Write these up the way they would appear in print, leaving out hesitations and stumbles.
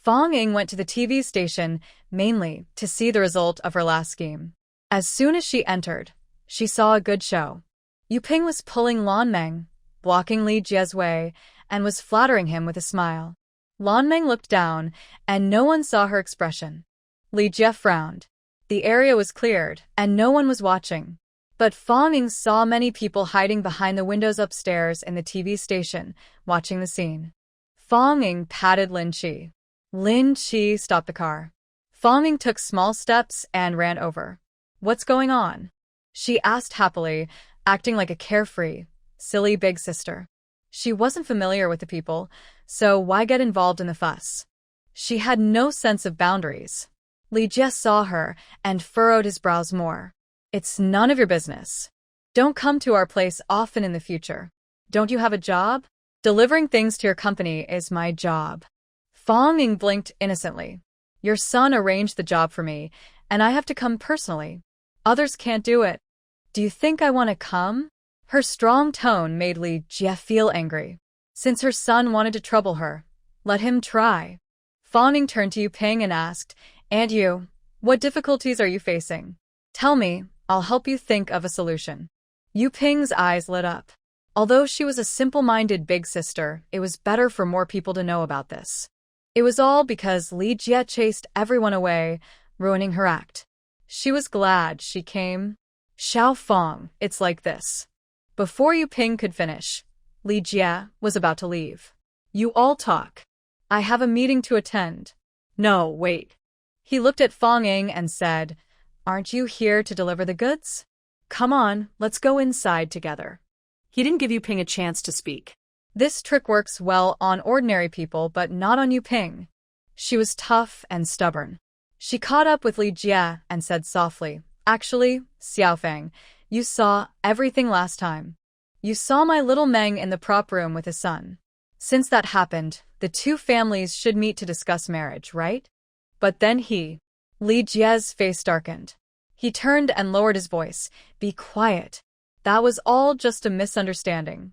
Fong Ying went to the TV station mainly to see the result of her last scheme. As soon as she entered, she saw a good show. Yu Ping was pulling Lan Meng, blocking Li Jie's way, and was flattering him with a smile. Lan Meng looked down, and no one saw her expression. Li Jie frowned. The area was cleared, and no one was watching. But Fong Ying saw many people hiding behind the windows upstairs in the TV station, watching the scene. Fong Ying patted Lin Qi. Lin Qi stopped the car. Fong Ying took small steps and ran over. "What's going on?" she asked happily, acting like a carefree, silly big sister. She wasn't familiar with the people, so why get involved in the fuss? She had no sense of boundaries. Li Jie saw her and furrowed his brows more. "It's none of your business. Don't come to our place often in the future. Don't you have a job? Delivering things to your company is my job." Fong Ying blinked innocently. "Your son arranged the job for me, and I have to come personally. Others can't do it. Do you think I want to come?" Her strong tone made Li Jie feel angry. Since her son wanted to trouble her, let him try. Fong Ying turned to Yu Ping and asked, "And you, what difficulties are you facing? Tell me, I'll help you think of a solution." Yu Ping's eyes lit up. Although she was a simple-minded big sister, it was better for more people to know about this. It was all because Li Jie chased everyone away, ruining her act. She was glad she came. "Xiao Fong, it's like this." Before Yu Ping could finish, Li Jie was about to leave. "You all talk. I have a meeting to attend." "No, wait." He looked at Fong Ying and said, "Aren't you here to deliver the goods? Come on, let's go inside together." He didn't give Yu Ping a chance to speak. This trick works well on ordinary people, but not on Yu Ping. She was tough and stubborn. She caught up with Li Jie and said softly, "Actually, Xiaofeng, you saw everything last time. You saw my little Meng in the prop room with his son. Since that happened, the two families should meet to discuss marriage, right?" But then Li Jie's face darkened. He turned and lowered his voice. "Be quiet. That was all just a misunderstanding.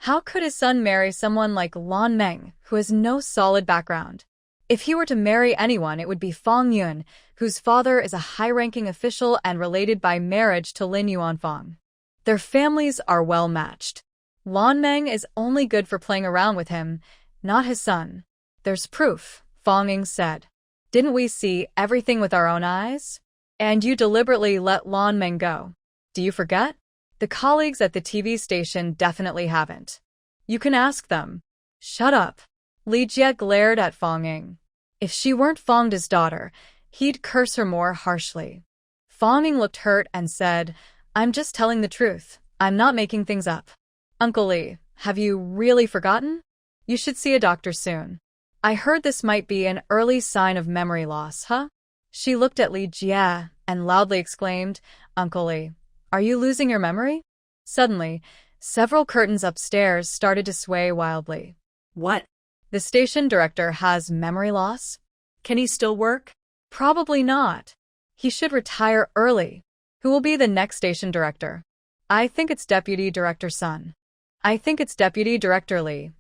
How could his son marry someone like Lan Meng, who has no solid background? If he were to marry anyone, it would be Fong Yun, whose father is a high-ranking official and related by marriage to Lin Yuanfang. Their families are well matched. Lan Meng is only good for playing around with him, not his son." "There's proof," Fong Ying said. "Didn't we see everything with our own eyes? And you deliberately let Lan Meng go. Do you forget? The colleagues at the TV station definitely haven't. You can ask them." "Shut up." Li Jie glared at Fong Ying. If she weren't Fongda's daughter, he'd curse her more harshly. Fong Ying looked hurt and said, "I'm just telling the truth. I'm not making things up." "Uncle Li, have you really forgotten? You should see a doctor soon. I heard this might be an early sign of memory loss, huh?" She looked at Li Jie and loudly exclaimed, "Uncle Li, are you losing your memory?" Suddenly, several curtains upstairs started to sway wildly. "What? The station director has memory loss? Can he still work?" "Probably not. He should retire early." "Who will be the next station director?" "I think it's Deputy Director Sun." "I think it's Deputy Director Li."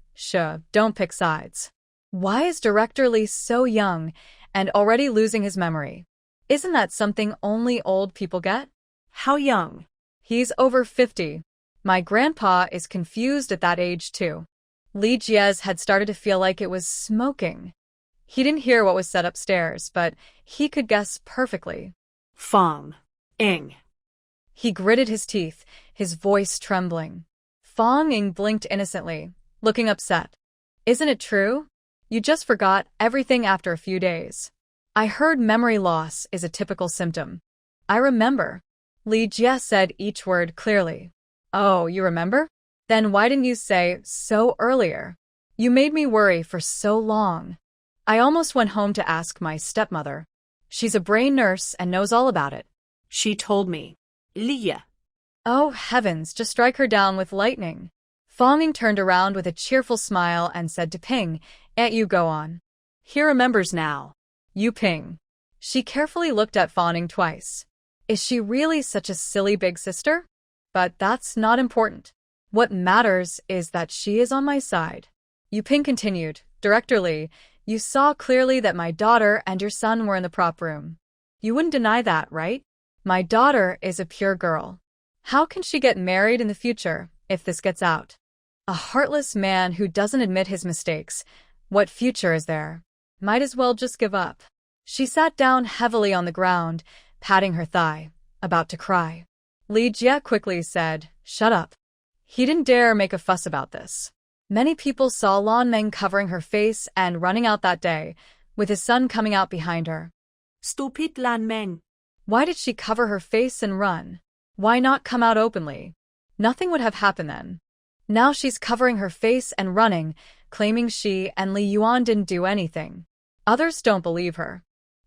Don't pick sides." "Why is Director Li so young and already losing his memory? Isn't that something only old people get?" "How young?" "He's over 50. My grandpa is confused at that age too." Li Jie's had started to feel like it was smoking. He didn't hear what was said upstairs, but he could guess perfectly. "Fong Ying." He gritted his teeth, his voice trembling. Fong Ying blinked innocently, looking upset. "Isn't it true? You just forgot everything after a few days." "I heard memory loss is a typical symptom." "I remember." Li Jie said each word clearly. "Oh, you remember? Then why didn't you say so earlier? You made me worry for so long. I almost went home to ask my stepmother. She's a brain nurse and knows all about it." "She told me." "Li." "Oh heavens, just strike her down with lightning." Fong Ying turned around with a cheerful smile and said to Ping, "Aunt, you go on." "He remembers now." "You Ping." She carefully looked at Fong Ying twice. Is she really such a silly big sister? But that's not important. What matters is that she is on my side. Yu Ping continued, "Director Li, You saw clearly that my daughter and your son were in the prop room. You wouldn't deny that, right? My daughter is a pure girl. How can she get married in the future if this gets out? A heartless man who doesn't admit his mistakes. What future is there? Might as well just give up. She sat down heavily on the ground, patting her thigh, about to cry. Li Jie quickly said, "Shut up." He didn't dare make a fuss about this. Many people saw Lan Meng covering her face and running out that day, with his son coming out behind her. Stupid Lan Meng. Why did she cover her face and run? Why not come out openly? Nothing would have happened then. Now she's covering her face and running, claiming she and Li Yuan didn't do anything. Others don't believe her.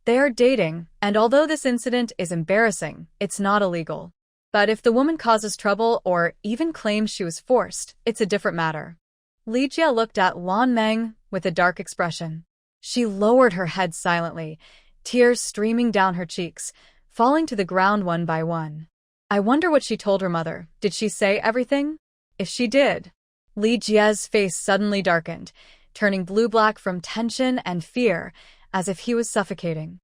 They are dating, and although this incident is embarrassing, it's not illegal. But if the woman causes trouble or even claims she was forced, it's a different matter. Li Jie looked at Lan Meng with a dark expression. She lowered her head silently, tears streaming down her cheeks, falling to the ground one by one. I wonder what she told her mother. Did she say everything? If she did. Li Jie's face suddenly darkened, turning blue-black from tension and fear, as if he was suffocating.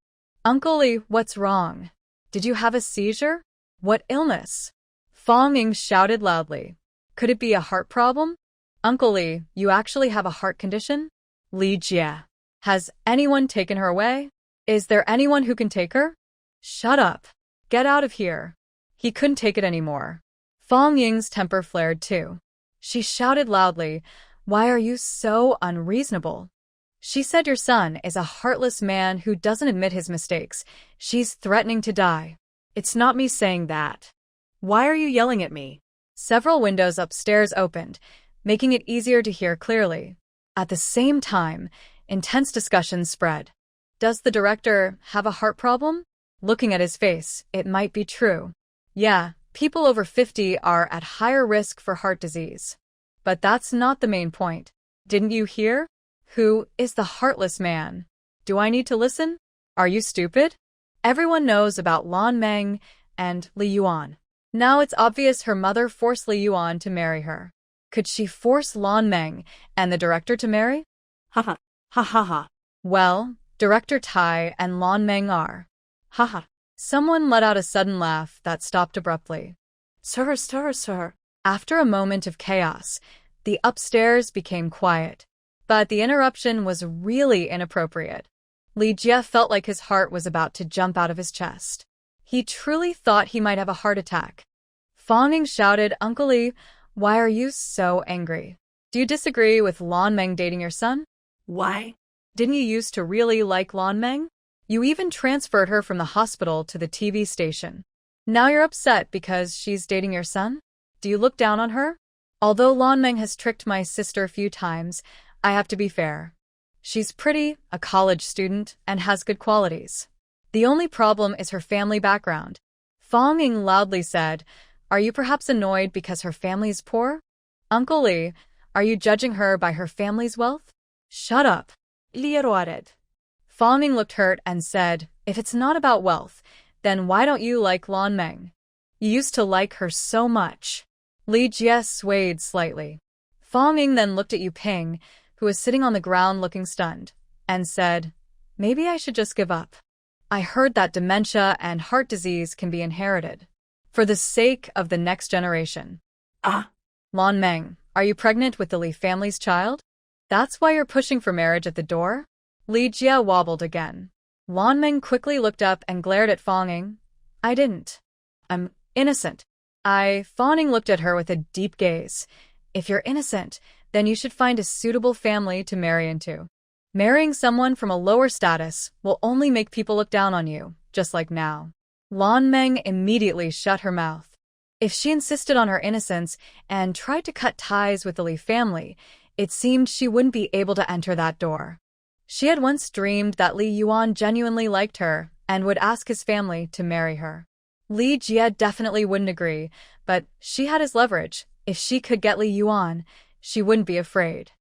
Uncle Li, what's wrong? Did you have a seizure? What illness? Fang Ying shouted loudly. Could it be a heart problem? Uncle Li, you actually have a heart condition? Li Jie. Has anyone taken her away? Is there anyone who can take her? Shut up. Get out of here. He couldn't take it anymore. Fang Ying's temper flared too. She shouted loudly, "Why are you so unreasonable?" She said your son is a heartless man who doesn't admit his mistakes. She's threatening to die. It's not me saying that. Why are you yelling at me? Several windows upstairs opened, making it easier to hear clearly. At the same time, intense discussions spread. Does the director have a heart problem? Looking at his face, it might be true. Yeah, people over 50 are at higher risk for heart disease. But that's not the main point. Didn't you hear? Who is the heartless man? Do I need to listen? Are you stupid? Everyone knows about Lan Meng and Li Yuan. Now it's obvious her mother forced Li Yuan to marry her. Could she force Lan Meng and the director to marry? Ha ha. Ha ha ha. Well, Director Tai and Lan Meng are. Ha ha. Someone let out a sudden laugh that stopped abruptly. Sir. After a moment of chaos, the upstairs became quiet. But the interruption was really inappropriate. Li Jie felt like his heart was about to jump out of his chest. He truly thought he might have a heart attack. Fang Ying shouted, "Uncle Li, why are you so angry? Do you disagree with Lan Meng dating your son?" Why? Didn't you used to really like Lan Meng? You even transferred her from the hospital to the TV station. Now you're upset because she's dating your son? Do you look down on her? Although Lan Meng has tricked my sister a few times, I have to be fair. She's pretty, a college student, and has good qualities. The only problem is her family background. Fang Ying loudly said, "Are you perhaps annoyed because her family is poor? Uncle Li, are you judging her by her family's wealth?" Shut up. Li roared. Fang Ying looked hurt and said, "If it's not about wealth, then why don't you like Lan Meng? You used to like her so much." Li Jie swayed slightly. Fang Ying then looked at Yu Ping, who was sitting on the ground looking stunned, and said, "Maybe I should just give up. I heard that dementia and heart disease can be inherited. For the sake of the next generation." Lan Meng, are you pregnant with the Li family's child? That's why you're pushing for marriage at the door? Li Jie wobbled again. Lan Meng quickly looked up and glared at Fang Ying. "I didn't. I'm innocent." Fang Ying looked at her with a deep gaze. "If you're innocent, then you should find a suitable family to marry into. Marrying someone from a lower status will only make people look down on you, just like now." Lan Meng immediately shut her mouth. If she insisted on her innocence and tried to cut ties with the Li family, it seemed she wouldn't be able to enter that door. She had once dreamed that Li Yuan genuinely liked her and would ask his family to marry her. Li Jie definitely wouldn't agree, but she had his leverage. If she could get Li Yuan, she wouldn't be afraid.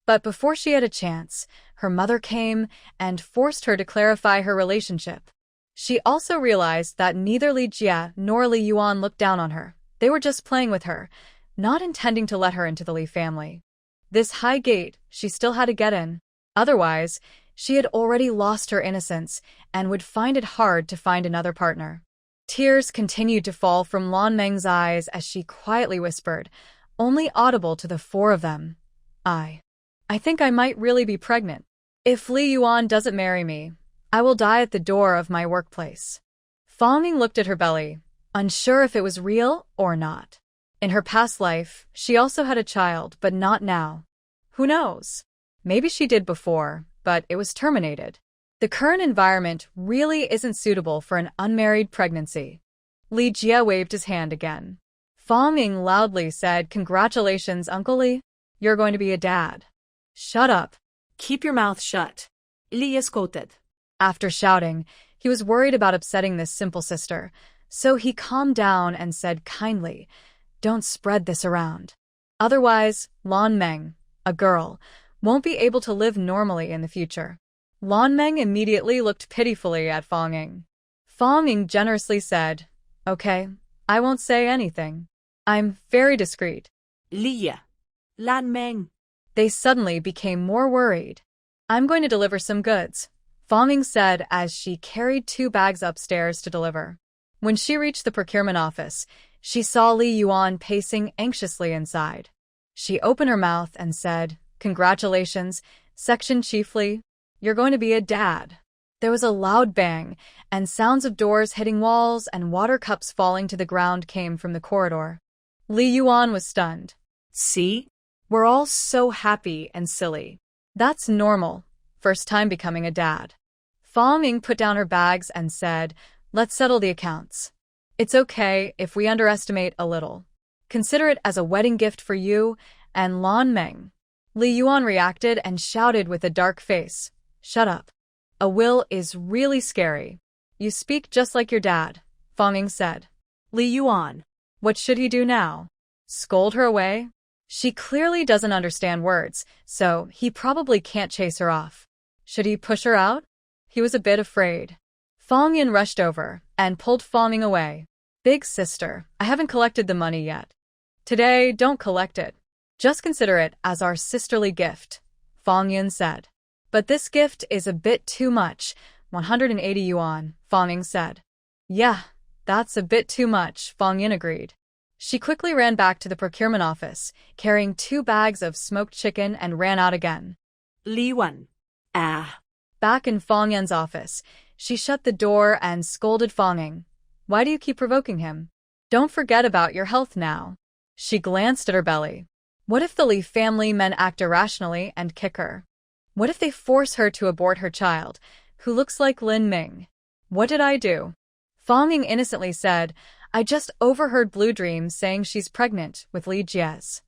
But before she had a chance, her mother came and forced her to clarify her relationship. She also realized that neither Li Jie nor Li Yuan looked down on her. They were just playing with her, not intending to let her into the Li family. This high gate she still had to get in. Otherwise, She had already lost her innocence and would find it hard to find another partner. Tears continued to fall from Lan Meng's eyes as she quietly whispered, only audible to the four of them. I think I might really be pregnant. If Li Yuan doesn't marry me, I will die at the door of my workplace. Fang Ying looked at her belly, unsure if it was real or not. In her past life, she also had a child, but not now. Who knows? Maybe she did before, but it was terminated. The current environment really isn't suitable for an unmarried pregnancy. Li Jie waved his hand again. Fang Ying loudly said, "Congratulations, Uncle Li. You're going to be a dad." "Shut up." Keep your mouth shut. Li escolted. After shouting, he was worried about upsetting this simple sister, so he calmed down and said kindly, "Don't spread this around. Otherwise, Lan Meng, a girl, won't be able to live normally in the future." Lan Meng immediately looked pitifully at Fang Ying. Fang Ying generously said, "Okay, I won't say anything. I'm very discreet." Li. Lan Meng. They suddenly became more worried. "I'm going to deliver some goods," Fang Ying said as she carried 2 bags upstairs to deliver. When she reached the procurement office, she saw Li Yuan pacing anxiously inside. She opened her mouth and said, "Congratulations, Section Chief Li. You're going to be a dad." There was a loud bang, and sounds of doors hitting walls and water cups falling to the ground came from the corridor. Li Yuan was stunned. "See? We're all so happy and silly. That's normal. First time becoming a dad." Fang Ying put down her bags and said, "Let's settle the accounts. It's okay if we underestimate a little. Consider it as a wedding gift for you and Lan Meng." Li Yuan reacted and shouted with a dark face, "Shut up. A will is really scary. You speak just like your dad," Fang Ying said. Li Yuan. What should he do now? Scold her away? She clearly doesn't understand words, so he probably can't chase her off. Should he push her out? He was a bit afraid. Fang Ying rushed over and pulled Fang Ying away. "Big sister, I haven't collected the money yet. Today, don't collect it. Just consider it as our sisterly gift," Fang Ying said. "But this gift is a bit too much, 180 yuan, Fang Ying said. "Yeah, that's a bit too much," Fang Ying agreed. She quickly ran back to the procurement office, carrying 2 bags of smoked chicken and ran out again. Li Yuan. Back in Fang Ying's office, she shut the door and scolded Fang Ying. "Why do you keep provoking him? Don't forget about your health now." She glanced at her belly. What if the Li family men act irrationally and kick her? What if they force her to abort her child, who looks like Lin Ming? "What did I do?" Fang Ying innocently said, "I just overheard Blue Dream saying she's pregnant with Li Jie's."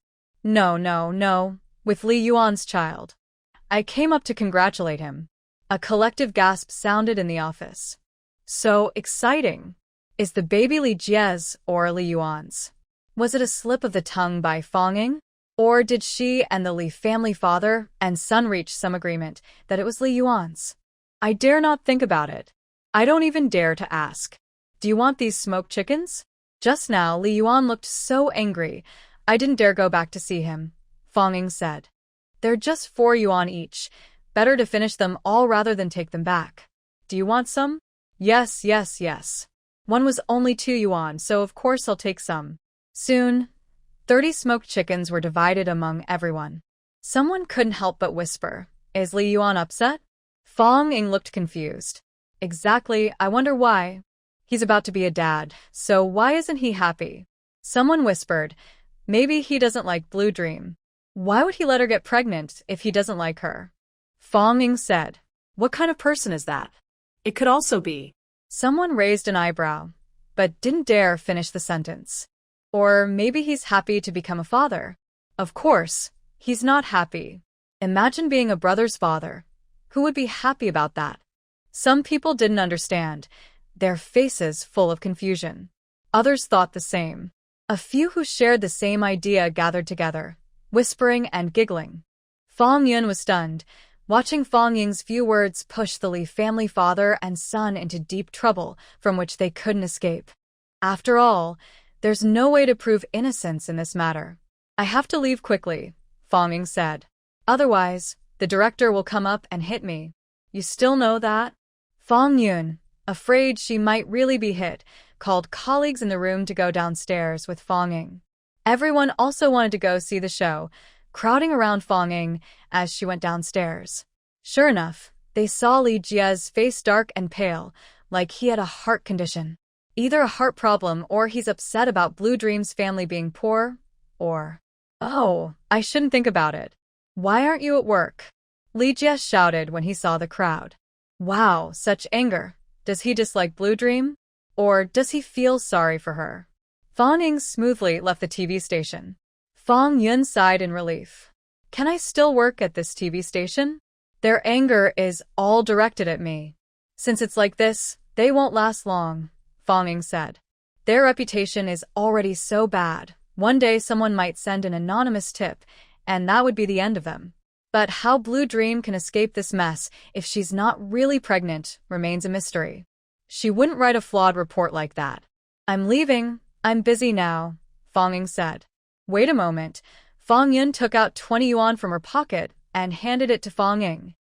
No, with Li Yuan's child. I came up to congratulate him." A collective gasp sounded in the office. "So exciting. Is the baby Li Jie's or Li Yuan's?" Was it a slip of the tongue by Fang Ying? Or did she and the Li family father and son reach some agreement that it was Li Yuan's? I dare not think about it. I don't even dare to ask. "Do you want these smoked chickens?" Just now, Li Yuan looked so angry, I didn't dare go back to see him, Fang Ying said. "They're just 4 yuan each. Better to finish them all rather than take them back. Do you want some?" Yes. One was only 2 yuan, so of course I'll take some." Soon, 30 smoked chickens were divided among everyone. Someone couldn't help but whisper, "Is Li Yuan upset?" Fang Ying looked confused. "Exactly, I wonder why. He's about to be a dad, so why isn't he happy?" Someone whispered, "Maybe he doesn't like Blue Dream. Why would he let her get pregnant if he doesn't like her?" Fang Ying said, "What kind of person is that? It could also be." Someone raised an eyebrow, but didn't dare finish the sentence. "Or maybe he's happy to become a father." Of course, he's not happy. Imagine being a brother's father. Who would be happy about that? Some people didn't understand, their faces full of confusion. Others thought the same. A few who shared the same idea gathered together, whispering and giggling. Fang Yun was stunned, watching Fang Ying's few words push the Li family father and son into deep trouble from which they couldn't escape. After all, there's no way to prove innocence in this matter. "I have to leave quickly," Fang Ying said. "Otherwise, the director will come up and hit me." You still know that? Fong Yun, afraid she might really be hit, called colleagues in the room to go downstairs with Fong Ying. Everyone also wanted to go see the show, crowding around Fong Ying as she went downstairs. Sure enough, they saw Li Jie's face dark and pale, like he had a heart condition. Either a heart problem or he's upset about Blue Dream's family being poor, or... Oh, I shouldn't think about it. Why aren't you at work? Li Jie shouted when he saw the crowd. Wow, such anger. Does he dislike Blue Dream? Or does he feel sorry for her? Fong Ying smoothly left the TV station. Fong Yun sighed in relief. Can I still work at this TV station? Their anger is all directed at me. Since it's like this, they won't last long, Fong Ying said. Their reputation is already so bad. One day someone might send an anonymous tip, and that would be the end of them. But how Blue Dream can escape this mess if she's not really pregnant remains a mystery. She wouldn't write a flawed report like that. I'm leaving. I'm busy now, Fong Ying said. Wait a moment. Fong Yun took out 20 yuan from her pocket and handed it to Fong Ying.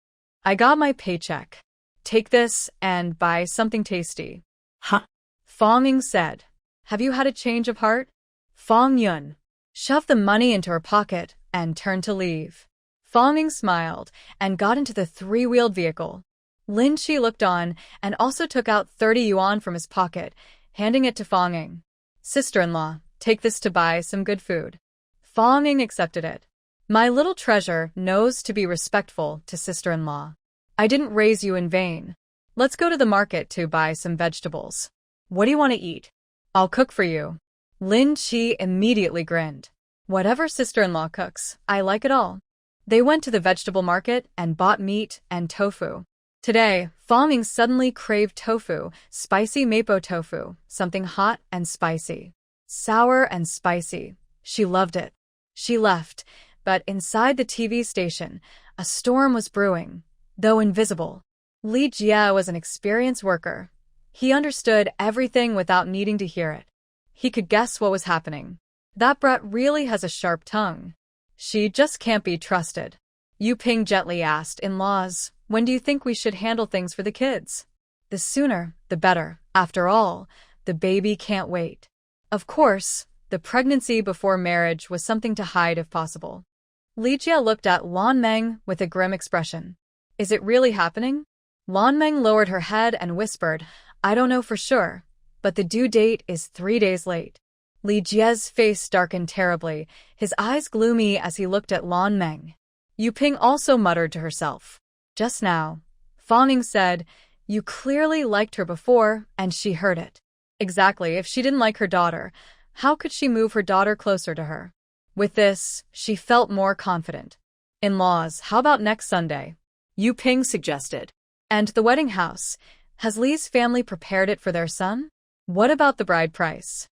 I got my paycheck. Take this and buy something tasty. Huh? Fong Ying said. Have you had a change of heart? Fong Yun shoved the money into her pocket and turned to leave. Fong Ying smiled and got into the three-wheeled vehicle. Lin Chi looked on and also took out 30 yuan from his pocket, handing it to Fong Ying. Sister-in-law, take this to buy some good food. Fong Ying accepted it. My little treasure knows to be respectful to sister-in-law. I didn't raise you in vain. Let's go to the market to buy some vegetables. What do you want to eat? I'll cook for you. Lin Chi immediately grinned. Whatever sister-in-law cooks, I like it all. They went to the vegetable market and bought meat and tofu. Today, Fong Ying suddenly craved tofu, spicy mapo tofu, something hot and spicy. Sour and spicy. She loved it. She left, but inside the TV station, a storm was brewing, though invisible. Li Jie was an experienced worker. He understood everything without needing to hear it. He could guess what was happening. That brat really has a sharp tongue. She just can't be trusted. Yu Ping gently asked, in-laws, when do you think we should handle things for the kids? The sooner, the better. After all, the baby can't wait. Of course, the pregnancy before marriage was something to hide if possible. Li Jie looked at Lan Meng with a grim expression. Is it really happening? Lan Meng lowered her head and whispered, I don't know for sure, but the due date is 3 days late. Li Jie's face darkened terribly, his eyes gloomy as he looked at Lan Meng. Yu Ping also muttered to herself. Just now, Fong Ying said, you clearly liked her before, and she heard it. Exactly, if she didn't like her daughter, how could she move her daughter closer to her? With this, she felt more confident. In-laws, how about next Sunday? Yu Ping suggested. And the wedding house, has Li's family prepared it for their son? What about the bride price?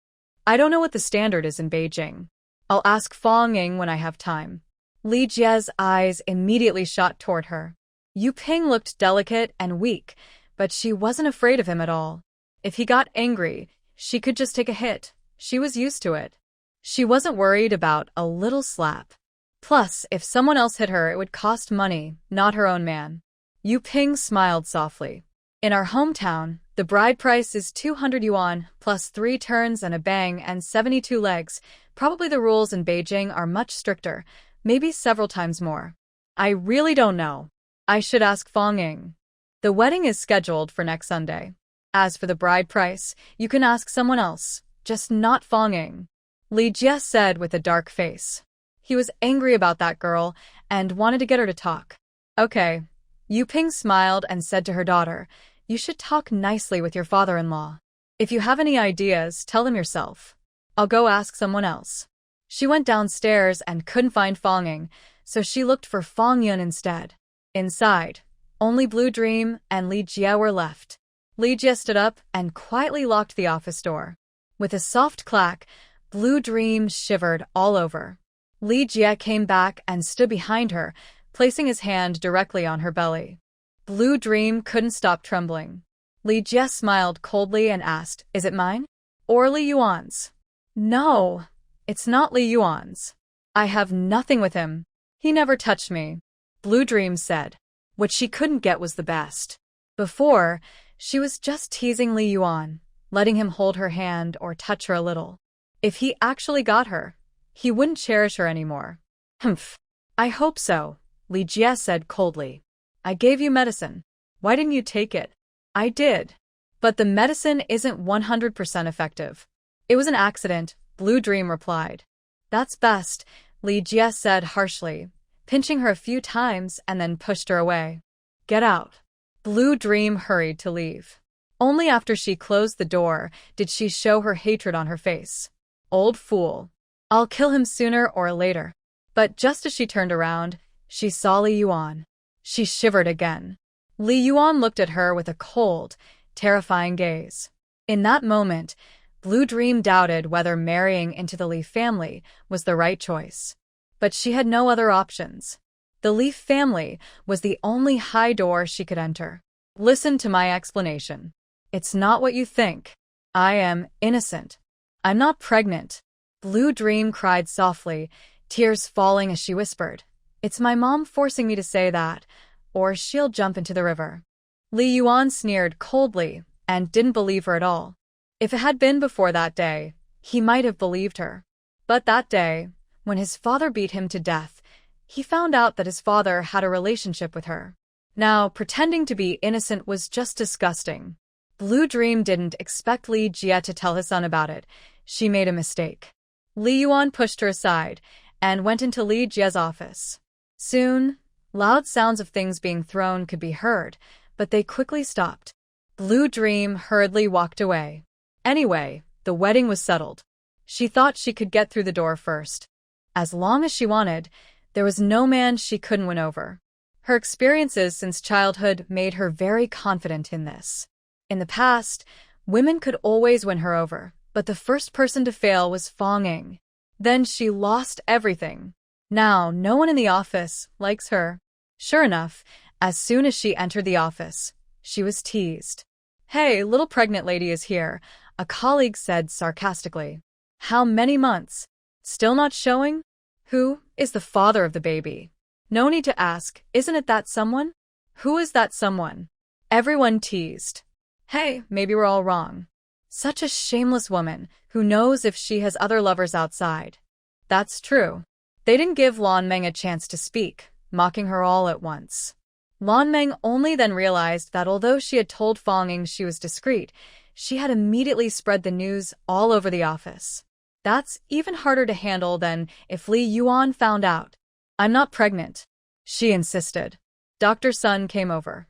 I don't know what the standard is in Beijing. I'll ask Fong Ying when I have time. Li Jie's eyes immediately shot toward her. Yu Ping looked delicate and weak, but she wasn't afraid of him at all. If he got angry, she could just take a hit. She was used to it. She wasn't worried about a little slap. Plus, if someone else hit her, it would cost money, not her own man. Yu Ping smiled softly. In our hometown, the bride price is 200 yuan, plus 3 turns and a bang and 72 legs. Probably the rules in Beijing are much stricter, maybe several times more. I really don't know. I should ask Fong Ying. The wedding is scheduled for next Sunday. As for the bride price, you can ask someone else, just not Fong Ying. Li Jie said with a dark face. He was angry about that girl and wanted to get her to talk. Okay. Yu Ping smiled and said to her daughter, you should talk nicely with your father-in-law. If you have any ideas, tell them yourself. I'll go ask someone else. She went downstairs and couldn't find Fong Ying, so she looked for Fong Yun instead. Inside, only Blue Dream and Li Jie were left. Li Jie stood up and quietly locked the office door. With a soft clack, Blue Dream shivered all over. Li Jie came back and stood behind her, placing his hand directly on her belly. Blue Dream couldn't stop trembling. Li Jie smiled coldly and asked, is it mine? Or Li Yuan's? No, it's not Li Yuan's. I have nothing with him. He never touched me. Blue Dream said. What she couldn't get was the best. Before, she was just teasing Li Yuan, letting him hold her hand or touch her a little. If he actually got her, he wouldn't cherish her anymore. Humph. I hope so, Li Jie said coldly. I gave you medicine. Why didn't you take it? I did. But the medicine isn't 100% effective. It was an accident, Blue Dream replied. That's best, Li Jie said harshly, pinching her a few times and then pushed her away. Get out. Blue Dream hurried to leave. Only after she closed the door did she show her hatred on her face. Old fool. I'll kill him sooner or later. But just as she turned around, she saw Li Yuan. She shivered again. Li Yuan looked at her with a cold, terrifying gaze. In that moment, Blue Dream doubted whether marrying into the Li family was the right choice. But she had no other options. The Li family was the only high door she could enter. Listen to my explanation. It's not what you think. I am innocent. I'm not pregnant. Blue Dream cried softly, tears falling as she whispered. It's my mom forcing me to say that, or she'll jump into the river. Li Yuan sneered coldly and didn't believe her at all. If it had been before that day, he might have believed her. But that day, when his father beat him to death, he found out that his father had a relationship with her. Now, pretending to be innocent was just disgusting. Blue Dream didn't expect Li Jie to tell his son about it. She made a mistake. Li Yuan pushed her aside and went into Li Jie's office. Soon, loud sounds of things being thrown could be heard, but they quickly stopped. Blue Dream hurriedly walked away. Anyway, the wedding was settled. She thought she could get through the door first. As long as she wanted, there was no man she couldn't win over. Her experiences since childhood made her very confident in this. In the past, women could always win her over, but the first person to fail was Fong Ying. Then she lost everything. Now, no one in the office likes her. Sure enough, as soon as she entered the office, she was teased. Hey, little pregnant lady is here, a colleague said sarcastically. How many months? Still not showing? Who is the father of the baby? No need to ask, isn't it that someone? Who is that someone? Everyone teased. Hey, maybe we're all wrong. Such a shameless woman who knows if she has other lovers outside. That's true. They didn't give Lan Meng a chance to speak, mocking her all at once. Lan Meng only then realized that although she had told Fong Ying she was discreet, she had immediately spread the news all over the office. That's even harder to handle than if Li Yuan found out. I'm not pregnant, she insisted. Dr. Sun came over.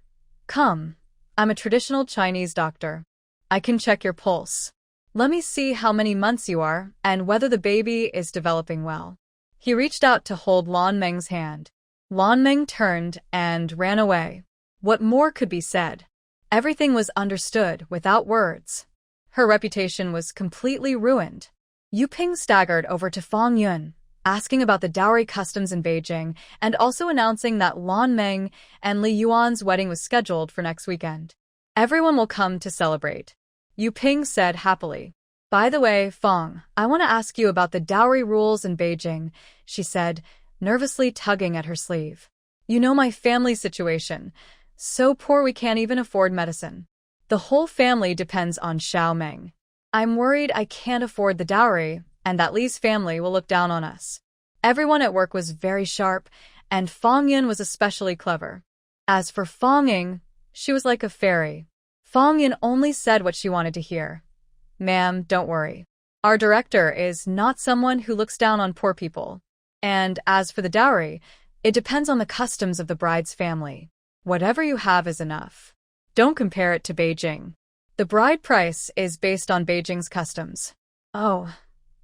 Come, I'm a traditional Chinese doctor. I can check your pulse. Let me see how many months you are and whether the baby is developing well. He reached out to hold Lan Meng's hand. Lan Meng turned and ran away. What more could be said? Everything was understood without words. Her reputation was completely ruined. Yu Ping staggered over to Fong Yun, asking about the dowry customs in Beijing and also announcing that Lan Meng and Li Yuan's wedding was scheduled for next weekend. Everyone will come to celebrate, Yu Ping said happily. By the way, Fong, I want to ask you about the dowry rules in Beijing, she said, nervously tugging at her sleeve. You know my family situation. So poor we can't even afford medicine. The whole family depends on Xiao Meng. I'm worried I can't afford the dowry and that Li's family will look down on us. Everyone at work was very sharp, and Fong Yun was especially clever. As for Fong Ying, she was like a fairy. Fong Yun only said what she wanted to hear. Ma'am, don't worry. Our director is not someone who looks down on poor people. And as for the dowry, it depends on the customs of the bride's family. Whatever you have is enough. Don't compare it to Beijing. The bride price is based on Beijing's customs. Oh,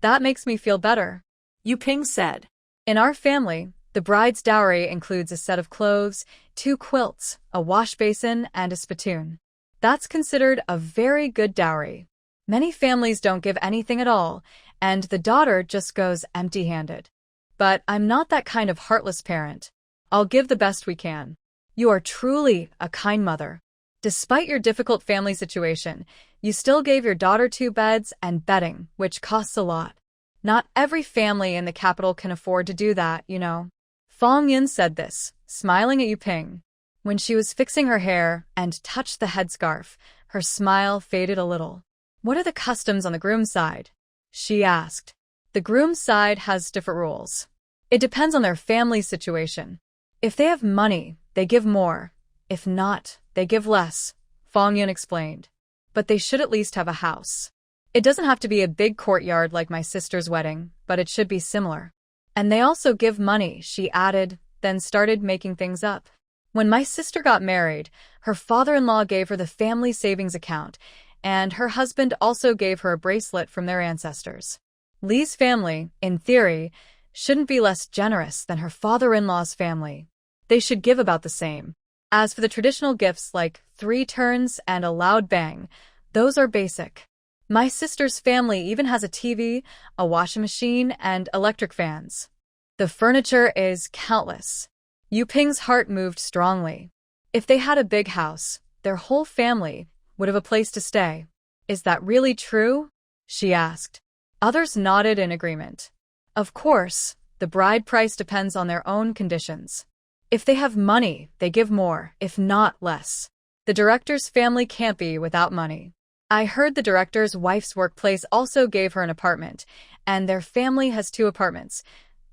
that makes me feel better, Yu Ping said. In our family, the bride's dowry includes a set of clothes, 2 quilts, a wash basin, and a spittoon. That's considered a very good dowry. Many families don't give anything at all, and the daughter just goes empty-handed. But I'm not that kind of heartless parent. I'll give the best we can. You are truly a kind mother. Despite your difficult family situation, you still gave your daughter 2 beds and bedding, which costs a lot. Not every family in the capital can afford to do that, you know. Fong Yun said this, smiling at Yu Ping. When she was fixing her hair and touched the headscarf, her smile faded a little. "What are the customs on the groom's side?" she asked. "The groom's side has different rules. It depends on their family situation. If they have money, they give more. If not, they give less," Fong Yun explained. "But they should at least have a house. It doesn't have to be a big courtyard like my sister's wedding, but it should be similar. And they also give money," she added, then started making things up. "When my sister got married, her father-in-law gave her the family savings account, and her husband also gave her a bracelet from their ancestors. Lee's family, in theory, shouldn't be less generous than her father-in-law's family. They should give about the same. As for the traditional gifts like 3 turns and a loud bang, those are basic. My sister's family even has a TV, a washing machine, and electric fans. The furniture is countless." Yu Ping's heart moved strongly. If they had a big house, their whole family would have a place to stay. "Is that really true?" she asked. Others nodded in agreement. "Of course, the bride price depends on their own conditions. If they have money, they give more, if not less. The director's family can't be without money. I heard the director's wife's workplace also gave her an apartment, and their family has 2 apartments,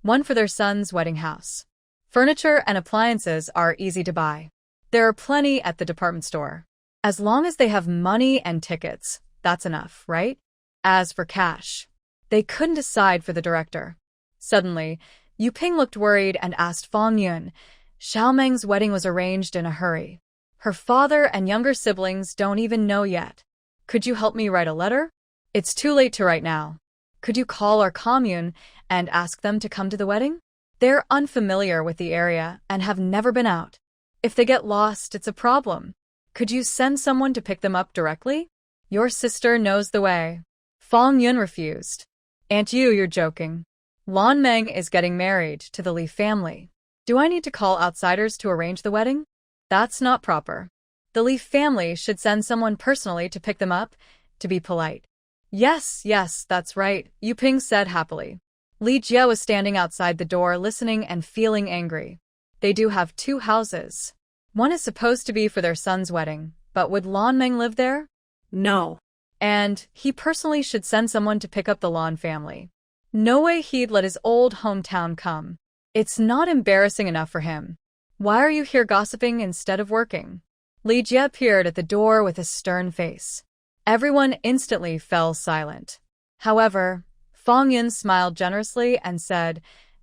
one for their son's wedding house. Furniture and appliances are easy to buy. There are plenty at the department store. As long as they have money and tickets, that's enough, right? As for cash, they couldn't decide for the director." Suddenly, Yu Ping looked worried and asked Fong Yun. "Xiao Meng's wedding was arranged in a hurry. Her father and younger siblings don't even know yet. Could you help me write a letter?" "It's too late to write now. Could you call our commune and ask them to come to the wedding? They're unfamiliar with the area and have never been out. If they get lost, it's a problem. Could you send someone to pick them up directly? Your sister knows the way." Fong Yun refused. "Aunt Yu, you're joking. Lan Meng is getting married to the Li family. Do I need to call outsiders to arrange the wedding? That's not proper. The Li family should send someone personally to pick them up, to be polite." Yes, that's right," Yu Ping said happily. Li Jie was standing outside the door listening and feeling angry. They do have 2 houses. One is supposed to be for their son's wedding, but would Lan Meng live there? No. And he personally should send someone to pick up the Lan family. No way he'd let his old hometown come. It's not embarrassing enough for him. Why are you here gossiping instead of working? Li Jie appeared at the door with a stern face. Everyone instantly fell silent. However, Fong Yun smiled generously and said,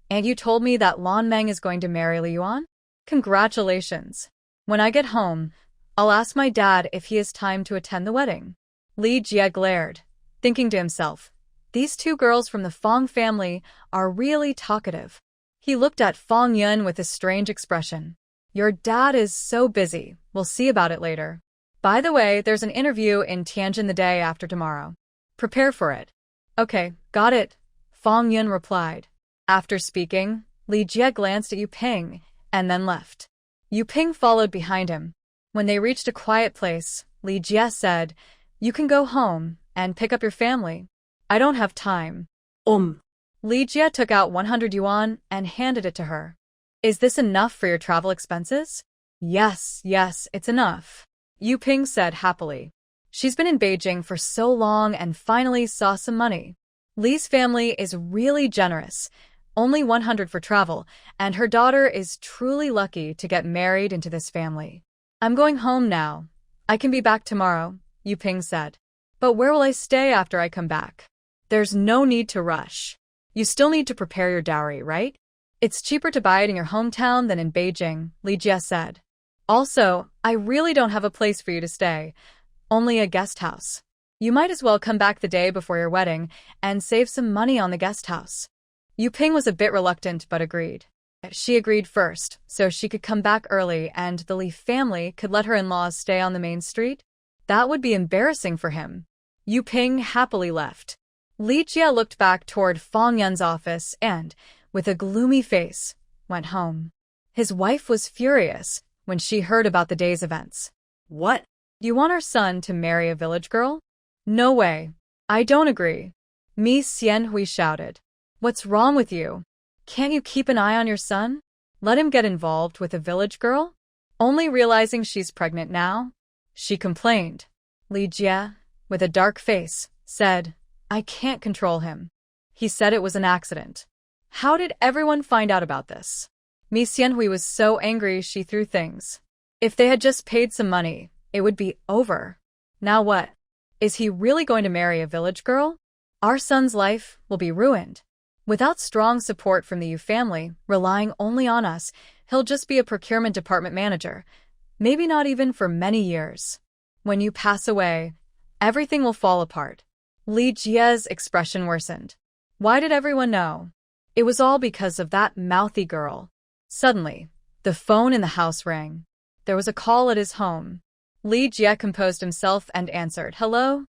"And you told me that Lan Meng is going to marry Li Yuan? Congratulations. When I get home, I'll ask my dad if he has time to attend the wedding." Li Jie glared, thinking to himself, "These 2 girls from the Fong family are really talkative." He looked at Fong Yun with a strange expression. "Your dad is so busy, we'll see about it later. By the way, there's an interview in Tianjin the day after tomorrow. Prepare for it." "Okay, got it," Fong Yun replied. After speaking, Li Jie glanced at Yu Ping and then left. Yu Ping followed behind him. When they reached a quiet place, Li Jie said, "You can go home and pick up your family. I don't have time." Li Jie took out 100 yuan and handed it to her. "Is this enough for your travel expenses?" Yes, it's enough," Yu Ping said happily. She's been in Beijing for so long and finally saw some money. Li's family is really generous, only 100 for travel, and her daughter is truly lucky to get married into this family. "I'm going home now. I can be back tomorrow," Yu Ping said. "But where will I stay after I come back?" "There's no need to rush. You still need to prepare your dowry, right? It's cheaper to buy it in your hometown than in Beijing," Li Jie said. "Also, I really don't have a place for you to stay, only a guest house. You might as well come back the day before your wedding and save some money on the guest house." Yu Ping was a bit reluctant but agreed. She agreed first, so she could come back early and the Li family could let her in-laws stay on the main street. That would be embarrassing for him. Yu Ping happily left. Li Jie looked back toward Fong Yun's office and, with a gloomy face, went home. His wife was furious when she heard about the day's events. "What? You want our son to marry a village girl? No way. I don't agree." Mi Xianhui shouted. "What's wrong with you? Can't you keep an eye on your son? Let him get involved with a village girl? Only realizing she's pregnant now? She complained. Li Jie, with a dark face, said, I can't control him. He said it was an accident. How did everyone find out about this? Mi Xianhui was so angry she threw things. If they had just paid some money, it would be over. Now what? Is he really going to marry a village girl? Our son's life will be ruined. Without strong support from the Yu family, relying only on us, he'll just be a procurement department manager. Maybe not even for many years. When you pass away, everything will fall apart. Li Jie's expression worsened. Why did everyone know? It was all because of that mouthy girl. Suddenly, the phone in the house rang. There was a call at his home. Li Jie composed himself and answered, Hello?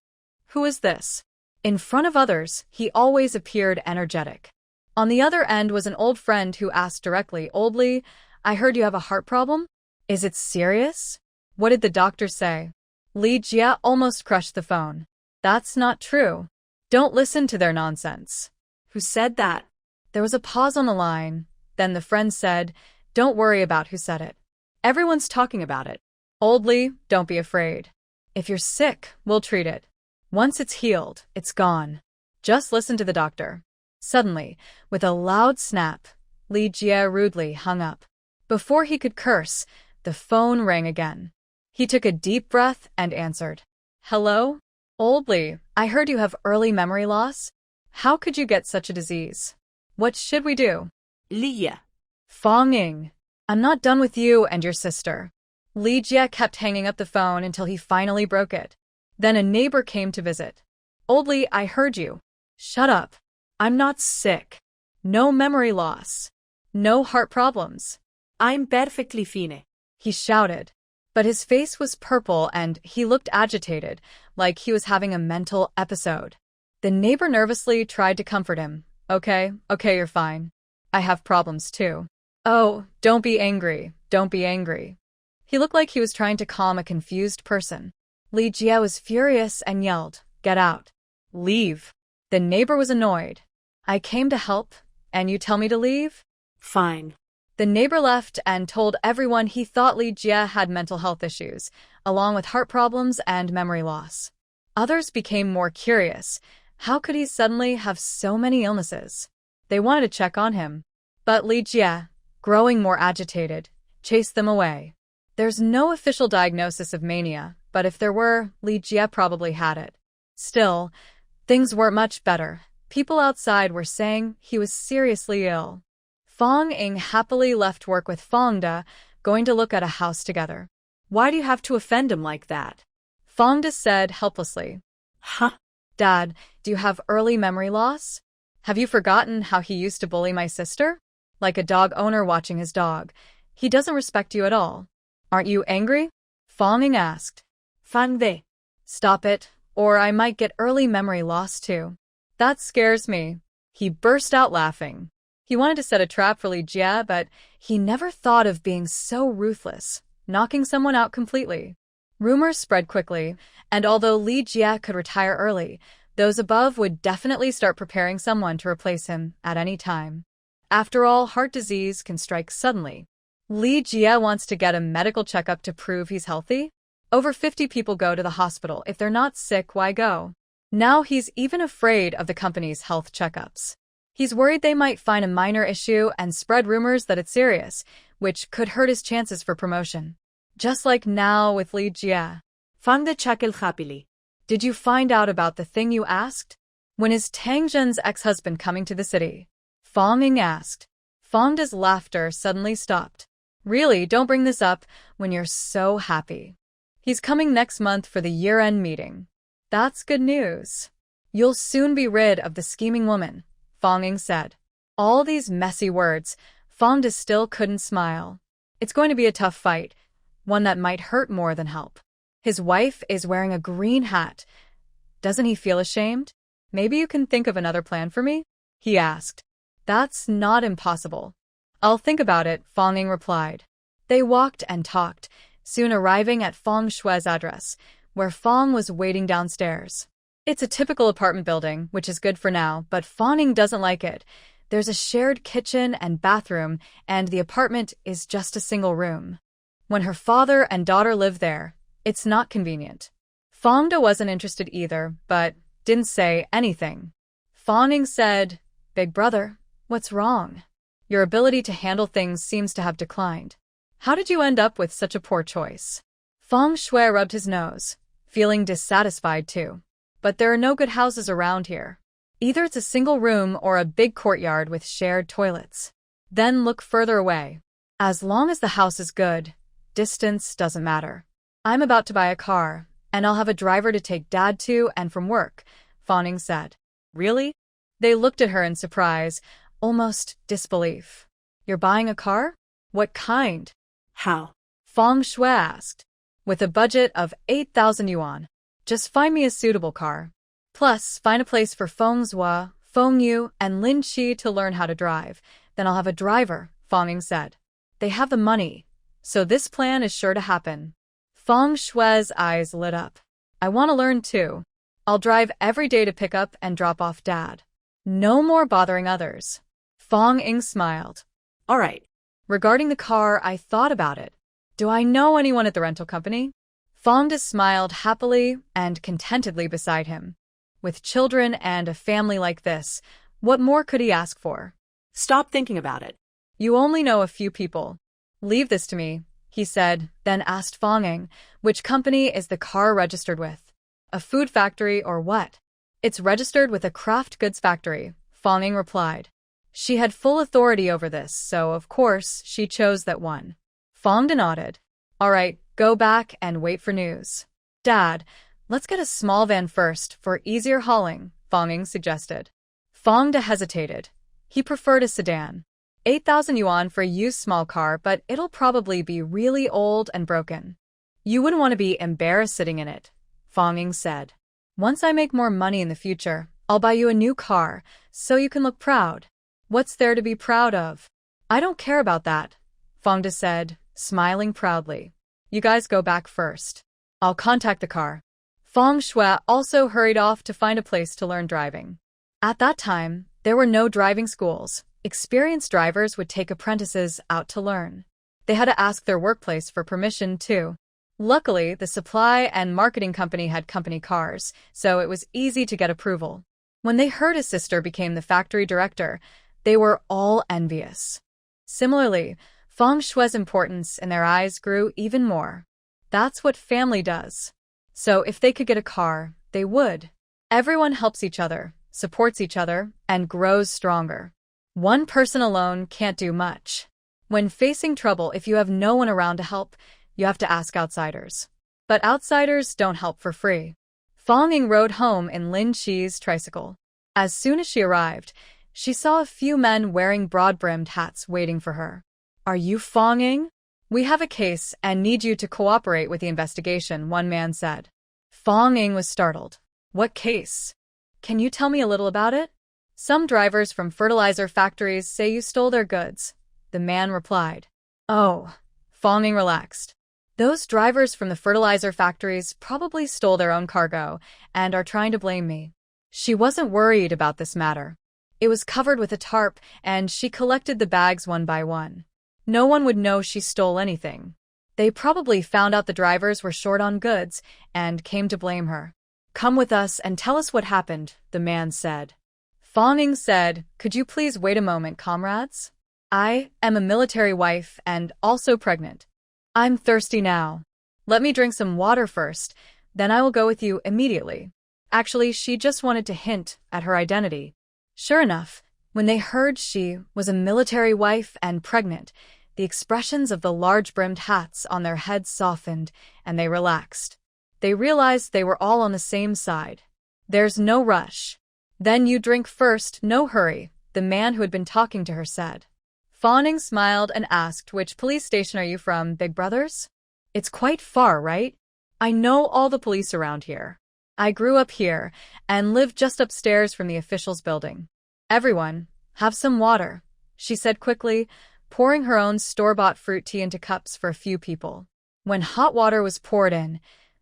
Who is this? In front of others, he always appeared energetic. On the other end was an old friend who asked directly, Old Li, I heard you have a heart problem? Is it serious? What did the doctor say? Li Jie almost crushed the phone. That's not true. Don't listen to their nonsense. Who said that? There was a pause on the line. Then the friend said, Don't worry about who said it. Everyone's talking about it. Old Li, don't be afraid. If you're sick, we'll treat it. Once it's healed, it's gone. Just listen to the doctor. Suddenly, with a loud snap, Li Jie rudely hung up. Before he could curse, the phone rang again. He took a deep breath and answered. Hello? Old Li, I heard you have early memory loss. How could you get such a disease? What should we do? Li. Fong Ying, I'm not done with you and your sister. Li Jie kept hanging up the phone until he finally broke it. Then a neighbor came to visit. Old Li, I heard you. Shut up. I'm not sick. No memory loss. No heart problems. I'm perfectly fine. He shouted. But his face was purple and he looked agitated, like he was having a mental episode. The neighbor nervously tried to comfort him. Okay, you're fine. I have problems too. Oh, don't be angry. Don't be angry. He looked like he was trying to calm a confused person. Li Jie was furious and yelled, Get out. Leave. The neighbor was annoyed. I came to help, and you tell me to leave? Fine. The neighbor left and told everyone he thought Li Jie had mental health issues, along with heart problems and memory loss. Others became more curious. How could he suddenly have so many illnesses? They wanted to check on him. But Li Jie, growing more agitated, chased them away. There's no official diagnosis of mania, but if there were, Li Jie probably had it. Still, things weren't much better. People outside were saying he was seriously ill. Fong Ying happily left work with Fong De, going to look at a house together. Why do you have to offend him like that? Fong De said helplessly. Huh? Dad, do you have early memory loss? Have you forgotten how he used to bully my sister? Like a dog owner watching his dog. He doesn't respect you at all. Aren't you angry? Fong Ying asked. Fang De. Stop it, or I might get early memory loss too. That scares me. He burst out laughing. He wanted to set a trap for Li Jie, but he never thought of being so ruthless, knocking someone out completely. Rumors spread quickly, and although Li Jie could retire early, those above would definitely start preparing someone to replace him at any time. After all, heart disease can strike suddenly. Li Jie wants to get a medical checkup to prove he's healthy. Over 50 people go to the hospital. If they're not sick, why go? Now he's even afraid of the company's health checkups. He's worried they might find a minor issue and spread rumors that it's serious, which could hurt his chances for promotion. Just like now with Li Jie. Fang De chuckled happily. Did you find out about the thing you asked? When is Tang Zhen's ex-husband coming to the city? Fong Ying asked. Fong De's laughter suddenly stopped. Really, don't bring this up when you're so happy. He's coming next month for the year-end meeting. That's good news. You'll soon be rid of the scheming woman, Fong Ying said. All these messy words, Fong De still couldn't smile. It's going to be a tough fight, one that might hurt more than help. His wife is wearing a green hat. Doesn't he feel ashamed? Maybe you can think of another plan for me? He asked. That's not impossible. I'll think about it, Fong Ying replied. They walked and talked, soon arriving at Fong Shue's address, where Fong was waiting downstairs. It's a typical apartment building, which is good for now, but Fong Ying doesn't like it. There's a shared kitchen and bathroom, and the apartment is just a single room. When her father and daughter live there, it's not convenient. Fangda wasn't interested either, but didn't say anything. Fanging said, "Big brother, what's wrong? Your ability to handle things seems to have declined. How did you end up with such a poor choice?" Fang Shui rubbed his nose, feeling dissatisfied too. But there are no good houses around here. Either it's a single room or a big courtyard with shared toilets. Then look further away. As long as the house is good, distance doesn't matter. I'm about to buy a car, and I'll have a driver to take Dad to and from work, Fawning said. Really? They looked at her in surprise, almost disbelief. You're buying a car? What kind? How? Fang Shui asked. With a budget of 8,000 yuan. Just find me a suitable car. Plus, find a place for Feng Zhua, Feng Yu, and Lin Qi to learn how to drive. Then I'll have a driver, Fanging said. They have the money, so this plan is sure to happen. Fang Shui's eyes lit up. I want to learn too. I'll drive every day to pick up and drop off Dad. No more bothering others. Fang Ying smiled. All right. Regarding the car, I thought about it. Do I know anyone at the rental company? Fangda smiled happily and contentedly beside him. With children and a family like this, what more could he ask for? Stop thinking about it. You only know a few people. Leave this to me, he said, then asked Fanging, which company is the car registered with? A food factory or what? It's registered with a craft goods factory, Fanging replied. She had full authority over this, so of course she chose that one. Fangda nodded. All right, go back and wait for news. Dad, let's get a small van first for easier hauling, Fanging suggested. Fangda hesitated. He preferred a sedan. 8,000 yuan for a used small car, but it'll probably be really old and broken. You wouldn't want to be embarrassed sitting in it, Fanging said. Once I make more money in the future, I'll buy you a new car, so you can look proud. What's there to be proud of? I don't care about that, Fangda said, smiling proudly. You guys go back first. I'll contact the car. Fang Shui also hurried off to find a place to learn driving. At that time, there were no driving schools. Experienced drivers would take apprentices out to learn. They had to ask their workplace for permission, too. Luckily, the supply and marketing company had company cars, so it was easy to get approval. When they heard his sister became the factory director, they were all envious. Similarly, Fang Shui's importance in their eyes grew even more. That's what family does. So if they could get a car, they would. Everyone helps each other, supports each other, and grows stronger. One person alone can't do much. When facing trouble, if you have no one around to help, you have to ask outsiders. But outsiders don't help for free. Fanging rode home in Lin Qi's tricycle. As soon as she arrived, she saw a few men wearing broad-brimmed hats waiting for her. Are you Fanging? We have a case and need you to cooperate with the investigation, one man said. Fanging was startled. What case? Can you tell me a little about it? Some drivers from fertilizer factories say you stole their goods, the man replied. Oh, Fanging relaxed. Those drivers from the fertilizer factories probably stole their own cargo and are trying to blame me. She wasn't worried about this matter. It was covered with a tarp, and she collected the bags one by one. No one would know she stole anything. They probably found out the drivers were short on goods and came to blame her. Come with us and tell us what happened, the man said. Fanging said, Could you please wait a moment, comrades? I am a military wife and also pregnant. I'm thirsty now. Let me drink some water first, then I will go with you immediately. Actually, she just wanted to hint at her identity. Sure enough, when they heard she was a military wife and pregnant, the expressions of the large-brimmed hats on their heads softened, and they relaxed. They realized they were all on the same side. There's no rush. Then you drink first, no hurry, the man who had been talking to her said. Fawning smiled and asked, Which police station are you from, Big Brothers? It's quite far, right? I know all the police around here. I grew up here and lived just upstairs from the officials' building. Everyone, have some water, she said quickly, pouring her own store-bought fruit tea into cups for a few people. When hot water was poured in,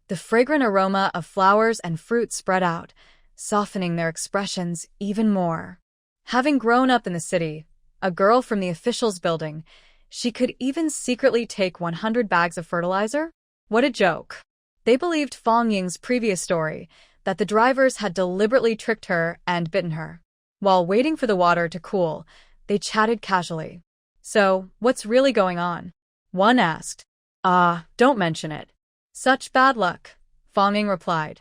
the fragrant aroma of flowers and fruit spread out, softening their expressions even more. Having grown up in the city, a girl from the officials' building, She could even secretly take 100 bags of fertilizer? What a joke. They believed Fong Ying's previous story, that the drivers had deliberately tricked her and bitten her. While waiting for the water to cool, they chatted casually. So, what's really going on? One asked. Don't mention it. Such bad luck, Fong Ying replied.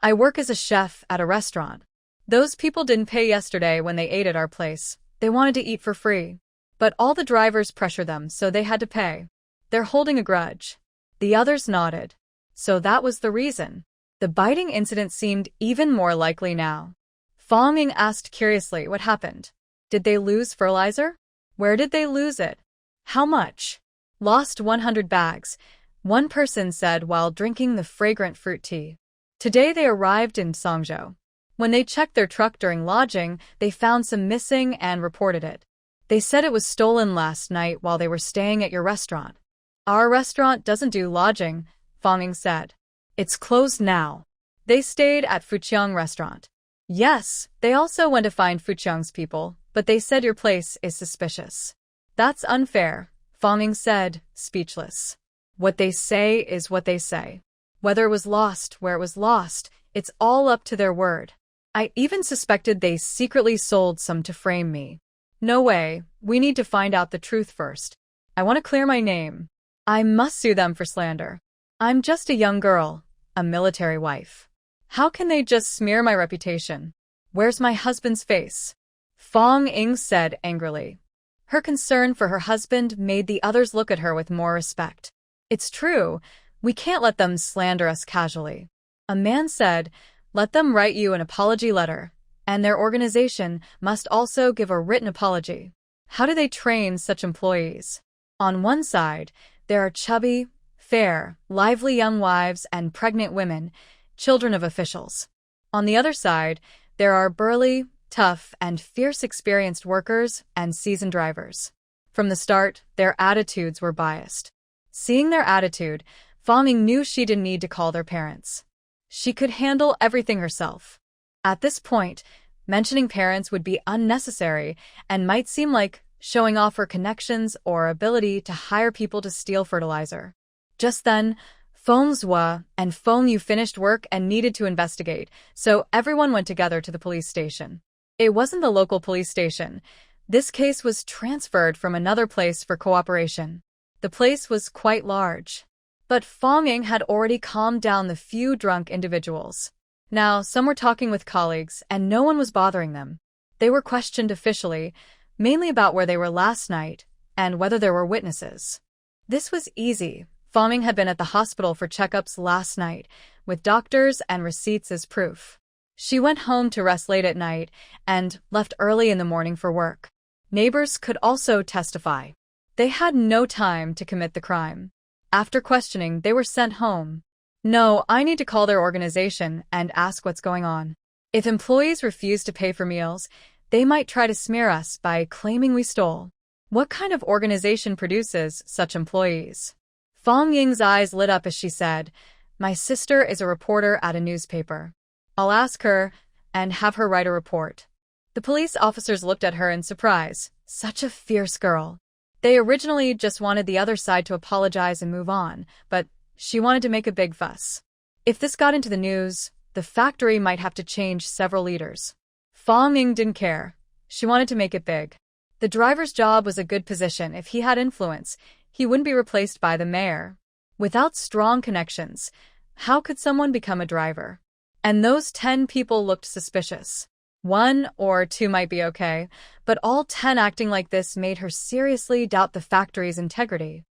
I work as a chef at a restaurant. Those people didn't pay yesterday when they ate at our place. They wanted to eat for free. But all the drivers pressured them, so they had to pay. They're holding a grudge. The others nodded. So that was the reason. The biting incident seemed even more likely now. Fong Ying asked curiously what happened. Did they lose fertilizer? Where did they lose it? How much? Lost 100 bags, one person said while drinking the fragrant fruit tea. Today they arrived in Songzhou. When they checked their truck during lodging, they found some missing and reported it. They said it was stolen last night while they were staying at your restaurant. Our restaurant doesn't do lodging, Fong Ying said. It's closed now. They stayed at Fuqiang restaurant. Yes, they also went to find Fuqiang's people, but they said your place is suspicious. That's unfair, Fong Ying said, speechless. What they say is what they say. Whether it was lost, where it was lost, it's all up to their word. I even suspected they secretly sold some to frame me. No way, we need to find out the truth first. I want to clear my name. I must sue them for slander. I'm just a young girl, a military wife. How can they just smear my reputation? Where's my husband's face? Fong Ying said angrily. Her concern for her husband made the others look at her with more respect. It's true, we can't let them slander us casually. A man said, let them write you an apology letter, and their organization must also give a written apology. How do they train such employees? On one side, there are chubby, fair, lively young wives and pregnant women, children of officials. On the other side, there are burly, tough, and fierce experienced workers and seasoned drivers. From the start, their attitudes were biased. Seeing their attitude, Fong Ying knew she didn't need to call their parents. She could handle everything herself. At this point, mentioning parents would be unnecessary and might seem like showing off her connections or ability to hire people to steal fertilizer. Just then, Feng Zhua and Feng Yu finished work and needed to investigate, so everyone went together to the police station. It wasn't the local police station. This case was transferred from another place for cooperation. The place was quite large. But Fong Ying had already calmed down the few drunk individuals. Now, some were talking with colleagues, and no one was bothering them. They were questioned officially, mainly about where they were last night and whether there were witnesses. This was easy. Fong Ying had been at the hospital for checkups last night, with doctors and receipts as proof. She went home to rest late at night and left early in the morning for work. Neighbors could also testify. They had no time to commit the crime. After questioning, they were sent home. No, I need to call their organization and ask what's going on. If employees refuse to pay for meals, they might try to smear us by claiming we stole. What kind of organization produces such employees? Fong Ying's eyes lit up as she said, my sister is a reporter at a newspaper. I'll ask her and have her write a report. The police officers looked at her in surprise. Such a fierce girl. They originally just wanted the other side to apologize and move on, but she wanted to make a big fuss. If this got into the news, the factory might have to change several leaders. Fong Ying didn't care. She wanted to make it big. The driver's job was a good position. If he had influence, he wouldn't be replaced by the mayor. Without strong connections, how could someone become a driver? And those 10 people looked suspicious. 1 or 2 might be okay, but all 10 acting like this made her seriously doubt the factory's integrity.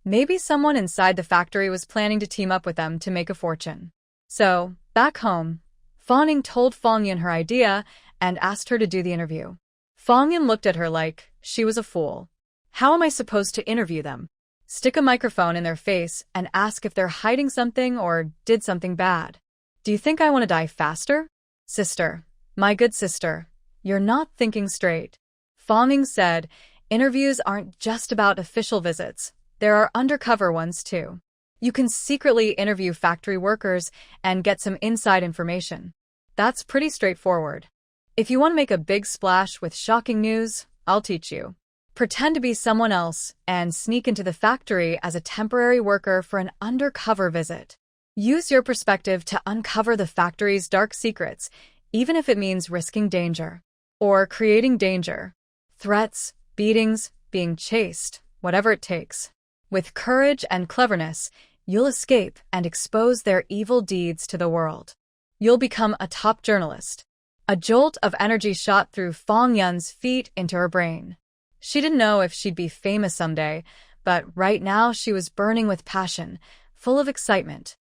Maybe someone inside the factory was planning to team up with them to make a fortune. So, back home, Fong Ying told Fong Yun her idea and asked her to do the interview. Fong Yun looked at her like she was a fool. How am I supposed to interview them? Stick a microphone in their face and ask if they're hiding something or did something bad. Do you think I want to die faster? Sister, my good sister, you're not thinking straight. Fong Ying said, interviews aren't just about official visits. There are undercover ones too. You can secretly interview factory workers and get some inside information. That's pretty straightforward. If you want to make a big splash with shocking news, I'll teach you. Pretend to be someone else and sneak into the factory as a temporary worker for an undercover visit. Use your perspective to uncover the factory's dark secrets, even if it means risking danger or creating danger. Threats, beatings, being chased, whatever it takes. With courage and cleverness, you'll escape and expose their evil deeds to the world. You'll become a top journalist. A jolt of energy shot through Fong Yun's feet into her brain. She didn't know if she'd be famous someday, but right now she was burning with passion, full of excitement.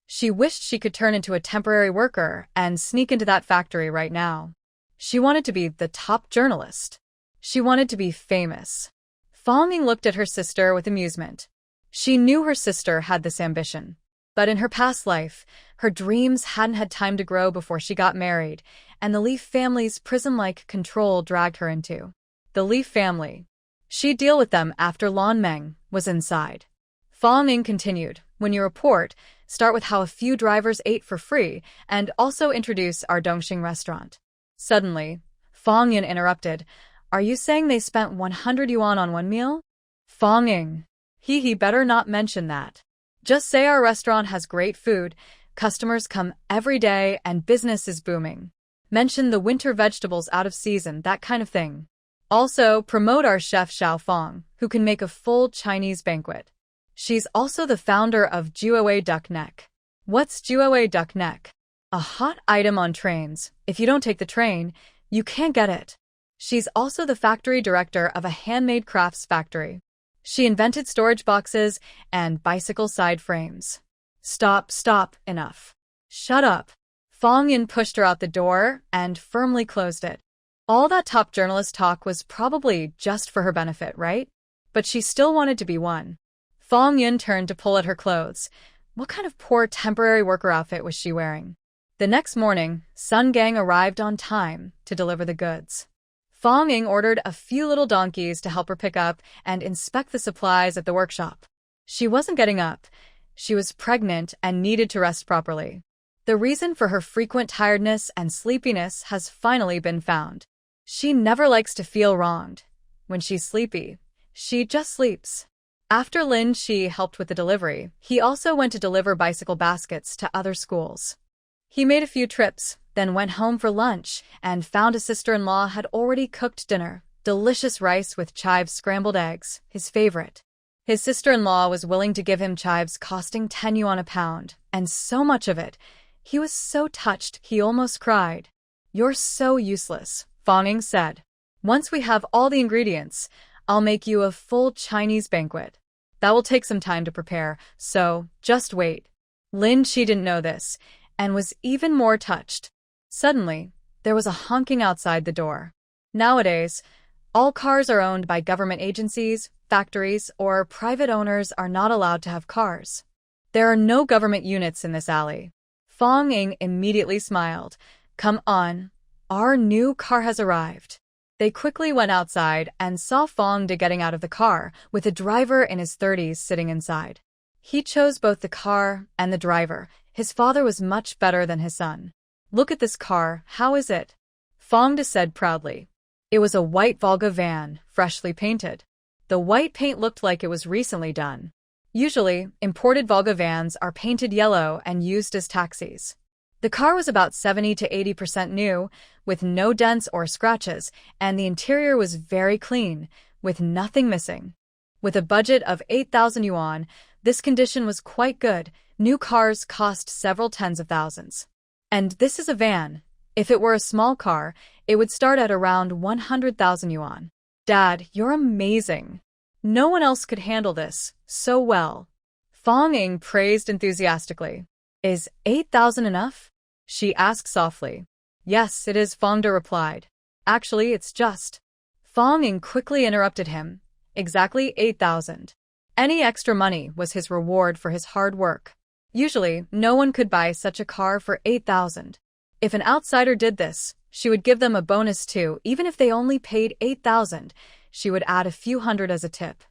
She wished she could turn into a temporary worker and sneak into that factory right now. She wanted to be the top journalist. She wanted to be famous. Fong Ying looked at her sister with amusement. She knew her sister had this ambition. But in her past life, her dreams hadn't had time to grow before she got married, and the Li family's prison-like control dragged her into. The Li family. She'd deal with them after Lan Meng was inside. Fong Ying continued, when you report, start with how a few drivers ate for free, and also introduce our Dongxing restaurant. Suddenly, Fong Ying interrupted, are you saying they spent 100 yuan on one meal? Fong Ying. He better not mention that. Just say our restaurant has great food, customers come every day, and business is booming. Mention the winter vegetables out of season, that kind of thing. Also, promote our chef Xiao Fong, who can make a full Chinese banquet. She's also the founder of Juawei Duck Neck. What's Juawei Duck Neck? A hot item on trains. If you don't take the train, you can't get it. She's also the factory director of a handmade crafts factory. She invented storage boxes and bicycle side frames. Stop, enough. Shut up. Fong Ying pushed her out the door and firmly closed it. All that top journalist talk was probably just for her benefit, right? But she still wanted to be one. Fong Ying turned to pull at her clothes. What kind of poor temporary worker outfit was she wearing? The next morning, Sun Gang arrived on time to deliver the goods. Fong Ying ordered a few little donkeys to help her pick up and inspect the supplies at the workshop. She wasn't getting up. She was pregnant and needed to rest properly. The reason for her frequent tiredness and sleepiness has finally been found. She never likes to feel wronged. When she's sleepy, she just sleeps. After Lin Shi helped with the delivery, he also went to deliver bicycle baskets to other schools. He made a few trips, then went home for lunch and found his sister-in-law had already cooked dinner, delicious rice with chives scrambled eggs, his favorite. His sister-in-law was willing to give him chives costing 10 yuan a pound, and so much of it. He was so touched he almost cried. You're so useless, Fong Ying said. Once we have all the ingredients, I'll make you a full Chinese banquet. That will take some time to prepare, so just wait. Lin Shi didn't know this, and was even more touched. Suddenly, there was a honking outside the door. Nowadays, all cars are owned by government agencies, factories, or private owners are not allowed to have cars. There are no government units in this alley. Fong Ying immediately smiled. Come on, our new car has arrived. They quickly went outside and saw Fong De getting out of the car, with a driver in his 30s sitting inside. He chose both the car and the driver. His father was much better than his son. Look at this car, how is it? Fong De said proudly. It was a white Volga van, freshly painted. The white paint looked like it was recently done. Usually, imported Volga vans are painted yellow and used as taxis. The car was about 70 to 80% new, with no dents or scratches, and the interior was very clean, with nothing missing. With a budget of 8,000 yuan, this condition was quite good. New cars cost several tens of thousands. And this is a van. If it were a small car, it would start at around 100,000 yuan. Dad, you're amazing. No one else could handle this so well. Fong Ying praised enthusiastically. Is 8,000 enough? She asked softly. Yes, it is, Fong De replied. Actually, it's just. Fong Ying quickly interrupted him. Exactly 8,000. Any extra money was his reward for his hard work. Usually, no one could buy such a car for 8,000. If an outsider did this, she would give them a bonus too. Even if they only paid 8,000, she would add a few hundred as a tip.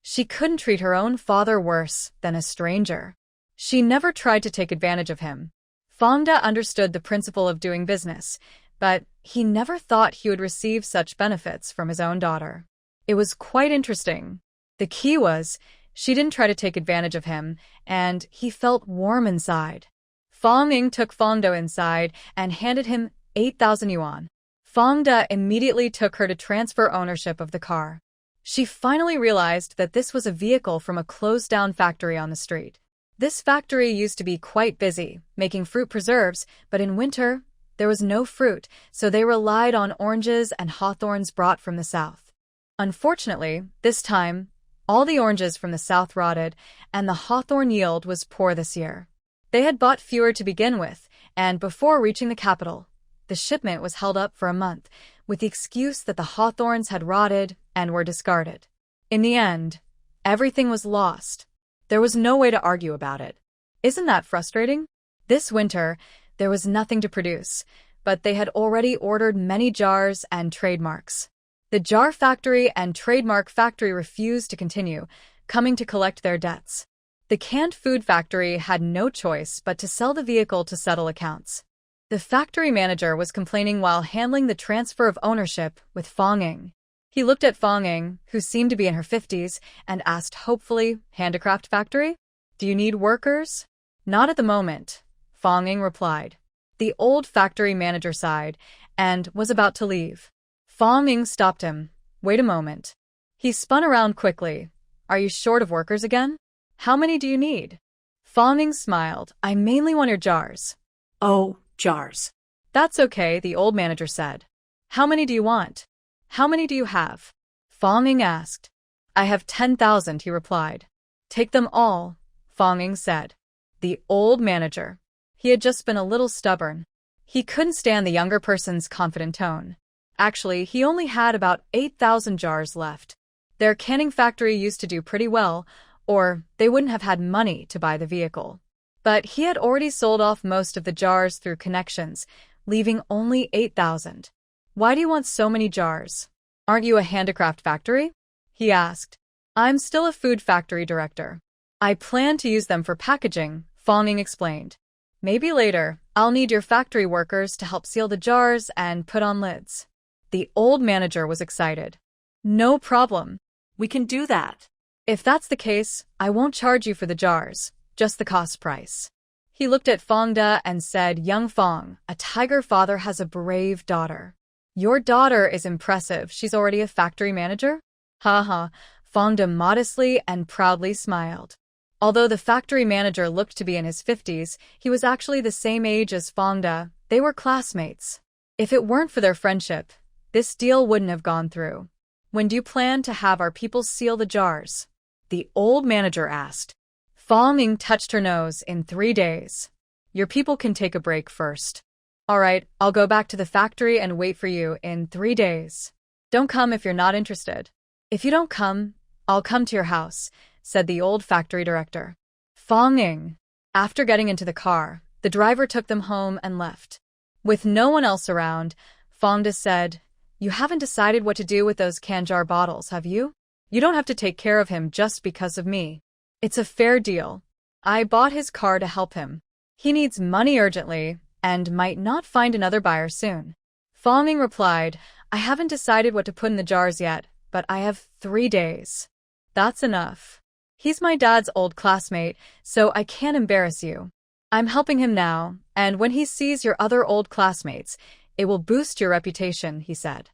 She couldn't treat her own father worse than a stranger. She never tried to take advantage of him. Fong De understood the principle of doing business, but he never thought he would receive such benefits from his own daughter. It was quite interesting. The key was, she didn't try to take advantage of him, and he felt warm inside. Fong Ying took Fong De inside and handed him 8,000 yuan. Fong De immediately took her to transfer ownership of the car. She finally realized that this was a vehicle from a closed-down factory on the street. This factory used to be quite busy, making fruit preserves, but in winter, there was no fruit, so they relied on oranges and hawthorns brought from the south. Unfortunately, this time, all the oranges from the south rotted, and the hawthorn yield was poor this year. They had bought fewer to begin with, and before reaching the capital, the shipment was held up for a month, with the excuse that the hawthorns had rotted and were discarded. In the end, everything was lost. There was no way to argue about it. Isn't that frustrating? This winter, there was nothing to produce, but they had already ordered many jars and trademarks. The jar factory and trademark factory refused to continue, coming to collect their debts. The canned food factory had no choice but to sell the vehicle to settle accounts. The factory manager was complaining while handling the transfer of ownership with Fong Ying. He looked at Fong Ying, who seemed to be in her 50s, and asked hopefully, "Handicraft factory? Do you need workers?" "Not at the moment," Fong Ying replied. The old factory manager sighed and was about to leave. Fong Ying stopped him. "Wait a moment." He spun around quickly. "Are you short of workers again? How many do you need?" Fong Ying smiled. "I mainly want your jars." Oh, jars. "That's okay," the old manager said. "How many do you want? How many do you have?" Fong Ying asked. "I have 10,000, he replied. "Take them all," Fong Ying said. The old manager. He had just been a little stubborn. He couldn't stand the younger person's confident tone. Actually, he only had about 8,000 jars left. Their canning factory used to do pretty well, or they wouldn't have had money to buy the vehicle. But he had already sold off most of the jars through connections, leaving only 8,000. "Why do you want so many jars? Aren't you a handicraft factory?" he asked. "I'm still a food factory director. I plan to use them for packaging," Fong Ying explained. "Maybe later, I'll need your factory workers to help seal the jars and put on lids." The old manager was excited. "No problem. We can do that. If that's the case, I won't charge you for the jars, just the cost price." He looked at Fong De and said, "Young Fong, a tiger father has a brave daughter. Your daughter is impressive. She's already a factory manager?" "Ha ha," Fong De modestly and proudly smiled. Although the factory manager looked to be in his 50s, he was actually the same age as Fong De. They were classmates. If it weren't for their friendship, this deal wouldn't have gone through. "When do you plan to have our people seal the jars?" the old manager asked. Fong Ying touched her nose. "In 3 days. Your people can take a break first." "All right, I'll go back to the factory and wait for you in 3 days. Don't come if you're not interested." "If you don't come, I'll come to your house," said the old factory director. Fong Ying. After getting into the car, the driver took them home and left. With no one else around, Fong De said, "You haven't decided what to do with those Kanjar bottles, have you? You don't have to take care of him just because of me. It's a fair deal. I bought his car to help him. He needs money urgently and might not find another buyer soon." Fong Ying replied, "I haven't decided what to put in the jars yet, but I have 3 days. That's enough. He's my dad's old classmate, so I can't embarrass you. I'm helping him now, and when he sees your other old classmates, it will boost your reputation," he said.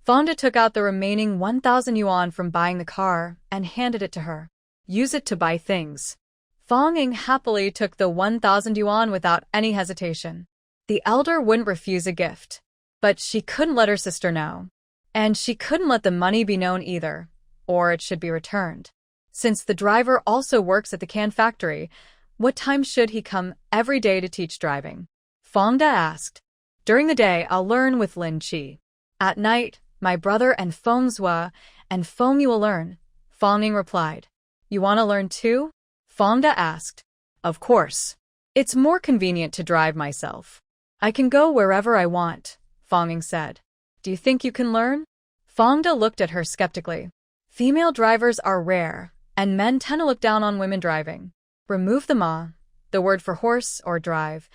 Fong De took out the remaining 1,000 yuan from buying the car and handed it to her. "Use it to buy things." Fong Ying happily took the 1,000 yuan without any hesitation. The elder wouldn't refuse a gift. But she couldn't let her sister know. And she couldn't let the money be known either, or it should be returned. Since the driver also works at the can factory, what time should he come every day to teach driving? Fong De asked. "During the day, I'll learn with Lin Chi. At night, my brother and Feng Zhua and Feng Yu will learn," Fong Ying replied. "You want to learn too?" Fong De asked. "Of course. It's more convenient to drive myself. I can go wherever I want," Fong Ying said. "Do you think you can learn?" Fong De looked at her skeptically. "Female drivers are rare, and men tend to look down on women driving. Remove the ma, the word for horse or drive.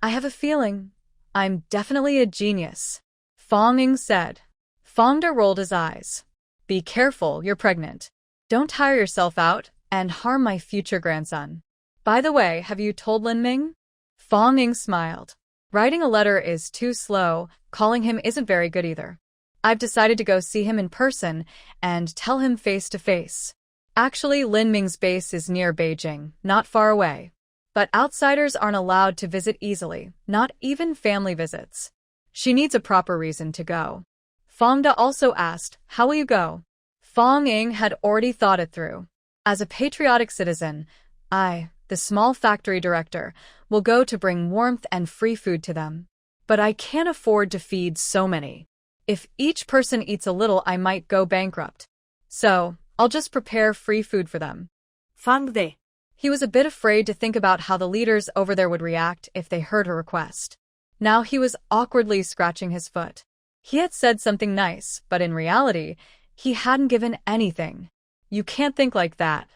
I have a feeling I'm definitely a genius," Fong Ying said. Fong De rolled his eyes. Be careful, you're pregnant. Don't tire yourself out and harm my future grandson. By the way, have you told Lin Ming? Fong Ying smiled. Writing a letter is too slow, calling him isn't very good either. I've decided to go see him in person and tell him face to face. Actually, Lin Ming's base is near Beijing, not far away. But outsiders aren't allowed to visit easily, not even family visits. She needs a proper reason to go. Fong Da also asked, how will you go? Fong Ying had already thought it through. As a patriotic citizen, I, the small factory director, will go to bring warmth and free food to them. But I can't afford to feed so many. If each person eats a little, I might go bankrupt. So, I'll just prepare free food for them. Fang De. He was a bit afraid to think about how the leaders over there would react if they heard her request. Now he was awkwardly scratching his foot. He had said something nice, but in reality, he hadn't given anything. You can't think like that.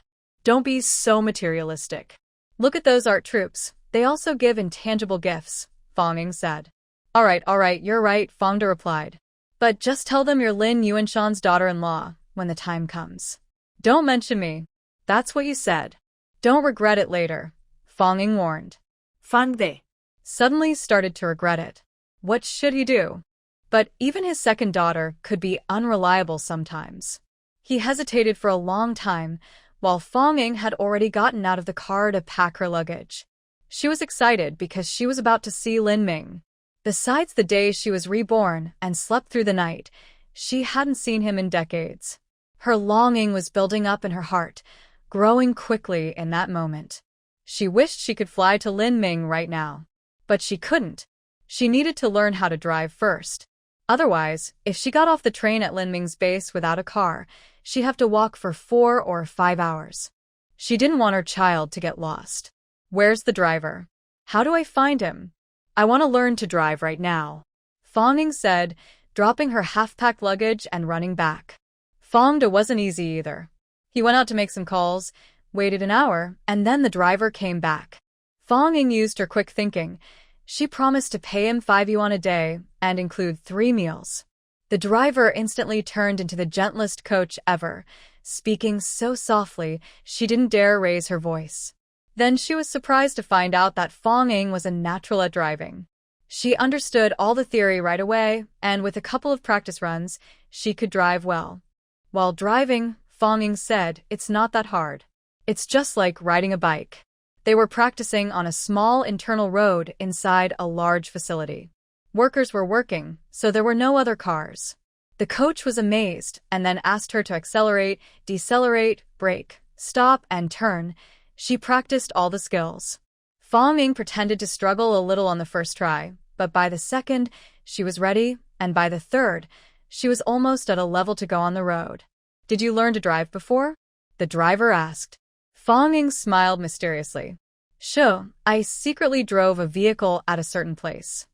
Don't be so materialistic. Look at those art troops. They also give intangible gifts, Fong Ying said. All right, you're right, Fong De replied. But just tell them you're Lin Yuanshan's daughter-in-law when the time comes. Don't mention me. That's what you said. Don't regret it later, Fong Ying warned. Fang De Suddenly started to regret it. What should he do? But even his second daughter could be unreliable sometimes. He hesitated for a long time, while Fong Ying had already gotten out of the car to pack her luggage. She was excited because she was about to see Lin Ming. Besides the day she was reborn and slept through the night, she hadn't seen him in decades. Her longing was building up in her heart, growing quickly in that moment. She wished she could fly to Lin Ming right now. But she couldn't. She needed to learn how to drive first. Otherwise, if she got off the train at Lin Ming's base without a car, she'd have to walk for 4 or 5 hours. She didn't want her child to get lost. Where's the driver? How do I find him? I want to learn to drive right now, Fong Ying said, dropping her half-packed luggage and running back. Fong De wasn't easy either. He went out to make some calls, waited an hour, and then the driver came back. Fong Ying used her quick thinking. She promised to pay him 5 yuan a day and include 3 meals. The driver instantly turned into the gentlest coach ever, speaking so softly she didn't dare raise her voice. Then she was surprised to find out that Fong Ying was a natural at driving. She understood all the theory right away, and with a couple of practice runs, she could drive well. While driving, Fong Ying said, it's not that hard. It's just like riding a bike. They were practicing on a small internal road inside a large facility. Workers were working, so there were no other cars. The coach was amazed and then asked her to accelerate, decelerate, brake, stop, and turn. She practiced all the skills. Fong Ying pretended to struggle a little on the first try, but by the second, she was ready, and by the third, she was almost at a level to go on the road. Did you learn to drive before? The driver asked. Fong Ying smiled mysteriously. Sure, I secretly drove a vehicle at a certain place.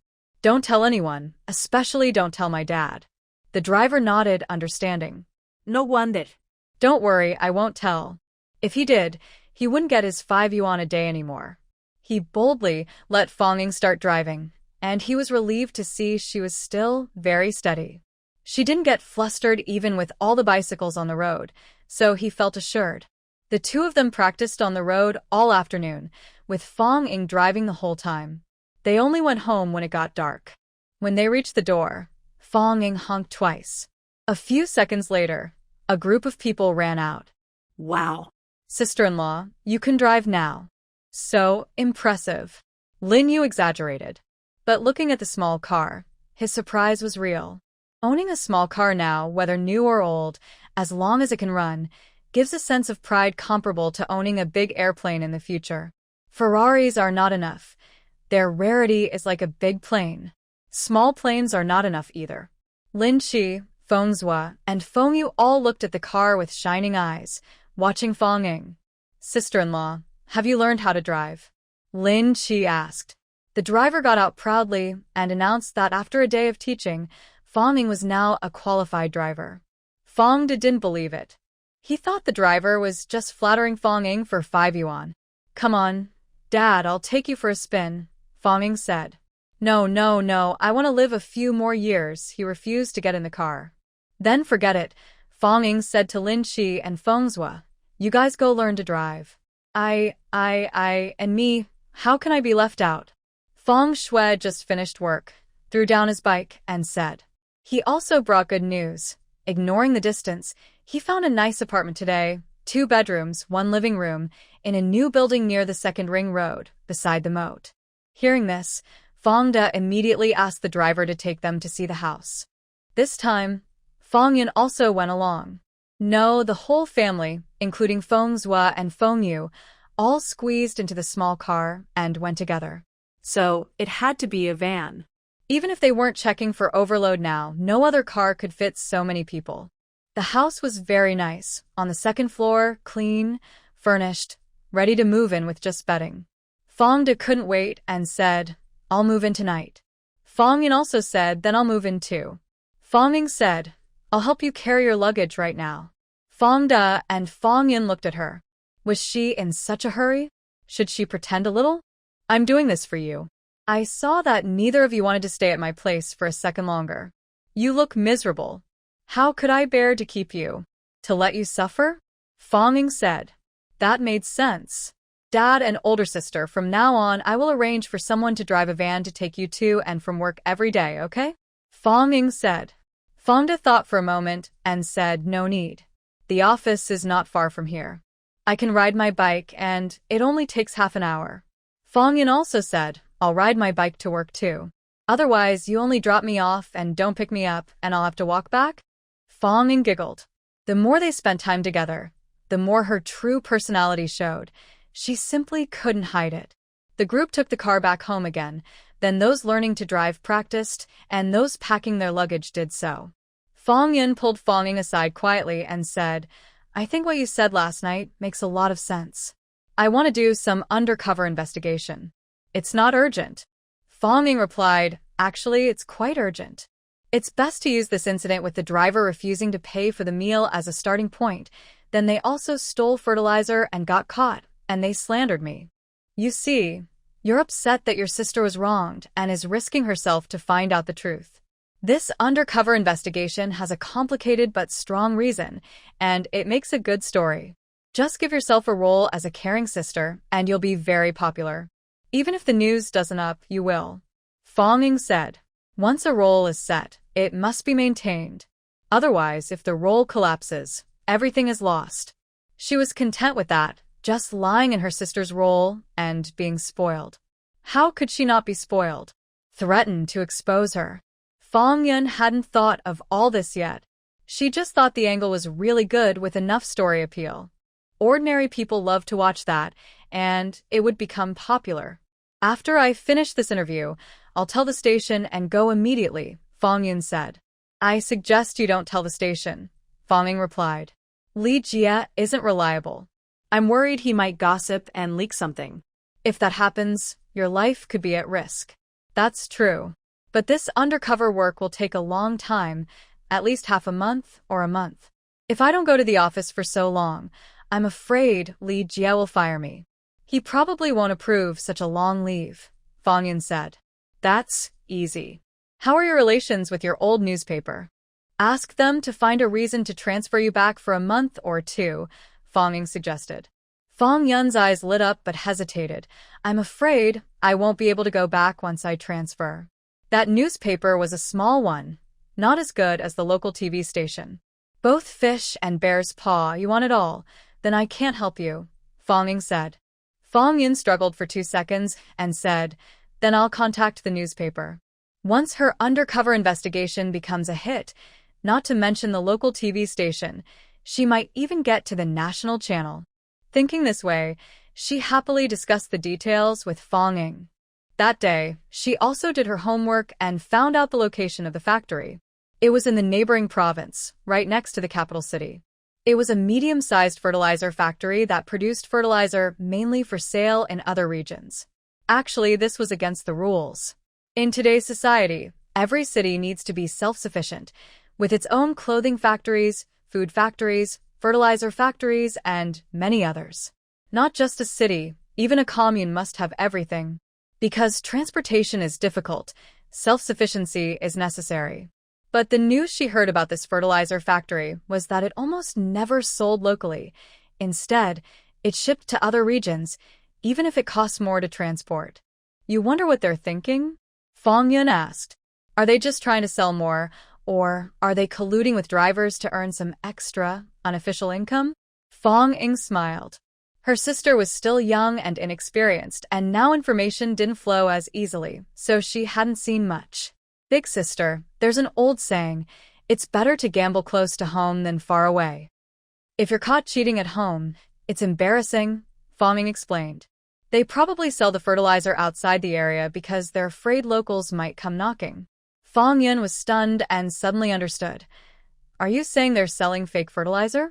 Don't tell anyone, especially don't tell my dad. The driver nodded, understanding. No wonder. Don't worry, I won't tell. If he did, he wouldn't get his 5 yuan a day anymore. He boldly let Fong Ying start driving, and he was relieved to see she was still very steady. She didn't get flustered even with all the bicycles on the road, so he felt assured. The two of them practiced on the road all afternoon, with Fong Ying driving the whole time. They only went home when it got dark. When they reached the door, Fong Ying honked twice. A few seconds later, a group of people ran out. Wow. Sister-in-law, you can drive now. So impressive. Lin Yu exaggerated. But looking at the small car, his surprise was real. Owning a small car now, whether new or old, as long as it can run, gives a sense of pride comparable to owning a big airplane in the future. Ferraris are not enough. Their rarity is like a big plane. Small planes are not enough either. Lin Qi, Feng Zhua, and Feng Yu all looked at the car with shining eyes, watching Fong Ying. Sister-in-law, have you learned how to drive? Lin Qi asked. The driver got out proudly and announced that after a day of teaching, Fong Ying was now a qualified driver. Fong De didn't believe it. He thought the driver was just flattering Fong Ying for 5 yuan. Come on, Dad, I'll take you for a spin, Fong Ying said. No, I want to live a few more years, he refused to get in the car. Then forget it, Fong Ying said to Lin Qi and Feng Zhua, "You guys go learn to drive. And me, how can I be left out?" Feng Shui just finished work, threw down his bike, and said. He also brought good news. Ignoring the distance, he found a nice apartment today, 2 bedrooms, 1 living room, in a new building near the second ring road, beside the moat. Hearing this, Fong De immediately asked the driver to take them to see the house. This time, Fong Yun also went along. No, the whole family, including Feng Zhua and Feng Yu, all squeezed into the small car and went together. So, it had to be a van. Even if they weren't checking for overload now, no other car could fit so many people. The house was very nice, on the second floor, clean, furnished, ready to move in with just bedding. Fong De couldn't wait and said, "I'll move in tonight." Fong Yun also said, "Then I'll move in too." Fong Ying said, "I'll help you carry your luggage right now." Fong De and Fong Yun looked at her. Was she in such a hurry? Should she pretend a little? "I'm doing this for you. I saw that neither of you wanted to stay at my place for a second longer. You look miserable. How could I bear to keep you? To let you suffer?" Fong Ying said. "That made sense. Dad and older sister, from now on I will arrange for someone to drive a van to take you to and from work every day, okay?" Fong Ying said. Fong De thought for a moment and said, "No need. The office is not far from here. I can ride my bike and it only takes half an hour." Fong Yun also said, "I'll ride my bike to work too. Otherwise, you only drop me off and don't pick me up and I'll have to walk back?" Fong Ying giggled. The more they spent time together, the more her true personality showed. She simply couldn't hide it. The group took the car back home again, then those learning to drive practiced, and those packing their luggage did so. Fong Yun pulled Fong Ying aside quietly and said, "I think what you said last night makes a lot of sense. I want to do some undercover investigation. It's not urgent." Fong Ying replied, "Actually, it's quite urgent. It's best to use this incident with the driver refusing to pay for the meal as a starting point. Then they also stole fertilizer and got caught, and they slandered me. You see, you're upset that your sister was wronged and is risking herself to find out the truth. This undercover investigation has a complicated but strong reason, and it makes a good story. Just give yourself a role as a caring sister, and you'll be very popular. Even if the news doesn't up, you will." Fong Ying said, "Once a role is set, it must be maintained. Otherwise, if the role collapses, everything is lost." She was content with that, just lying in her sister's role and being spoiled. How could she not be spoiled? Threatened to expose her. Fong Yun hadn't thought of all this yet. She just thought the angle was really good with enough story appeal. Ordinary people love to watch that, and it would become popular. "After I finish this interview, I'll tell the station and go immediately," Fong Yun said. "I suggest you don't tell the station," Fong Ying replied. "Li Jie isn't reliable. I'm worried he might gossip and leak something. If that happens, your life could be at risk." "That's true. But this undercover work will take a long time, at least half a month or a month. If I don't go to the office for so long, I'm afraid Li Jie will fire me. He probably won't approve such a long leave," Fong Yun said. "That's easy. How are your relations with your old newspaper? Ask them to find a reason to transfer you back for a month or 2, Fong Ying suggested. Fong Yun's eyes lit up but hesitated. "I'm afraid I won't be able to go back once I transfer. That newspaper was a small one, not as good as the local TV station. Both fish and bear's paw, you want it all, then I can't help you," Fong Ying said. Fong Yun struggled for 2 seconds and said, "Then I'll contact the newspaper. Once her undercover investigation becomes a hit, not to mention the local TV station, she might even get to the national channel." Thinking this way, she happily discussed the details with Fong Ying. That day, she also did her homework and found out the location of the factory. It was in the neighboring province, right next to the capital city. It was a medium-sized fertilizer factory that produced fertilizer mainly for sale in other regions. Actually, this was against the rules. In today's society, every city needs to be self-sufficient, with its own clothing factories, food factories, fertilizer factories, and many others. Not just a city, even a commune must have everything. Because transportation is difficult, self-sufficiency is necessary. But the news she heard about this fertilizer factory was that it almost never sold locally. Instead, it shipped to other regions, even if it costs more to transport. You wonder what they're thinking? Fong Yun asked. Are they just trying to sell more, or are they colluding with drivers to earn some extra, unofficial income? Fong Ying smiled. Her sister was still young and inexperienced, and now information didn't flow as easily, so she hadn't seen much. Big sister, there's an old saying, it's better to gamble close to home than far away. If you're caught cheating at home, it's embarrassing, Fong Ying explained. They probably sell the fertilizer outside the area because they're afraid locals might come knocking. Fong Yun was stunned and suddenly understood. Are you saying they're selling fake fertilizer?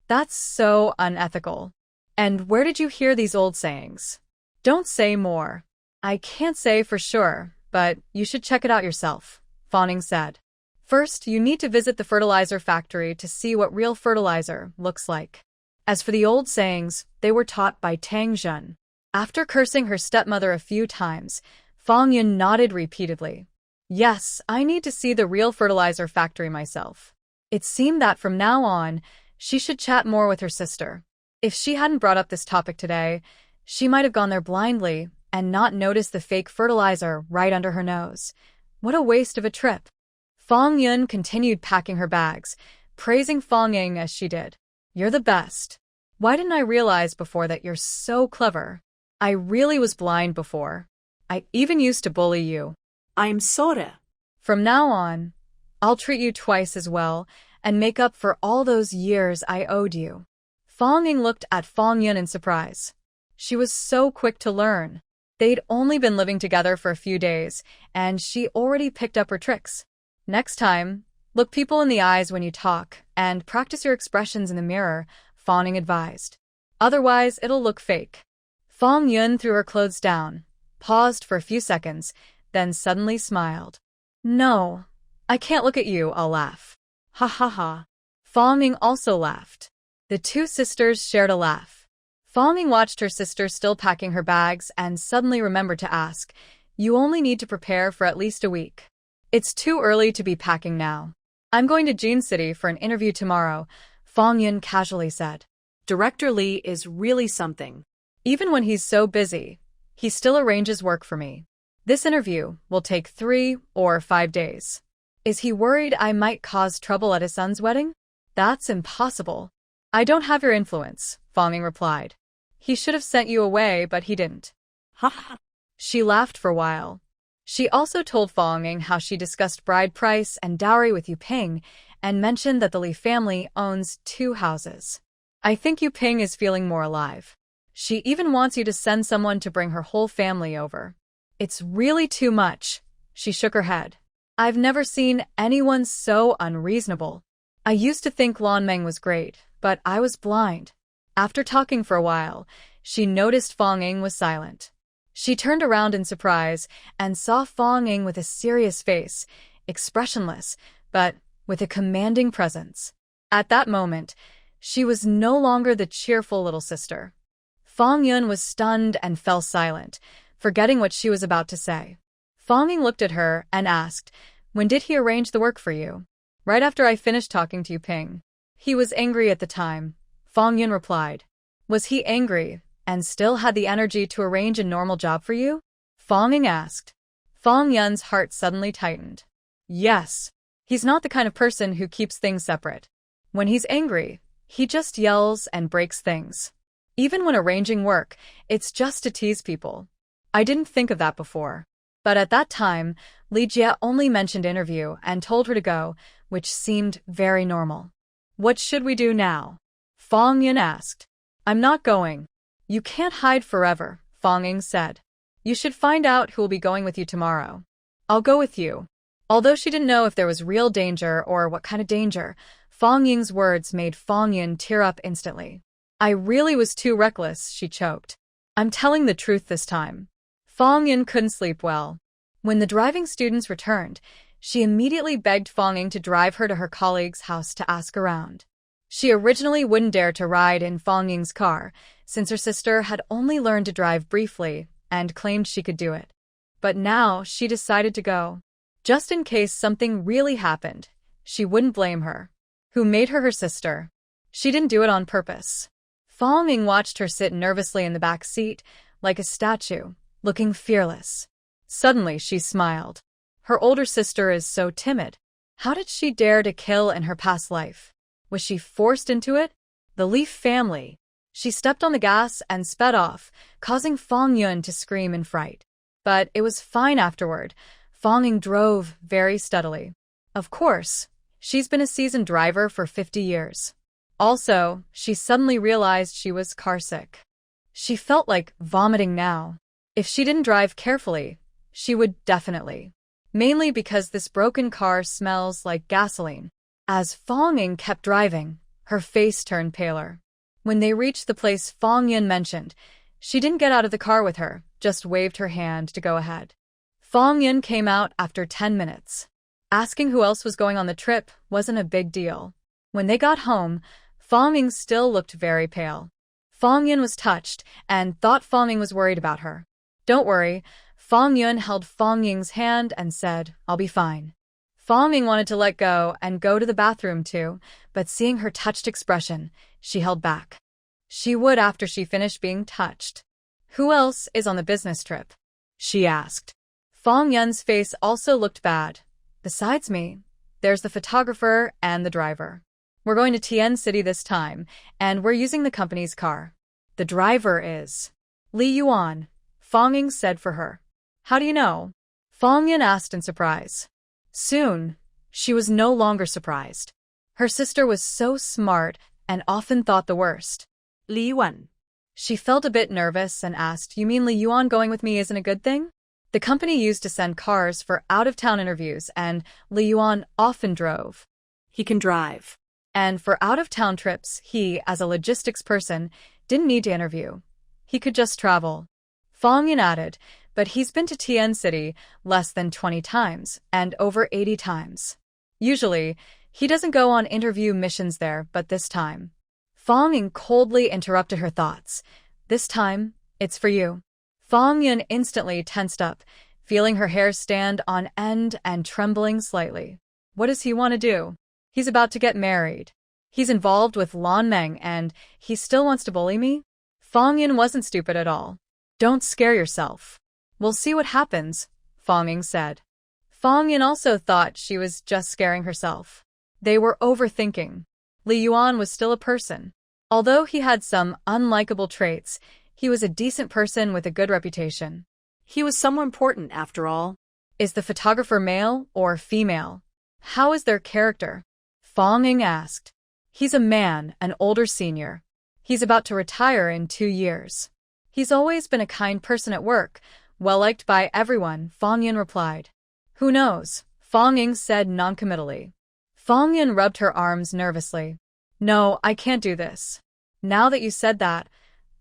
That's so unethical. And where did you hear these old sayings? Don't say more. I can't say for sure, but you should check it out yourself, Fong Ying said. First, you need to visit the fertilizer factory to see what real fertilizer looks like. As for the old sayings, they were taught by Tang Zhen. After cursing her stepmother a few times, Fong Yun nodded repeatedly. Yes, I need to see the real fertilizer factory myself. It seemed that from now on, she should chat more with her sister. If she hadn't brought up this topic today, she might have gone there blindly and not noticed the fake fertilizer right under her nose. What a waste of a trip. Fong Yun continued packing her bags, praising Fong Ying as she did. You're the best. Why didn't I realize before that you're so clever? I really was blind before. I even used to bully you. I'm sorry. From now on, I'll treat you twice as well and make up for all those years I owed you. Fong Ying looked at Fong Yun in surprise. She was so quick to learn. They'd only been living together for a few days, and she already picked up her tricks. Next time, look people in the eyes when you talk and practice your expressions in the mirror, Fong Ying advised. Otherwise, it'll look fake. Fong Yun threw her clothes down, paused for a few seconds, then suddenly smiled. No, I can't look at you, I'll laugh. Ha ha ha. Fong Ying also laughed. The two sisters shared a laugh. Fong Ying watched her sister still packing her bags and suddenly remembered to ask, you only need to prepare for at least a week. It's too early to be packing now. I'm going to Jean City for an interview tomorrow, Fong Yun casually said. Director Lee is really something. Even when he's so busy, he still arranges work for me. This interview will take 3 or 5 days. Is he worried I might cause trouble at his son's wedding? That's impossible. I don't have your influence, Fong Ying replied. He should have sent you away, but he didn't. Ha ha. She laughed for a while. She also told Fong Ying how she discussed bride price and dowry with Yu Ping and mentioned that the Li family owns 2 houses. I think Yu Ping is feeling more alive. She even wants you to send someone to bring her whole family over. It's really too much. She shook her head. I've never seen anyone so unreasonable. I used to think Lan Meng was great, but I was blind. After talking for a while, she noticed Fong Ying was silent. She turned around in surprise and saw Fong Ying with a serious face, expressionless, but with a commanding presence. At that moment, she was no longer the cheerful little sister. Fong Yun was stunned and fell silent, forgetting what she was about to say. Fong Ying looked at her and asked, when did he arrange the work for you? Right after I finished talking to Yu Ping. He was angry at the time, Fong Yun replied. Was he angry and still had the energy to arrange a normal job for you? Fong Ying asked. Fong Yun's heart suddenly tightened. Yes. He's not the kind of person who keeps things separate. When he's angry, he just yells and breaks things. Even when arranging work, it's just to tease people. I didn't think of that before. But at that time, Li Jie only mentioned interview and told her to go, which seemed very normal. What should we do now? Fong Yun asked. I'm not going. You can't hide forever, Fong Ying said. You should find out who will be going with you tomorrow. I'll go with you. Although she didn't know if there was real danger or what kind of danger, Fong Ying's words made Fong Yun tear up instantly. I really was too reckless, she choked. I'm telling the truth this time. Fong Yun couldn't sleep well. When the driving students returned, she immediately begged Fong Ying to drive her to her colleague's house to ask around. She originally wouldn't dare to ride in Fong Ying's car, since her sister had only learned to drive briefly and claimed she could do it. But now she decided to go. just in case something really happened. She wouldn't blame her. Who made her sister? She didn't do it on purpose. Fong Ying watched her sit nervously in the back seat, like a statue, looking fearless. Suddenly she smiled. Her older sister is so timid. How did she dare to kill in her past life? Was she forced into it? The Leaf family. She stepped on the gas and sped off, causing Fong Yun to scream in fright. But it was fine afterward. Fong Ying drove very steadily. Of course, she's been a seasoned driver for 50 years. Also, she suddenly realized she was carsick. She felt like vomiting now. If she didn't drive carefully, she would definitely. Mainly because this broken car smells like gasoline. As Fong Ying kept driving, her face turned paler. When they reached the place Fong Yun mentioned, she didn't get out of the car with her, just waved her hand to go ahead. Fong Yun came out after 10 minutes. Asking who else was going on the trip wasn't a big deal. When they got home, Fong Ying still looked very pale. Fong Yun was touched and thought Fong Ying was worried about her. Don't worry, Fong Yun held Fong Ying's hand and said, I'll be fine. Fong Ying wanted to let go and go to the bathroom too, but seeing her touched expression, she held back. She would after she finished being touched. Who else is on the business trip? She asked. Fong Yun's face also looked bad. Besides me, there's the photographer and the driver. We're going to Tien City this time, and we're using the company's car. The driver is Li Yuan, Fong Ying said for her. How do you know? Fong Yun asked in surprise. Soon, she was no longer surprised. Her sister was so smart and often thought the worst. Li Yuan. She felt a bit nervous and asked, You mean Li Yuan going with me isn't a good thing? The company used to send cars for out-of-town interviews, and Li Yuan often drove. He can drive. And for out-of-town trips, he, as a logistics person, didn't need to interview. He could just travel. Fong Yun added, but he's been to Tien City less than 20 times and over 80 times. Usually, he doesn't go on interview missions there, but this time. Fong Ying coldly interrupted her thoughts. This time, it's for you. Fong Yun instantly tensed up, feeling her hair stand on end and trembling slightly. What does he want to do? He's about to get married. He's involved with Lan Meng and he still wants to bully me? Fong Yun wasn't stupid at all. Don't scare yourself. We'll see what happens, Fong Ying said. Fong Yun also thought she was just scaring herself. They were overthinking. Li Yuan was still a person. Although he had some unlikable traits, he was a decent person with a good reputation. He was someone important, after all. Is the photographer male or female? How is their character? Fong Ying asked. He's a man, an older senior. He's about to retire in 2 years. He's always been a kind person at work, well-liked by everyone, Fong Yun replied. Who knows? Fong Ying said noncommittally. Fong Yun rubbed her arms nervously. No, I can't do this. Now that you said that,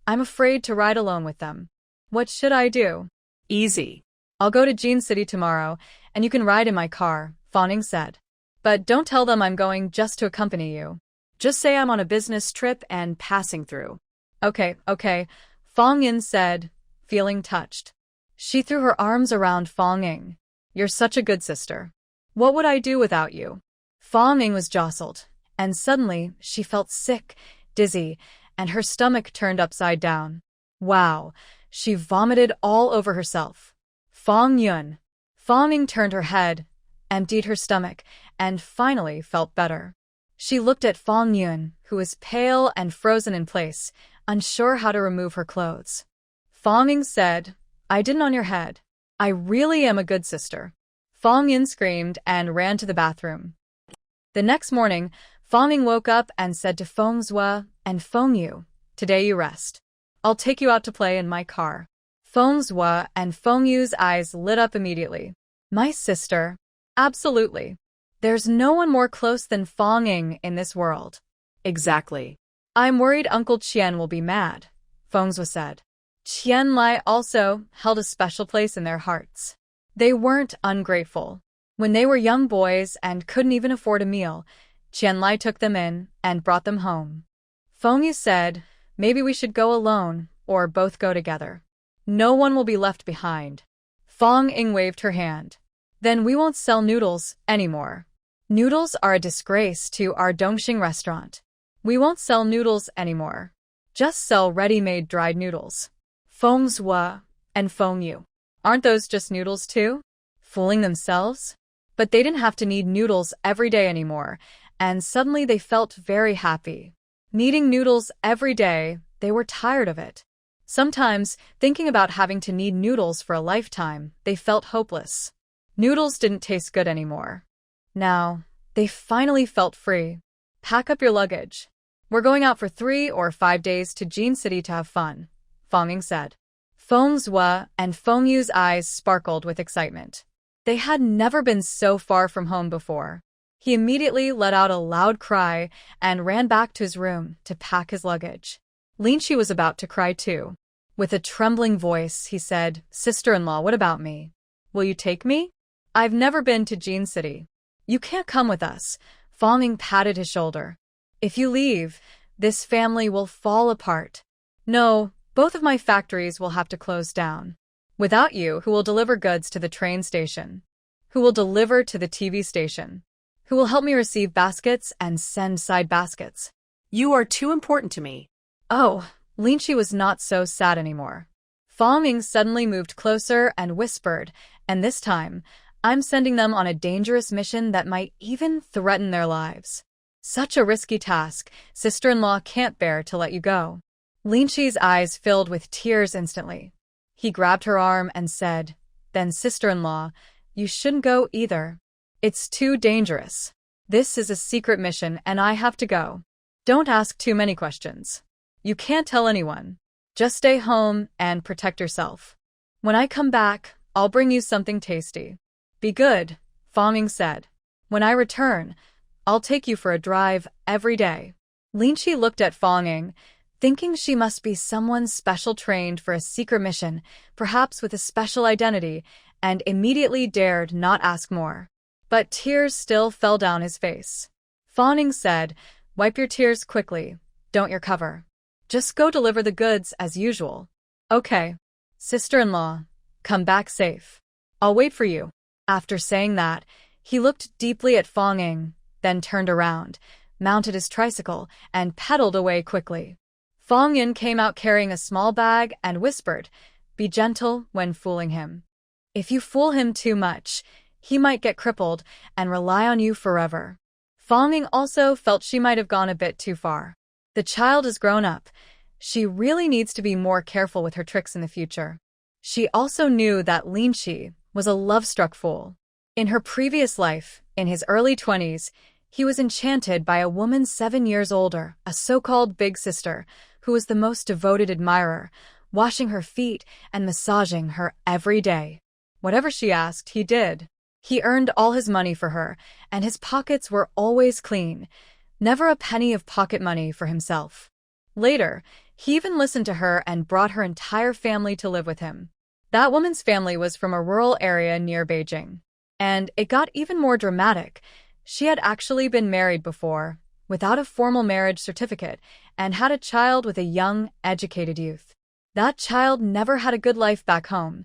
I'm afraid to ride alone with them. What should I do? Easy. I'll go to Jean City tomorrow, and you can ride in my car, Fong Ying said. But don't tell them I'm going just to accompany you. Just say I'm on a business trip and passing through. Okay, Fong Yun said, feeling touched. She threw her arms around Fong Ying. You're such a good sister. What would I do without you? Fong Ying was jostled, and suddenly she felt sick, dizzy, and her stomach turned upside down. Wow, she vomited all over herself. Fong Yun. Fong Ying turned her head, emptied her stomach, and finally felt better. She looked at Fong Yun, who was pale and frozen in place, unsure how to remove her clothes. Fong Ying said, I didn't on your head. I really am a good sister. Fong Yun screamed and ran to the bathroom. The next morning, Fong Ying woke up and said to Feng Zhua and Feng Yu, Today you rest. I'll take you out to play in my car. Feng Zhua and Feng Yu's eyes lit up immediately. My sister? Absolutely. There's no one more close than Fong Ying in this world. Exactly. I'm worried Uncle Qian will be mad, Feng Zhua said. Qian Lai also held a special place in their hearts. They weren't ungrateful. When they were young boys and couldn't even afford a meal, Qian Lai took them in and brought them home. Feng Yu said, Maybe we should go alone, or both go together. No one will be left behind. Fong Ying waved her hand. Then we won't sell noodles anymore. Noodles are a disgrace to our Dongxing restaurant. We won't sell noodles anymore. Just sell ready-made dried noodles. Feng Zhua and Feng Yu. Aren't those just noodles too? Fooling themselves? But they didn't have to need noodles every day anymore, and suddenly they felt very happy. Needing noodles every day, they were tired of it. Sometimes, thinking about having to need noodles for a lifetime, they felt hopeless. Noodles didn't taste good anymore. Now, they finally felt free. Pack up your luggage. We're going out for 3 or 5 days to Jin City to have fun, Feng Ying said. Feng Zhua and Feng Yu's eyes sparkled with excitement. They had never been so far from home before. He immediately let out a loud cry and ran back to his room to pack his luggage. Linchi was about to cry too. With a trembling voice, he said, "Sister-in-law, what about me? Will you take me? I've never been to Jin City." "You can't come with us." Feng Ying patted his shoulder. "If you leave, this family will fall apart. No, both of my factories will have to close down. Without you, who will deliver goods to the train station? Who will deliver to the TV station? Who will help me receive baskets and send side baskets? You are too important to me." Oh, Linchi was not so sad anymore. Feng Ying suddenly moved closer and whispered, "And this time, I'm sending them on a dangerous mission that might even threaten their lives. Such a risky task, sister-in-law can't bear to let you go." Linchi's eyes filled with tears instantly. He grabbed her arm and said, "Then sister-in-law, you shouldn't go either. It's too dangerous. This is a secret mission and I have to go. Don't ask too many questions. You can't tell anyone. Just stay home and protect yourself. When I come back, I'll bring you something tasty. Be good," Feng Ying said. "When I return, I'll take you for a drive every day." Linchi looked at Feng Ying, thinking she must be someone special trained for a secret mission, perhaps with a special identity, and immediately dared not ask more. But tears still fell down his face. Feng Ying said, "Wipe your tears quickly, don't your cover. Just go deliver the goods as usual." "Okay. Sister-in-law, come back safe. I'll wait for you." After saying that, he looked deeply at Feng Ying, then turned around, mounted his tricycle, and pedaled away quickly. Feng Ying came out carrying a small bag and whispered, "Be gentle when fooling him. If you fool him too much, he might get crippled and rely on you forever." Feng Ying also felt she might have gone a bit too far. The child is grown up. She really needs to be more careful with her tricks in the future. She also knew that Linchi was a love-struck fool. In her previous life, in his early 20s, he was enchanted by a woman 7 years older, a so-called big sister, who was the most devoted admirer, washing her feet and massaging her every day. Whatever she asked, he did. He earned all his money for her, and his pockets were always clean, never a penny of pocket money for himself. Later, he even listened to her and brought her entire family to live with him. That woman's family was from a rural area near Beijing. And it got even more dramatic. She had actually been married before, without a formal marriage certificate, and had a child with a young, educated youth. That child never had a good life back home.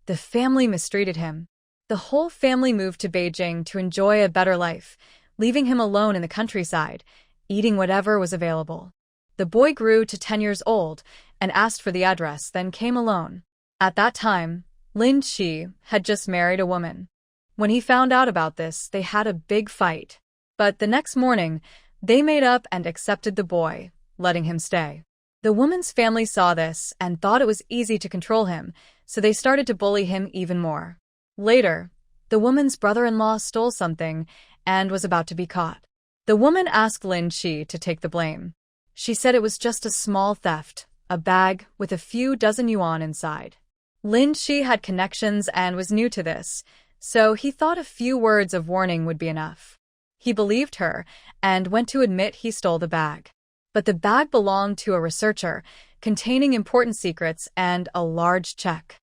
The family mistreated him. The whole family moved to Beijing to enjoy a better life, leaving him alone in the countryside, eating whatever was available. The boy grew to 10 years old and asked for the address, then came alone. At that time, Lin Qi had just married a woman. When he found out about this, they had a big fight. But the next morning, they made up and accepted the boy, letting him stay. The woman's family saw this and thought it was easy to control him, so they started to bully him even more. Later, the woman's brother-in-law stole something and was about to be caught. The woman asked Lin Qi to take the blame. She said it was just a small theft, a bag with a few dozen yuan inside. Lin Qi had connections and was new to this, so he thought a few words of warning would be enough. He believed her and went to admit he stole the bag. But the bag belonged to a researcher, containing important secrets and a large check.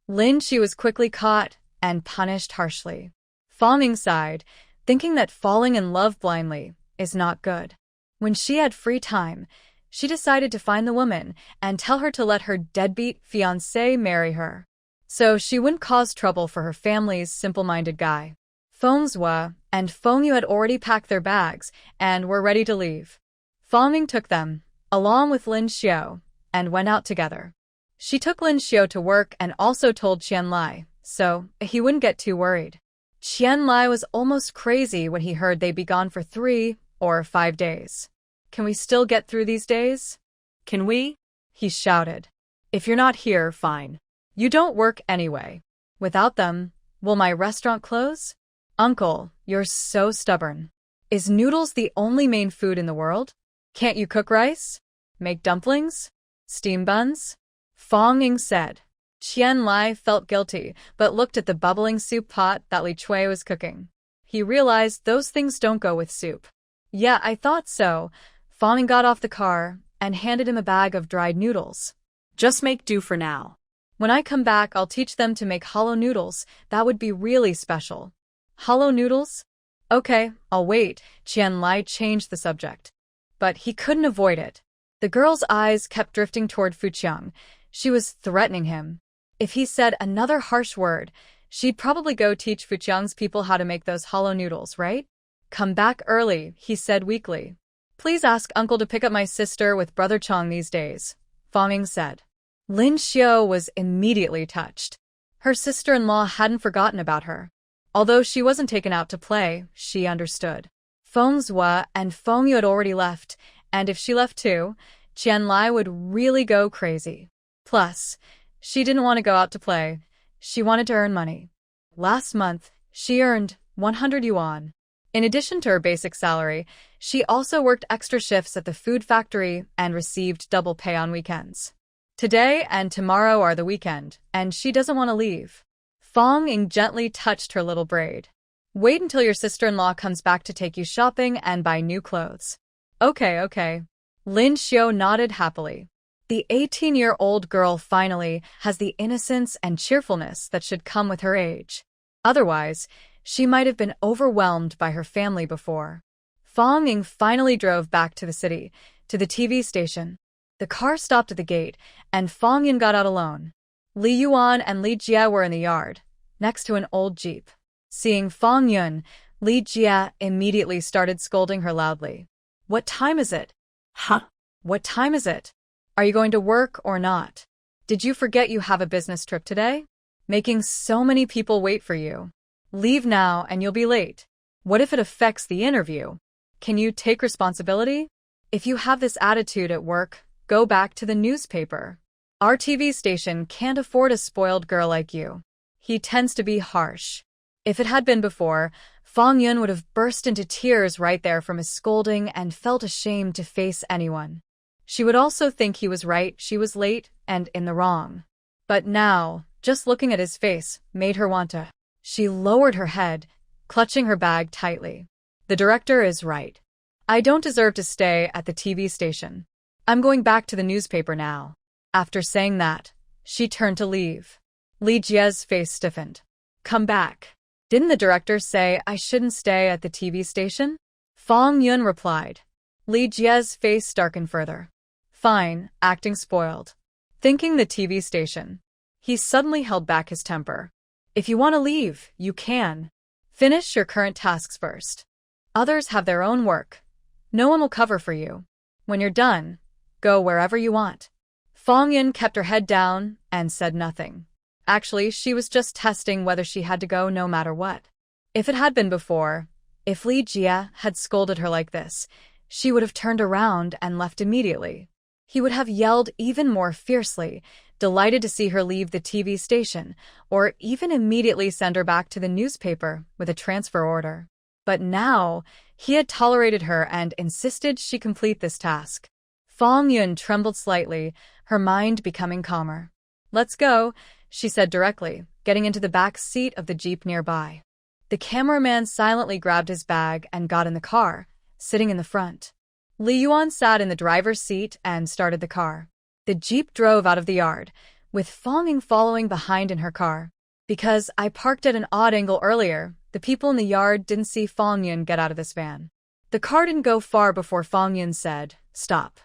Lin Qi was quickly caught and punished harshly. Feng Ying sighed, thinking that falling in love blindly is not good. When she had free time, she decided to find the woman and tell her to let her deadbeat fiancé marry her. so she wouldn't cause trouble for her family's simple-minded guy. Manhwa and Fengyu had already packed their bags and were ready to leave. Feng took them, along with Lin Xiao, and went out together. She took Lin Xiao to work and also told Qianlai, so he wouldn't get too worried. Qianlai was almost crazy when he heard they'd be gone for 3 or 5 days. Can we still get through these days? Can we? He shouted. If you're not here, fine. You don't work anyway. Without them, will my restaurant close? Uncle, you're so stubborn. Is noodles the only main food in the world? Can't you cook rice? Make dumplings? Steam buns? Feng said. Qianlai felt guilty, but looked at the bubbling soup pot that Li Chui was cooking. He realized those things don't go with soup. Yeah, I thought so. Feng got off the car and handed him a bag of dried noodles. Just make do for now. When I come back, I'll teach them to make hollow noodles. That would be really special. Hollow noodles? Okay, I'll wait. Qianlai changed the subject. But he couldn't avoid it. The girl's eyes kept drifting toward Fuqiang. She was threatening him. If he said another harsh word, she'd probably go teach Fuqiang's people how to make those hollow noodles, right? Come back early, he said weakly. Please ask Uncle to pick up my sister with Brother Chong these days, Feng said. Lin Xiao was immediately touched. Her sister-in-law hadn't forgotten about her. Although she wasn't taken out to play, she understood. Manhwa and Fengyu had already left, and if she left too, Qianlai would really go crazy. Plus, she didn't want to go out to play. She wanted to earn money. Last month, she earned 100 yuan. In addition to her basic salary, she also worked extra shifts at the food factory and received double pay on weekends. Today and tomorrow are the weekend, and she doesn't want to leave. Feng gently touched her little braid. Wait until your sister-in-law comes back to take you shopping and buy new clothes. Okay. Lin Xiao nodded happily. The 18-year-old girl finally has the innocence and cheerfulness that should come with her age. Otherwise, she might have been overwhelmed by her family before. Feng finally drove back to the city, to the TV station. The car stopped at the gate, and Feng got out alone. Li Yuan and Li Jia were in the yard, next to an old jeep. Seeing Feng Yun, Li Jia immediately started scolding her loudly. What time is it? Huh? What time is it? Are you going to work or not? Did you forget you have a business trip today? Making so many people wait for you. Leave now and you'll be late. What if it affects the interview? Can you take responsibility? If you have this attitude at work, go back to the newspaper. Our TV station can't afford a spoiled girl like you. He tends to be harsh. If it had been before, Feng Yun would have burst into tears right there from his scolding and felt ashamed to face anyone. She would also think he was right, she was late and in the wrong. But now, just looking at his face made her want to. She lowered her head, clutching her bag tightly. The director is right. I don't deserve to stay at the TV station. I'm going back to the newspaper now. After saying that, she turned to leave. Li Jia's face stiffened. Come back. Didn't the director say I shouldn't stay at the TV station? Feng Yun replied. Li Jia's face darkened further. Fine, acting spoiled. Thinking the TV station. He suddenly held back his temper. If you want to leave, you can. Finish your current tasks first. Others have their own work. No one will cover for you. When you're done, go wherever you want. Feng Yun kept her head down and said nothing. Actually, she was just testing whether she had to go no matter what. If it had been before, if Li Jia had scolded her like this, she would have turned around and left immediately. He would have yelled even more fiercely, delighted to see her leave the TV station, or even immediately send her back to the newspaper with a transfer order. But now, he had tolerated her and insisted she complete this task. Feng Yun trembled slightly, her mind becoming calmer. Let's go, she said directly, getting into the back seat of the jeep nearby. The cameraman silently grabbed his bag and got in the car, sitting in the front. Li Yuan sat in the driver's seat and started the car. The jeep drove out of the yard, with Feng following behind in her car. Because I parked at an odd angle earlier, the people in the yard didn't see Feng Yun get out of this van. The car didn't go far before Feng Yun said, "Stop."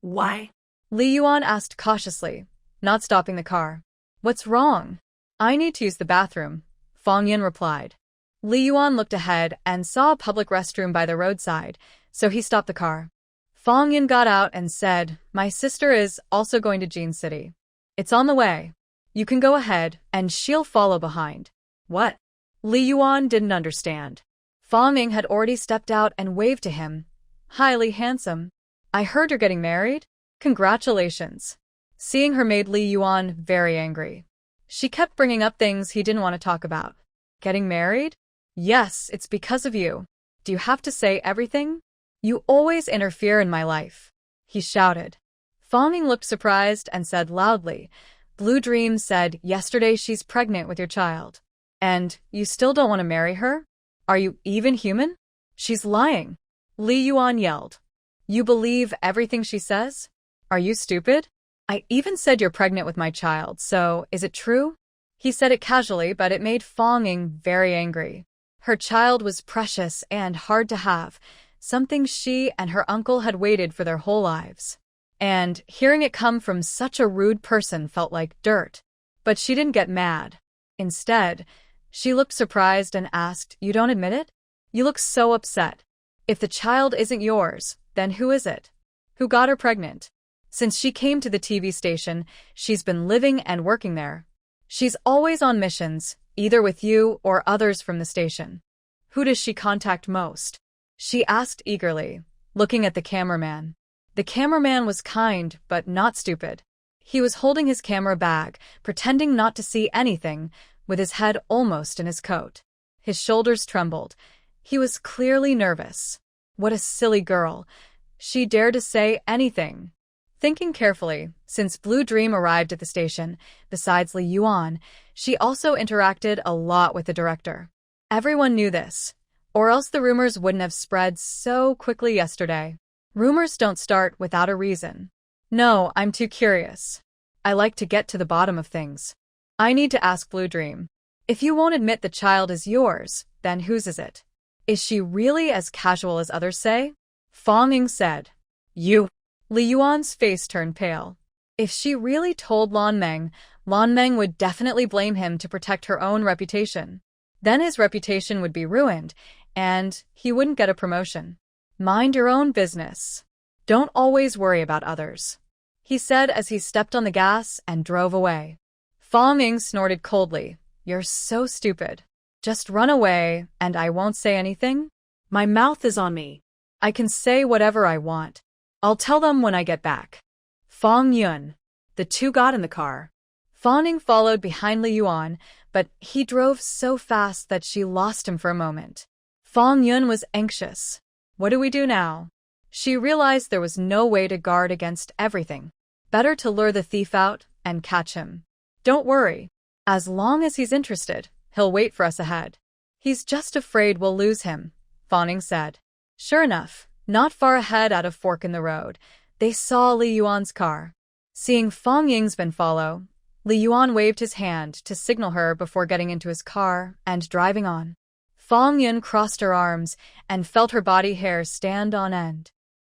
Why? Li Yuan asked cautiously, not stopping the car. What's wrong? I need to use the bathroom, Fong Yun replied. Li Yuan looked ahead and saw a public restroom by the roadside, so he stopped the car. Fong Yun got out and said, my sister is also going to Jean City. It's on the way. You can go ahead, and she'll follow behind. What? Li Yuan didn't understand. Fong Ying had already stepped out and waved to him. Highly handsome. I heard you're getting married? Congratulations. Seeing her made Li Yuan very angry. She kept bringing up things he didn't want to talk about. Getting married? Yes, it's because of you. Do you have to say everything? You always interfere in my life, he shouted. Fong Ying looked surprised and said loudly, Blue Dream said yesterday she's pregnant with your child. And you still don't want to marry her? Are you even human? She's lying. Li Yuan yelled. You believe everything she says? Are you stupid? I even said you're pregnant with my child, so is it true? He said it casually, but it made Fong Ying very angry. Her child was precious and hard to have, something she and her uncle had waited for their whole lives. And hearing it come from such a rude person felt like dirt. But she didn't get mad. Instead, she looked surprised and asked, You don't admit it? You look so upset. If the child isn't yours, then who is it? Who got her pregnant? Since she came to the TV station, she's been living and working there. She's always on missions, either with you or others from the station. Who does she contact most? She asked eagerly, looking at the cameraman. The cameraman was kind, but not stupid. He was holding his camera bag, pretending not to see anything, with his head almost in his coat. His shoulders trembled. He was clearly nervous. What a silly girl. She dared to say anything. Thinking carefully, since Blue Dream arrived at the station, besides Li Yuan, she also interacted a lot with the director. Everyone knew this, or else the rumors wouldn't have spread so quickly yesterday. Rumors don't start without a reason. No, I'm too curious. I like to get to the bottom of things. I need to ask Blue Dream. If you won't admit the child is yours, then whose is it? Is she really as casual as others say? Fong Ying said. You. Li Yuan's face turned pale. If she really told Lan Meng would definitely blame him to protect her own reputation. Then his reputation would be ruined, and he wouldn't get a promotion. Mind your own business. Don't always worry about others, he said as he stepped on the gas and drove away. Fong Ying snorted coldly. You're so stupid. Just run away, and I won't say anything? My mouth is on me. I can say whatever I want. I'll tell them when I get back. Fong Yun. The two got in the car. Fong Ying followed behind Li Yuan, but he drove so fast that she lost him for a moment. Fong Yun was anxious. What do we do now? She realized there was no way to guard against everything. Better to lure the thief out and catch him. Don't worry. As long as he's interested, he'll wait for us ahead. He's just afraid we'll lose him, Fong Ying said. Sure enough, not far ahead at a fork in the road, they saw Li Yuan's car. Seeing Fong Ying's been follow, Li Yuan waved his hand to signal her before getting into his car and driving on. Fong Yun crossed her arms and felt her body hair stand on end.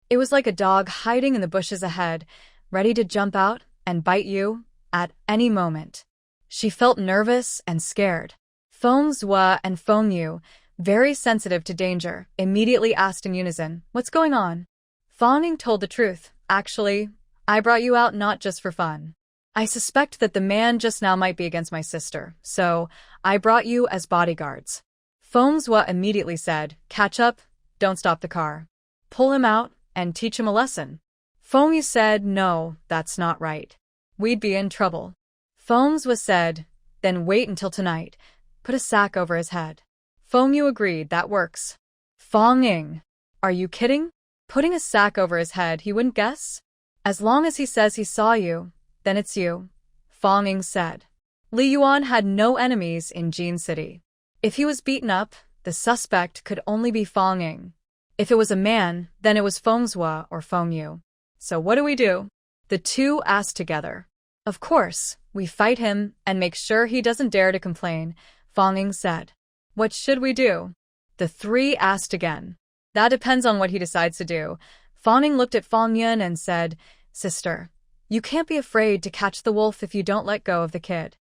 It was like a dog hiding in the bushes ahead, ready to jump out and bite you at any moment. She felt nervous and scared. Feng Zhua and Feng Yu, very sensitive to danger, immediately asked in unison, What's going on? Fong Ying told the truth. Actually, I brought you out not just for fun. I suspect that the man just now might be against my sister, so I brought you as bodyguards. Feng Zhua immediately said, Catch up, don't stop the car. Pull him out and teach him a lesson. Feng Yu said, No, that's not right. We'd be in trouble. Feng Zhua said, Then wait until tonight. Put a sack over his head. Feng Yu agreed, that works. Fong Ying. Are you kidding? Putting a sack over his head, he wouldn't guess? As long as he says he saw you, then it's you, Fong Ying said. Li Yuan had no enemies in Jean City. If he was beaten up, the suspect could only be Fong Ying. If it was a man, then it was Feng Zhua or Feng Yu. So what do we do? The two asked together. Of course, we fight him and make sure he doesn't dare to complain, Fong Ying said. What should we do? The three asked again. That depends on what he decides to do. Fong Ying looked at Fong Yun and said, Sister, you can't be afraid to catch the wolf if you don't let go of the kid.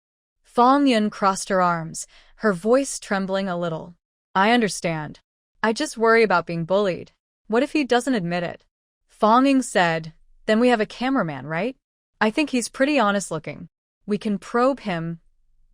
Fong Yun crossed her arms, her voice trembling a little. I understand. I just worry about being bullied. What if he doesn't admit it? Fong Ying said, then we have a cameraman, right? I think he's pretty honest looking. We can probe him,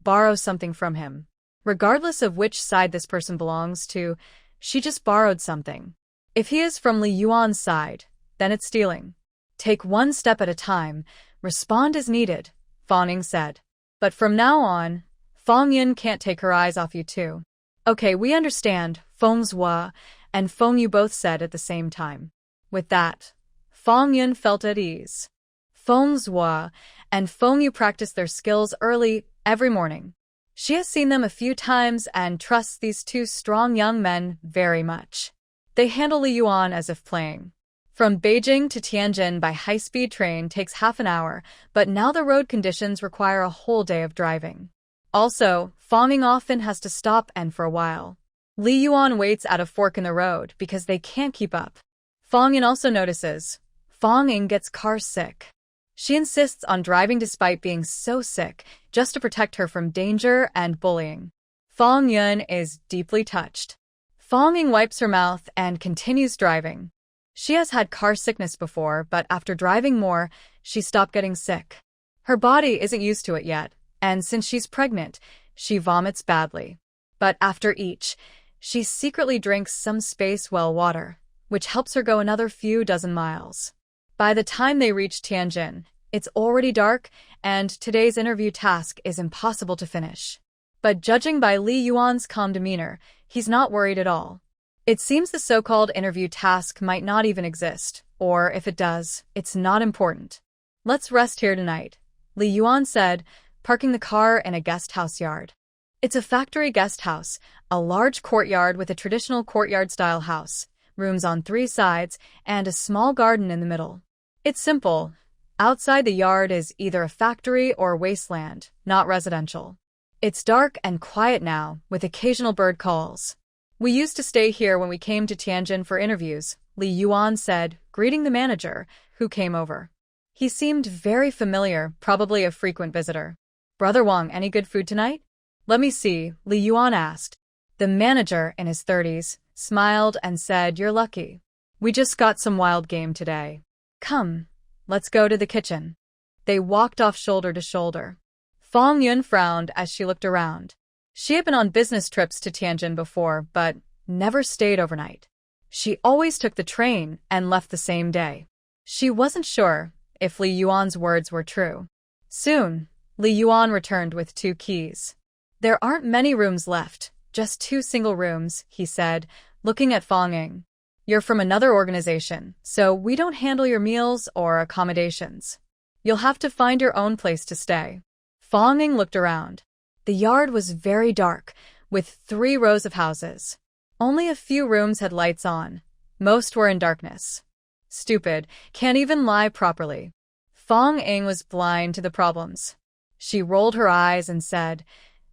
borrow something from him. Regardless of which side this person belongs to, she just borrowed something. If he is from Li Yuan's side, then it's stealing. Take one step at a time, respond as needed, Fong Ying said. But from now on, Fong Yun can't take her eyes off you too. Okay, we understand, Fong Zhua and Fong Yu both said at the same time. With that, Fong Yun felt at ease. Fong Zhua and Fong Yu practiced their skills early every morning. She has seen them a few times and trusts these two strong young men very much. They handle Li Yuan as if playing. From Beijing to Tianjin by high-speed train takes half an hour, but now the road conditions require a whole day of driving. Also, Fong Ying often has to stop and for a while. Li Yuan waits at a fork in the road because they can't keep up. Fong Ying also notices. Fong Ying gets car sick. She insists on driving despite being so sick, just to protect her from danger and bullying. Fong Yun is deeply touched. Fong Ying wipes her mouth and continues driving. She has had car sickness before, but after driving more, she stopped getting sick. Her body isn't used to it yet, and since she's pregnant, she vomits badly. But after each, she secretly drinks some space well water, which helps her go another few dozen miles. By the time they reach Tianjin, it's already dark, and today's interview task is impossible to finish. But judging by Li Yuan's calm demeanor, he's not worried at all. It seems the so-called interview task might not even exist, or if it does, it's not important. Let's rest here tonight, Li Yuan said, parking the car in a guest house yard. It's a factory guest house, a large courtyard with a traditional courtyard-style house, rooms on 3 sides, and a small garden in the middle. It's simple. Outside the yard is either a factory or wasteland, not residential. It's dark and quiet now, with occasional bird calls. We used to stay here when we came to Tianjin for interviews, Li Yuan said, greeting the manager, who came over. He seemed very familiar, probably a frequent visitor. Brother Wang, any good food tonight? Let me see, Li Yuan asked. The manager, in his 30s, smiled and said, you're lucky. We just got some wild game today. Come, let's go to the kitchen. They walked off shoulder to shoulder. Fong Yun frowned as she looked around. She had been on business trips to Tianjin before, but never stayed overnight. She always took the train and left the same day. She wasn't sure if Li Yuan's words were true. Soon, Li Yuan returned with 2 keys. There aren't many rooms left, just 2 single rooms, he said, looking at Fong Ying. You're from another organization, so we don't handle your meals or accommodations. You'll have to find your own place to stay. Fong Ying looked around. The yard was very dark, with 3 rows of houses. Only a few rooms had lights on. Most were in darkness. Stupid, can't even lie properly. Fong Ying was blind to the problems. She rolled her eyes and said,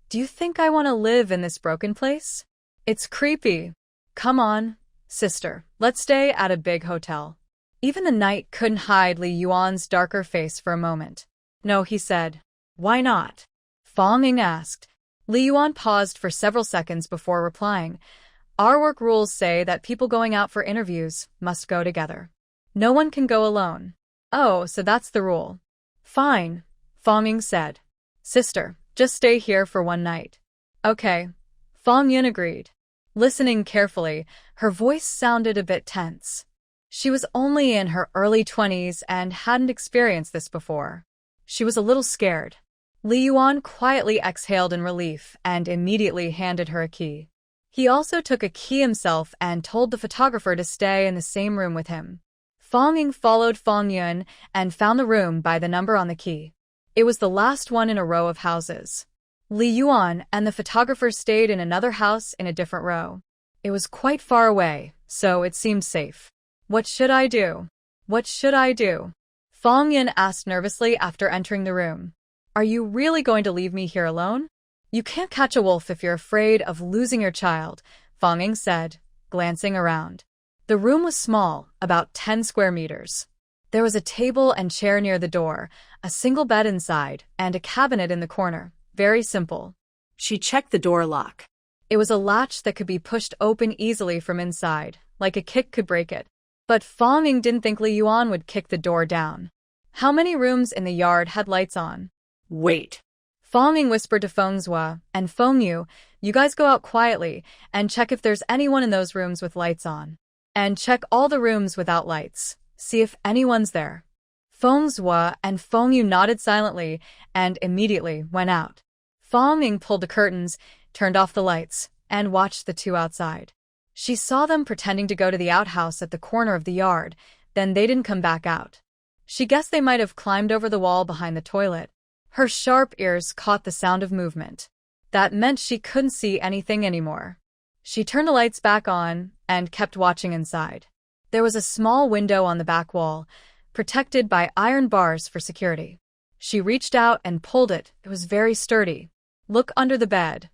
do you think I want to live in this broken place? It's creepy. Come on, sister, let's stay at a big hotel. Even the night couldn't hide Li Yuan's darker face for a moment. No, he said. Why not? Fong Ying asked. Li Yuan paused for several seconds before replying. Our work rules say that people going out for interviews must go together. No one can go alone. Oh, so that's the rule. Fine, Fong Ying said. Sister, just stay here for one night. Okay. Fong Yun agreed. Listening carefully, her voice sounded a bit tense. She was only in her early 20s and hadn't experienced this before. She was a little scared. Li Yuan quietly exhaled in relief and immediately handed her a key. He also took a key himself and told the photographer to stay in the same room with him. Fong Ying followed Fong Yun and found the room by the number on the key. It was the last one in a row of houses. Li Yuan and the photographer stayed in another house in a different row. It was quite far away, so it seemed safe. What should I do? What should I do? Fong Yun asked nervously after entering the room. Are you really going to leave me here alone? You can't catch a wolf if you're afraid of losing your child, Fong Ying said, glancing around. The room was small, about 10 square meters. There was a table and chair near the door, a single bed inside, and a cabinet in the corner, Very simple. She checked the door lock. It was a latch that could be pushed open easily from inside, like a kick could break it. But Fong Ying didn't think Li Yuan would kick the door down. How many rooms in the yard had lights on? Wait. Fong Ying whispered to Feng Zhua and Feng Yu, you guys go out quietly and check if there's anyone in those rooms with lights on. And check all the rooms without lights. See if anyone's there. Feng Zhua and Feng Yu nodded silently and immediately went out. Fong Ying pulled the curtains, turned off the lights, and watched the two outside. She saw them pretending to go to the outhouse at the corner of the yard, then they didn't come back out. She guessed they might have climbed over the wall behind the toilet. Her sharp ears caught the sound of movement. That meant she couldn't see anything anymore. She turned the lights back on and kept watching inside. There was a small window on the back wall, protected by iron bars for security. She reached out and pulled it. It was very sturdy. Look under the bed.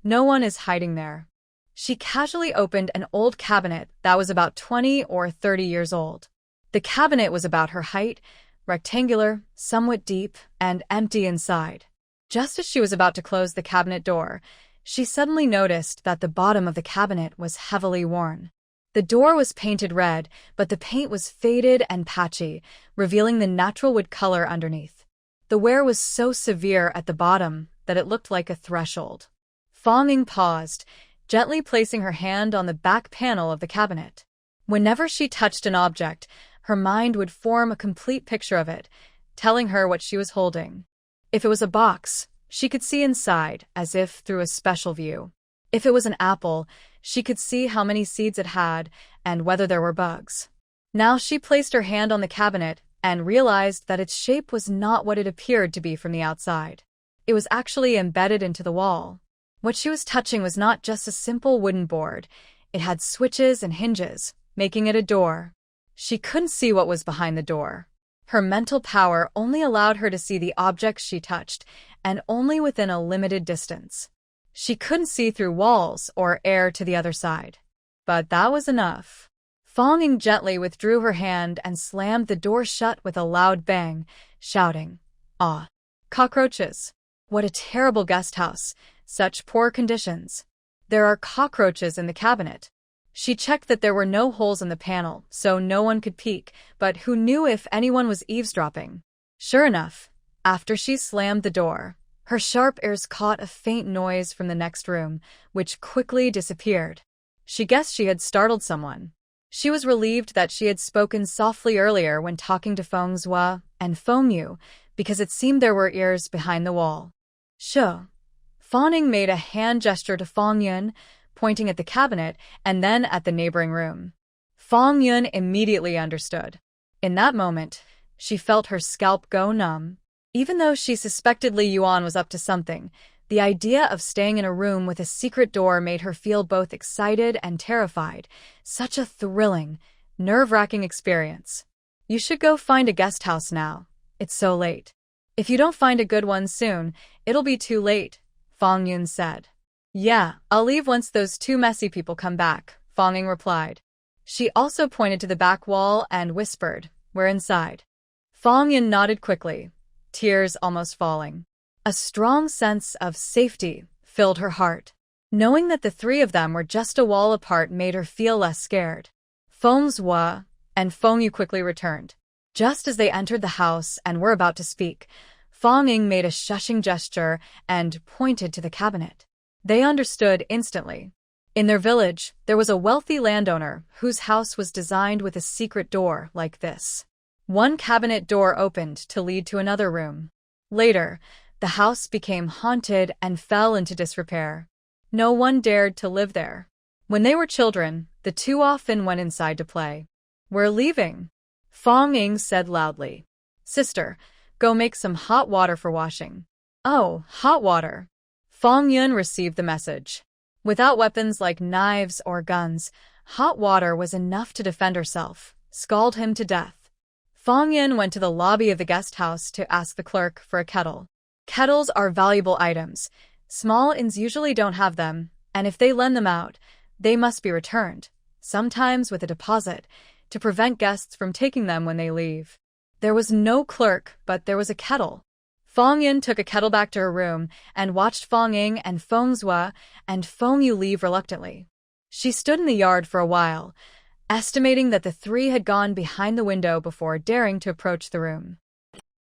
No one is hiding there. She casually opened an old cabinet that was about 20 or 30 years old. The cabinet was about her height, rectangular, somewhat deep, and empty inside. Just as she was about to close the cabinet door, she suddenly noticed that the bottom of the cabinet was heavily worn. The door was painted red, but the paint was faded and patchy, revealing the natural wood color underneath. The wear was so severe at the bottom that it looked like a threshold. Fong Ying paused, gently placing her hand on the back panel of the cabinet. Whenever she touched an object, her mind would form a complete picture of it, telling her what she was holding. If it was a box, she could see inside, as if through a special view. If it was an apple, she could see how many seeds it had and whether there were bugs. Now she placed her hand on the cabinet and realized that its shape was not what it appeared to be from the outside. It was actually embedded into the wall. What she was touching was not just a simple wooden board. It had switches and hinges, making it a door. She couldn't see what was behind the door. Her mental power only allowed her to see the objects she touched, and only within a limited distance. She couldn't see through walls or air to the other side. But that was enough. Fong Ying gently withdrew her hand and slammed the door shut with a loud bang, shouting, "Ah! Cockroaches! What a terrible guest house! Such poor conditions! There are cockroaches in the cabinet." She checked that there were no holes in the panel, so no one could peek, but who knew if anyone was eavesdropping? Sure enough, after she slammed the door, her sharp ears caught a faint noise from the next room, which quickly disappeared. She guessed she had startled someone. She was relieved that she had spoken softly earlier when talking to Feng Zhua and Feng Yu, because it seemed there were ears behind the wall. Sure. Fong Ying made a hand gesture to Fong Yun, pointing at the cabinet and then at the neighboring room. Fong Yun immediately understood. In that moment, she felt her scalp go numb. Even though she suspected Li Yuan was up to something, the idea of staying in a room with a secret door made her feel both excited and terrified. Such a thrilling, nerve-wracking experience. You should go find a guest house now. It's so late. If you don't find a good one soon, it'll be too late, Fong Yun said. Yeah, I'll leave once those two messy people come back, Fong Ying replied. She also pointed to the back wall and whispered, "We're inside." Fong Yun nodded quickly, tears almost falling. A strong sense of safety filled her heart. Knowing that the three of them were just a wall apart made her feel less scared. Feng Zhua and Feng Yu quickly returned. Just as they entered the house and were about to speak, Fong Ying made a shushing gesture and pointed to the cabinet. They understood instantly. In their village, there was a wealthy landowner whose house was designed with a secret door like this. One cabinet door opened to lead to another room. Later, the house became haunted and fell into disrepair. No one dared to live there. When they were children, the two often went inside to play. "We're leaving," Fong Ying said loudly. "Sister, go make some hot water for washing." "Oh, hot water." Fong Yun received the message. Without weapons like knives or guns, hot water was enough to defend herself, scald him to death. Fong Yun went to the lobby of the guest house to ask the clerk for a kettle. Kettles are valuable items. Small inns usually don't have them, and if they lend them out, they must be returned, sometimes with a deposit, to prevent guests from taking them when they leave. There was no clerk, but there was a kettle. Fong Yin took a kettle back to her room and watched Fong Ying and Feng Zhua and Feng Yu leave reluctantly. She stood in the yard for a while, estimating that the three had gone behind the window before daring to approach the room.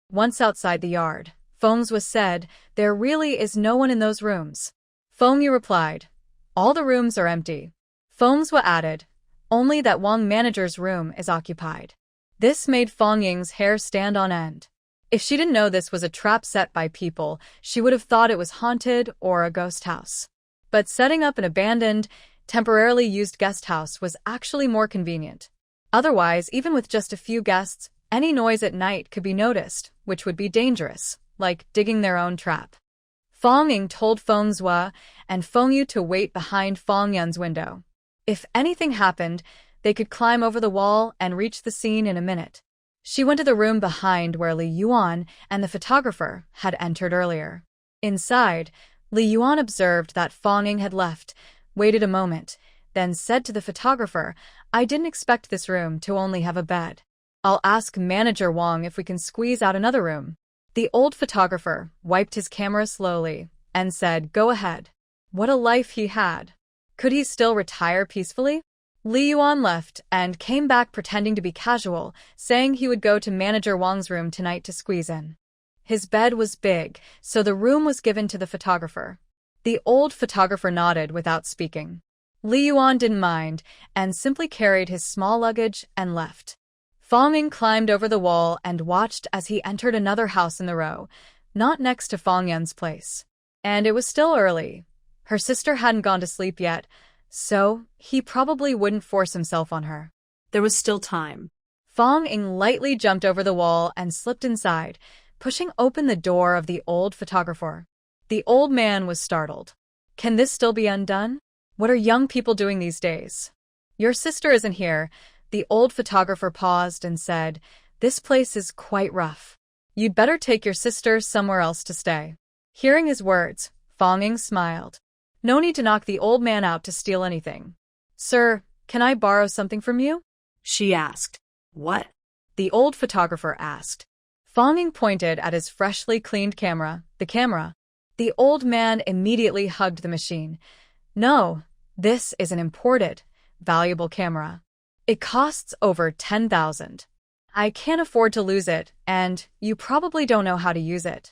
Once outside the yard, Feng Zhua said, "There really is no one in those rooms." Feng Yu replied, "All the rooms are empty." Feng Zhua added, "Only that Wang manager's room is occupied." This made Fong Ying's hair stand on end. If she didn't know this was a trap set by people, she would have thought it was haunted or a ghost house. But setting up an abandoned, temporarily used guest house was actually more convenient. Otherwise, even with just a few guests, any noise at night could be noticed, which would be dangerous, like digging their own trap. Fong Ying told Feng Zhua and Feng Yu to wait behind Fong Yun's window. If anything happened, they could climb over the wall and reach the scene in a minute. She went to the room behind where Li Yuan and the photographer had entered earlier. Inside, Li Yuan observed that Fong Ying had left, waited a moment, then said to the photographer, "I didn't expect this room to only have a bed. I'll ask Manager Wang if we can squeeze out another room." The old photographer wiped his camera slowly and said, "Go ahead." What a life he had. Could he still retire peacefully? Li Yuan left and came back pretending to be casual, saying he would go to Manager Wang's room tonight to squeeze in. His bed was big, so the room was given to the photographer. The old photographer nodded without speaking. Li Yuan didn't mind and simply carried his small luggage and left. Fong Ying climbed over the wall and watched as he entered another house in the row, not next to Fong Yun's place. And it was still early. Her sister hadn't gone to sleep yet, so he probably wouldn't force himself on her. There was still time. Fong Ying lightly jumped over the wall and slipped inside, pushing open the door of the old photographer. The old man was startled. Can this still be undone? What are young people doing these days? Your sister isn't here. The old photographer paused and said, "This place is quite rough. You'd better take your sister somewhere else to stay." Hearing his words, Fong Ying smiled. No need to knock the old man out to steal anything. "Sir, can I borrow something from you?" She asked. "What?" The old photographer asked. Fong Ying pointed at his freshly cleaned camera, the camera. The old man immediately hugged the machine. "No, this is an imported, valuable camera. It costs over 10,000. I can't afford to lose it, and you probably don't know how to use it."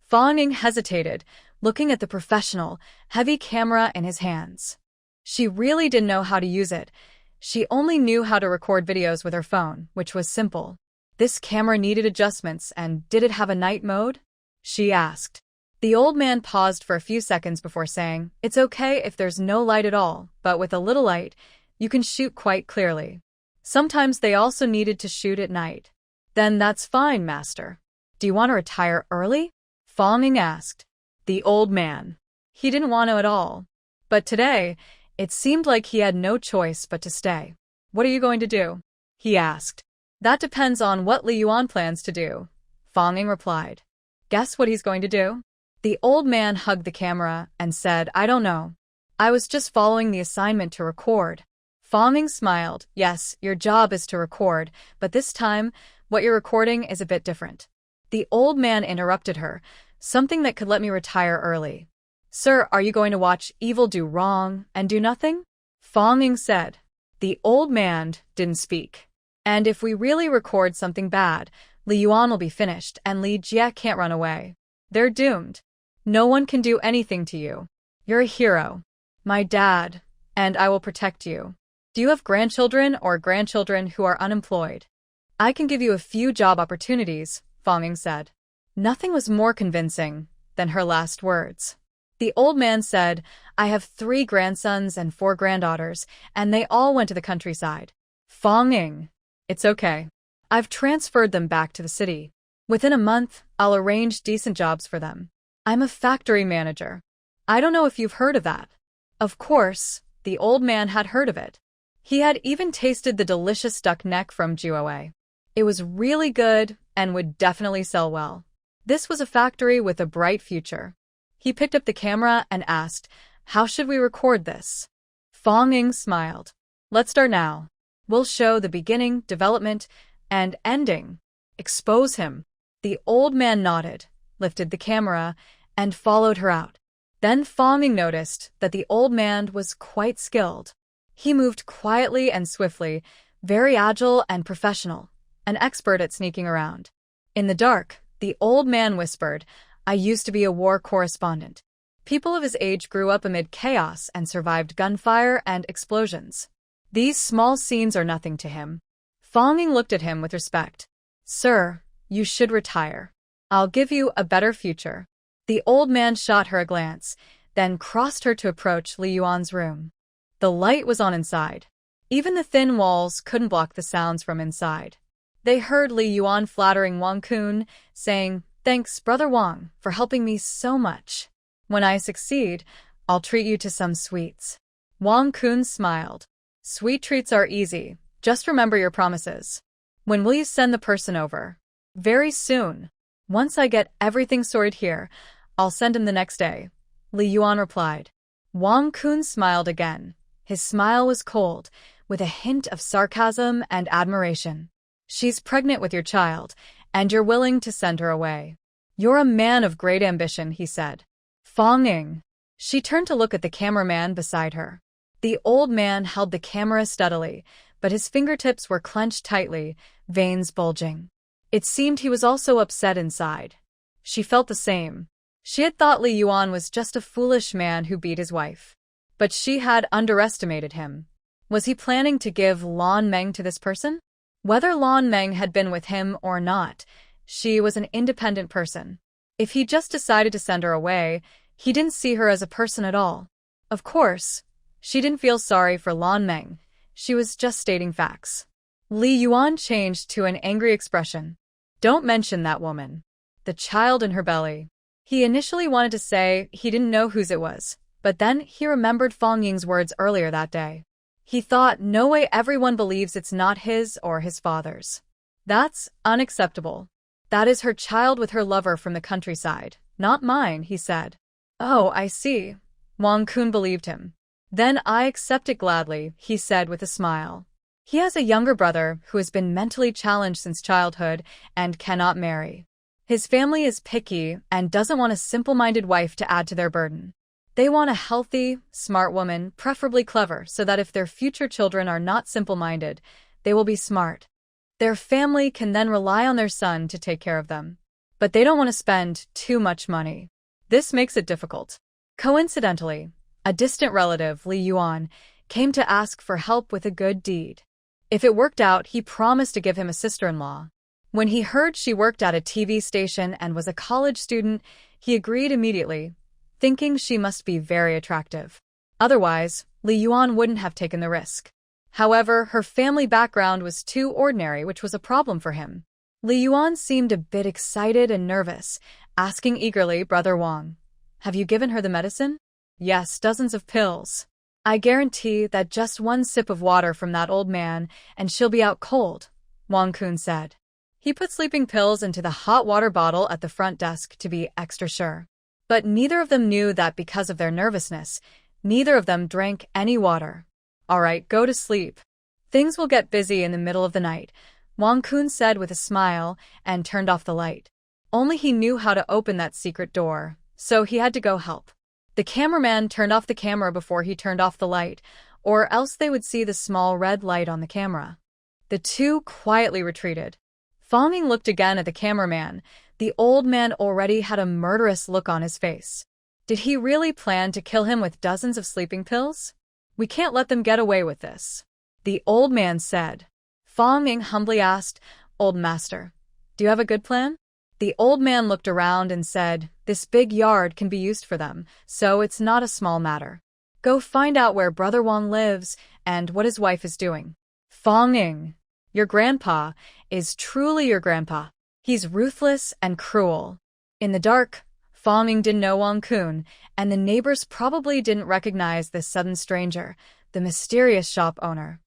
Fong Ying hesitated, looking at the professional, heavy camera in his hands. She really didn't know how to use it. She only knew how to record videos with her phone, which was simple. This camera needed adjustments, and did it have a night mode? She asked. The old man paused for a few seconds before saying, "It's okay if there's no light at all, but with a little light, you can shoot quite clearly." Sometimes they also needed to shoot at night. "Then that's fine, master. Do you want to retire early?" Fong Ying asked. The old man. He didn't want to at all. But today, it seemed like he had no choice but to stay. "What are you going to do?" he asked. "That depends on what Li Yuan plans to do," Fong Ying replied. "Guess what he's going to do?" The old man hugged the camera and said, "I don't know. I was just following the assignment to record." Fong Ying smiled. "Yes, your job is to record, but this time, what you're recording is a bit different." The old man interrupted her. "Something that could let me retire early." "Sir, are you going to watch evil do wrong and do nothing?" Fong Ying said. The old man didn't speak. "And if we really record something bad, Li Yuan will be finished and Li Jie can't run away. They're doomed. No one can do anything to you. You're a hero. My dad, and I will protect you. Do you have grandchildren or grandchildren who are unemployed? I can give you a few job opportunities," Fong Ying said. Nothing was more convincing than her last words. The old man said, "I have 3 grandsons and 4 granddaughters, and they all went to the countryside." Fong Ying. "It's okay. I've transferred them back to the city. Within a month, I'll arrange decent jobs for them. I'm a factory manager. I don't know if you've heard of that." Of course, the old man had heard of it. He had even tasted the delicious duck neck from Juoe. It was really good and would definitely sell well. This was a factory with a bright future. He picked up the camera and asked, "How should we record this?" Fong Ying smiled. "Let's start now. We'll show the beginning, development, and ending. Expose him." The old man nodded, lifted the camera, and followed her out. Then Fong Ying noticed that the old man was quite skilled. He moved quietly and swiftly, very agile and professional, an expert at sneaking around. In the dark, the old man whispered, "I used to be a war correspondent." People of his age grew up amid chaos and survived gunfire and explosions. These small scenes are nothing to him. Fong Ying looked at him with respect. "Sir, you should retire. I'll give you a better future." The old man shot her a glance, then crossed her to approach Li Yuan's room. The light was on inside. Even the thin walls couldn't block the sounds from inside. They heard Li Yuan flattering Wang Kun, saying, "Thanks, Brother Wang, for helping me so much. When I succeed, I'll treat you to some sweets." Wang Kun smiled. "Sweet treats are easy. Just remember your promises. When will you send the person over?" "Very soon. Once I get everything sorted here, I'll send him the next day," Li Yuan replied. Wang Kun smiled again. His smile was cold, with a hint of sarcasm and admiration. "She's pregnant with your child, and you're willing to send her away. You're a man of great ambition," he said. Fong Ying. She turned to look at the cameraman beside her. The old man held the camera steadily, but his fingertips were clenched tightly, veins bulging. It seemed he was also upset inside. She felt the same. She had thought Li Yuan was just a foolish man who beat his wife. But she had underestimated him. Was he planning to give Lan Meng to this person? Whether Lan Meng had been with him or not, she was an independent person. If he just decided to send her away, he didn't see her as a person at all. Of course, she didn't feel sorry for Lan Meng. She was just stating facts. Li Yuan changed to an angry expression. "Don't mention that woman. The child in her belly." He initially wanted to say he didn't know whose it was, but then he remembered Fong Ying's words earlier that day. He thought, no way everyone believes it's not his or his father's. That's unacceptable. That is her child with her lover from the countryside, not mine, he said. "Oh, I see." Wang Kun believed him. "Then I accept it gladly," he said with a smile. He has a younger brother who has been mentally challenged since childhood and cannot marry. His family is picky and doesn't want a simple-minded wife to add to their burden. They want a healthy, smart woman, preferably clever, so that if their future children are not simple-minded, they will be smart. Their family can then rely on their son to take care of them. But they don't want to spend too much money. This makes it difficult. Coincidentally, a distant relative, Li Yuan, came to ask for help with a good deed. If it worked out, he promised to give him a sister-in-law. When he heard she worked at a TV station and was a college student, he agreed immediately, thinking she must be very attractive. Otherwise, Li Yuan wouldn't have taken the risk. However, her family background was too ordinary, which was a problem for him. Li Yuan seemed a bit excited and nervous, asking eagerly, "Brother Wang, have you given her the medicine?" "Yes, dozens of pills. I guarantee that just one sip of water from that old man and she'll be out cold," Wang Kun said. He put sleeping pills into the hot water bottle at the front desk to be extra sure. But neither of them knew that because of their nervousness, neither of them drank any water. "All right, go to sleep. Things will get busy in the middle of the night," Wang Kun said with a smile and turned off the light. Only he knew how to open that secret door, so he had to go help. The cameraman turned off the camera before he turned off the light, or else they would see the small red light on the camera. The two quietly retreated. Fong Ying looked again at the cameraman. The old man already had a murderous look on his face. Did he really plan to kill him with dozens of sleeping pills? "We can't let them get away with this," the old man said. Fong Ying humbly asked, "Old master, do you have a good plan?" The old man looked around and said, "This big yard can be used for them, so it's not a small matter. Go find out where Brother Wang lives and what his wife is doing." Fong Ying, your grandpa is truly your grandpa. He's ruthless and cruel. In the dark, Fong Ying didn't know Wang Kun, and the neighbors probably didn't recognize this sudden stranger, the mysterious shop owner.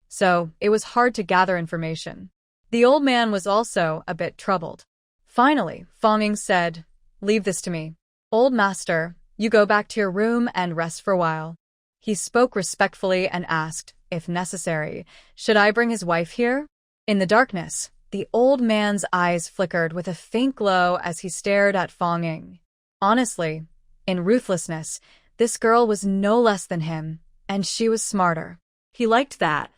So, it was hard to gather information. The old man was also a bit troubled. Finally, Fong Ying said, "Leave this to me. Old master, you go back to your room and rest for a while." He spoke respectfully and asked, if necessary, should I bring his wife here? In the darkness, The old man's eyes flickered with a faint glow as he stared at Fong Ying. Honestly, in ruthlessness, this girl was no less than him, and she was smarter. He liked that.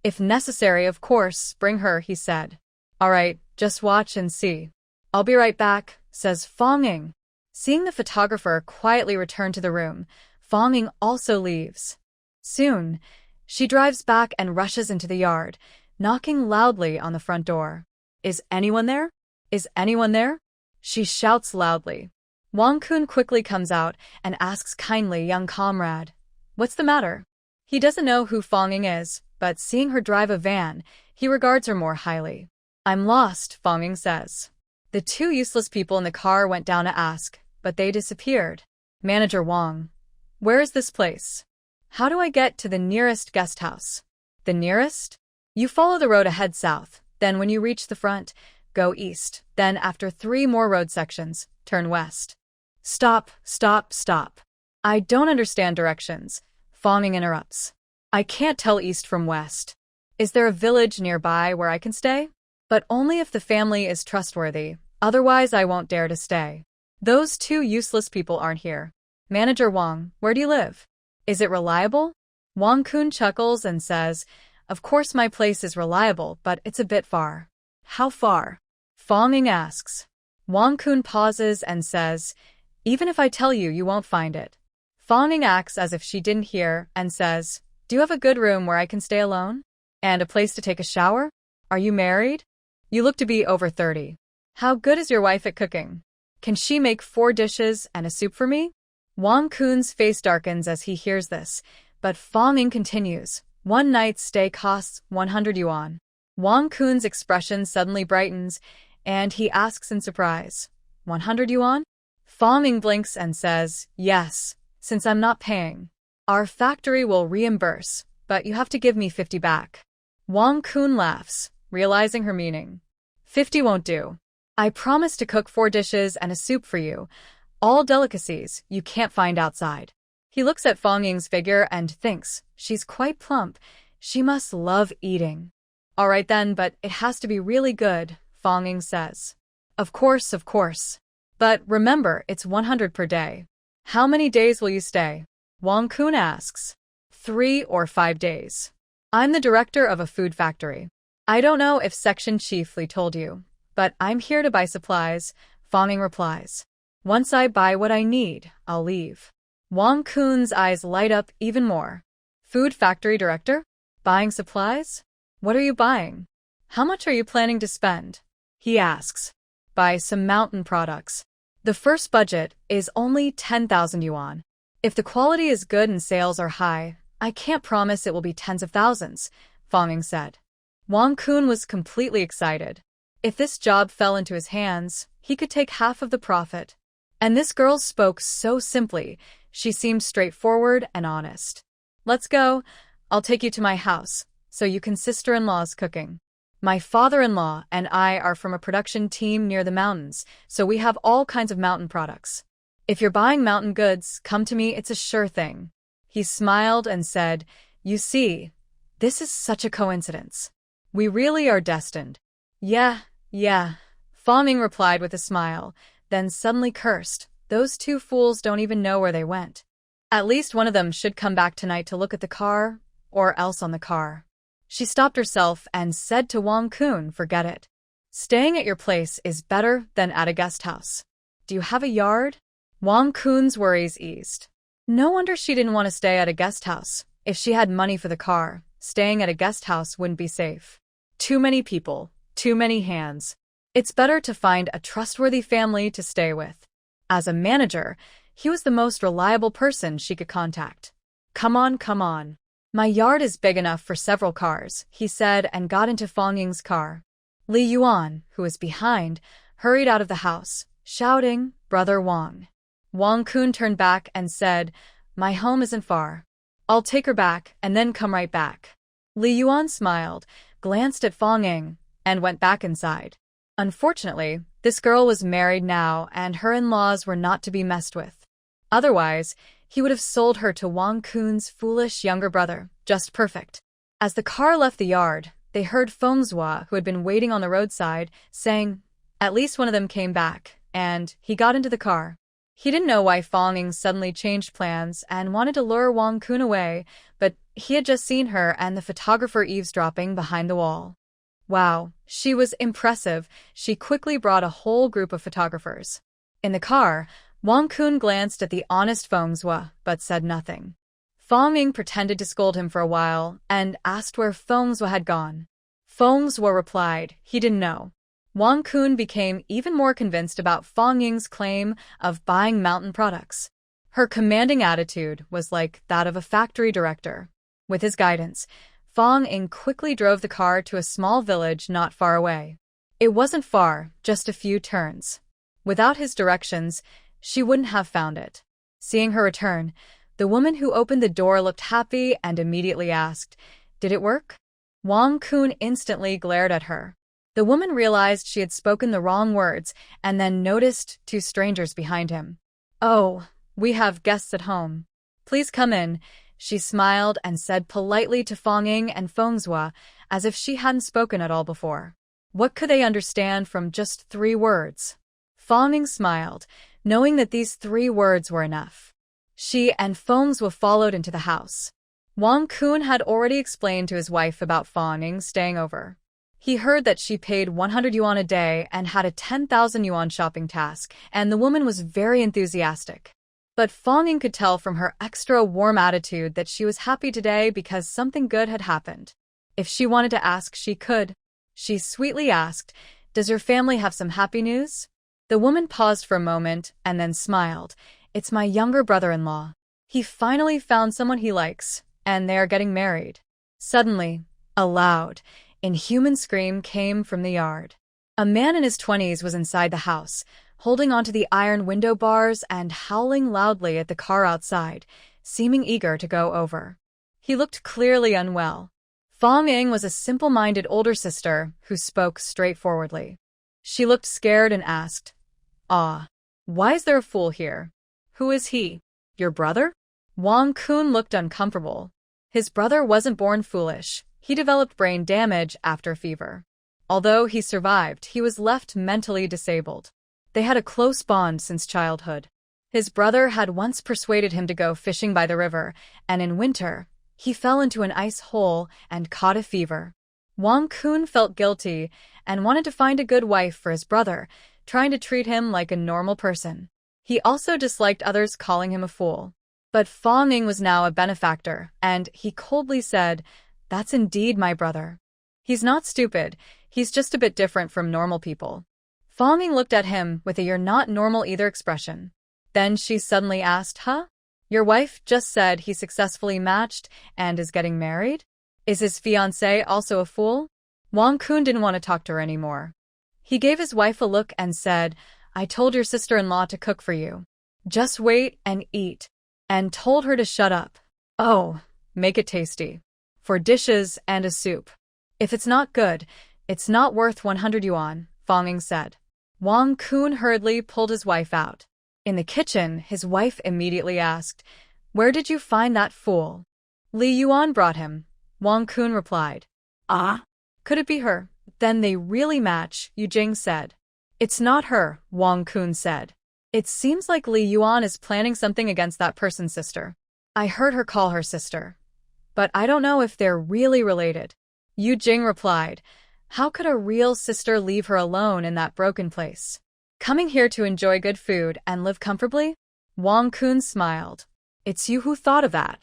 If necessary, of course, bring her, he said. All right, just watch and see. I'll be right back, says Fong Ying. Seeing the photographer quietly return to the room, Fong Ying also leaves. Soon, she drives back and rushes into the yard, knocking loudly on the front door. Is anyone there? Is anyone there? She shouts loudly. Wang Kun quickly comes out and asks kindly, young comrade, what's the matter? He doesn't know who Fong Ying is, but seeing her drive a van, he regards her more highly. I'm lost, Fong Ying says. The two useless people in the car went down to ask, but they disappeared. Manager Wang. Where is this place? How do I get to the nearest guest house? The nearest? You follow the road ahead south, then when you reach the front, go east, then after 3 more road sections, turn west. Stop, stop, stop. I don't understand directions, Fong Ying interrupts. I can't tell east from west. Is there a village nearby where I can stay? But only if the family is trustworthy, otherwise I won't dare to stay. Those two useless people aren't here. Manager Wang, where do you live? Is it reliable? Wang Kun chuckles and says, of course my place is reliable, but it's a bit far. How far? Fong Ying asks. Wang Kun pauses and says, even if I tell you, you won't find it. Fong Ying acts as if she didn't hear and says, do you have a good room where I can stay alone? And a place to take a shower? Are you married? You look to be over 30. How good is your wife at cooking? Can she make 4 dishes and a soup for me? Wang Kun's face darkens as he hears this, but Fong Ying continues, 1 night's stay costs 100 yuan. Wang Kun's expression suddenly brightens, and he asks in surprise, 100 yuan? Fong Ying blinks and says, yes, since I'm not paying. Our factory will reimburse, but you have to give me 50 back. Wang Kun laughs, realizing her meaning. 50 won't do. I promise to cook 4 dishes and a soup for you, all delicacies you can't find outside. He looks at Fong Ying's figure and thinks, she's quite plump. She must love eating. All right then, but it has to be really good, Fong Ying says. Of course, of course. But remember, it's 100 per day. How many days will you stay? Wang Kun asks. 3 or 5 days. I'm the director of a food factory. I don't know if Section Chief Li told you, but I'm here to buy supplies, Fong Ying replies. Once I buy what I need, I'll leave. Wang Kun's eyes light up even more. Food factory director? Buying supplies? What are you buying? How much are you planning to spend? He asks. Buy some mountain products. The first budget is only 10,000 yuan. If the quality is good and sales are high, I can't promise it will be tens of thousands, Fong Ying said. Wang Kun was completely excited. If this job fell into his hands, he could take half of the profit. And this girl spoke so simply, she seemed straightforward and honest. Let's go. I'll take you to my house, so you can sister-in-law's cooking. My father-in-law and I are from a production team near the mountains, so we have all kinds of mountain products. If you're buying mountain goods, come to me, it's a sure thing. He smiled and said, you see, this is such a coincidence. We really are destined. Yeah, Fong Ying replied with a smile, then suddenly cursed. Those two fools don't even know where they went. At least one of them should come back tonight to look at the car, or else on the car. She stopped herself and said to Wang Kun, forget it. Staying at your place is better than at a guest house. Do you have a yard? Wang Kun's worries eased. No wonder she didn't want to stay at a guest house. If she had money for the car, staying at a guest house wouldn't be safe. Too many people, too many hands. It's better to find a trustworthy family to stay with. As a manager, he was the most reliable person she could contact. Come on. My yard is big enough for several cars, he said and got into Fong Ying's car. Li Yuan, who was behind, hurried out of the house, shouting, Brother Wang. Wang Kun turned back and said, my home isn't far. I'll take her back and then come right back. Li Yuan smiled, glanced at Fong Ying, and went back inside. Unfortunately, this girl was married now and her in-laws were not to be messed with. Otherwise, he would have sold her to Wang Kun's foolish younger brother, just perfect. As the car left the yard, they heard Fengzhua, who had been waiting on the roadside, saying, "At least one of them came back," and he got into the car. He didn't know why Fang Ying suddenly changed plans and wanted to lure Wang Kun away, but he had just seen her and the photographer eavesdropping behind the wall. Wow, she was impressive. She quickly brought a whole group of photographers. In the car, Wang Kun glanced at the honest Fengzhua, but said nothing. Fang Ying pretended to scold him for a while and asked where Fengzhua had gone. Fengzhua replied he didn't know. Wang Kun became even more convinced about Fang Ying's claim of buying mountain products. Her commanding attitude was like that of a factory director. With his guidance, Fang Ying quickly drove the car to a small village not far away. It wasn't far, just a few turns. Without his directions, she wouldn't have found it. Seeing her return, the woman who opened the door looked happy and immediately asked, "Did it work?" Wang Kun instantly glared at her. The woman realized she had spoken the wrong words and then noticed two strangers behind him. "Oh, we have guests at home. Please come in," she smiled and said politely to Fang Ying and Fengzhua, as if she hadn't spoken at all before. What could they understand from just 3 words? Fang Ying smiled, knowing that these 3 words were enough. She and Fengzhua followed into the house. Wang Kun had already explained to his wife about Fang Ying staying over. He heard that she paid 100 yuan a day and had a 10,000 yuan shopping task, and the woman was very enthusiastic. But Fang Ying could tell from her extra warm attitude that she was happy today because something good had happened. If she wanted to ask, she could. She sweetly asked, "Does your family have some happy news?" The woman paused for a moment and then smiled. "It's my younger brother-in-law. He finally found someone he likes, and they are getting married." Suddenly, a loud, inhuman scream came from the yard. A man in his 20s was inside the house, holding onto the iron window bars and howling loudly at the car outside, seeming eager to go over. He looked clearly unwell. Fang Ying was a simple-minded older sister who spoke straightforwardly. She looked scared and asked, "Ah, why is there a fool here? Who is he? Your brother?" Wang Kun looked uncomfortable. His brother wasn't born foolish. He developed brain damage after a fever. Although he survived, he was left mentally disabled. They had a close bond since childhood. His brother had once persuaded him to go fishing by the river, and in winter, he fell into an ice hole and caught a fever. Wang Kun felt guilty and wanted to find a good wife for his brother, trying to treat him like a normal person. He also disliked others calling him a fool. But Fang Ying was now a benefactor, and he coldly said, "That's indeed my brother. He's not stupid, he's just a bit different from normal people." Fang Ying looked at him with a "you're not normal either" expression. Then she suddenly asked, "Huh? Your wife just said he successfully matched and is getting married? Is his fiancé also a fool?" Wang Kun didn't want to talk to her anymore. He gave his wife a look and said, "I told your sister-in-law to cook for you. Just wait and eat," and told her to shut up. "Oh, make it tasty. 4 dishes and a soup. If it's not good, it's not worth 100 yuan, Fang Ying said. Wang Kun hurriedly pulled his wife out. In the kitchen, his wife immediately asked, "Where did you find that fool?" "Li Yuan brought him," Wang Kun replied. "Ah? Could it be her? Then they really match," Yu Jing said. "It's not her," Wang Kun said. "It seems like Li Yuan is planning something against that person's sister. I heard her call her sister. But I don't know if they're really related." Yu Jing replied, "How could a real sister leave her alone in that broken place? Coming here to enjoy good food and live comfortably?" Wang Kun smiled. "It's you who thought of that.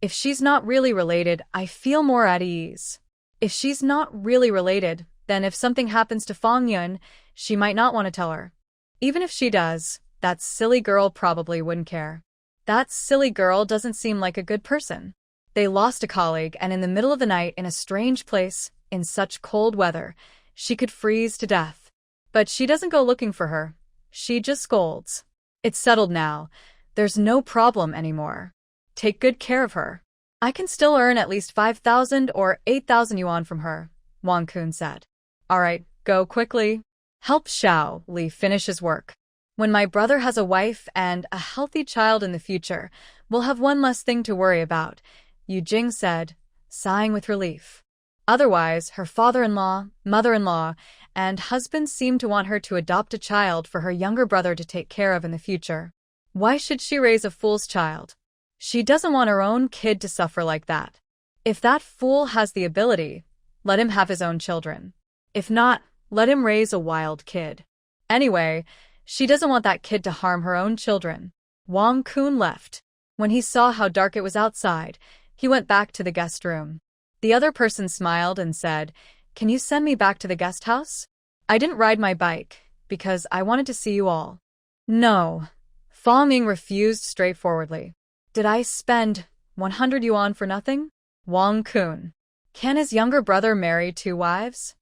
If she's not really related, I feel more at ease. If she's not really related, then if something happens to Fang Yun, she might not want to tell her. Even if she does, that silly girl probably wouldn't care. That silly girl doesn't seem like a good person. They lost a colleague, and in the middle of the night in a strange place, in such cold weather, she could freeze to death. But she doesn't go looking for her. She just scolds. It's settled now. There's no problem anymore. Take good care of her. I can still earn at least 5,000 or 8,000 yuan from her," Wang Kun said. "All right, go quickly. Help Xiao Li finish his work. When my brother has a wife and a healthy child in the future, we'll have one less thing to worry about," Yu Jing said, sighing with relief. Otherwise, her father-in-law, mother-in-law, and husband seemed to want her to adopt a child for her younger brother to take care of in the future. Why should she raise a fool's child? She doesn't want her own kid to suffer like that. If that fool has the ability, let him have his own children. If not, let him raise a wild kid. Anyway, she doesn't want that kid to harm her own children. Wang Kun left. When he saw how dark it was outside, he went back to the guest room. The other person smiled and said, "Can you send me back to the guest house? I didn't ride my bike, because I wanted to see you all." "No." Fang Ying refused straightforwardly. "Did I spend 100 yuan for nothing?" Wang Kun. Can his younger brother marry 2 wives?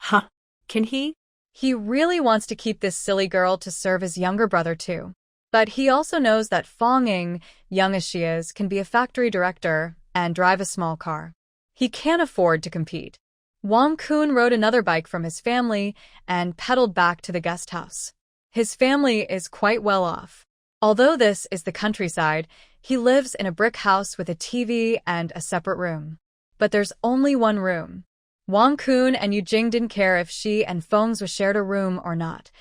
Huh. Can he? He really wants to keep this silly girl to serve his younger brother too. But he also knows that Fang Ying, young as she is, can be a factory director and drive a small car. He can't afford to compete. Wang Kun rode another bike from his family and pedaled back to the guest house. His family is quite well off. Although this is the countryside, he lives in a brick house with a TV and a separate room. But there's only one room. Wang Kun and Yu Jing didn't care if she and Feng's was shared a room or not.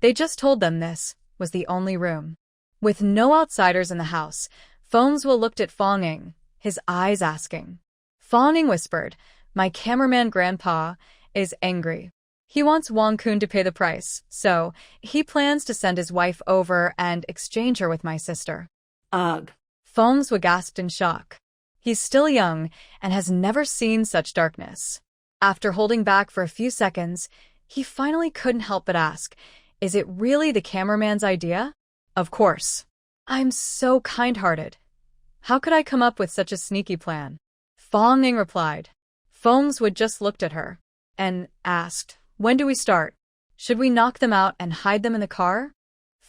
They just told them this was the only room. With no outsiders in the house, Feng's looked at Fang Ying, his eyes asking. Fang Ying whispered, "My cameraman grandpa is angry. He wants Wang Kun to pay the price, so he plans to send his wife over and exchange her with my sister." Ugh. Feng's gasped in shock. He's still young and has never seen such darkness. After holding back for a few seconds, he finally couldn't help but ask, "Is it really the cameraman's idea?" "Of course. I'm so kind-hearted. How could I come up with such a sneaky plan?" Fang Ying replied. Feng's just looked at her and asked, "When do we start? Should we knock them out and hide them in the car?"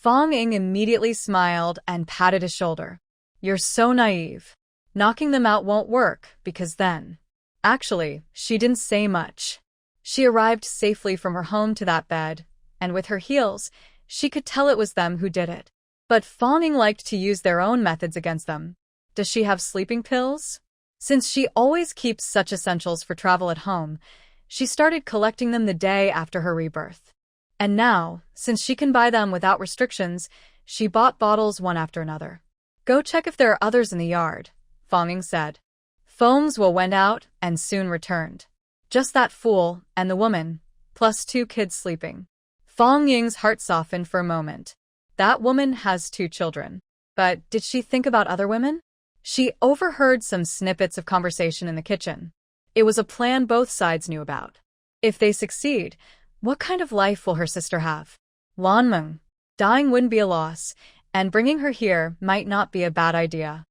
Fang Ying immediately smiled and patted his shoulder. "You're so naive. Knocking them out won't work, because then..." Actually, she didn't say much. She arrived safely from her home to that bed, and with her heels, she could tell it was them who did it. But Fang Ying liked to use their own methods against them. Does she have sleeping pills? Since she always keeps such essentials for travel at home, she started collecting them the day after her rebirth. And now, since she can buy them without restrictions, she bought bottles one after another. "Go check if there are others in the yard," Fang Ying said. Feng's went out and soon returned. Just that fool and the woman, plus 2 kids sleeping. Fang Ying's heart softened for a moment. That woman has 2 children. But did she think about other women? She overheard some snippets of conversation in the kitchen. It was a plan both sides knew about. If they succeed, what kind of life will her sister have? Lan Meng. Dying wouldn't be a loss, and bringing her here might not be a bad idea.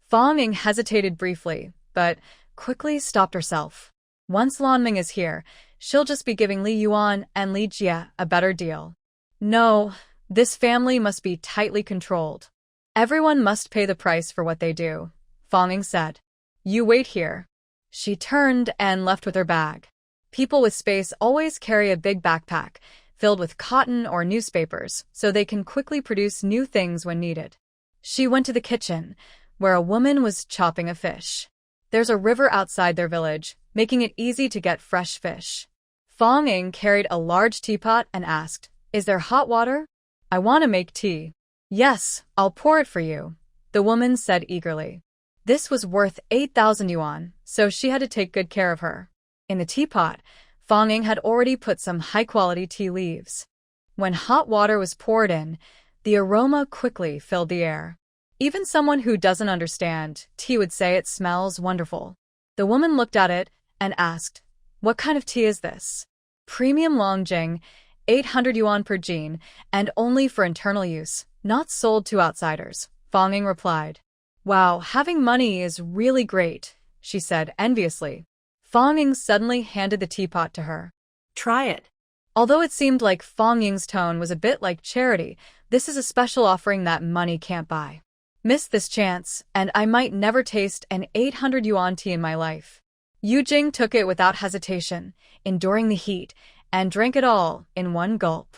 Fang Ying hesitated briefly, but quickly stopped herself. Once Lan Meng is here, she'll just be giving Li Yuan and Li Jie a better deal. No, this family must be tightly controlled. Everyone must pay the price for what they do, Fang Ying said. "You wait here." She turned and left with her bag. People with space always carry a big backpack filled with cotton or newspapers so they can quickly produce new things when needed. She went to the kitchen, where a woman was chopping a fish. There's a river outside their village, making it easy to get fresh fish. Fang Ying carried a large teapot and asked, "Is there hot water? I want to make tea." "Yes, I'll pour it for you," the woman said eagerly. This was worth 8,000 yuan, so she had to take good care of her. In the teapot, Fang Ying had already put some high-quality tea leaves. When hot water was poured in, the aroma quickly filled the air. Even someone who doesn't understand tea would say it smells wonderful. The woman looked at it and asked, "What kind of tea is this?" "Premium Longjing, 800 yuan per jean, and only for internal use, not sold to outsiders," Fang Ying replied. "Wow, having money is really great," she said enviously. Fang Ying suddenly handed the teapot to her. Try it. Although it seemed like Fang Ying's tone was a bit like charity, this is a special offering that money can't buy. Missed this chance, and I might never taste an 800 yuan tea in my life. Yu Jing took it without hesitation, enduring the heat, and drank it all in one gulp.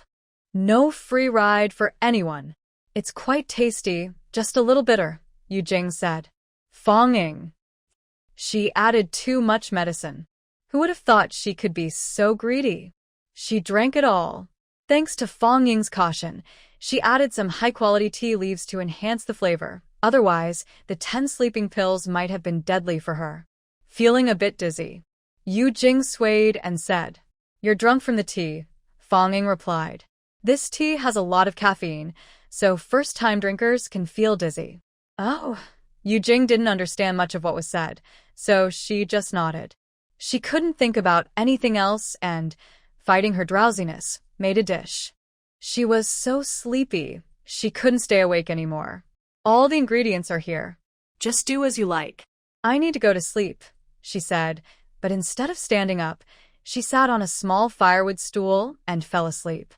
No free ride for anyone. "It's quite tasty, just a little bitter," Yu Jing said. Fang Ying. She added too much medicine. Who would have thought she could be so greedy? She drank it all. Thanks to Fong Ying's caution, she added some high-quality tea leaves to enhance the flavor. Otherwise, the 10 sleeping pills might have been deadly for her. Feeling a bit dizzy, Yu Jing swayed and said, "You're drunk from the tea," Fong Ying replied. "This tea has a lot of caffeine, so first-time drinkers can feel dizzy." Oh. Yu Jing didn't understand much of what was said, so she just nodded. She couldn't think about anything else and, fighting her drowsiness, made a dish. She was so sleepy, she couldn't stay awake anymore. All the ingredients are here. Just do as you like. I need to go to sleep, she said, but instead of standing up, she sat on a small firewood stool and fell asleep.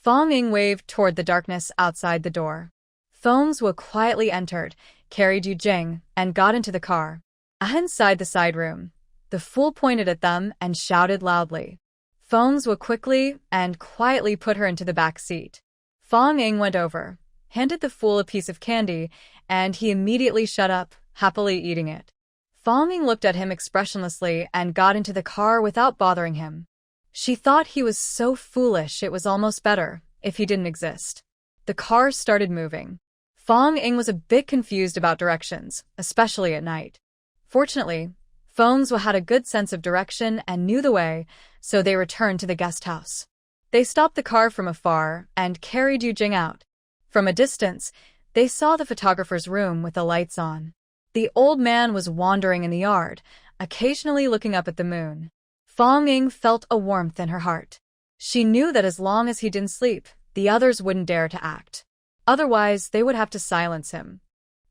Fong Ying waved toward the darkness outside the door. Fong Zwa quietly entered, carried Yu Jing, and got into the car. Inside the side room, the fool pointed at them and shouted loudly. Fong Zwa quickly and quietly put her into the back seat. Fong Ying went over, handed the fool a piece of candy, and he immediately shut up, happily eating it. Fong Ying looked at him expressionlessly and got into the car without bothering him. She thought he was so foolish it was almost better if he didn't exist. The car started moving. Fong Ying was a bit confused about directions, especially at night. Fortunately, Fong Zwa had a good sense of direction and knew the way, so they returned to the guest house. They stopped the car from afar and carried Yu Jing out. From a distance, they saw the photographer's room with the lights on. The old man was wandering in the yard, occasionally looking up at the moon. Fong Ying felt a warmth in her heart. She knew that as long as he didn't sleep, the others wouldn't dare to act. Otherwise, they would have to silence him.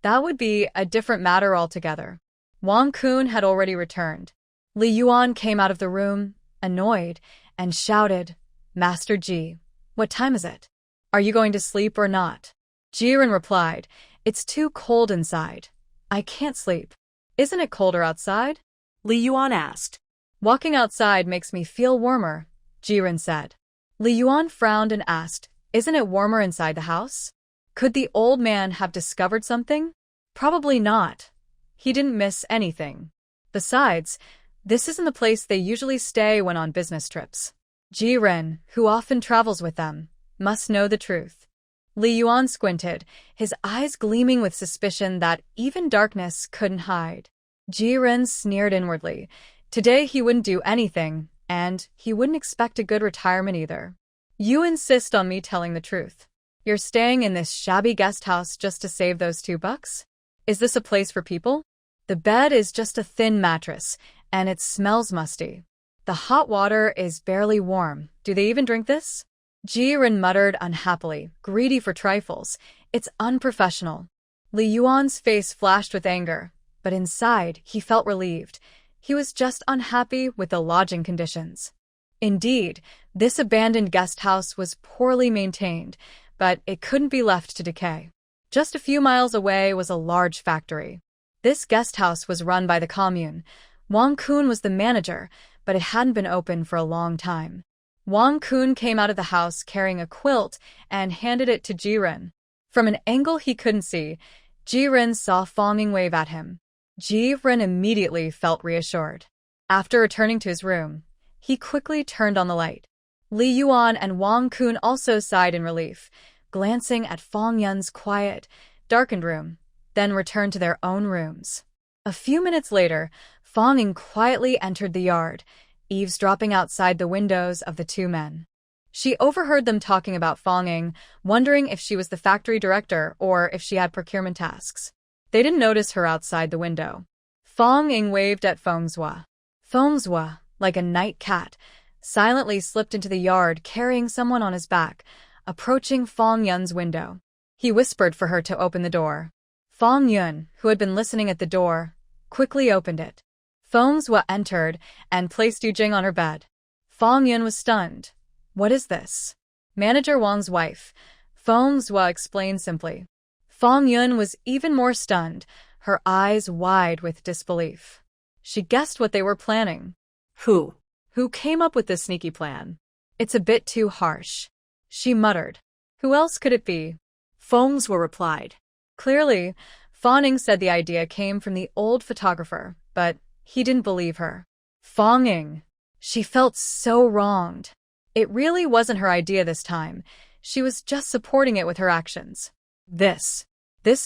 That would be a different matter altogether. Wang Kun had already returned. Li Yuan came out of the room, annoyed, and shouted, "Master Ji, what time is it? Are you going to sleep or not?" Jiren replied, "It's too cold inside. I can't sleep." "Isn't it colder outside?" Li Yuan asked. "Walking outside makes me feel warmer," Jiren said. Li Yuan frowned and asked, "Isn't it warmer inside the house?" Could the old man have discovered something? Probably not. He didn't miss anything. Besides, this isn't the place they usually stay when on business trips. Jiren, who often travels with them, must know the truth. Li Yuan squinted, his eyes gleaming with suspicion that even darkness couldn't hide. Jiren sneered inwardly. Today he wouldn't do anything, and he wouldn't expect a good retirement either. "You insist on me telling the truth. You're staying in this shabby guest house just to save those $2? Is this a place for people? The bed is just a thin mattress, and it smells musty. The hot water is barely warm. Do they even drink this?" Jiren muttered unhappily, greedy for trifles. "It's unprofessional." Li Yuan's face flashed with anger, but inside he felt relieved. He was just unhappy with the lodging conditions. Indeed, this abandoned guest house was poorly maintained, but it couldn't be left to decay. Just a few miles away was a large factory. This guest house was run by the commune. Wang Kun was the manager, but it hadn't been open for a long time. Wang Kun came out of the house carrying a quilt and handed it to Jiren. From an angle he couldn't see, Jiren saw Fong Ying wave at him. Jiren immediately felt reassured. After returning to his room, he quickly turned on the light. Li Yuan and Wang Kun also sighed in relief, glancing at Fong Yun's quiet, darkened room, then returned to their own rooms. A few minutes later, Fong Ying quietly entered the yard, eavesdropping outside the windows of the two men. She overheard them talking about Fong Ying, wondering if she was the factory director or if she had procurement tasks. They didn't notice her outside the window. Fong Ying waved at Fong Zwa. Fong Zwa, like a night cat, silently slipped into the yard carrying someone on his back, approaching Fong Yun's window. He whispered for her to open the door. Fong Yun, who had been listening at the door, quickly opened it. Fong Zwa entered and placed Yu Jing on her bed. Fong Yun was stunned. "What is this?" "Manager Wang's wife," Fong Zwa explained simply. Fong Yun was even more stunned, her eyes wide with disbelief. She guessed what they were planning. Who came up with this sneaky plan? "It's a bit too harsh," she muttered. "Who else could it be?" Fong Zwa replied. Clearly, Fong Ying said the idea came from the old photographer, but he didn't believe her. Fong Ying. She felt so wronged. It really wasn't her idea this time. She was just supporting it with her actions. This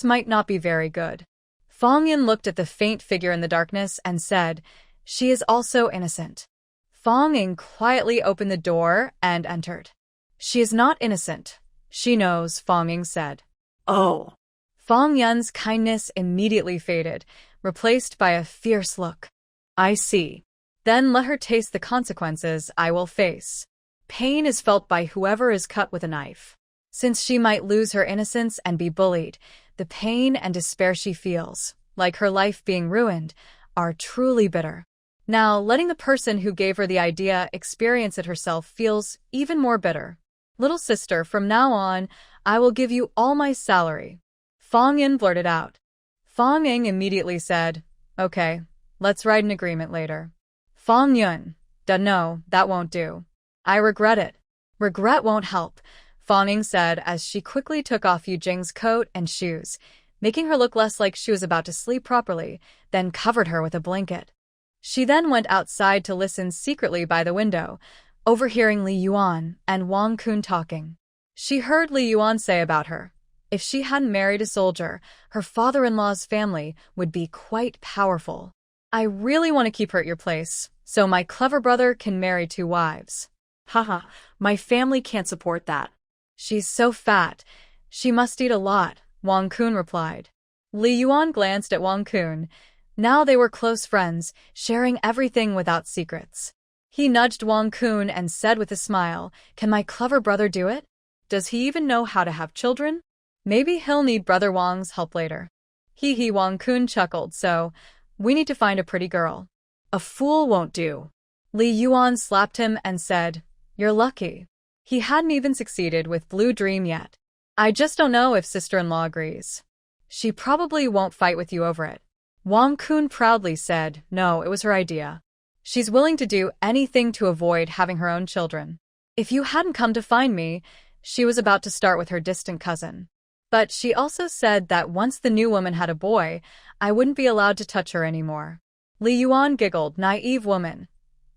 might not be very good. Fong Ying looked at the faint figure in the darkness and said, "She is also innocent." Fong Ying quietly opened the door and entered. "She is not innocent. She knows," Fong Ying said. Oh. Fong Yun's kindness immediately faded, replaced by a fierce look. "I see. Then let her taste the consequences I will face." Pain is felt by whoever is cut with a knife. Since she might lose her innocence and be bullied, the pain and despair she feels, like her life being ruined, are truly bitter. Now, letting the person who gave her the idea experience it herself feels even more bitter. "Little sister, from now on, I will give you all my salary," Fong Ying blurted out. Fong Ying immediately said, "Okay, let's write an agreement later." Fong Yun, no, that won't do. "I regret it." "Regret won't help," Fong Ying said as she quickly took off Yu Jing's coat and shoes, making her look less like she was about to sleep properly, then covered her with a blanket. She then went outside to listen secretly by the window, overhearing Li Yuan and Wang Kun talking. She heard Li Yuan say about her, if she hadn't married a soldier, her father-in-law's family would be quite powerful. "I really want to keep her at your place, so my clever brother can marry 2 wives. Haha, my family can't support that. She's so fat. She must eat a lot," Wang Kun replied. Li Yuan glanced at Wang Kun. Now they were close friends, sharing everything without secrets. He nudged Wang Kun and said with a smile, "Can my clever brother do it? Does he even know how to have children? Maybe he'll need Brother Wang's help later." Hee, Wang Kun chuckled, "So, we need to find a pretty girl." A fool won't do. Li Yuan slapped him and said, "You're lucky." He hadn't even succeeded with Blue Dream yet. "I just don't know if sister-in-law agrees. She probably won't fight with you over it." Wang Kun proudly said, "No, it was her idea. She's willing to do anything to avoid having her own children. If you hadn't come to find me, she was about to start with her distant cousin. But she also said that once the new woman had a boy, I wouldn't be allowed to touch her anymore." Li Yuan giggled, "Naive woman.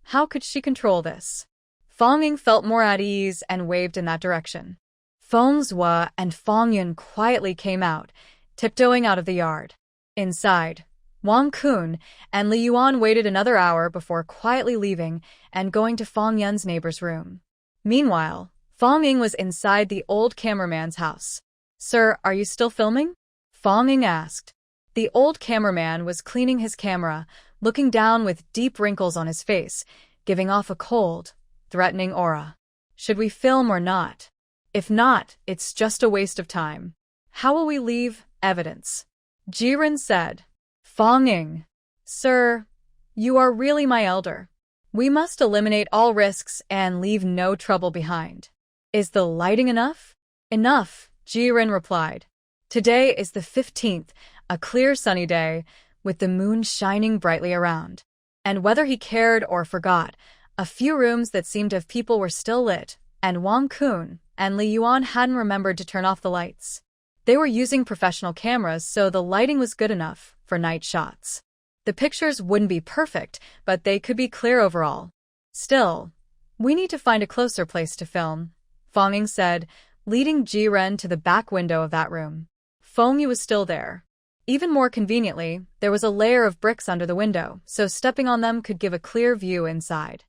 How could she control this?" Fong Ying felt more at ease and waved in that direction. Feng Zhua and Fong Yun quietly came out, tiptoeing out of the yard. Inside, Wang Kun and Li Yuan waited another hour before quietly leaving and going to Fong Yun's neighbor's room. Meanwhile, Fong Ying was inside the old cameraman's house. "Sir, are you still filming?" Fong Ying asked. The old cameraman was cleaning his camera, looking down with deep wrinkles on his face, giving off a cold, threatening aura. "Should we film or not? If not, it's just a waste of time. How will we leave evidence?" Jiren said. Fong Ying, "Sir, you are really my elder. We must eliminate all risks and leave no trouble behind. Is the lighting enough?" "Enough," Jiren replied. "Today is the 15th, a clear sunny day, with the moon shining brightly around." And whether he cared or forgot, a few rooms that seemed to have people were still lit, and Wang Kun and Li Yuan hadn't remembered to turn off the lights. They were using professional cameras, so the lighting was good enough for night shots. The pictures wouldn't be perfect, but they could be clear overall. "Still, we need to find a closer place to film," Fong Ying said, leading Jiren to the back window of that room. Feng Yu was still there. Even more conveniently, there was a layer of bricks under the window, so stepping on them could give a clear view inside.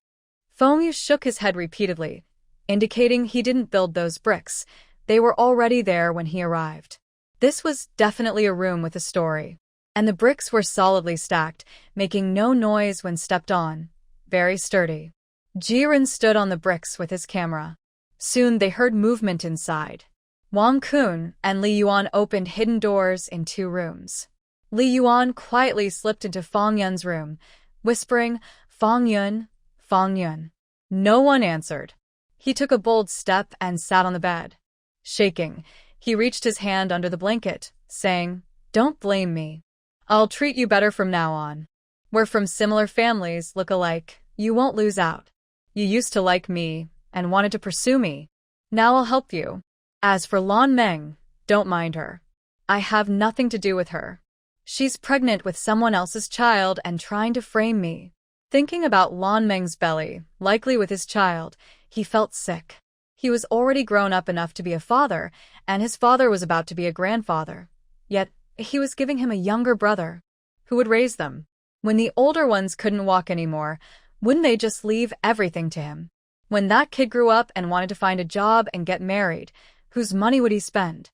Feng Yu shook his head repeatedly, indicating he didn't build those bricks. They were already there when he arrived. This was definitely a room with a story. And the bricks were solidly stacked, making no noise when stepped on. Very sturdy. Jiren stood on the bricks with his camera. Soon they heard movement inside. Wang Kun and Li Yuan opened hidden doors in 2 rooms. Li Yuan quietly slipped into Fong Yun's room, whispering, "Fong Yun, Fong Yun." No one answered. He took a bold step and sat on the bed. Shaking, he reached his hand under the blanket, saying, "Don't blame me. I'll treat you better from now on. We're from similar families, look alike. You won't lose out. You used to like me and wanted to pursue me. Now I'll help you. As for Lan Meng, don't mind her. I have nothing to do with her. She's pregnant with someone else's child and trying to frame me. Thinking about Lan Meng's belly, likely with his child, he felt sick. He was already grown up enough to be a father, and his father was about to be a grandfather. Yet, he was giving him a younger brother. Who would raise them? When the older ones couldn't walk anymore, wouldn't they just leave everything to him? When that kid grew up and wanted to find a job and get married, whose money would he spend?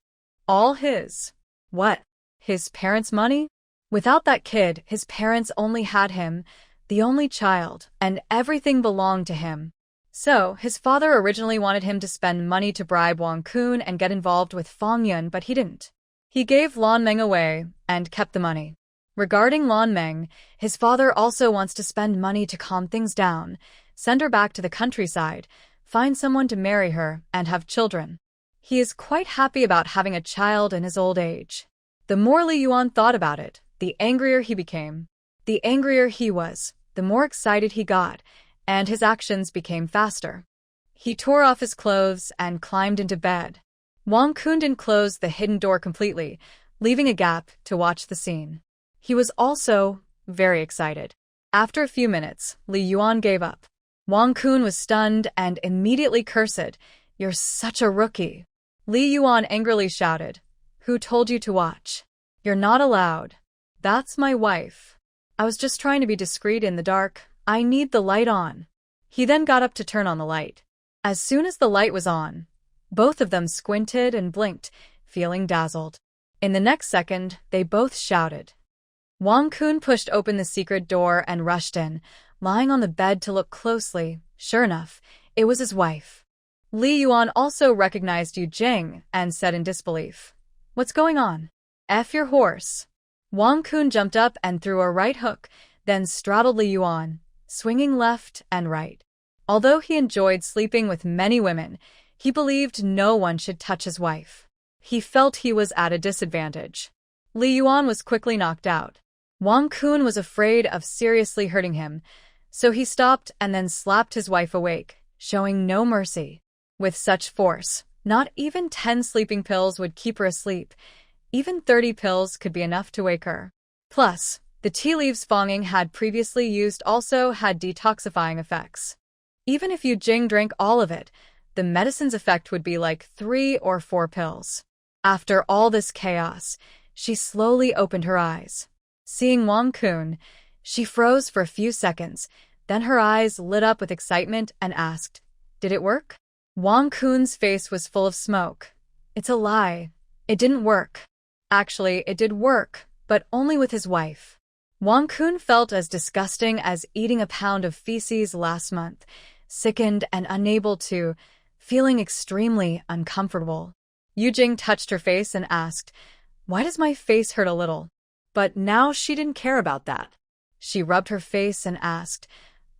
All his. What? His parents' money? Without that kid, his parents only had him, the only child, and everything belonged to him. So, his father originally wanted him to spend money to bribe Wang Kun and get involved with Fang Yun, but he didn't. He gave Lan Meng away and kept the money. Regarding Lan Meng, his father also wants to spend money to calm things down, send her back to the countryside, find someone to marry her, and have children. He is quite happy about having a child in his old age. The more Li Yuan thought about it, the angrier he became. The angrier he was, the more excited he got, and his actions became faster. He tore off his clothes and climbed into bed. Wang Kun didn't close the hidden door completely, leaving a gap to watch the scene. He was also very excited. After a few minutes, Li Yuan gave up. Wang Kun was stunned and immediately cursed. "You're such a rookie." Li Yuan angrily shouted, "Who told you to watch? You're not allowed." "That's my wife. I was just trying to be discreet in the dark. I need the light on." He then got up to turn on the light. As soon as the light was on, both of them squinted and blinked, feeling dazzled. In the next second, they both shouted. Wang Kun pushed open the secret door and rushed in, lying on the bed to look closely. Sure enough, it was his wife. Li Yuan also recognized Yu Jing and said in disbelief, "What's going on?" "F your horse." Wang Kun jumped up and threw a right hook, then straddled Li Yuan, swinging left and right. Although he enjoyed sleeping with many women, he believed no one should touch his wife. He felt he was at a disadvantage. Li Yuan was quickly knocked out. Wang Kun was afraid of seriously hurting him, so he stopped and then slapped his wife awake, showing no mercy. With such force, not even 10 sleeping pills would keep her asleep. Even 30 pills could be enough to wake her. Plus, the tea leaves Fang Ying had previously used also had detoxifying effects. Even if Yu Jing drank all of it, the medicine's effect would be like 3 or 4 pills. After all this chaos, she slowly opened her eyes. Seeing Wang Kun, she froze for a few seconds, then her eyes lit up with excitement and asked, "Did it work?" Wang Kun's face was full of smoke. "It's a lie. It didn't work." Actually, it did work, but only with his wife. Wang Kun felt as disgusting as eating a pound of feces last month, sickened and unable to, feeling extremely uncomfortable. Yu Jing touched her face and asked, "Why does my face hurt a little?" But now she didn't care about that. She rubbed her face and asked,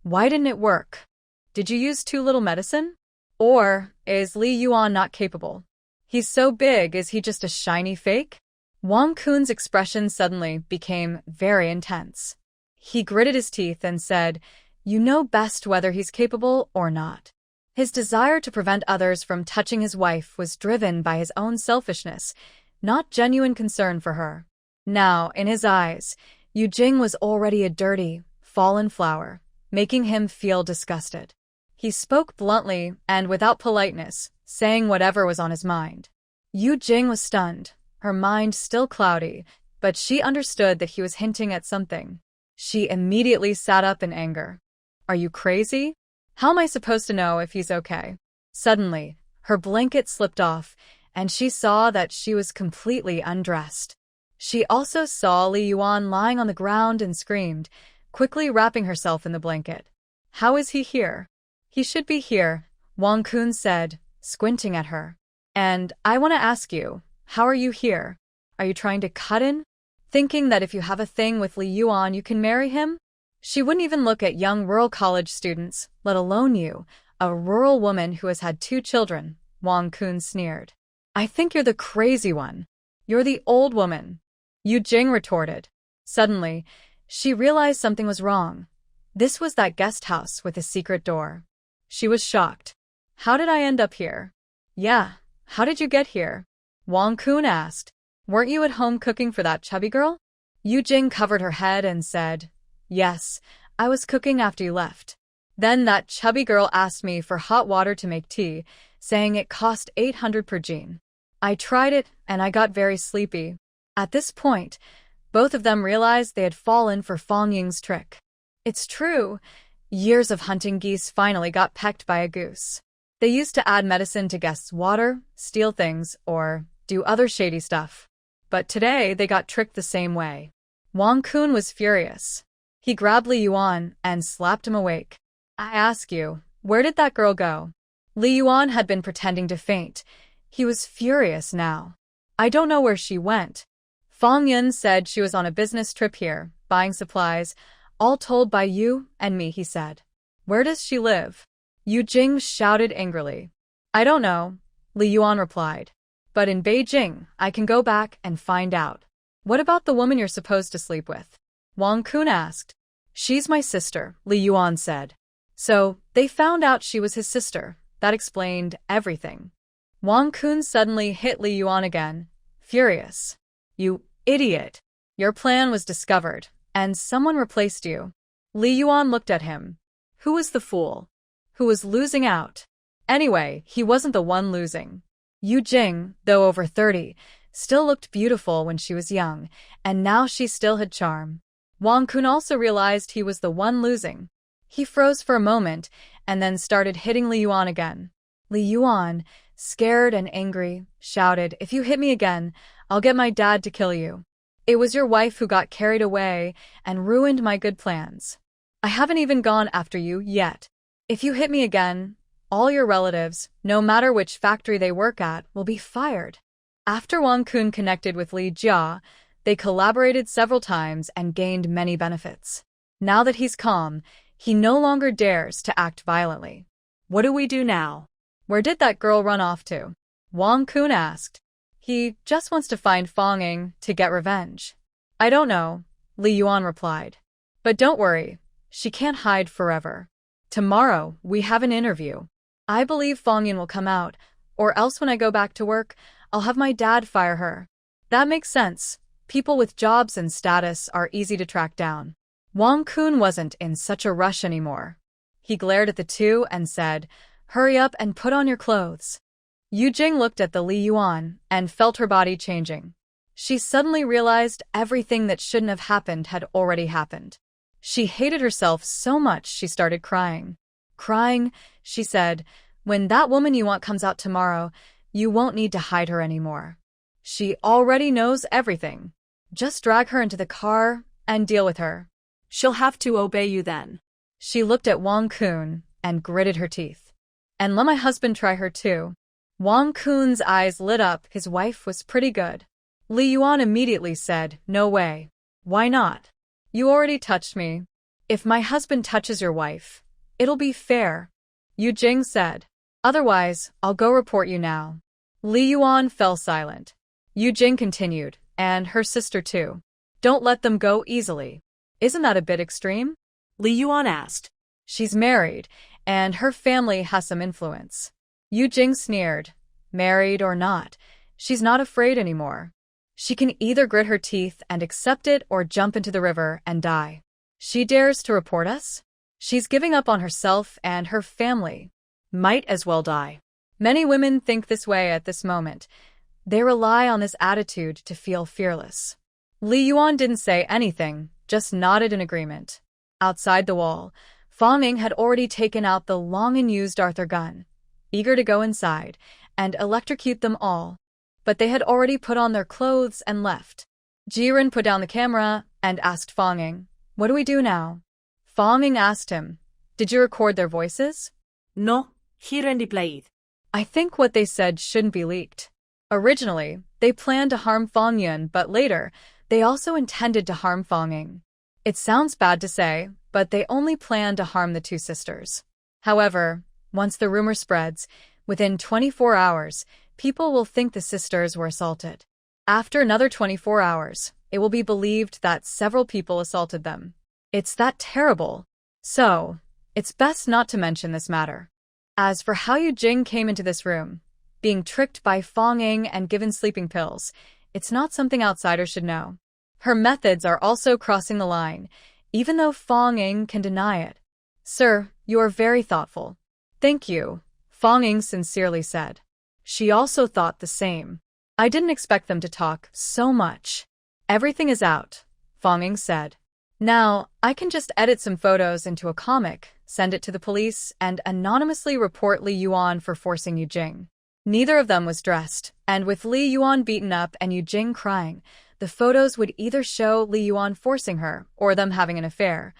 "Why didn't it work? Did you use too little medicine? Or is Li Yuan not capable? He's so big, is he just a shiny fake?" Wang Kun's expression suddenly became very intense. He gritted his teeth and said, "You know best whether he's capable or not." His desire to prevent others from touching his wife was driven by his own selfishness, not genuine concern for her. Now, in his eyes, Yu Jing was already a dirty, fallen flower, making him feel disgusted. He spoke bluntly and without politeness, saying whatever was on his mind. Yu Jing was stunned, her mind still cloudy, but she understood that he was hinting at something. She immediately sat up in anger. "Are you crazy? How am I supposed to know if he's okay?" Suddenly, her blanket slipped off, and she saw that she was completely undressed. She also saw Li Yuan lying on the ground and screamed, quickly wrapping herself in the blanket. "How is he here?" "He should be here," Wang Kun said, squinting at her. "And I want to ask you, how are you here? Are you trying to cut in? Thinking that if you have a thing with Li Yuan you can marry him?" She wouldn't even look at young rural college students, let alone you, a rural woman who has had 2 children, Wang Kun sneered. "I think you're the crazy one. You're the old woman," Yu Jing retorted. Suddenly, she realized something was wrong. This was that guest house with a secret door. She was shocked. "How did I end up here?" "Yeah, how did you get here?" Wang Kun asked. "Weren't you at home cooking for that chubby girl?" Yu Jing covered her head and said, "Yes, I was cooking after you left. Then that chubby girl asked me for hot water to make tea, saying it cost 800 per jean. I tried it, and I got very sleepy. At this point, both of them realized they had fallen for Fong Ying's trick. It's true. Years of hunting geese finally got pecked by a goose. They used to add medicine to guests' water, steal things, or do other shady stuff. But today, they got tricked the same way. Wang Kun was furious. He grabbed Li Yuan and slapped him awake. I ask you, where did that girl go? Li Yuan had been pretending to faint. He was furious now. I don't know where she went. Fong Yun said she was on a business trip here, buying supplies, all told by you and me, he said. Where does she live? Yu Jing shouted angrily. I don't know, Li Yuan replied. But in Beijing, I can go back and find out. What about the woman you're supposed to sleep with? Wang Kun asked. She's my sister, Li Yuan said. So, they found out she was his sister. That explained everything. Wang Kun suddenly hit Li Yuan again, furious. You idiot! Your plan was discovered, and someone replaced you. Li Yuan looked at him. Who was the fool? Who was losing out? Anyway, he wasn't the one losing. Yu Jing, though over 30, still looked beautiful when she was young, and now she still had charm. Wang Kun also realized he was the one losing. He froze for a moment, and then started hitting Li Yuan again. Li Yuan, scared and angry, shouted, If you hit me again, I'll get my dad to kill you. It was your wife who got carried away and ruined my good plans. I haven't even gone after you yet. If you hit me again, all your relatives, no matter which factory they work at, will be fired. After Wang Kun connected with Li Jia, they collaborated several times and gained many benefits. Now that he's calm, he no longer dares to act violently. What do we do now? Where did that girl run off to? Wang Kun asked. He just wants to find Fong Ying to get revenge. I don't know, Li Yuan replied. But don't worry, she can't hide forever. Tomorrow, we have an interview. I believe Fong Ying will come out, or else when I go back to work, I'll have my dad fire her. That makes sense. People with jobs and status are easy to track down. Wang Kun wasn't in such a rush anymore. He glared at the two and said, Hurry up and put on your clothes. Yu Jing looked at the Li Yuan and felt her body changing. She suddenly realized everything that shouldn't have happened had already happened. She hated herself so much she started crying. Crying, she said, when that woman you want comes out tomorrow, you won't need to hide her anymore. She already knows everything. Just drag her into the car and deal with her. She'll have to obey you then. She looked at Wang Kun and gritted her teeth. And let my husband try her too. Wang Kun's eyes lit up. His wife was pretty good. Li Yuan immediately said, No way. Why not? You already touched me. If my husband touches your wife, it'll be fair. Yu Jing said. Otherwise, I'll go report you now. Li Yuan fell silent. Yu Jing continued, and her sister too. Don't let them go easily. Isn't that a bit extreme? Li Yuan asked. She's married, and her family has some influence. Yu Jing sneered. Married or not, she's not afraid anymore. She can either grit her teeth and accept it or jump into the river and die. She dares to report us? She's giving up on herself and her family. Might as well die. Many women think this way at this moment. They rely on this attitude to feel fearless. Li Yuan didn't say anything, just nodded in agreement. Outside the wall, Fong Ying had already taken out the long and used Arthur gun, eager to go inside and electrocute them all. But they had already put on their clothes and left. Jiren put down the camera and asked Fong Ying, What do we do now? Fong Ying asked him, Did you record their voices? No, Jiren played. I think what they said shouldn't be leaked. Originally, they planned to harm Fong Yun, but later, they also intended to harm Fong Ying. It sounds bad to say, but they only planned to harm the two sisters. However, once the rumor spreads, within 24 hours, people will think the sisters were assaulted. After another 24 hours, it will be believed that several people assaulted them. It's that terrible. So, it's best not to mention this matter. As for how Yu Jing came into this room, being tricked by Fong Ying and given sleeping pills, it's not something outsiders should know. Her methods are also crossing the line, even though Fong Ying can deny it. Sir, you are very thoughtful. Thank you, Fong Ying sincerely said. She also thought the same. I didn't expect them to talk so much. Everything is out, Fong Ying said. Now, I can just edit some photos into a comic, send it to the police, and anonymously report Li Yuan for forcing Yu Jing. Neither of them was dressed, and with Li Yuan beaten up and Yu Jing crying, the photos would either show Li Yuan forcing her or them having an affair,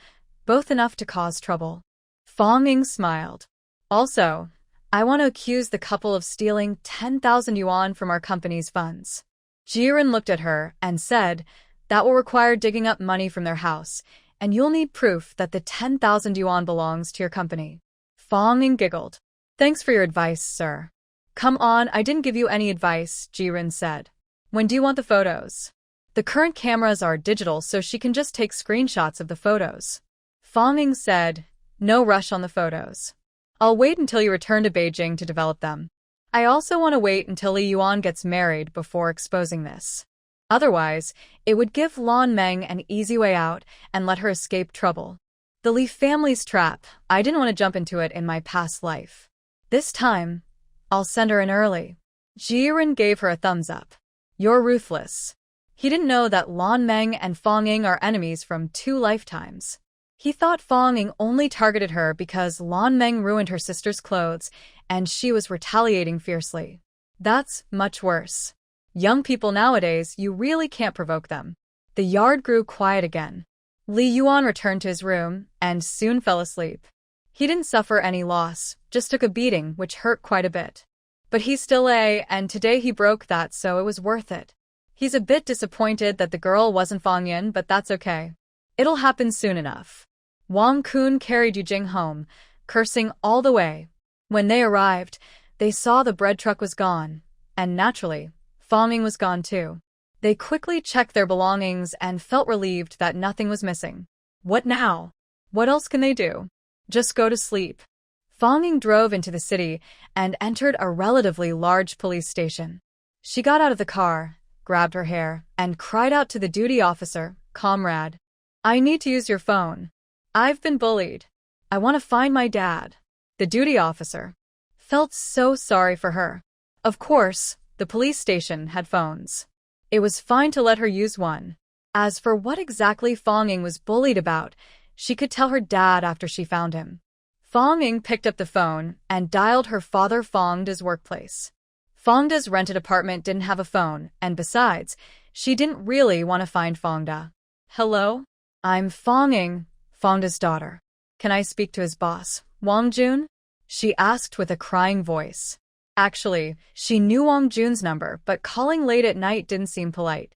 both enough to cause trouble. Fong Ying smiled. Also, I want to accuse the couple of stealing 10,000 yuan from our company's funds. Jiren looked at her and said, that will require digging up money from their house, and you'll need proof that the 10,000 yuan belongs to your company. Fong Ying giggled. Thanks for your advice, sir. Come on, I didn't give you any advice, Jiren said. When do you want the photos? The current cameras are digital, so she can just take screenshots of the photos. Fong Ying said, no rush on the photos. I'll wait until you return to Beijing to develop them. I also want to wait until Li Yuan gets married before exposing this. Otherwise, it would give Lan Meng an easy way out and let her escape trouble. The Li family's trap, I didn't want to jump into it in my past life. This time, I'll send her in early. Jiren gave her a thumbs up. You're ruthless. He didn't know that Lan Meng and Fong Ying are enemies from 2 lifetimes. He thought Fong Ying only targeted her because Lan Meng ruined her sister's clothes and she was retaliating fiercely. That's much worse. Young people nowadays, you really can't provoke them. The yard grew quiet again. Li Yuan returned to his room and soon fell asleep. He didn't suffer any loss, just took a beating which hurt quite a bit. But he's still and today he broke that, so it was worth it. He's a bit disappointed that the girl wasn't Fong Yin, but that's okay. It'll happen soon enough. Wang Kun carried Yu Jing home, cursing all the way. When they arrived, they saw the bread truck was gone, and naturally, Fong Ying was gone too. They quickly checked their belongings and felt relieved that nothing was missing. What now? What else can they do? Just go to sleep. Fong Ying drove into the city and entered a relatively large police station. She got out of the car, grabbed her hair, and cried out to the duty officer, "Comrade, I need to use your phone. I've been bullied. I want to find my dad." The duty officer felt so sorry for her. Of course, the police station had phones. It was fine to let her use one. As for what exactly Fong Ying was bullied about, she could tell her dad after she found him. Fong Ying picked up the phone and dialed her father Fong Da's workplace. Fong Da's rented apartment didn't have a phone, and besides, she didn't really want to find Fong Da. Hello? I'm Fong Ying, Fong Da's daughter. Can I speak to his boss, Wang Jun? She asked with a crying voice. Actually, she knew Wang Jun's number, but calling late at night didn't seem polite.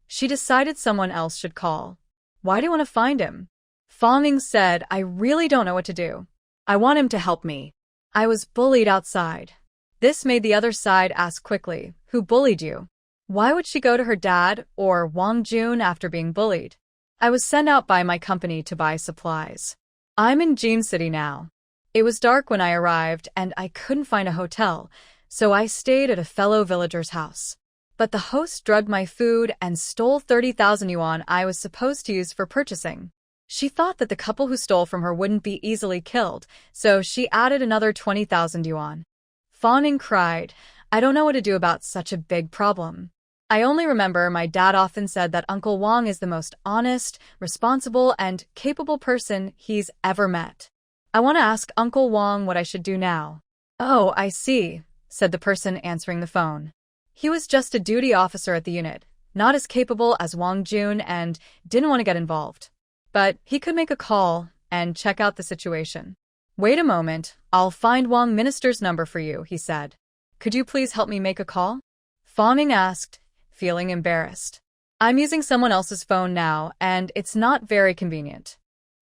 She decided someone else should call. Why do you want to find him? Fong Ying said, I really don't know what to do. I want him to help me. I was bullied outside. This made the other side ask quickly, who bullied you? Why would she go to her dad or Wang Jun after being bullied? I was sent out by my company to buy supplies. I'm in Jean City now. It was dark when I arrived and I couldn't find a hotel, so I stayed at a fellow villager's house. But the host drugged my food and stole 30,000 yuan I was supposed to use for purchasing. She thought that the couple who stole from her wouldn't be easily killed, so she added another 20,000 yuan. Fong Ying cried, I don't know what to do about such a big problem. I only remember my dad often said that Uncle Wang is the most honest, responsible, and capable person he's ever met. I want to ask Uncle Wang what I should do now. Oh, I see, said the person answering the phone. He was just a duty officer at the unit, not as capable as Wang Jun, and didn't want to get involved. But he could make a call and check out the situation. Wait a moment, I'll find Wang Minister's number for you, he said. Could you please help me make a call? Fong Ying asked, feeling embarrassed. I'm using someone else's phone now, and it's not very convenient.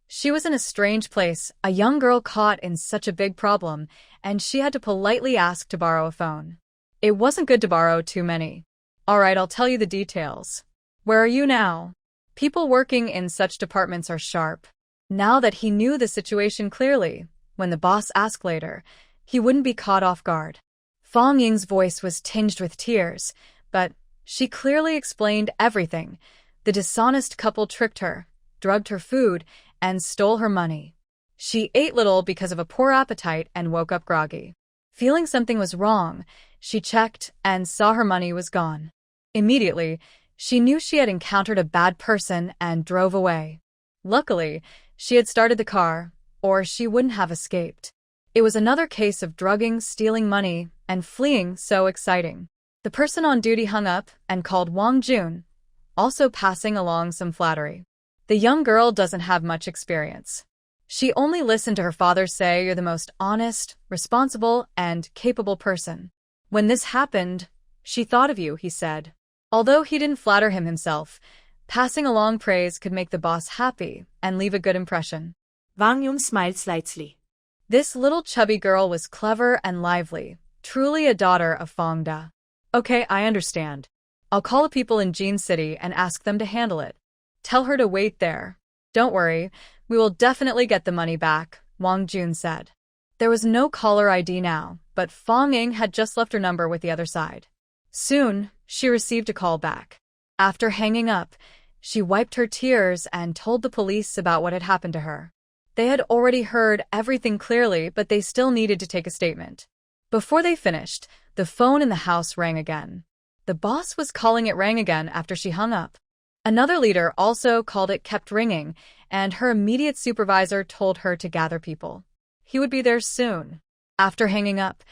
She was in a strange place, a young girl caught in such a big problem, and she had to politely ask to borrow a phone. It wasn't good to borrow too many. All right, I'll tell you the details. Where are you now? People working in such departments are sharp. Now that he knew the situation clearly, when the boss asked later, he wouldn't be caught off guard. Fong Ying's voice was tinged with tears, but she clearly explained everything. The dishonest couple tricked her, drugged her food, and stole her money. She ate little because of a poor appetite and woke up groggy. Feeling something was wrong, she checked and saw her money was gone. Immediately, she knew she had encountered a bad person and drove away. Luckily, she had started the car, or she wouldn't have escaped. It was another case of drugging, stealing money, and fleeing so exciting. The person on duty hung up and called Wang Jun, also passing along some flattery. The young girl doesn't have much experience. She only listened to her father say you're the most honest, responsible, and capable person. When this happened, she thought of you, he said. Although he didn't flatter him himself, passing along praise could make the boss happy and leave a good impression. Wang Yun smiled slightly. This little chubby girl was clever and lively, truly a daughter of Fong Da. Okay, I understand. I'll call the people in Jean City and ask them to handle it. Tell her to wait there. Don't worry, we will definitely get the money back, Wang Jun said. There was no caller ID now, but Fong Ying had just left her number with the other side. Soon, she received a call back. After hanging up, she wiped her tears and told the police about what had happened to her. They had already heard everything clearly, but they still needed to take a statement. Before they finished, the phone in the house rang again. The boss was calling it rang again after she hung up. Another leader also called it kept ringing, and her immediate supervisor told her to gather people. He would be there soon. After hanging up,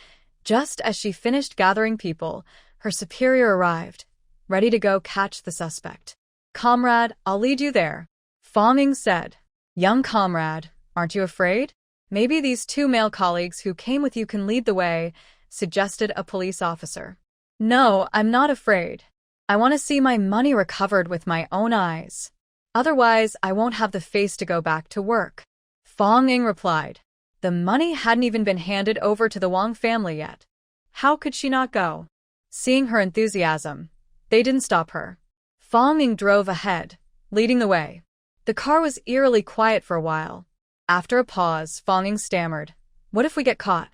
just as she finished gathering people, her superior arrived, ready to go catch the suspect. Comrade, I'll lead you there, Fong Ying said. Young comrade, aren't you afraid? Maybe these two male colleagues who came with you can lead the way, suggested a police officer. No, I'm not afraid. I want to see my money recovered with my own eyes. Otherwise, I won't have the face to go back to work. Fong Ying replied. The money hadn't even been handed over to the Wang family yet. How could she not go? Seeing her enthusiasm, they didn't stop her. Fong Ying drove ahead, leading the way. The car was eerily quiet for a while. After a pause, Fong Ying stammered, "What if we get caught?"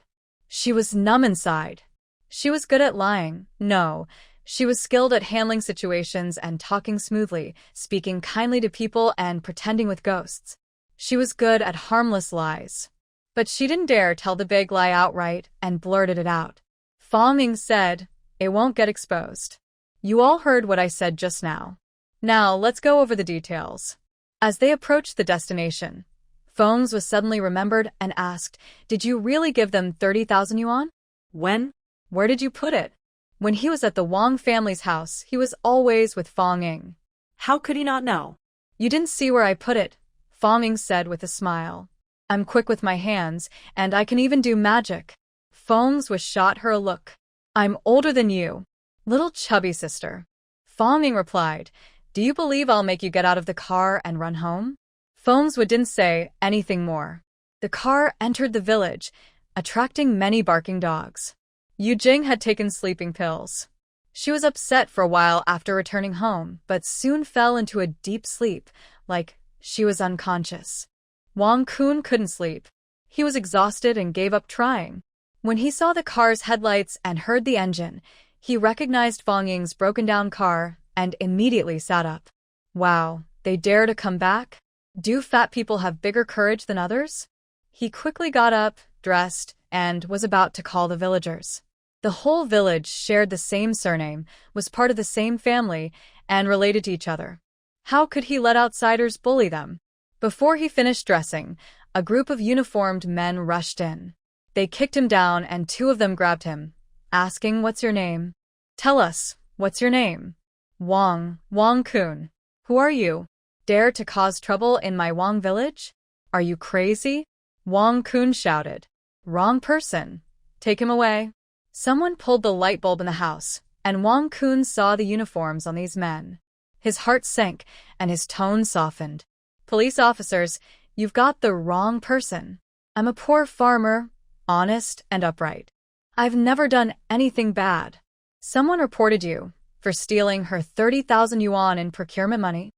She was numb inside. She was good at lying. No, she was skilled at handling situations and talking smoothly, speaking kindly to people and pretending with ghosts. She was good at harmless lies. But she didn't dare tell the big lie outright and blurted it out. Fong Ying said, "It won't get exposed. You all heard what I said just now. Now let's go over the details." As they approached the destination, Fong's was suddenly remembered and asked, "Did you really give them 30,000 yuan? When? Where did you put it?" When he was at the Wang family's house, he was always with Fong Ying. How could he not know? "You didn't see where I put it," Fong Ying said with a smile. "I'm quick with my hands, and I can even do magic." Fong's was shot her a look. "I'm older than you, little chubby sister." Fong Ying replied, "Do you believe I'll make you get out of the car and run home?" Fong's didn't say anything more. The car entered the village, attracting many barking dogs. Yu Jing had taken sleeping pills. She was upset for a while after returning home, but soon fell into a deep sleep, like she was unconscious. Wang Kun couldn't sleep. He was exhausted and gave up trying. When he saw the car's headlights and heard the engine, he recognized Fong Ying's broken-down car and immediately sat up. Wow, they dare to come back? Do fat people have bigger courage than others? He quickly got up, dressed, and was about to call the villagers. The whole village shared the same surname, was part of the same family, and related to each other. How could he let outsiders bully them? Before he finished dressing, a group of uniformed men rushed in. They kicked him down and two of them grabbed him, asking, "What's your name?" "Tell us, what's your name?" "Wang Kun. Who are you? Dare to cause trouble in my Wang village? Are you crazy?" Wang Kun shouted. "Wrong person. Take him away." Someone pulled the light bulb in the house, and Wang Kun saw the uniforms on these men. His heart sank, and his tone softened. "Police officers, you've got the wrong person. I'm a poor farmer, honest and upright. I've never done anything bad. Someone reported you for stealing her 30,000 yuan in procurement money."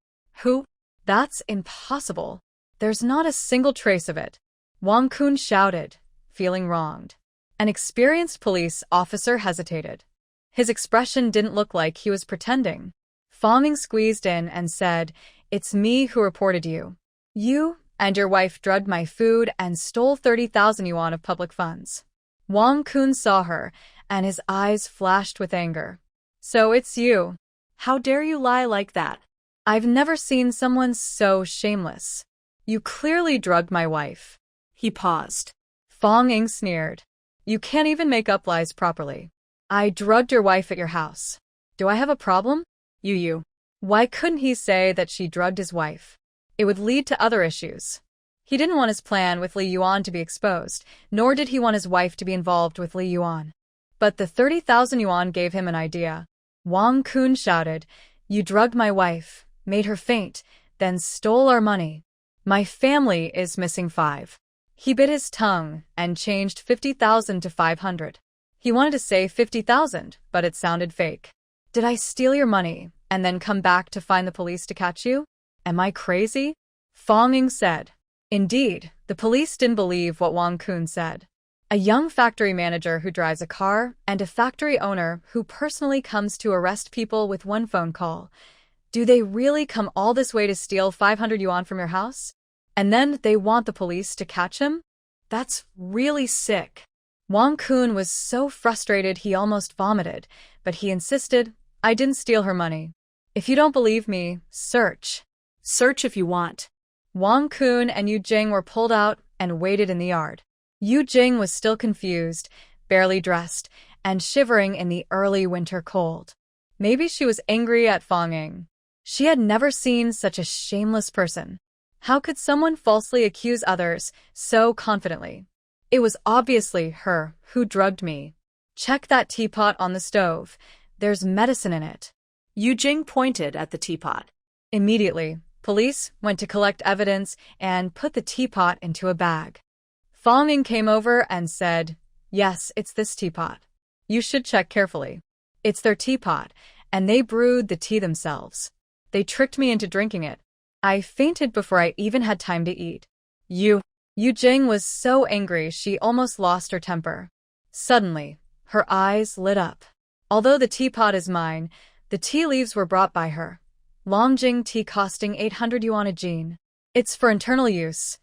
"Who?" "That's impossible. There's not a single trace of it," Wang Kun shouted, feeling wronged. An experienced police officer hesitated. His expression didn't look like he was pretending. Fong Ying squeezed in and said, "It's me who reported you. You And your wife drugged my food and stole 30,000 yuan of public funds. Wang Kun saw her, and his eyes flashed with anger. So it's you. How dare you lie like that? I've never seen someone so shameless. You clearly drugged my wife. He paused. Fong Ying sneered. You can't even make up lies properly. I drugged your wife at your house. Do I have a problem? You. Why couldn't he say that she drugged his wife? It would lead to other issues. He didn't want his plan with Li Yuan to be exposed, nor did he want his wife to be involved with Li Yuan. But the 30,000 yuan gave him an idea. Wang Kun shouted, You drugged my wife, made her faint, then stole our money. My family is missing 5. He bit his tongue and changed 50,000 to 500. He wanted to say 50,000, but it sounded fake. Did I steal your money and then come back to find the police to catch you? Am I crazy? Fong Ying said. Indeed, the police didn't believe what Wang Kun said. A young factory manager who drives a car and a factory owner who personally comes to arrest people with one phone call. Do they really come all this way to steal 500 yuan from your house? And then they want the police to catch him? That's really sick. Wang Kun was so frustrated he almost vomited, but he insisted, I didn't steal her money. If you don't believe me, search. Search if you want. Wang Kun and Yu Jing were pulled out and waited in the yard. Yu Jing was still confused, barely dressed, and shivering in the early winter cold. Maybe she was angry at Fong Ying. She had never seen such a shameless person. How could someone falsely accuse others so confidently? It was obviously her who drugged me. Check that teapot on the stove. There's medicine in it. Yu Jing pointed at the teapot. Immediately, police went to collect evidence and put the teapot into a bag. Fong Ying came over and said, Yes, it's this teapot. You should check carefully. It's their teapot, and they brewed the tea themselves. They tricked me into drinking it. I fainted before I even had time to eat. Yu Jing was so angry she almost lost her temper. Suddenly, her eyes lit up. Although the teapot is mine, the tea leaves were brought by her. Longjing tea costing 800 yuan a jean. It's for internal use.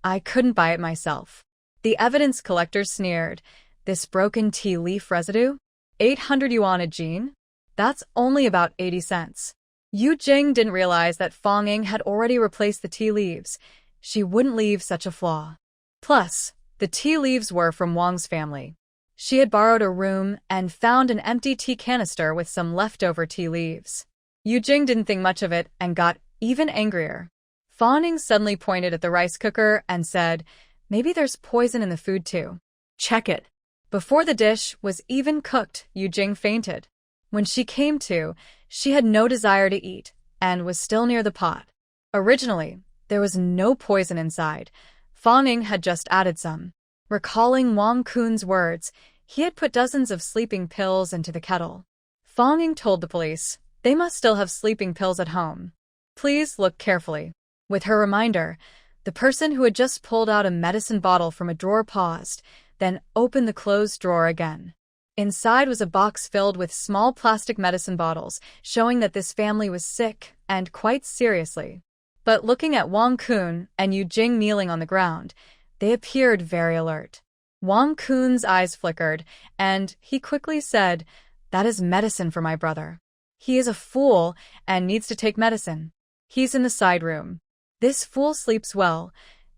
I couldn't buy it myself. The evidence collector sneered. This broken tea leaf residue? 800 yuan a jean? That's only about 80 cents. Yu Jing didn't realize that Fong Ying had already replaced the tea leaves. She wouldn't leave such a flaw. Plus, the tea leaves were from Wang's family. She had borrowed a room and found an empty tea canister with some leftover tea leaves. Yu Jing didn't think much of it and got even angrier. Fong Ying suddenly pointed at the rice cooker and said, Maybe there's poison in the food too. Check it. Before the dish was even cooked, Yu Jing fainted. When she came to, she had no desire to eat and was still near the pot. Originally, there was no poison inside. Fong Ying had just added some. Recalling Wang Kun's words, he had put dozens of sleeping pills into the kettle. Fong Ying told the police, they must still have sleeping pills at home. Please look carefully. With her reminder, the person who had just pulled out a medicine bottle from a drawer paused, then opened the closed drawer again. Inside was a box filled with small plastic medicine bottles, showing that this family was sick, and quite seriously. But looking at Wang Kun and Yu Jing kneeling on the ground, they appeared very alert. Wang Kun's eyes flickered, and he quickly said, That is medicine for my brother. He is a fool and needs to take medicine. He's in the side room. This fool sleeps well.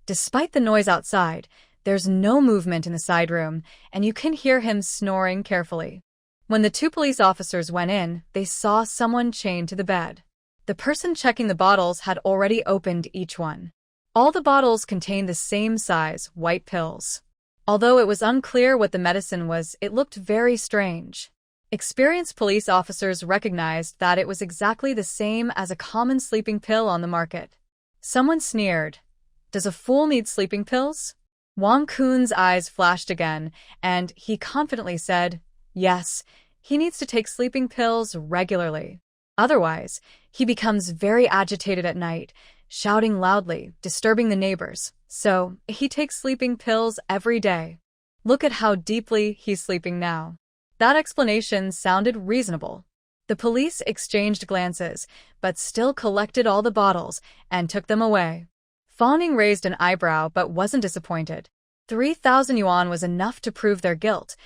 Despite the noise outside, there's no movement in the side room, and you can hear him snoring carefully. When the 2 police officers went in, they saw someone chained to the bed. The person checking the bottles had already opened each one. All the bottles contained the same size, white pills. Although it was unclear what the medicine was, it looked very strange. Experienced police officers recognized that it was exactly the same as a common sleeping pill on the market. Someone sneered, Does a fool need sleeping pills? Wang Kun's eyes flashed again, and he confidently said, Yes, he needs to take sleeping pills regularly. Otherwise, he becomes very agitated at night, shouting loudly, disturbing the neighbors, so he takes sleeping pills every day. Look at how deeply he's sleeping now. That explanation sounded reasonable. The police exchanged glances, but still collected all the bottles and took them away. Fang Ning raised an eyebrow but wasn't disappointed. 3,000 yuan was enough to prove their guilt.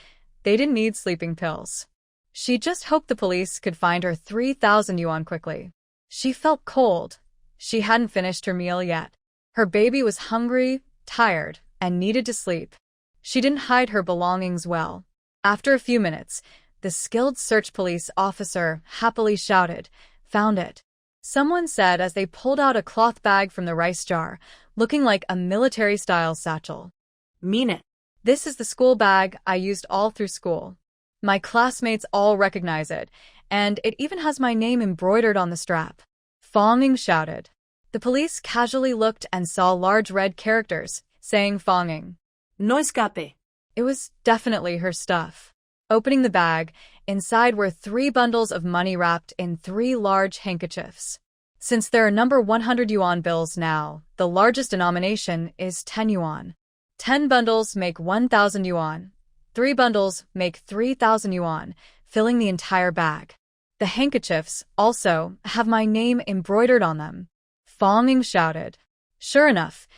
They didn't need sleeping pills. She just hoped the police could find her 3,000 yuan quickly. She felt cold. She hadn't finished her meal yet. Her baby was hungry, tired, and needed to sleep. She didn't hide her belongings well. After a few minutes, the skilled search police officer happily shouted, "Found it." Someone said as they pulled out a cloth bag from the rice jar, looking like a military-style satchel. Mean it. "This is the school bag I used all through school. My classmates all recognize it, and it even has my name embroidered on the strap." Fang Ning shouted. The police casually looked and saw large red characters, saying Fang Ning. No escape. It was definitely her stuff. Opening the bag, inside were 3 bundles of money wrapped in 3 large handkerchiefs. Since there are number 100 yuan bills now, the largest denomination is 10 yuan. 10 bundles make 1,000 yuan. 3 bundles make 3,000 yuan, filling the entire bag. The handkerchiefs also have my name embroidered on them. Fang Ning shouted. Sure enough,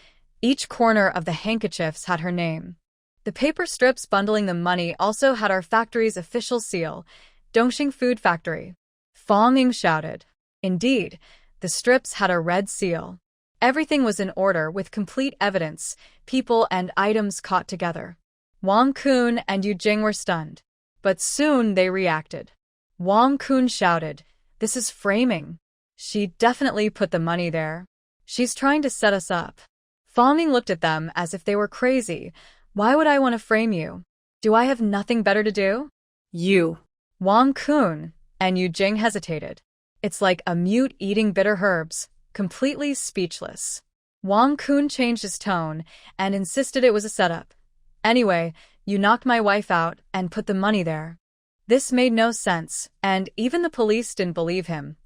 each corner of the handkerchiefs had her name. The paper strips bundling the money also had our factory's official seal, Dongxing Food Factory. Fang Ning shouted. Indeed, the strips had a red seal. Everything was in order with complete evidence, people and items caught together. Wang Kun and Yu Jing were stunned. But soon they reacted. Wang Kun shouted, "This is framing. She definitely put the money there. She's trying to set us up." Fang Ning looked at them as if they were crazy. "Why would I want to frame you? Do I have nothing better to do?" You. Wang Kun and Yu Jing hesitated. It's like a mute eating bitter herbs, completely speechless. Wang Kun changed his tone and insisted it was a setup. "Anyway, you knocked my wife out and put the money there." This made no sense, and even the police didn't believe him,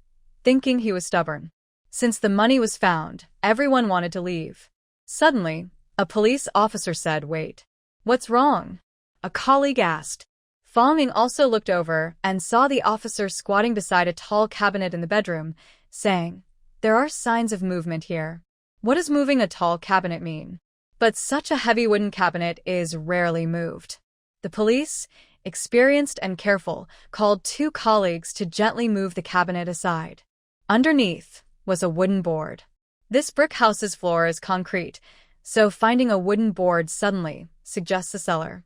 thinking he was stubborn. Since the money was found, everyone wanted to leave. Suddenly, a police officer said, "Wait. What's wrong?" A colleague asked. Fang Ning also looked over and saw the officer squatting beside a tall cabinet in the bedroom, saying, "There are signs of movement here. What does moving a tall cabinet mean?" But such a heavy wooden cabinet is rarely moved. The police, experienced and careful, called 2 colleagues to gently move the cabinet aside. Underneath was a wooden board. This brick house's floor is concrete, so finding a wooden board suddenly suggests a cellar.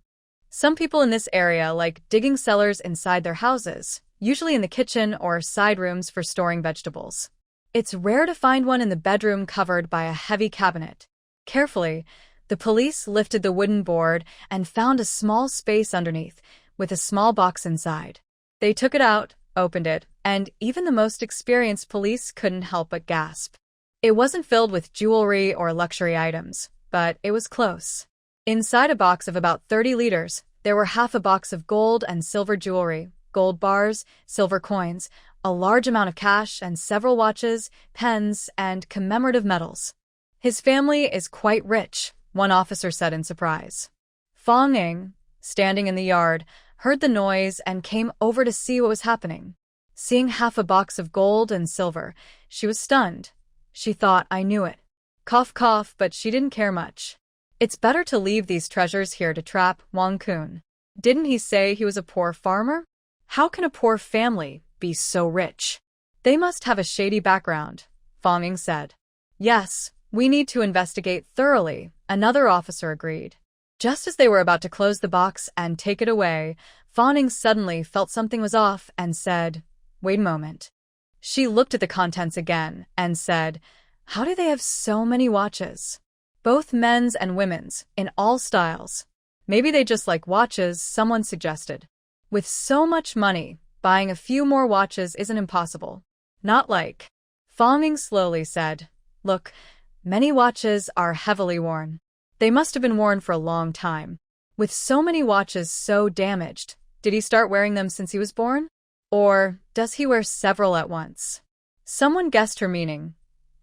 Some people in this area like digging cellars inside their houses, usually in the kitchen or side rooms for storing vegetables. It's rare to find one in the bedroom covered by a heavy cabinet. Carefully, the police lifted the wooden board and found a small space underneath, with a small box inside. They took it out, opened it, and even the most experienced police couldn't help but gasp. It wasn't filled with jewelry or luxury items, but it was close. Inside a box of about 30 liters, there were half a box of gold and silver jewelry, gold bars, silver coins, a large amount of cash, and several watches, pens, and commemorative medals. "His family is quite rich," one officer said in surprise. Fang Ning, standing in the yard, heard the noise and came over to see what was happening. Seeing half a box of gold and silver, she was stunned. She thought, "I knew it." Cough, cough, but she didn't care much. It's better to leave these treasures here to trap Wang Kun. Didn't he say he was a poor farmer? How can a poor family be so rich? They must have a shady background, Fang Ning said. Yes, we need to investigate thoroughly, another officer agreed. Just as they were about to close the box and take it away, Fang Ning suddenly felt something was off and said, "Wait a moment." She looked at the contents again and said, "How do they have so many watches? Both men's and women's, in all styles. Maybe they just like watches," someone suggested. With so much money, buying a few more watches isn't impossible. Not like. Fang Ning slowly said, "Look, many watches are heavily worn. They must have been worn for a long time. With so many watches so damaged, did he start wearing them since he was born? Or does he wear several at once?" Someone guessed her meaning.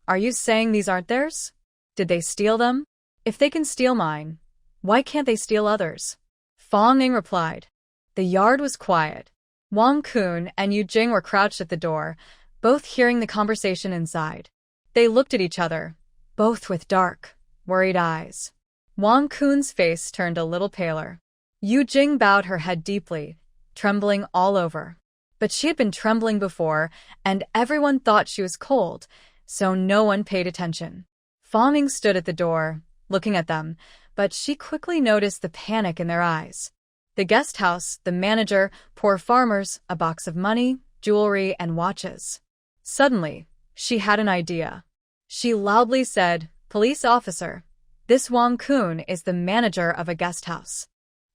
"Are you saying these aren't theirs? Did they steal them? If they can steal mine, why can't they steal others?" Fang Ning replied. The yard was quiet. Wang Kun and Yu Jing were crouched at the door, both hearing the conversation inside. They looked at each other. both with dark, worried eyes. Wang Kun's face turned a little paler. Yu Jing bowed her head deeply, trembling all over. But she had been trembling before, and everyone thought she was cold, so no one paid attention. Fong Ying stood at the door, looking at them, but she quickly noticed the panic in their eyes. The guest house, the manager, poor farmers, a box of money, jewelry, and watches. Suddenly, she had an idea. She loudly said, "Police officer, this Wang Kun is the manager of a guest house.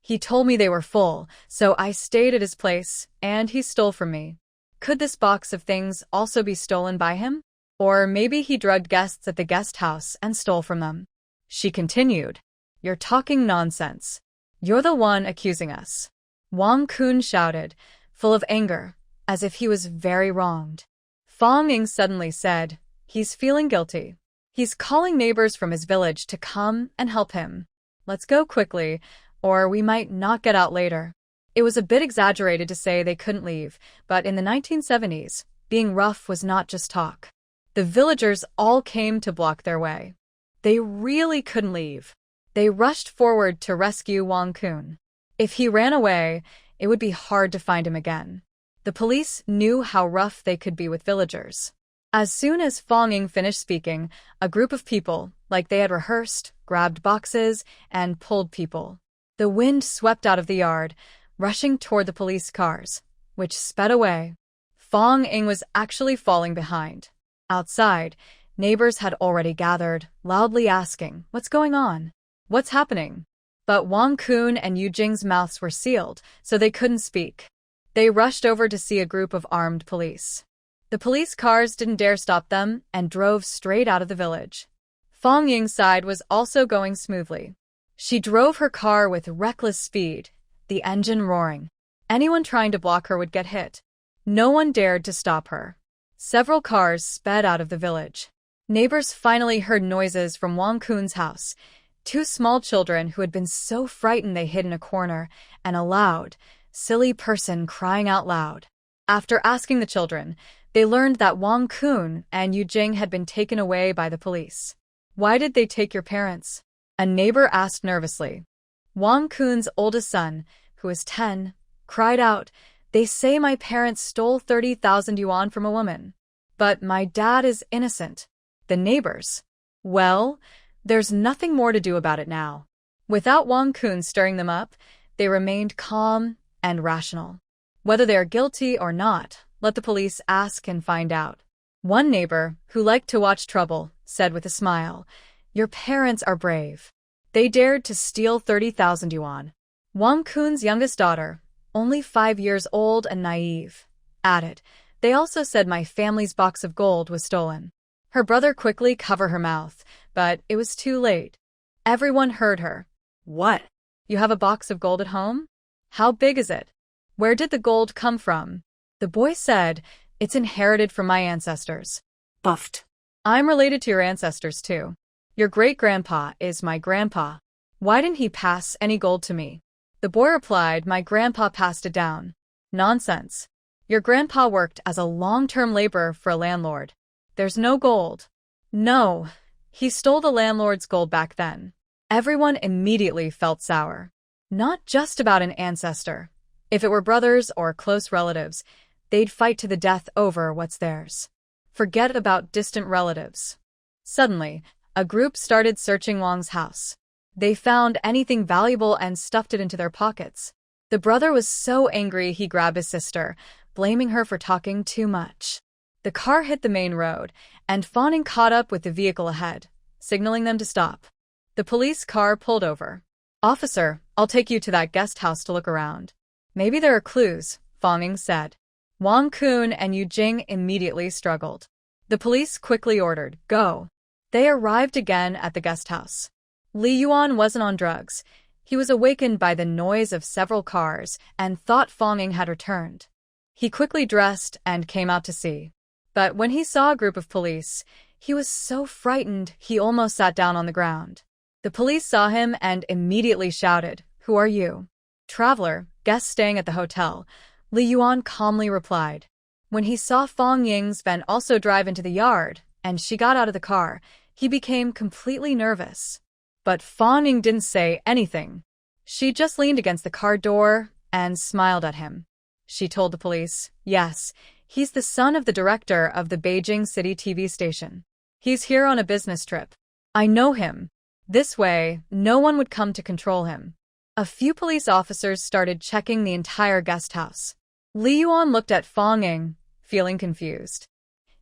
He told me they were full, so I stayed at his place, and he stole from me. Could this box of things also be stolen by him? Or maybe he drugged guests at the guest house and stole from them." She continued, "You're talking nonsense. You're the one accusing us." Wang Kun shouted, full of anger, as if he was very wronged. Fong Ying suddenly said, "He's feeling guilty. He's calling neighbors from his village to come and help him. Let's go quickly, or we might not get out later." It was a bit exaggerated to say they couldn't leave, but in the 1970s, being rough was not just talk. The villagers all came to block their way. They really couldn't leave. They rushed forward to rescue Wang Kun. If he ran away, it would be hard to find him again. The police knew how rough they could be with villagers. As soon as Fong Ying finished speaking, a group of people, like they had rehearsed, grabbed boxes and pulled people. The wind swept out of the yard, rushing toward the police cars, which sped away. Fong Ying was actually falling behind. Outside, neighbors had already gathered, loudly asking, "What's going on? What's happening?" But Wang Kun and Yu Jing's mouths were sealed, so they couldn't speak. They rushed over to see a group of armed police. The police cars didn't dare stop them and drove straight out of the village. Fong Ying's side was also going smoothly. She drove her car with reckless speed, the engine roaring. Anyone trying to block her would get hit. No one dared to stop her. Several cars sped out of the village. Neighbors finally heard noises from Wang Kun's house. Two small children who had been so frightened they hid in a corner, and a loud, silly person crying out loud. After asking the children, they learned that Wang Kun and Yu Jing had been taken away by the police. "Why did they take your parents?" a neighbor asked nervously. Wang Kun's oldest son, who was 10, cried out, "They say my parents stole 30,000 yuan from a woman. But my dad is innocent." The neighbors. "Well, there's nothing more to do about it now." Without Wang Kun stirring them up, they remained calm and rational. Whether they are guilty or not, let the police ask and find out. One neighbor, who liked to watch trouble, said with a smile, "Your parents are brave. They dared to steal 30,000 yuan." Wang Kun's youngest daughter, only 5 years old and naive, added, "They also said my family's box of gold was stolen." Her brother quickly covered her mouth, but it was too late. Everyone heard her. "What? You have a box of gold at home? How big is it? Where did the gold come from?" The boy said, "It's inherited from my ancestors." Buffed. "I'm related to your ancestors too. Your great-grandpa is my grandpa. Why didn't he pass any gold to me?" The boy replied, "My grandpa passed it down." "Nonsense. Your grandpa worked as a long-term laborer for a landlord. There's no gold." "No, he stole the landlord's gold back then." Everyone immediately felt sour. Not just about an ancestor. If it were brothers or close relatives, they'd fight to the death over what's theirs. Forget about distant relatives. Suddenly, a group started searching Wang's house. They found anything valuable and stuffed it into their pockets. The brother was so angry he grabbed his sister, blaming her for talking too much. The car hit the main road, and Fong Ying caught up with the vehicle ahead, signaling them to stop. The police car pulled over. "Officer, I'll take you to that guest house to look around. Maybe there are clues," Fong Ying said. Wang Kun and Yu Jing immediately struggled. The police quickly ordered, "Go." They arrived again at the guest house. Li Yuan wasn't on drugs. He was awakened by the noise of several cars and thought Fong Ying had returned. He quickly dressed and came out to see. But when he saw a group of police, he was so frightened he almost sat down on the ground. The police saw him and immediately shouted, "Who are you?" "Traveler, guest staying at the hotel," Li Yuan calmly replied. When he saw Fong Ying's van also drive into the yard, and she got out of the car, He became completely nervous. But Fang Ying didn't say anything. She just leaned against the car door and smiled at him. She told the police, "Yes, he's the son of the director of the Beijing City TV station. He's here on a business trip. I know him. This way, no one would come to control him." A few police officers started checking the entire guest house. Li Yuan looked at Fang Ying, feeling confused.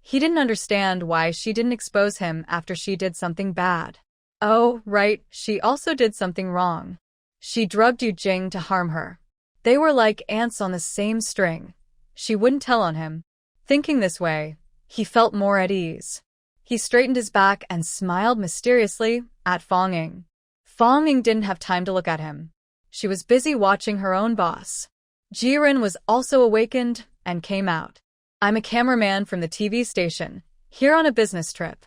He didn't understand why she didn't expose him after she did something bad. Oh, right, she also did something wrong. She drugged Yu Jing to harm her. They were like ants on the same string. She wouldn't tell on him. Thinking this way, he felt more at ease. He straightened his back and smiled mysteriously at Fang Ying. Fang Ying didn't have time to look at him. She was busy watching her own boss. Jiren was also awakened and came out. "I'm a cameraman from the TV station, here on a business trip."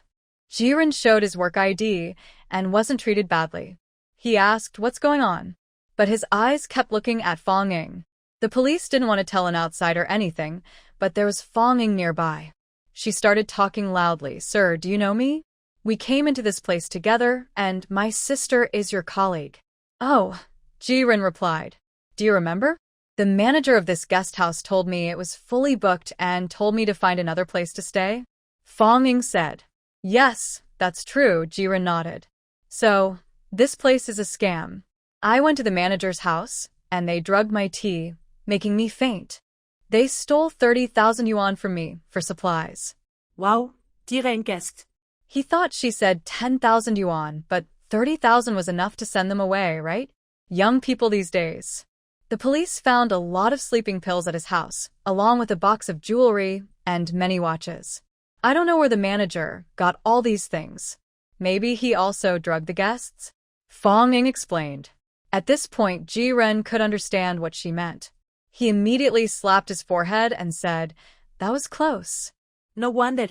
Jiren showed his work ID and wasn't treated badly. He asked what's going on, but his eyes kept looking at Fang Ying. The police didn't want to tell an outsider anything, but there was Fang Ying nearby. She started talking loudly. "Sir, do you know me? We came into this place together, and my sister is your colleague." "Oh," Jiren replied. "Do you remember? The manager of this guest house told me it was fully booked and told me to find another place to stay." Fang Ying said. "Yes, that's true," Jiren nodded. "So, this place is a scam. I went to the manager's house, and they drugged my tea, making me faint. They stole 30,000 yuan from me for supplies." Wow, Jiren guessed. He thought she said 10,000 yuan, but 30,000 was enough to send them away, right? Young people these days. The police found a lot of sleeping pills at his house, along with a box of jewelry and many watches. I don't know where the manager got all these things. Maybe he also drugged the guests? Fang Ying explained. At this point, Jiren could understand what she meant. He immediately slapped his forehead and said, "That was close." No wonder.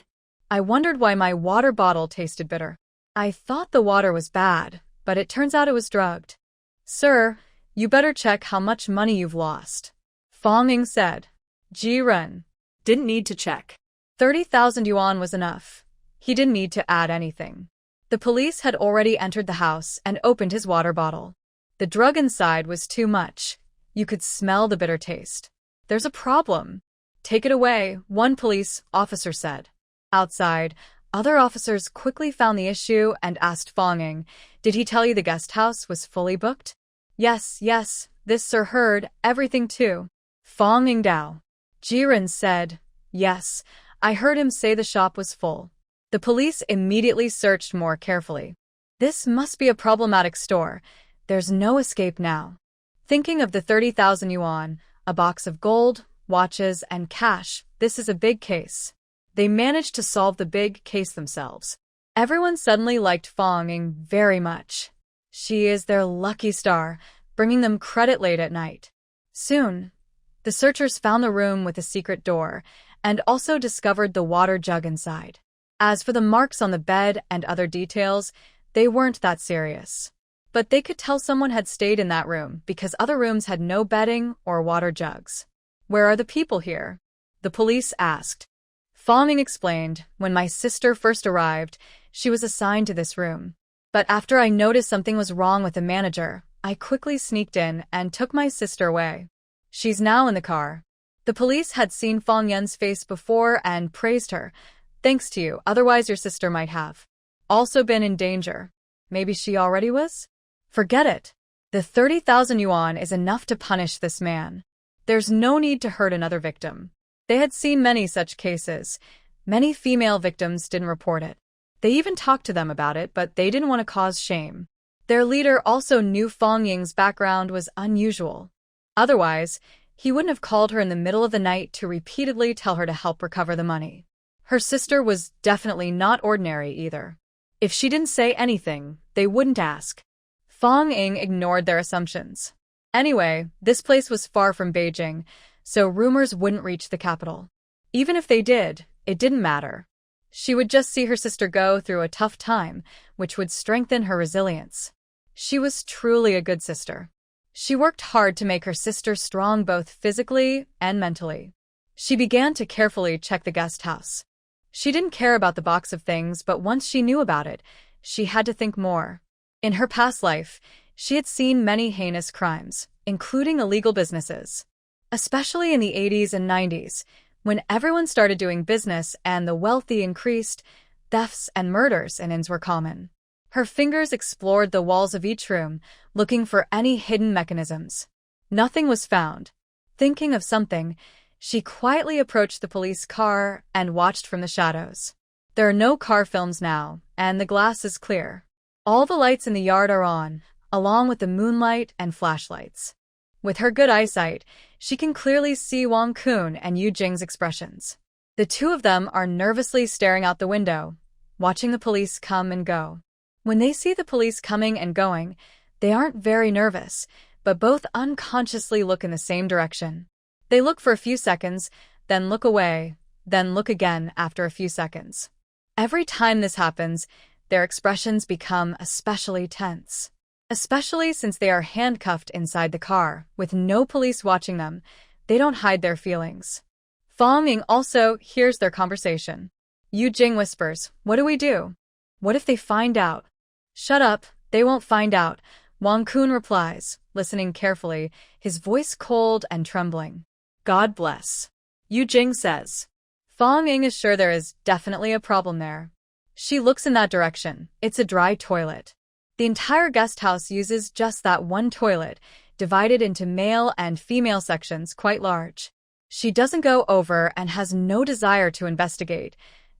"I wondered why my water bottle tasted bitter. I thought the water was bad, but it turns out it was drugged." "Sir, you better check how much money you've lost," Fang Ying said. Jiren didn't need to check. 30,000 yuan was enough. He didn't need to add anything. The police had already entered the house and opened his water bottle. The drug inside was too much. You could smell the bitter taste. "There's a problem. Take it away," one police officer said. Outside, other officers quickly found the issue and asked Fang Ying, "Did he tell you the guest house was fully booked?" Yes, this sir heard everything too." Fang Ying Dao. Jiren said, "Yes, I heard him say the shop was full." The police immediately searched more carefully. This must be a problematic store. There's no escape now. Thinking of the 30,000 yuan, a box of gold, watches, and cash, this is a big case. They managed to solve the big case themselves. Everyone suddenly liked Fang Ying very much. She is their lucky star, bringing them credit late at night. Soon, the searchers found the room with a secret door and also discovered the water jug inside. As for the marks on the bed and other details, they weren't that serious. But they could tell someone had stayed in that room because other rooms had no bedding or water jugs. "Where are the people here?" the police asked. Fang Ying explained, "When my sister first arrived, she was assigned to this room. But after I noticed something was wrong with the manager, I quickly sneaked in and took my sister away. She's now in the car." The police had seen Fang Ying's face before and praised her. "Thanks to you, otherwise your sister might have also been in danger." Maybe she already was? Forget it. The 30,000 yuan is enough to punish this man. There's no need to hurt another victim. They had seen many such cases. Many female victims didn't report it. They even talked to them about it, but they didn't want to cause shame. Their leader also knew Fang Ying's background was unusual. Otherwise, he wouldn't have called her in the middle of the night to repeatedly tell her to help recover the money. Her sister was definitely not ordinary either. If she didn't say anything, they wouldn't ask. Fang Ying ignored their assumptions. Anyway, this place was far from Beijing, so rumors wouldn't reach the capital. Even if they did, it didn't matter. She would just see her sister go through a tough time, which would strengthen her resilience. She was truly a good sister. She worked hard to make her sister strong both physically and mentally. She began to carefully check the guest house. She didn't care about the box of things, but once she knew about it, she had to think more. In her past life, she had seen many heinous crimes, including illegal businesses. Especially in the 80s and 90s, when everyone started doing business and the wealthy increased, thefts and murders and inns were common. Her fingers explored the walls of each room, looking for any hidden mechanisms. Nothing was found. Thinking of something, she quietly approached the police car and watched from the shadows. There are no car films now, and the glass is clear. All the lights in the yard are on, along with the moonlight and flashlights. With her good eyesight, she can clearly see Wang Kun and Yu Jing's expressions. The two of them are nervously staring out the window, watching the police come and go. When they see the police coming and going, they aren't very nervous, but both unconsciously look in the same direction. They look for a few seconds, then look away, then look again after a few seconds. Every time this happens, their expressions become especially tense. Especially since they are handcuffed inside the car, with no police watching them, they don't hide their feelings. Fang Ying also hears their conversation. Yu Jing whispers, "What do we do? What if they find out?" "Shut up, they won't find out," Wang Kun replies, listening carefully, his voice cold and trembling. "God bless," Yu Jing says. Fang Ying is sure there is definitely a problem there. She looks in that direction. It's a dry toilet. The entire guest house uses just that one toilet, divided into male and female sections quite large. She doesn't go over and has no desire to investigate.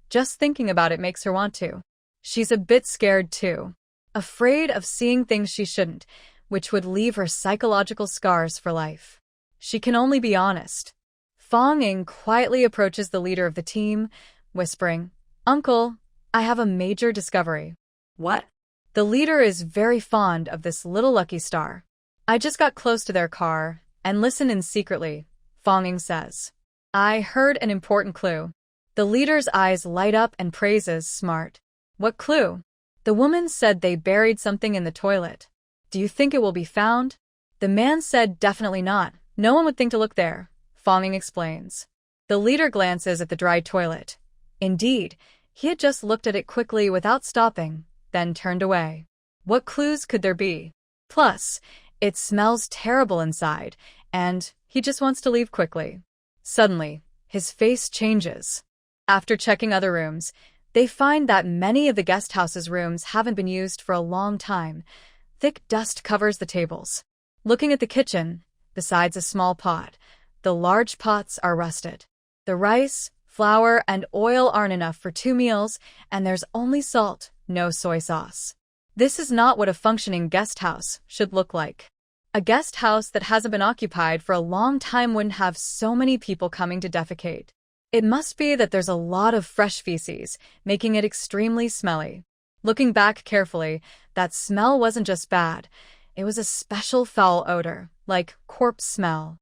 Just thinking about it makes her want to. She's a bit scared too. Afraid of seeing things she shouldn't, which would leave her psychological scars for life. She can only be honest. Fang Ying quietly approaches the leader of the team, whispering, "Uncle, I have a major discovery." What? The leader is very fond of this little lucky star. "I just got close to their car and listened in secretly," Fang Ying says. "I heard an important clue." The leader's eyes light up and praises smart. "What clue?" "The woman said they buried something in the toilet. Do you think it will be found?" The man said definitely not. No one would think to look there, Fang Ying explains. The leader glances at the dry toilet. Indeed, he had just looked at it quickly without stopping, then turned away. What clues could there be? Plus, it smells terrible inside, and he just wants to leave quickly. Suddenly, his face changes. After checking other rooms, they find that many of the guest house's rooms haven't been used for a long time. Thick dust covers the tables. Looking at the kitchen, besides a small pot, the large pots are rusted. The rice, flour, and oil aren't enough for 2 meals, and there's only salt, no soy sauce. This is not what a functioning guest house should look like. A guest house that hasn't been occupied for a long time wouldn't have so many people coming to defecate. It must be that there's a lot of fresh feces, making it extremely smelly. Looking back carefully, that smell wasn't just bad. It was a special foul odor, like corpse smell.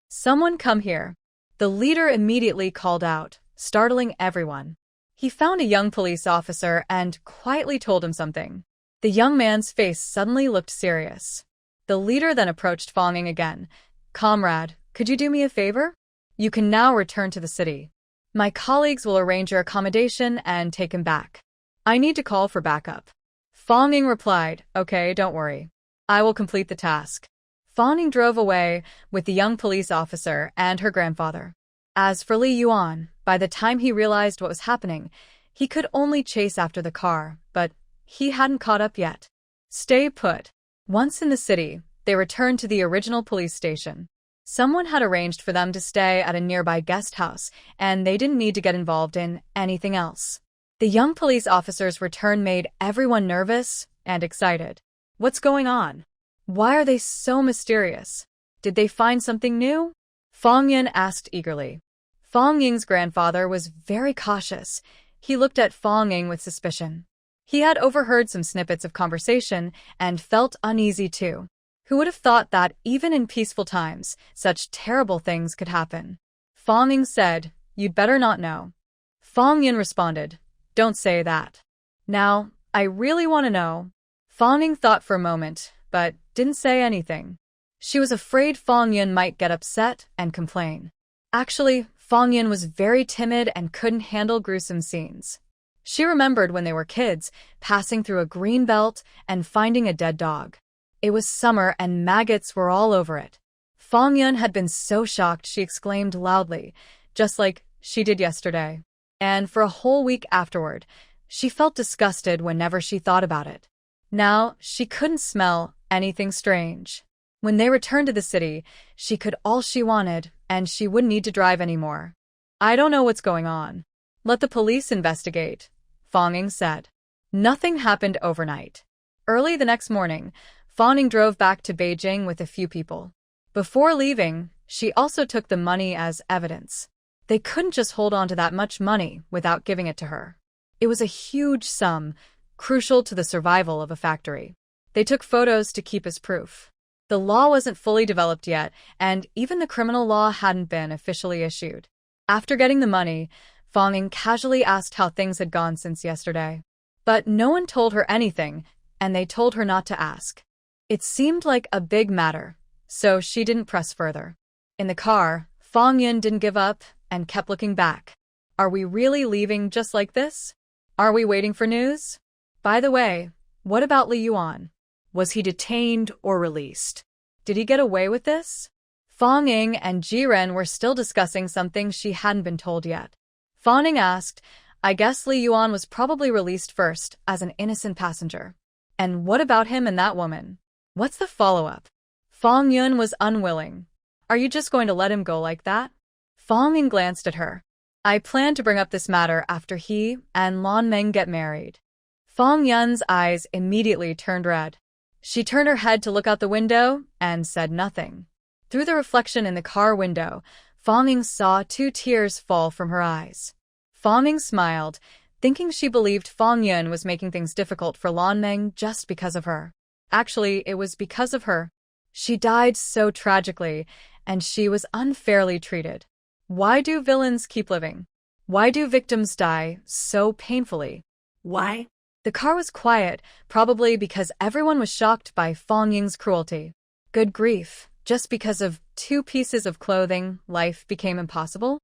"Someone come here." The leader immediately called out, startling everyone. He found a young police officer and quietly told him something. The young man's face suddenly looked serious. The leader then approached Fang Ying again. "Comrade, could you do me a favor? You can now return to the city. My colleagues will arrange your accommodation and take him back. I need to call for backup." Fang Ying replied, "Okay, don't worry. I will complete the task." Fang Ying drove away with the young police officer and her grandfather. As for Li Yuan, by the time he realized what was happening, he could only chase after the car, but he hadn't caught up yet. Stay put. Once in the city, they returned to the original police station. Someone had arranged for them to stay at a nearby guest house, and they didn't need to get involved in anything else. The young police officer's return made everyone nervous and excited. What's going on? Why are they so mysterious? Did they find something new? Fang Ying asked eagerly. Fang Ying's grandfather was very cautious. He looked at Fang Ying with suspicion. He had overheard some snippets of conversation and felt uneasy too. Who would have thought that even in peaceful times, such terrible things could happen? Fang Ying said, "You'd better not know." Fang Ying responded, "Don't say that." "Now, I really want to know." Fang Ying thought for a moment, but didn't say anything. She was afraid Fang Ying might get upset and complain. Actually, Fong Yun was very timid and couldn't handle gruesome scenes. She remembered when they were kids, passing through a green belt and finding a dead dog. It was summer and maggots were all over it. Fong Yun had been so shocked she exclaimed loudly, just like she did yesterday. And for a whole week afterward, she felt disgusted whenever she thought about it. Now, she couldn't smell anything strange. When they returned to the city, she could all she wanted, and she wouldn't need to drive anymore. I don't know what's going on. Let the police investigate, Fong Ying said. Nothing happened overnight. Early the next morning, Fong Ying drove back to Beijing with a few people. Before leaving, she also took the money as evidence. They couldn't just hold on to that much money without giving it to her. It was a huge sum, crucial to the survival of a factory. They took photos to keep as proof. The law wasn't fully developed yet, and even the criminal law hadn't been officially issued. After getting the money, Fong Ying casually asked how things had gone since yesterday. But no one told her anything, and they told her not to ask. It seemed like a big matter, so she didn't press further. In the car, Fong Yun didn't give up and kept looking back. Are we really leaving just like this? Are we waiting for news? By the way, what about Li Yuan? Was he detained or released? Did he get away with this? Fong Ying and Jiren were still discussing something she hadn't been told yet. Fong Ying asked, I guess Li Yuan was probably released first as an innocent passenger. And what about him and that woman? What's the follow-up? Fong Yun was unwilling. Are you just going to let him go like that? Fong Ying glanced at her. I plan to bring up this matter after he and Lan Meng get married. Fong Yun's eyes immediately turned red. She turned her head to look out the window and said nothing. Through the reflection in the car window, Fong Ying saw 2 tears fall from her eyes. Fong Ying smiled, thinking she believed Fong Yun was making things difficult for Lan Meng just because of her. Actually, it was because of her. She died so tragically, and she was unfairly treated. Why do villains keep living? Why do victims die so painfully? Why? The car was quiet, probably because everyone was shocked by Fong Ying's cruelty. Good grief, just because of 2 pieces of clothing, life became impossible?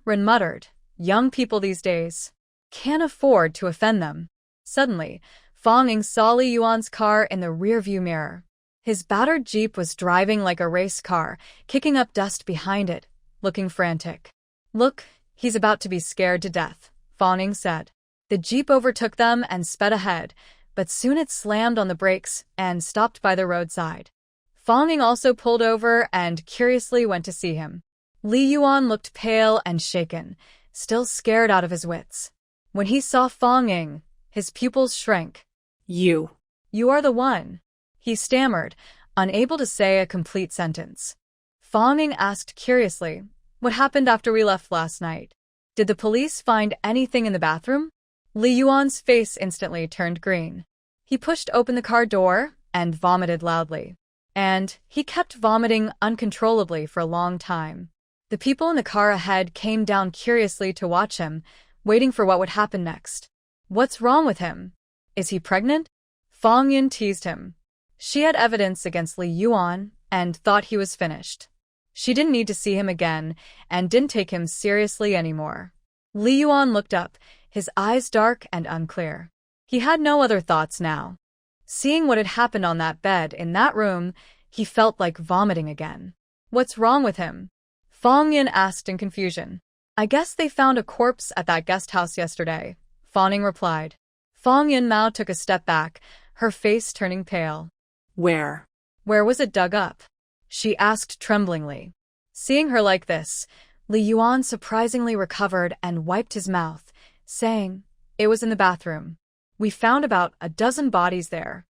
Ren muttered, young people these days can't afford to offend them. Suddenly, Fong Ying saw Li Yuan's car in the rearview mirror. His battered Jeep was driving like a race car, kicking up dust behind it, looking frantic. Look, he's about to be scared to death, Fong Ying said. The Jeep overtook them and sped ahead, but soon it slammed on the brakes and stopped by the roadside. Fong Ying also pulled over and curiously went to see him. Li Yuan looked pale and shaken, still scared out of his wits. When he saw Fong Ying, his pupils shrank. You are the one, he stammered, unable to say a complete sentence. Fong Ying asked curiously, what happened after we left last night? Did the police find anything in the bathroom? Li Yuan's face instantly turned green. He pushed open the car door and vomited loudly. And he kept vomiting uncontrollably for a long time. The people in the car ahead came down curiously to watch him, waiting for what would happen next. What's wrong with him? Is he pregnant? Fong Yun teased him. She had evidence against Li Yuan and thought he was finished. She didn't need to see him again and didn't take him seriously anymore. Li Yuan looked up, his eyes dark and unclear. He had no other thoughts now. Seeing what had happened on that bed in that room, he felt like vomiting again. What's wrong with him? Fong Yun asked in confusion. I guess they found a corpse at that guest house yesterday, Fong Ying replied. Fong Yun Mao took a step back, her face turning pale. Where? Where was it dug up? She asked tremblingly. Seeing her like this, Li Yuan surprisingly recovered and wiped his mouth, saying, it was in the bathroom. We found about 12 bodies there.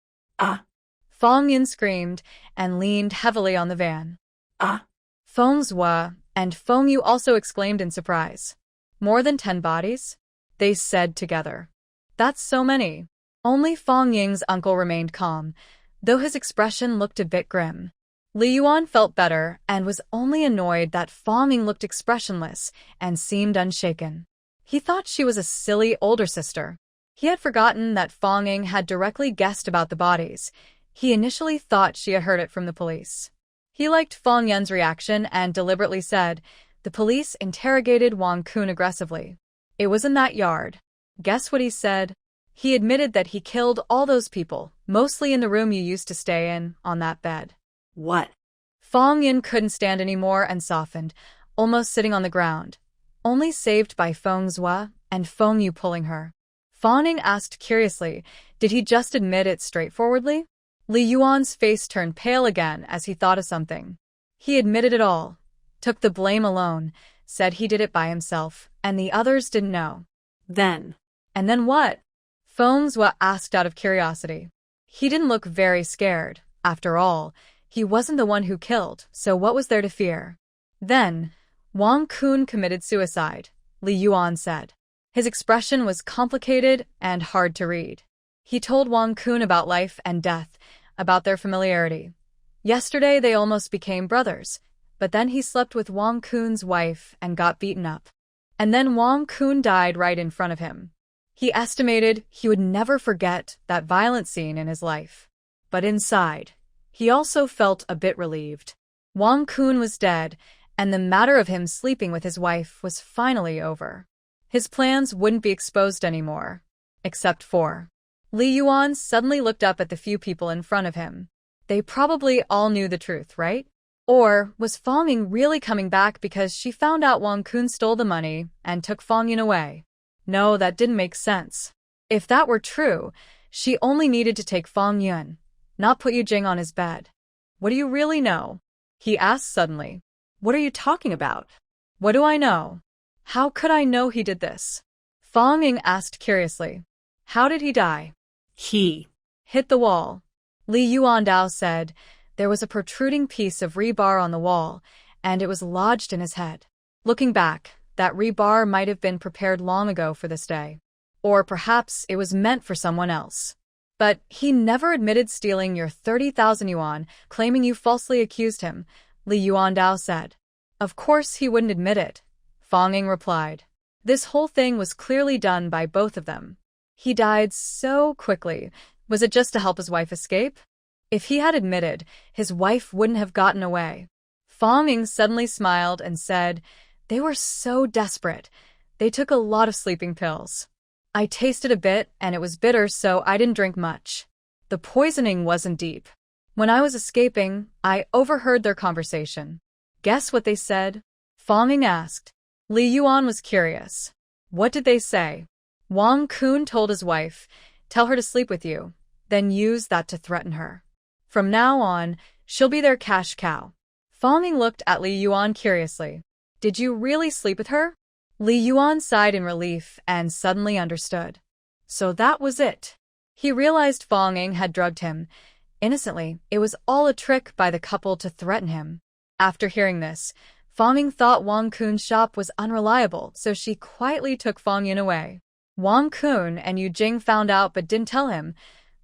Fong Yun screamed and leaned heavily on the van. Fong Zhua and Fong Yu also exclaimed in surprise. More than 10 bodies? They said together. That's so many. Only Fong Ying's uncle remained calm, though his expression looked a bit grim. Li Yuan felt better and was only annoyed that Fong Ying looked expressionless and seemed unshaken. He thought she was a silly older sister. He had forgotten that Fong Ying had directly guessed about the bodies. He initially thought she had heard it from the police. He liked Fong Yun's reaction and deliberately said, the police interrogated Wang Kun aggressively. It was in that yard. Guess what he said? He admitted that he killed all those people, mostly in the room you used to stay in, on that bed. What? Fong Yin couldn't stand anymore and softened, almost sitting on the ground. Only saved by Feng Zhua and Feng Yu pulling her. Fong Ning asked curiously, did he just admit it straightforwardly? Li Yuan's face turned pale again as he thought of something. He admitted it all, took the blame alone, said he did it by himself, and the others didn't know. Then? And then what? Feng Zhua asked out of curiosity. He didn't look very scared. After all, he wasn't the one who killed, so what was there to fear? Then, Wang Kun committed suicide, Li Yuan said. His expression was complicated and hard to read. He told Wang Kun about life and death, about their familiarity. Yesterday they almost became brothers, but then he slept with Wang Kun's wife and got beaten up. And then Wang Kun died right in front of him. He estimated he would never forget that violent scene in his life. But inside, he also felt a bit relieved. Wang Kun was dead, and the matter of him sleeping with his wife was finally over. His plans wouldn't be exposed anymore. Except for... Li Yuan suddenly looked up at the few people in front of him. They probably all knew the truth, right? Or was Fong Ying really coming back because she found out Wang Kun stole the money and took Fong Yun away? No, that didn't make sense. If that were true, she only needed to take Fong Yun, not put Yu Jing on his bed. What do you really know? He asked suddenly. What are you talking about? What do I know? How could I know he did this? Fong Ying asked curiously. How did he die? He hit the wall. Li Yuandao said. There was a protruding piece of rebar on the wall, and it was lodged in his head. Looking back, that rebar might have been prepared long ago for this day. Or perhaps it was meant for someone else. But he never admitted stealing your 30,000 yuan, claiming you falsely accused him, Li Yuandao said. Of course he wouldn't admit it, Fong Ying replied. This whole thing was clearly done by both of them. He died so quickly. Was it just to help his wife escape? If he had admitted, his wife wouldn't have gotten away. Fong Ying suddenly smiled and said, they were so desperate. They took a lot of sleeping pills. I tasted a bit and it was bitter, so I didn't drink much. The poisoning wasn't deep. When I was escaping, I overheard their conversation. Guess what they said? Fong Ying asked. Li Yuan was curious. What did they say? Wang Kun told his wife, tell her to sleep with you, then use that to threaten her. From now on, she'll be their cash cow. Fong Ying looked at Li Yuan curiously. Did you really sleep with her? Li Yuan sighed in relief and suddenly understood. So that was it. He realized Fong Ying had drugged him. Innocently, it was all a trick by the couple to threaten him. After hearing this, Fong Ying thought Wang Kun's shop was unreliable, so she quietly took Fong Yun away. Wang Kun and Yu Jing found out but didn't tell him.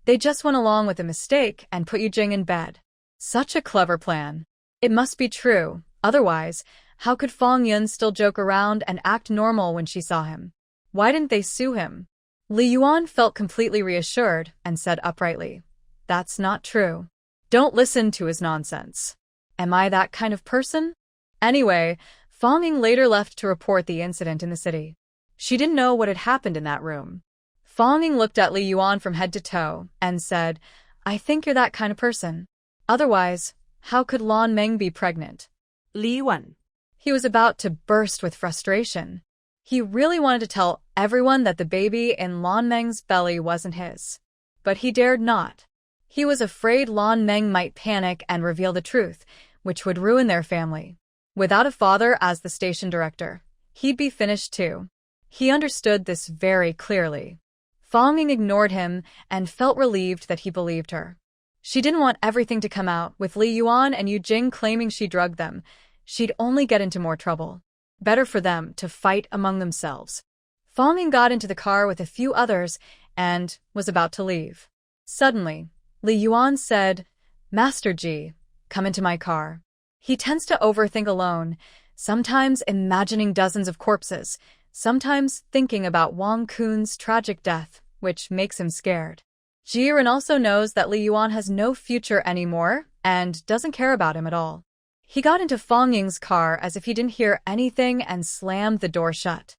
They just went along with the mistake and put Yu Jing in bed. Such a clever plan. It must be true, otherwise, how could Fong Yun still joke around and act normal when she saw him? Why didn't they sue him? Li Yuan felt completely reassured and said uprightly, that's not true. Don't listen to his nonsense. Am I that kind of person? Anyway, Fong Ying later left to report the incident in the city. She didn't know what had happened in that room. Fong Ying looked at Li Yuan from head to toe and said, I think you're that kind of person. Otherwise, how could Lan Meng be pregnant? Li Yuan. He was about to burst with frustration. He really wanted to tell everyone that the baby in Lan Meng's belly wasn't his. But he dared not. He was afraid Lan Meng might panic and reveal the truth, which would ruin their family. Without a father as the station director, he'd be finished too. He understood this very clearly. Fong Ying ignored him and felt relieved that he believed her. She didn't want everything to come out, with Li Yuan and Yu Jing claiming she drugged them. She'd only get into more trouble. Better for them to fight among themselves. Fong Ying got into the car with a few others and was about to leave. Suddenly, Li Yuan said, Master Ji, come into my car. He tends to overthink alone, sometimes imagining dozens of corpses, sometimes thinking about Wang Kun's tragic death, which makes him scared. Jiren also knows that Li Yuan has no future anymore and doesn't care about him at all. He got into Fong Ying's car as if he didn't hear anything and slammed the door shut.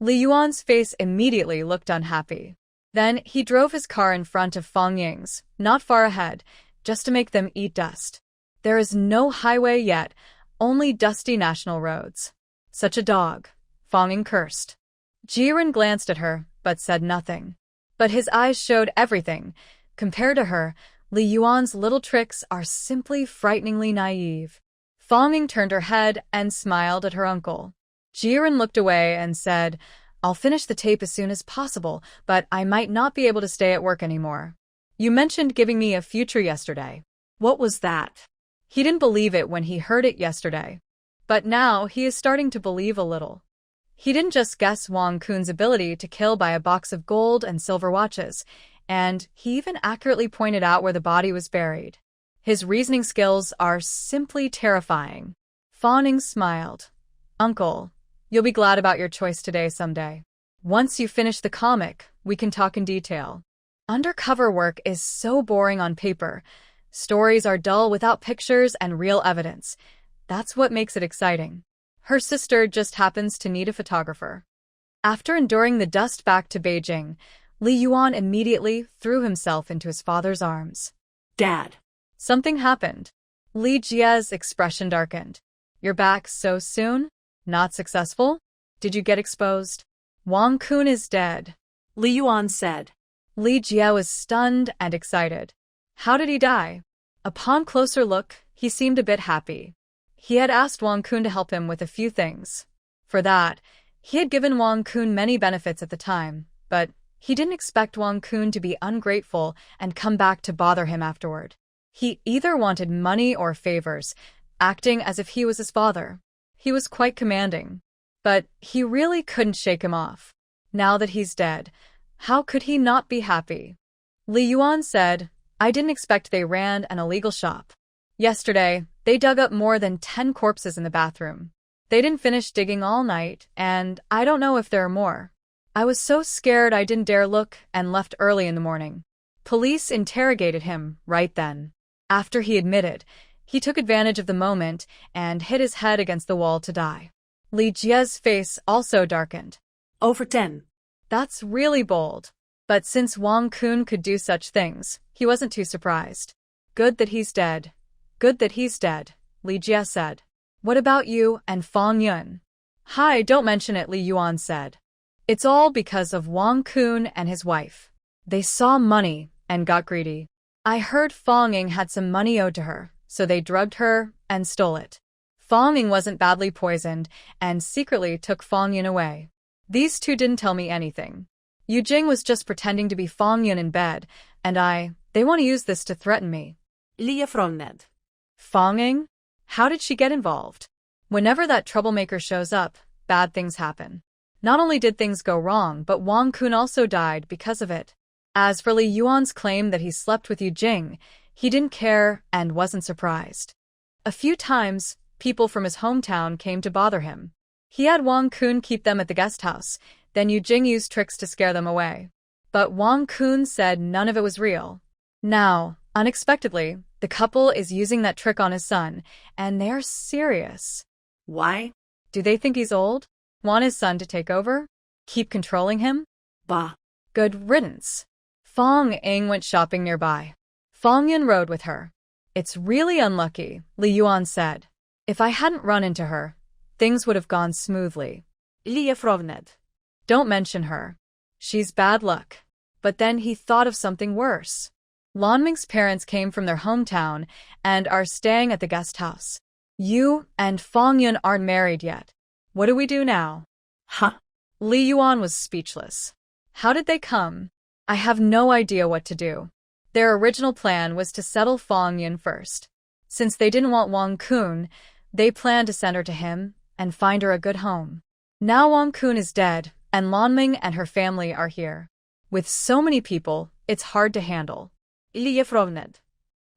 Li Yuan's face immediately looked unhappy. Then he drove his car in front of Fong Ying's, not far ahead, just to make them eat dust. There is no highway yet, only dusty national roads. Such a dog, Fong Ying cursed. Jiren glanced at her, but said nothing. But his eyes showed everything. Compared to her, Li Yuan's little tricks are simply frighteningly naive. Fong Ying turned her head and smiled at her uncle. Jiren looked away and said, "I'll finish the tape as soon as possible, but I might not be able to stay at work anymore. You mentioned giving me a future yesterday. What was that?" He didn't believe it when he heard it yesterday. But now he is starting to believe a little. He didn't just guess Wang Kun's ability to kill by a box of gold and silver watches, and he even accurately pointed out where the body was buried. His reasoning skills are simply terrifying. Fong Ying smiled. "Uncle, you'll be glad about your choice today someday. Once you finish the comic, we can talk in detail. Undercover work is so boring on paper. Stories are dull without pictures and real evidence. That's what makes it exciting." Her sister just happens to need a photographer. After enduring the dust back to Beijing, Li Yuan immediately threw himself into his father's arms. "Dad." Something happened. Li Jie's expression darkened. "You're back so soon? Not successful? Did you get exposed?" "Wang Kun is dead," Li Yuan said. Li Jie was stunned and excited. "How did he die?" Upon closer look, he seemed a bit happy. He had asked Wang Kun to help him with a few things. For that, he had given Wang Kun many benefits at the time, but he didn't expect Wang Kun to be ungrateful and come back to bother him afterward. He either wanted money or favors, acting as if he was his father. He was quite commanding. But he really couldn't shake him off. Now that he's dead, how could he not be happy? Li Yuan said, "I didn't expect they ran an illegal shop. Yesterday, they dug up more than 10 corpses in the bathroom. They didn't finish digging all night, and I don't know if there are more. I was so scared I didn't dare look and left early in the morning." Police interrogated him right then. After he admitted, he took advantage of the moment and hit his head against the wall to die. Li Jie's face also darkened. "Over 10. That's really bold. But since Wang Kun could do such things, he wasn't too surprised. "Good that he's dead. Good that he's dead," Li Jie said. "What about you and Fong Yun?" "Hi, don't mention it," Li Yuan said. "It's all because of Wang Kun and his wife. They saw money and got greedy. I heard Fong Ying had some money owed to her, so they drugged her and stole it. Fong Ying wasn't badly poisoned and secretly took Fong Yun away. These two didn't tell me anything. Yu Jing was just pretending to be Fong Yun in bed, and they want to use this to threaten me." Lia Fromned. Fong Ying? How did she get involved? Whenever that troublemaker shows up, bad things happen. Not only did things go wrong, but Wang Kun also died because of it. As for Li Yuan's claim that he slept with Yu Jing, he didn't care and wasn't surprised. A few times, people from his hometown came to bother him. He had Wang Kun keep them at the guest house, then Yu Jing used tricks to scare them away. But Wang Kun said none of it was real. Now, unexpectedly, the couple is using that trick on his son, and they're serious. Why? Do they think he's old? Want his son to take over? Keep controlling him? Bah. Good riddance. Fong Ying went shopping nearby. Fong Yun rode with her. "It's really unlucky," Li Yuan said. "If I hadn't run into her, things would have gone smoothly." Lia Fromned. "Don't mention her. She's bad luck." But then he thought of something worse. Lanming's parents came from their hometown and are staying at the guest house. You and Fong Yun aren't married yet. What do we do now? Huh? Li Yuan was speechless. How did they come? I have no idea what to do. Their original plan was to settle Fong Yun first. Since they didn't want Wang Kun, they planned to send her to him and find her a good home. Now Wang Kun is dead, and Lanming and her family are here. With so many people, it's hard to handle. Lia Fromned.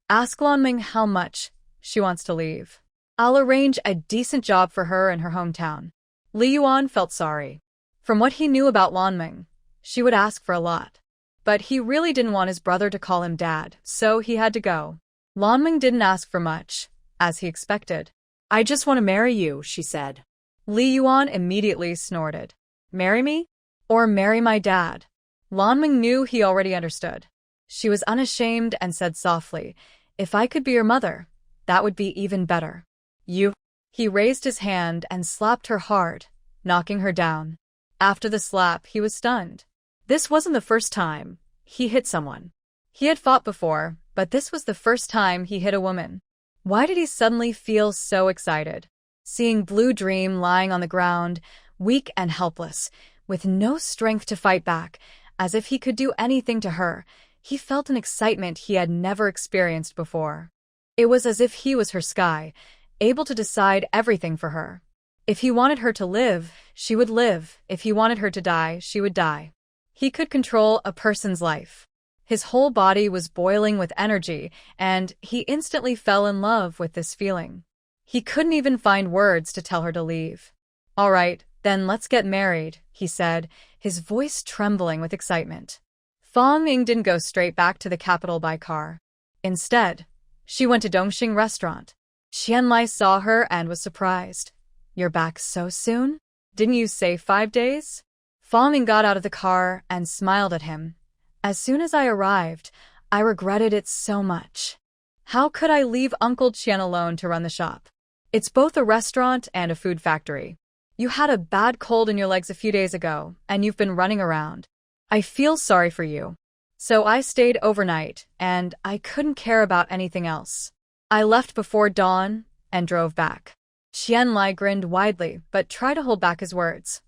Ask Lanming how much she wants to leave. I'll arrange a decent job for her in her hometown. Li Yuan felt sorry. From what he knew about Lanming, she would ask for a lot. But he really didn't want his brother to call him dad, so he had to go. Lanming didn't ask for much, as he expected. I just want to marry you, she said. Li Yuan immediately snorted. Marry me? Or marry my dad? Lanming knew he already understood. She was unashamed and said softly, if I could be your mother, that would be even better. You. He raised his hand and slapped her hard, knocking her down. After the slap, he was stunned. This wasn't the first time he hit someone. He had fought before, but this was the first time he hit a woman. Why did he suddenly feel so excited? Seeing Blue Dream lying on the ground, weak and helpless, with no strength to fight back, as if he could do anything to her, he felt an excitement he had never experienced before. It was as if he was her sky, able to decide everything for her. If he wanted her to live, she would live. If he wanted her to die, she would die. He could control a person's life. His whole body was boiling with energy, and he instantly fell in love with this feeling. He couldn't even find words to tell her to leave. All right, then let's get married, he said, his voice trembling with excitement. Fang Ying didn't go straight back to the capital by car. Instead, she went to Dongxing restaurant. Qianlai saw her and was surprised. You're back so soon? Didn't you say 5 days? Fang Ying got out of the car and smiled at him. As soon as I arrived, I regretted it so much. How could I leave Uncle Qian alone to run the shop? It's both a restaurant and a food factory. You had a bad cold in your legs a few days ago, and you've been running around. I feel sorry for you. So I stayed overnight, and I couldn't care about anything else. I left before dawn and drove back. Qianlai grinned widely, but tried to hold back his words.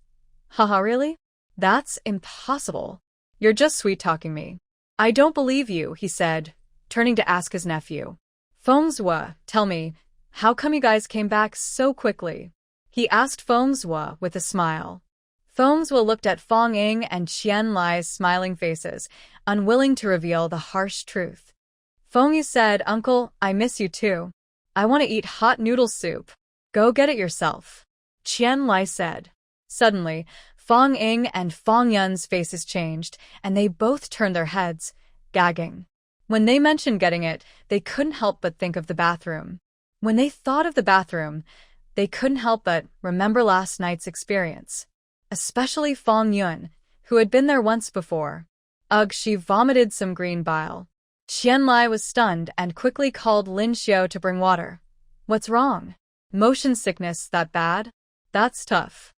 Haha, really? That's impossible. You're just sweet-talking me. I don't believe you, he said, turning to ask his nephew. Feng Zhuo, tell me, how come you guys came back so quickly? He asked Feng Zhuo with a smile. Feng Zhuo looked at Fang Ying and Qianlai's smiling faces, unwilling to reveal the harsh truth. Feng Yu said, Uncle, I miss you too. I want to eat hot noodle soup. Go get it yourself. Qianlai said. Suddenly, Fang Ying and Fang Yun's faces changed, and they both turned their heads, gagging. When they mentioned getting it, they couldn't help but think of the bathroom. When they thought of the bathroom, they couldn't help but remember last night's experience. Especially Fang Yun, who had been there once before. Ugh, she vomited some green bile. Qianlai was stunned and quickly called Lin Xiao to bring water. What's wrong? Motion sickness that bad? That's tough.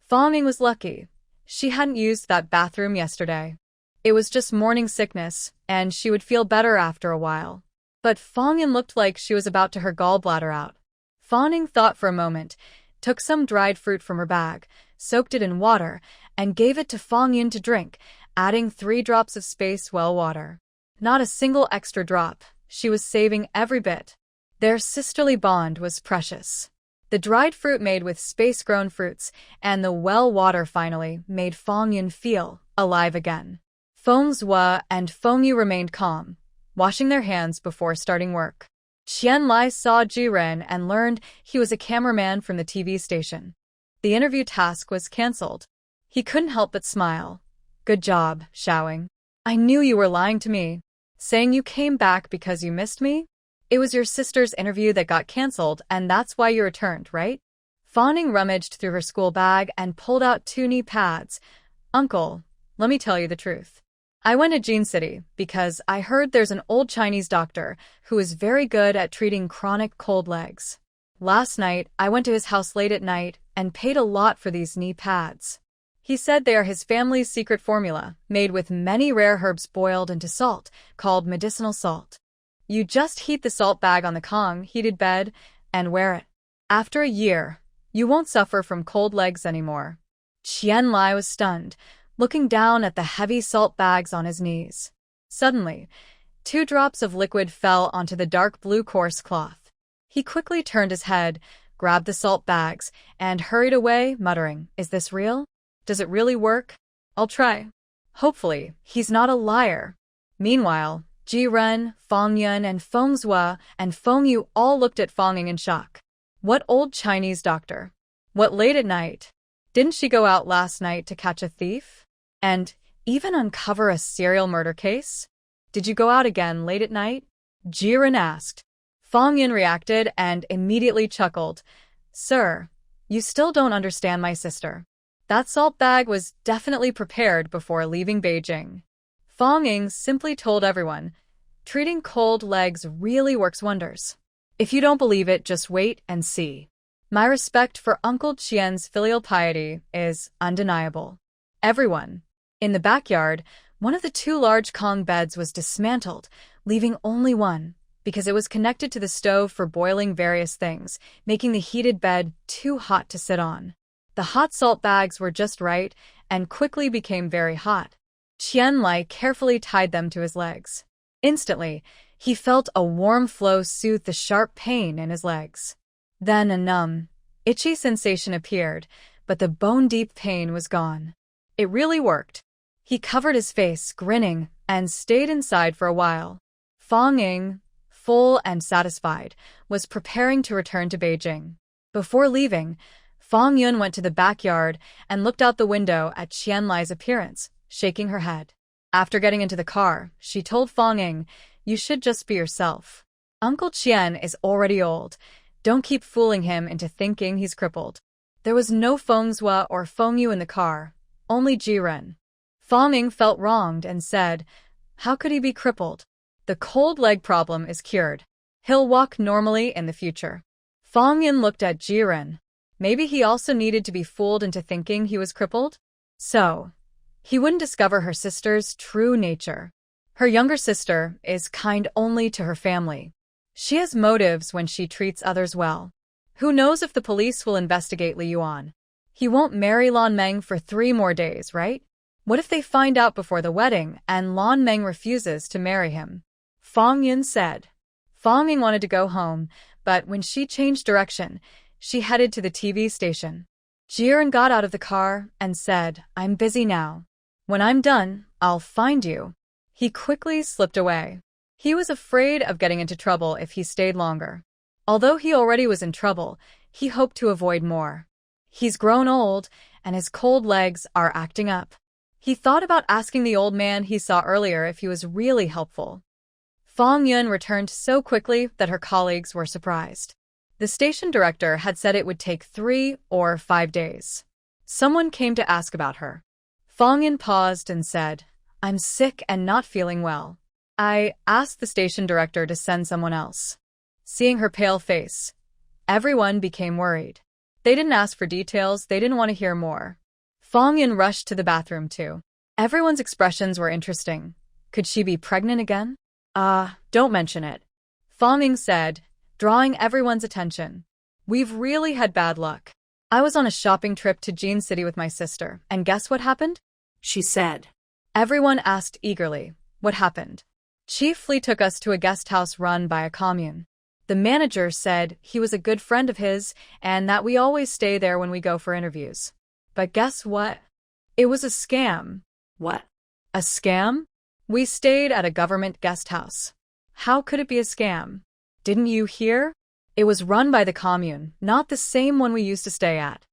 Fang Ying was lucky. She hadn't used that bathroom yesterday. It was just morning sickness, and she would feel better after a while. But Fang Ying looked like she was about to her gallbladder out. Fang Ying thought for a moment, took some dried fruit from her bag, soaked it in water, and gave it to Fang Yun to drink, adding 3 drops of space well water. Not a single extra drop. She was saving every bit. Their sisterly bond was precious. The dried fruit made with space-grown fruits and the well water finally made Fang Yun feel alive again. Feng Zhuo and Feng Yu remained calm, washing their hands before starting work. Qianlai saw Ji Ren and learned he was a cameraman from the TV station. The interview task was cancelled. He couldn't help but smile. Good job, Xiaoying. I knew you were lying to me, saying you came back because you missed me? It was your sister's interview that got cancelled, and that's why you returned, right? Fang Ying rummaged through her school bag and pulled out 2 knee pads. Uncle, let me tell you the truth. I went to Jin City because I heard there's an old Chinese doctor who is very good at treating chronic cold legs. Last night, I went to his house late at night and paid a lot for these knee pads. He said they are his family's secret formula, made with many rare herbs boiled into salt, called medicinal salt. You just heat the salt bag on the Kong heated bed and wear it. After a year, you won't suffer from cold legs anymore. Qianlai was stunned, looking down at the heavy salt bags on his knees. Suddenly, 2 drops of liquid fell onto the dark blue coarse cloth. He quickly turned his head, grabbed the salt bags, and hurried away, muttering, Is this real? Does it really work? I'll try. Hopefully, he's not a liar. Meanwhile, Ji Ren, Fang Yun, and Feng Zhuo and Feng Yu all looked at Fang Ying in shock. What old Chinese doctor? What late at night? Didn't she go out last night to catch a thief? And even uncover a serial murder case? Did you go out again late at night? Ji Ren asked. Fong Yun reacted and immediately chuckled. Sir, you still don't understand my sister. That salt bag was definitely prepared before leaving Beijing. Fong Ying simply told everyone, treating cold legs really works wonders. If you don't believe it, just wait and see. My respect for Uncle Qian's filial piety is undeniable. Everyone. In the backyard, one of the two large Kong beds was dismantled, leaving only one, because it was connected to the stove for boiling various things, making the heated bed too hot to sit on. The hot salt bags were just right and quickly became very hot. Qian Lai carefully tied them to his legs. Instantly, he felt a warm flow soothe the sharp pain in his legs. Then a numb, itchy sensation appeared, but the bone-deep pain was gone. It really worked. He covered his face, grinning, and stayed inside for a while. Fong Ying, full and satisfied, was preparing to return to Beijing. Before leaving, Fong Yun went to the backyard and looked out the window at Qian Lai's appearance, shaking her head. After getting into the car, she told Fong Ying, "You should just be yourself. Uncle Qian is already old. Don't keep fooling him into thinking he's crippled." There was no Fengzhua or Fengyu in the car, only Jiren. Fong Ying felt wronged and said, "How could he be crippled? The cold leg problem is cured. He'll walk normally in the future." Fong Yun looked at Jiren. Maybe he also needed to be fooled into thinking he was crippled? So, he wouldn't discover her sister's true nature. Her younger sister is kind only to her family. She has motives when she treats others well. Who knows if the police will investigate Li Yuan? He won't marry Lan Meng for 3 more days, right? What if they find out before the wedding and Lan Meng refuses to marry him? Fong Yun said. Fong Ying wanted to go home, but when she changed direction, she headed to the TV station. Jiren got out of the car and said, "I'm busy now. When I'm done, I'll find you." He quickly slipped away. He was afraid of getting into trouble if he stayed longer. Although he already was in trouble, he hoped to avoid more. He's grown old, and his cold legs are acting up. He thought about asking the old man he saw earlier if he was really helpful. Fong Yun returned so quickly that her colleagues were surprised. The station director had said it would take 3 or 5 days. Someone came to ask about her. Fong Yun paused and said, "I'm sick and not feeling well. I asked the station director to send someone else." Seeing her pale face, everyone became worried. They didn't ask for details, they didn't want to hear more. Fong Yun rushed to the bathroom too. Everyone's expressions were interesting. Could she be pregnant again? Don't mention it. Fong Ying said, drawing everyone's attention. "We've really had bad luck. I was on a shopping trip to Jean City with my sister, and guess what happened?" she said. Everyone asked eagerly, "What happened?" "Chief Li took us to a guest house run by a commune. The manager said he was a good friend of his and that we always stay there when we go for interviews. But guess what? It was a scam." "What?" "A scam? We stayed at a government guest house. How could it be a scam? Didn't you hear? It was run by the commune, not the same one we used to stay at."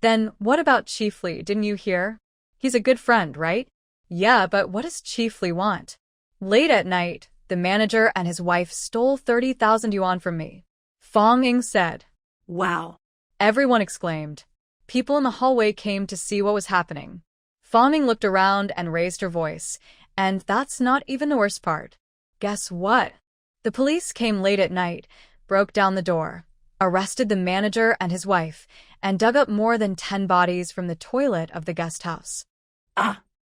Then what about Chief Li, didn't you hear? He's a good friend, right?" "Yeah, but what does Chief Li want?" "Late at night, the manager and his wife stole 30,000 yuan from me," Fong Ying said. "Wow." Everyone exclaimed. People in the hallway came to see what was happening. Fong Ying looked around and raised her voice, and that's not even the worst part. Guess what? The police came late at night, broke down the door, arrested the manager and his wife, and dug up more than 10 bodies from the toilet of the guest house.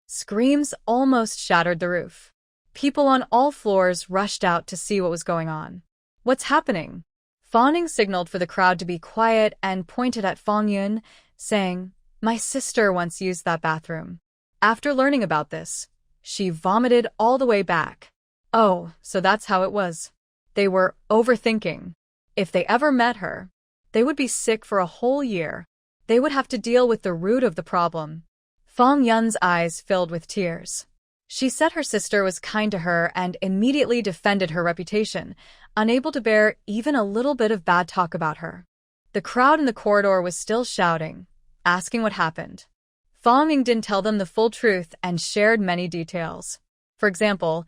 Screams almost shattered the roof. People on all floors rushed out to see what was going on. "What's happening?" Fong Ying signaled for the crowd to be quiet and pointed at Fong Yun, saying, "My sister once used that bathroom. After learning about this, she vomited all the way back." Oh, so that's how it was. They were overthinking. If they ever met her, they would be sick for a whole year. They would have to deal with the root of the problem. Fong Yun's eyes filled with tears. She said her sister was kind to her and immediately defended her reputation, unable to bear even a little bit of bad talk about her. The crowd in the corridor was still shouting, asking what happened. Fong Ying didn't tell them the full truth and shared many details. For example,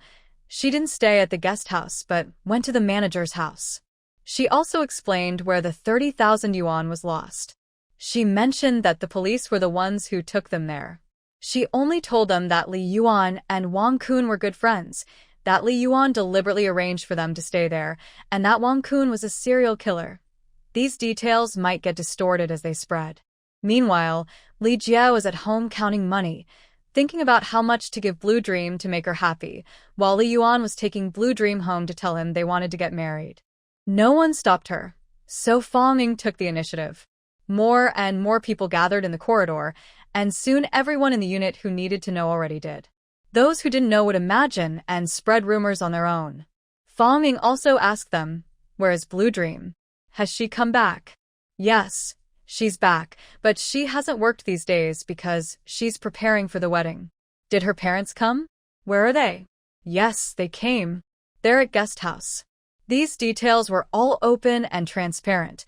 She didn't stay at the guest house but went to the manager's house. She also explained where the 30,000 yuan was lost. She mentioned that the police were the ones who took them there. She only told them that Li Yuan and Wang Kun were good friends, that Li Yuan deliberately arranged for them to stay there, and that Wang Kun was a serial killer. These details might get distorted as they spread. Meanwhile, Li Jia was at home counting money, thinking about how much to give Blue Dream to make her happy, while Li Yuan was taking Blue Dream home to tell him they wanted to get married. No one stopped her, so Fang Ying took the initiative. More and more people gathered in the corridor, and soon everyone in the unit who needed to know already did. Those who didn't know would imagine and spread rumors on their own. Fang Ying also asked them, "Where is Blue Dream? Has she come back?" "Yes, she's back, but she hasn't worked these days because she's preparing for the wedding." "Did her parents come? Where are they?" "Yes, they came. They're at guest house." These details were all open and transparent.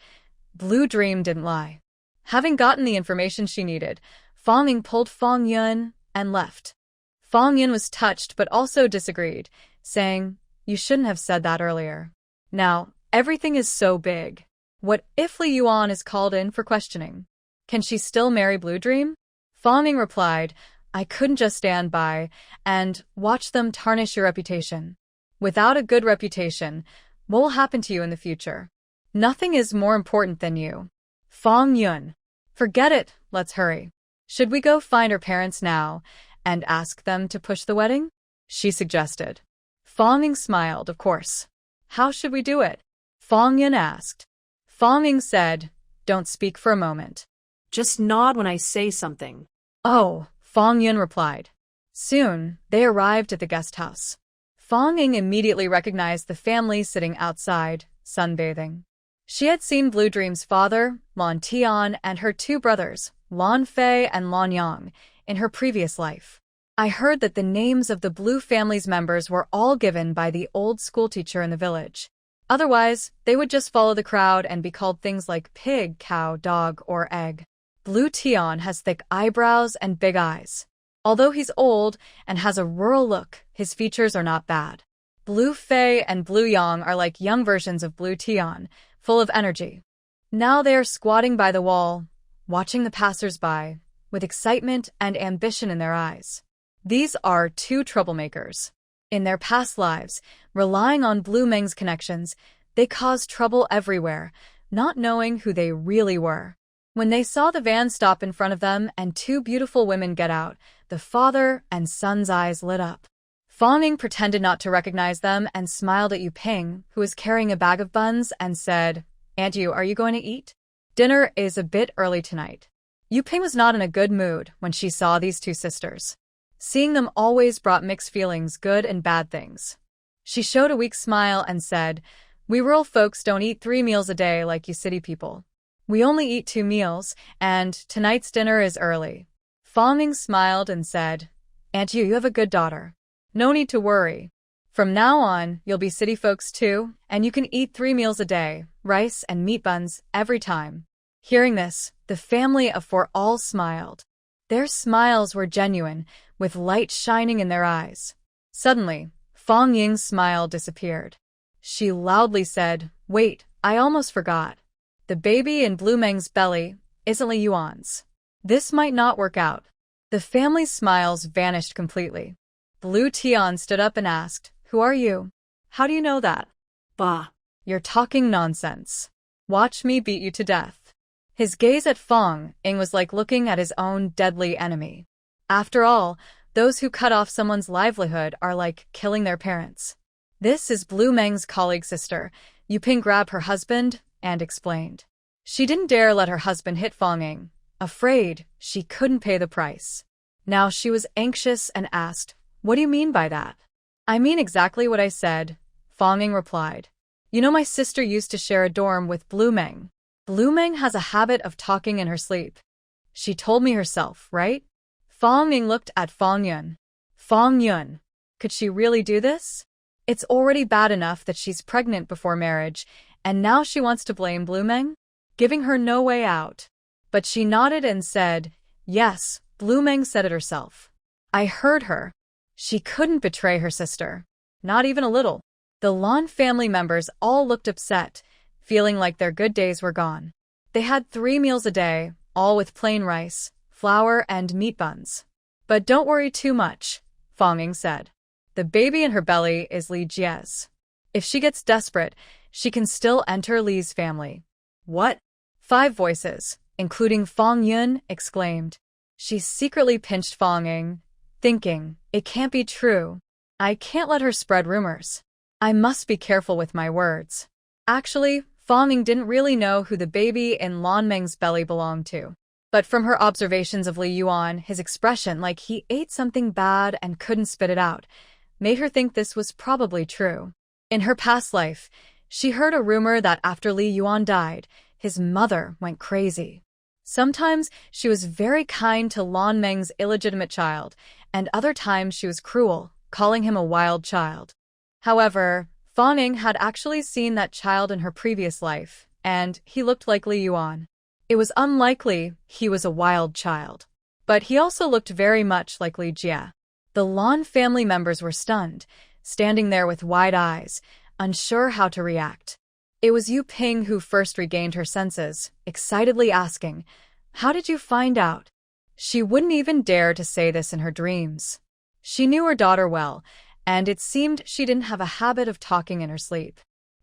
Blue Dream didn't lie. Having gotten the information she needed, Fang Ying pulled Fang Yun and left. Fang Yun was touched but also disagreed, saying, "You shouldn't have said that earlier. Now, everything is so big. What if Li Yuan is called in for questioning? Can she still marry Blue Dream?" Fang Ying replied, "I couldn't just stand by and watch them tarnish your reputation. Without a good reputation, what will happen to you in the future? Nothing is more important than you." Fang Yun, "Forget it, let's hurry. Should we go find her parents now and ask them to push the wedding?" she suggested. Fang Ying smiled, "Of course. How should we do it?" Fang Yun asked. Fang Ying said, "Don't speak for a moment. Just nod when I say something." "Oh," Fang Yun replied. Soon, they arrived at the guest house. Fang Ying immediately recognized the family sitting outside, sunbathing. She had seen Blue Dream's father, Lan Tian, and her two brothers, Lan Fei and Lan Yang, in her previous life. "I heard that the names of the Blue family's members were all given by the old schoolteacher in the village. Otherwise, they would just follow the crowd and be called things like pig, cow, dog, or egg. Blue Tian has thick eyebrows and big eyes. Although he's old and has a rural look, his features are not bad. Blue Fei and Blue Yang are like young versions of Blue Tian, full of energy. Now they are squatting by the wall, watching the passers-by, with excitement and ambition in their eyes. These are two troublemakers. In their past lives, relying on Blue Meng's connections, they caused trouble everywhere, not knowing who they really were. When they saw the van stop in front of them and two beautiful women get out, the father and son's eyes lit up. Fang Ying pretended not to recognize them and smiled at Yu Ping, who was carrying a bag of buns, and said, "Aunt Yu, are you going to eat? Dinner is a bit early tonight." Yu Ping was not in a good mood when she saw these two sisters. Seeing them always brought mixed feelings, good and bad things. She showed a weak smile and said, "We rural folks don't eat 3 meals a day like you city people. We only eat 2 meals, and tonight's dinner is early." Fang Ying smiled and said, "Aunt Yu, you have a good daughter. No need to worry. From now on, you'll be city folks too, and you can eat 3 meals a day, rice and meat buns, every time." Hearing this, the family of four all smiled. Their smiles were genuine, with light shining in their eyes. Suddenly, Fang Ying's smile disappeared. She loudly said, "Wait, I almost forgot. The baby in Blue Meng's belly isn't Li Yuan's. This might not work out." The family's smiles vanished completely. Blue Tian stood up and asked, "Who are you? How do you know that?" "Bah. "You're talking nonsense. Watch me beat you to death." His gaze at Fang Ying was like looking at his own deadly enemy. After all, those who cut off someone's livelihood are like killing their parents. "This is Blue Meng's colleague sister." Yu Ping grabbed her husband and explained. She didn't dare let her husband hit Fang Ying, afraid she couldn't pay the price. Now she was anxious and asked, "What do you mean by that?" "I mean exactly what I said," Fang Ying replied. "You know, my sister used to share a dorm with Blue Meng. Blue Meng has a habit of talking in her sleep. She told me herself, right?" Fang Ying looked at Fang Yun. "Fang Yun, could she really do this? It's already bad enough that she's pregnant before marriage, and now she wants to blame Blue Meng, giving her no way out." But she nodded and said, "Yes, Blue Meng said it herself. I heard her. She couldn't betray her sister." Not even a little. The Lan family members all looked upset, feeling like their good days were gone. They had 3 meals a day, all with plain rice, flour, and meat buns. But don't worry too much, Fong Ying said. The baby in her belly is Li Jie's. If she gets desperate, she can still enter Li's family. What? 5 voices, including Fong Yun, exclaimed. She secretly pinched Fong Ying, thinking, it can't be true. I can't let her spread rumors. I must be careful with my words. Actually, Fong Ying didn't really know who the baby in Lan Meng's belly belonged to. But from her observations of Li Yuan, his expression like he ate something bad and couldn't spit it out, made her think this was probably true. In her past life, she heard a rumor that after Li Yuan died, his mother went crazy. Sometimes she was very kind to Lan Meng's illegitimate child, and other times she was cruel, calling him a wild child. However, Fong Ying had actually seen that child in her previous life, and he looked like Li Yuan. It was unlikely he was a wild child. But he also looked very much like Li Jie. The Lan family members were stunned, standing there with wide eyes, unsure how to react. It was Yu Ping who first regained her senses, excitedly asking, "How did you find out?" She wouldn't even dare to say this in her dreams. She knew her daughter well, and it seemed she didn't have a habit of talking in her sleep.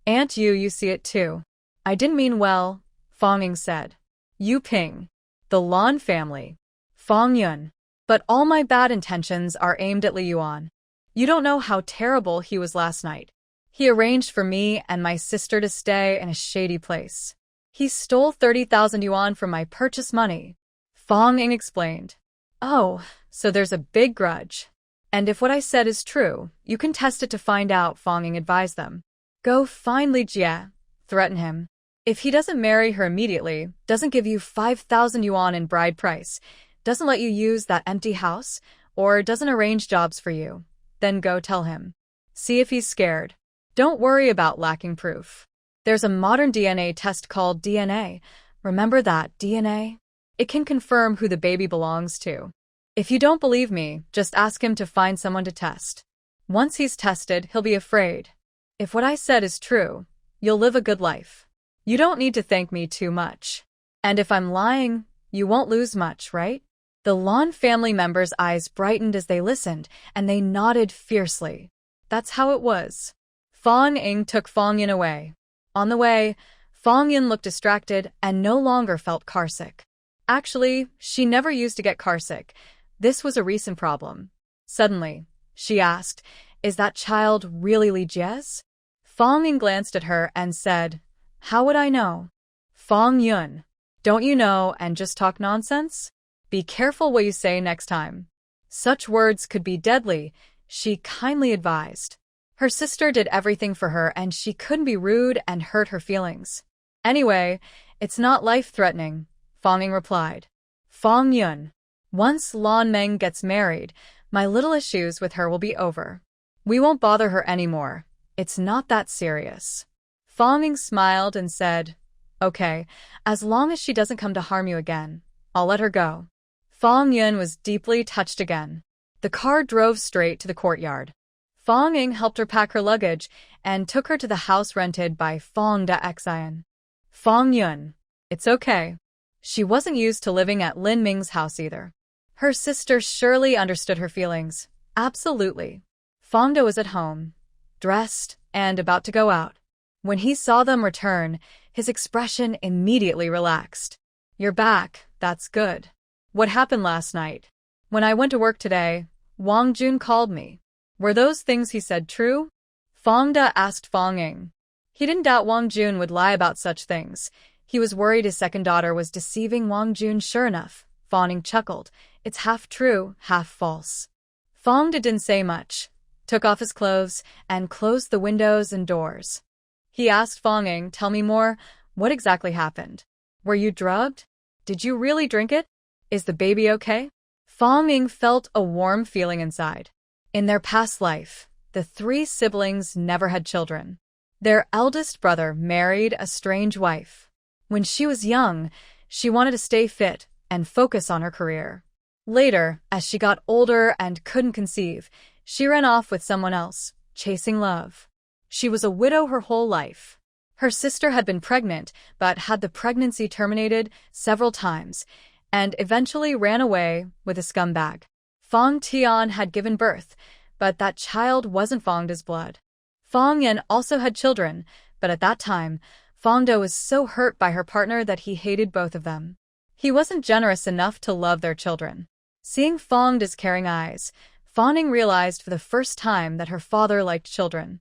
"Aunt Yu, you see it too." "I didn't mean well," Fong Ying said. "Yu Ping. The Lan family. Fong Yun. But all my bad intentions are aimed at Li Yuan. You don't know how terrible he was last night. He arranged for me and my sister to stay in a shady place. He stole 30,000 yuan from my purchase money." Fong Ying explained. "Oh, so there's a big grudge. And if what I said is true, you can test it to find out," Fong Ying advised them. "Go find Li Jie, threaten him. If he doesn't marry her immediately, doesn't give you 5,000 yuan in bride price, doesn't let you use that empty house, or doesn't arrange jobs for you, then go tell him. See if he's scared. Don't worry about lacking proof. There's a modern DNA test called DNA. Remember that, DNA? It can confirm who the baby belongs to. If you don't believe me, just ask him to find someone to test. Once he's tested, he'll be afraid. If what I said is true, you'll live a good life. You don't need to thank me too much. And if I'm lying, you won't lose much, right?" The Lan family members' eyes brightened as they listened, and they nodded fiercely. That's how it was. Fong Ying took Fong Yun away. On the way, Fong Yun looked distracted and no longer felt carsick. Actually, she never used to get carsick. This was a recent problem. Suddenly, she asked, "Is that child really Li Jie's?" Fong Ying glanced at her and said, "How would I know?" "Fong Yun, don't you know and just talk nonsense? Be careful what you say next time. Such words could be deadly," she kindly advised. Her sister did everything for her and she couldn't be rude and hurt her feelings. "Anyway, it's not life-threatening," Fong Ying replied. "Fong Yun, once Lan Meng gets married, my little issues with her will be over. We won't bother her anymore. It's not that serious." Fong Ying smiled and said, "Okay, as long as she doesn't come to harm you again, I'll let her go." Fong Yun was deeply touched again. The car drove straight to the courtyard. Fong Ying helped her pack her luggage and took her to the house rented by Fong Da Xian. "Fong Yun, it's okay." She wasn't used to living at Lin Ming's house either. Her sister surely understood her feelings. Absolutely. Fong Da was at home, dressed, and about to go out. When he saw them return, his expression immediately relaxed. "You're back, that's good. What happened last night?" "When I went to work today, Wang Jun called me." "Were those things he said true?" Fong Da asked Fong Ying. He didn't doubt Wang Jun would lie about such things. He was worried his second daughter was deceiving Wang Jun. Sure enough, Fong Ying chuckled. "It's half true, half false." Fong Da didn't say much, took off his clothes, and closed the windows and doors. He asked Fong Ying, "Tell me more. What exactly happened? Were you drugged? Did you really drink it? Is the baby okay?" Fong Ying felt a warm feeling inside. In their past life, the 3 siblings never had children. Their eldest brother married a strange wife. When she was young, she wanted to stay fit and focus on her career. Later, as she got older and couldn't conceive, she ran off with someone else, chasing love. She was a widow her whole life. Her sister had been pregnant, but had the pregnancy terminated several times, and eventually ran away with a scumbag. Fong Tian had given birth, but that child wasn't Fongda's blood. Fong Yan also had children, but at that time, Fongda was so hurt by her partner that he hated both of them. He wasn't generous enough to love their children. Seeing Fongda's caring eyes, Fawning realized for the first time that her father liked children.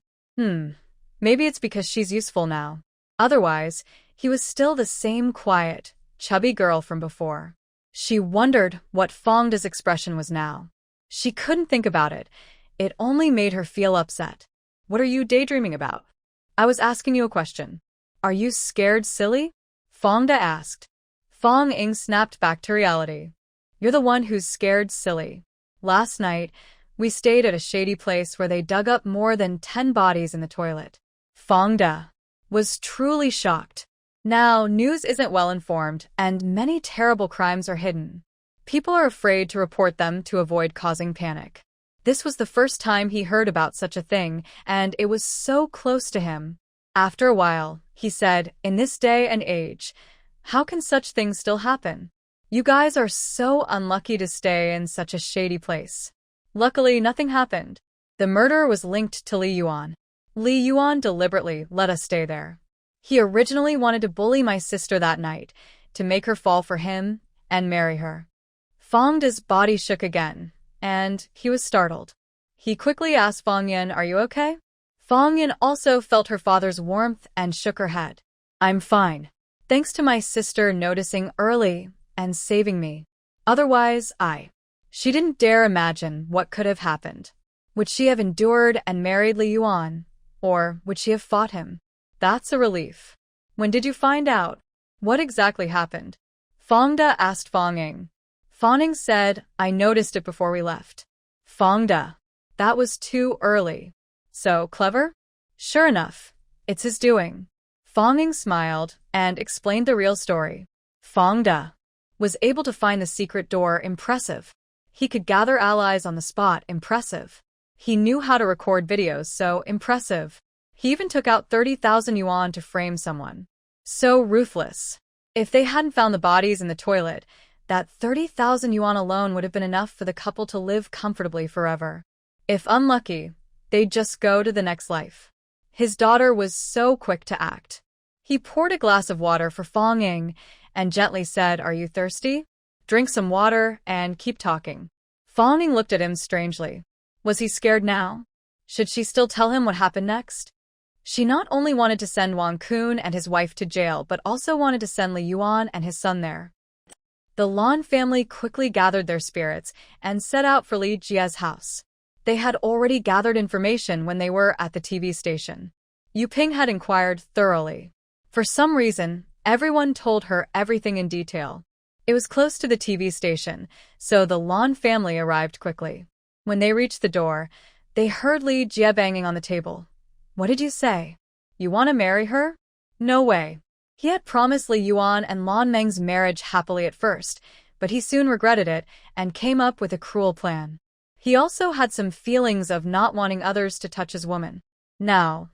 Maybe it's because she's useful now. Otherwise, he was still the same quiet, chubby girl from before. She wondered what Fongda's expression was now. She couldn't think about it. It only made her feel upset. What are you daydreaming about? I was asking you a question. Are you scared, silly? Fongda asked. Fong Ying snapped back to reality. You're the one who's scared, silly. Last night, we stayed at a shady place where they dug up more than 10 bodies in the toilet. Fongda was truly shocked. Now, news isn't well informed, and many terrible crimes are hidden. People are afraid to report them to avoid causing panic. This was the first time he heard about such a thing, and it was so close to him. After a while, he said, in this day and age, how can such things still happen? You guys are so unlucky to stay in such a shady place. Luckily, nothing happened. The murder was linked to Li Yuan. Li Yuan deliberately let us stay there. He originally wanted to bully my sister that night, to make her fall for him and marry her. Fongda's body shook again, and he was startled. He quickly asked Fong Yan, are you okay? Fong Yan also felt her father's warmth and shook her head. I'm fine. Thanks to my sister noticing early and saving me. Otherwise, She didn't dare imagine what could have happened. Would she have endured and married Li Yuan? Or would she have fought him? That's a relief. When did you find out? What exactly happened? Fongda asked Fong Ying. Fong Ying said, I noticed it before we left. Fongda. That was too early. So clever? Sure enough, it's his doing. Fong Ying smiled and explained the real story. Fongda was able to find the secret door. Impressive. He could gather allies on the spot. Impressive. He knew how to record videos. So impressive. He even took out 30,000 yuan to frame someone. So ruthless. If they hadn't found the bodies in the toilet, that 30,000 yuan alone would have been enough for the couple to live comfortably forever. If unlucky, they'd just go to the next life. His daughter was so quick to act. He poured a glass of water for Fong Ying and gently said, are you thirsty? Drink some water and keep talking. Fong Ying looked at him strangely. Was he scared now? Should she still tell him what happened next? She not only wanted to send Wang Kun and his wife to jail, but also wanted to send Li Yuan and his son there. The Lan family quickly gathered their spirits and set out for Li Jia's house. They had already gathered information when they were at the TV station. Yu Ping had inquired thoroughly. For some reason, everyone told her everything in detail. It was close to the TV station, so the Lan family arrived quickly. When they reached the door, they heard Li Jia banging on the table. What did you say? You want to marry her? No way. He had promised Li Yuan and Lan Meng's marriage happily at first, but he soon regretted it and came up with a cruel plan. He also had some feelings of not wanting others to touch his woman. Now,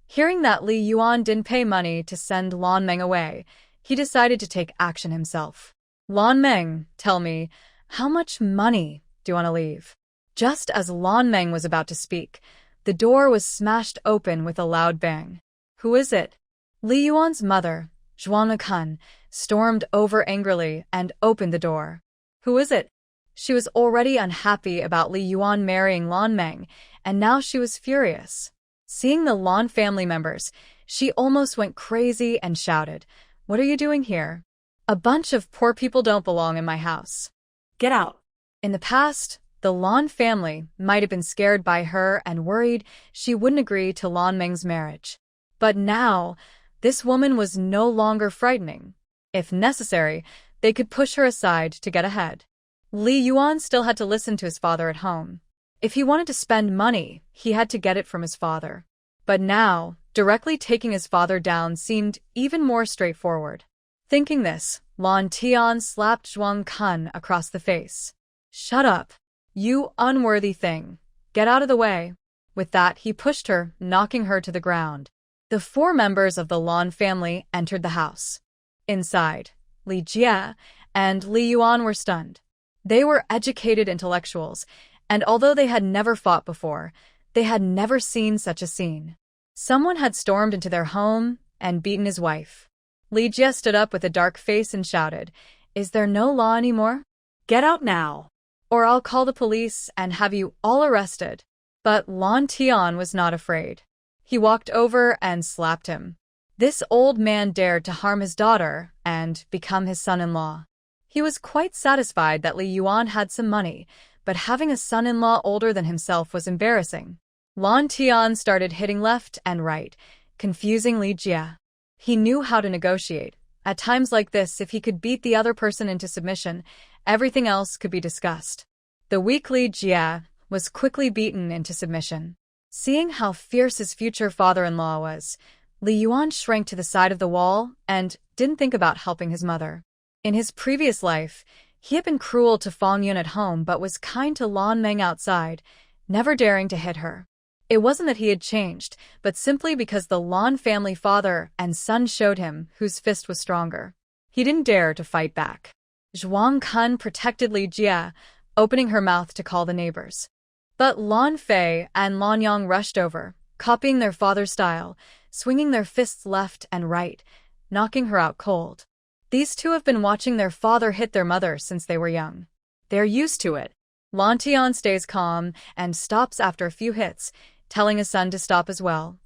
hearing that Li Yuan didn't pay money to send Lan Meng away, he decided to take action himself. Lan Meng, tell me, how much money do you want to leave? Just as Lan Meng was about to speak, the door was smashed open with a loud bang. Who is it? Li Yuan's mother, Zhuang Kun, stormed over angrily and opened the door. Who is it? She was already unhappy about Li Yuan marrying Lan Meng, and now she was furious. Seeing the Lan family members, she almost went crazy and shouted, What are you doing here? A bunch of poor people don't belong in my house. Get out. In the past, the Lan family might have been scared by her and worried she wouldn't agree to Lan Meng's marriage. But now, this woman was no longer frightening. If necessary, they could push her aside to get ahead. Li Yuan still had to listen to his father at home. If he wanted to spend money, he had to get it from his father. But now, directly taking his father down seemed even more straightforward. Thinking this, Lan Tian slapped Zhuang Kun across the face. Shut up. You unworthy thing. Get out of the way. With that, he pushed her, knocking her to the ground. The 4 members of the Lan family entered the house. Inside, Li Jie and Li Yuan were stunned. They were educated intellectuals, and although they had never fought before, they had never seen such a scene. Someone had stormed into their home and beaten his wife. Li Jie stood up with a dark face and shouted, "Is there no law anymore? Get out now, Or I'll call the police and have you all arrested." But Lan Tian was not afraid. He walked over and slapped him. This old man dared to harm his daughter and become his son-in-law. He was quite satisfied that Li Yuan had some money, but having a son-in-law older than himself was embarrassing. Lan Tian started hitting left and right, confusing Li Jie. He knew how to negotiate. At times like this, if he could beat the other person into submission, everything else could be discussed. The weak Li Jie was quickly beaten into submission. Seeing how fierce his future father-in-law was, Li Yuan shrank to the side of the wall and didn't think about helping his mother. In his previous life, he had been cruel to Fang Yun at home but was kind to Lan Meng outside, never daring to hit her. It wasn't that he had changed, but simply because the Lan family father and son showed him whose fist was stronger. He didn't dare to fight back. Zhuang Kun protected Li Jie, opening her mouth to call the neighbors. But Lan Fei and Lan Yang rushed over, copying their father's style, swinging their fists left and right, knocking her out cold. These two have been watching their father hit their mother since they were young. They're used to it. Lan Tian stays calm and stops after a few hits, telling his son to stop as well.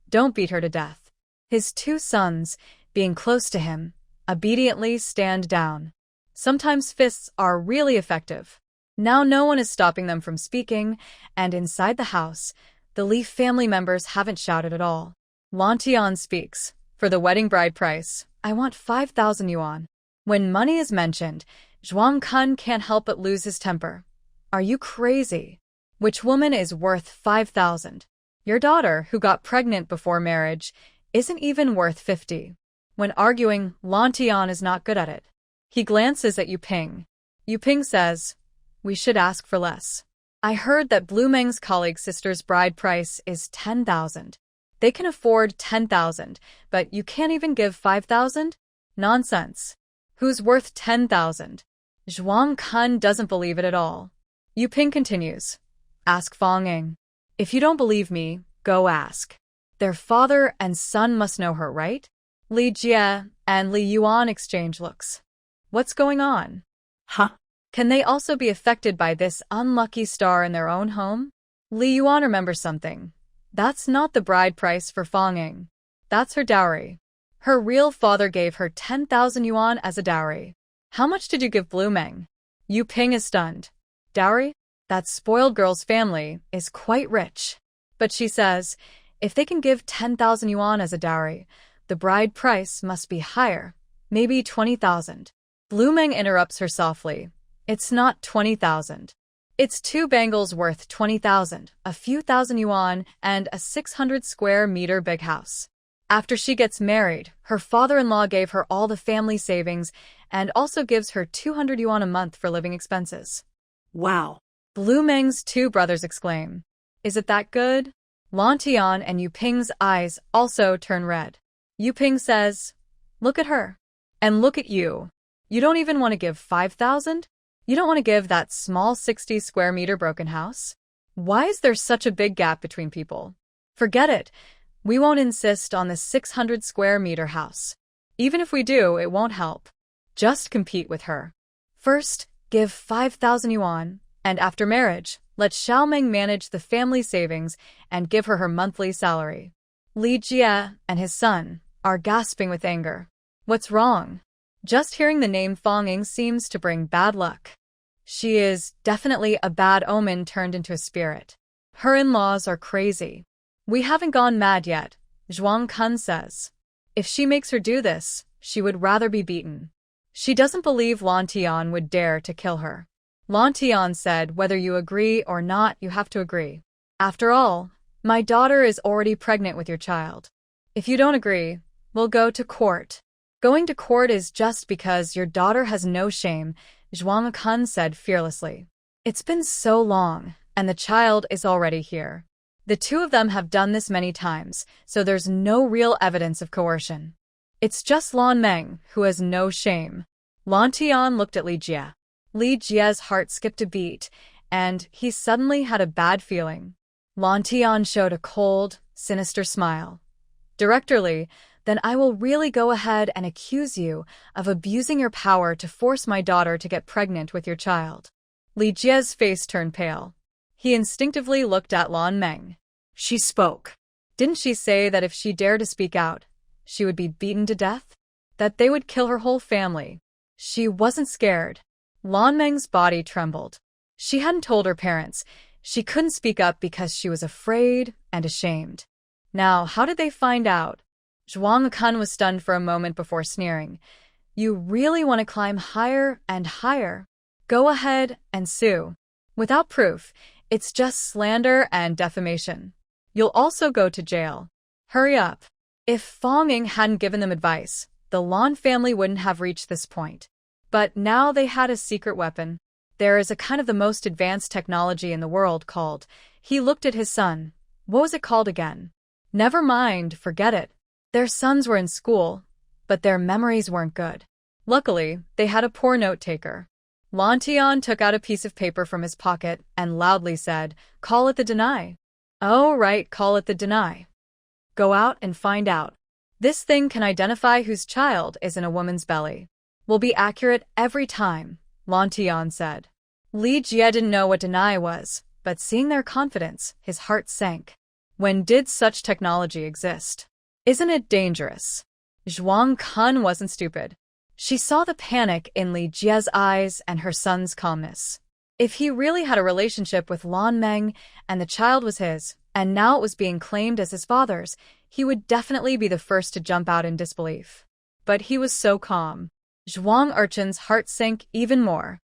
Don't beat her to death. His 2 sons, being close to him, obediently stand down. Sometimes fists are really effective. Now no one is stopping them from speaking, and inside the house, the Li family members haven't shouted at all. Lan Tian speaks. For the wedding bride price, I want 5,000 yuan. When money is mentioned, Zhuang Kun can't help but lose his temper. Are you crazy? Which woman is worth 5,000? Your daughter, who got pregnant before marriage, isn't even worth 50. When arguing, Lan Tian is not good at it. He glances at Yu Ping. Yu Ping says, "We should ask for less. I heard that Blue Meng's colleague's sister's bride price is 10,000. They can afford 10,000, but you can't even give 5,000? Nonsense. Who's worth 10,000? Zhuang Kun doesn't believe it at all. Yu Ping continues. Ask Fang Ying. If you don't believe me, go ask. Their father and son must know her, right? Li Jie and Li Yuan exchange looks. What's going on? Huh? Can they also be affected by this unlucky star in their own home? Li Yuan remembers something. That's not the bride price for Fang Ying. That's her dowry. Her real father gave her 10,000 yuan as a dowry. How much did you give Blue Meng? Yu Ping is stunned. Dowry? That spoiled girl's family is quite rich. But she says, if they can give 10,000 yuan as a dowry, the bride price must be higher, maybe 20,000. Blue Meng interrupts her softly. It's not 20,000. It's 2 bangles worth 20,000, a few thousand yuan, and a 600 square meter big house. After she gets married, her father-in-law gave her all the family savings and also gives her 200 yuan a month for living expenses. Wow. Blue Meng's 2 brothers exclaim. Is it that good? Lan Tian and Yu Ping's eyes also turn red. Yu Ping says, look at her. And look at you. You don't even want to give 5,000? You don't want to give that small 60 square meter broken house? Why is there such a big gap between people? Forget it. We won't insist on the 600 square meter house. Even if we do, it won't help. Just compete with her. First, give 5,000 yuan, and after marriage, let Xiaomeng manage the family savings and give her monthly salary. Li Jie and his son are gasping with anger. What's wrong? Just hearing the name Fang Ying seems to bring bad luck. She is definitely a bad omen turned into a spirit. Her in-laws are crazy. We haven't gone mad yet, Zhuang Kun says. If she makes her do this, she would rather be beaten. She doesn't believe Lan Tian would dare to kill her. Lan Tian said, whether you agree or not, you have to agree. After all, my daughter is already pregnant with your child. If you don't agree, we'll go to court. Going to court is just because your daughter has no shame, Zhuang Kun said fearlessly. It's been so long, and the child is already here. The two of them have done this many times, so there's no real evidence of coercion. It's just Lan Meng, who has no shame. Lan Tian looked at Li Jie. Li Jie's heart skipped a beat, and he suddenly had a bad feeling. Lan Tian showed a cold, sinister smile. Director Li, then I will really go ahead and accuse you of abusing your power to force my daughter to get pregnant with your child. Li Jie's face turned pale. He instinctively looked at Lan Meng. She spoke. Didn't she say that if she dared to speak out, she would be beaten to death? That they would kill her whole family? She wasn't scared. Lan Meng's body trembled. She hadn't told her parents. She couldn't speak up because she was afraid and ashamed. Now, how did they find out? Zhuang Kun was stunned for a moment before sneering. You really want to climb higher and higher? Go ahead and sue. Without proof, it's just slander and defamation. You'll also go to jail. Hurry up. If Fong Ying hadn't given them advice, the Lan family wouldn't have reached this point. But now they had a secret weapon. There is a kind of the most advanced technology in the world called... He looked at his son. What was it called again? Never mind, forget it. Their sons were in school, but their memories weren't good. Luckily, they had a poor note-taker. Lan Tian took out a piece of paper from his pocket and loudly said, Call it the deny. Oh, right, call it the deny. Go out and find out. This thing can identify whose child is in a woman's belly. Will be accurate every time, Lan Tian said. Li Jie didn't know what deny was, but seeing their confidence, his heart sank. When did such technology exist? Isn't it dangerous? Zhuang Kun wasn't stupid. She saw the panic in Li Jie's eyes and her son's calmness. If he really had a relationship with Lan Meng and the child was his, and now it was being claimed as his father's, he would definitely be the first to jump out in disbelief. But he was so calm. Zhuang Urchin's heart sank even more.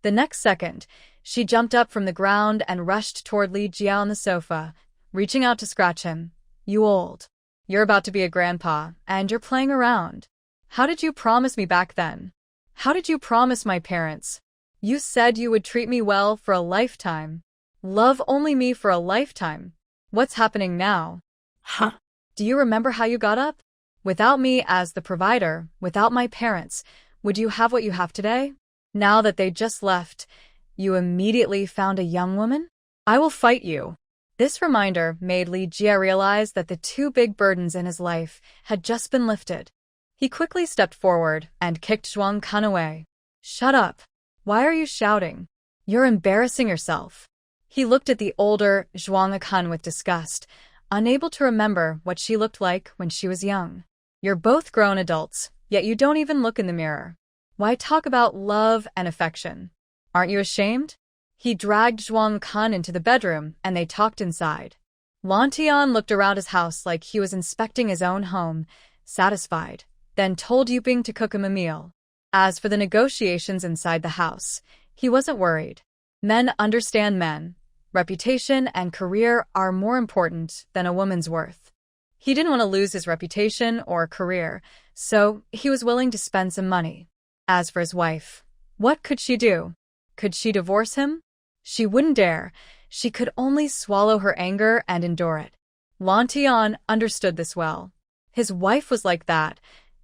The next second, she jumped up from the ground and rushed toward Li Jie on the sofa, reaching out to scratch him. You old. You're about to be a grandpa, and you're playing around. How did you promise me back then? How did you promise my parents? You said you would treat me well for a lifetime. Love only me for a lifetime. What's happening now? Huh? Do you remember how you got up? Without me as the provider, without my parents, would you have what you have today? Now that they just left, you immediately found a young woman? I will fight you. This reminder made Li Jie realize that the two big burdens in his life had just been lifted. He quickly stepped forward and kicked Zhuang Kun away. Shut up. Why are you shouting? You're embarrassing yourself. He looked at the older Zhuang Kun with disgust, unable to remember what she looked like when she was young. You're both grown adults, yet you don't even look in the mirror. Why talk about love and affection? Aren't you ashamed? He dragged Zhuang Kun into the bedroom and they talked inside. Lan Tian looked around his house like he was inspecting his own home, satisfied, then told Yuping to cook him a meal. As for the negotiations inside the house, he wasn't worried. Men understand men. Reputation and career are more important than a woman's worth. He didn't want to lose his reputation or career, so he was willing to spend some money. As for his wife, what could she do? Could she divorce him? She wouldn't dare. She could only swallow her anger and endure it. Lan Tian understood this well. His wife was like that.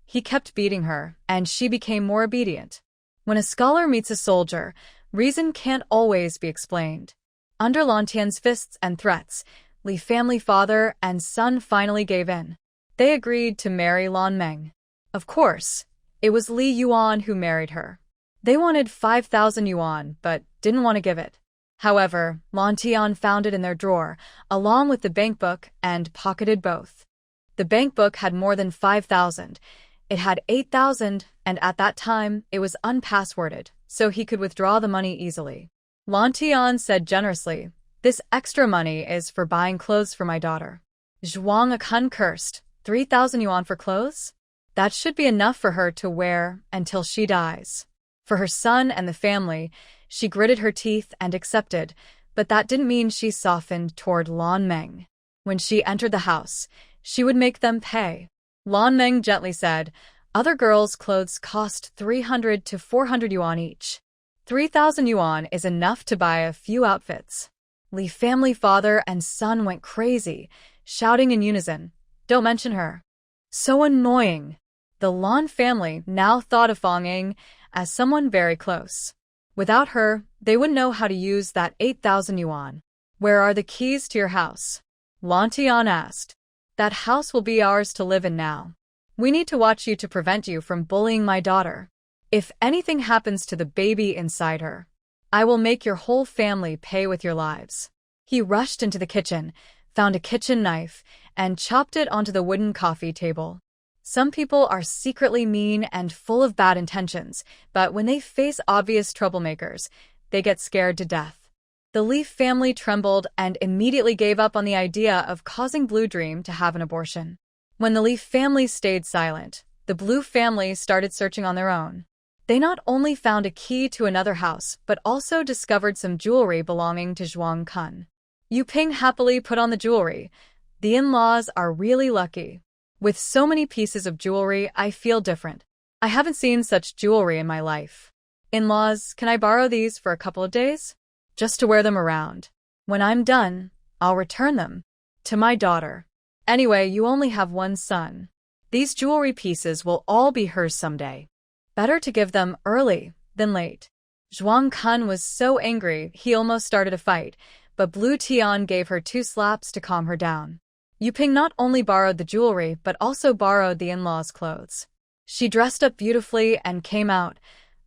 He kept beating her, and she became more obedient. When a scholar meets a soldier, reason can't always be explained. Under Lan Tian's fists and threats, Li family father and son finally gave in. They agreed to marry Lan Meng. Of course, it was Li Yuan who married her. They wanted 5,000 yuan, but didn't want to give it. However, Lan Tian found it in their drawer, along with the bank book, and pocketed both. The bank book had more than 5,000. It had 8,000, and at that time, it was unpassworded, so he could withdraw the money easily. Lan Tian said generously, This extra money is for buying clothes for my daughter. Zhuang Kun cursed, 3,000 yuan for clothes? That should be enough for her to wear until she dies. For her son and the family, she gritted her teeth and accepted, but that didn't mean she softened toward Lan Meng. When she entered the house, she would make them pay. Lan Meng gently said, Other girls' clothes cost 300 to 400 yuan each. 3,000 yuan is enough to buy a few outfits. Li family father and son went crazy, shouting in unison, "Don't mention her." So annoying. The Lan family now thought of Fong Ying as someone very close. Without her, they wouldn't know how to use that 8,000 yuan. "Where are the keys to your house?" Lan Tian asked. "That house will be ours to live in now. We need to watch you to prevent you from bullying my daughter. If anything happens to the baby inside her, I will make your whole family pay with your lives." He rushed into the kitchen, found a kitchen knife, and chopped it onto the wooden coffee table. Some people are secretly mean and full of bad intentions, but when they face obvious troublemakers, they get scared to death. The Leaf family trembled and immediately gave up on the idea of causing Blue Dream to have an abortion. When the Leaf family stayed silent, the Blue family started searching on their own. They not only found a key to another house, but also discovered some jewelry belonging to Zhuang Kun. Yu Ping happily put on the jewelry. The in-laws are really lucky. With so many pieces of jewelry, I feel different. I haven't seen such jewelry in my life. In-laws, can I borrow these for a couple of days? Just to wear them around. When I'm done, I'll return them to my daughter. Anyway, you only have one son. These jewelry pieces will all be hers someday. Better to give them early than late. Zhuang Kun was so angry he almost started a fight, but Blue Tian gave her 2 slaps to calm her down. Yu Ping not only borrowed the jewelry but also borrowed the in-laws' clothes. She dressed up beautifully and came out,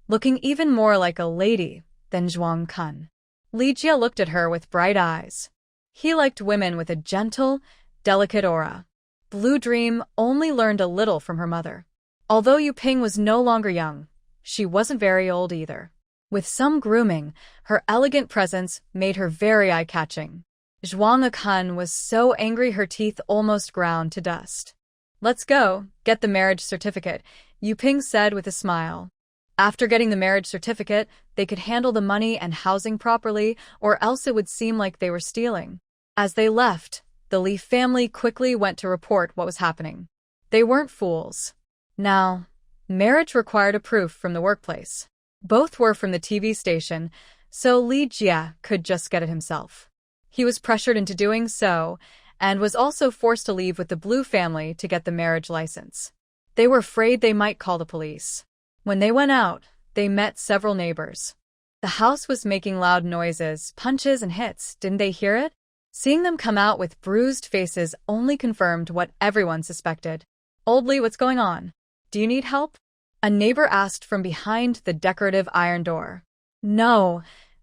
looking even more like a lady than Zhuang Kun. Li Jia looked at her with bright eyes. He liked women with a gentle, delicate aura. Blue Dream only learned a little from her mother. Although Yu Ping was no longer young, she wasn't very old either. With some grooming, her elegant presence made her very eye-catching. Zhuang Kun was so angry her teeth almost ground to dust. "Let's go, get the marriage certificate," Yu Ping said with a smile. After getting the marriage certificate, they could handle the money and housing properly, or else it would seem like they were stealing. As they left, the Li family quickly went to report what was happening. They weren't fools. Now, marriage required a proof from the workplace. Both were from the TV station, so Li Jia could just get it himself. He was pressured into doing so, and was also forced to leave with the Blue family to get the marriage license. They were afraid they might call the police. When they went out, they met several neighbors. The house was making loud noises, punches and hits. Didn't they hear it? Seeing them come out with bruised faces only confirmed what everyone suspected. "Old Li, what's going on? Do you need help?" A neighbor asked from behind the decorative iron door. "No,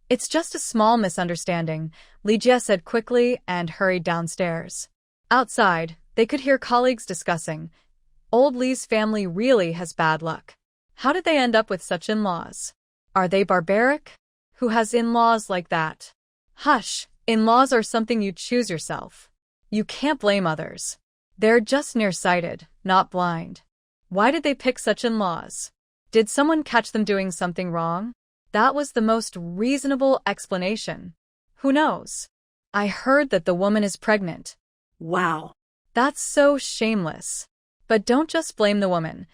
it's just a small misunderstanding," Li Jia said quickly and hurried downstairs. Outside, they could hear colleagues discussing. Old Li's family really has bad luck. How did they end up with such in-laws? Are they barbaric? Who has in-laws like that? Hush, in-laws are something you choose yourself. You can't blame others. They're just nearsighted, not blind. Why did they pick such in-laws? Did someone catch them doing something wrong? That was the most reasonable explanation. Who knows? I heard that the woman is pregnant. Wow. That's so shameless. But don't just blame the woman.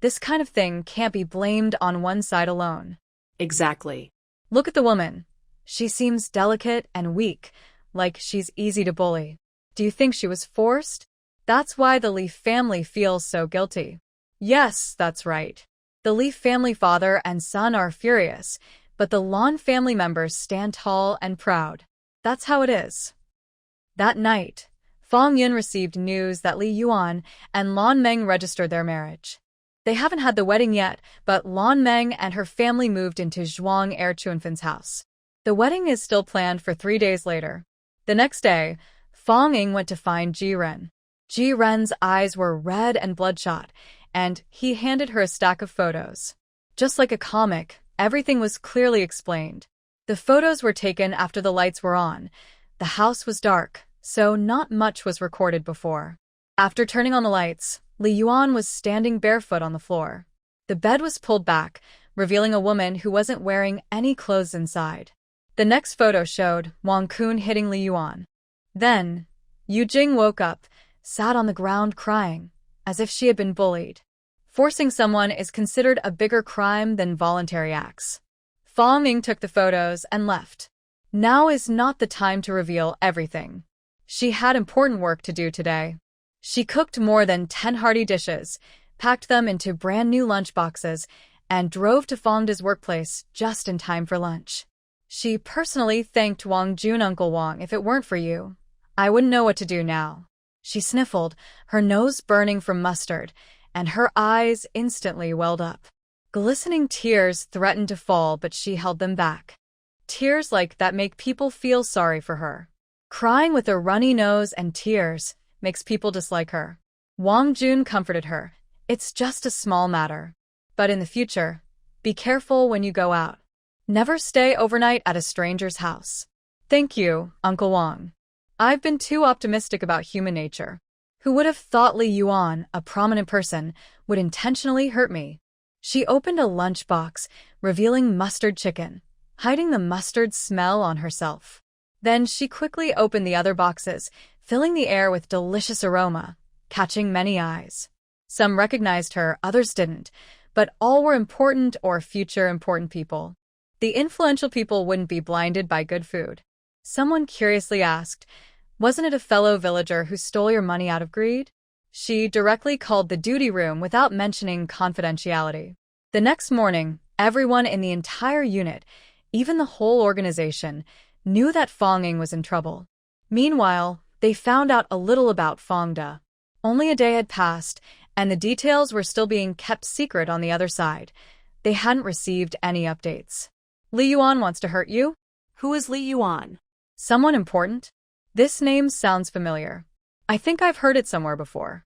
This kind of thing can't be blamed on one side alone. Exactly. Look at the woman. She seems delicate and weak, like she's easy to bully. Do you think she was forced? That's why the Li family feels so guilty. Yes, that's right. The Li family father and son are furious, but the Lan family members stand tall and proud. That's how it is. That night, Fong Yun received news that Li Yuan and Lan Meng registered their marriage. They haven't had the wedding yet, but Lan Meng and her family moved into Zhuang Er Chunfin's house. The wedding is still planned for 3 days later. The next day, Fong Ying went to find Ji Ren. Ji Ren's eyes were red and bloodshot, and he handed her a stack of photos. Just like a comic, everything was clearly explained. The photos were taken after the lights were on. The house was dark, so not much was recorded before. After turning on the lights, Li Yuan was standing barefoot on the floor. The bed was pulled back, revealing a woman who wasn't wearing any clothes inside. The next photo showed Wang Kun hitting Li Yuan. Then, Yu Jing woke up, sat on the ground crying, as if she had been bullied. Forcing someone is considered a bigger crime than voluntary acts. Fong Ying took the photos and left. Now is not the time to reveal everything. She had important work to do today. She cooked more than 10 hearty dishes, packed them into brand new lunchboxes, and drove to Fongda's workplace just in time for lunch. She personally thanked Wang Jun. Uncle Wang, if it weren't for you, I wouldn't know what to do now. She sniffled, her nose burning from mustard, and her eyes instantly welled up. Glistening tears threatened to fall, but she held them back. Tears like that make people feel sorry for her. Crying with a runny nose and tears makes people dislike her. Wang Jun comforted her. It's just a small matter. But in the future, be careful when you go out. Never stay overnight at a stranger's house. Thank you, Uncle Wang. I've been too optimistic about human nature. Who would have thought Li Yuan, a prominent person, would intentionally hurt me? She opened a lunchbox, revealing mustard chicken, hiding the mustard smell on herself. Then she quickly opened the other boxes, filling the air with delicious aroma, catching many eyes. Some recognized her, others didn't, but all were important or future important people. The influential people wouldn't be blinded by good food. Someone curiously asked, "Wasn't it a fellow villager who stole your money out of greed?" She directly called the duty room without mentioning confidentiality. The next morning, everyone in the entire unit, even the whole organization, knew that Fong Ying was in trouble. Meanwhile, they found out a little about Fongda. Only a day had passed, and the details were still being kept secret on the other side. They hadn't received any updates. Li Yuan wants to hurt you? Who is Li Yuan? Someone important? This name sounds familiar. I think I've heard it somewhere before.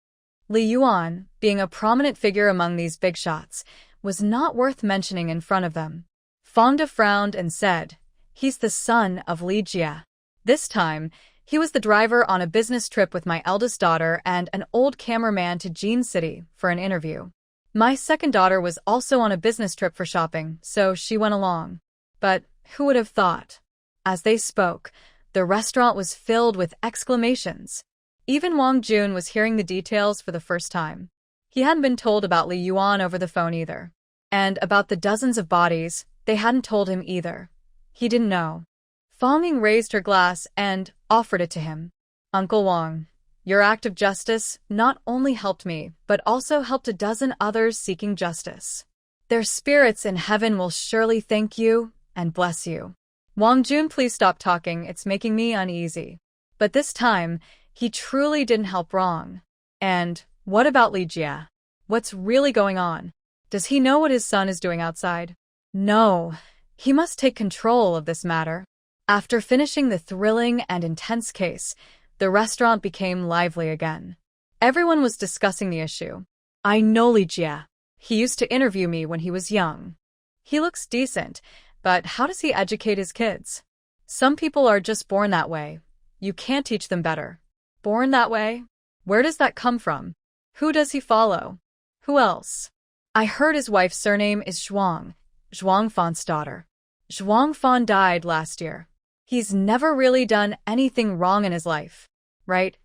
Li Yuan, being a prominent figure among these big shots, was not worth mentioning in front of them. Fongda frowned and said, "He's the son of Li Jia. This time, he was the driver on a business trip with my eldest daughter and an old cameraman to Jean City for an interview. My second daughter was also on a business trip for shopping, so she went along. But who would have thought?" As they spoke, the restaurant was filled with exclamations. Even Wang Jun was hearing the details for the first time. He hadn't been told about Li Yuan over the phone either. And about the dozens of bodies, they hadn't told him either. He didn't know. Fong Ying raised her glass and offered it to him. "Uncle Wang, your act of justice not only helped me, but also helped a dozen others seeking justice. Their spirits in heaven will surely thank you and bless you." "Wang Jun, please stop talking, it's making me uneasy." But this time, he truly didn't help wrong. And what about Li Jia? What's really going on? Does he know what his son is doing outside? No, he must take control of this matter. After finishing the thrilling and intense case, the restaurant became lively again. Everyone was discussing the issue. "I know Li Jia. He used to interview me when he was young. He looks decent, but how does he educate his kids? Some people are just born that way. You can't teach them better." "Born that way? Where does that come from? Who does he follow? Who else?" "I heard his wife's surname is Zhuang, Zhuang Fan's daughter. Zhuang Fan died last year. He's never really done anything wrong in his life, right?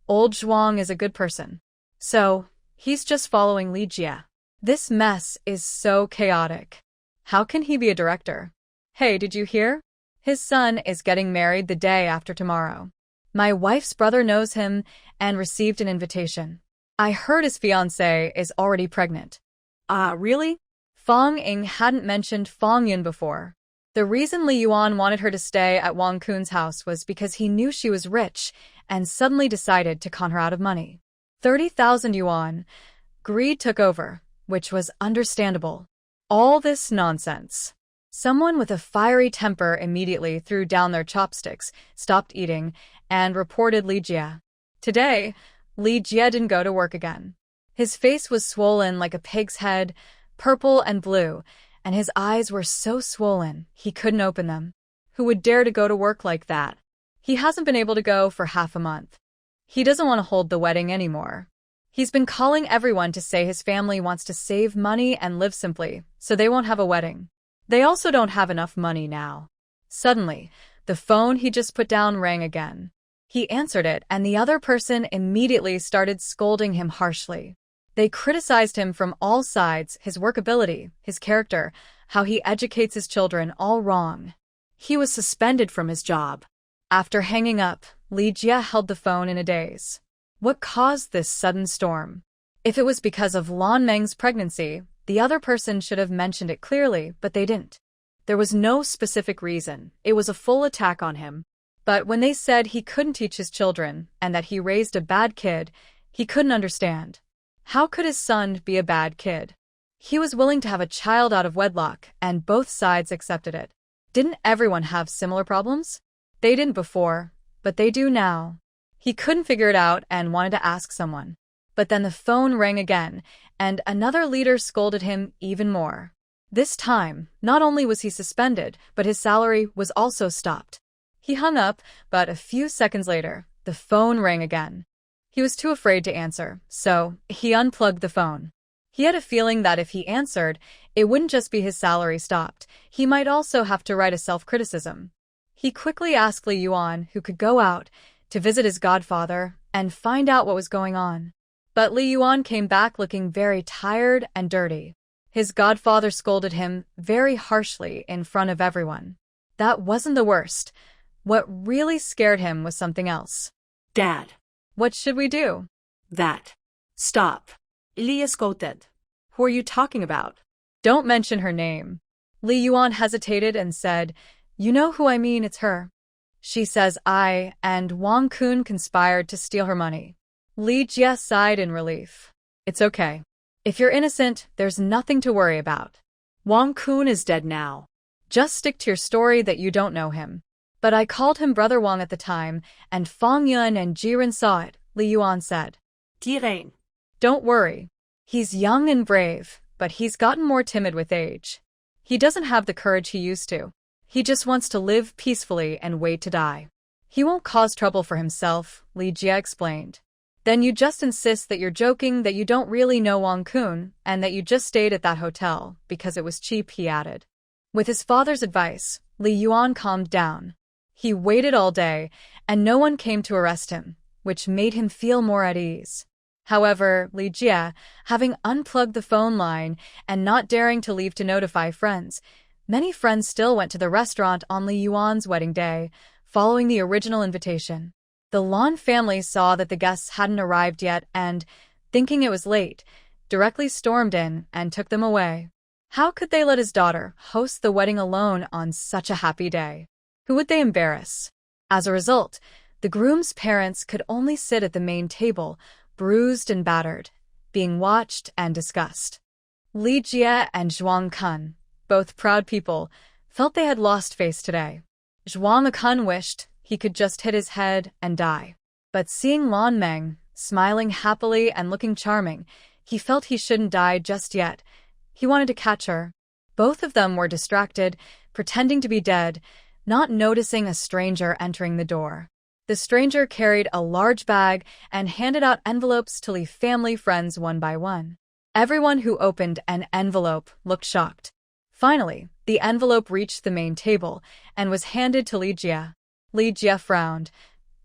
Old Zhuang is a good person. So, he's just following Li Jia. This mess is so chaotic. How can he be a director? Hey, did you hear? His son is getting married the day after tomorrow. My wife's brother knows him and received an invitation. I heard his fiancée is already pregnant." Ah, really? Fong Ying hadn't mentioned Fong Yun before. The reason Li Yuan wanted her to stay at Wang Kun's house was because he knew she was rich and suddenly decided to con her out of money. 30,000 yuan. Greed took over, which was understandable. All this nonsense. Someone with a fiery temper immediately threw down their chopsticks, stopped eating, and reported Li Jia. Today, Li Jia didn't go to work again. His face was swollen like a pig's head, purple and blue, and his eyes were so swollen he couldn't open them. Who would dare to go to work like that? He hasn't been able to go for half a month. He doesn't want to hold the wedding anymore. He's been calling everyone to say his family wants to save money and live simply, so they won't have a wedding. They also don't have enough money now. Suddenly, the phone he just put down rang again. He answered it, and the other person immediately started scolding him harshly. They criticized him from all sides, his work ability, his character, how he educates his children, all wrong. He was suspended from his job. After hanging up, Li Jie held the phone in a daze. What caused this sudden storm? If it was because of Lan Meng's pregnancy, the other person should have mentioned it clearly, but they didn't. There was no specific reason. It was a full attack on him. But when they said he couldn't teach his children and that he raised a bad kid, he couldn't understand. How could his son be a bad kid? He was willing to have a child out of wedlock, and both sides accepted it. Didn't everyone have similar problems? They didn't before, but they do now. He couldn't figure it out and wanted to ask someone. But then the phone rang again, and another leader scolded him even more. This time, not only was he suspended, but his salary was also stopped. He hung up, but a few seconds later, the phone rang again. He was too afraid to answer, so he unplugged the phone. He had a feeling that if he answered, it wouldn't just be his salary stopped, he might also have to write a self-criticism. He quickly asked Li Yuan, who could go out, to visit his godfather and find out what was going on. But Li Yuan came back looking very tired and dirty. His godfather scolded him very harshly in front of everyone. That wasn't the worst. What really scared him was something else. Dad. What should we do? That. Stop. Li scolded. Who are you talking about? Don't mention her name. Li Yuan hesitated and said, You know who I mean, it's her. She says I and Wang Kun conspired to steal her money. Li Jie sighed in relief. It's okay. If you're innocent, there's nothing to worry about. Wang Kun is dead now. Just stick to your story that you don't know him. But I called him Brother Wang at the time, and Fang Yun and Jiren saw it, Li Yuan said. Jiren. Don't worry. He's young and brave, but he's gotten more timid with age. He doesn't have the courage he used to. He just wants to live peacefully and wait to die. He won't cause trouble for himself, Li Jie explained. Then you just insist that you're joking, that you don't really know Wang Kun, and that you just stayed at that hotel because it was cheap, he added. With his father's advice, Li Yuan calmed down. He waited all day, and no one came to arrest him, which made him feel more at ease. However, Li Jie, having unplugged the phone line and not daring to leave to notify friends, many friends still went to the restaurant on Li Yuan's wedding day, following the original invitation. The Lan family saw that the guests hadn't arrived yet and, thinking it was late, directly stormed in and took them away. How could they let his daughter host the wedding alone on such a happy day? Who would they embarrass? As a result, the groom's parents could only sit at the main table, bruised and battered, being watched and discussed. Li Jie and Zhuang Kun, both proud people, felt they had lost face today. Zhuang Kun wished he could just hit his head and die. But seeing Lan Meng, smiling happily and looking charming, he felt he shouldn't die just yet. He wanted to catch her. Both of them were distracted, pretending to be dead, not noticing a stranger entering the door. The stranger carried a large bag and handed out envelopes to Li family friends one by one. Everyone who opened an envelope looked shocked. Finally, the envelope reached the main table and was handed to Li Jie. Li Jie frowned.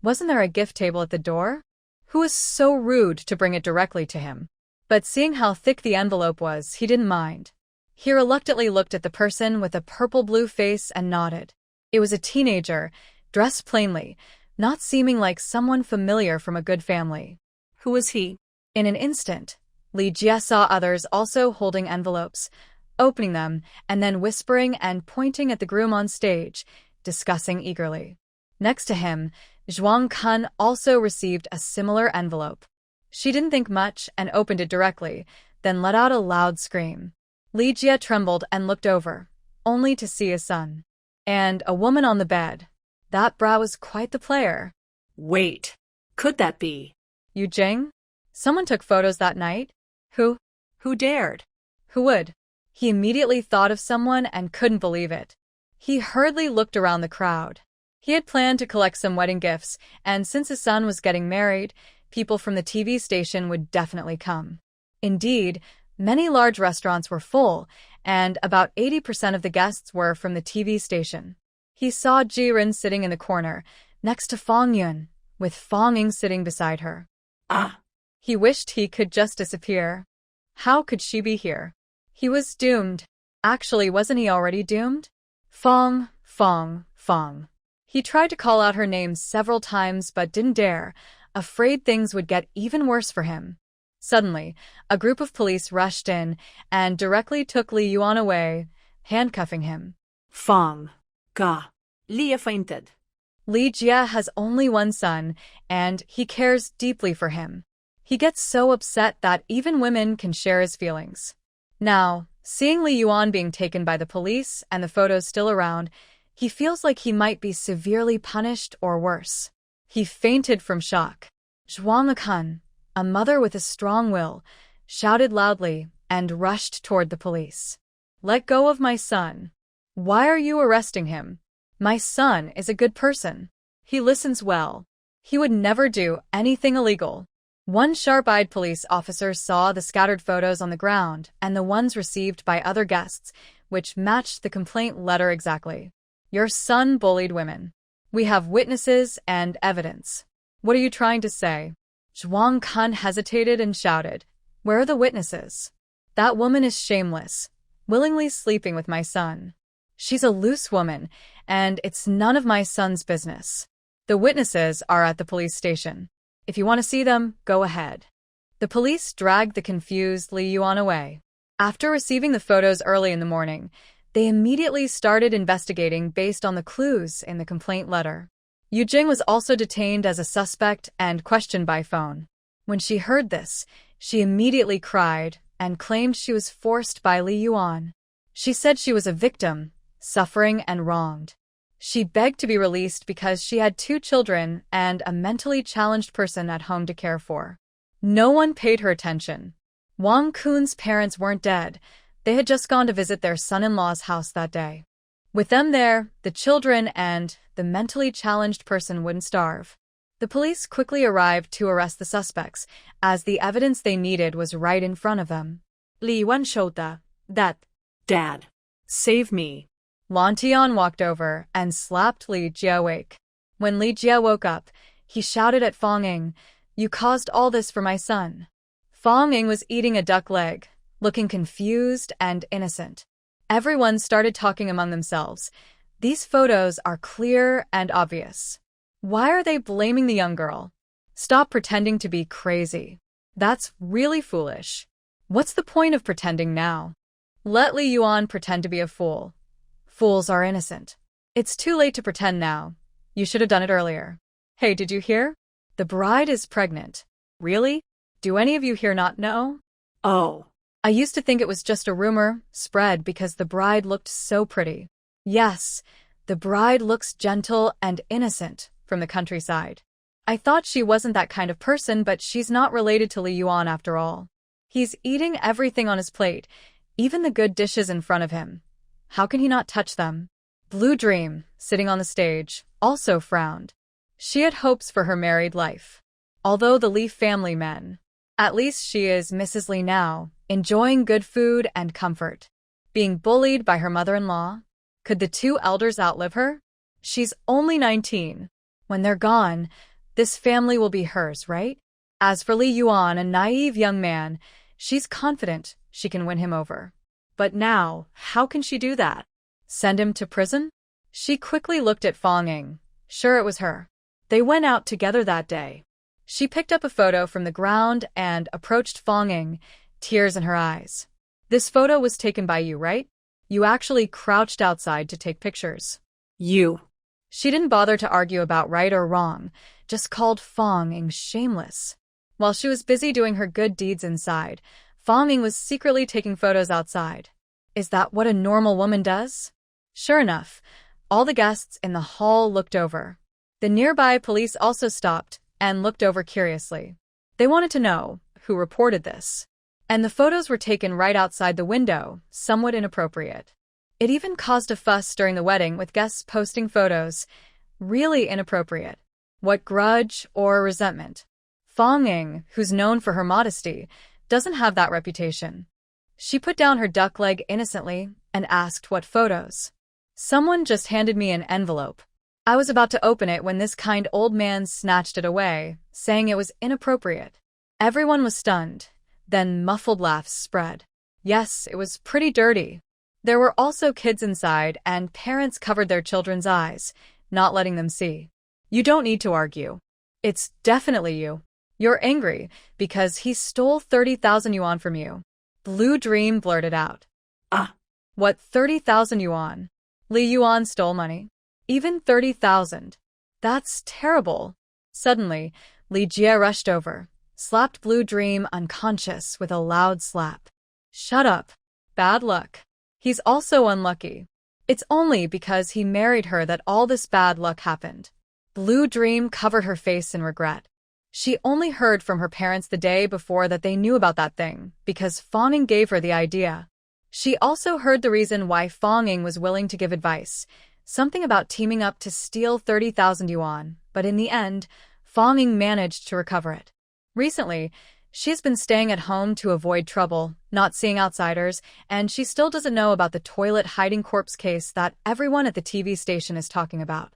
Wasn't there a gift table at the door? Who was so rude to bring it directly to him? But seeing how thick the envelope was, he didn't mind. He reluctantly looked at the person with a purple-blue face and nodded. It was a teenager, dressed plainly, not seeming like someone familiar from a good family. Who was he? In an instant, Li Jie saw others also holding envelopes, opening them, and then whispering and pointing at the groom on stage, discussing eagerly. Next to him, Zhuang Kun also received a similar envelope. She didn't think much and opened it directly, then let out a loud scream. Li Jie trembled and looked over, only to see his son. And a woman on the bed. That bra was quite the player. Wait, could that be? Yu Jing? Someone took photos that night? Who? Who dared? Who would? He immediately thought of someone and couldn't believe it. He hurriedly looked around the crowd. He had planned to collect some wedding gifts, and since his son was getting married, people from the TV station would definitely come. Indeed, many large restaurants were full, and about 80% of the guests were from the TV station. He saw Jiren sitting in the corner, next to Fang Yun, with Fang Ying sitting beside her. Ah! He wished he could just disappear. How could she be here? He was doomed. Actually, wasn't he already doomed? Fang, Fong. He tried to call out her name several times but didn't dare, afraid things would get even worse for him. Suddenly, a group of police rushed in and directly took Li Yuan away, handcuffing him. Fong. Ga. Lia fainted. Li Jia has only one son, and he cares deeply for him. He gets so upset that even women can share his feelings. Now, seeing Li Yuan being taken by the police and the photos still around, he feels like he might be severely punished or worse. He fainted from shock. Zhuang Lekan, a mother with a strong will, shouted loudly and rushed toward the police. "Let go of my son. Why are you arresting him? My son is a good person. He listens well. He would never do anything illegal." One sharp-eyed police officer saw the scattered photos on the ground and the ones received by other guests, which matched the complaint letter exactly. "Your son bullied women. We have witnesses and evidence. What are you trying to say?" Zhuang Kun hesitated and shouted, "Where are the witnesses? That woman is shameless, willingly sleeping with my son. She's a loose woman, and it's none of my son's business. The witnesses are at the police station. If you want to see them, go ahead." The police dragged the confused Li Yuan away. After receiving the photos early in the morning, they immediately started investigating based on the clues in the complaint letter. Yu Jing was also detained as a suspect and questioned by phone. When she heard this, she immediately cried and claimed she was forced by Li Yuan. She said she was a victim, suffering and wronged. She begged to be released because she had 2 children and a mentally challenged person at home to care for. No one paid her attention. Wang Kun's parents weren't dead. They had just gone to visit their son-in-law's house that day. With them there, the children and the mentally challenged person wouldn't starve. The police quickly arrived to arrest the suspects, as the evidence they needed was right in front of them. Li Yuan showed that. Dad. Save me. Lan Tian walked over and slapped Li Jia awake. When Li Jia woke up, he shouted at Fong Ying, "You caused all this for my son." Fong Ying was eating a duck leg, looking confused and innocent. Everyone started talking among themselves. These photos are clear and obvious. Why are they blaming the young girl? Stop pretending to be crazy. That's really foolish. What's the point of pretending now? Let Li Yuan pretend to be a fool. Fools are innocent. It's too late to pretend now. You should have done it earlier. Hey, did you hear? The bride is pregnant. Really? Do any of you here not know? Oh. I used to think it was just a rumor spread because the bride looked so pretty. Yes, the bride looks gentle and innocent from the countryside. I thought she wasn't that kind of person, but she's not related to Li Yuan after all. He's eating everything on his plate, even the good dishes in front of him. How can he not touch them? Blue Dream, sitting on the stage, also frowned. She had hopes for her married life. Although the Li family men. At least she is Mrs. Li now, enjoying good food and comfort. Being bullied by her mother-in-law? Could the 2 elders outlive her? She's only 19. When they're gone, this family will be hers, right? As for Li Yuan, a naive young man, she's confident she can win him over. But now, how can she do that? Send him to prison? She quickly looked at Fong Ying. Sure, it was her. They went out together that day. She picked up a photo from the ground and approached Fong Ying, tears in her eyes. "This photo was taken by you, right? You actually crouched outside to take pictures." You. She didn't bother to argue about right or wrong, just called Fong Ying shameless. While she was busy doing her good deeds inside, Fong Ying was secretly taking photos outside. Is that what a normal woman does? Sure enough, all the guests in the hall looked over. The nearby police also stopped and looked over curiously. They wanted to know who reported this. And the photos were taken right outside the window, somewhat inappropriate. It even caused a fuss during the wedding with guests posting photos. Really inappropriate. What grudge or resentment? Fong Ying, who's known for her modesty, doesn't have that reputation. She put down her duck leg innocently and asked what photos. "Someone just handed me an envelope. I was about to open it when this kind old man snatched it away, saying it was inappropriate." Everyone was stunned. Then muffled laughs spread. Yes, it was pretty dirty. There were also kids inside, and parents covered their children's eyes, not letting them see. You don't need to argue. It's definitely you. You're angry because he stole 30,000 yuan from you. Blue Dream blurted out. Ah, What, 30,000 yuan? Li Yuan stole money? Even 30,000? That's terrible. Suddenly, Li Jie rushed over, slapped Blue Dream unconscious with a loud slap. Shut up. Bad luck. He's also unlucky. It's only because he married her that all this bad luck happened. Blue Dream covered her face in regret. She only heard from her parents the day before that they knew about that thing, because Fong Ying gave her the idea. She also heard the reason why Fong Ying was willing to give advice, something about teaming up to steal 30,000 yuan, but in the end, Fong Ying managed to recover it. Recently, she's been staying at home to avoid trouble, not seeing outsiders, and she still doesn't know about the toilet hiding corpse case that everyone at the TV station is talking about.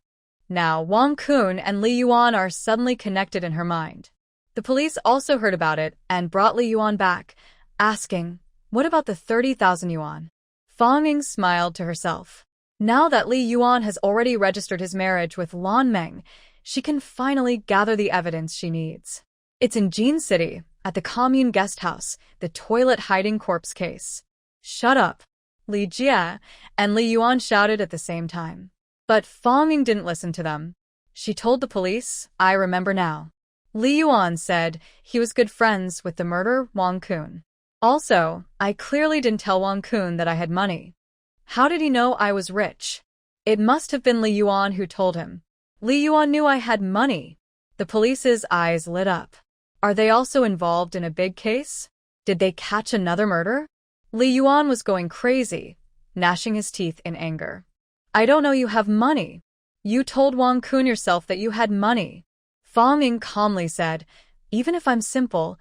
Now, Wang Kun and Li Yuan are suddenly connected in her mind. The police also heard about it and brought Li Yuan back, asking, "What about the 30,000 yuan?" Fong Ying smiled to herself. Now that Li Yuan has already registered his marriage with Lan Meng, she can finally gather the evidence she needs. It's in Jin City, at the commune guest house, the toilet hiding corpse case. Shut up! Li Jie and Li Yuan shouted at the same time. But Fong Ying didn't listen to them. She told the police, "I remember now." Li Yuan said he was good friends with the murderer Wang Kun. Also, I clearly didn't tell Wang Kun that I had money. How did he know I was rich? It must have been Li Yuan who told him. Li Yuan knew I had money. The police's eyes lit up. Are they also involved in a big case? Did they catch another murder? Li Yuan was going crazy, gnashing his teeth in anger. I don't know you have money. You told Wang Kun yourself that you had money. Fong Ying calmly said, "Even if I'm simple,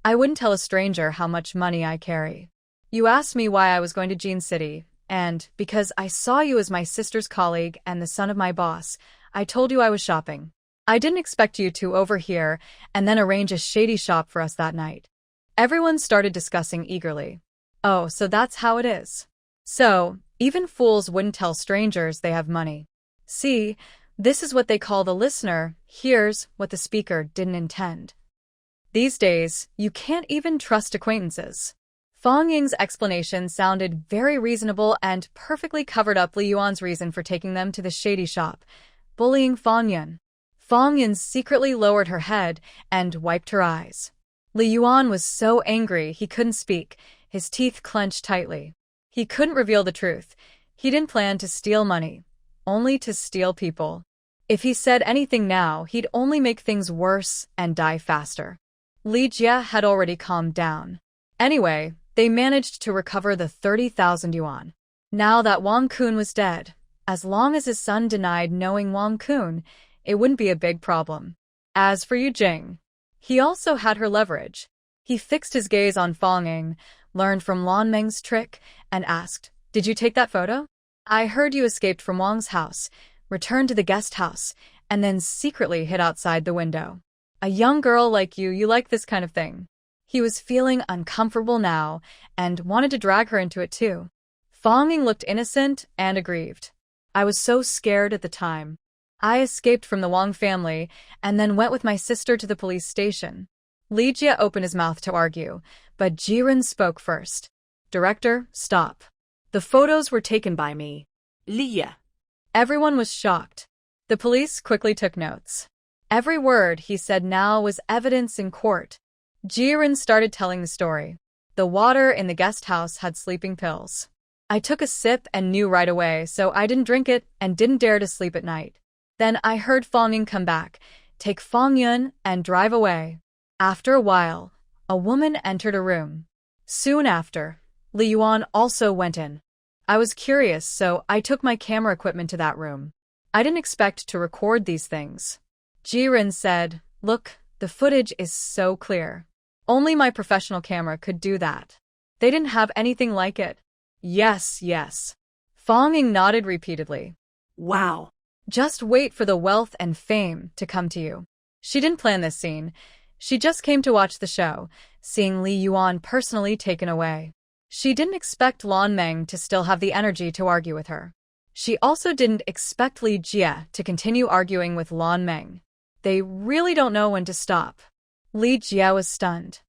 I wouldn't tell a stranger how much money I carry. You asked me why I was going to Jin City, and because I saw you as my sister's colleague and the son of my boss, I told you I was shopping. I didn't expect you to overhear and then arrange a shady shop for us that night." Everyone started discussing eagerly. Oh, so that's how it is. So, even fools wouldn't tell strangers they have money. See, this is what they call the listener hears what the speaker didn't intend. These days, you can't even trust acquaintances. Fong Ying's explanation sounded very reasonable and perfectly covered up Li Yuan's reason for taking them to the shady shop, bullying Fong Yun. Fong Yun secretly lowered her head and wiped her eyes. Li Yuan was so angry he couldn't speak, his teeth clenched tightly. He couldn't reveal the truth. He didn't plan to steal money, only to steal people. If he said anything now, he'd only make things worse and die faster. Li Jie had already calmed down. Anyway, they managed to recover the 30,000 yuan. Now that Wang Kun was dead, as long as his son denied knowing Wang Kun, it wouldn't be a big problem. As for Yu Jing, he also had her leverage. He fixed his gaze on Fong Ying, learned from Lan Meng's trick, and asked, "Did you take that photo? I heard you escaped from Wang's house, returned to the guest house, and then secretly hid outside the window. A young girl like you like this kind of thing." He was feeling uncomfortable now and wanted to drag her into it too. Fong Ying looked innocent and aggrieved. "I was so scared at the time. I escaped from the Wang family and then went with my sister to the police station." Li Jie opened his mouth to argue, but Jiren spoke first. "Director, stop. The photos were taken by me." Li. Everyone was shocked. The police quickly took notes. Every word he said now was evidence in court. Jiren started telling the story. The water in the guest house had sleeping pills. I took a sip and knew right away, so I didn't drink it and didn't dare to sleep at night. Then I heard Fong Ying come back, take Fong Yun, and drive away. After a while, a woman entered a room. Soon after, Li Yuan also went in. I was curious, so I took my camera equipment to that room. I didn't expect to record these things. Jiren said, "Look, the footage is so clear. Only my professional camera could do that. They didn't have anything like it." Yes, yes. Fong Ying nodded repeatedly. Wow. Just wait for the wealth and fame to come to you. She didn't plan this scene. She just came to watch the show, seeing Li Yuan personally taken away. She didn't expect Lan Meng to still have the energy to argue with her. She also didn't expect Li Jie to continue arguing with Lan Meng. They really don't know when to stop. Li Jie was stunned.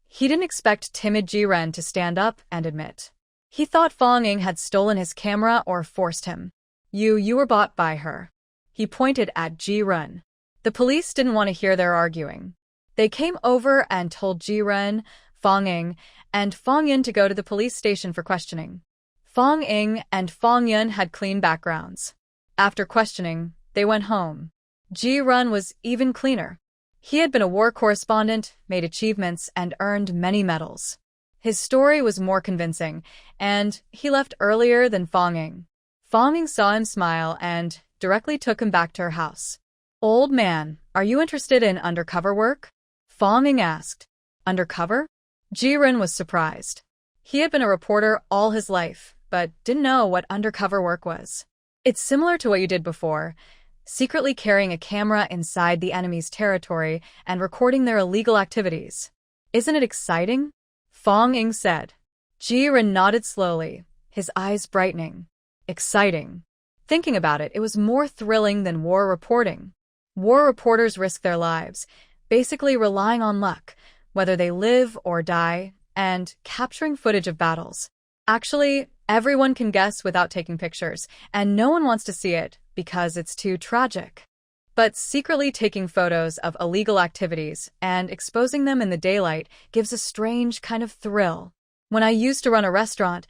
He didn't expect timid Jiren to stand up and admit. He thought Fong Ying had stolen his camera or forced him. You were bought by her. He pointed at Jiren. The police didn't want to hear their arguing. They came over and told Jiren, Fong Ying, and Fong Yun to go to the police station for questioning. Fong Ying and Fong Yun had clean backgrounds. After questioning, they went home. Jiren was even cleaner. He had been a war correspondent, made achievements, and earned many medals. His story was more convincing, and he left earlier than Fong Ying. Fong Ying saw him smile and directly took him back to her house. Old man, are you interested in undercover work? Fong Ying asked. Undercover? Jiren was surprised. He had been a reporter all his life, but didn't know what undercover work was. It's similar to what you did before, secretly carrying a camera inside the enemy's territory and recording their illegal activities. Isn't it exciting? Fong Ying said. Jiren nodded slowly, his eyes brightening. Exciting. Thinking about it, it was more thrilling than war reporting. War reporters risk their lives, basically relying on luck, whether they live or die, and capturing footage of battles. Actually, everyone can guess without taking pictures, and no one wants to see it because it's too tragic. But secretly taking photos of illegal activities and exposing them in the daylight gives a strange kind of thrill. When I used to run a restaurant,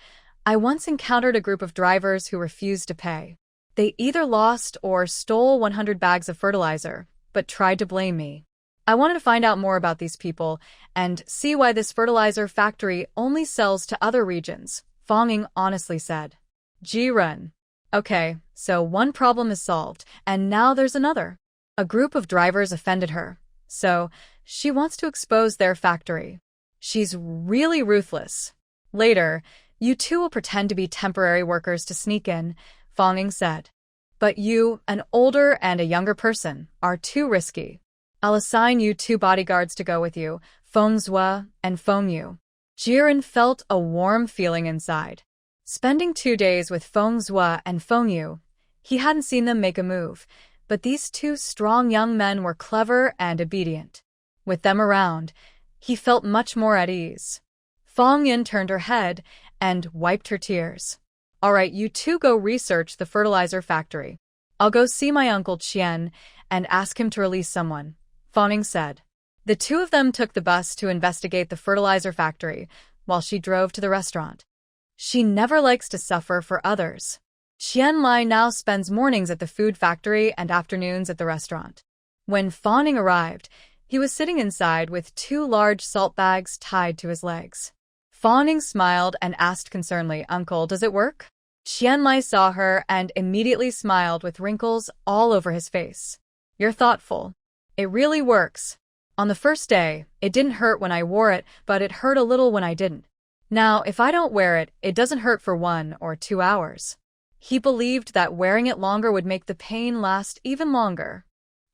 I once encountered a group of drivers who refused to pay. They either lost or stole 100 bags of fertilizer, but tried to blame me. I wanted to find out more about these people and see why this fertilizer factory only sells to other regions, Fong Ying honestly said. Jiren. Okay, so one problem is solved, and now there's another. A group of drivers offended her, so she wants to expose their factory. She's really ruthless. Later, you two will pretend to be temporary workers to sneak in, Fong Ying said. But you, an older and a younger person, are too risky. I'll assign you 2 bodyguards to go with you, Feng Zhua and Feng Yu. Jiren felt a warm feeling inside. Spending 2 days with Feng Zhua and Feng Yu, he hadn't seen them make a move, but these 2 strong young men were clever and obedient. With them around, he felt much more at ease. Fong Yun turned her head and wiped her tears. All right, you 2 go research the fertilizer factory. I'll go see my uncle Qian and ask him to release someone, Fong Ying said. The 2 of them took the bus to investigate the fertilizer factory while she drove to the restaurant. She never likes to suffer for others. Qian Lai now spends mornings at the food factory and afternoons at the restaurant. When Fong Ying arrived, he was sitting inside with 2 large salt bags tied to his legs. Fong Ying smiled and asked concernedly, Uncle, does it work? Qian Lai saw her and immediately smiled with wrinkles all over his face. You're thoughtful. It really works. On the first day, it didn't hurt when I wore it, but it hurt a little when I didn't. Now, if I don't wear it, it doesn't hurt for 1 or 2 hours. He believed that wearing it longer would make the pain last even longer.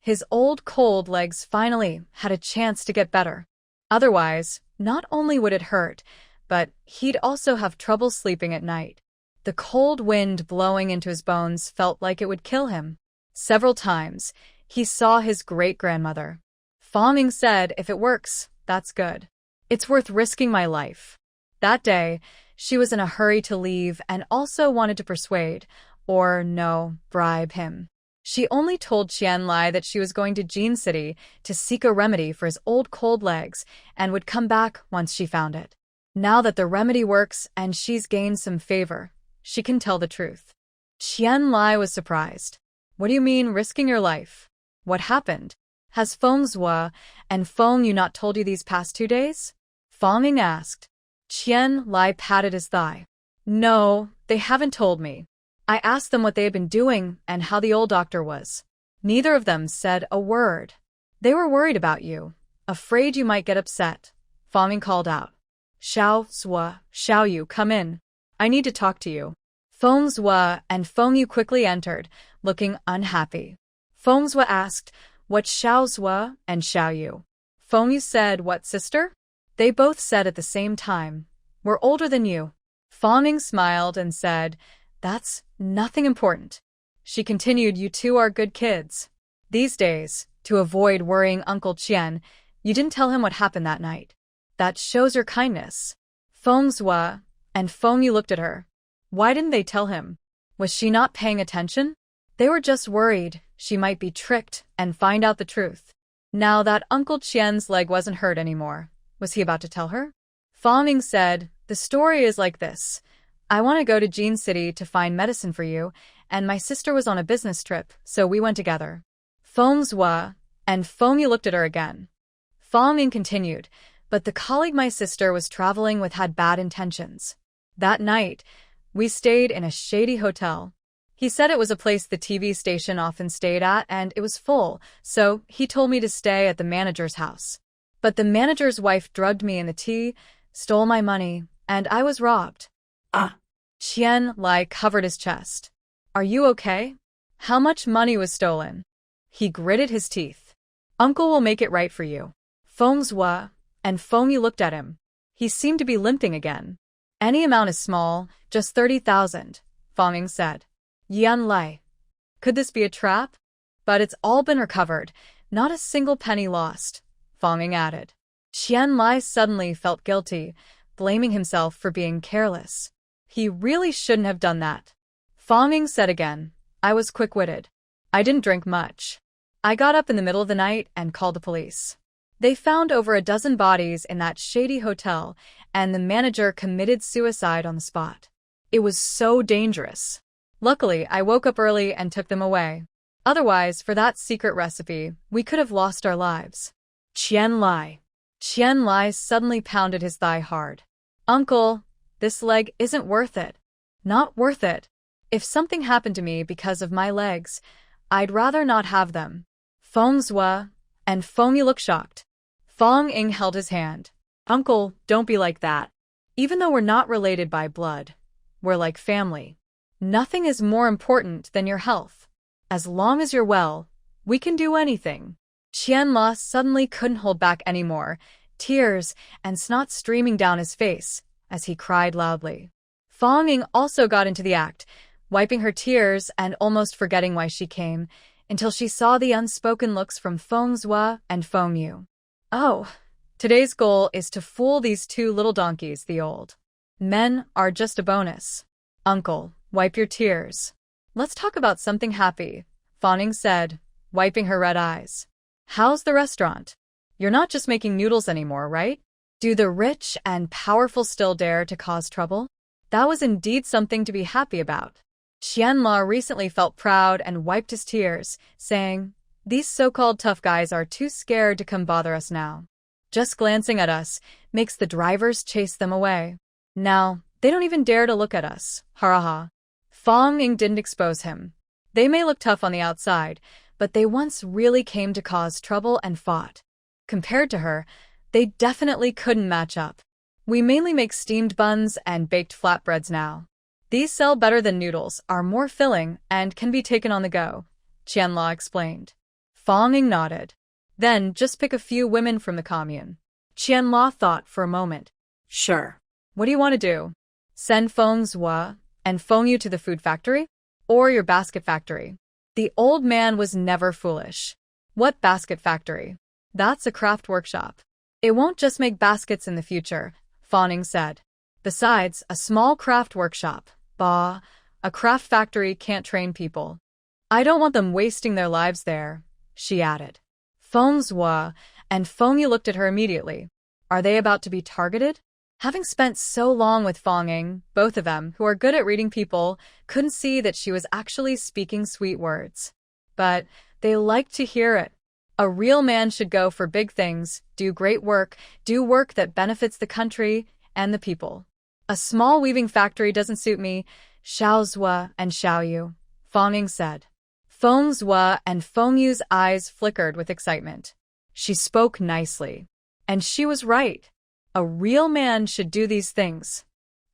His old cold legs finally had a chance to get better. Otherwise, not only would it hurt, but he'd also have trouble sleeping at night. The cold wind blowing into his bones felt like it would kill him. Several times, he saw his great-grandmother. Fong Ying said, if it works, that's good. It's worth risking my life. That day, she was in a hurry to leave and also wanted to persuade, or no, bribe him. She only told Qian Lai that she was going to Jin City to seek a remedy for his old cold legs and would come back once she found it. Now that the remedy works and she's gained some favor, she can tell the truth. Qian Lai was surprised. What do you mean, risking your life? What happened? Has Feng Zhua and Feng Yu not told you these past 2 days? Fong Ying asked. Qian Lai patted his thigh. No, they haven't told me. I asked them what they had been doing and how the old doctor was. Neither of them said a word. They were worried about you, afraid you might get upset. Fong Ying called out. Xiao Zhua, Xiao Yu, come in. I need to talk to you. Feng Zhua and Feng Yu quickly entered, looking unhappy. Feng Zhua asked, what's Xiao Zhua and Xiao Yu? Feng Yu said, what, sister? They both said at the same time, We're older than you. Fong Ying smiled and said, That's nothing important. She continued, You two are good kids. These days, to avoid worrying Uncle Qian, you didn't tell him what happened that night. That shows your kindness. Feng Zhua and Feng Yu looked at her. Why didn't they tell him? Was she not paying attention? They were just worried she might be tricked and find out the truth. Now that Uncle Qian's leg wasn't hurt anymore, was he about to tell her? Feng Ying said, The story is like this. I want to go to Jean City to find medicine for you, and my sister was on a business trip, so we went together. Feng Zhua and Feng Yu looked at her again. Feng Ying continued, But the colleague my sister was traveling with had bad intentions. That night, we stayed in a shady hotel. He said it was a place the TV station often stayed at, and it was full, so he told me to stay at the manager's house. But the manager's wife drugged me in the tea, stole my money, and I was robbed. Qian Lai covered his chest. Are you okay? How much money was stolen? He gritted his teeth. Uncle will make it right for you. Feng Zhua and Feng Yu looked at him. He seemed to be limping again. Any amount is small, just 30,000, Feng Ying said. Yan Lai. Could this be a trap? But it's all been recovered, not a single penny lost, Feng Ying added. Qian Lai suddenly felt guilty, blaming himself for being careless. He really shouldn't have done that. Feng Ying said again, I was quick-witted. I didn't drink much. I got up in the middle of the night and called the police. They found over a dozen bodies in that shady hotel, and the manager committed suicide on the spot. It was so dangerous. Luckily, I woke up early and took them away. Otherwise, for that secret recipe, we could have lost our lives. Qian Lai. Qian Lai suddenly pounded his thigh hard. Uncle, this leg isn't worth it. Not worth it. If something happened to me because of my legs, I'd rather not have them. Feng Zhua and Feng Yu looked shocked. Feng Ying held his hand. Uncle, don't be like that. Even though we're not related by blood, we're like family. Nothing is more important than your health. As long as you're well, we can do anything. Qian Lai suddenly couldn't hold back anymore, tears and snot streaming down his face as he cried loudly. Feng Ying also got into the act, wiping her tears and almost forgetting why she came, until she saw the unspoken looks from Feng Zhua and Feng Yu. Oh, today's goal is to fool these two little donkeys, the old men are just a bonus. Uncle, wipe your tears. Let's talk about something happy, Feng Ying said, wiping her red eyes. How's the restaurant? You're not just making noodles anymore, right? Do the rich and powerful still dare to cause trouble? That was indeed something to be happy about. Qian Lai recently felt proud and wiped his tears, saying, These so-called tough guys are too scared to come bother us now. Just glancing at us makes the drivers chase them away. Now, they don't even dare to look at us, ha. Feng Ying didn't expose him. They may look tough on the outside, but they once really came to cause trouble and fought. Compared to her, they definitely couldn't match up. We mainly make steamed buns and baked flatbreads now. These sell better than noodles, are more filling, and can be taken on the go, Qian Lai explained. Feng Ying nodded. Then just pick a few women from the commune. Qian Lai thought for a moment. Sure. What do you want to do? Send Feng Zhua and Feng Yu to the food factory? Or your basket factory? The old man was never foolish. What basket factory? That's a craft workshop. It won't just make baskets in the future, Feng Ying said. Besides, a small craft workshop, a craft factory can't train people. I don't want them wasting their lives there, she added. Feng Zhua and Feng Yu looked at her immediately. Are they about to be targeted? Having spent so long with Feng Ying, both of them, who are good at reading people, couldn't see that she was actually speaking sweet words. But they liked to hear it. A real man should go for big things, do great work, do work that benefits the country and the people. A small weaving factory doesn't suit me, Xiao Zhua and Xiao Yu, Feng Ying said. Feng Zhua and Feng Yu's eyes flickered with excitement. She spoke nicely. And she was right. A real man should do these things.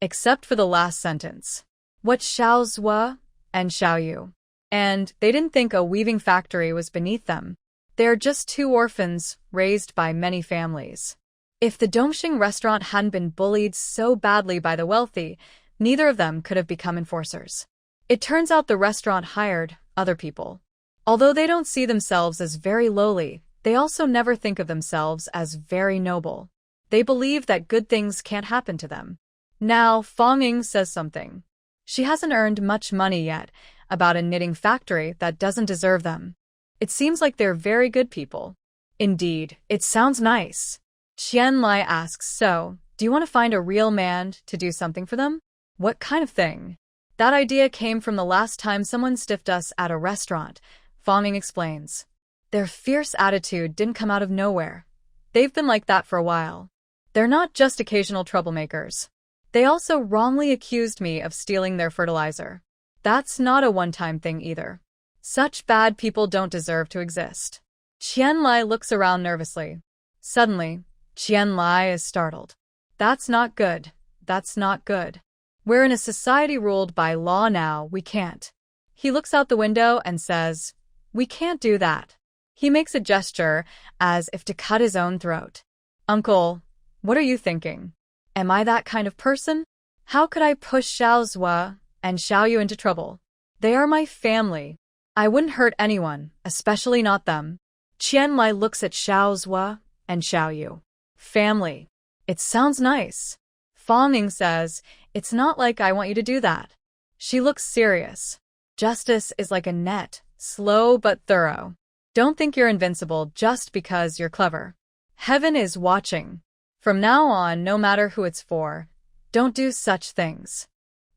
Except for the last sentence. What Xiao Zhua and Xiao Yu? And they didn't think a weaving factory was beneath them. They're just two orphans raised by many families. If the Dongxing restaurant hadn't been bullied so badly by the wealthy, neither of them could have become enforcers. It turns out the restaurant hired other people. Although they don't see themselves as very lowly, they also never think of themselves as very noble. They believe that good things can't happen to them. Now, Fong Ying says something. She hasn't earned much money yet about a knitting factory that doesn't deserve them. It seems like they're very good people. Indeed, it sounds nice. Qian Lai asks, so, do you want to find a real man to do something for them? What kind of thing? That idea came from the last time someone stiffed us at a restaurant, Fong Ying explains. Their fierce attitude didn't come out of nowhere. They've been like that for a while. They're not just occasional troublemakers. They also wrongly accused me of stealing their fertilizer. That's not a one-time thing either. Such bad people don't deserve to exist. Qian Lai looks around nervously. Suddenly, Qian Lai is startled. That's not good. That's not good. We're in a society ruled by law now, we can't. He looks out the window and says, we can't do that. He makes a gesture as if to cut his own throat. Uncle, what are you thinking? Am I that kind of person? How could I push Xiao Zhua and Xiao Yu into trouble? They are my family. I wouldn't hurt anyone, especially not them. Qian Lai looks at Xiao Zhua and Xiao Yu. Family. It sounds nice. Fong Ying says, it's not like I want you to do that. She looks serious. Justice is like a net, slow but thorough. Don't think you're invincible just because you're clever. Heaven is watching. From now on, no matter who it's for, don't do such things.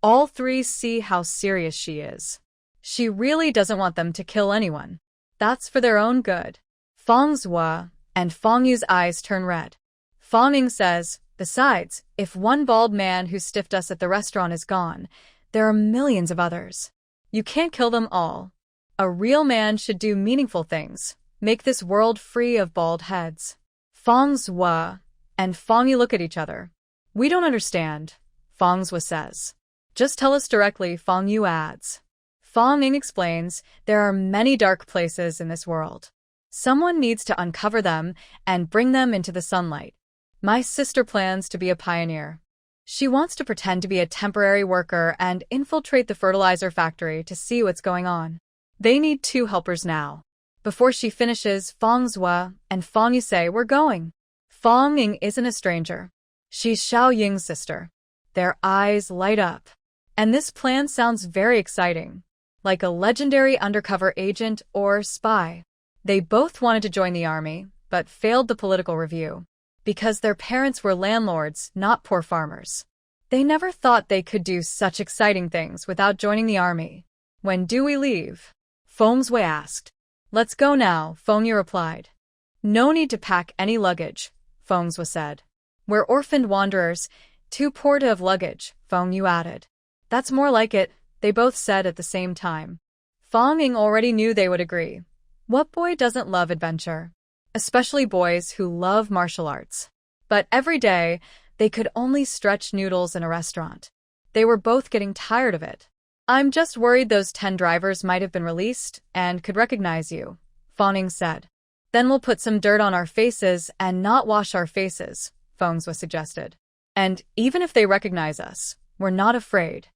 All three see how serious she is. She really doesn't want them to kill anyone. That's for their own good. Fong Zhua and Fong Yu's eyes turn red. Fong Ying says, besides, if one bald man who stiffed us at the restaurant is gone, there are millions of others. You can't kill them all. A real man should do meaningful things, make this world free of bald heads. Fong Zhua and Fong Yu look at each other. We don't understand, Fong Zhua says. Just tell us directly, Fong Yu adds. Fong Ying explains, there are many dark places in this world. Someone needs to uncover them and bring them into the sunlight. My sister plans to be a pioneer. She wants to pretend to be a temporary worker and infiltrate the fertilizer factory to see what's going on. They need 2 helpers now. Before she finishes, Fong Zhua and Fong Yu say, we're going. Fong Ying isn't a stranger. She's Xiao Ying's sister. Their eyes light up. And this plan sounds very exciting. Like a legendary undercover agent or spy. They both wanted to join the army, but failed the political review. Because their parents were landlords, not poor farmers. They never thought they could do such exciting things without joining the army. When do we leave? Feng Zhui asked. Let's go now, Feng Yu replied. No need to pack any luggage, Feng Zhui said. We're orphaned wanderers, too poor to have luggage, Feng Yu added. That's more like it, they both said at the same time. Fong Ying already knew they would agree. What boy doesn't love adventure? Especially boys who love martial arts. But every day, they could only stretch noodles in a restaurant. They were both getting tired of it. I'm just worried those 10 drivers might have been released and could recognize you, Fong Ying said. Then we'll put some dirt on our faces and not wash our faces, Feng Zhui suggested. And even if they recognize us, we're not afraid.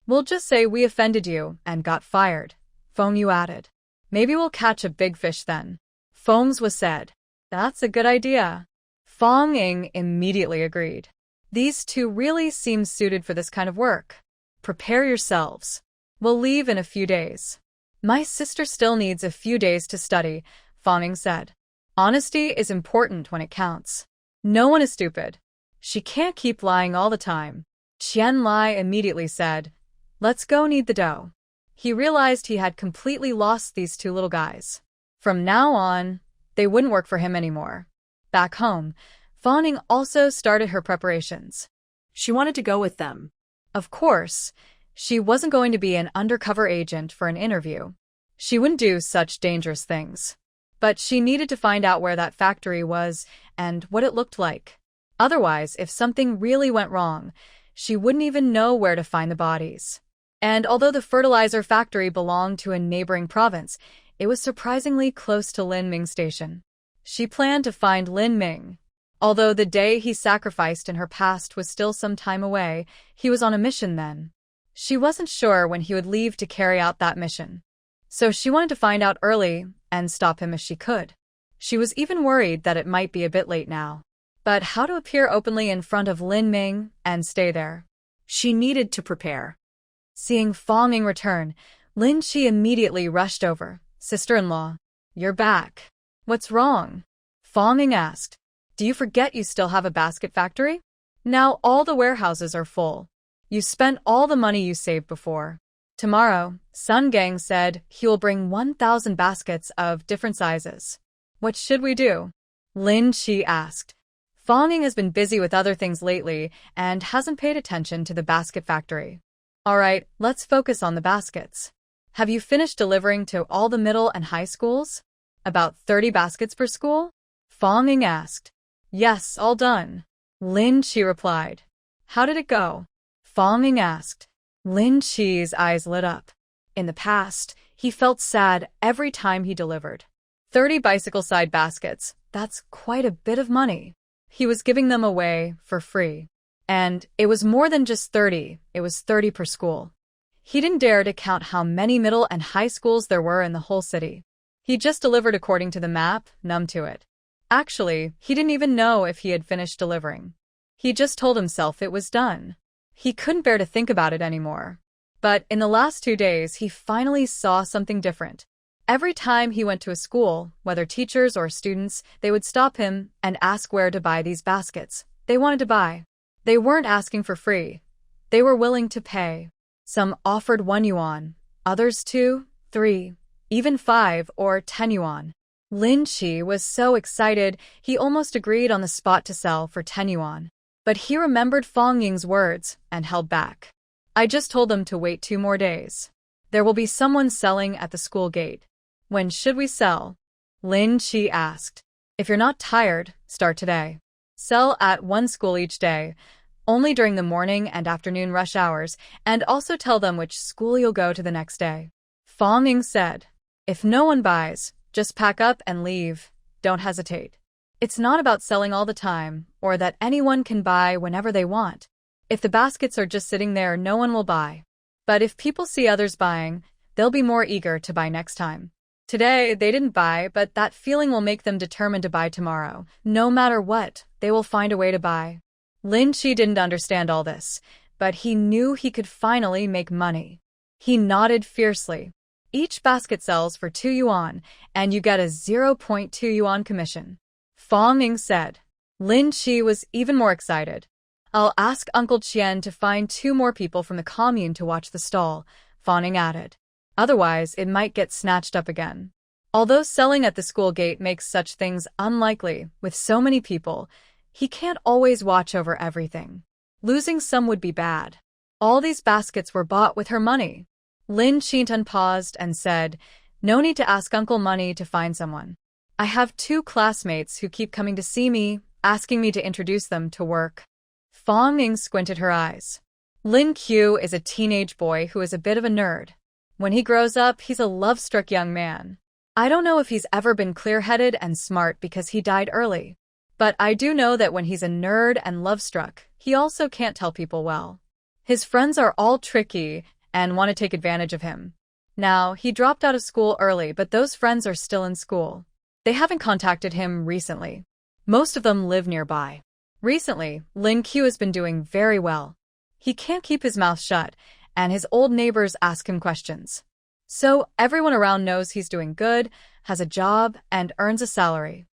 We'll just say we offended you and got fired, Feng Yu added. Maybe we'll catch a big fish then. Feng Zhui said. That's a good idea. Fong Ying immediately agreed. These 2 really seem suited for this kind of work. Prepare yourselves. We'll leave in a few days. My sister still needs a few days to study, Fong Ying said. Honesty is important when it counts. No one is stupid. She can't keep lying all the time. Qian Lai immediately said, let's go knead the dough. He realized he had completely lost these 2 little guys. From now on, they wouldn't work for him anymore. Back home, Fong Ying also started her preparations. She wanted to go with them. Of course, she wasn't going to be an undercover agent for an interview. She wouldn't do such dangerous things. But she needed to find out where that factory was and what it looked like. Otherwise, if something really went wrong, she wouldn't even know where to find the bodies. And although the fertilizer factory belonged to a neighboring province, it was surprisingly close to Linming Station. She planned to find Linming. Although the day he sacrificed in her past was still some time away, he was on a mission then. She wasn't sure when he would leave to carry out that mission. So she wanted to find out early and stop him if she could. She was even worried that it might be a bit late now. But how to appear openly in front of Lin Ming and stay there? She needed to prepare. Seeing Fa Ming return, Lin Chi immediately rushed over. Sister-in-law, you're back. What's wrong? Fa Ming asked. Do you forget you still have a basket factory? Now all the warehouses are full. You spent all the money you saved before. Tomorrow, Sun Gang said he will bring 1,000 baskets of different sizes. What should we do? Lin Chi asked. Fa Ming has been busy with other things lately and hasn't paid attention to the basket factory. All right, let's focus on the baskets. Have you finished delivering to all the middle and high schools? About 30 baskets per school? Fa Ming asked. Yes, all done. Lin Chi replied. How did it go? Fa Ming asked. Lin Chi's eyes lit up. In the past, he felt sad every time he delivered. 30 bicycle-side baskets, that's quite a bit of money. He was giving them away for free. And it was more than just 30, it was 30 per school. He didn't dare to count how many middle and high schools there were in the whole city. He just delivered according to the map, numb to it. Actually, he didn't even know if he had finished delivering. He just told himself it was done. He couldn't bear to think about it anymore. But in the last 2 days, he finally saw something different. Every time he went to a school, whether teachers or students, they would stop him and ask where to buy these baskets. They wanted to buy. They weren't asking for free. They were willing to pay. Some offered 1 yuan, others 2, 3, even 5 or 10 yuan. Lin Chi was so excited, he almost agreed on the spot to sell for 10 yuan. But he remembered Fang Ying's words and held back. I just told them to wait 2 more days. There will be someone selling at the school gate. When should we sell? Lin Chi asked. If you're not tired, start today. Sell at 1 school each day, only during the morning and afternoon rush hours, and also tell them which school you'll go to the next day. Fang Ying said. If no one buys, just pack up and leave. Don't hesitate. It's not about selling all the time, or that anyone can buy whenever they want. If the baskets are just sitting there, no one will buy. But if people see others buying, they'll be more eager to buy next time. Today, they didn't buy, but that feeling will make them determined to buy tomorrow. No matter what, they will find a way to buy. Lin Chi didn't understand all this, but he knew he could finally make money. He nodded fiercely. Each basket sells for 2 yuan, and you get a 0.2 yuan commission. Fa Ming said. Lin Chi was even more excited. I'll ask Uncle Qian to find 2 more people from the commune to watch the stall, Fa Ming added. Otherwise, it might get snatched up again. Although selling at the school gate makes such things unlikely, with so many people, he can't always watch over everything. Losing some would be bad. All these baskets were bought with her money. Lin Chi paused and said, No need to ask Uncle Money to find someone. I have 2 classmates who keep coming to see me, asking me to introduce them to work. Fa Ming squinted her eyes. Lin Qiu is a teenage boy who is a bit of a nerd. When he grows up, he's a love-struck young man. I don't know if he's ever been clear-headed and smart because he died early. But I do know that when he's a nerd and love-struck, he also can't tell people well. His friends are all tricky and want to take advantage of him. Now, he dropped out of school early, but those friends are still in school. They haven't contacted him recently. Most of them live nearby. Recently, Lin Qiu has been doing very well. He can't keep his mouth shut, and his old neighbors ask him questions. So everyone around knows he's doing good, has a job, and earns a salary.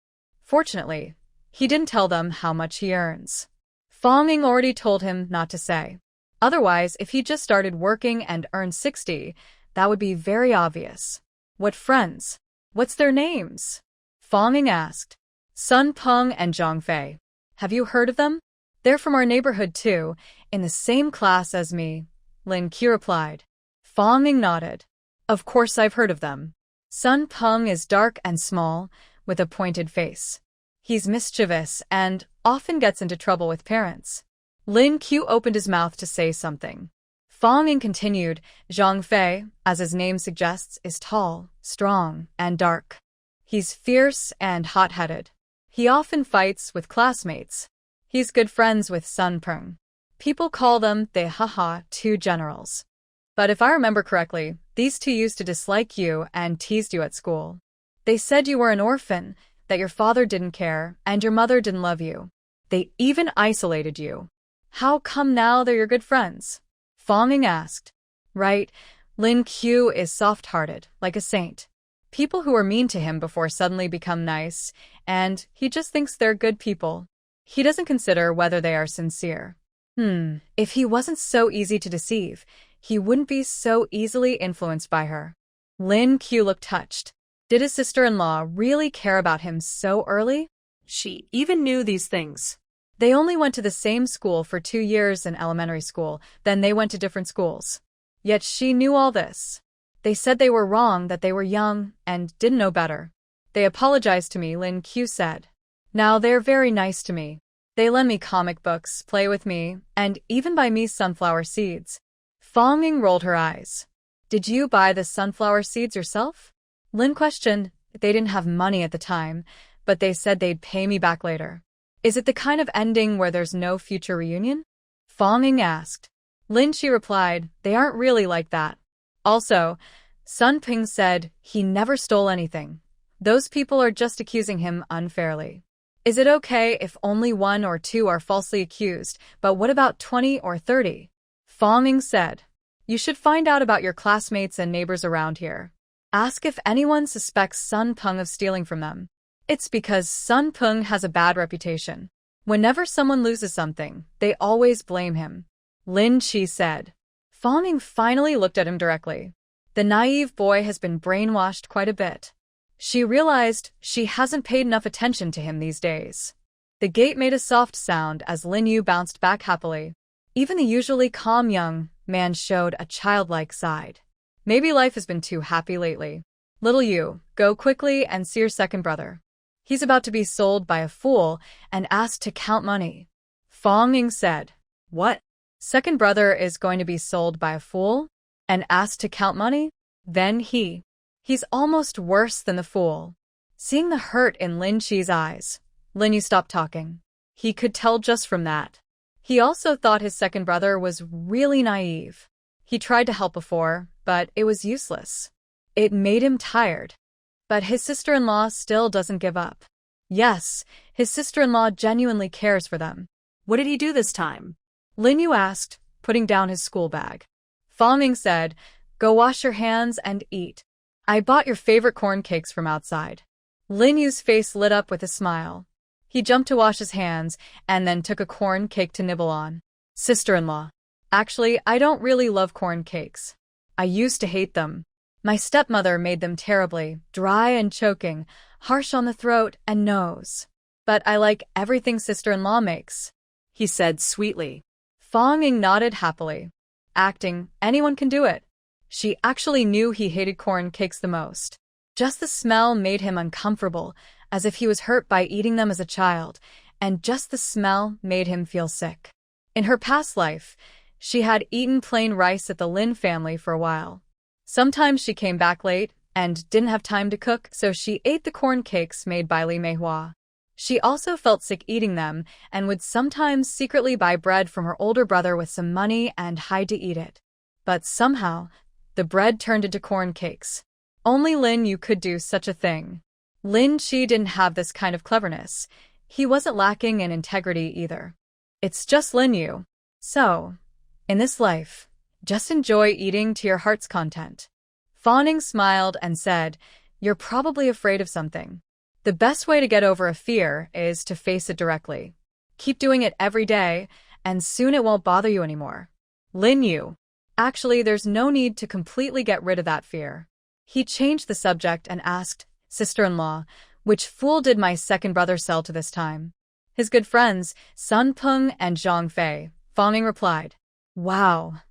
Fortunately, he didn't tell them how much he earns. Fa Ming already told him not to say. Otherwise, if he just started working and earned 60, that would be very obvious. What friends? What's their names? Fa Ming asked. Sun Peng and Zhang Fei. Have you heard of them? They're from our neighborhood too, in the same class as me, Lin Qiu replied. Fa Ming nodded. Of course I've heard of them. Sun Peng is dark and small, with a pointed face. He's mischievous and often gets into trouble with parents. Lin Qiu opened his mouth to say something. Fa Ming continued, Zhang Fei, as his name suggests, is tall, strong, and dark. He's fierce and hot-headed. He often fights with classmates. He's good friends with Sun Peng. People call them the haha two generals. But if I remember correctly, these two used to dislike you and teased you at school. They said you were an orphan, that your father didn't care, and your mother didn't love you. They even isolated you. How come now they're your good friends? Fong Ying asked. Right, Lin Q is soft-hearted, like a saint. People who were mean to him before suddenly become nice, and he just thinks they're good people. He doesn't consider whether they are sincere. If he wasn't so easy to deceive, he wouldn't be so easily influenced by her. Lin Q looked touched. Did his sister-in-law really care about him so early? She even knew these things. They only went to the same school for 2 years in elementary school, then they went to different schools. Yet she knew all this. They said they were wrong, that they were young, and didn't know better. They apologized to me, Lin Q said. Now they're very nice to me. They lend me comic books, play with me, and even buy me sunflower seeds. Fong Ying rolled her eyes. Did you buy the sunflower seeds yourself? Lin questioned. They didn't have money at the time, but they said they'd pay me back later. Is it the kind of ending where there's no future reunion? Fong Ying asked. Lin Chi replied, they aren't really like that. Also, Sun Ping said he never stole anything. Those people are just accusing him unfairly. Is it okay if only 1 or 2 are falsely accused, but what about 20 or 30? Fong Ying said, you should find out about your classmates and neighbors around here. Ask if anyone suspects Sun Peng of stealing from them. It's because Sun Peng has a bad reputation. Whenever someone loses something, they always blame him. Lin Chi said. Fong Ying finally looked at him directly. The naive boy has been brainwashed quite a bit. She realized she hasn't paid enough attention to him these days. The gate made a soft sound as Lin Yu bounced back happily. Even the usually calm young man showed a childlike side. Maybe life has been too happy lately. Little Yu, go quickly and see your second brother. He's about to be sold by a fool and asked to count money. Fong Ying said. What? Second brother is going to be sold by a fool? And asked to count money? Then he's almost worse than the fool. Seeing the hurt in Lin Chi's eyes, Lin Yu stopped talking. He could tell just from that. He also thought his second brother was really naive. He tried to help before, but it was useless. It made him tired. But his sister-in-law still doesn't give up. Yes, his sister-in-law genuinely cares for them. What did he do this time? Lin Yu asked, putting down his school bag. Fong Ying said, go wash your hands and eat. I bought your favorite corn cakes from outside. Lin Yu's face lit up with a smile. He jumped to wash his hands and then took a corn cake to nibble on. Sister-in-law. Actually, I don't really love corn cakes. I used to hate them. My stepmother made them terribly, dry and choking, harsh on the throat and nose. But I like everything sister-in-law makes, he said sweetly. Fong Ying nodded happily. Acting, anyone can do it. She actually knew he hated corn cakes the most. Just the smell made him uncomfortable, as if he was hurt by eating them as a child, and just the smell made him feel sick. In her past life, she had eaten plain rice at the Lin family for a while. Sometimes she came back late and didn't have time to cook, so she ate the corn cakes made by Li Meihua. She also felt sick eating them and would sometimes secretly buy bread from her older brother with some money and hide to eat it. But somehow, the bread turned into corn cakes. Only Lin Yu could do such a thing. Lin Chi didn't have this kind of cleverness. He wasn't lacking in integrity either. It's just Lin Yu. So, in this life, just enjoy eating to your heart's content. Fong Ying smiled and said, you're probably afraid of something. The best way to get over a fear is to face it directly. Keep doing it every day, and soon it won't bother you anymore. Lin Yu. Actually, there's no need to completely get rid of that fear. He changed the subject and asked, sister-in-law, which fool did my second brother sell to this time? His good friends, Sun Peng and Zhang Fei. Fong Ying replied. Wow.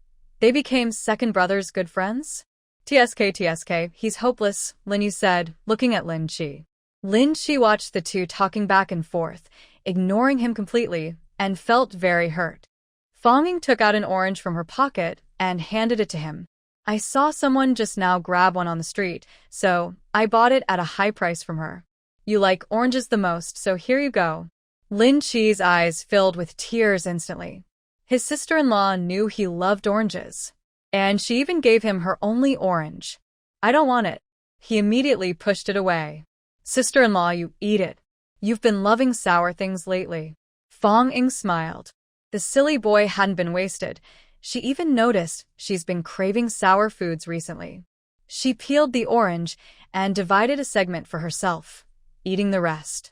They became second brothers' good friends? TSK, he's hopeless, Lin Yu said, looking at Lin Chi. Lin Chi watched the two talking back and forth, ignoring him completely, and felt very hurt. Fong Ying took out an orange from her pocket and handed it to him. I saw someone just now grab one on the street, so I bought it at a high price from her. You like oranges the most, so here you go. Lin Chi's eyes filled with tears instantly. His sister-in-law knew he loved oranges, and she even gave him her only orange. I don't want it. He immediately pushed it away. Sister-in-law, you eat it. You've been loving sour things lately. Fong Ying smiled. The silly boy hadn't been wasted. She even noticed she's been craving sour foods recently. She peeled the orange and divided a segment for herself, eating the rest.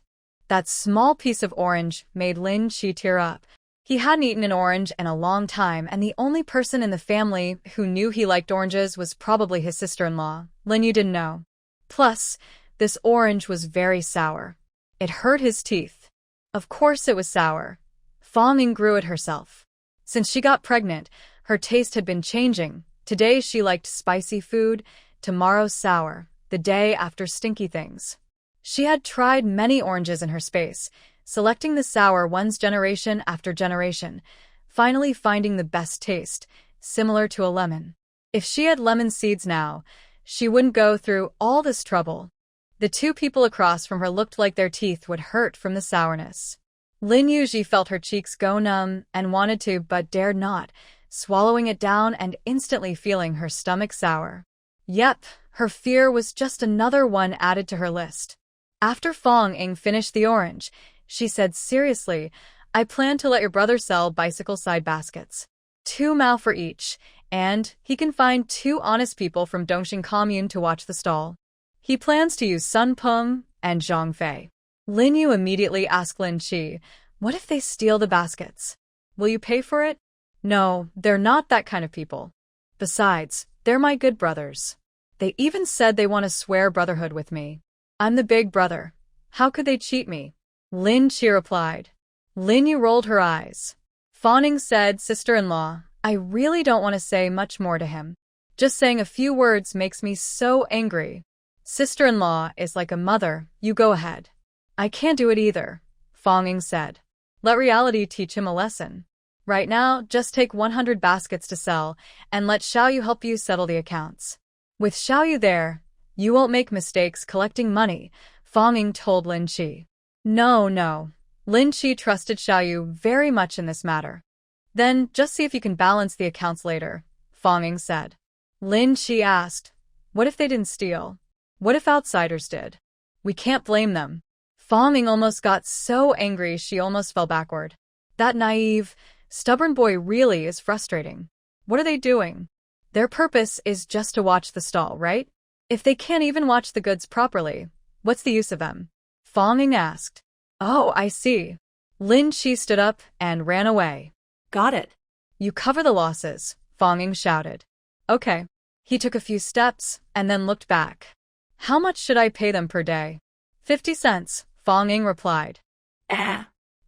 That small piece of orange made Lin Chi tear up. He hadn't eaten an orange in a long time, and the only person in the family who knew he liked oranges was probably his sister-in-law. Lin Yu didn't know. Plus, this orange was very sour. It hurt his teeth. Of course it was sour. Fong Ying grew it herself. Since she got pregnant, her taste had been changing. Today she liked spicy food, tomorrow sour, the day after stinky things. She had tried many oranges in her space, selecting the sour ones generation after generation, finally finding the best taste, similar to a lemon. If she had lemon seeds now, she wouldn't go through all this trouble. The two people across from her looked like their teeth would hurt from the sourness. Lin Yuji felt her cheeks go numb and wanted to but dared not, swallowing it down and instantly feeling her stomach sour. Yep, her fear was just another one added to her list. After Fong Ying finished the orange, she said seriously, I plan to let your brother sell bicycle side baskets. 2 mao for each, and he can find 2 honest people from Dongxing Commune to watch the stall. He plans to use Sun Peng and Zhang Fei. Lin Yu immediately asked Lin Chi, what if they steal the baskets? Will you pay for it? No, they're not that kind of people. Besides, they're my good brothers. They even said they want to swear brotherhood with me. I'm the big brother. How could they cheat me? Lin Chi replied. Lin Yu rolled her eyes. Fong Ying said, sister-in-law, I really don't want to say much more to him. Just saying a few words makes me so angry. Sister-in-law is like a mother, you go ahead. I can't do it either, Fong Ying said. Let reality teach him a lesson. Right now, just take 100 baskets to sell, and let Xiaoyu help you settle the accounts. With Xiaoyu there, you won't make mistakes collecting money, Fong Ying told Lin Chi. No. Lin Chi trusted Xiaoyu very much in this matter. Then, just see if you can balance the accounts later, Fong Ying said. Lin Chi asked, what if they didn't steal? What if outsiders did? We can't blame them. Fong Ying almost got so angry she almost fell backward. That naive, stubborn boy really is frustrating. What are they doing? Their purpose is just to watch the stall, right? If they can't even watch the goods properly, what's the use of them? Fong Ying asked. Oh, I see. Lin Chi stood up and ran away. Got it. You cover the losses, Fong Ying shouted. Okay. He took a few steps and then looked back. How much should I pay them per day? 50 cents, Fong Ying replied.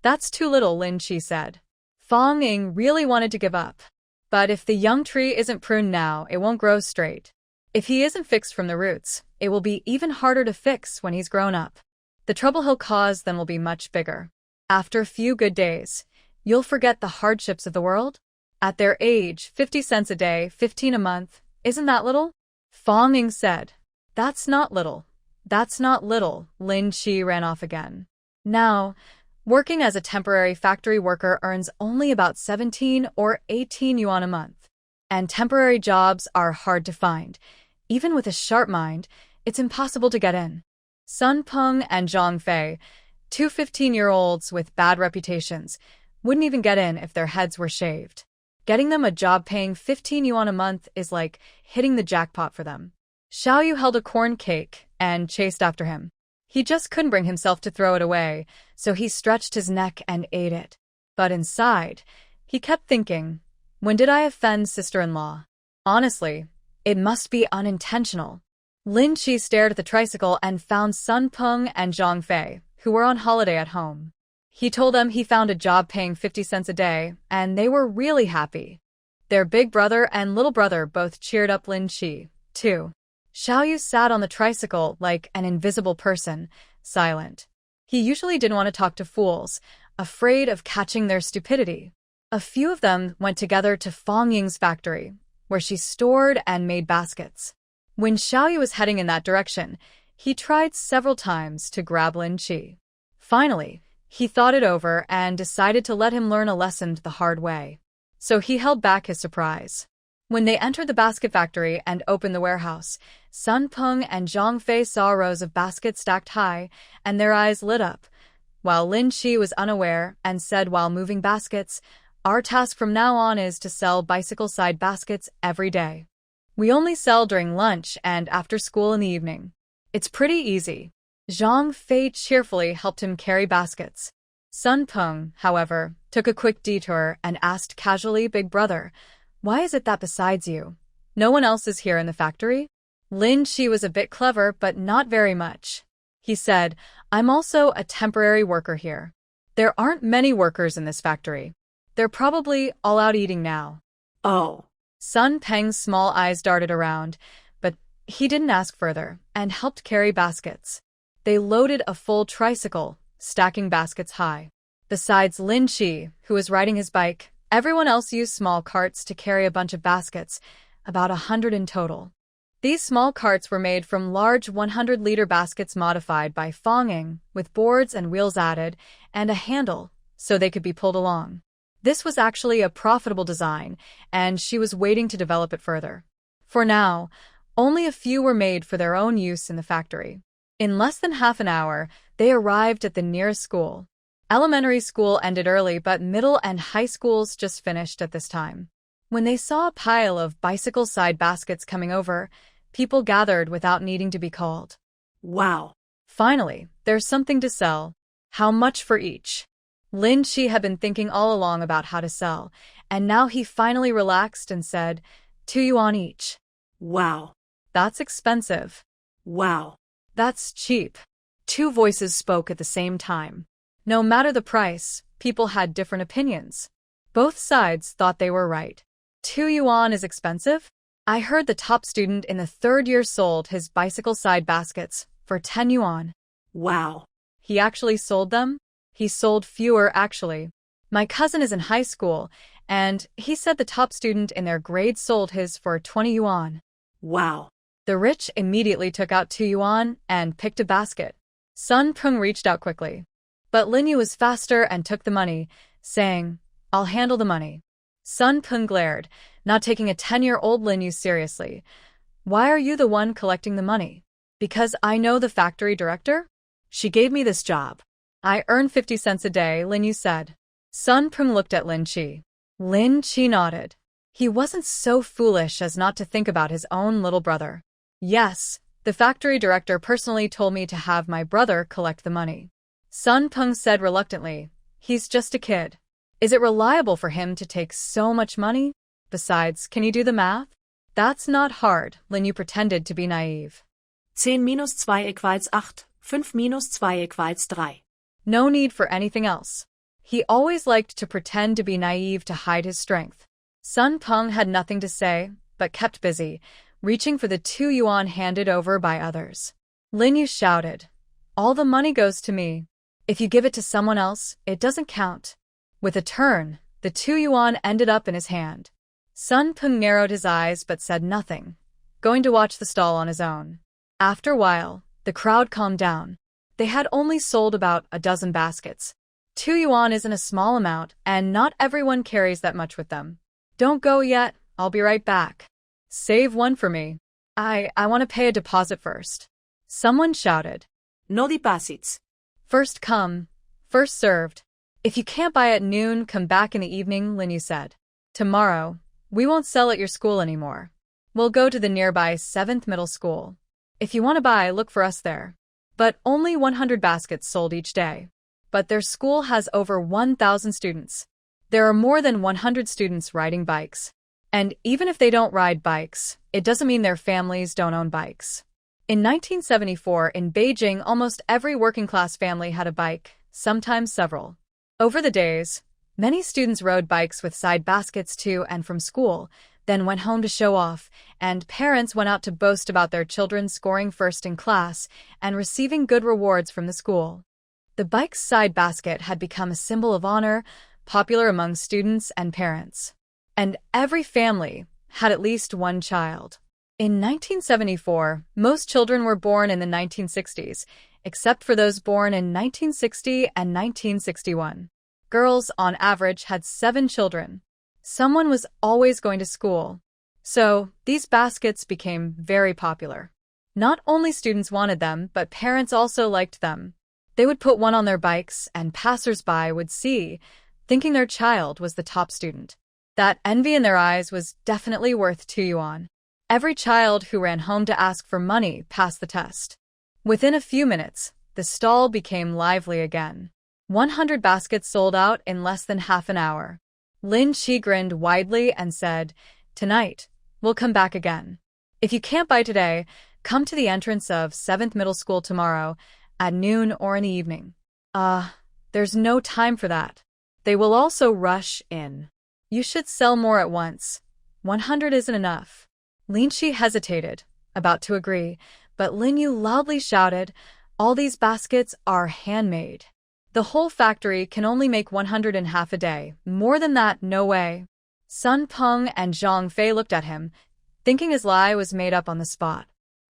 That's too little, Lin Chi said. Fong Ying really wanted to give up. But if the young tree isn't pruned now, it won't grow straight. If he isn't fixed from the roots, it will be even harder to fix when he's grown up. The trouble he'll cause then will be much bigger. After a few good days, you'll forget the hardships of the world? At their age, 50 cents a day, 15 a month, isn't that little? Fong Ying said. That's not little. That's not little, Lin Chi ran off again. Now, working as a temporary factory worker earns only about 17 or 18 yuan a month. And temporary jobs are hard to find. Even with a sharp mind, it's impossible to get in. Sun Peng and Zhang Fei, 2 15-year-olds with bad reputations, wouldn't even get in if their heads were shaved. Getting them a job paying 15 yuan a month is like hitting the jackpot for them. Xiaoyu held a corn cake and chased after him. He just couldn't bring himself to throw it away, so he stretched his neck and ate it. But inside, he kept thinking, when did I offend sister-in-law? Honestly, it must be unintentional. Lin Chi stared at the tricycle and found Sun Peng and Zhang Fei, who were on holiday at home. He told them he found a job paying 50 cents a day, and they were really happy. Their big brother and little brother both cheered up Lin Chi, too. Xiaoyu sat on the tricycle like an invisible person, silent. He usually didn't want to talk to fools, afraid of catching their stupidity. A few of them went together to Fong Ying's factory, where she stored and made baskets. When Xiaoyu was heading in that direction, He tried several times to grab Lin Chi. Finally, he thought it over and decided to let him learn a lesson the hard way. So he held back his surprise. When they entered the basket factory and opened the warehouse, Sun Peng and Zhang Fei saw rows of baskets stacked high, and their eyes lit up, while Lin Chi was unaware and said while moving baskets, "Our task from now on is to sell bicycle side baskets every day. We only sell during lunch and after school in the evening. It's pretty easy." Zhang Fei cheerfully helped him carry baskets. Sun Peng, however, took a quick detour and asked casually, "Big brother, why is it that besides you, no one else is here in the factory?" Lin Chi was a bit clever, but not very much. He said, "I'm also a temporary worker here. There aren't many workers in this factory. They're probably all out eating now." Oh. Sun Peng's small eyes darted around, but he didn't ask further and helped carry baskets. They loaded a full tricycle, stacking baskets high. Besides Lin Chi, who was riding his bike, everyone else used small carts to carry a bunch of baskets, about 100 in total. These small carts were made from large 100-liter baskets modified by Fonging, with boards and wheels added, and a handle, so they could be pulled along. This was actually a profitable design, and she was waiting to develop it further. For now, only a few were made for their own use in the factory. In less than half an hour, they arrived at the nearest school. Elementary school ended early, but middle and high schools just finished at this time. When they saw a pile of bicycle side baskets coming over, people gathered without needing to be called. Wow. Finally, there's something to sell. How much for each? Lin Chi had been thinking all along about how to sell, and now he finally relaxed and said, 2 yuan each. Wow. That's expensive. Wow. That's cheap. 2 voices spoke at the same time. No matter the price, people had different opinions. Both sides thought they were right. 2 yuan is expensive? I heard the top student in the 3rd year sold his bicycle side baskets for 10 yuan. Wow. He actually sold them? He sold fewer, actually. My cousin is in high school, and he said the top student in their grade sold his for 20 yuan. Wow. The rich immediately took out 2 yuan and picked a basket. Sun Peng reached out quickly. But Lin Yu was faster and took the money, saying, "I'll handle the money." Sun Peng glared, not taking a 10-year-old Lin Yu seriously. "Why are you the one collecting the money?" "Because I know the factory director? She gave me this job. I earn 50 cents a day," Lin Yu said. Sun Peng looked at Lin Chi. Lin Chi nodded. He wasn't so foolish as not to think about his own little brother. "Yes, the factory director personally told me to have my brother collect the money." Sun Peng said reluctantly, "He's just a kid. Is it reliable for him to take so much money? Besides, can you do the math?" "That's not hard," Lin Yu pretended to be naive. 10 minus 2 equals 8. 5 minus 2 equals 3. No need for anything else. He always liked to pretend to be naive to hide his strength. Sun Peng had nothing to say, but kept busy, reaching for the 2 yuan handed over by others. Lin Yu shouted, "All the money goes to me. If you give it to someone else, it doesn't count." With a turn, the 2 yuan ended up in his hand. Sun Peng narrowed his eyes but said nothing, going to watch the stall on his own. After a while, the crowd calmed down. They had only sold about a dozen baskets. 2 yuan isn't a small amount, and not everyone carries that much with them. "Don't go yet, I'll be right back. Save one for me. I want to pay a deposit first." Someone shouted. No deposits. "First come, first served. If you can't buy at noon, come back in the evening," Lin Yu said. "Tomorrow, we won't sell at your school anymore. We'll go to the nearby 7th middle school. If you want to buy, look for us there." But only 100 baskets sold each day. But their school has over 1,000 students. There are more than 100 students riding bikes. And even if they don't ride bikes, it doesn't mean their families don't own bikes. In 1974, in Beijing, almost every working-class family had a bike, sometimes several. Over the days, many students rode bikes with side baskets to and from school, then went home to show off, and parents went out to boast about their children scoring first in class and receiving good rewards from the school. The bike's side basket had become a symbol of honor, popular among students and parents. And every family had at least one child. In 1974, most children were born in the 1960s, except for those born in 1960 and 1961. Girls, on average, had 7 children. Someone was always going to school. So, these baskets became very popular. Not only students wanted them, but parents also liked them. They would put one on their bikes, and passers-by would see, thinking their child was the top student. That envy in their eyes was definitely worth 2 yuan. Every child who ran home to ask for money passed the test. Within a few minutes, the stall became lively again. 100 baskets sold out in less than half an hour. Lin Chi grinned widely and said, "Tonight, we'll come back again. If you can't buy today, come to the entrance of 7th Middle School tomorrow at noon or in the evening." There's no time for that. They will also rush in. You should sell more at once. 100 isn't enough. Lin Chi hesitated, about to agree, but Lin Yu loudly shouted, "All these baskets are handmade. The whole factory can only make 100 in half a day. More than that, no way." Sun Peng and Zhang Fei looked at him, thinking his lie was made up on the spot.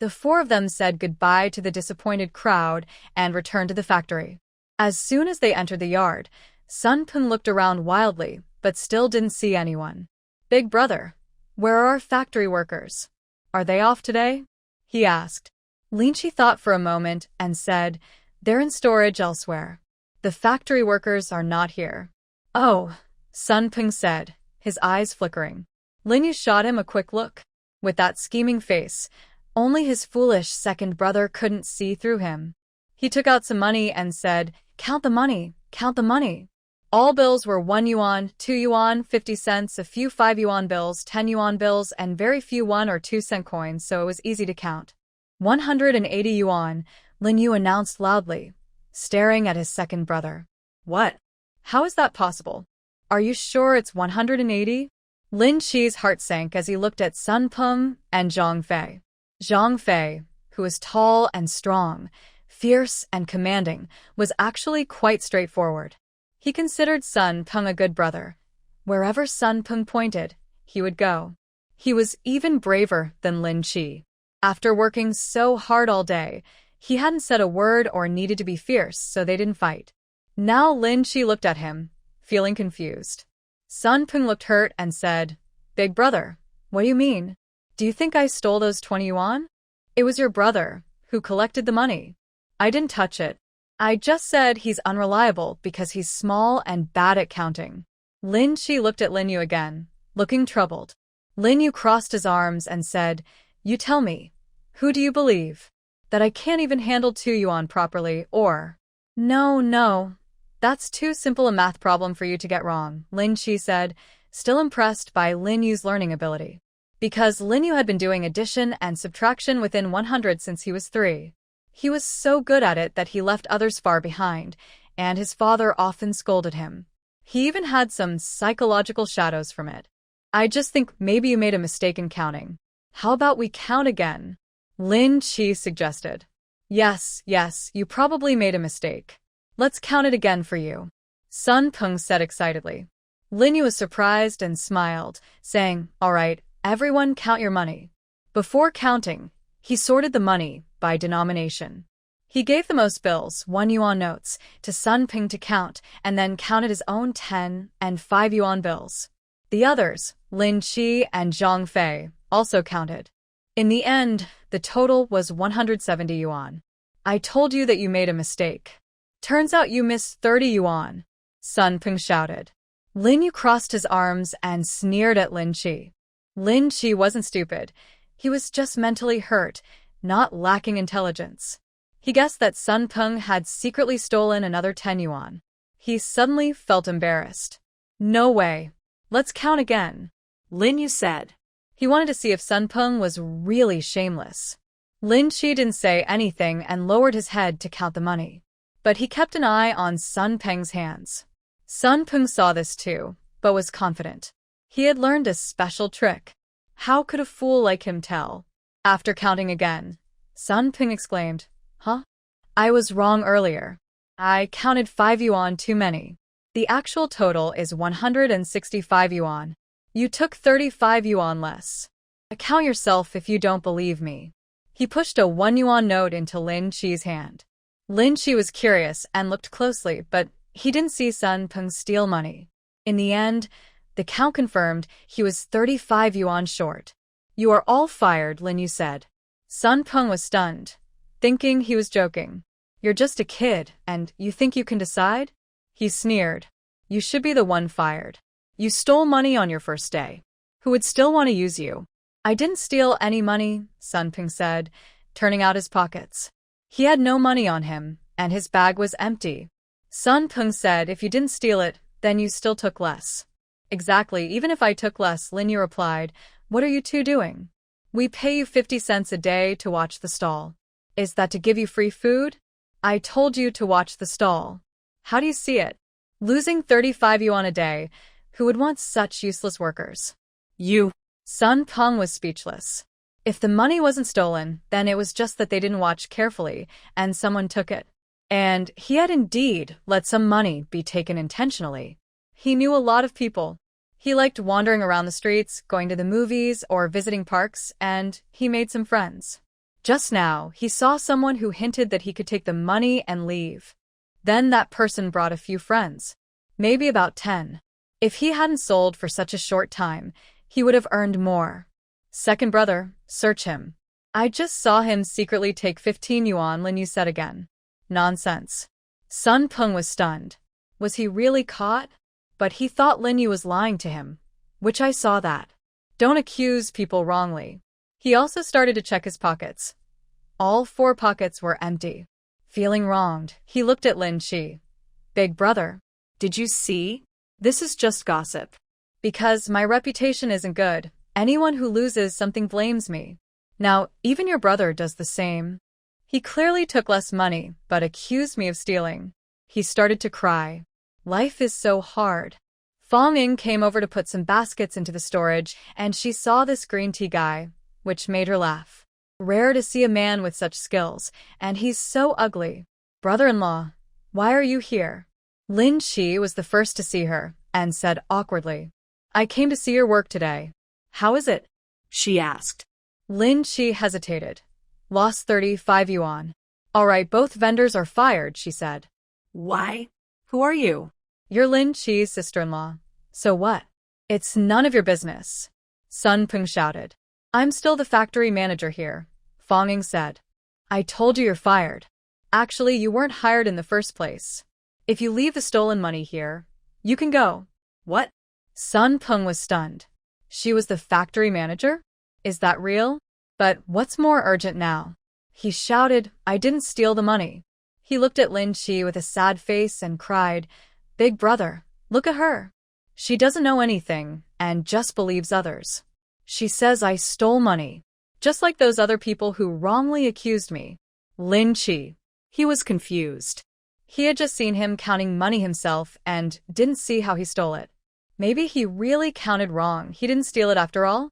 The 4 of them said goodbye to the disappointed crowd and returned to the factory. As soon as they entered the yard, Sun Peng looked around wildly, but still didn't see anyone. "Big brother, where are our factory workers? Are they off today?" he asked. Lin Chi thought for a moment and said, "They're in storage elsewhere. The factory workers are not here." "Oh," Sun Peng said, his eyes flickering. Lin Yu shot him a quick look. With that scheming face, only his foolish second brother couldn't see through him. He took out some money and said, "Count the money, count the money." All bills were 1 yuan, 2 yuan, 50 cents, a few 5 yuan bills, 10 yuan bills, and very few 1 or 2 cent coins, so it was easy to count. 180 yuan, Lin Yu announced loudly, staring at his second brother. "What? How is that possible? Are you sure it's 180? Lin Chi's heart sank as he looked at Sun Peng and Zhang Fei. Zhang Fei, who was tall and strong, fierce and commanding, was actually quite straightforward. He considered Sun Peng a good brother. Wherever Sun Peng pointed, he would go. He was even braver than Lin Chi. After working so hard all day, he hadn't said a word or needed to be fierce, so they didn't fight. Now Lin Chi looked at him, feeling confused. Sun Peng looked hurt and said, "Big brother, what do you mean? Do you think I stole those 20 yuan? It was your brother who collected the money. I didn't touch it. I just said he's unreliable because he's small and bad at counting." Lin Chi looked at Lin Yu again, looking troubled. Lin Yu crossed his arms and said, "You tell me, who do you believe? That I can't even handle 2 yuan properly, or—" No, that's too simple a math problem for you to get wrong," Lin Chi said, still impressed by Lin Yu's learning ability. Because Lin Yu had been doing addition and subtraction within 100 since he was 3. He was so good at it that he left others far behind, and his father often scolded him. He even had some psychological shadows from it. "I just think maybe you made a mistake in counting. How about we count again?" Lin Chi suggested. Yes, you probably made a mistake. Let's count it again for you," Sun Peng said excitedly. Lin Yu was surprised and smiled, saying, "All right, everyone count your money." Before counting, he sorted the money by denomination. He gave the most bills, 1 yuan notes, to Sun Peng to count, and then counted his own 10 and 5 yuan bills. The others, Lin Chi and Zhang Fei, also counted. In the end, the total was 170 yuan. "I told you that you made a mistake. Turns out you missed 30 yuan, Sun Peng shouted. Lin Yu crossed his arms and sneered at Lin Chi. Lin Chi wasn't stupid. He was just mentally hurt, not lacking intelligence. He guessed that Sun Peng had secretly stolen another 10 yuan. He suddenly felt embarrassed. "No way. Let's count again," Lin Yu said. He wanted to see if Sun Peng was really shameless. Lin Chi didn't say anything and lowered his head to count the money. But he kept an eye on Sun Peng's hands. Sun Peng saw this too, but was confident. He had learned a special trick. How could a fool like him tell? After counting again, Sun Peng exclaimed, "Huh? I was wrong earlier. I counted 5 yuan too many. The actual total is 165 yuan. You took 35 yuan less." Count yourself if you don't believe me. He pushed a 1 yuan note into Lin Chi's hand. Lin Chi was curious and looked closely, but he didn't see Sun Peng steal money. In the end, the count confirmed he was 35 yuan short. You are all fired, Lin Yu said. Sun Peng was stunned, thinking he was joking. You're just a kid, and you think you can decide? He sneered. You should be the one fired. You stole money on your first day. Who would still want to use you? I didn't steal any money, Sun Peng said, turning out his pockets. He had no money on him, and his bag was empty. Sun Peng said if you didn't steal it, then you still took less. Exactly, even if I took less, Lin Yu replied. What are you two doing? We pay you 50 cents a day to watch the stall. Is that to give you free food? I told you to watch the stall. How do you see it? Losing 35 yuan a day, who would want such useless workers? You. Sun Peng was speechless. If the money wasn't stolen, then it was just that they didn't watch carefully, and someone took it. And he had indeed let some money be taken intentionally. He knew a lot of people. He liked wandering around the streets, going to the movies, or visiting parks, and he made some friends. Just now, he saw someone who hinted that he could take the money and leave. Then that person brought a few friends. Maybe about 10. If he hadn't sold for such a short time, he would have earned more. Second brother, search him. I just saw him secretly take 15 yuan, Lin Yu said again. Nonsense. Sun Peng was stunned. Was he really caught? But he thought Lin Yu was lying to him, which I saw that. Don't accuse people wrongly. He also started to check his pockets. All 4 pockets were empty. Feeling wronged, he looked at Lin Chi. Big brother. Did you see? This is just gossip. Because my reputation isn't good. Anyone who loses something blames me. Now, even your brother does the same. He clearly took less money, but accused me of stealing. He started to cry. Life is so hard. Fong Ying came over to put some baskets into the storage, and she saw this green tea guy, which made her laugh. Rare to see a man with such skills, and he's so ugly. Brother-in-law, why are you here? Lin Chi was the first to see her, and said awkwardly, I came to see your work today. How is it? She asked. Lin Chi hesitated. Lost 35 yuan. All right, both vendors are fired, she said. Why? Who are you? You're Lin Chi's sister-in-law. So what? It's none of your business. Sun Peng shouted. I'm still the factory manager here, Fong Ying said. I told you you're fired. Actually, you weren't hired in the first place. If you leave the stolen money here, you can go. What? Sun Peng was stunned. She was the factory manager? Is that real? But what's more urgent now? He shouted, I didn't steal the money. He looked at Lin Chi with a sad face and cried, Big brother, look at her. She doesn't know anything and just believes others. She says I stole money, just like those other people who wrongly accused me. Lin Chi. He was confused. He had just seen him counting money himself and didn't see how he stole it. Maybe he really counted wrong. He didn't steal it after all?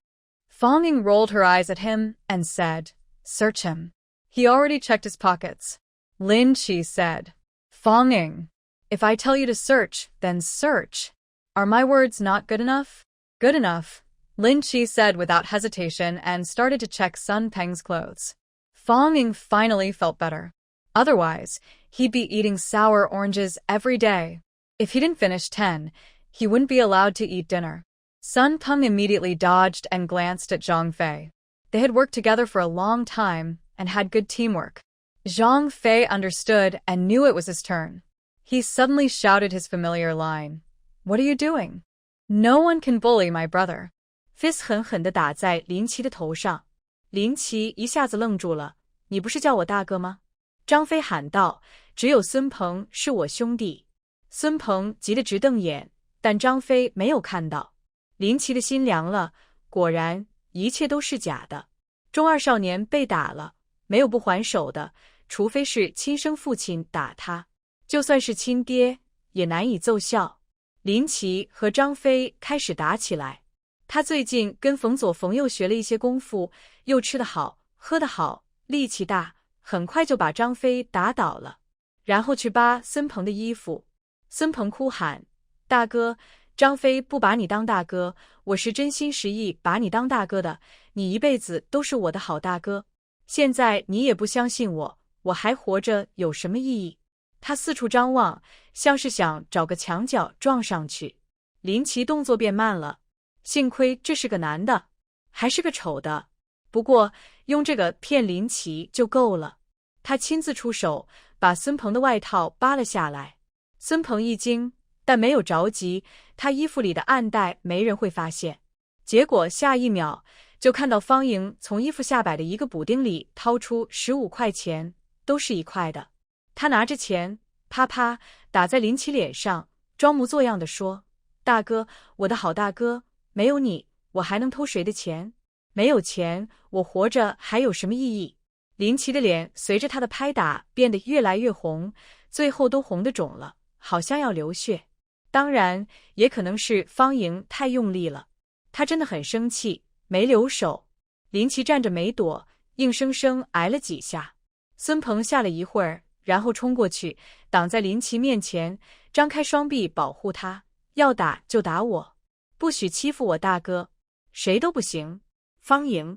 Fong Ying rolled her eyes at him and said, Search him. He already checked his pockets. Lin Chi said, Fong Ying, if I tell you to search, then search. Are my words not good enough? Good enough, Lin Chi said without hesitation and started to check Sun Peng's clothes. Fong Ying finally felt better. Otherwise, he'd be eating sour oranges every day. If he didn't finish 10, he wouldn't be allowed to eat dinner. Sun Peng immediately dodged and glanced at Zhang Fei. They had worked together for a long time and had good teamwork. Zhang Fei understood and knew it was his turn. He suddenly shouted his familiar line. What are you doing? No one can bully my brother. Fist 狠狠地打在林奇的头上。林奇一下子愣住了。你不是叫我大哥吗？张飞喊道，只有孙鹏是我兄弟。孙鹏急得直瞪眼，但张飞没有看到。林奇的心凉了，果然一切都是假的。中二少年被打了，没有不还手的，除非是亲生父亲打他，就算是亲爹也难以奏效。林奇和张飞开始打起来。他最近跟冯左冯右学了一些功夫，又吃得好，喝得好，力气大，很快就把张飞打倒了，然后去扒孙鹏的衣服。孙鹏哭喊，大哥，张飞不把你当大哥，我是真心实意把你当大哥的，你一辈子都是我的好大哥，现在你也不相信我，我还活着有什么意义？他四处张望，像是想找个墙角撞上去。林奇动作变慢了，幸亏这是个男的，还是个丑的，不过用这个骗林奇就够了。他亲自出手，把孙鹏的外套扒了下来。孙鹏一惊，但没有着急，他衣服里的暗袋没人会发现。结果下一秒就看到方莹从衣服下摆的一个补丁里掏出15块钱，都是1块的。他拿着钱，啪啪打在林奇脸上，装模作样地说：“大哥，我的好大哥，没有你，我还能偷谁的钱？没有钱，我活着还有什么意义？”林奇的脸随着他的拍打变得越来越红，最后都红得肿了，好像要流血。当然，也可能是方莹太用力了，他真的很生气，没留手。林奇站着没躲，硬生生挨了几下。孙鹏吓了一会儿，然后冲过去，挡在林奇面前，张开双臂保护他，要打就打我，不许欺负我大哥，谁都不行。方莹，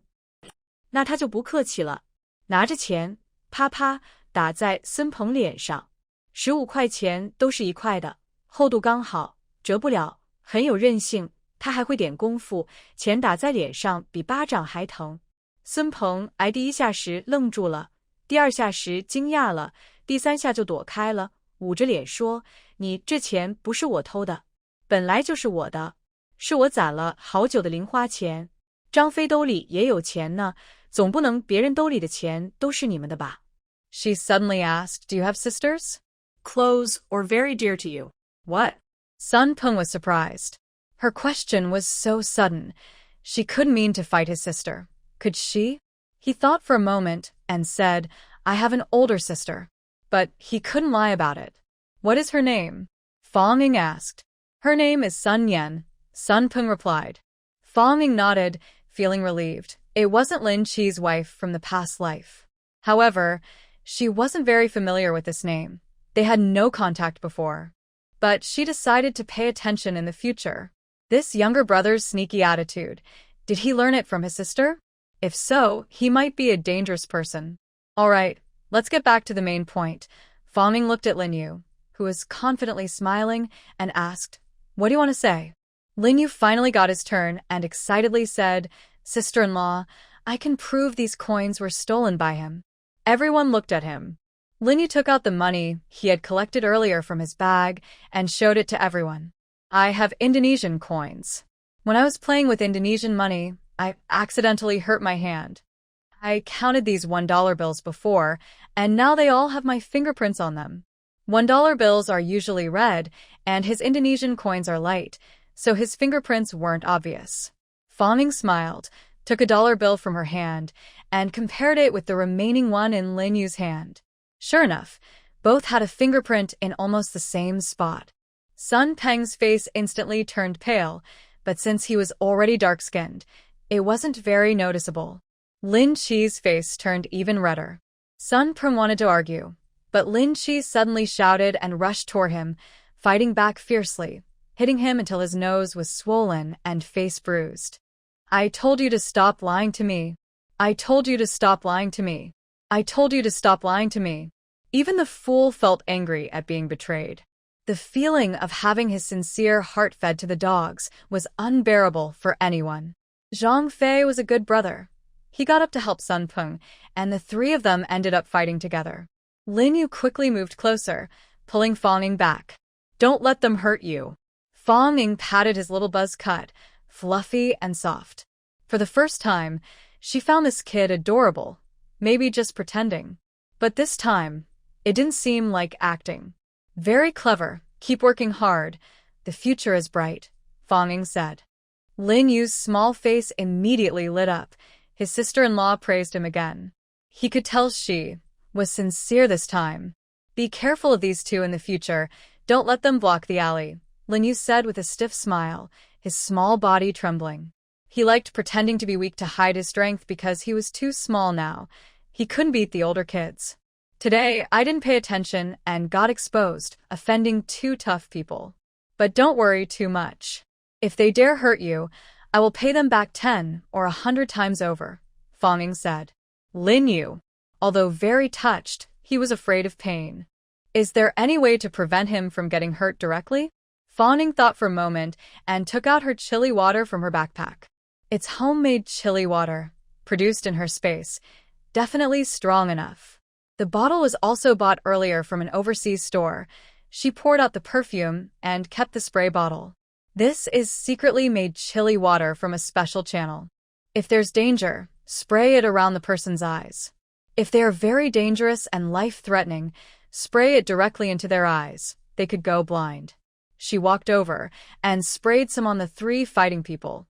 那他就不客气了，拿着钱，啪啪打在孙鹏脸上。15块钱都是1块的，厚度刚好，折不了，很有韧性。他还会点功夫，钱打在脸上比巴掌还疼。孙鹏挨第1下时愣住了，第2下时惊讶了，第3下就躲开了，捂着脸说：“你这钱不是我偷的，本来就是我的，是我攒了好久的零花钱。张飞兜里也有钱呢，总不能别人兜里的钱都是你们的吧？” She suddenly asked, "Do you have sisters? Close or very dear to you?" What? Sun Peng was surprised. Her question was so sudden. She couldn't mean to fight his sister. Could she? He thought for a moment and said, "I have an older sister." But he couldn't lie about it. "What is her name?" Fong Ying asked. "Her name is Sun Yan," Sun Peng replied. Fong Ying nodded, feeling relieved. It wasn't Lin Chi's wife from the past life. However, she wasn't very familiar with this name. They had no contact before. But she decided to pay attention in the future. This younger brother's sneaky attitude, did he learn it from his sister? If so, he might be a dangerous person. All right, let's get back to the main point. Fong Ying looked at Lin Yu, who was confidently smiling, and asked, "What do you want to say?" Lin Yu finally got his turn and excitedly said, "Sister-in-law, I can prove these coins were stolen by him." Everyone looked at him. Lin Yu took out the money he had collected earlier from his bag and showed it to everyone. "I have Indonesian coins. When I was playing with Indonesian money, I accidentally hurt my hand. I counted these $1 bills before, and now they all have my fingerprints on them. $1 bills are usually red, and his Indonesian coins are light, so his fingerprints weren't obvious." Fong Ying smiled, took a dollar bill from her hand, and compared it with the remaining one in Lin Yu's hand. Sure enough, both had a fingerprint in almost the same spot. Sun Peng's face instantly turned pale, but since he was already dark-skinned, it wasn't very noticeable. Lin Chi's face turned even redder. Sun Peng wanted to argue, but Lin Chi suddenly shouted and rushed toward him, fighting back fiercely, hitting him until his nose was swollen and face bruised. "I told you to stop lying to me. I told you to stop lying to me. I told you to stop lying to me." Even the fool felt angry at being betrayed. The feeling of having his sincere heart fed to the dogs was unbearable for anyone. Zhang Fei was a good brother. He got up to help Sun Peng, and the three of them ended up fighting together. Lin Yu quickly moved closer, pulling Fong Ying back. "Don't let them hurt you." Fong Ying patted his little buzz cut, fluffy and soft. For the first time, she found this kid adorable, maybe just pretending. But this time, it didn't seem like acting. "Very clever, keep working hard. The future is bright," Fong Ying said. Lin Yu's small face immediately lit up. His sister-in-law praised him again. He could tell she was sincere this time. "Be careful of these two in the future. Don't let them block the alley," Lin Yu said with a stiff smile, his small body trembling. He liked pretending to be weak to hide his strength because he was too small now. He couldn't beat the older kids. "Today, I didn't pay attention and got exposed, offending two tough people. But don't worry too much. If they dare hurt you, I will pay them back 10 or 100 times over, Fang Ying said. Lin Yu, although very touched, he was afraid of pain. Is there any way to prevent him from getting hurt directly? Fang Ying thought for a moment and took out her chili water from her backpack. It's homemade chili water, produced in her space, definitely strong enough. The bottle was also bought earlier from an overseas store. She poured out the perfume and kept the spray bottle. This is secretly made chili water from a special channel. If there's danger, spray it around the person's eyes. If they are very dangerous and life-threatening, spray it directly into their eyes. They could go blind. She walked over and sprayed some on the 3 fighting people.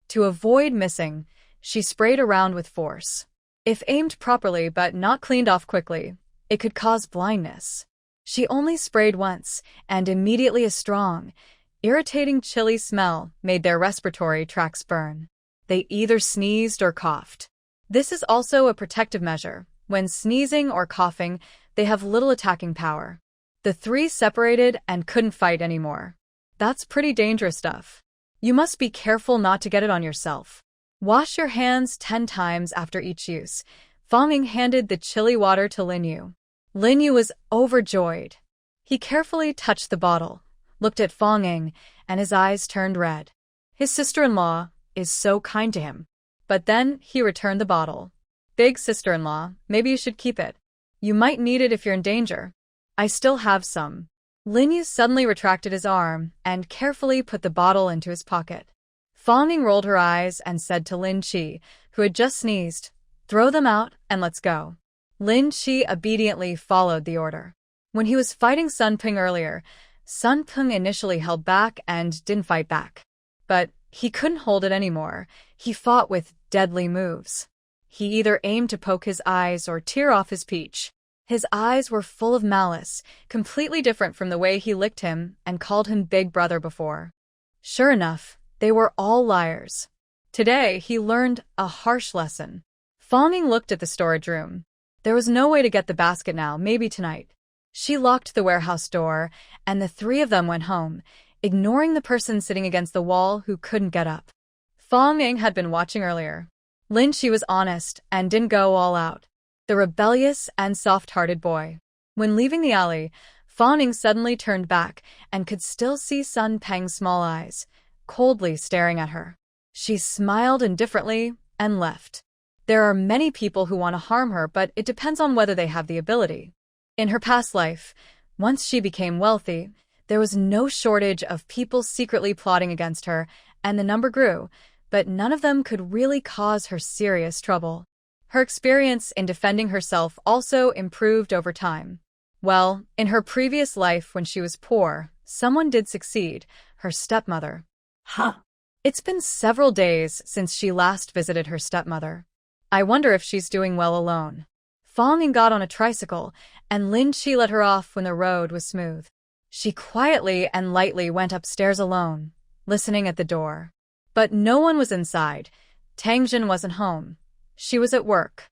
To avoid missing, she sprayed around with force. If aimed properly but not cleaned off quickly, it could cause blindness. She only sprayed once, and immediately a strong, irritating chili smell made their respiratory tracts burn. They either sneezed or coughed. This is also a protective measure. When sneezing or coughing, they have little attacking power. The 3 separated and couldn't fight anymore. That's pretty dangerous stuff. You must be careful not to get it on yourself. Wash your hands 10 times after each use. Fang Ying handed the chili water to Lin Yu. Lin Yu was overjoyed. He carefully touched the bottle, looked at Fang Ying, and his eyes turned red. His sister-in-law is so kind to him. But then he returned the bottle. Big sister-in-law, maybe you should keep it. You might need it if you're in danger. I still have some. Lin Yu suddenly retracted his arm and carefully put the bottle into his pocket. Fang Ying rolled her eyes and said to Lin Qi, who had just sneezed, "Throw them out and let's go." Lin Qi obediently followed the order. When he was fighting Sun Ping earlier, Sun Ping initially held back and didn't fight back. But he couldn't hold it anymore. He fought with deadly moves. He either aimed to poke his eyes or tear off his peach. His eyes were full of malice, completely different from the way he licked him and called him Big Brother before. Sure enough, they were all liars. Today, he learned a harsh lesson. Fang Ying looked at the storage room. There was no way to get the basket now, maybe tonight. She locked the warehouse door, and the 3 of them went home, ignoring the person sitting against the wall who couldn't get up. Fang Ying had been watching earlier. Lin Qi was honest and didn't go all out. The rebellious and soft-hearted boy. When leaving the alley, Fang Ying suddenly turned back and could still see Sun Peng's small eyes, coldly staring at her. She smiled indifferently and left. There are many people who want to harm her, but it depends on whether they have the ability. In her past life, once she became wealthy, there was no shortage of people secretly plotting against her, and the number grew, but none of them could really cause her serious trouble. Her experience in defending herself also improved over time. Well, in her previous life when she was poor, someone did succeed, her stepmother. It's been several days since she last visited her stepmother. I wonder if she's doing well alone. Fang Ying got on a tricycle, and Lin Qi let her off when the road was smooth. She quietly and lightly went upstairs alone, listening at the door. But no one was inside. Tangjin wasn't home. She was at work.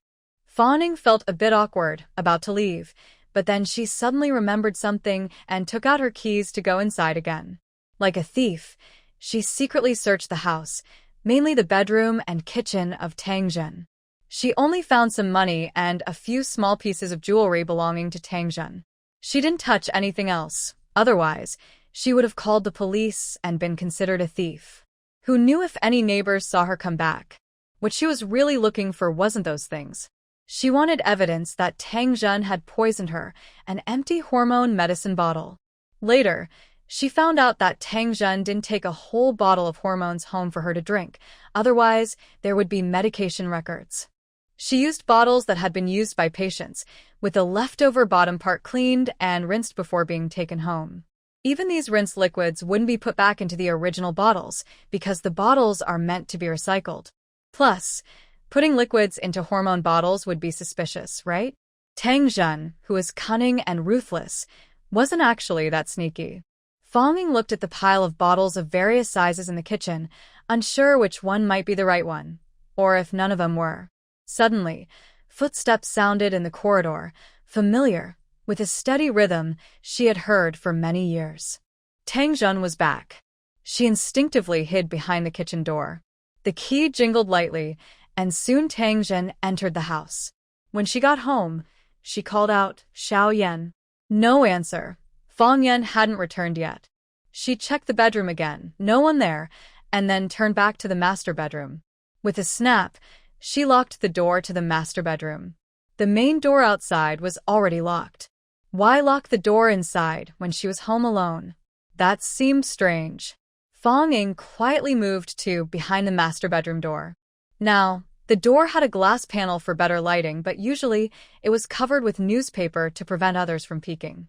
Fang Ying felt a bit awkward, about to leave, but then she suddenly remembered something and took out her keys to go inside again. Like a thief, she secretly searched the house, mainly the bedroom and kitchen of Tangjin. She only found some money and a few small pieces of jewelry belonging to Tangjin. She didn't touch anything else. Otherwise, she would have called the police and been considered a thief. Who knew if any neighbors saw her come back? What she was really looking for wasn't those things. She wanted evidence that Tangjin had poisoned her, an empty hormone medicine bottle. Later, she found out that Tangjin didn't take a whole bottle of hormones home for her to drink. Otherwise, there would be medication records. She used bottles that had been used by patients, with the leftover bottom part cleaned and rinsed before being taken home. Even these rinsed liquids wouldn't be put back into the original bottles, because the bottles are meant to be recycled. Plus, putting liquids into hormone bottles would be suspicious, right? Tangjin, who was cunning and ruthless, wasn't actually that sneaky. Fang Ying looked at the pile of bottles of various sizes in the kitchen, unsure which one might be the right one, or if none of them were. Suddenly, footsteps sounded in the corridor, familiar, with a steady rhythm she had heard for many years. Tangjin was back. She instinctively hid behind the kitchen door. The key jingled lightly, and soon Tang Zhen entered the house. When she got home, she called out, "Xiao Yan." No answer. Fang Yan hadn't returned yet. She checked the bedroom again, no one there, and then turned back to the master bedroom. With a snap, she locked the door to the master bedroom. The main door outside was already locked. Why lock the door inside when she was home alone? That seemed strange. Fang Ying quietly moved to behind the master bedroom door. Now, the door had a glass panel for better lighting, but usually it was covered with newspaper to prevent others from peeking.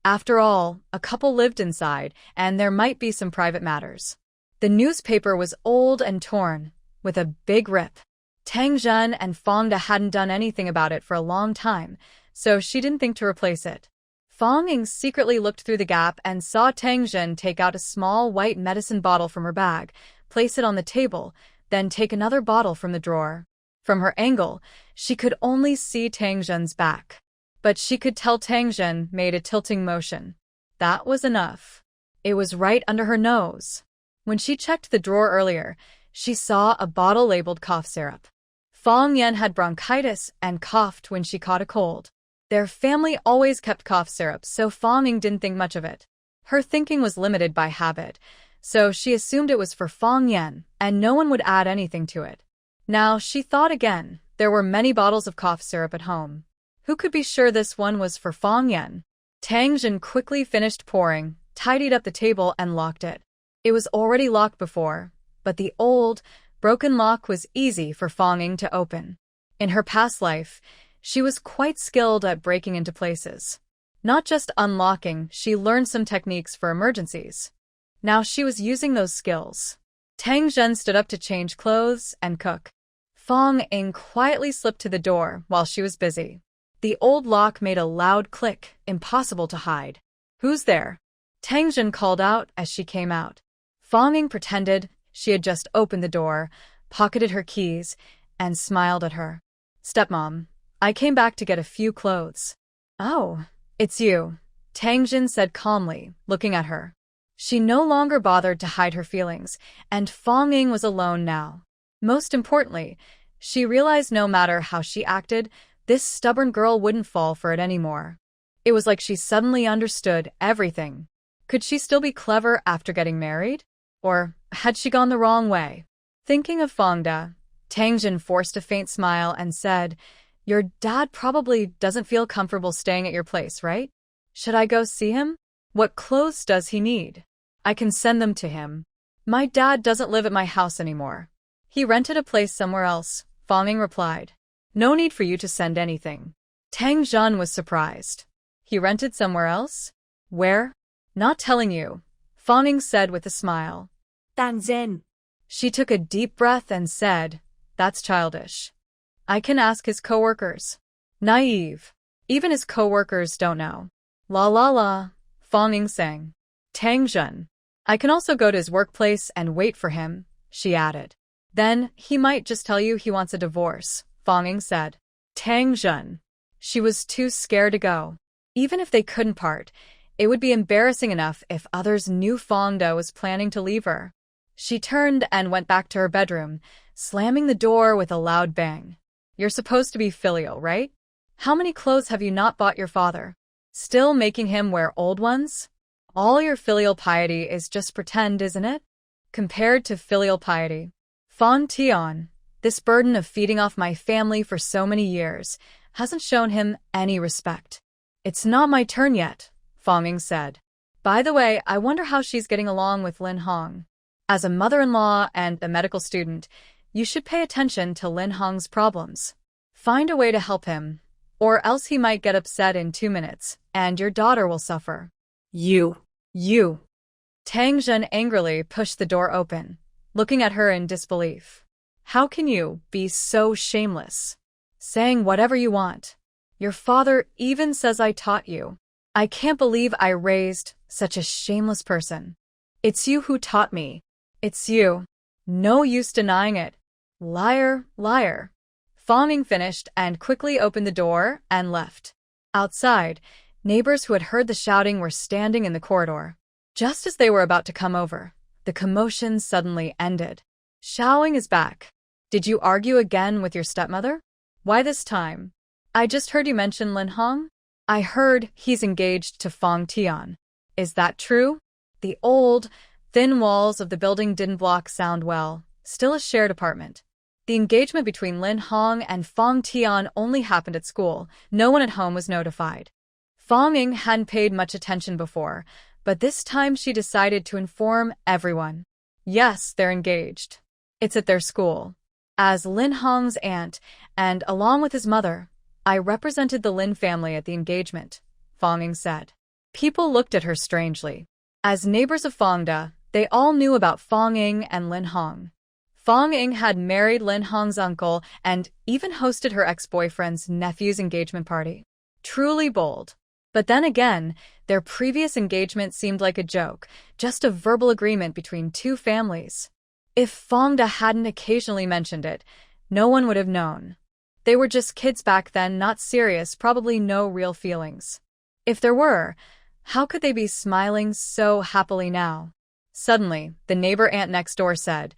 After all, a couple lived inside, and there might be some private matters. The newspaper was old and torn, with a big rip. Tang Zhen and Fang Da hadn't done anything about it for a long time, so she didn't think to replace it. Fang Ying secretly looked through the gap and saw Tang Zhen take out a small white medicine bottle from her bag, place it on the table, then take another bottle from the drawer. From her angle, she could only see Tang Zhen's back. But she could tell Tang Zhen made a tilting motion. That was enough. It was right under her nose. When she checked the drawer earlier, she saw a bottle labeled cough syrup. Fang Yan had bronchitis and coughed when she caught a cold. Their family always kept cough syrup, so Fang Ying didn't think much of it. Her thinking was limited by habit, so she assumed it was for Fang Yan, and no one would add anything to it. Now she thought again. There were many bottles of cough syrup at home. Who could be sure this one was for Fang Yan? Tang Zhen quickly finished pouring, tidied up the table, and locked it. It was already locked before, but the old, broken lock was easy for Fang Ying to open. In her past life, she was quite skilled at breaking into places. Not just unlocking, she learned some techniques for emergencies. Now she was using those skills. Tang Zhen stood up to change clothes and cook. Fang Ying quietly slipped to the door while she was busy. The old lock made a loud click, impossible to hide. "Who's there?" Tang Zhen called out as she came out. Fang Ying pretended she had just opened the door, pocketed her keys, and smiled at her. "Stepmom, I came back to get a few clothes." "Oh, it's you," Tang Zhen said calmly, looking at her. She no longer bothered to hide her feelings, and Fang Ying was alone now. Most importantly, she realized no matter how she acted, this stubborn girl wouldn't fall for it anymore. It was like she suddenly understood everything. Could she still be clever after getting married? Or had she gone the wrong way? Thinking of Fang Da, Tang Zhen forced a faint smile and said, "Your dad probably doesn't feel comfortable staying at your place, right? Should I go see him? What clothes does he need? I can send them to him. My dad doesn't live at my house anymore. He rented a place somewhere else," Fang Ying replied. "No need for you to send anything." Tang Zhen was surprised. "He rented somewhere else? Where?" "Not telling you," Fang Ying said with a smile. Tang Zhen. She took a deep breath and said, "That's childish. I can ask his coworkers." Naive. Even his coworkers don't know. "La la la," Fang Ying sang. Tang Zhen. "I can also go to his workplace and wait for him," she added. "Then he might just tell you he wants a divorce," Fang Ying said. Tang Zhen. She was too scared to go. Even if they couldn't part, it would be embarrassing enough if others knew Fang Da was planning to leave her. She turned and went back to her bedroom, slamming the door with a loud bang. "You're supposed to be filial, right? How many clothes have you not bought your father? Still making him wear old ones? All your filial piety is just pretend, isn't it?" Compared to filial piety, Fan Tian, this burden of feeding off my family for so many years, hasn't shown him any respect. "It's not my turn yet," Fang Ying said. "By the way, I wonder how she's getting along with Lin Hong. As a mother-in-law and a medical student, you should pay attention to Lin Hong's problems. Find a way to help him, or else he might get upset in 2 minutes, and your daughter will suffer." You. Tang Zhen angrily pushed the door open, looking at her in disbelief. "How can you be so shameless? Saying whatever you want. Your father even says I taught you. I can't believe I raised such a shameless person. It's you who taught me. It's you. No use denying it. Liar, liar." Fang Ying finished and quickly opened the door and left. Outside, neighbors who had heard the shouting were standing in the corridor. Just as they were about to come over, the commotion suddenly ended. Xiaoying is back. Did you argue again with your stepmother? Why this time? I just heard you mention Lin Hong. I heard he's engaged to Fong Tian. Is that true? The old, thin walls of the building didn't block sound well, still a shared apartment. The engagement between Lin Hong and Fong Tian only happened at school. No one at home was notified. Fong Ying hadn't paid much attention before, but this time she decided to inform everyone. Yes, they're engaged. It's at their school. As Lin Hong's aunt, and along with his mother, I represented the Lin family at the engagement, Fong Ying said. People looked at her strangely. As neighbors of Fongda, they all knew about Fong Ying and Lin Hong. Fong Ying had married Lin Hong's uncle and even hosted her ex-boyfriend's nephew's engagement party. Truly bold. But then again, their previous engagement seemed like a joke, just a verbal agreement between two families. If Fongda hadn't occasionally mentioned it, no one would have known. They were just kids back then, not serious, probably no real feelings. If there were, how could they be smiling so happily now? Suddenly, the neighbor aunt next door said,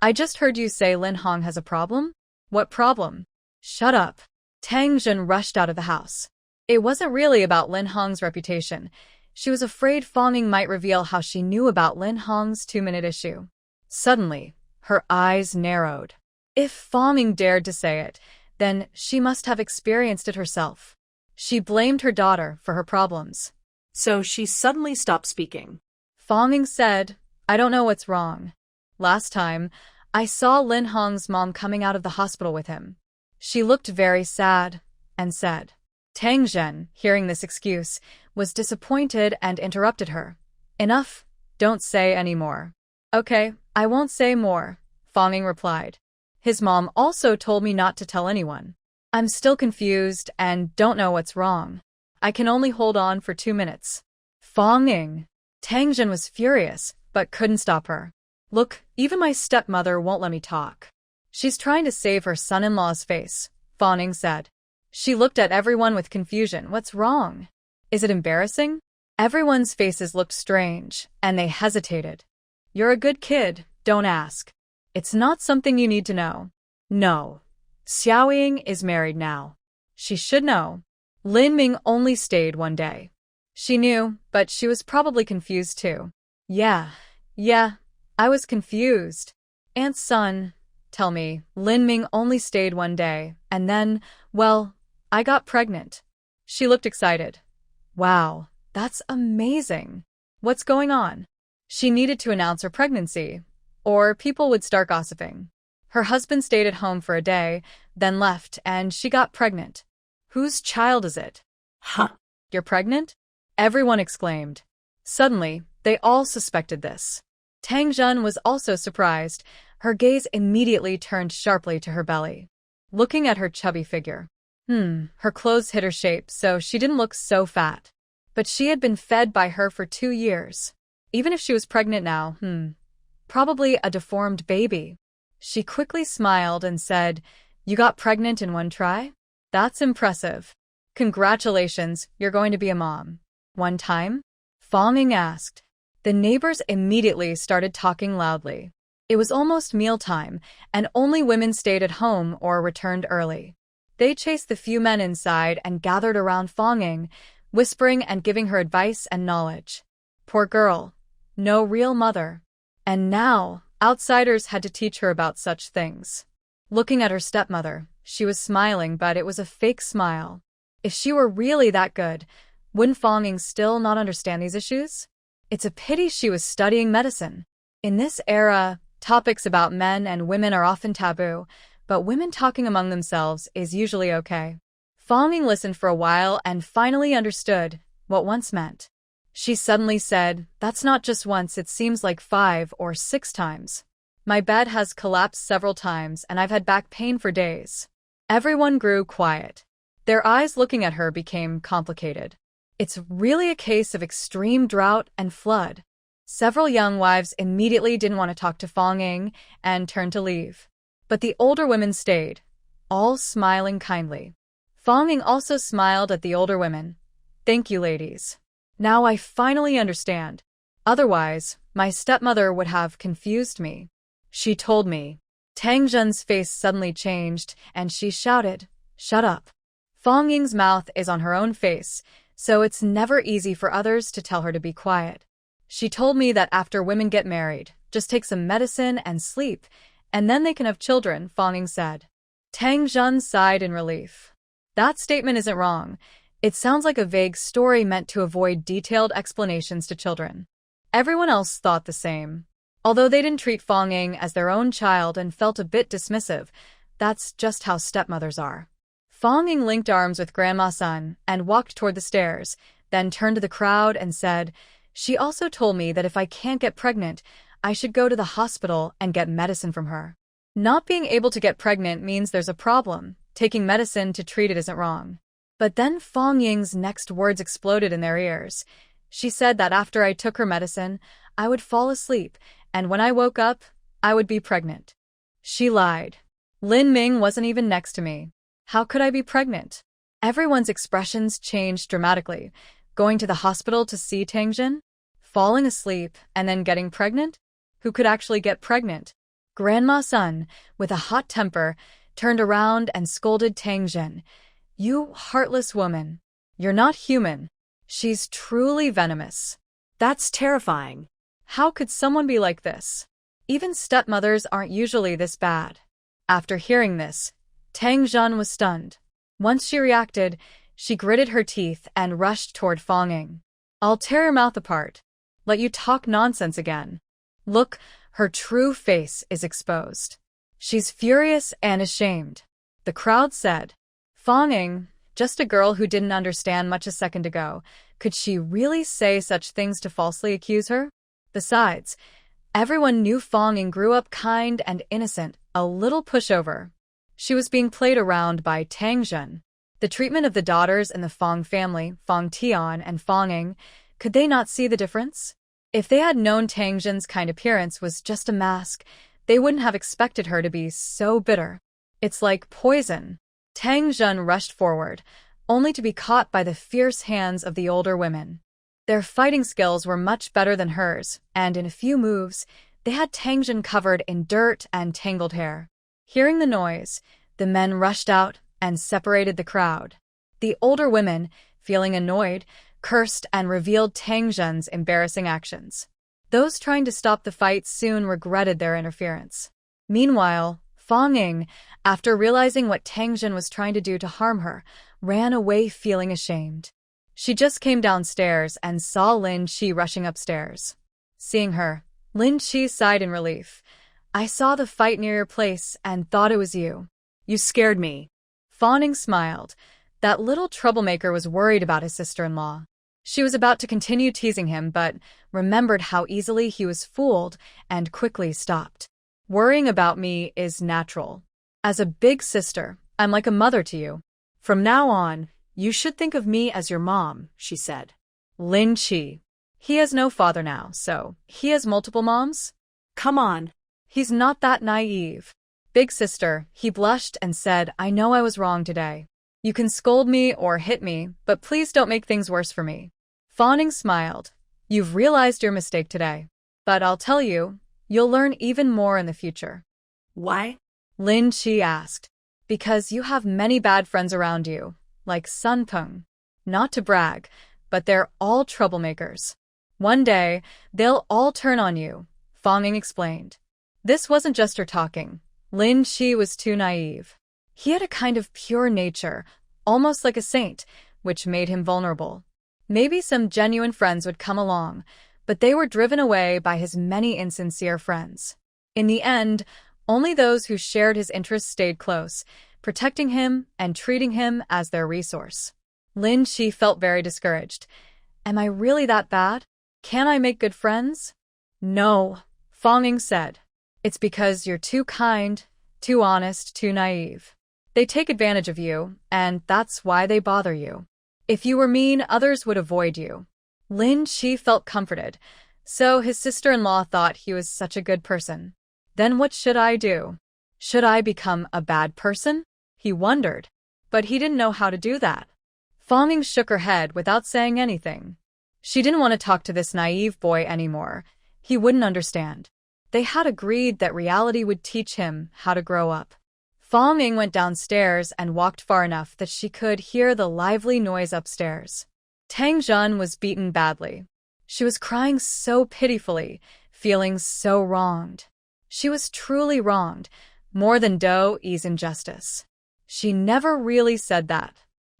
I just heard you say Lin Hong has a problem? What problem? Shut up. Tang Jun rushed out of the house. It wasn't really about Lin Hong's reputation. She was afraid Fong Ying might reveal how she knew about Lin Hong's 2-minute issue. Suddenly, her eyes narrowed. If Fong Ying dared to say it, then she must have experienced it herself. She blamed her daughter for her problems. So she suddenly stopped speaking. Fong Ying said, I don't know what's wrong. Last time, I saw Lin Hong's mom coming out of the hospital with him. She looked very sad and said. Tang Zhen, hearing this excuse, was disappointed and interrupted her. Enough, don't say any more. Okay, I won't say more, Fong Ying replied. His mom also told me not to tell anyone. I'm still confused and don't know what's wrong. I can only hold on for 2 minutes. Fong Ying. Tang Zhen was furious, but couldn't stop her. Look, even my stepmother won't let me talk. She's trying to save her son-in-law's face, Fong Ying said. She looked at everyone with confusion. What's wrong? Is it embarrassing? Everyone's faces looked strange, and they hesitated. You're a good kid, don't ask. It's not something you need to know. No. Xiaoying is married now. She should know. Lin Ming only stayed 1 day. She knew, but she was probably confused too. Yeah, I was confused. Aunt's son, tell me, Lin Ming only stayed 1 day, and then, well, I got pregnant. She looked excited. Wow, that's amazing. What's going on? She needed to announce her pregnancy, or people would start gossiping. Her husband stayed at home for a day, then left, and she got pregnant. Whose child is it? Huh. You're pregnant? Everyone exclaimed. Suddenly, they all suspected this. Tang Zhen was also surprised. Her gaze immediately turned sharply to her belly. Looking at her chubby figure. Her clothes hid her shape, so she didn't look so fat. But she had been fed by her for 2 years. Even if she was pregnant now, probably a deformed baby. She quickly smiled and said, You got pregnant in 1 try? That's impressive. Congratulations, you're going to be a mom. 1 time? Fong Ying asked. The neighbors immediately started talking loudly. It was almost mealtime, and only women stayed at home or returned early. They chased the few men inside and gathered around Fong Ying, whispering and giving her advice and knowledge. Poor girl. No real mother. And now, outsiders had to teach her about such things. Looking at her stepmother, she was smiling, but it was a fake smile. If she were really that good, wouldn't Fong Ying still not understand these issues? It's a pity she was studying medicine. In this era, topics about men and women are often taboo, but women talking among themselves is usually okay. Fong Ying listened for a while and finally understood what once meant. She suddenly said, That's not just once, it seems like 5 or 6 times. My bed has collapsed several times and I've had back pain for days. Everyone grew quiet. Their eyes looking at her became complicated. It's really a case of extreme drought and flood. Several young wives immediately didn't want to talk to Fong Ying and turned to leave. But the older women stayed, all smiling kindly. Fong Ying also smiled at the older women. Thank you, ladies. Now I finally understand. Otherwise, my stepmother would have confused me. She told me. Tang Zhen's face suddenly changed, and she shouted, "Shut up." Fang Ying's mouth is on her own face, so it's never easy for others to tell her to be quiet. She told me that after women get married, just take some medicine and sleep, and then they can have children, Fang Ying said. Tang Zhen sighed in relief. That statement isn't wrong. It sounds like a vague story meant to avoid detailed explanations to children. Everyone else thought the same. Although they didn't treat Fang Ying as their own child and felt a bit dismissive, that's just how stepmothers are. Fang Ying linked arms with Grandma Sun and walked toward the stairs, then turned to the crowd and said, "She also told me that if I can't get pregnant, I should go to the hospital and get medicine from her." Not being able to get pregnant means there's a problem. Taking medicine to treat it isn't wrong. But then Fang Ying's next words exploded in their ears. She said that after I took her medicine, I would fall asleep, and when I woke up, I would be pregnant. She lied. Lin Ming wasn't even next to me. How could I be pregnant? Everyone's expressions changed dramatically. Going to the hospital to see Tang Zhen? Falling asleep and then getting pregnant? Who could actually get pregnant? Grandma Sun, with a hot temper, turned around and scolded Tang Zhen. "You heartless woman. You're not human. She's truly venomous." That's terrifying. How could someone be like this? Even stepmothers aren't usually this bad. After hearing this, Tang Zhen was stunned. Once she reacted, she gritted her teeth and rushed toward Fang Ying. "I'll tear your mouth apart. Let you talk nonsense again." Look, her true face is exposed. She's furious and ashamed. The crowd said. Fang Ying, just a girl who didn't understand much a second ago, could she really say such things to falsely accuse her? Besides, everyone knew Fang Ying grew up kind and innocent, a little pushover. She was being played around by Tang Zhen. The treatment of the daughters in the Fang family, Fang Tian and Fang Ying, could they not see the difference? If they had known Tang Zhen's kind appearance was just a mask, they wouldn't have expected her to be so bitter. It's like poison. Tang Zhen rushed forward, only to be caught by the fierce hands of the older women. Their fighting skills were much better than hers, and in a few moves, they had Tang Zhen covered in dirt and tangled hair. Hearing the noise, the men rushed out and separated the crowd. The older women, feeling annoyed, cursed and revealed Tang Zhen's embarrassing actions. Those trying to stop the fight soon regretted their interference. Meanwhile, Fang Ying, after realizing what Tang Zhen was trying to do to harm her, ran away feeling ashamed. She just came downstairs and saw Lin Qi rushing upstairs. Seeing her, Lin Qi sighed in relief. "I saw the fight near your place and thought it was you." You scared me. Fang Ying smiled. That little troublemaker was worried about his sister-in-law. She was about to continue teasing him, but remembered how easily he was fooled and quickly stopped. "Worrying about me is natural. As a big sister, I'm like a mother to you." From now on, you should think of me as your mom, she said. Lin Qi. He has no father now, so he has multiple moms? Come on. He's not that naive. Big sister, he blushed and said, "I know I was wrong today. You can scold me or hit me, but please don't make things worse for me." Fang Ying smiled. "You've realized your mistake today. But I'll tell you, you'll learn even more in the future." Why? Lin Qi asked. "Because you have many bad friends around you, like Sun Peng. Not to brag, but they're all troublemakers. One day, they'll all turn on you," Fang Ying explained. This wasn't just her talking. Lin Qi was too naive. He had a kind of pure nature, almost like a saint, which made him vulnerable. Maybe some genuine friends would come along, but they were driven away by his many insincere friends. In the end, only those who shared his interests stayed close, protecting him and treating him as their resource. Lin Qi felt very discouraged. Am I really that bad? Can I make good friends? No, Fang Ying said. It's because you're too kind, too honest, too naive. They take advantage of you, and that's why they bother you. If you were mean, others would avoid you. Lin Qi felt comforted, so his sister-in-law thought he was such a good person. Then what should I do? Should I become a bad person? He wondered, but he didn't know how to do that. Fang Ying shook her head without saying anything. She didn't want to talk to this naive boy anymore. He wouldn't understand. They had agreed that reality would teach him how to grow up. Fong Ying went downstairs and walked far enough that she could hear the lively noise upstairs. Tang Jun was beaten badly. She was crying so pitifully, feeling so wronged. She was truly wronged, more than Do Yi's injustice. She never really said that.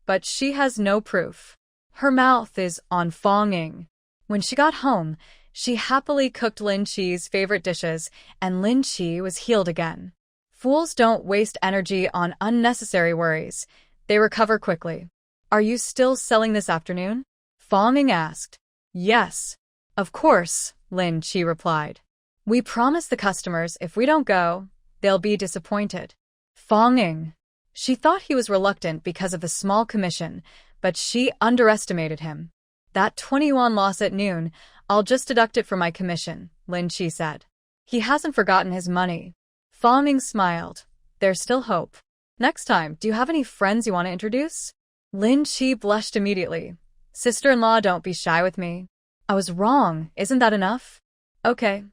But she has no proof. Her mouth is on Fong Ying. When she got home, she happily cooked Lin Qi's favorite dishes, and Lin Qi was healed again. Fools don't waste energy on unnecessary worries. They recover quickly. Are you still selling this afternoon? Fong Ying asked. Yes. Of course, Lin Qi replied. We promise the customers if we don't go, they'll be disappointed. Fong Ying. She thought he was reluctant because of the small commission, but she underestimated him. That 20 yuan loss at noon, I'll just deduct it from my commission, Lin Qi said. He hasn't forgotten his money. Fong Ying smiled. There's still hope. Next time, do you have any friends you want to introduce? Lin Qi blushed immediately. Sister-in-law, don't be shy with me. I was wrong, isn't that enough? Okay.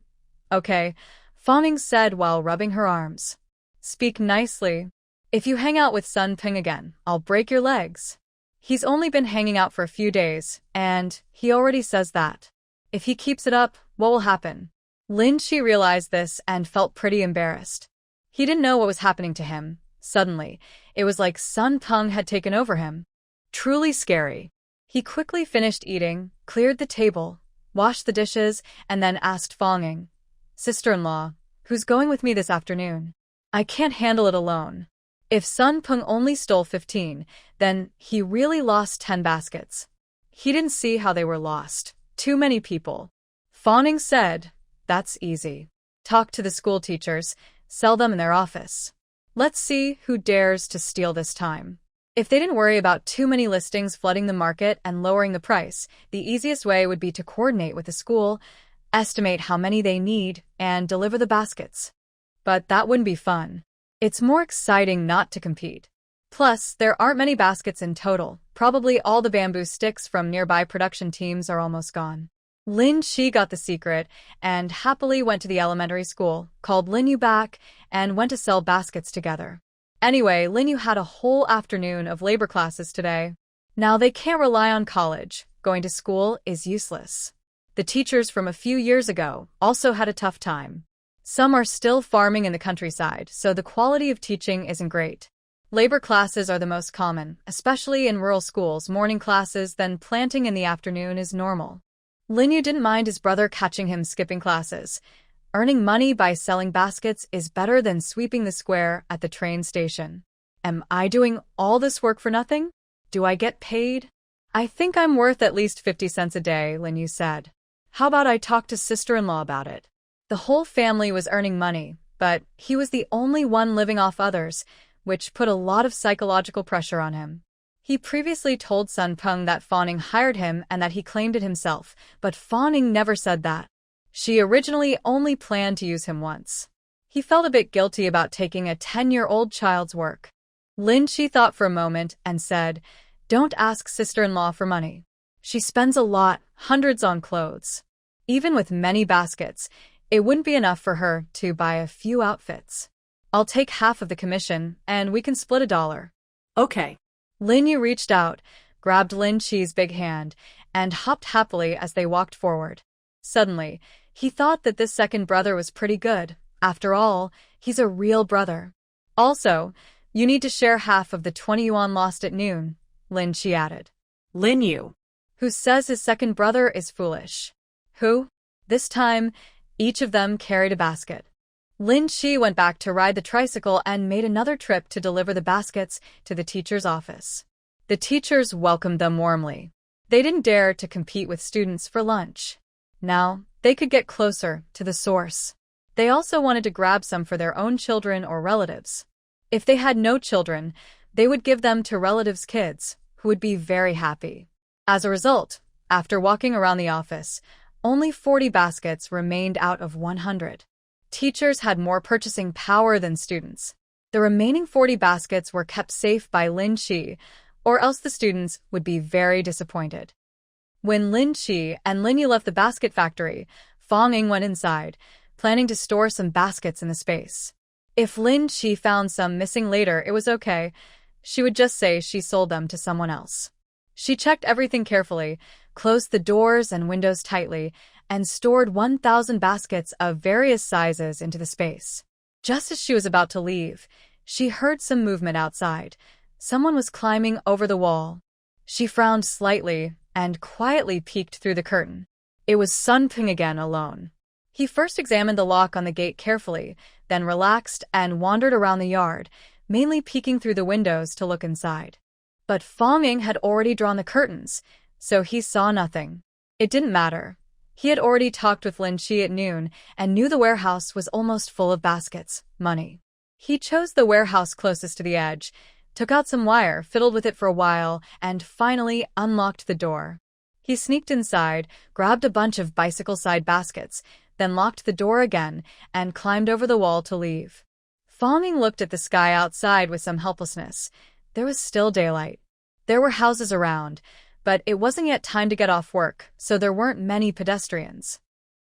Fong Ying said while rubbing her arms. Speak nicely. If you hang out with Sun Ping again, I'll break your legs. He's only been hanging out for a few days, and he already says that. If he keeps it up, what will happen? Lin Qi realized this and felt pretty embarrassed. He didn't know what was happening to him. Suddenly, it was like Sun Ping had taken over him. Truly scary. He quickly finished eating, cleared the table, washed the dishes, and then asked Fong Ying, Sister-in-law, who's going with me this afternoon? I can't handle it alone. If Sun Ping only stole 15, then he really lost 10 baskets. He didn't see how they were lost. Too many people. Fong Ying said, That's easy. Talk to the school teachers, sell them in their office. Let's see who dares to steal this time. If they didn't worry about too many listings flooding the market and lowering the price, the easiest way would be to coordinate with the school, estimate how many they need, and deliver the baskets. But that wouldn't be fun. It's more exciting not to compete. Plus, there aren't many baskets in total. Probably all the bamboo sticks from nearby production teams are almost gone. Lin Qi got the secret and happily went to the elementary school, called Lin Yu back, and went to sell baskets together. Anyway, Lin Yu had a whole afternoon of labor classes today. Now they can't rely on college. Going to school is useless. The teachers from a few years ago also had a tough time. Some are still farming in the countryside, so the quality of teaching isn't great. Labor classes are the most common, especially in rural schools. Morning classes, then planting in the afternoon is normal. Lin Yu didn't mind his brother catching him skipping classes. Earning money by selling baskets is better than sweeping the square at the train station. Am I doing all this work for nothing? Do I get paid? I think I'm worth at least 50 cents a day, Lin Yu said. How about I talk to sister-in-law about it? The whole family was earning money, but he was the only one living off others, which put a lot of psychological pressure on him. He previously told Sun Ping that Fong Ying hired him and that he claimed it himself, but Fong Ying never said that. She originally only planned to use him once. He felt a bit guilty about taking a 10-year-old child's work. Lin Qi thought for a moment and said, Don't ask sister-in-law for money. She spends a lot, hundreds on clothes. Even with many baskets, it wouldn't be enough for her to buy a few outfits. I'll take half of the commission, and we can split $1. Okay. Lin Yu reached out, grabbed Lin Qi's big hand, and hopped happily as they walked forward. Suddenly, he thought that this second brother was pretty good. After all, he's a real brother. Also, you need to share half of the 20 yuan lost at noon, Lin Qi added. Lin Yu. Who says his second brother is foolish? Who? This time, each of them carried a basket. Lin Qi went back to ride the tricycle and made another trip to deliver the baskets to the teacher's office. The teachers welcomed them warmly. They didn't dare to compete with students for lunch. Now, they could get closer to the source. They also wanted to grab some for their own children or relatives. If they had no children, they would give them to relatives' kids, who would be very happy. As a result, after walking around the office, only 40 baskets remained out of 100. Teachers had more purchasing power than students. The remaining 40 baskets were kept safe by Lin Qi, or else the students would be very disappointed. When Lin Qi and Lin Yu left the basket factory, Fong Ying went inside, planning to store some baskets in the space. If Lin Chi found some missing later, it was okay. She would just say she sold them to someone else. She checked everything carefully, closed the doors and windows tightly, and stored 1,000 baskets of various sizes into the space. Just as she was about to leave, she heard some movement outside. Someone was climbing over the wall. She frowned slightly and quietly peeked through the curtain. It was Sun Ping again, alone. He first examined the lock on the gate carefully, then relaxed and wandered around the yard, mainly peeking through the windows to look inside. But Fong Ying had already drawn the curtains, so he saw nothing. It didn't matter. He had already talked with Lin Chi at noon and knew the warehouse was almost full of baskets, money. He chose the warehouse closest to the edge, took out some wire, fiddled with it for a while, and finally unlocked the door. He sneaked inside, grabbed a bunch of bicycle-side baskets, then locked the door again and climbed over the wall to leave. Fong Ying looked at the sky outside with some helplessness. There was still daylight. There were houses around, but it wasn't yet time to get off work, so there weren't many pedestrians.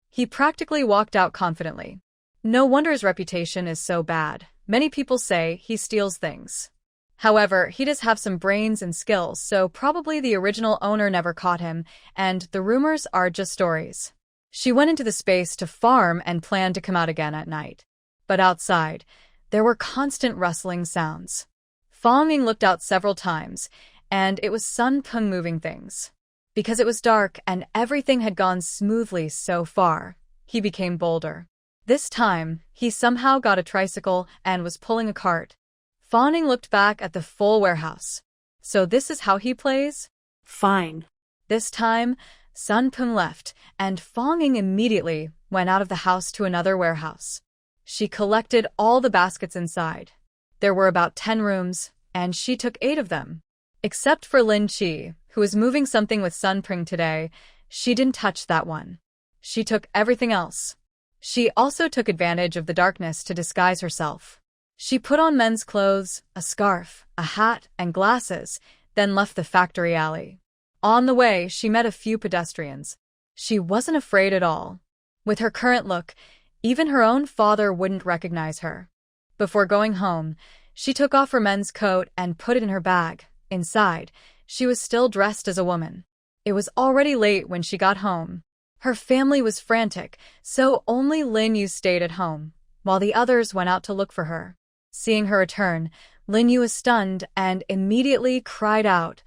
He practically walked out confidently. No wonder his reputation is so bad. Many people say he steals things. However, he does have some brains and skills, so probably the original owner never caught him, and the rumors are just stories. She went into the space to farm and planned to come out again at night. But outside, there were constant rustling sounds. Fong Ying looked out several times, and it was Sun Ping moving things. Because it was dark and everything had gone smoothly so far, he became bolder. This time, he somehow got a tricycle and was pulling a cart. Fong Ying looked back at the full warehouse. So this is how he plays? Fine. This time, Sun Ping left, and Fong Ying immediately went out of the house to another warehouse. She collected all the baskets inside. There were about 10 rooms, and she took 8 of them. Except for Lin Chi, who was moving something with Sun Ping today, she didn't touch that one. She took everything else. She also took advantage of the darkness to disguise herself. She put on men's clothes, a scarf, a hat, and glasses, then left the factory alley. On the way, she met a few pedestrians. She wasn't afraid at all. With her current look, even her own father wouldn't recognize her. Before going home, she took off her men's coat and put it in her bag. Inside, she was still dressed as a woman. It was already late when she got home. Her family was frantic, so only Lin Yu stayed at home, while the others went out to look for her. Seeing her return, Lin Yu was stunned and immediately cried out,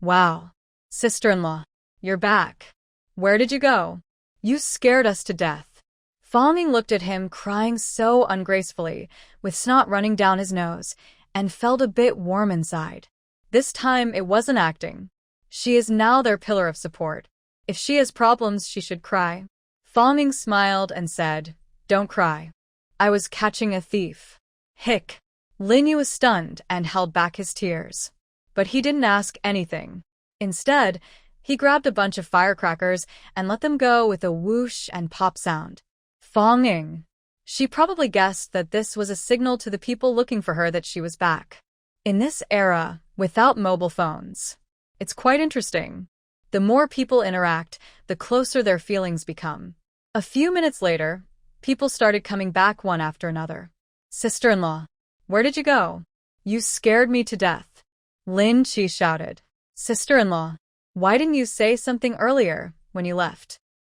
"Wow! Sister-in-law, you're back. Where did you go? You scared us to death." Fong Ying looked at him crying so ungracefully, with snot running down his nose, and felt a bit warm inside. This time it wasn't acting. She is now their pillar of support. If she has problems, she should cry. Fong Ying smiled and said, "Don't cry. I was catching a thief." Hick. Lin Yu was stunned and held back his tears. But he didn't ask anything. Instead, he grabbed a bunch of firecrackers and let them go with a whoosh and pop sound. Fong Ying. She probably guessed that this was a signal to the people looking for her that she was back. In this era, without mobile phones, it's quite interesting. The more people interact, the closer their feelings become. A few minutes later, people started coming back one after another. "Sister-in-law, where did you go? You scared me to death." Lin Chi shouted. "Sister-in-law, why didn't you say something earlier when you left?"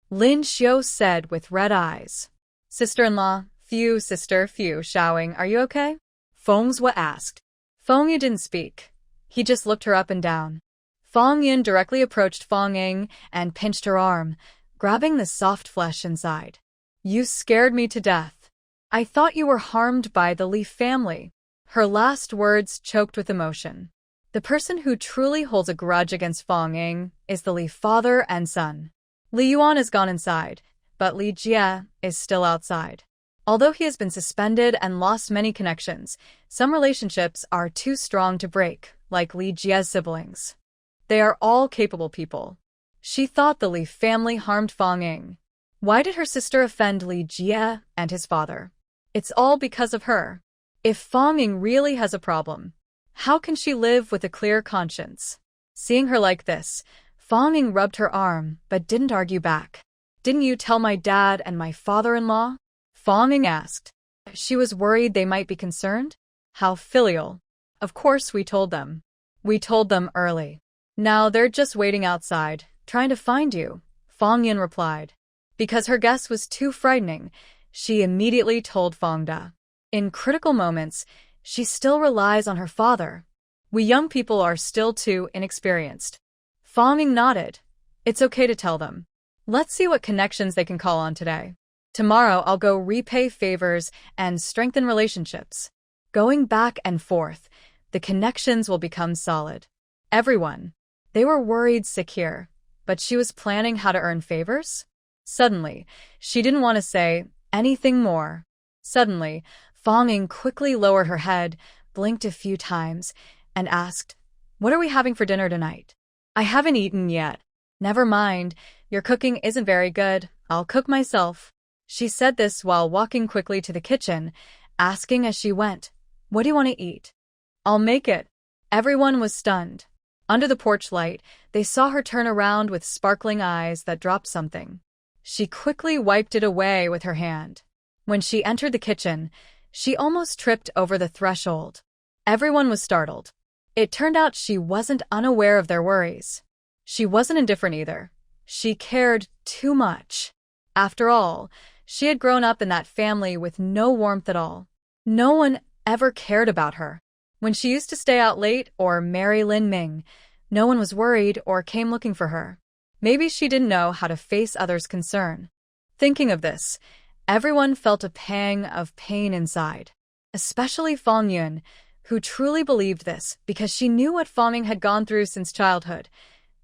Lin Xiu said with red eyes. "Sister-in-law, phew, sister, phew, Xiaoying, are you okay?" Feng Zhua asked. Feng Yu didn't speak. He just looked her up and down. Fong Yin directly approached Fong Ying and pinched her arm, grabbing the soft flesh inside. "You scared me to death. I thought you were harmed by the Li family." Her last words choked with emotion. The person who truly holds a grudge against Fong Ying is the Li father and son. Li Yuan has gone inside, but Li Jie is still outside. Although he has been suspended and lost many connections, some relationships are too strong to break, like Li Jie's siblings. They are all capable people. She thought the Li family harmed Fong Ying. Why did her sister offend Li Jie and his father? It's all because of her. If Fong Ying really has a problem, how can she live with a clear conscience? Seeing her like this, Fong Ying rubbed her arm but didn't argue back. "Didn't you tell my dad and my father-in-law?" Fong Ying asked. She was worried they might be concerned. How filial. Of course we told them. We told them early. Now they're just waiting outside, trying to find you, Fong Yin replied. Because her guess was too frightening, she immediately told Fong Da. In critical moments, she still relies on her father. We young people are still too inexperienced. Fong Ying nodded. It's okay to tell them. Let's see what connections they can call on today. Tomorrow I'll go repay favors and strengthen relationships. Going back and forth, the connections will become solid. Everyone. They were worried sick here, but she was planning how to earn favors? Suddenly, she didn't want to say anything more. Suddenly, Fong Ying quickly lowered her head, blinked a few times, and asked, What are we having for dinner tonight? I haven't eaten yet. Never mind, your cooking isn't very good. I'll cook myself. She said this while walking quickly to the kitchen, asking as she went, What do you want to eat? I'll make it. Everyone was stunned. Under the porch light, they saw her turn around with sparkling eyes that dropped something. She quickly wiped it away with her hand. When she entered the kitchen, she almost tripped over the threshold. Everyone was startled. It turned out she wasn't unaware of their worries. She wasn't indifferent either. She cared too much. After all, she had grown up in that family with no warmth at all. No one ever cared about her. When she used to stay out late or marry Lin Ming, no one was worried or came looking for her. Maybe she didn't know how to face others' concern. Thinking of this, everyone felt a pang of pain inside. Especially Fong Yun, who truly believed this because she knew what Fong Ying had gone through since childhood.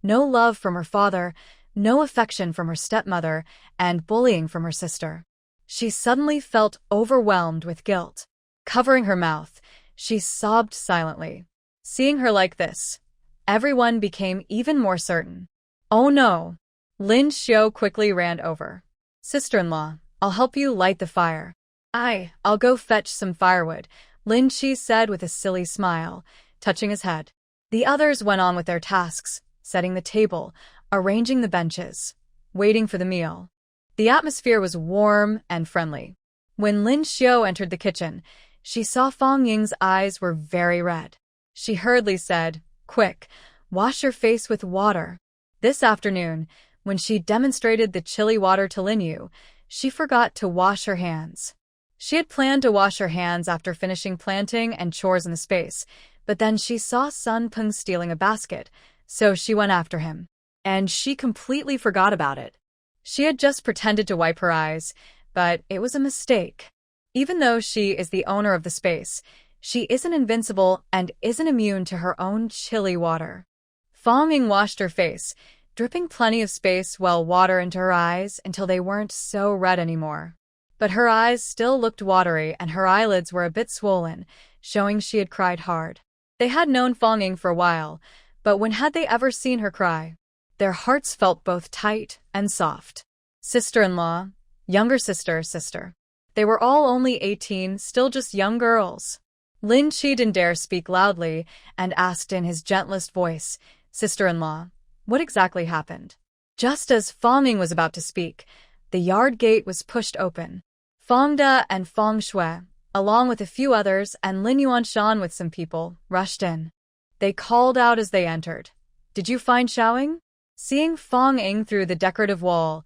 No love from her father, no affection from her stepmother, and bullying from her sister. She suddenly felt overwhelmed with guilt. Covering her mouth, she sobbed silently. Seeing her like this, everyone became even more certain. Oh no! Lin Xiao quickly ran over. Sister-in-law, I'll help you light the fire. I'll go fetch some firewood, Lin Qi said with a silly smile, touching his head. The others went on with their tasks, setting the table, arranging the benches, waiting for the meal. The atmosphere was warm and friendly. When Lin Xiao entered the kitchen, she saw Fong Ying's eyes were very red. She hurriedly said, Quick, wash your face with water. This afternoon, when she demonstrated the chilly water to Lin Yu, she forgot to wash her hands. She had planned to wash her hands after finishing planting and chores in the space, but then she saw Sun Peng stealing a basket, so she went after him. And she completely forgot about it. She had just pretended to wipe her eyes, but it was a mistake. Even though she is the owner of the space, she isn't invincible and isn't immune to her own chilly water. Fong Ying washed her face, dripping plenty of space well water into her eyes until they weren't so red anymore. But her eyes still looked watery and her eyelids were a bit swollen, showing she had cried hard. They had known Fong Ying for a while, but when had they ever seen her cry? Their hearts felt both tight and soft. Sister-in-law, younger sister. They were all only 18, still just young girls. Lin Qi didn't dare speak loudly and asked in his gentlest voice, Sister-in-law, what exactly happened? Just as Fong Ying was about to speak, the yard gate was pushed open. Fong Da and Fong Shui, along with a few others and Lin Yuanshan with some people, rushed in. They called out as they entered. Did you find Xiaoying? Seeing Fong Ying through the decorative wall,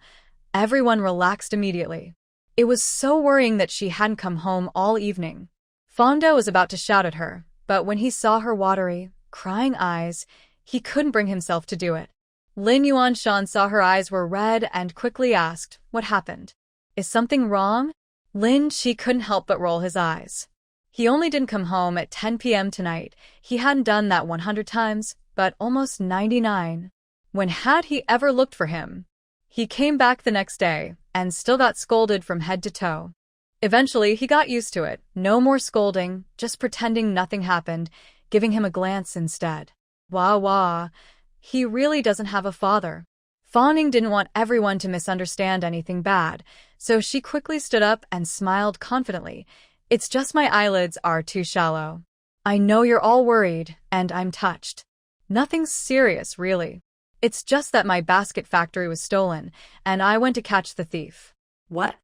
everyone relaxed immediately. It was so worrying that she hadn't come home all evening. Fong Da was about to shout at her, but when he saw her watery, crying eyes, he couldn't bring himself to do it. Lin Yuanshan saw her eyes were red and quickly asked, What happened? Is something wrong? Lin Qi couldn't help but roll his eyes. He only didn't come home at 10 p.m. tonight. He hadn't done that 100 times, but almost 99. When had he ever looked for him? He came back the next day and still got scolded from head to toe. Eventually, he got used to it. No more scolding, just pretending nothing happened, giving him a glance instead. Wah. He really doesn't have a father. Fong Ying didn't want everyone to misunderstand anything bad, so she quickly stood up and smiled confidently. It's just my eyelids are too shallow. I know you're all worried, and I'm touched. Nothing serious, really. It's just that my basket factory was stolen, and I went to catch the thief. What?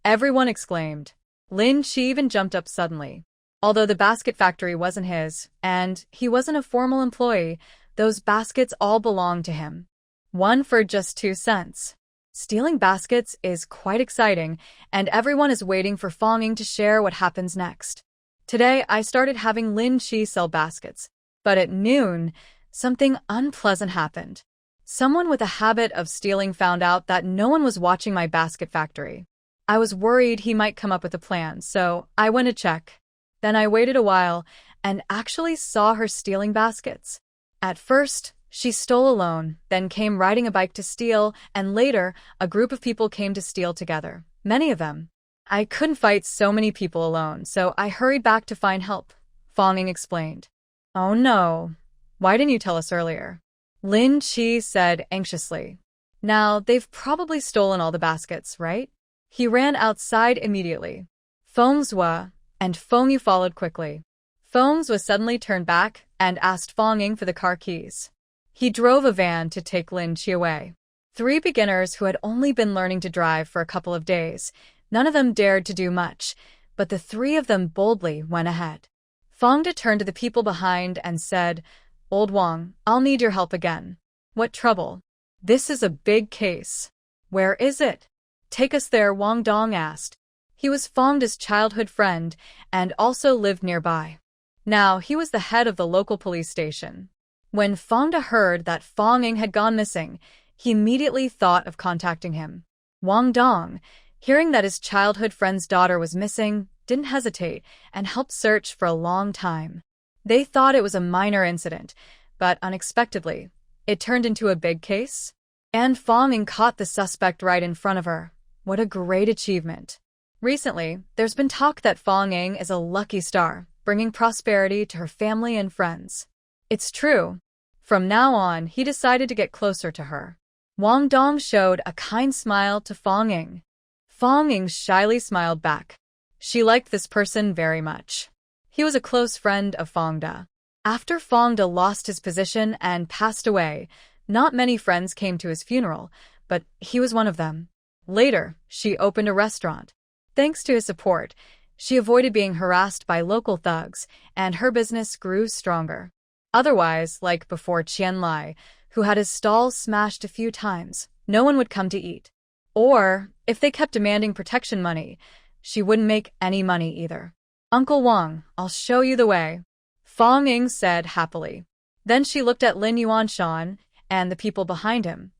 Everyone exclaimed. Lin Chi even jumped up suddenly. Although the basket factory wasn't his, and he wasn't a formal employee, those baskets all belonged to him. One for just 2 cents. Stealing baskets is quite exciting, and everyone is waiting for Fong Ying to share what happens next. Today, I started having Lin Chi sell baskets, but at noon, something unpleasant happened. Someone with a habit of stealing found out that no one was watching my basket factory. I was worried he might come up with a plan, so I went to check. Then I waited a while and actually saw her stealing baskets. At first, she stole alone, then came riding a bike to steal, and later, a group of people came to steal together. Many of them. I couldn't fight so many people alone, so I hurried back to find help, Fong Ying explained. Oh no. Why didn't you tell us earlier? Lin Chi said anxiously. Now, they've probably stolen all the baskets, right? He ran outside immediately. Feng Zhua and Feng Yu followed quickly. Feng Zhua suddenly turned back and asked Fong Ying for the car keys. He drove a van to take Lin Chi away. 3 beginners who had only been learning to drive for a couple of days. None of them dared to do much, but the 3 of them boldly went ahead. Fong De turned to the people behind and said, Old Wang, I'll need your help again. What trouble? This is a big case. Where is it? Take us there, Wang Dong asked. He was Fong De's childhood friend and also lived nearby. Now he was the head of the local police station. When Fong De heard that Fong Ying had gone missing, he immediately thought of contacting him. Wang Dong, hearing that his childhood friend's daughter was missing, didn't hesitate and helped search for a long time. They thought it was a minor incident, but unexpectedly, it turned into a big case. And Fong Ying caught the suspect right in front of her. What a great achievement. Recently, there's been talk that Fong Ying is a lucky star, bringing prosperity to her family and friends. It's true. From now on, he decided to get closer to her. Wang Dong showed a kind smile to Fong Ying. Fong Ying shyly smiled back. She liked this person very much. He was a close friend of Fong De. After Fong De lost his position and passed away, not many friends came to his funeral, but he was one of them. Later, she opened a restaurant. Thanks to his support, she avoided being harassed by local thugs, and her business grew stronger. Otherwise, like before Qian Lai, who had his stalls smashed a few times, no one would come to eat. Or, if they kept demanding protection money, she wouldn't make any money either. Uncle Wang, I'll show you the way, Fong Ying said happily. Then she looked at Lin Yuanshan and the people behind him.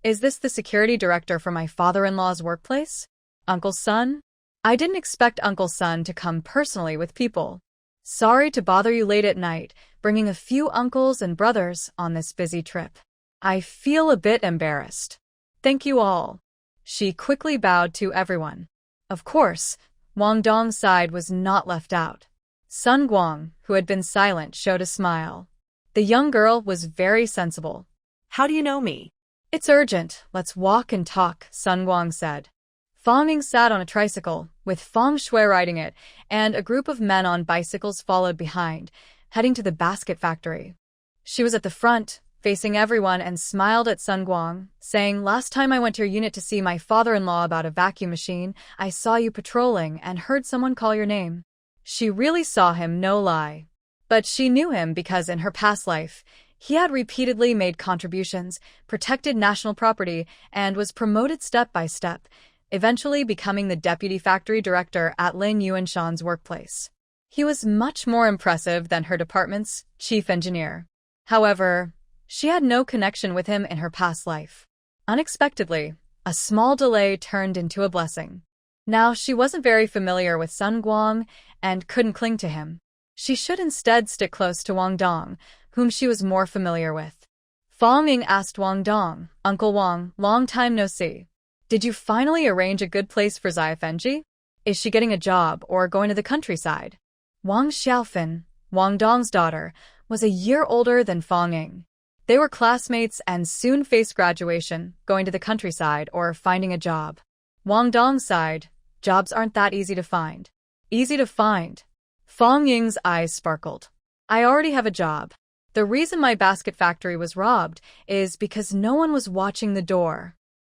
Is this the security director for my father-in-law's workplace? Uncle Sun? I didn't expect Uncle Sun to come personally with people. Sorry to bother you late at night, bringing a few uncles and brothers on this busy trip. I feel a bit embarrassed. Thank you all. She quickly bowed to everyone. Of course, Wang Dong's side was not left out. Sun Guang, who had been silent, showed a smile. The young girl was very sensible. How do you know me? It's urgent. Let's walk and talk, Sun Guang said. Fong Ying sat on a tricycle, with Fong Shui riding it, and a group of men on bicycles followed behind, heading to the basket factory. She was at the front, facing everyone, and smiled at Sun Guang, saying, Last time I went to your unit to see my father-in-law about a vacuum machine, I saw you patrolling and heard someone call your name. She really saw him, no lie. But she knew him because in her past life, he had repeatedly made contributions, protected national property, and was promoted step by step, eventually becoming the deputy factory director at Lin Yuanshan's workplace. He was much more impressive than her department's chief engineer. However, she had no connection with him in her past life. Unexpectedly, a small delay turned into a blessing. Now she wasn't very familiar with Sun Guang and couldn't cling to him. She should instead stick close to Wang Dong, whom she was more familiar with. Fong Ying asked Wang Dong, Uncle Wang, long time no see. Did you finally arrange a good place for Xia Fenji? Is she getting a job or going to the countryside? Wang Xiaofan, Wang Dong's daughter, was a year older than Fong Ying. They were classmates and soon faced graduation, going to the countryside or finding a job. Wang Dong sighed. Jobs aren't that easy to find. Easy to find. Fong Ying's eyes sparkled. I already have a job. The reason my basket factory was robbed is because no one was watching the door.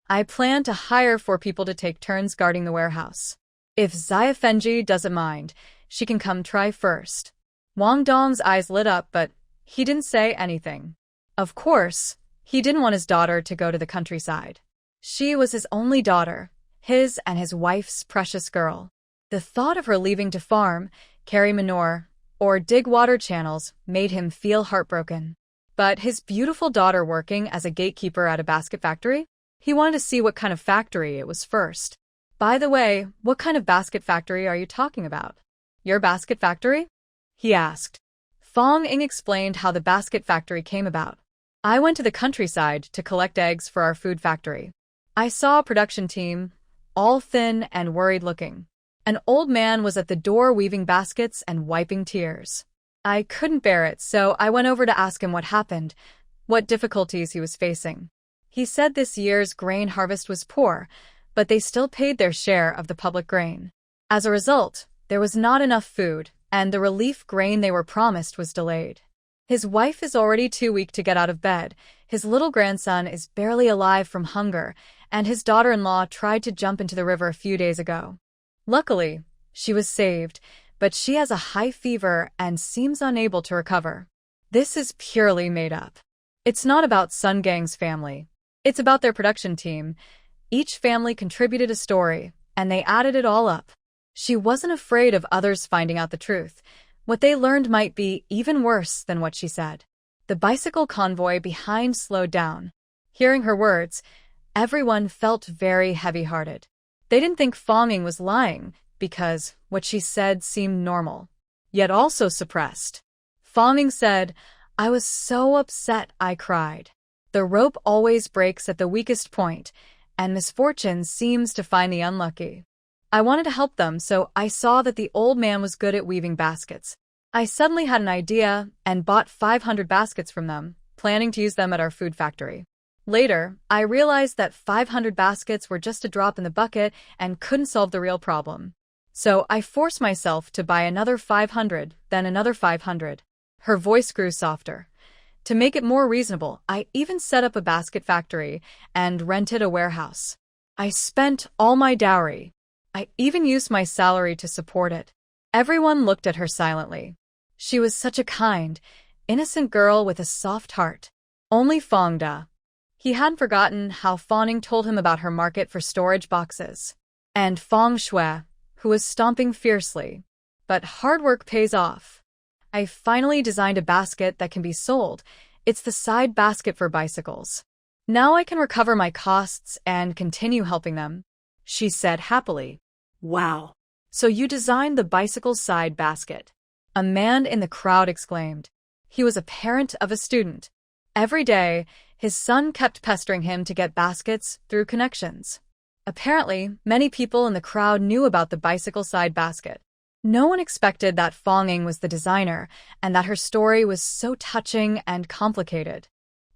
I plan to hire 4 people to take turns guarding the warehouse. If Xiafenji doesn't mind, she can come try first. Wang Dong's eyes lit up, but he didn't say anything. Of course, he didn't want his daughter to go to the countryside. She was his only daughter, his and his wife's precious girl. The thought of her leaving to farm, carry manure, or dig water channels made him feel heartbroken. But his beautiful daughter working as a gatekeeper at a basket factory? He wanted to see what kind of factory it was first. By the way, what kind of basket factory are you talking about? Your basket factory? He asked. Fong Ying explained how the basket factory came about. I went to the countryside to collect eggs for our food factory. I saw a production team, all thin and worried looking. An old man was at the door weaving baskets and wiping tears. I couldn't bear it, so I went over to ask him what happened, what difficulties he was facing. He said this year's grain harvest was poor, but they still paid their share of the public grain. As a result, there was not enough food, and the relief grain they were promised was delayed. His wife is already too weak to get out of bed, his little grandson is barely alive from hunger, and his daughter-in-law tried to jump into the river a few days ago. Luckily, she was saved, but she has a high fever and seems unable to recover. This is purely made up. It's not about Sun Gang's family. It's about their production team. Each family contributed a story, and they added it all up. She wasn't afraid of others finding out the truth. What they learned might be even worse than what she said. The bicycle convoy behind slowed down. Hearing her words, everyone felt very heavy-hearted. They didn't think Fong Ying was lying, because what she said seemed normal, yet also suppressed. Fong Ying said, I was so upset I cried. The rope always breaks at the weakest point, and misfortune seems to find the unlucky. I wanted to help them, so I saw that the old man was good at weaving baskets. I suddenly had an idea and bought 500 baskets from them, planning to use them at our food factory. Later, I realized that 500 baskets were just a drop in the bucket and couldn't solve the real problem. So I forced myself to buy another 500, then another 500. Her voice grew softer. To make it more reasonable, I even set up a basket factory and rented a warehouse. I spent all my dowry. I even used my salary to support it. Everyone looked at her silently. She was such a kind, innocent girl with a soft heart. Only Fong Da. He hadn't forgotten how Fong Ying told him about her market for storage boxes. And Fong Shui, who was stomping fiercely. But hard work pays off. I finally designed a basket that can be sold. It's the side basket for bicycles. Now I can recover my costs and continue helping them, she said happily. Wow. So you designed the bicycle side basket? A man in the crowd exclaimed. He was a parent of a student. Every day, his son kept pestering him to get baskets through connections. Apparently, many people in the crowd knew about the bicycle side basket. No one expected that Fong Ying was the designer and that her story was so touching and complicated.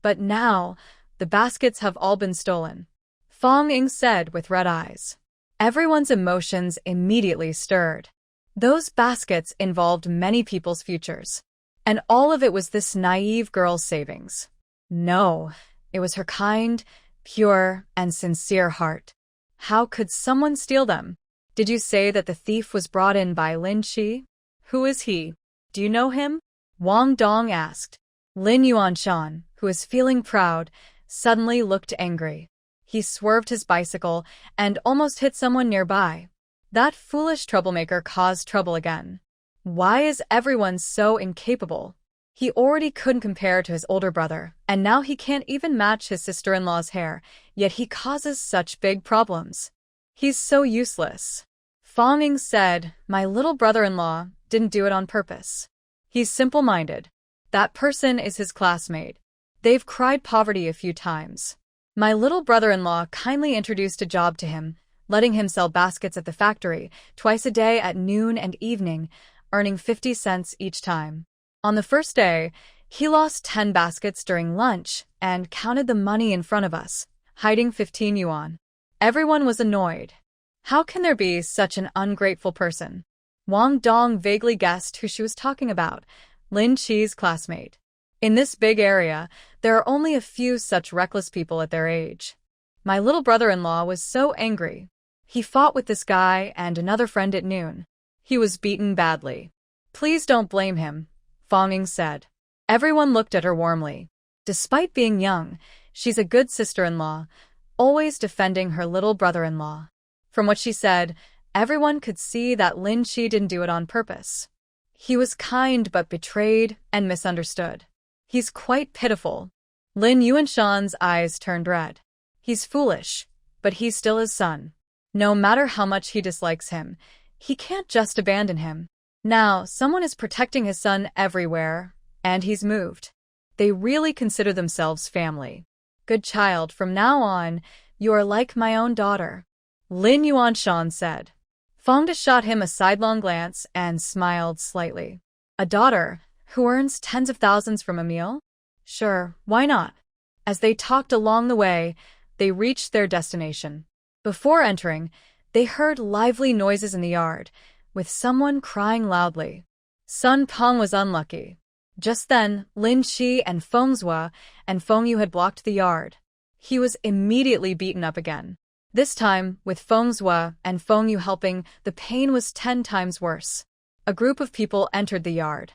But now, the baskets have all been stolen, Fong Ying said with red eyes. Everyone's emotions immediately stirred. Those baskets involved many people's futures. And all of it was this naive girl's savings. No, it was her kind, pure, and sincere heart. How could someone steal them? Did you say that the thief was brought in by Lin Qi? Who is he? Do you know him? Wang Dong asked. Lin Yuanshan, who was feeling proud, suddenly looked angry. He swerved his bicycle and almost hit someone nearby. That foolish troublemaker caused trouble again. Why is everyone so incapable? He already couldn't compare to his older brother, and now he can't even match his sister-in-law's hair, yet he causes such big problems. He's so useless. Fong Ying said, my little brother-in-law didn't do it on purpose. He's simple-minded. That person is his classmate. They've cried poverty a few times. My little brother-in-law kindly introduced a job to him, letting him sell baskets at the factory twice a day at noon and evening, earning 50 cents each time. On the first day, he lost 10 baskets during lunch and counted the money in front of us, hiding 15 yuan. Everyone was annoyed. How can there be such an ungrateful person? Wang Dong vaguely guessed who she was talking about, Lin Qi's classmate. In this big area, there are only a few such reckless people at their age. My little brother-in-law was so angry. He fought with this guy and another friend at noon. He was beaten badly. Please don't blame him, Fong Ying said. Everyone looked at her warmly. Despite being young, she's a good sister-in-law, always defending her little brother-in-law. From what she said, everyone could see that Lin Qi didn't do it on purpose. He was kind but betrayed and misunderstood. He's quite pitiful. Lin Yuanshan's eyes turned red. He's foolish, but he's still his son. No matter how much he dislikes him, he can't just abandon him. Now, someone is protecting his son everywhere, and he's moved. They really consider themselves family. Good child, from now on, you are like my own daughter, Lin Yuanshan said. Fong De shot him a sidelong glance and smiled slightly. A daughter who earns tens of thousands from a meal? Sure, why not? As they talked along the way, they reached their destination. Before entering, they heard lively noises in the yard, with someone crying loudly. Sun Peng was unlucky. Just then, Lin Qi and Feng Zhua and Feng Yu had blocked the yard. He was immediately beaten up again. This time, with Feng Zhua and Feng Yu helping, the pain was 10 times worse. A group of people entered the yard.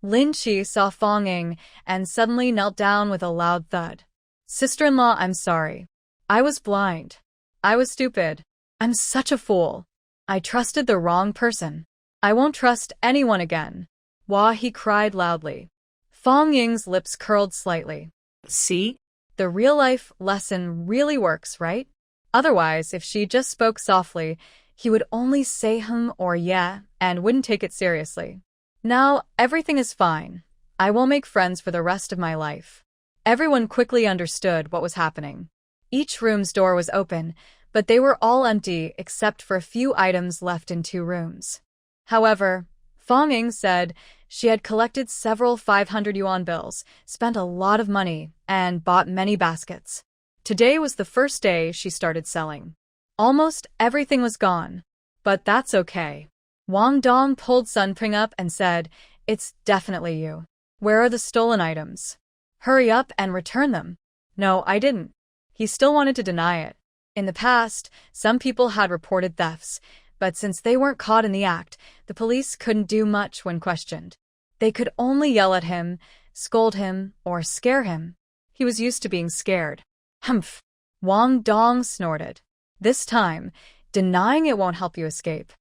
Lin Qi saw Fong Ying and suddenly knelt down with a loud thud. Sister-in-law, I'm sorry. I was blind. I was stupid. I'm such a fool. I trusted the wrong person. I won't trust anyone again. Wah, he cried loudly. Fong Ying's lips curled slightly. See? The real-life lesson really works, right? Otherwise, if she just spoke softly, he would only say or yeah and wouldn't take it seriously. Now, everything is fine. I will make friends for the rest of my life. Everyone quickly understood what was happening. Each room's door was open, but they were all empty except for a few items left in 2 rooms. However, Fong Ying said she had collected several 500 yuan bills, spent a lot of money, and bought many baskets. Today was the first day she started selling. Almost everything was gone, but that's okay. Wang Dong pulled Sun Ping up and said, It's definitely you. Where are the stolen items? Hurry up and return them. No, I didn't. He still wanted to deny it. In the past, some people had reported thefts, but since they weren't caught in the act, the police couldn't do much when questioned. They could only yell at him, scold him, or scare him. He was used to being scared. Humph! Wang Dong snorted. This time, denying it won't help you escape.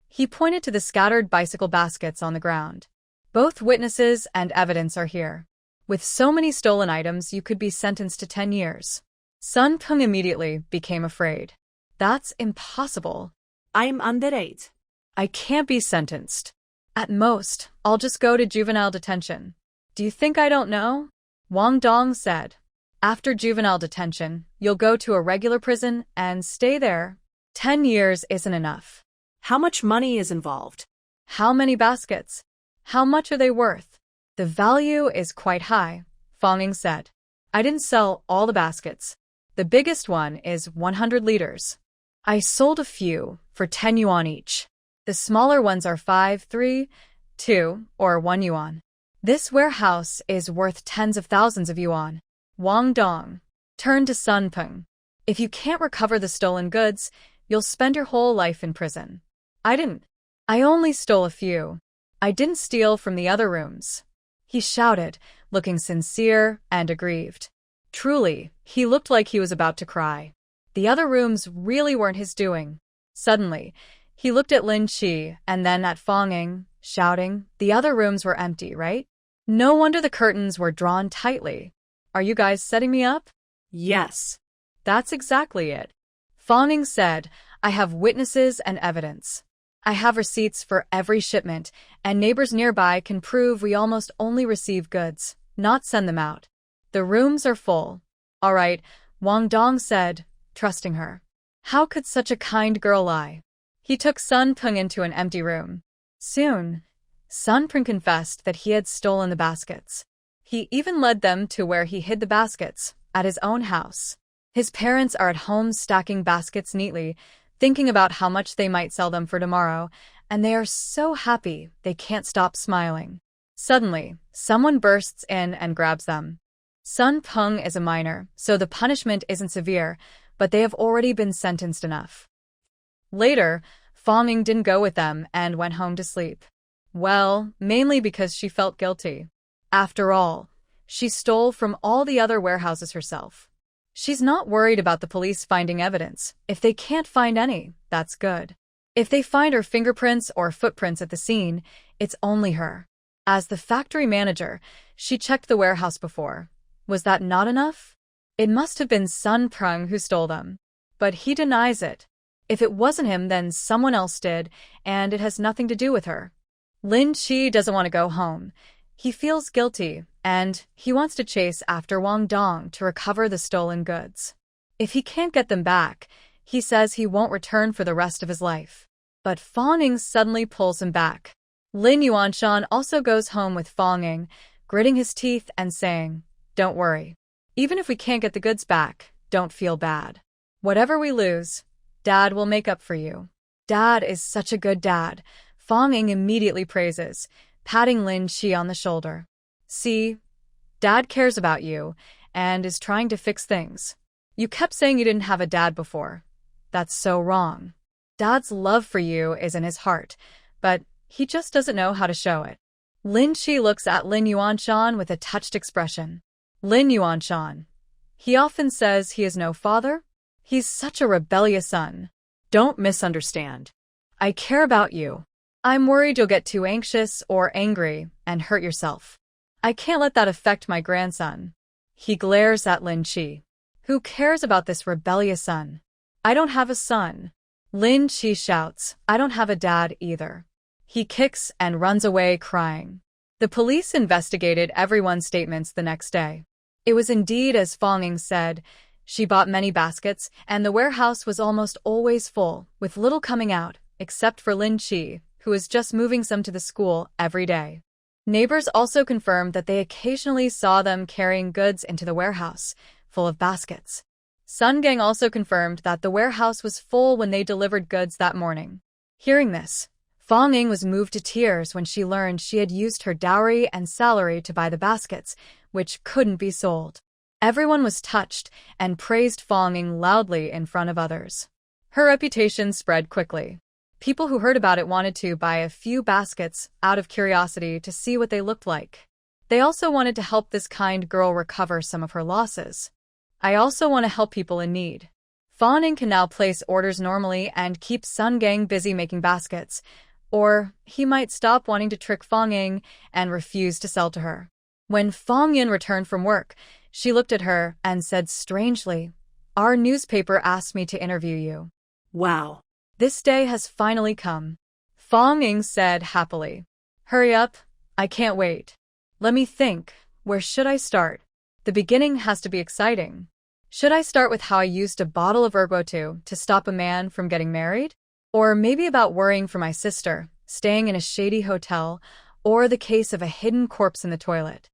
He pointed to the scattered bicycle baskets on the ground. Both witnesses and evidence are here. With so many stolen items, you could be sentenced to 10 years. Sun Peng immediately became afraid. That's impossible. I'm underage. I can't be sentenced. At most, I'll just go to juvenile detention. Do you think I don't know? Wang Dong said. After juvenile detention, you'll go to a regular prison and stay there. 10 years isn't enough. How much money is involved? How many baskets? How much are they worth? The value is quite high, Fong Ying said. I didn't sell all the baskets. The biggest one is 100 liters. I sold a few for 10 yuan each. The smaller ones are 5, 3, 2, or 1 yuan. This warehouse is worth tens of thousands of yuan. Wang Dong turned to Sun Peng. If you can't recover the stolen goods, you'll spend your whole life in prison. I didn't. I only stole a few. I didn't steal from the other rooms. He shouted, looking sincere and aggrieved. Truly, he looked like he was about to cry. The other rooms really weren't his doing. Suddenly, he looked at Lin Qi and then at Fong Ying, shouting, The other rooms were empty, right? No wonder the curtains were drawn tightly. Are you guys setting me up? Yes. That's exactly it. Fong Ying said, I have witnesses and evidence. I have receipts for every shipment, and neighbors nearby can prove we almost only receive goods, not send them out. The rooms are full. All right, Wang Dong said, trusting her. How could such a kind girl lie? He took Sun Peng into an empty room. Soon, Sun Peng confessed that he had stolen the baskets. He even led them to where he hid the baskets, at his own house. His parents are at home stacking baskets neatly, thinking about how much they might sell them for tomorrow, and they are so happy they can't stop smiling. Suddenly, someone bursts in and grabs them. Sun Peng is a minor, so the punishment isn't severe, but they have already been sentenced enough. Later, Fong Ying didn't go with them and went home to sleep. Well, mainly because she felt guilty. After all, she stole from all the other warehouses herself. She's not worried about the police finding evidence. If they can't find any, that's good. If they find her fingerprints or footprints at the scene, it's only her. As the factory manager, she checked the warehouse before. Was that not enough? It must have been Sun Prung who stole them. But he denies it. If it wasn't him, then someone else did, and it has nothing to do with her. Lin Chi doesn't want to go home. He feels guilty, and he wants to chase after Wang Dong to recover the stolen goods. If he can't get them back, he says he won't return for the rest of his life. But Fong Ying suddenly pulls him back. Lin Yuanshan also goes home with Fong Ying, gritting his teeth and saying, "Don't worry. Even if we can't get the goods back, don't feel bad. Whatever we lose, Dad will make up for you." Dad is such a good dad, Fong Ying immediately praises, patting Lin Chi on the shoulder. "See, Dad cares about you and is trying to fix things. You kept saying you didn't have a dad before. That's so wrong. Dad's love for you is in his heart, but he just doesn't know how to show it." Lin Chi looks at Lin Yuanshan with a touched expression. Lin Yuanshan. He often says he has no father? He's such a rebellious son. Don't misunderstand. I care about you. I'm worried you'll get too anxious or angry and hurt yourself. I can't let that affect my grandson. He glares at Lin Chi. Who cares about this rebellious son? I don't have a son. Lin Chi shouts, I don't have a dad either. He kicks and runs away crying. The police investigated everyone's statements the next day. It was indeed as Fong Ying said. She bought many baskets, and the warehouse was almost always full, with little coming out, except for Lin Chi, who was just moving some to the school every day. Neighbors also confirmed that they occasionally saw them carrying goods into the warehouse, full of baskets. Sun Gang also confirmed that the warehouse was full when they delivered goods that morning. Hearing this, Fong Ying was moved to tears when she learned she had used her dowry and salary to buy the baskets, which couldn't be sold. Everyone was touched and praised Fong Ying loudly in front of others. Her reputation spread quickly. People who heard about it wanted to buy a few baskets out of curiosity to see what they looked like. They also wanted to help this kind girl recover some of her losses. I also want to help people in need. Fong Ying can now place orders normally and keep Sun Gang busy making baskets, or he might stop wanting to trick Fong Ying and refuse to sell to her. When Fong Ying returned from work, she looked at her and said strangely, "Our newspaper asked me to interview you." Wow. This day has finally come. Fong Ying said happily. "Hurry up, I can't wait. Let me think, where should I start? The beginning has to be exciting. Should I start with how I used a bottle of ergotu to stop a man from getting married? Or maybe about worrying for my sister, staying in a shady hotel, or the case of a hidden corpse in the toilet?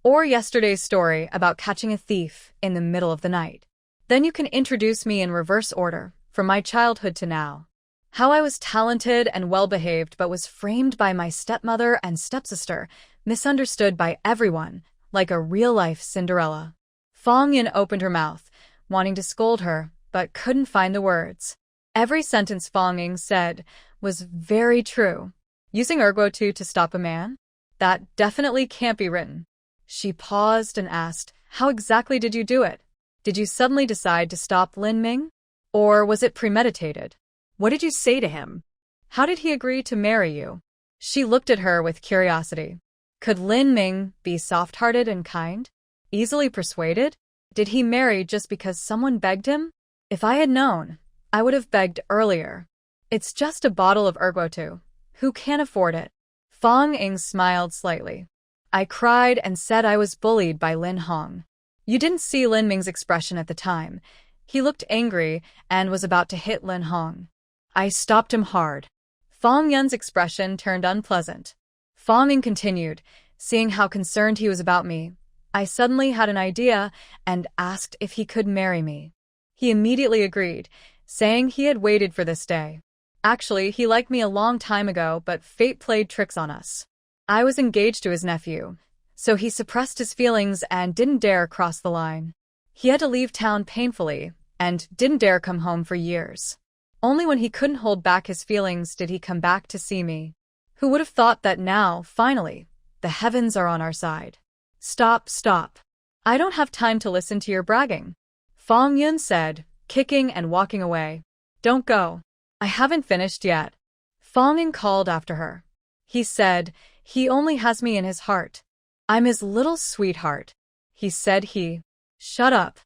Or yesterday's story about catching a thief in the middle of the night? Then you can introduce me in reverse order, from my childhood to now. How I was talented and well-behaved but was framed by my stepmother and stepsister, misunderstood by everyone, like a real-life Cinderella." Fong Ying opened her mouth, wanting to scold her, but couldn't find the words. Every sentence Fong Ying said was very true. Using ergotu to stop a man? That definitely can't be written. She paused and asked, "How exactly did you do it? Did you suddenly decide to stop Lin Ming? Or was it premeditated? What did you say to him? How did he agree to marry you?" She looked at her with curiosity. Could Lin Ming be soft-hearted and kind? Easily persuaded? Did he marry just because someone begged him? If I had known, I would have begged earlier. It's just a bottle of ergotu. Who can afford it? Fong Ying smiled slightly. I cried and said I was bullied by Lin Hong. You didn't see Lin Ming's expression at the time. He looked angry and was about to hit Lin Hong. I stopped him hard. Fong Yun's expression turned unpleasant. Fong Ying continued, seeing how concerned he was about me. I suddenly had an idea and asked if he could marry me. He immediately agreed, saying he had waited for this day. Actually, he liked me a long time ago, but fate played tricks on us. I was engaged to his nephew, so he suppressed his feelings and didn't dare cross the line. He had to leave town painfully, and didn't dare come home for years. Only when he couldn't hold back his feelings did he come back to see me. Who would have thought that now, finally, the heavens are on our side? Stop, stop. I don't have time to listen to your bragging, Fong Yun said, kicking and walking away. Don't go. I haven't finished yet. Fong Yun called after her. He said, he only has me in his heart. I'm his little sweetheart. He said he. Shut up.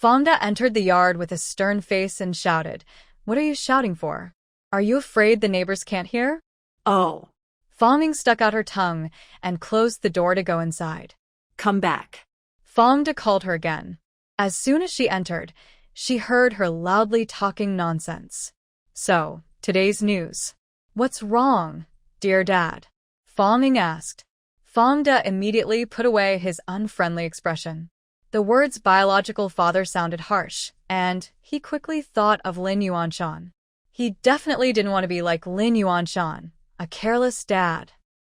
Fongda entered the yard with a stern face and shouted, What are you shouting for? Are you afraid the neighbors can't hear? Oh. Fong Ying stuck out her tongue and closed the door to go inside. Come back. Fongda called her again. As soon as she entered, she heard her loudly talking nonsense. So, today's news. What's wrong, dear Dad? Fong Ying asked. Fongda immediately put away his unfriendly expression. The words biological father sounded harsh, and he quickly thought of Lin Yuanshan. He definitely didn't want to be like Lin Yuanshan, a careless dad.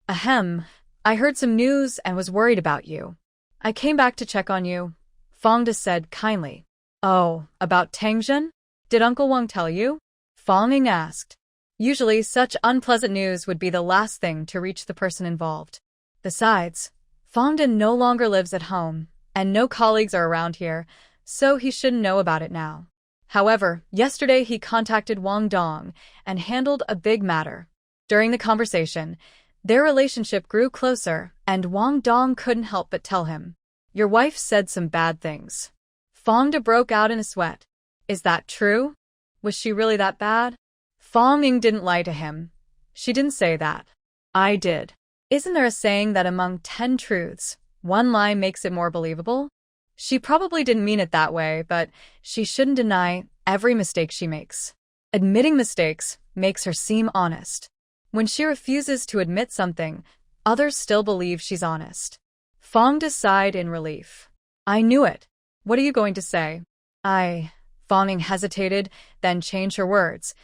Ahem, I heard some news and was worried about you. I came back to check on you, Fongda said kindly. Oh, about Tangjun? Did Uncle Wang tell you? Fong Ying asked. Usually such unpleasant news would be the last thing to reach the person involved. Besides, Fongda no longer lives at home, and no colleagues are around here, so he shouldn't know about it now. However, yesterday he contacted Wang Dong and handled a big matter. During the conversation, their relationship grew closer, and Wang Dong couldn't help but tell him, Your wife said some bad things. Fongda broke out in a sweat. Is that true? Was she really that bad? Fong Ying didn't lie to him. She didn't say that. I did. Isn't there a saying that among 10 truths, one lie makes it more believable? She probably didn't mean it that way, but she shouldn't deny every mistake she makes. Admitting mistakes makes her seem honest. When she refuses to admit something, others still believe she's honest. Fongda sighed in relief. I knew it. What are you going to say? Fong Ying hesitated, then changed her words.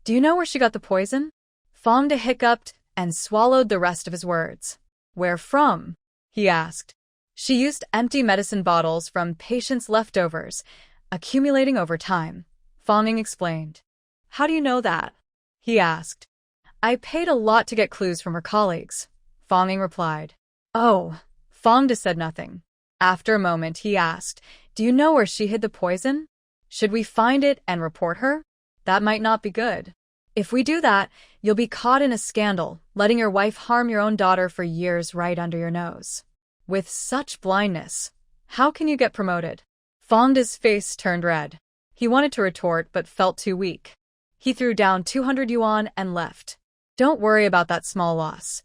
Do you know where she got the poison? Fongda hiccuped and swallowed the rest of his words. Where from? He asked. She used empty medicine bottles from patients' leftovers, accumulating over time, Fong Ying explained. How do you know that? He asked. I paid a lot to get clues from her colleagues, Fong Ying replied. Oh, Fongda said nothing. After a moment, he asked, Do you know where she hid the poison? Should we find it and report her? That might not be good. If we do that, you'll be caught in a scandal, letting your wife harm your own daughter for years right under your nose. With such blindness, how can you get promoted? Fongda's face turned red. He wanted to retort but felt too weak. He threw down 200 yuan and left. Don't worry about that small loss.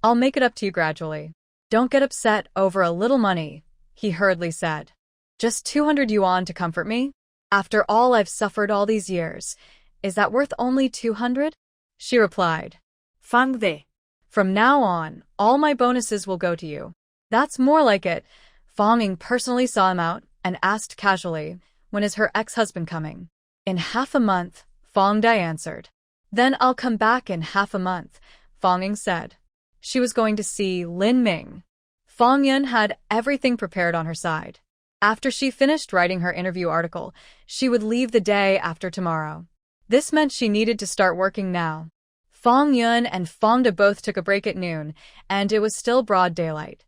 I'll make it up to you gradually. Don't get upset over a little money, he hurriedly said. Just 200 yuan to comfort me? After all I've suffered all these years, is that worth only 200? She replied. Fangde. From now on, all my bonuses will go to you. That's more like it. Fong Ying personally saw him out and asked casually, When is her ex-husband coming? In half a month, Fong Dai answered. Then I'll come back in half a month, Fong Ying said. She was going to see Lin Ming. Fong Yun had everything prepared on her side. After she finished writing her interview article, she would leave the day after tomorrow. This meant she needed to start working now. Fong Yun and Fongda both took a break at noon, and it was still broad daylight.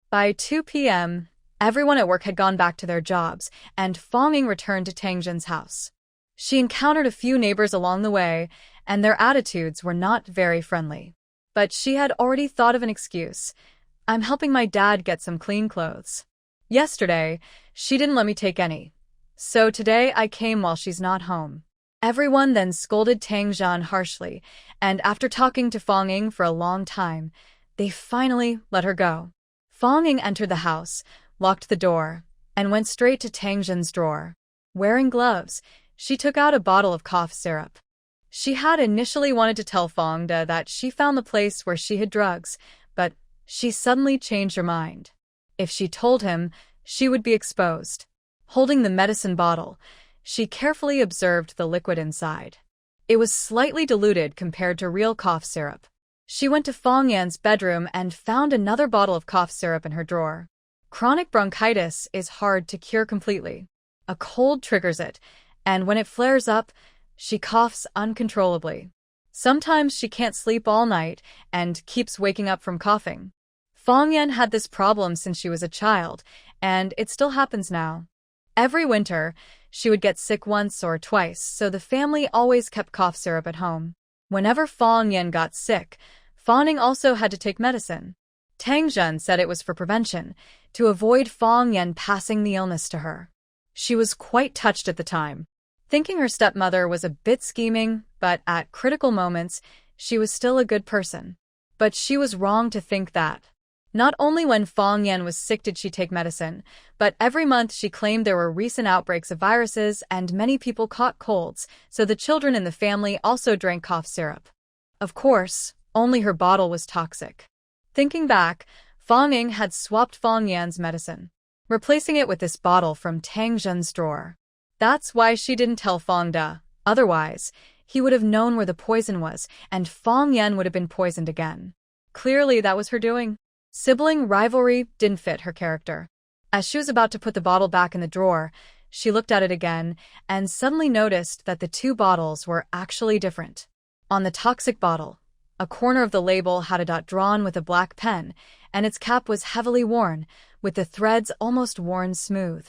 By 2 p.m., everyone at work had gone back to their jobs, and Fong Ying returned to Tangjun's house. She encountered a few neighbors along the way, and their attitudes were not very friendly. But she had already thought of an excuse. I'm helping my dad get some clean clothes. Yesterday, she didn't let me take any. So today I came while she's not home. Everyone then scolded Tangjun harshly, and after talking to Fong Ying for a long time, they finally let her go. Fong Ying entered the house, locked the door, and went straight to Tangjun's drawer. Wearing gloves, she took out a bottle of cough syrup. She had initially wanted to tell Fongda that she found the place where she hid drugs, but she suddenly changed her mind. If she told him, she would be exposed. Holding the medicine bottle, she carefully observed the liquid inside. It was slightly diluted compared to real cough syrup. She went to Fong Yan's bedroom and found another bottle of cough syrup in her drawer. Chronic bronchitis is hard to cure completely. A cold triggers it, and when it flares up, she coughs uncontrollably. Sometimes she can't sleep all night and keeps waking up from coughing. Fang Yan had this problem since she was a child, and it still happens now. Every winter, she would get sick once or twice, so the family always kept cough syrup at home. Whenever Fang Yan got sick, Fang Ning also had to take medicine. Tang Zhen said it was for prevention, to avoid Fang Yan passing the illness to her. She was quite touched at the time, thinking her stepmother was a bit scheming, but at critical moments, she was still a good person. But she was wrong to think that. Not only when Fang Yan was sick did she take medicine, but every month she claimed there were recent outbreaks of viruses and many people caught colds, so the children in the family also drank cough syrup. Of course, only her bottle was toxic. Thinking back, Fang Ning had swapped Fang Yan's medicine, replacing it with this bottle from Tang Zhen's drawer. That's why she didn't tell Fang Da. Otherwise, he would have known where the poison was, and Fang Yan would have been poisoned again. Clearly, that was her doing. Sibling rivalry didn't fit her character. As she was about to put the bottle back in the drawer, she looked at it again and suddenly noticed that the two bottles were actually different. On the toxic bottle, a corner of the label had a dot drawn with a black pen, and its cap was heavily worn, with the threads almost worn smooth.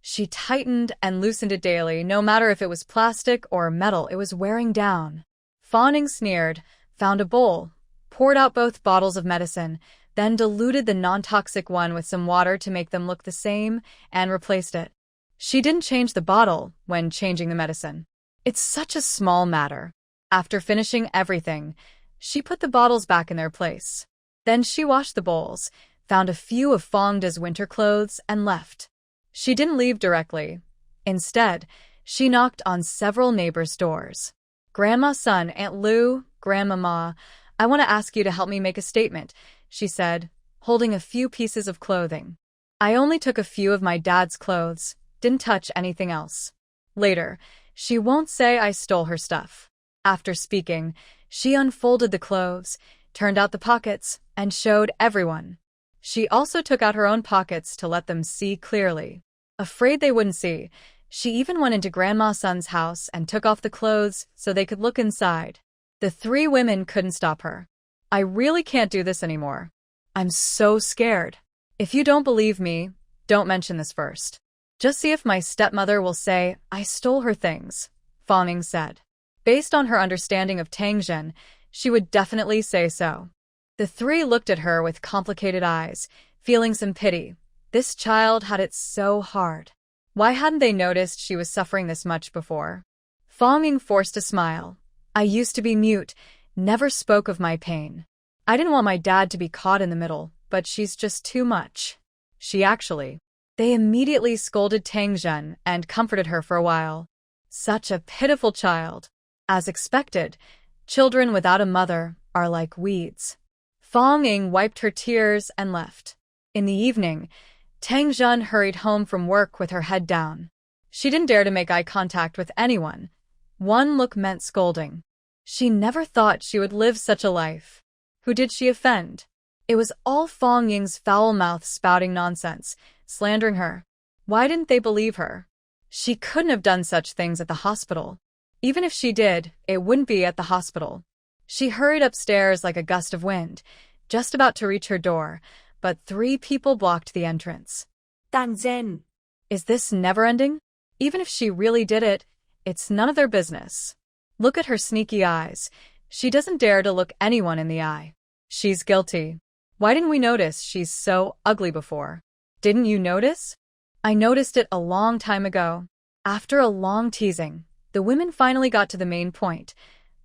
She tightened and loosened it daily, no matter if it was plastic or metal, it was wearing down. Fang Ning sneered, found a bowl, poured out both bottles of medicine, then diluted the non-toxic one with some water to make them look the same, and replaced it. She didn't change the bottle when changing the medicine. It's such a small matter. After finishing everything, she put the bottles back in their place. Then she washed the bowls, found a few of Fang Da's winter clothes, and left. She didn't leave directly. Instead, she knocked on several neighbors' doors. "Grandma's son, Aunt Lu, Grandma Ma, I want to ask you to help me make a statement," she said, holding a few pieces of clothing. "I only took a few of my dad's clothes, didn't touch anything else. Later, she won't say I stole her stuff." After speaking, she unfolded the clothes, turned out the pockets, and showed everyone. She also took out her own pockets to let them see clearly. Afraid they wouldn't see, she even went into Grandma's son's house and took off the clothes so they could look inside. The three women couldn't stop her. "I really can't do this anymore. I'm so scared. If you don't believe me, don't mention this first. Just see if my stepmother will say I stole her things," Fang Ning said. Based on her understanding of Tang Zhen, she would definitely say so. The three looked at her with complicated eyes, feeling some pity. This child had it so hard. Why hadn't they noticed she was suffering this much before? Fang Ning forced a smile. "I used to be mute, never spoke of my pain. I didn't want my dad to be caught in the middle, but she's just too much. They immediately scolded Tang Zhen and comforted her for a while. Such a pitiful child. As expected, children without a mother are like weeds. Fang Ning wiped her tears and left. In the evening, Tang Zhen hurried home from work with her head down. She didn't dare to make eye contact with anyone. One look meant scolding. She never thought she would live such a life. Who did she offend? It was all Fang Ying's foul mouth spouting nonsense, slandering her. Why didn't they believe her? She couldn't have done such things at the hospital. Even if she did, it wouldn't be at the hospital. She hurried upstairs like a gust of wind, just about to reach her door, but three people blocked the entrance. Tang Zhen. Is this never-ending? Even if she really did it, it's none of their business. Look at her sneaky eyes. She doesn't dare to look anyone in the eye. She's guilty. Why didn't we notice she's so ugly before? Didn't you notice? I noticed it a long time ago. After a long teasing, the women finally got to the main point.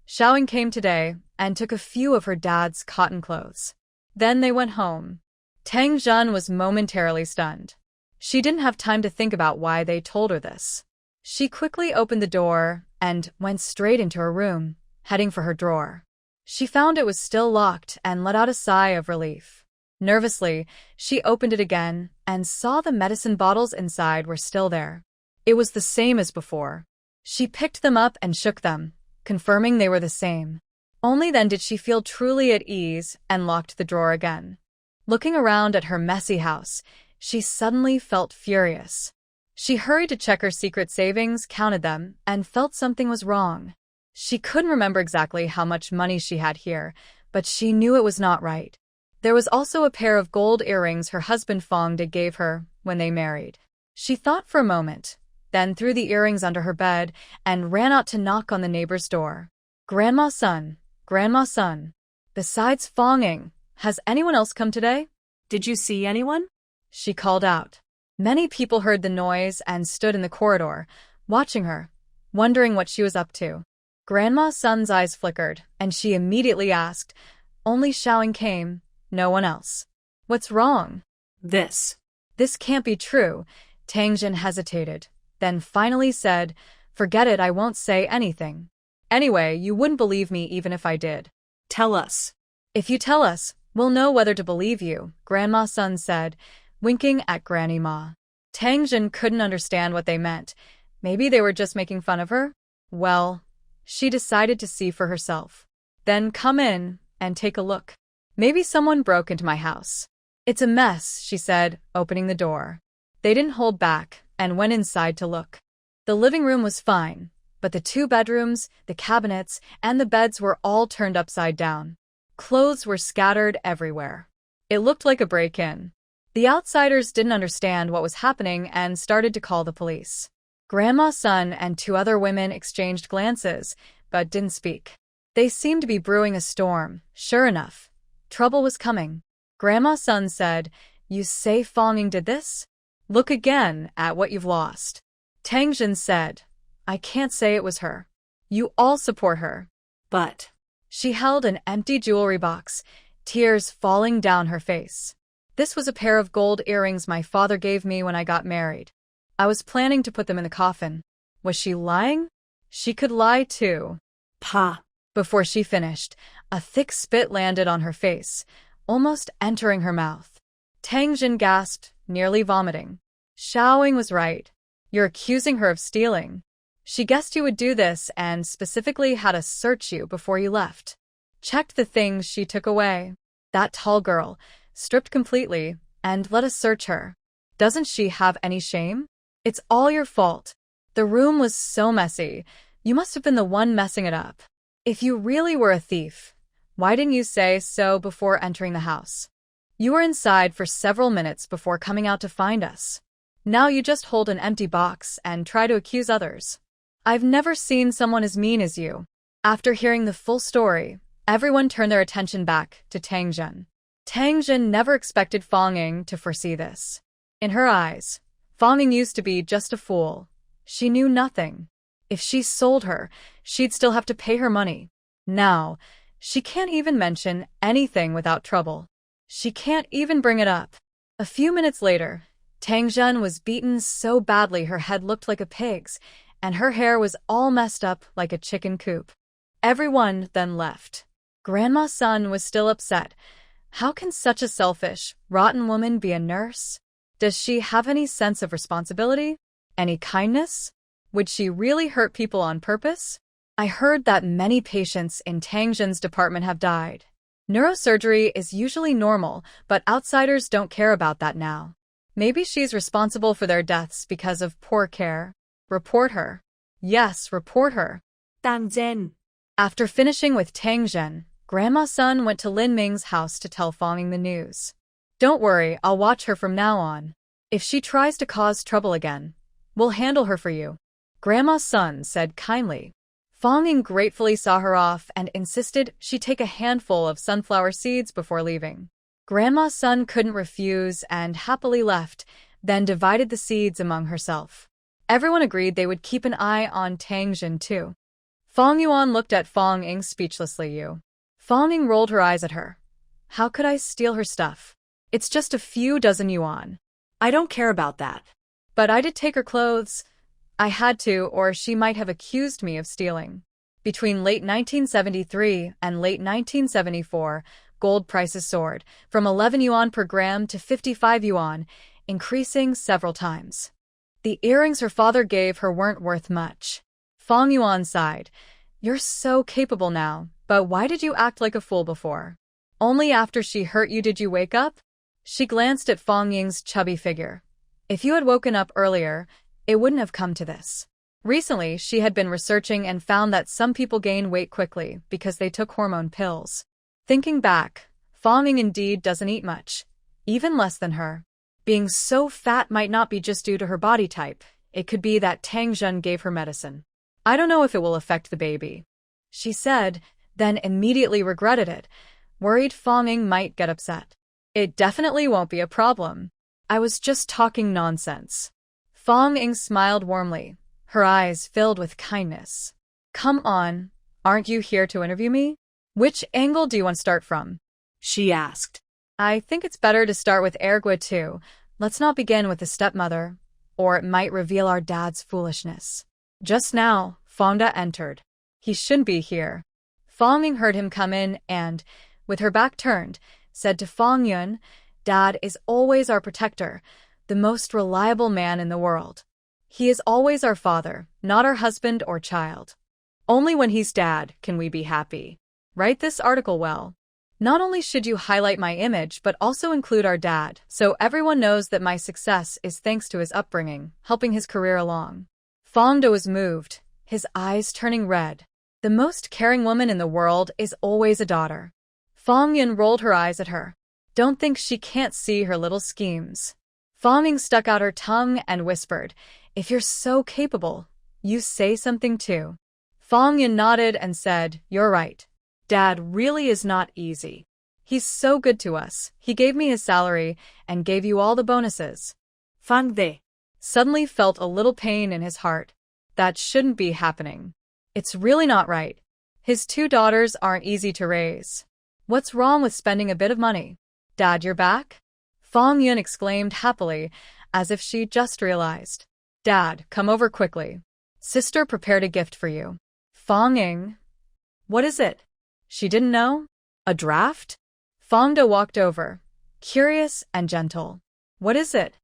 Xiaoying came today and took a few of her dad's cotton clothes. Then they went home. Tang Zhen was momentarily stunned. She didn't have time to think about why they told her this. She quickly opened the door and went straight into her room, heading for her drawer. She found it was still locked and let out a sigh of relief. Nervously, she opened it again and saw the medicine bottles inside were still there. It was the same as before. She picked them up and shook them, confirming they were the same. Only then did she feel truly at ease and locked the drawer again. Looking around at her messy house, she suddenly felt furious. She hurried to check her secret savings, counted them, and felt something was wrong. She couldn't remember exactly how much money she had here, but she knew it was not right. There was also a pair of gold earrings her husband Fong De gave her when they married. She thought for a moment, then threw the earrings under her bed and ran out to knock on the neighbor's door. Grandma's son, Grandma's son. Besides Fong, has anyone else come today? Did you see anyone? She called out. Many people heard the noise and stood in the corridor, watching her, wondering what she was up to. Grandma's son's eyes flickered, and she immediately asked, "Only Xiaoying came, no one else. What's wrong?" This can't be true." Tangjin hesitated, then finally said, "Forget it, I won't say anything. Anyway, you wouldn't believe me even if I did." Tell us. "If you tell us, we'll know whether to believe you," Grandma's son said, winking at Granny Ma. Tangjin couldn't understand what they meant. Maybe they were just making fun of her? Well, she decided to see for herself. "Then come in and take a look. Maybe someone broke into my house." "It's a mess," she said, opening the door. They didn't hold back and went inside to look. The living room was fine, but the 2 bedrooms, the cabinets, and the beds were all turned upside down. Clothes were scattered everywhere. It looked like a break-in. The outsiders didn't understand what was happening and started to call the police. Grandma's son and 2 other women exchanged glances, but didn't speak. They seemed to be brewing a storm. Sure enough, trouble was coming. Grandma's son said, "You say Fong did this? Look again at what you've lost." Tangjin said, "I can't say it was her. You all support her." But she held an empty jewelry box, tears falling down her face. "This was a pair of gold earrings my father gave me when I got married. I was planning to put them in the coffin." Was she lying? She could lie too. Pa. Before she finished, a thick spit landed on her face, almost entering her mouth. Tangjin gasped, nearly vomiting. Xiaoying was right. You're accusing her of stealing. She guessed you would do this and specifically had us search you before you left. Checked the things she took away. That tall girl, stripped completely, and let us search her. Doesn't she have any shame? It's all your fault. The room was so messy. You must have been the one messing it up. If you really were a thief, why didn't you say so before entering the house? You were inside for several minutes before coming out to find us. Now you just hold an empty box and try to accuse others. I've never seen someone as mean as you." After hearing the full story, everyone turned their attention back to Tangjin. Tangjin never expected Fong to foresee this. In her eyes, Fong used to be just a fool. She knew nothing. If she sold her, she'd still have to pay her money. Now, she can't even mention anything without trouble. She can't even bring it up. A few minutes later, Tangjin was beaten so badly her head looked like a pig's, and her hair was all messed up like a chicken coop. Everyone then left. Grandma's son was still upset. How can such a selfish, rotten woman be a nurse? Does she have any sense of responsibility? Any kindness? Would she really hurt people on purpose? I heard that many patients in Tangjin's department have died. Neurosurgery is usually normal, but outsiders don't care about that now. Maybe she's responsible for their deaths because of poor care. Report her. Yes, report her. Tangjin. After finishing with Tangjin, Grandma's son went to Lin Ming's house to tell Fong the news. "Don't worry, I'll watch her from now on. If she tries to cause trouble again, we'll handle her for you," Grandma's son said kindly. Fong gratefully saw her off and insisted she take a handful of sunflower seeds before leaving. Grandma's son couldn't refuse and happily left, then divided the seeds among herself. Everyone agreed they would keep an eye on Tangjin too. Fong Yuan looked at Fong speechlessly. Fong rolled her eyes at her. "How could I steal her stuff? It's just a few dozen yuan." "I don't care about that." "But I did take her clothes. I had to, or she might have accused me of stealing." Between late 1973 and late 1974, gold prices soared, from 11 yuan per gram to 55 yuan, increasing several times. The earrings her father gave her weren't worth much. Fong Yuan sighed. "You're so capable now, but why did you act like a fool before? Only after she hurt you did you wake up?" She glanced at Fong Ying's chubby figure. "If you had woken up earlier, it wouldn't have come to this. Recently, she had been researching and found that some people gain weight quickly because they took hormone pills. Thinking back, Fang Ying indeed doesn't eat much, even less than her. Being so fat might not be just due to her body type. It could be that Tang Zhen gave her medicine. I don't know if it will affect the baby, she said, then immediately regretted it, worried Fang Ying might get upset. It definitely won't be a problem. I was just talking nonsense. Fang Ying smiled warmly, her eyes filled with kindness. Come on, aren't you here to interview me? Which angle do you want to start from? She asked. I think it's better to start with Ergua too. Let's not begin with the stepmother, or it might reveal our dad's foolishness. Just now, Fonda entered. He shouldn't be here. Fang Ying heard him come in and, with her back turned, said to Fang Yun, Dad is always our protector, the most reliable man in the world. He is always our father, not our husband or child. Only when he's dad can we be happy. Write this article well. Not only should you highlight my image but also include our dad, so everyone knows that my success is thanks to his upbringing, helping his career along. Fangda was moved, his eyes turning red. The most caring woman in the world is always a daughter. Fang Yun rolled her eyes at her. Don't think she can't see her little schemes. Fang Ying stuck out her tongue and whispered, If you're so capable, you say something too. Fang Yun nodded and said, You're right. Dad really is not easy. He's so good to us. He gave me his salary and gave you all the bonuses. Fang De Suddenly felt a little pain in his heart. That shouldn't be happening. It's really not right. His 2 daughters aren't easy to raise. What's wrong with spending a bit of money? Dad, you're back? Fang Yun exclaimed happily, as if she just realized. Dad, come over quickly. Sister prepared a gift for you. Fang Ying. What is it? She didn't know? A draft? Fangda walked over, curious and gentle. What is it?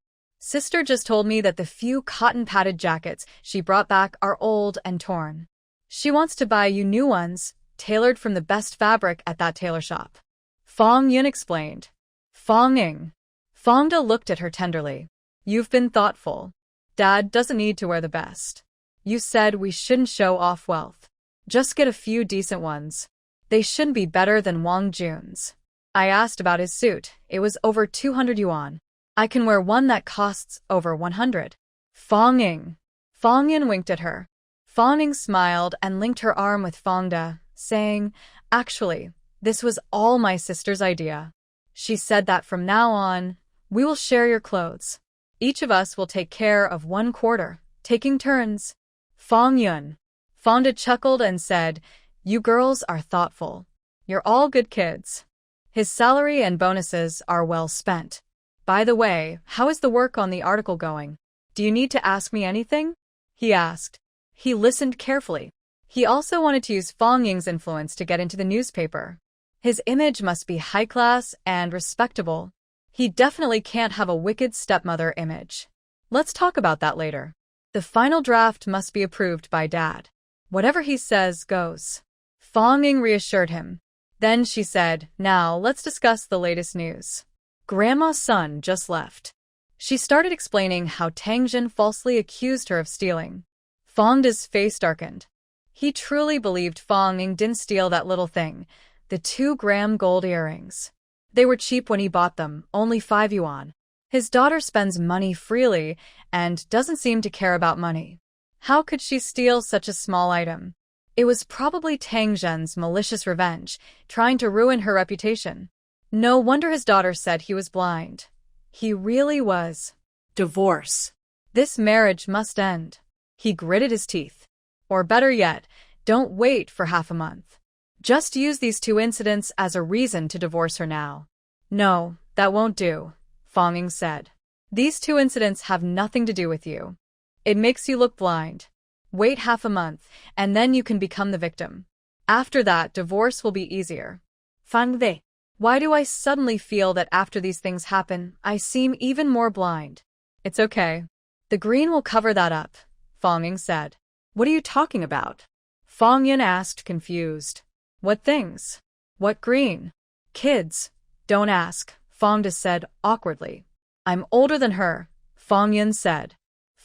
Sister just told me that the few cotton-padded jackets she brought back are old and torn. She wants to buy you new ones, tailored from the best fabric at that tailor shop. Fang Yun explained. Fang Ying. Fangda looked at her tenderly. You've been thoughtful. Dad doesn't need to wear the best. You said we shouldn't show off wealth. Just get a few decent ones. They shouldn't be better than Wang Jun's. I asked about his suit. It was over 200 yuan. I can wear one that costs over 100. Fang Ying. Fang Yun winked at her. Fang Ying smiled and linked her arm with Fangda, saying, Actually, this was all my sister's idea. She said that from now on, we will share your clothes. Each of us will take care of 1/4, taking turns. Fang Yun. Fangda chuckled and said, You girls are thoughtful. You're all good kids. His salary and bonuses are well spent. By the way, how is the work on the article going? Do you need to ask me anything? He asked. He listened carefully. He also wanted to use Fang Ying's influence to get into the newspaper. His image must be high-class and respectable. He definitely can't have a wicked stepmother image. Let's talk about that later. The final draft must be approved by Dad. Whatever he says goes. Fang Ying reassured him. Then she said, Now let's discuss the latest news. Grandma's son just left. She started explaining how Tang Zhen falsely accused her of stealing. Fangda's face darkened. He truly believed Fang Ying didn't steal that little thing, the 2-gram gold earrings. They were cheap when he bought them, only 5 yuan. His daughter spends money freely and doesn't seem to care about money. How could she steal such a small item? It was probably Tang Zhen's malicious revenge, trying to ruin her reputation. No wonder his daughter said he was blind. He really was. Divorce. This marriage must end. He gritted his teeth. Or better yet, don't wait for half a month. Just use these 2 incidents as a reason to divorce her now. No, that won't do, Fang Ying said. These 2 incidents have nothing to do with you. It makes you look blind. Wait half a month, and then you can become the victim. After that, divorce will be easier. Fang De. Why do I suddenly feel that after these things happen, I seem even more blind? It's okay. The green will cover that up, Fang Ying said. What are you talking about? Fang Yun asked, confused. What things? What green? Kids. Don't ask, Fangda said awkwardly. I'm older than her, Fang Yun said.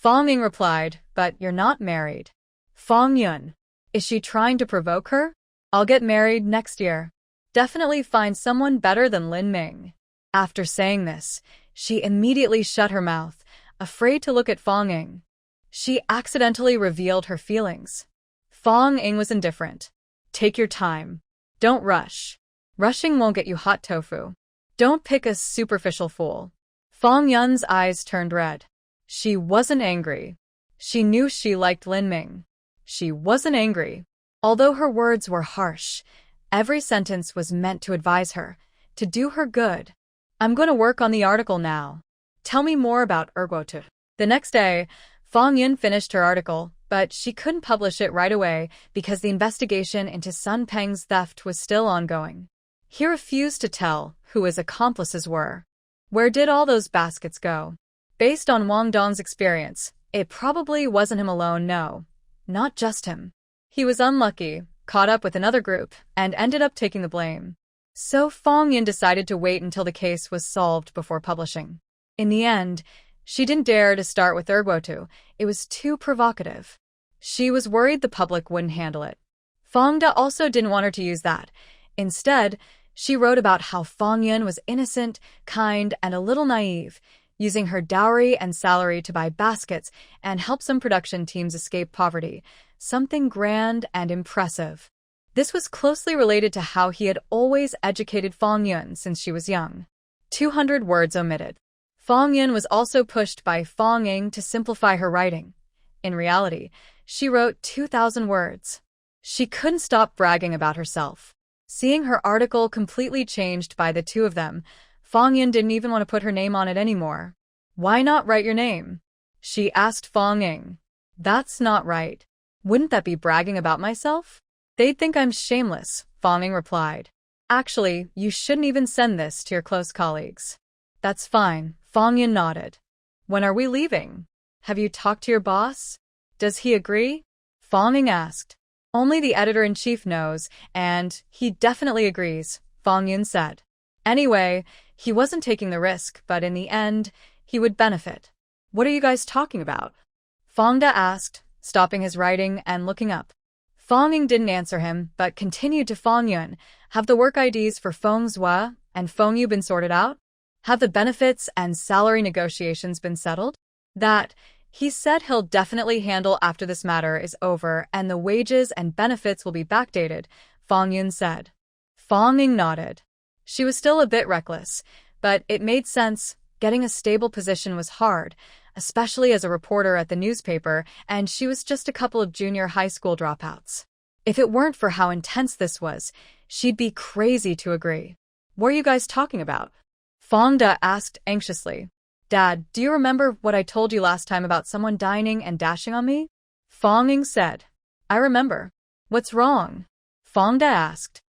Fong Ying replied, but you're not married. Fong Yun. Is she trying to provoke her? I'll get married next year. Definitely find someone better than Lin Ming. After saying this, she immediately shut her mouth, afraid to look at Fong Ying. She accidentally revealed her feelings. Fong Ying was indifferent. Take your time. Don't rush. Rushing won't get you hot tofu. Don't pick a superficial fool. Fong Yun's eyes turned red. She wasn't angry. She knew she liked Lin Ming. She wasn't angry. Although her words were harsh, every sentence was meant to advise her, to do her good. I'm going to work on the article now. Tell me more about Erguotu. The next day, Fong Yun finished her article, but she couldn't publish it right away because the investigation into Sun Peng's theft was still ongoing. He refused to tell who his accomplices were. Where did all those baskets go? Based on Wang Dong's experience, it probably wasn't him alone, no. Not just him. He was unlucky, caught up with another group, and ended up taking the blame. So Fong Yun decided to wait until the case was solved before publishing. In the end, she didn't dare to start with Erguotu. It was too provocative. She was worried the public wouldn't handle it. Fong Da also didn't want her to use that. Instead, she wrote about how Fong Yun was innocent, kind, and a little naive, using her dowry and salary to buy baskets and help some production teams escape poverty, something grand and impressive. This was closely related to how he had always educated Fong Yun since she was young. 200 words omitted. Fong Yun was also pushed by Fong Ying to simplify her writing. In reality, she wrote 2,000 words. She couldn't stop bragging about herself. Seeing her article completely changed by the two of them, Fong Yun didn't even want to put her name on it anymore. Why not write your name? She asked Fong Ying. That's not right. Wouldn't that be bragging about myself? They'd think I'm shameless, Fong Ying replied. Actually, you shouldn't even send this to your close colleagues. That's fine, Fong Yun nodded. When are we leaving? Have you talked to your boss? Does he agree? Fong Ying asked. Only the editor-in-chief knows, and he definitely agrees, Fong Yun said. Anyway, he wasn't taking the risk, but in the end, he would benefit. What are you guys talking about? Fong Da asked, stopping his writing and looking up. Fong Ying didn't answer him, but continued to Fong Yun. Have the work IDs for Feng Zhua and Feng Yu been sorted out? Have the benefits and salary negotiations been settled? That, he said he'll definitely handle after this matter is over and the wages and benefits will be backdated, Fong Yun said. Fong Ying nodded. She was still a bit reckless, but it made sense. Getting a stable position was hard, especially as a reporter at the newspaper, and she was just a couple of junior high school dropouts. If it weren't for how intense this was, she'd be crazy to agree. What are you guys talking about? Fong Da asked anxiously. Dad, do you remember what I told you last time about someone dining and dashing on me? Fong Ying said. I remember. What's wrong? Fong Da asked.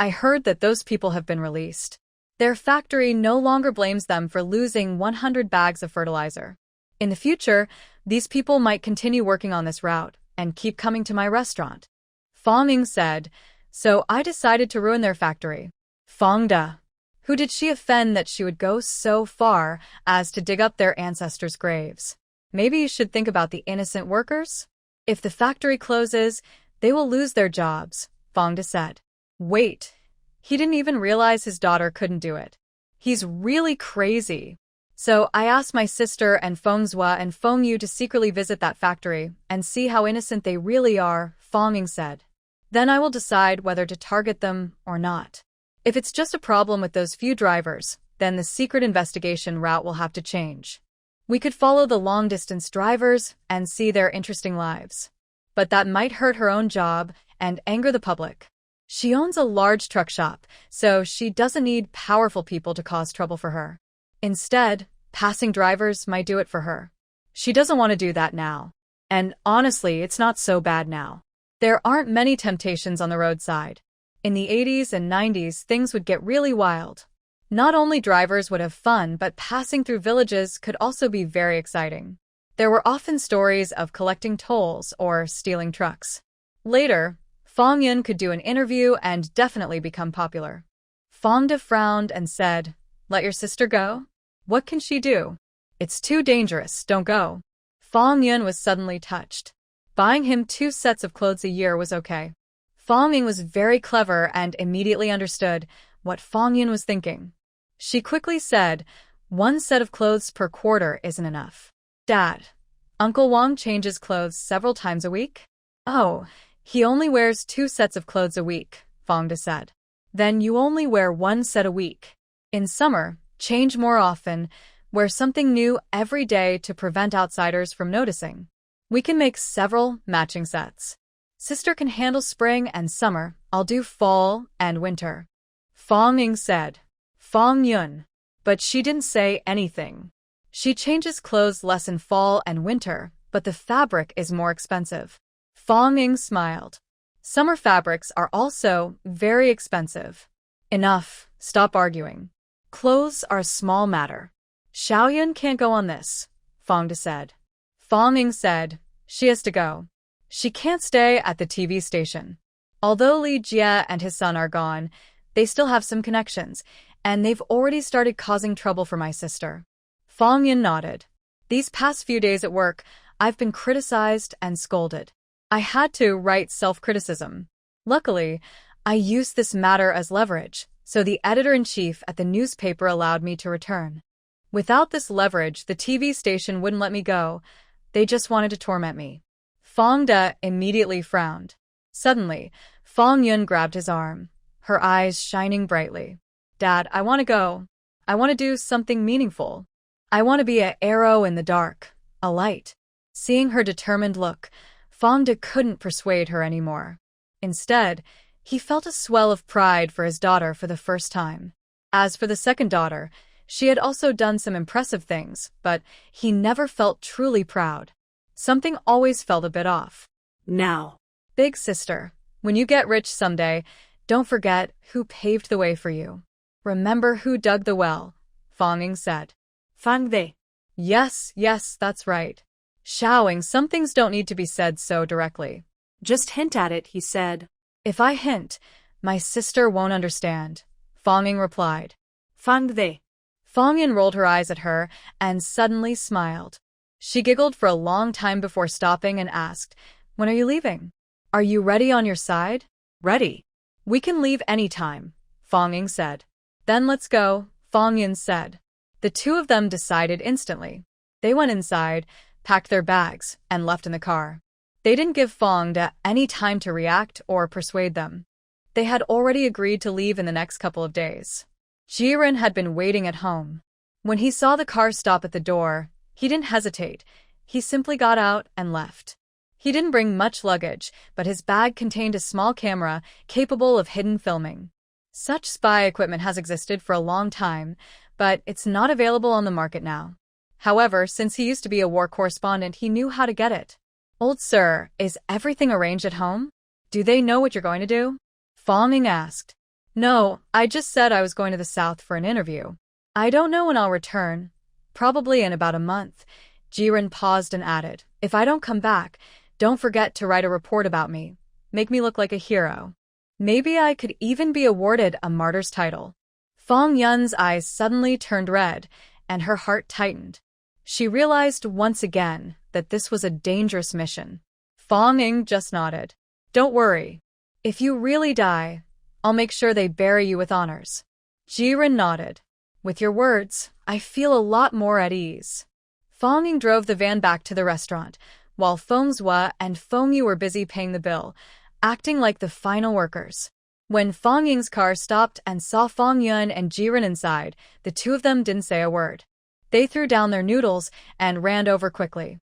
I heard that those people have been released. Their factory no longer blames them for losing 100 bags of fertilizer. In the future, these people might continue working on this route and keep coming to my restaurant. Fong Ying said, so I decided to ruin their factory. Fong Da. Who did she offend that she would go so far as to dig up their ancestors' graves? Maybe you should think about the innocent workers? If the factory closes, they will lose their jobs, Fong Da said. Wait. He didn't even realize his daughter couldn't do it. He's really crazy. So I asked my sister and Feng Zhua and Feng Yu to secretly visit that factory and see how innocent they really are, Fong Ying said. Then I will decide whether to target them or not. If it's just a problem with those few drivers, then the secret investigation route will have to change. We could follow the long-distance drivers and see their interesting lives. But that might hurt her own job and anger the public. She owns a large truck shop, so she doesn't need powerful people to cause trouble for her. Instead, passing drivers might do it for her. She doesn't want to do that now. And honestly, it's not so bad now. There aren't many temptations on the roadside. In the 80s and 90s, things would get really wild. Not only drivers would have fun, but passing through villages could also be very exciting. There were often stories of collecting tolls or stealing trucks. Later, Fong Yun could do an interview and definitely become popular. Fong Da frowned and said, Let your sister go? What can she do? It's too dangerous, don't go. Fong Yun was suddenly touched. Buying him 2 sets of clothes a year was okay. Fong Ying was very clever and immediately understood what Fong Yun was thinking. She quickly said, 1 set of clothes per quarter isn't enough. Dad, Uncle Wang changes clothes several times a week? Oh, he only wears 2 sets of clothes a week, Fongda said. Then you only wear 1 set a week. In summer, change more often, wear something new every day to prevent outsiders from noticing. We can make several matching sets. Sister can handle spring and summer, I'll do fall and winter. Fong Ying said. Fong Yun. But she didn't say anything. She changes clothes less in fall and winter, but the fabric is more expensive. Fong Ying smiled. Summer fabrics are also very expensive. Enough, stop arguing. Clothes are a small matter. Xiaoyun can't go on this, Fongda said. Fong Ying said, she has to go. She can't stay at the TV station. Although Li Jie and his son are gone, they still have some connections, and they've already started causing trouble for my sister. Fong Yun nodded. These past few days at work, I've been criticized and scolded. I had to write self-criticism. Luckily, I used this matter as leverage, so the editor-in-chief at the newspaper allowed me to return. Without this leverage, the TV station wouldn't let me go. They just wanted to torment me. Fong De immediately frowned. Suddenly, Fong Yun grabbed his arm, her eyes shining brightly. Dad, I want to go. I want to do something meaningful. I want to be an arrow in the dark, a light. Seeing her determined look, Fong De couldn't persuade her anymore. Instead, he felt a swell of pride for his daughter for the first time. As for the second daughter, she had also done some impressive things, but he never felt truly proud. Something always felt a bit off. Now, Big sister, when you get rich someday, don't forget who paved the way for you. Remember who dug the well, Fong Ying said. Fang De. Yes, that's right. Xiaoying, some things don't need to be said so directly. Just hint at it, he said. If I hint, my sister won't understand, Fong Ying replied. Fang De. Fong Ying rolled her eyes at her and suddenly smiled. She giggled for a long time before stopping and asked, when are you leaving? Are you ready on your side? Ready. We can leave any time, Fong Ying said. Then let's go, Fong Yun said. The two of them decided instantly. They went inside, packed their bags, and left in the car. They didn't give Fong De any time to react or persuade them. They had already agreed to leave in the next couple of days. Jiren had been waiting at home. When he saw the car stop at the door, he didn't hesitate. He simply got out and left. He didn't bring much luggage, but his bag contained a small camera capable of hidden filming. Such spy equipment has existed for a long time, but it's not available on the market now. However, since he used to be a war correspondent, he knew how to get it. Old sir, is everything arranged at home? Do they know what you're going to do? Fong Ying asked. No, I just said I was going to the south for an interview. I don't know when I'll return. Probably in about a month. Jiren paused and added, if I don't come back, don't forget to write a report about me. Make me look like a hero. Maybe I could even be awarded a martyr's title. Fong Yun's eyes suddenly turned red, and her heart tightened. She realized once again that this was a dangerous mission. Fong Ying just nodded. Don't worry. If you really die, I'll make sure they bury you with honors. Jiren nodded. With your words, I feel a lot more at ease. Fong Ying drove the van back to the restaurant, while Feng Zhua and Feng Yu were busy paying the bill, acting like the final workers. When Fong Ying's car stopped and saw Fong Yun and Jiren inside, the two of them didn't say a word. They threw down their noodles and ran over quickly.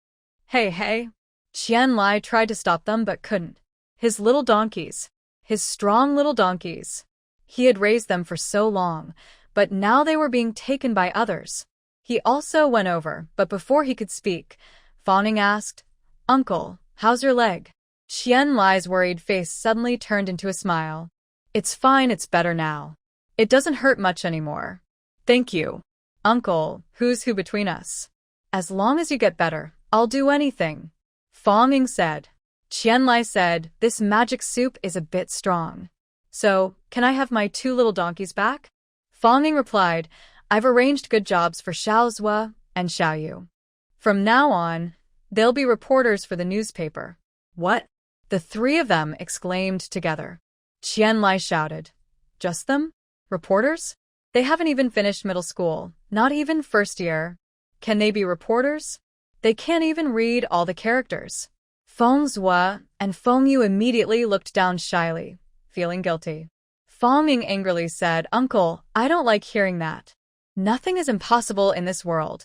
Hey. Qian Lai tried to stop them but couldn't. His little donkeys. His strong little donkeys. He had raised them for so long, but now they were being taken by others. He also went over, but before he could speak, Fong Ying asked, Uncle, how's your leg? Qian Lai's worried face suddenly turned into a smile. It's fine, it's better now. It doesn't hurt much anymore. Thank you. Uncle, who's who between us? As long as you get better, I'll do anything. Fong Ying said. Qian Lai said, this magic soup is a bit strong. So, can I have my 2 little donkeys back? Fong Ying replied, I've arranged good jobs for Xiao Zhua and Xiao Yu. From now on, They'll be reporters for the newspaper. What? The three of them exclaimed together. Qianlai shouted. Just them? Reporters? They haven't even finished middle school, not even first year. Can they be reporters? They can't even read all the characters. Feng Zhua and Feng Yu immediately looked down shyly, feeling guilty. Feng Ying angrily said, Uncle, I don't like hearing that. Nothing is impossible in this world,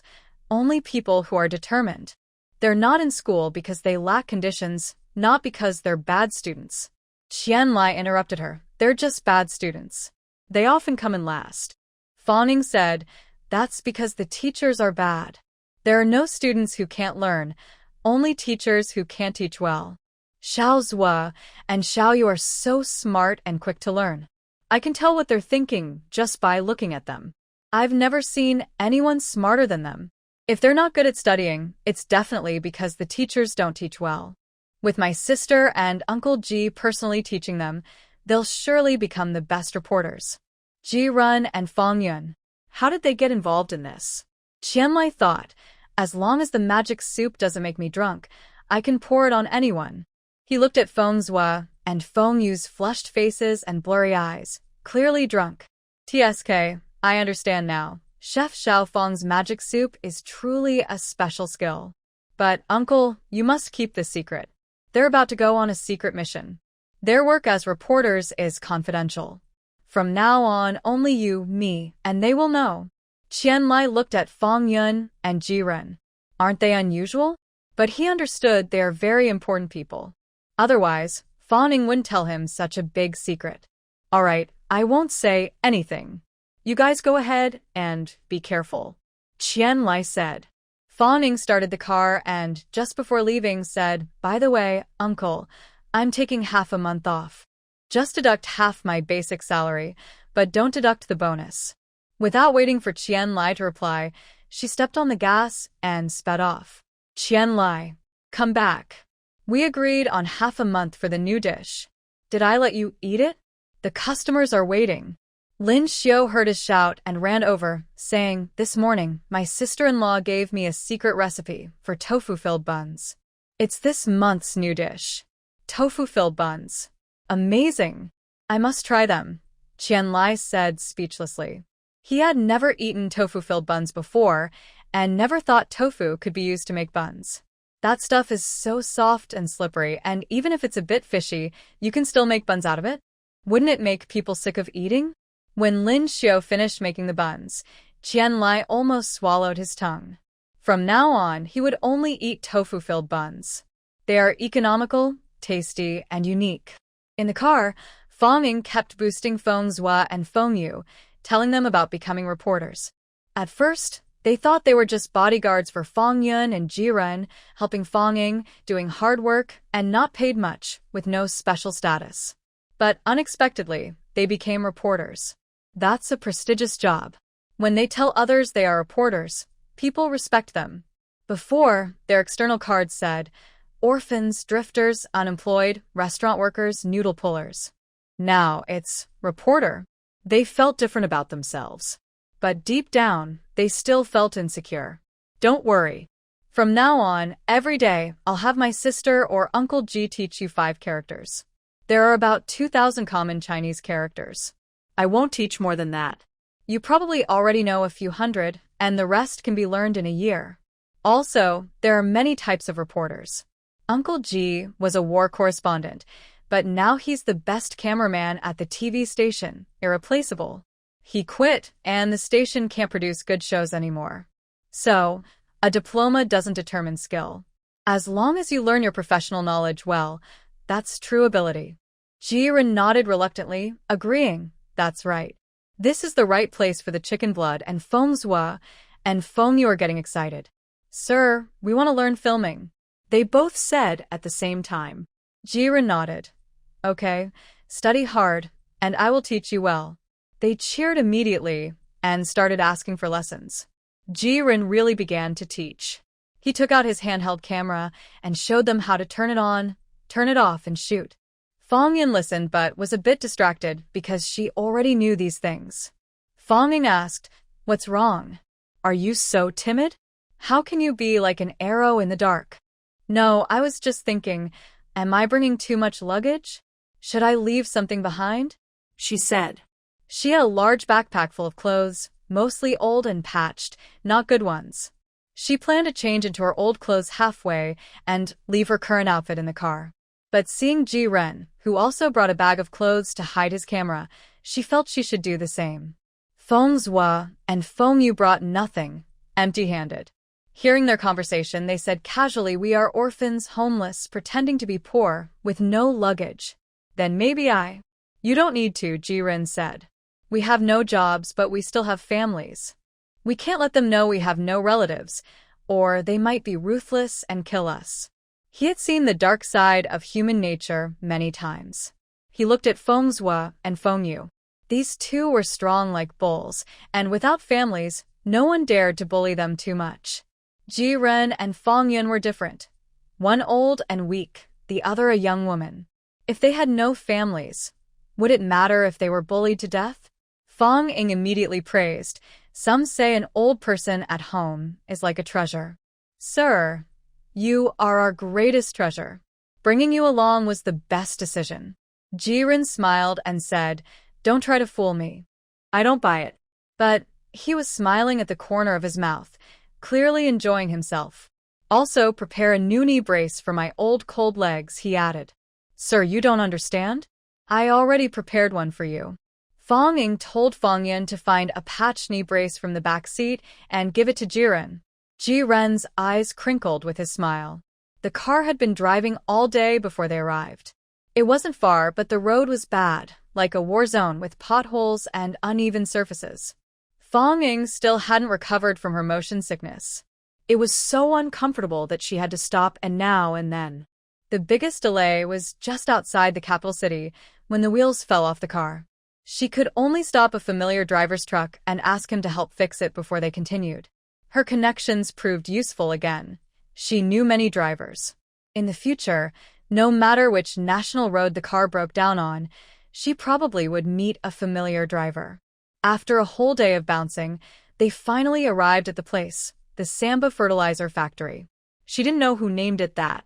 only people who are determined. They're not in school because they lack conditions, not because they're bad students. Qianlai interrupted her. They're just bad students. They often come in last. Feng Ying said, that's because the teachers are bad. There are no students who can't learn, only teachers who can't teach well. Xiao Zhua and Xiao Yu are so smart and quick to learn. I can tell what they're thinking just by looking at them. I've never seen anyone smarter than them. If they're not good at studying, it's definitely because the teachers don't teach well. With my sister and Uncle Ji personally teaching them, they'll surely become the best reporters. Ji Run and Feng Yun. How did they get involved in this? Qianlai thought, as long as the magic soup doesn't make me drunk, I can pour it on anyone. He looked at Feng Zhua and Feng Yu's flushed faces and blurry eyes, clearly drunk. TSK, I understand now. Chef Xiao Feng's magic soup is truly a special skill. But, Uncle, you must keep this secret. They're about to go on a secret mission. Their work as reporters is confidential. From now on, only you, me, and they will know. Qianlai looked at Feng Yun and Jiren. Aren't they unusual? But he understood they are very important people. Otherwise, Feng Ying wouldn't tell him such a big secret. All right, I won't say anything. You guys go ahead and be careful. Qianlai said. Feng Ying started the car and, just before leaving, said, By the way, Uncle, I'm taking half a month off. Just deduct half my basic salary, but don't deduct the bonus. Without waiting for Qianlai to reply, she stepped on the gas and sped off. Qianlai, come back. We agreed on half a month for the new dish. Did I let you eat it? The customers are waiting. Lin Xiu heard his shout and ran over, saying, This morning, my sister-in-law gave me a secret recipe for tofu-filled buns. It's this month's new dish. Tofu-filled buns. Amazing. I must try them, Qianlai said speechlessly. He had never eaten tofu-filled buns before and never thought tofu could be used to make buns. That stuff is so soft and slippery, and even if it's a bit fishy, you can still make buns out of it. Wouldn't it make people sick of eating? When Lin Xiu finished making the buns, Qianlai almost swallowed his tongue. From now on, he would only eat tofu-filled buns. They are economical, tasty, and unique. In the car, Feng Ying kept boosting Feng Zhua and Feng Yu, telling them about becoming reporters. At first, they thought they were just bodyguards for Feng Yun and Jiren, helping Feng Ying, doing hard work, and not paid much, with no special status. But unexpectedly, they became reporters. That's a prestigious job. When they tell others they are reporters, people respect them. Before, their external cards said, orphans, drifters, unemployed, restaurant workers, noodle pullers. Now it's reporter. They felt different about themselves. But deep down, they still felt insecure. Don't worry. From now on, every day, I'll have my sister or Uncle G teach you 5 characters. There are about 2,000 common Chinese characters. I won't teach more than that. You probably already know a few hundred, and the rest can be learned in a year. Also, there are many types of reporters. Uncle G was a war correspondent, but now he's the best cameraman at the TV station, irreplaceable. He quit, and the station can't produce good shows anymore. So, a diploma doesn't determine skill. As long as you learn your professional knowledge well, that's true ability. Jiren nodded reluctantly, agreeing, that's right. This is the right place for the chicken blood, and Feng Zhua and Feng Yu are getting excited. Sir, we want to learn filming. They both said at the same time. Jiren nodded. Okay, study hard, and I will teach you well. They cheered immediately and started asking for lessons. Jiren really began to teach. He took out his handheld camera and showed them how to turn it on, turn it off, and shoot. Feng Yun listened but was a bit distracted because she already knew these things. Feng Ying asked, What's wrong? Are you so timid? How can you be like an arrow in the dark? No, I was just thinking, am I bringing too much luggage? Should I leave something behind? She said. She had a large backpack full of clothes, mostly old and patched, not good ones. She planned to change into her old clothes halfway and leave her current outfit in the car. But seeing Ji-ren, who also brought a bag of clothes to hide his camera, she felt she should do the same. Feng Zhua and Feng Yu brought nothing, empty-handed. Hearing their conversation, they said casually, "We are orphans, homeless, pretending to be poor, with no luggage." Then maybe I. You don't need to, Ji-ren said. We have no jobs, but we still have families. We can't let them know we have no relatives, or they might be ruthless and kill us. He had seen the dark side of human nature many times. He looked at Feng Zhua and Feng Yu. These two were strong like bulls, and without families, no one dared to bully them too much. Ji-ren and Feng Yun were different. One old and weak, the other a young woman. If they had no families, would it matter if they were bullied to death? Feng Ying immediately praised. Some say an old person at home is like a treasure. Sir, you are our greatest treasure. Bringing you along was the best decision. Ji-ren smiled and said, "Don't try to fool me. I don't buy it." But he was smiling at the corner of his mouth, clearly enjoying himself. "Also prepare a new knee brace for my old cold legs," he added. "Sir, you don't understand? I already prepared one for you." Feng Ying told Feng Yun to find a patched knee brace from the back seat and give it to Ji-ren. Ji-ren's eyes crinkled with his smile. The car had been driving all day before they arrived. It wasn't far, but the road was bad, like a war zone with potholes and uneven surfaces. Feng Ying still hadn't recovered from her motion sickness. It was so uncomfortable that she had to stop and now and then. The biggest delay was just outside the capital city when the wheels fell off the car. She could only stop a familiar driver's truck and ask him to help fix it before they continued. Her connections proved useful again. She knew many drivers. In the future, no matter which national road the car broke down on, she probably would meet a familiar driver. After a whole day of bouncing, they finally arrived at the place, the Samba fertilizer factory. She didn't know who named it that.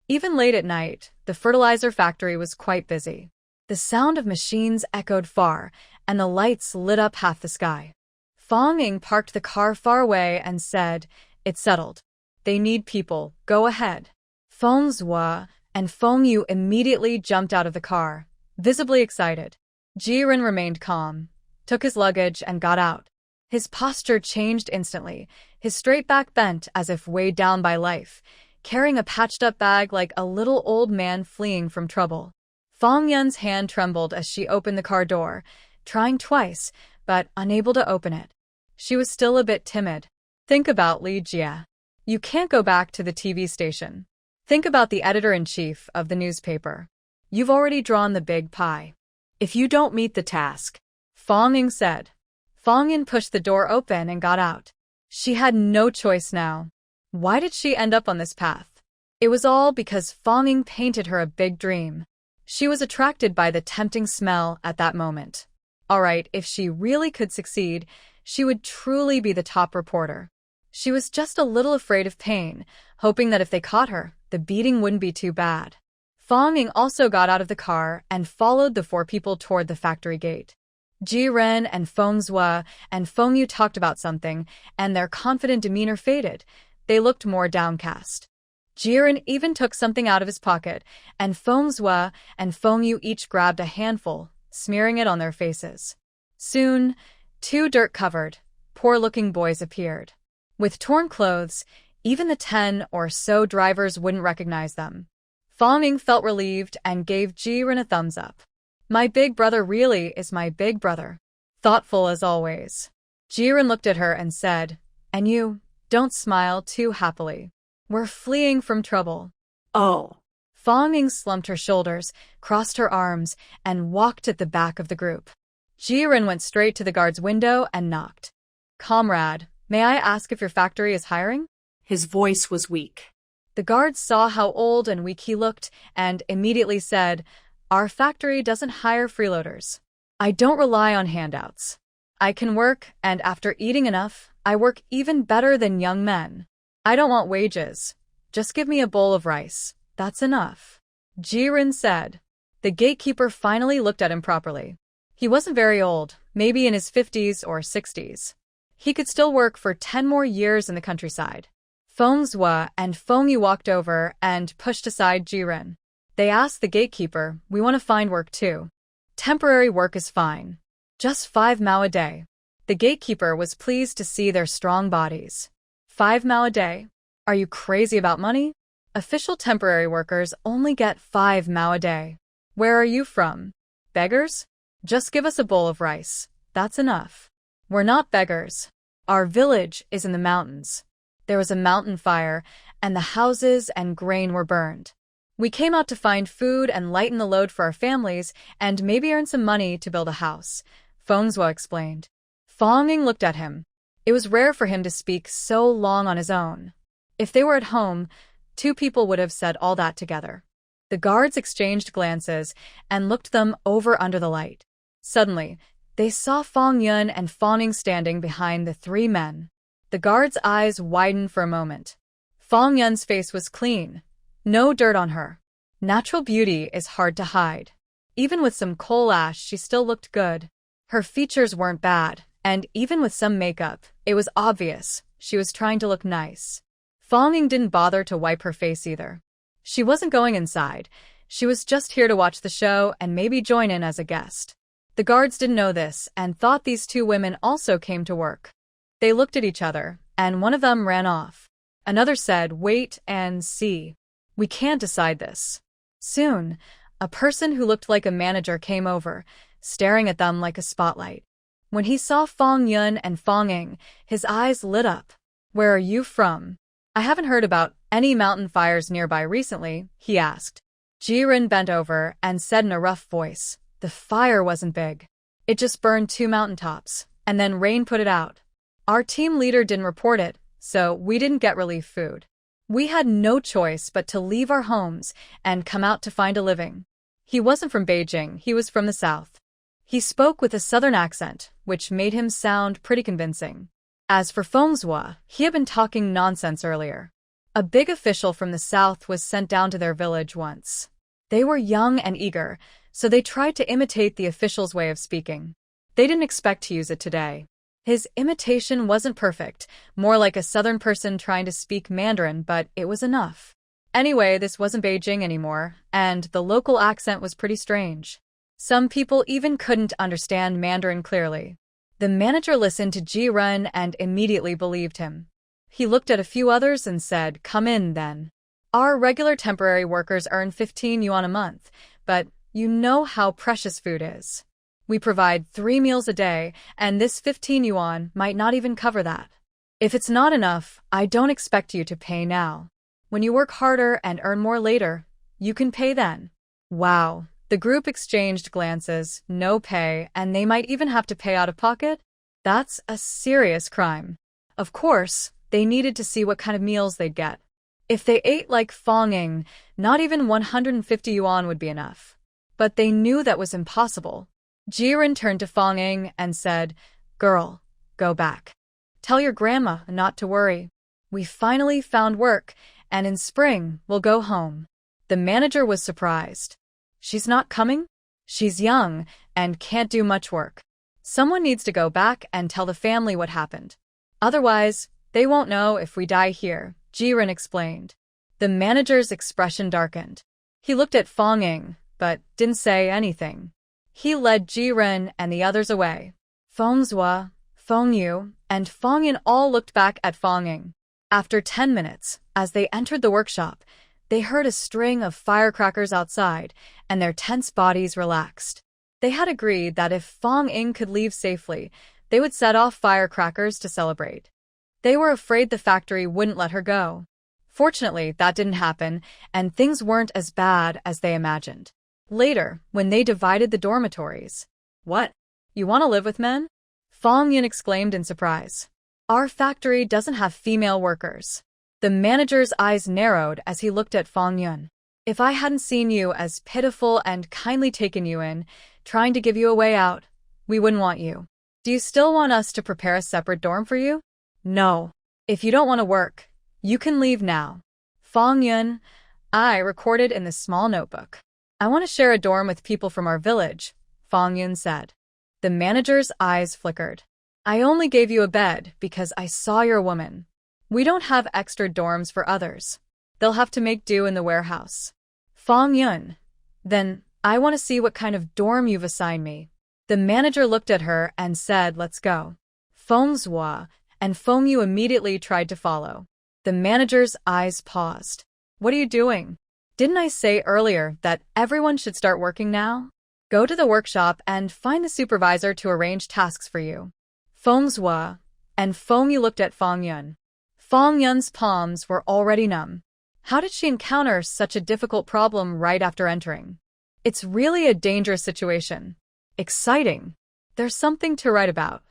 Even late at night, the fertilizer factory was quite busy. The sound of machines echoed far, and the lights lit up half the sky. Feng Ying parked the car far away and said, "It's settled. They need people. Go ahead." Feng Zhua and Feng Yu immediately jumped out of the car, visibly excited. Ji-ren remained calm, took his luggage, and got out. His posture changed instantly, his straight back bent as if weighed down by life, carrying a patched-up bag like a little old man fleeing from trouble. Feng Yun's hand trembled as she opened the car door, trying twice, but unable to open it. She was still a bit timid. Think about Li Jia. You can't go back to the TV station. Think about the editor-in-chief of the newspaper. You've already drawn the big pie. If you don't meet the task, Feng Ying said. Feng Yun pushed the door open and got out. She had no choice now. Why did she end up on this path? It was all because Feng Ying painted her a big dream. She was attracted by the tempting smell at that moment. All right, if she really could succeed, she would truly be the top reporter. She was just a little afraid of pain, hoping that if they caught her, the beating wouldn't be too bad. Feng Ying also got out of the car and followed the four people toward the factory gate. Ji-ren and Feng Zhua and Feng Yu talked about something, and their confident demeanor faded. They looked more downcast. Ji-ren even took something out of his pocket, and Feng Zhua and Feng Yu each grabbed a handful, smearing it on their faces. Soon, two dirt-covered, poor-looking boys appeared. With torn clothes, even the 10 or so drivers wouldn't recognize them. Feng Ying felt relieved and gave Ji-ren a thumbs up. My big brother really is my big brother. Thoughtful as always. Ji-ren looked at her and said, "And you, don't smile too happily. We're fleeing from trouble." Oh. Feng Ying slumped her shoulders, crossed her arms, and walked at the back of the group. Ji-ren went straight to the guard's window and knocked. "Comrade, may I ask if your factory is hiring?" His voice was weak. The guard saw how old and weak he looked and immediately said, "Our factory doesn't hire freeloaders. I don't rely on handouts. I can work, and after eating enough, I work even better than young men. I don't want wages. Just give me a bowl of rice. That's enough. Jiren said. The gatekeeper finally looked at him properly. He wasn't very old, maybe in his 50s or 60s. He could still work for 10 more years in the countryside. Fengzhua and Fengyu walked over and pushed aside Jiren. They asked the gatekeeper, "We want to find work too. Temporary work is fine. Just 5 mao a day." The gatekeeper was pleased to see their strong bodies. 5 mao a day? Are you crazy about money? Official temporary workers only get 5 mao a day. Where are you from? Beggars? Just give us a bowl of rice. That's enough. We're not beggars. Our village is in the mountains. There was a mountain fire, and the houses and grain were burned. We came out to find food and lighten the load for our families and maybe earn some money to build a house, Fengzhua explained. Fang Ying looked at him. It was rare for him to speak so long on his own. If they were at home, 2 people would have said all that together. The guards exchanged glances and looked them over under the light. Suddenly, they saw Fang Yun and Fang Ying standing behind the 3 men. The guards' eyes widened for a moment. Fang Yun's face was clean. No dirt on her. Natural beauty is hard to hide. Even with some coal ash, she still looked good. Her features weren't bad, and even with some makeup, it was obvious she was trying to look nice. Fang Ying didn't bother to wipe her face either. She wasn't going inside. She was just here to watch the show and maybe join in as a guest. The guards didn't know this and thought these 2 women also came to work. They looked at each other, and one of them ran off. Another said, "Wait and see. We can't decide this." Soon, a person who looked like a manager came over, staring at them like a spotlight. When he saw Fang Yun and Fang Ying, his eyes lit up. "Where are you from?" "I haven't heard about any mountain fires nearby recently," he asked. Jiren bent over and said in a rough voice, "The fire wasn't big. It just burned 2 mountaintops, and then rain put it out. Our team leader didn't report it, so we didn't get relief food. We had no choice but to leave our homes and come out to find a living." He wasn't from Beijing, he was from the south. He spoke with a southern accent, which made him sound pretty convincing. As for Fengzhua, he had been talking nonsense earlier. A big official from the south was sent down to their village once. They were young and eager, so they tried to imitate the official's way of speaking. They didn't expect to use it today. His imitation wasn't perfect, more like a southern person trying to speak Mandarin, but it was enough. Anyway, this wasn't Beijing anymore, and the local accent was pretty strange. Some people even couldn't understand Mandarin clearly. The manager listened to Jiren and immediately believed him. He looked at a few others and said, "Come in, then. Our regular temporary workers earn 15 yuan a month, but you know how precious food is. We provide 3 meals a day, and this 15 yuan might not even cover that. If it's not enough, I don't expect you to pay now. When you work harder and earn more later, you can pay then." Wow. The group exchanged glances, no pay, and they might even have to pay out of pocket? That's a serious crime. Of course, they needed to see what kind of meals they'd get. If they ate like Fang Ying, not even 150 yuan would be enough. But they knew that was impossible. Jiren turned to Fang Ying and said, "Girl, go back. Tell your grandma not to worry. We finally found work, and in spring we'll go home." The manager was surprised. "She's not coming? She's young and can't do much work. Someone needs to go back and tell the family what happened. Otherwise, they won't know if we die here," Jiren explained. The manager's expression darkened. He looked at Fang Ying, but didn't say anything. He led Jiren and the others away. Fengzhua, Fengyu, and Fang Ying all looked back at Fang Ying. After 10 minutes, as they entered the workshop, they heard a string of firecrackers outside, and their tense bodies relaxed. They had agreed that if Fang Ying could leave safely, they would set off firecrackers to celebrate. They were afraid the factory wouldn't let her go. Fortunately, that didn't happen, and things weren't as bad as they imagined. Later, when they divided the dormitories, "What? You want to live with men?" Fang Ying exclaimed in surprise. "Our factory doesn't have female workers." The manager's eyes narrowed as he looked at Fang Ying. "If I hadn't seen you as pitiful and kindly taken you in, trying to give you a way out, we wouldn't want you. Do you still want us to prepare a separate dorm for you?" "No. If you don't want to work, you can leave now." Fong Yun, I recorded in this small notebook. I want to share a dorm with people from our village, Fong Yun said. The manager's eyes flickered. I only gave you a bed because I saw you're a woman. We don't have extra dorms for others. They'll have to make do in the warehouse. Fong Yun, then I want to see what kind of dorm you've assigned me. The manager looked at her and said, let's go. Feng Zhua and Feng Yu immediately tried to follow. The manager's eyes paused. What are you doing? Didn't I say earlier that everyone should start working now? Go to the workshop and find the supervisor to arrange tasks for you. Feng Zhua and Feng Yu looked at Fong Yun. Fong Yun's palms were already numb. How did she encounter such a difficult problem right after entering? It's really a dangerous situation. Exciting. There's something to write about.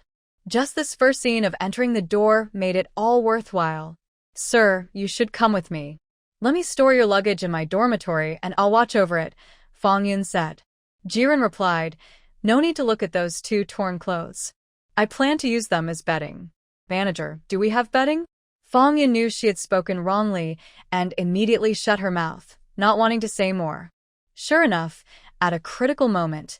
Just this first scene of entering the door made it all worthwhile. Sir, you should come with me. Let me store your luggage in my dormitory and I'll watch over it, Fong Yun said. Jiren replied, no need to look at those two torn clothes. I plan to use them as bedding. Manager, do we have bedding? Fong Yun knew she had spoken wrongly and immediately shut her mouth, not wanting to say more. Sure enough, at a critical moment,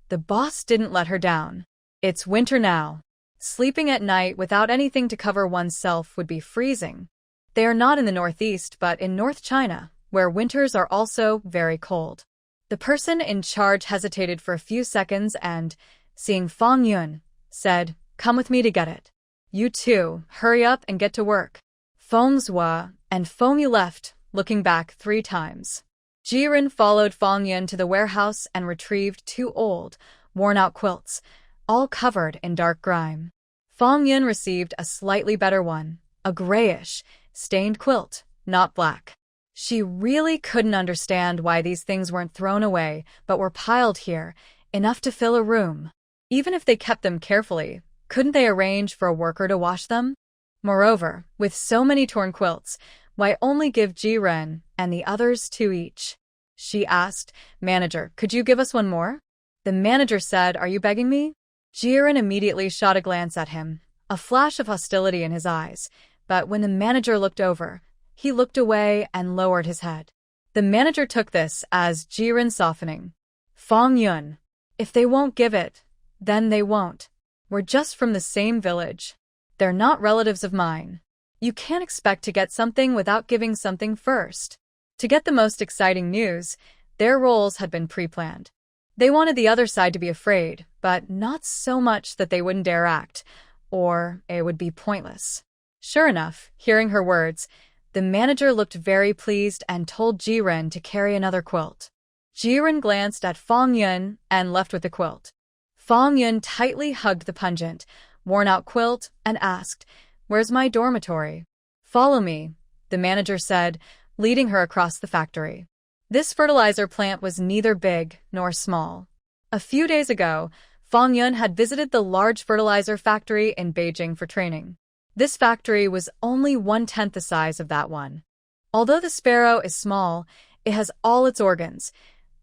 the boss didn't let her down. It's winter now. Sleeping at night without anything to cover oneself would be freezing. They are not in the northeast but in North China, where winters are also very cold. The person in charge hesitated for a few seconds and, seeing Fong Yun, said, come with me to get it. You too, hurry up and get to work. Feng Zhua and Feng Yu left, looking back 3 times. Jiren followed Fong Yun to the warehouse and retrieved 2 old, worn-out quilts, all covered in dark grime. Fong Yun received a slightly better one, a grayish, stained quilt, not black. She really couldn't understand why these things weren't thrown away but were piled here, enough to fill a room. Even if they kept them carefully, couldn't they arrange for a worker to wash them? Moreover, with so many torn quilts, why only give Jiren and the others 2 each? She asked, Manager, could you give us one more? The manager said, are you begging me? Jiren immediately shot a glance at him, a flash of hostility in his eyes, but when the manager looked over, he looked away and lowered his head. The manager took this as Jiren softening. Fong Yun, if they won't give it, then they won't. We're just from the same village. They're not relatives of mine. You can't expect to get something without giving something first. To get the most exciting news, their roles had been pre-planned. They wanted the other side to be afraid, but not so much that they wouldn't dare act, or it would be pointless. Sure enough, hearing her words, the manager looked very pleased and told Jiren to carry another quilt. Jiren glanced at Fong Yun and left with the quilt. Fong Yun tightly hugged the pungent, worn-out quilt and asked, where's my dormitory? Follow me, the manager said, leading her across the factory. This fertilizer plant was neither big nor small. A few days ago, Fong Yun had visited the large fertilizer factory in Beijing for training. This factory was only 1/10 the size of that one. Although the sparrow is small, it has all its organs.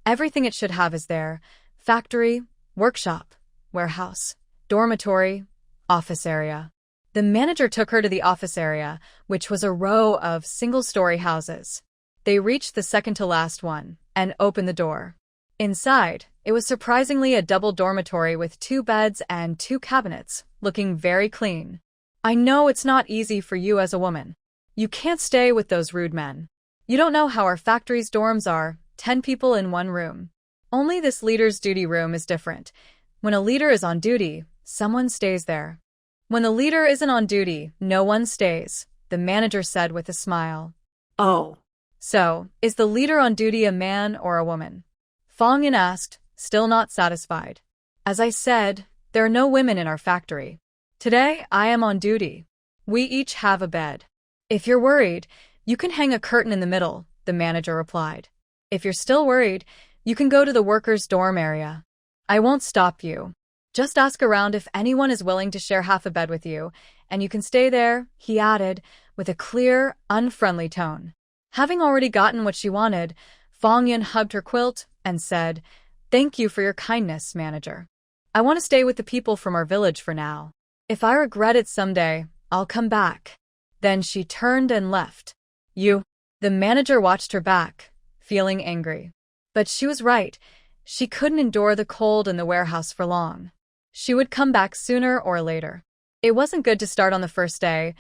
Everything it should have is there: factory, workshop, warehouse, dormitory, office area. The manager took her to the office area, which was a row of single-story houses. They reached the second-to-last one and opened the door. Inside, it was surprisingly a double dormitory with 2 beds and 2 cabinets, looking very clean. I know it's not easy for you as a woman. You can't stay with those rude men. You don't know how our factory's dorms are, 10 people in 1 room. Only this leader's duty room is different. When a leader is on duty, someone stays there. When the leader isn't on duty, no one stays, the manager said with a smile. Oh. So, is the leader on duty a man or a woman? Fong Yun asked, still not satisfied. As I said, there are no women in our factory. Today, I am on duty. We each have a bed. If you're worried, you can hang a curtain in the middle, the manager replied. If you're still worried, you can go to the workers' dorm area. I won't stop you. Just ask around if anyone is willing to share half a bed with you, and you can stay there, he added, with a clear, unfriendly tone. Having already gotten what she wanted, Fong Yun hugged her quilt and said, Thank you for your kindness, manager. I want to stay with the people from our village for now. If I regret it someday, I'll come back. Then she turned and left. You. The manager watched her back, feeling angry. But she was right. She couldn't endure the cold in the warehouse for long. She would come back sooner or later. It wasn't good to start on the first day.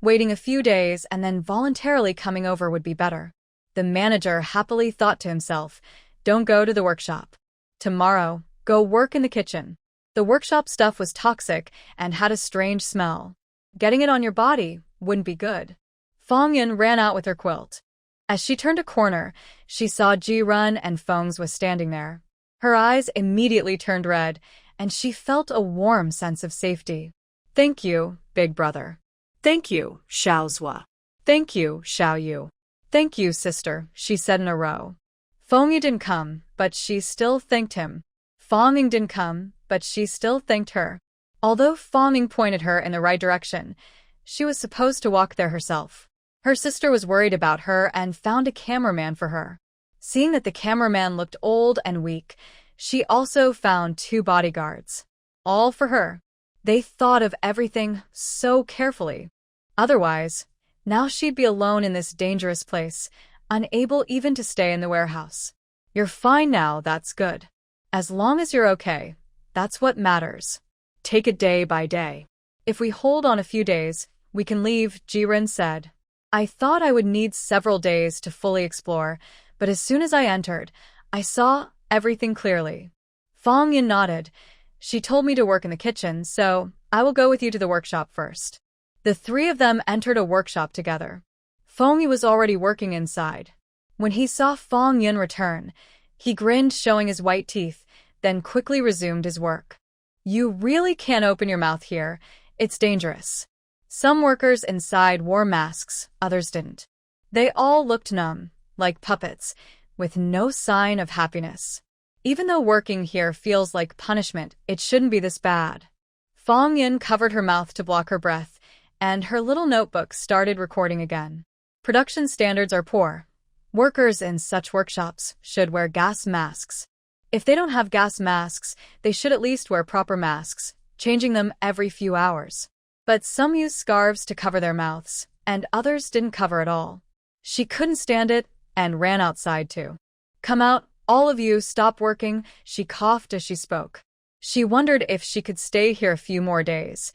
Waiting a few days and then voluntarily coming over would be better. The manager happily thought to himself, "Don't go to the workshop. Tomorrow, go work in the kitchen." The workshop stuff was toxic and had a strange smell. Getting it on your body wouldn't be good. Fong Yun ran out with her quilt. As she turned a corner, she saw Ji Run and Feng's was standing there. Her eyes immediately turned red, and she felt a warm sense of safety. "Thank you, big brother." Thank you, Xiao Zua. "Thank you, Xiao Yu." "Thank you, sister," she said in a row. Feng Yu didn't come, but she still thanked him. Fong Ying didn't come, but she still thanked her. Although Fong Ying pointed her in the right direction, she was supposed to walk there herself. Her sister was worried about her and found a cameraman for her. Seeing that the cameraman looked old and weak, she also found 2 bodyguards. All for her. They thought of everything so carefully. Otherwise, now she'd be alone in this dangerous place, unable even to stay in the warehouse. "You're fine now, that's good. As long as you're okay, that's what matters. Take it day by day. If we hold on a few days, we can leave," Jiren said. "I thought I would need several days to fully explore, but as soon as I entered, I saw everything clearly." Fong Yin nodded. "She told me to work in the kitchen, so I will go with you to the workshop first." The 3 of them entered a workshop together. Fong Yin was already working inside. When he saw Fong Yin return, he grinned, showing his white teeth, then quickly resumed his work. "You really can't open your mouth here. It's dangerous." Some workers inside wore masks, others didn't. They all looked numb, like puppets, with no sign of happiness. Even though working here feels like punishment, it shouldn't be this bad. Fong Yin covered her mouth to block her breath, and her little notebook started recording again. Production standards are poor. Workers in such workshops should wear gas masks. If they don't have gas masks, they should at least wear proper masks, changing them every few hours. But some use scarves to cover their mouths, and others didn't cover at all. She couldn't stand it and ran outside too. "Come out, all of you, stop working," she coughed as she spoke. She wondered if she could stay here a few more days.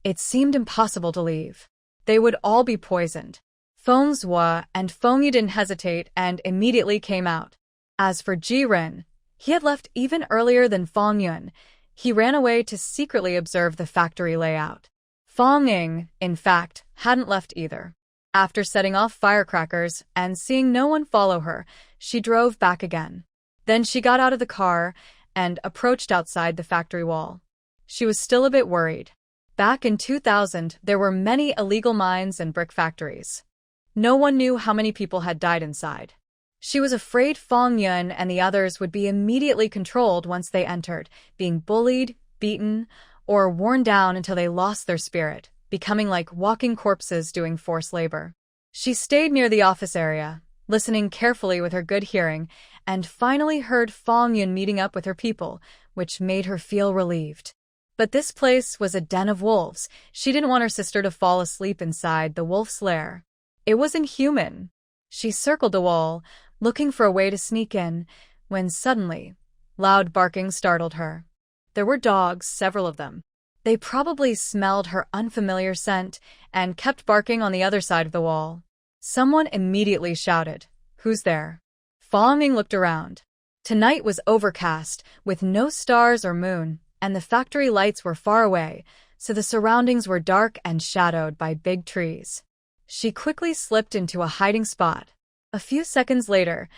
It seemed impossible to leave. They would all be poisoned. Feng Zua and Feng Yu didn't hesitate and immediately came out. As for Ji Ren, he had left even earlier than Fong Yun. He ran away to secretly observe the factory layout. Fong Ying, in fact, hadn't left either. After setting off firecrackers and seeing no one follow her, she drove back again. Then she got out of the car and approached outside the factory wall. She was still a bit worried. Back in 2000, there were many illegal mines and brick factories. No one knew how many people had died inside. She was afraid Fong Yun and the others would be immediately controlled once they entered, being bullied, beaten, or worn down until they lost their spirit, becoming like walking corpses doing forced labor. She stayed near the office area, listening carefully with her good hearing, and finally heard Fong Yun meeting up with her people, which made her feel relieved. But this place was a den of wolves. She didn't want her sister to fall asleep inside the wolf's lair. It was inhuman. She circled the wall, looking for a way to sneak in, when suddenly, loud barking startled her. There were dogs, several of them. They probably smelled her unfamiliar scent and kept barking on the other side of the wall. Someone immediately shouted, "Who's there?" Fong Ying looked around. Tonight was overcast, with no stars or moon, and the factory lights were far away, so the surroundings were dark and shadowed by big trees. She quickly slipped into a hiding spot. A few seconds later,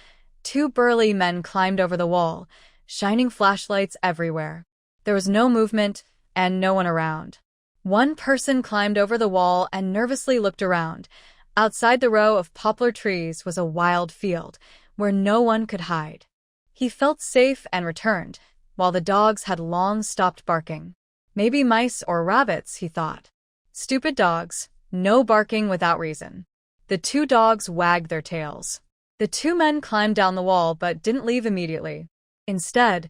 2 burly men climbed over the wall, shining flashlights everywhere. There was no movement and no one around. One person climbed over the wall and nervously looked around. Outside the row of poplar trees was a wild field where no one could hide. He felt safe and returned, while the dogs had long stopped barking. Maybe mice or rabbits, he thought. Stupid dogs, no barking without reason. The 2 dogs wagged their tails. The 2 men climbed down the wall but didn't leave immediately. Instead,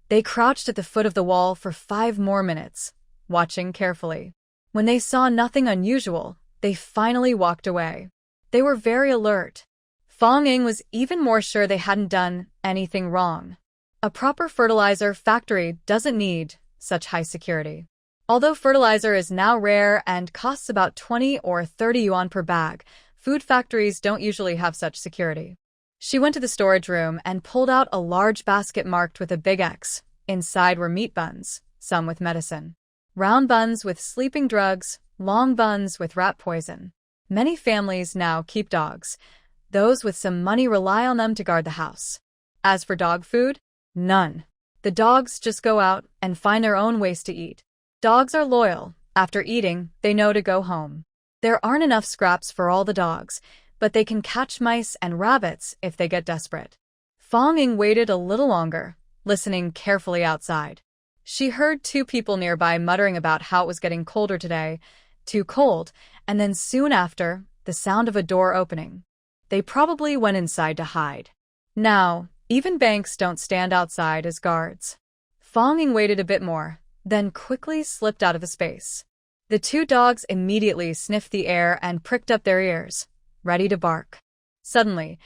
they crouched at the foot of the wall for 5 more minutes, watching carefully. When they saw nothing unusual, they finally walked away. They were very alert. Fong Ying was even more sure they hadn't done anything wrong. A proper fertilizer factory doesn't need such high security. Although fertilizer is now rare and costs about 20 or 30 yuan per bag, food factories don't usually have such security. She went to the storage room and pulled out a large basket marked with a big X. Inside were meat buns, some with medicine. Round buns with sleeping drugs, long buns with rat poison. Many families now keep dogs. Those with some money rely on them to guard the house. As for dog food, none. The dogs just go out and find their own ways to eat. Dogs are loyal. After eating, they know to go home. There aren't enough scraps for all the dogs, but they can catch mice and rabbits if they get desperate. Fong Ying waited a little longer, listening carefully outside. She heard two people nearby muttering about how it was getting colder today, too cold, and then soon after, the sound of a door opening. They probably went inside to hide. Now, even banks don't stand outside as guards. Fong Ying waited a bit more, then quickly slipped out of the space. The two dogs immediately sniffed the air and pricked up their ears, ready to bark. Suddenly,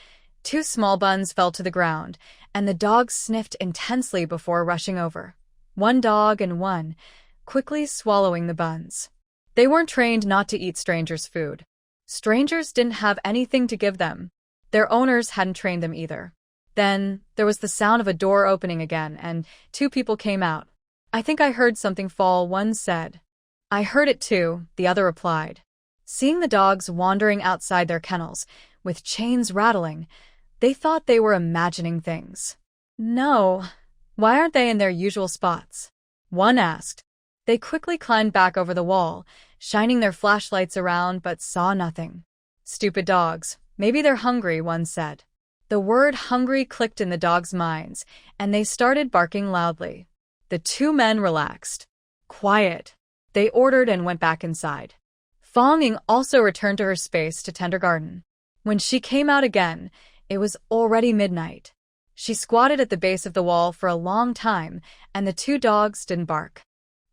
two small buns fell to the ground, and the dogs sniffed intensely before rushing over. One dog and one, quickly swallowing the buns. They weren't trained not to eat strangers' food. Strangers didn't have anything to give them. Their owners hadn't trained them either. Then, there was the sound of a door opening again, and two people came out. "I think I heard something fall," one said. "I heard it too," the other replied. Seeing the dogs wandering outside their kennels, with chains rattling, they thought they were imagining things. "No, why aren't they in their usual spots?" one asked. They quickly climbed back over the wall, shining their flashlights around but saw nothing. "Stupid dogs, maybe they're hungry," one said. The word hungry clicked in the dogs' minds, and they started barking loudly. The two men relaxed. "Quiet," they ordered and went back inside. Fong Ying also returned to her space to tend her garden. When she came out again, it was already midnight. She squatted at the base of the wall for a long time, and the two dogs didn't bark.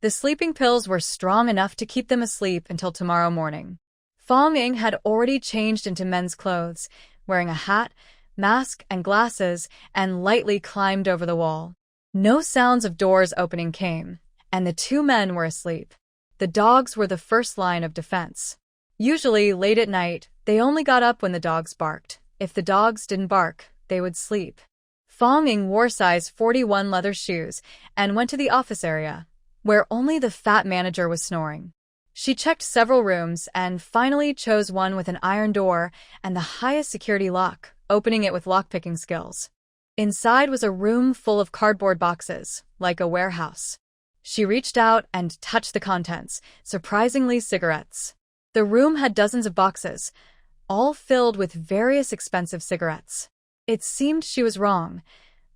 The sleeping pills were strong enough to keep them asleep until tomorrow morning. Fong Ying had already changed into men's clothes, wearing a hat, mask, and glasses, and lightly climbed over the wall. No sounds of doors opening came, and the two men were asleep. The dogs were the first line of defense. Usually, late at night, they only got up when the dogs barked. If the dogs didn't bark, they would sleep. Fong Ying wore size 41 leather shoes and went to the office area, where only the fat manager was snoring. She checked several rooms and finally chose one with an iron door and the highest security lock, opening it with lockpicking skills. Inside was a room full of cardboard boxes, like a warehouse. She reached out and touched the contents, surprisingly cigarettes. The room had dozens of boxes, all filled with various expensive cigarettes. It seemed she was wrong.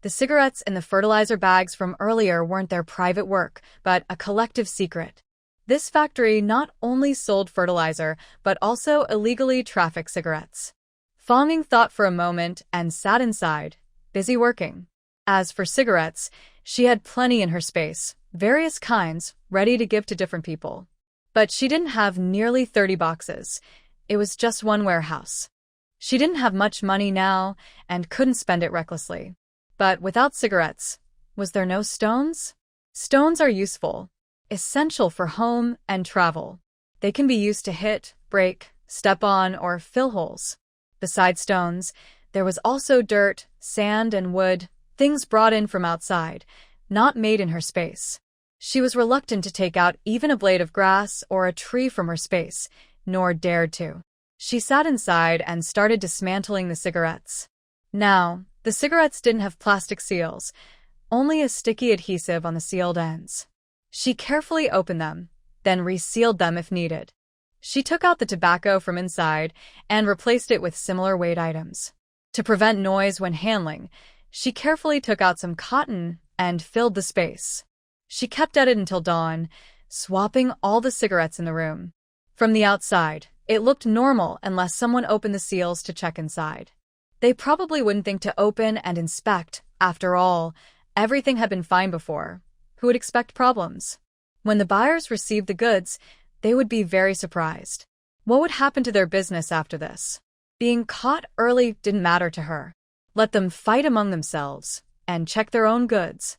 The cigarettes in the fertilizer bags from earlier weren't their private work, but a collective secret. This factory not only sold fertilizer, but also illegally trafficked cigarettes. Fong Ying thought for a moment and sat inside, busy working. As for cigarettes, she had plenty in her space, various kinds, ready to give to different people. But she didn't have nearly 30 boxes. It was just one warehouse. She didn't have much money now and couldn't spend it recklessly. But without cigarettes, was there no stones? Stones are useful, essential for home and travel. They can be used to hit, break, step on, or fill holes. Besides stones, there was also dirt, sand, and wood, things brought in from outside, not made in her space. She was reluctant to take out even a blade of grass or a tree from her space, nor dared to. She sat inside and started dismantling the cigarettes. Now, the cigarettes didn't have plastic seals, only a sticky adhesive on the sealed ends. She carefully opened them, then resealed them if needed. She took out the tobacco from inside and replaced it with similar weight items. To prevent noise when handling, she carefully took out some cotton and filled the space. She kept at it until dawn, swapping all the cigarettes in the room. From the outside, it looked normal unless someone opened the seals to check inside. They probably wouldn't think to open and inspect. After all, everything had been fine before. Who would expect problems? When the buyers received the goods, they would be very surprised. What would happen to their business after this? Being caught early didn't matter to her. Let them fight among themselves and check their own goods.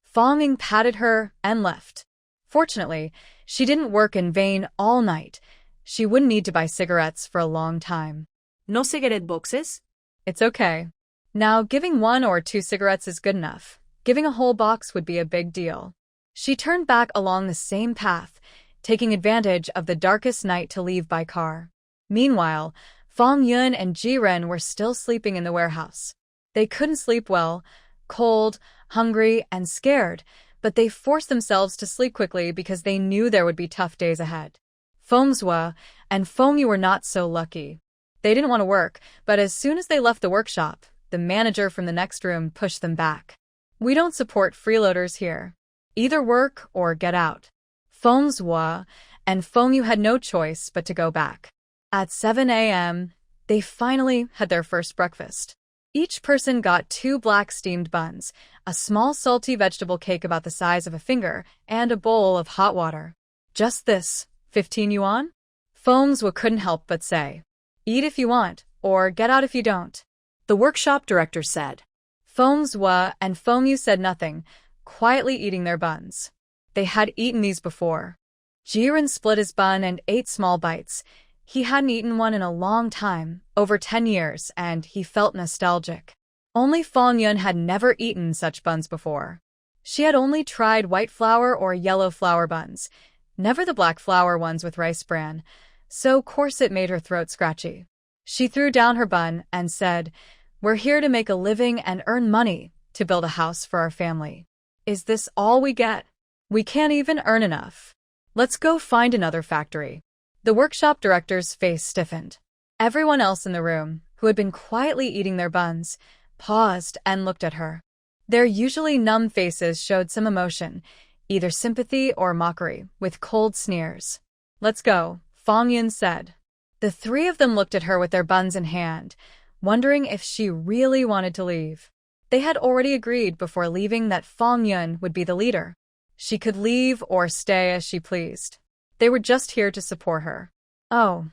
Fong Ying patted her and left. Fortunately, she didn't work in vain all night. She wouldn't need to buy cigarettes for a long time. No cigarette boxes? It's okay. Now, giving 1 or 2 cigarettes is good enough. Giving a whole box would be a big deal. She turned back along the same path, taking advantage of the darkest night to leave by car. Meanwhile, Fong Yun and Ji Ren were still sleeping in the warehouse. They couldn't sleep well, cold, hungry, and scared, but they forced themselves to sleep quickly because they knew there would be tough days ahead. Feng Zhua and Feng Yu were not so lucky. They didn't want to work, but as soon as they left the workshop, the manager from the next room pushed them back. We don't support freeloaders here. Either work or get out. Feng Zhua and Feng Yu had no choice but to go back. At 7 a.m., they finally had their first breakfast. Each person got 2 black steamed buns, a small salty vegetable cake about the size of a finger, and a bowl of hot water. Just this, 15 yuan? Feng Zhua couldn't help but say, "Eat if you want, or get out if you don't," the workshop director said. Feng Zhua and Feng Yu said nothing, quietly eating their buns. They had eaten these before. Jiren split his bun and ate small bites. He hadn't eaten one in a long time, over 10 years, and he felt nostalgic. Only Fong Yun had never eaten such buns before. She had only tried white flour or yellow flour buns, never the black flour ones with rice bran, so course it made her throat scratchy. She threw down her bun and said, "We're here to make a living and earn money to build a house for our family. Is this all we get? We can't even earn enough. Let's go find another factory." The workshop director's face stiffened. Everyone else in the room, who had been quietly eating their buns, paused and looked at her. Their usually numb faces showed some emotion, either sympathy or mockery, with cold sneers. "Let's go," Fong Yun said. The 3 of them looked at her with their buns in hand, wondering if she really wanted to leave. They had already agreed before leaving that Fong Yun would be the leader. She could leave or stay as she pleased. They were just here to support her. Oh.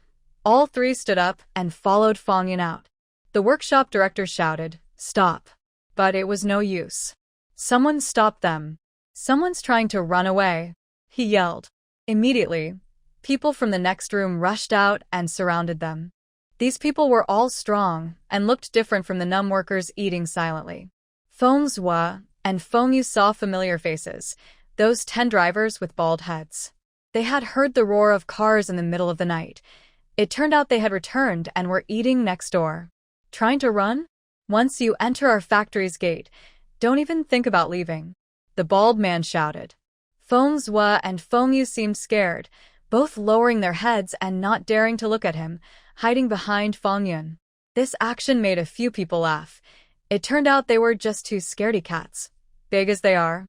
All 3 stood up and followed Fong Yun out. The workshop director shouted, "Stop." But it was no use. Someone stopped them. "Someone's trying to run away," he yelled. Immediately, people from the next room rushed out and surrounded them. These people were all strong and looked different from the numb workers eating silently. Feng Zhua and Feng Yu saw familiar faces, those 10 drivers with bald heads. They had heard the roar of cars in the middle of the night. It turned out they had returned and were eating next door. Trying to run? Once you enter our factory's gate, don't even think about leaving, the bald man shouted. Feng Zhua and Feng Yu seemed scared, both lowering their heads and not daring to look at him, hiding behind Fong Yun. This action made a few people laugh. It turned out they were just 2 scaredy cats, big as they are.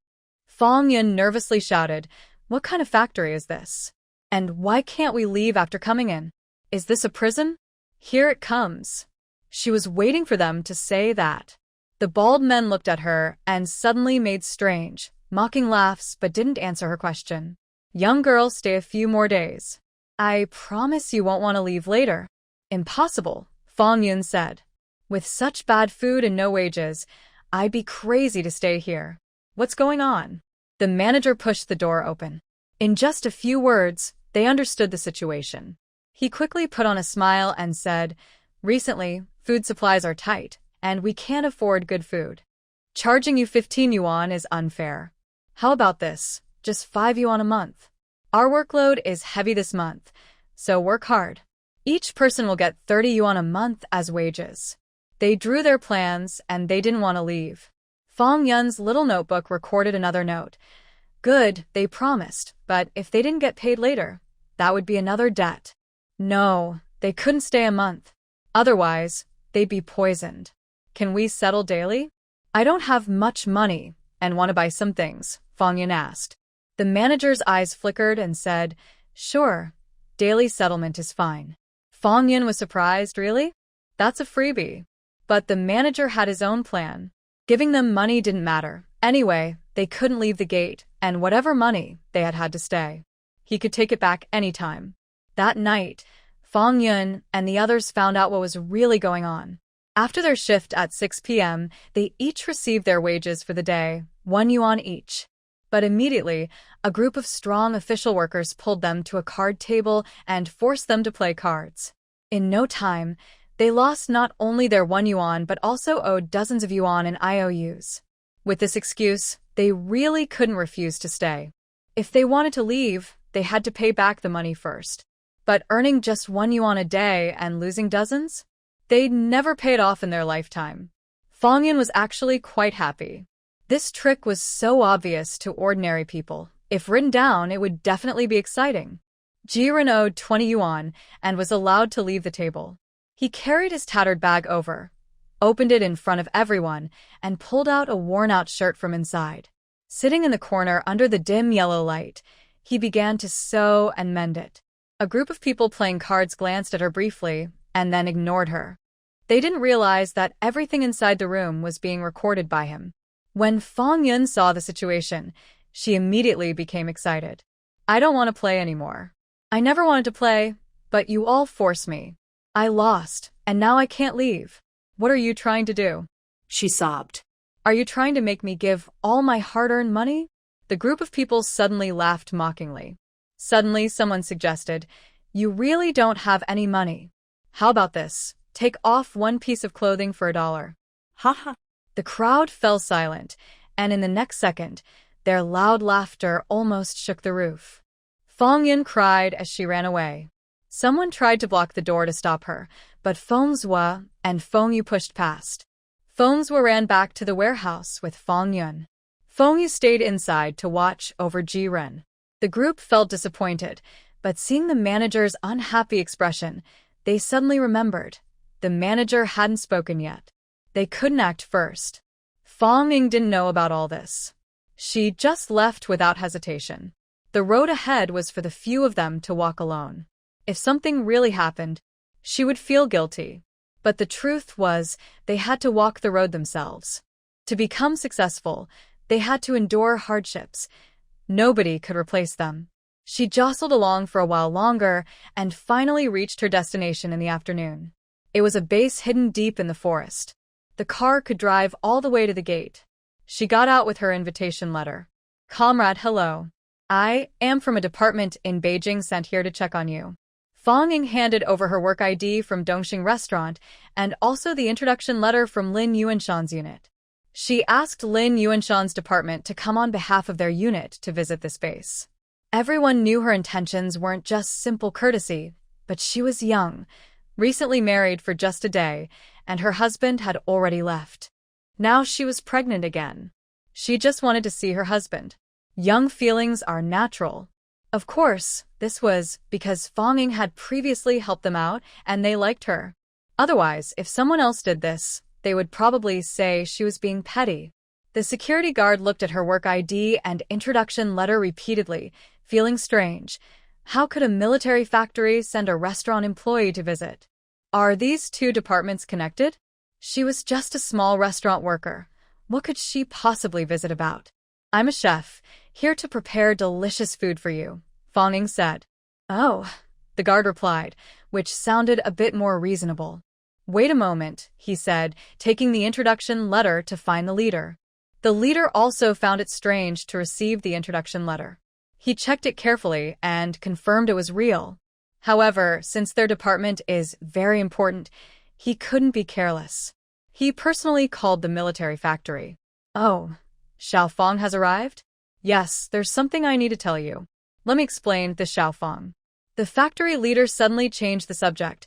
Fong Yun nervously shouted, "What kind of factory is this? And why can't we leave after coming in? Is this a prison? Here it comes." She was waiting for them to say that. The bald men looked at her and suddenly made strange, mocking laughs but didn't answer her question. "Young girl, stay a few more days. I promise you won't want to leave later." "Impossible," Fong Yun said. "With such bad food and no wages, I'd be crazy to stay here. What's going on?" The manager pushed the door open. In just a few words, they understood the situation. He quickly put on a smile and said, "Recently, food supplies are tight, and we can't afford good food. Charging you 15 yuan is unfair. How about this, just 5 yuan a month? Our workload is heavy this month, so work hard. Each person will get 30 yuan a month as wages." They drew their plans, and they didn't want to leave. Fong Yun's little notebook recorded another note. Good, they promised, but if they didn't get paid later, that would be another debt. No, they couldn't stay a month. Otherwise, they'd be poisoned. "Can we settle daily? I don't have much money and want to buy some things," Fong Yun asked. The manager's eyes flickered and said, "Sure, daily settlement is fine." Fong Yun was surprised, "Really? That's a freebie." But the manager had his own plan. Giving them money didn't matter. Anyway, they couldn't leave the gate, and whatever money, they had to stay. He could take it back anytime. That night, Fong Yun and the others found out what was really going on. After their shift at 6 p.m., they each received their wages for the day, 1 yuan each. But immediately, a group of strong official workers pulled them to a card table and forced them to play cards. In no time, they lost not only their 1 yuan but also owed dozens of yuan in IOUs. With this excuse, they really couldn't refuse to stay. If they wanted to leave, they had to pay back the money first. But earning just 1 yuan a day and losing dozens? They'd never paid off in their lifetime. Fong Yun was actually quite happy. This trick was so obvious to ordinary people. If written down, it would definitely be exciting. Jiren owed 20 yuan and was allowed to leave the table. He carried his tattered bag over, opened it in front of everyone, and pulled out a worn-out shirt from inside. Sitting in the corner under the dim yellow light, he began to sew and mend it. A group of people playing cards glanced at her briefly and then ignored her. They didn't realize that everything inside the room was being recorded by him. When Fong Yun saw the situation, she immediately became excited. I don't want to play anymore. I never wanted to play, but you all forced me. I lost, and now I can't leave. What are you trying to do? She sobbed. Are you trying to make me give all my hard-earned money? The group of people suddenly laughed mockingly. Suddenly, someone suggested, you really don't have any money. How about this? Take off one piece of clothing for $1. Ha ha. The crowd fell silent, and in the next second, their loud laughter almost shook the roof. Fong Yun cried as she ran away. Someone tried to block the door to stop her, but Fong Zhua and Fong Yu pushed past. Fong Zhua ran back to the warehouse with Fong Yun. Fong Yu stayed inside to watch over Jiren. The group felt disappointed, but seeing the manager's unhappy expression, they suddenly remembered. The manager hadn't spoken yet. They couldn't act first. Fong Ying didn't know about all this. She just left without hesitation. The road ahead was for the few of them to walk alone. If something really happened, she would feel guilty. But the truth was, they had to walk the road themselves. To become successful, they had to endure hardships. Nobody could replace them. She jostled along for a while longer and finally reached her destination in the afternoon. It was a base hidden deep in the forest. The car could drive all the way to the gate. She got out with her invitation letter. Comrade, hello. I am from a department in Beijing sent here to check on you. Fong Ying handed over her work ID from Dongxing Restaurant and also the introduction letter from Lin Yuanshan's unit. She asked Lin Yuanshan's department to come on behalf of their unit to visit this base. Everyone knew her intentions weren't just simple courtesy, but she was young, recently married for just a day, and her husband had already left. Now she was pregnant again. She just wanted to see her husband. Young feelings are natural. Of course, this was because Fong Ying had previously helped them out and they liked her. Otherwise, if someone else did this, they would probably say she was being petty. The security guard looked at her work ID and introduction letter repeatedly, feeling strange. How could a military factory send a restaurant employee to visit? Are these two departments connected? She was just a small restaurant worker. What could she possibly visit about? I'm a chef, here to prepare delicious food for you, Fong Ying said. Oh, the guard replied, which sounded a bit more reasonable. Wait a moment, he said, taking the introduction letter to find the leader. The leader also found it strange to receive the introduction letter. He checked it carefully and confirmed it was real. However, since their department is very important, he couldn't be careless. He personally called the military factory. Oh, Xiaofang has arrived? Yes, there's something I need to tell you. Let me explain this Xiaofang. The factory leader suddenly changed the subject.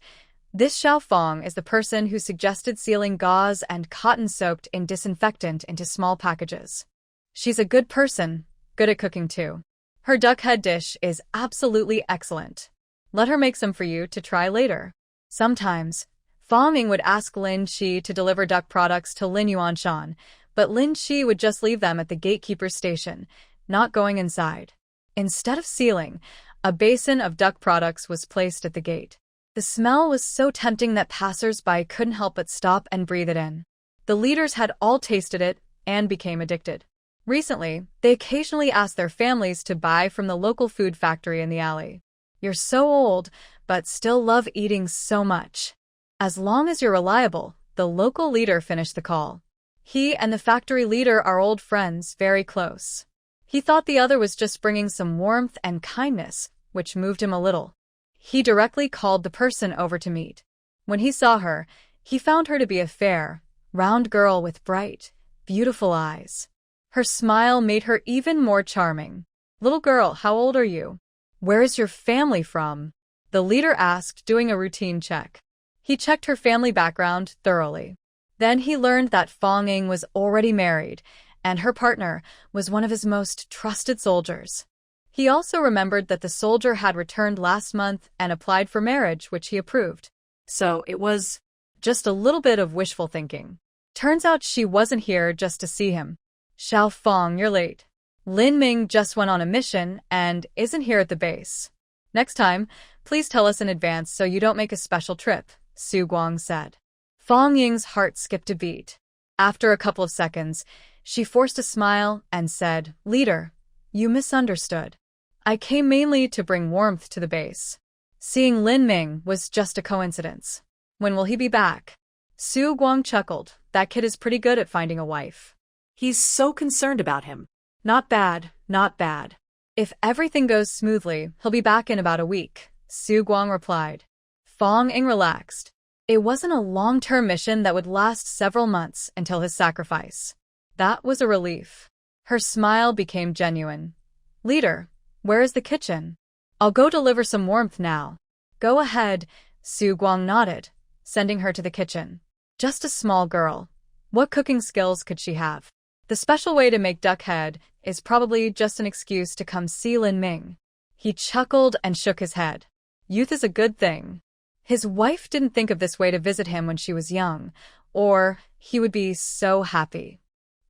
This Xiaofang is the person who suggested sealing gauze and cotton soaked in disinfectant into small packages. She's a good person, good at cooking too. Her duck head dish is absolutely excellent. Let her make some for you to try later. Sometimes, Fong Ying would ask Lin Qi to deliver duck products to Lin Yuanshan, but Lin Qi would just leave them at the gatekeeper's station, not going inside. Instead of sealing, a basin of duck products was placed at the gate. The smell was so tempting that passers-by couldn't help but stop and breathe it in. The leaders had all tasted it and became addicted. Recently, they occasionally asked their families to buy from the local food factory in the alley. You're so old, but still love eating so much. As long as you're reliable, the local leader finished the call. He and the factory leader are old friends, very close. He thought the other was just bringing some warmth and kindness, which moved him a little. He directly called the person over to meet. When he saw her, he found her to be a fair, round girl with bright, beautiful eyes. Her smile made her even more charming. "Little girl, how old are you? Where is your family from?" the leader asked, doing a routine check. He checked her family background thoroughly. Then he learned that Fong Ying was already married, and her partner was one of his most trusted soldiers. He also remembered that the soldier had returned last month and applied for marriage, which he approved. So it was just a little bit of wishful thinking. Turns out she wasn't here just to see him. "Xiao Fong, you're late. Lin Ming just went on a mission and isn't here at the base. Next time, please tell us in advance so you don't make a special trip," Su Guang said. Fong Ying's heart skipped a beat. After a couple of seconds, she forced a smile and said, "Leader, you misunderstood. I came mainly to bring warmth to the base. Seeing Lin Ming was just a coincidence. When will he be back?" Su Guang chuckled. "That kid is pretty good at finding a wife. He's so concerned about him. Not bad, not bad. If everything goes smoothly, he'll be back in about a week," Su Guang replied. Fong Ying relaxed. It wasn't a long-term mission that would last several months until his sacrifice. That was a relief. Her smile became genuine. "Leader, where is the kitchen? I'll go deliver some warmth now." "Go ahead," Su Guang nodded, sending her to the kitchen. Just a small girl. What cooking skills could she have? The special way to make duck head is probably just an excuse to come see Lin Ming. He chuckled and shook his head. Youth is a good thing. His wife didn't think of this way to visit him when she was young, or he would be so happy.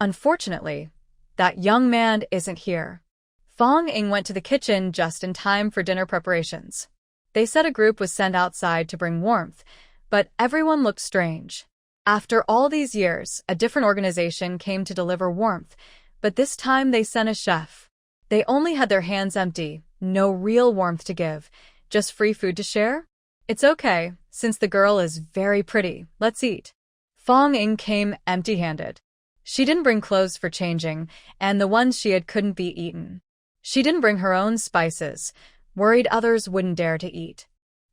Unfortunately, that young man isn't here. Fong Ying went to the kitchen just in time for dinner preparations. They said a group was sent outside to bring warmth, but everyone looked strange. After all these years, a different organization came to deliver warmth, but this time they sent a chef. They only had their hands empty, no real warmth to give, just free food to share? "It's okay, since the girl is very pretty, let's eat." Fong Ying came empty-handed. She didn't bring clothes for changing, and the ones she had couldn't be eaten. She didn't bring her own spices, worried others wouldn't dare to eat.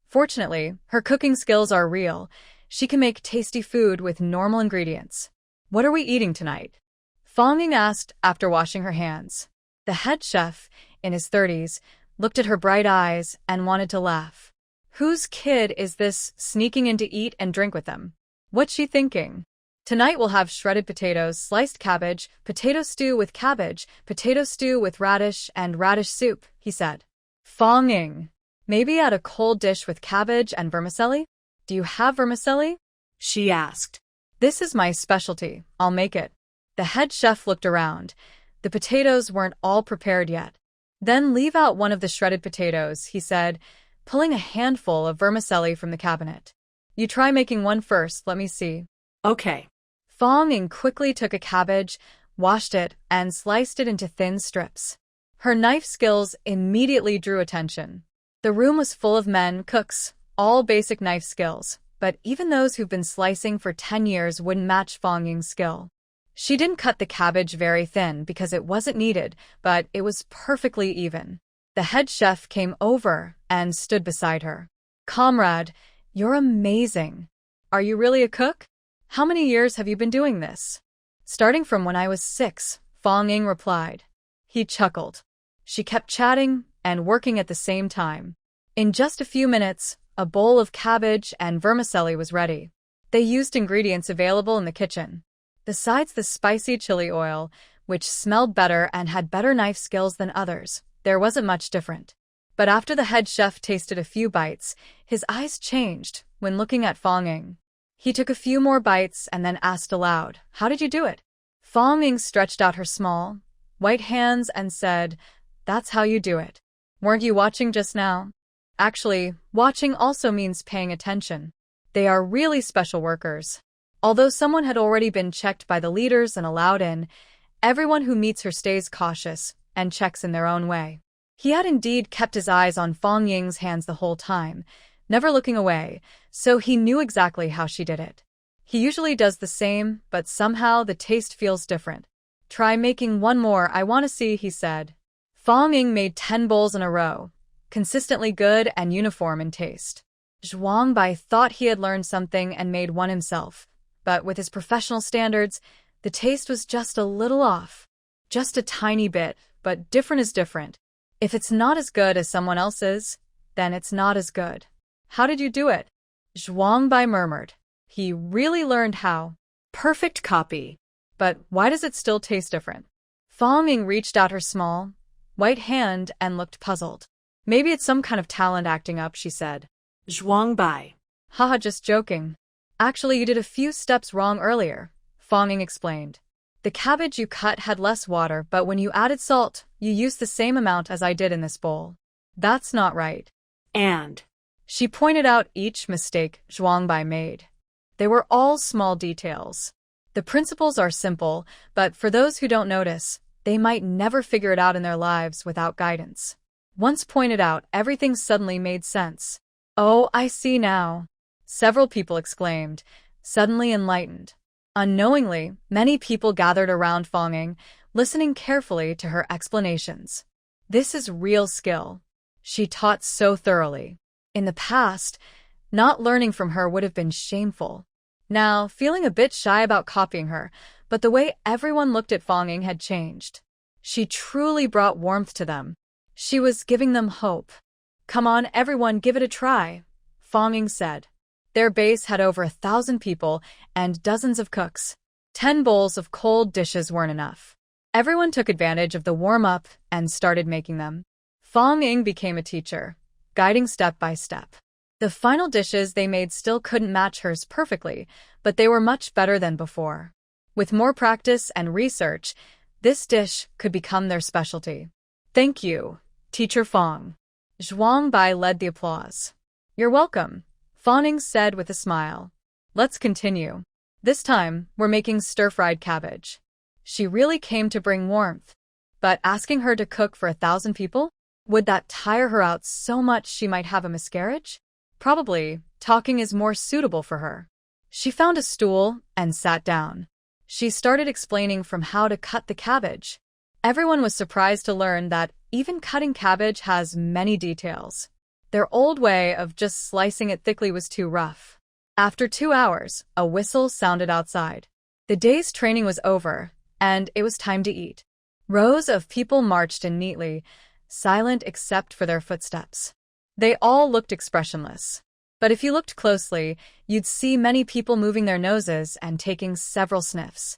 Fortunately, her cooking skills are real. She can make tasty food with normal ingredients. "What are we eating tonight?" Fong Ying asked after washing her hands. The head chef, in his 30s, looked at her bright eyes and wanted to laugh. Whose kid is this sneaking in to eat and drink with them? What's she thinking? "Tonight we'll have shredded potatoes, sliced cabbage, potato stew with cabbage, potato stew with radish, and radish soup," he said. Fong Ying. "Maybe add a cold dish with cabbage and vermicelli? Do you have vermicelli?" she asked. "This is my specialty. I'll make it." The head chef looked around. The potatoes weren't all prepared yet. "Then leave out one of the shredded potatoes," he said, pulling a handful of vermicelli from the cabinet. "You try making one first, let me see." Okay. Fong Ying quickly took a cabbage, washed it, and sliced it into thin strips. Her knife skills immediately drew attention. The room was full of men, cooks, all basic knife skills, but even those who've been slicing for 10 years wouldn't match Fong Ying's skill. She didn't cut the cabbage very thin because it wasn't needed, but it was perfectly even. The head chef came over and stood beside her. "Comrade, you're amazing. Are you really a cook? How many years have you been doing this?" "Starting from when I was 6, Fong Ying replied. He chuckled. She kept chatting and working at the same time. In just a few minutes, a bowl of cabbage and vermicelli was ready. They used ingredients available in the kitchen. Besides the spicy chili oil, which smelled better and had better knife skills than others, there wasn't much different. But after the head chef tasted a few bites, his eyes changed when looking at Fong Ying. He took a few more bites and then asked aloud, "How did you do it?" Fong Ying stretched out her small, white hands and said, "That's how you do it. Weren't you watching just now?" Actually, watching also means paying attention. They are really special workers. Although someone had already been checked by the leaders and allowed in, everyone who meets her stays cautious and checks in their own way. He had indeed kept his eyes on Fong Ying's hands the whole time, never looking away, so he knew exactly how she did it. He usually does the same, but somehow the taste feels different. Try making one more, I want to see, he said. Fong Ying made 10 bowls in a row, consistently good and uniform in taste. Zhuang Bai thought he had learned something and made one himself, but with his professional standards, the taste was just a little off. Just a tiny bit, but different is different. If it's not as good as someone else's, then it's not as good. How did you do it? Zhuang Bai murmured. He really learned how. Perfect copy. But why does it still taste different? Fong Ying reached out her small, white hand and looked puzzled. Maybe it's some kind of talent acting up, she said. Zhuang Bai. Haha, just joking. Actually, you did a few steps wrong earlier, Fong Ying explained. The cabbage you cut had less water, but when you added salt, you used the same amount as I did in this bowl. That's not right. And she pointed out each mistake Zhuang Bai made. They were all small details. The principles are simple, but for those who don't notice, they might never figure it out in their lives without guidance. Once pointed out, everything suddenly made sense. Oh, I see now. Several people exclaimed, suddenly enlightened. Unknowingly, many people gathered around Fong Ying, listening carefully to her explanations. This is real skill. She taught so thoroughly. In the past, not learning from her would have been shameful. Now, feeling a bit shy about copying her, but the way everyone looked at Fong Ying had changed. She truly brought warmth to them. She was giving them hope. Come on, everyone, give it a try, Fong Ying said. Their base had over 1,000 people and dozens of cooks. 10 bowls of cold dishes weren't enough. Everyone took advantage of the warm-up and started making them. Fong Ying became a teacher, guiding step by step. The final dishes they made still couldn't match hers perfectly, but they were much better than before. With more practice and research, this dish could become their specialty. Thank you, Teacher Fong. Zhuang Bai led the applause. You're welcome, Fong Ying said with a smile. Let's continue. This time, we're making stir-fried cabbage. She really came to bring warmth. But asking her to cook for 1,000 people? Would that tire her out so much she might have a miscarriage? Probably, talking is more suitable for her. She found a stool and sat down. She started explaining from how to cut the cabbage. Everyone was surprised to learn that even cutting cabbage has many details. Their old way of just slicing it thickly was too rough. After 2 hours, a whistle sounded outside. The day's training was over, and it was time to eat. Rows of people marched in neatly, silent except for their footsteps. They all looked expressionless. But if you looked closely, you'd see many people moving their noses and taking several sniffs.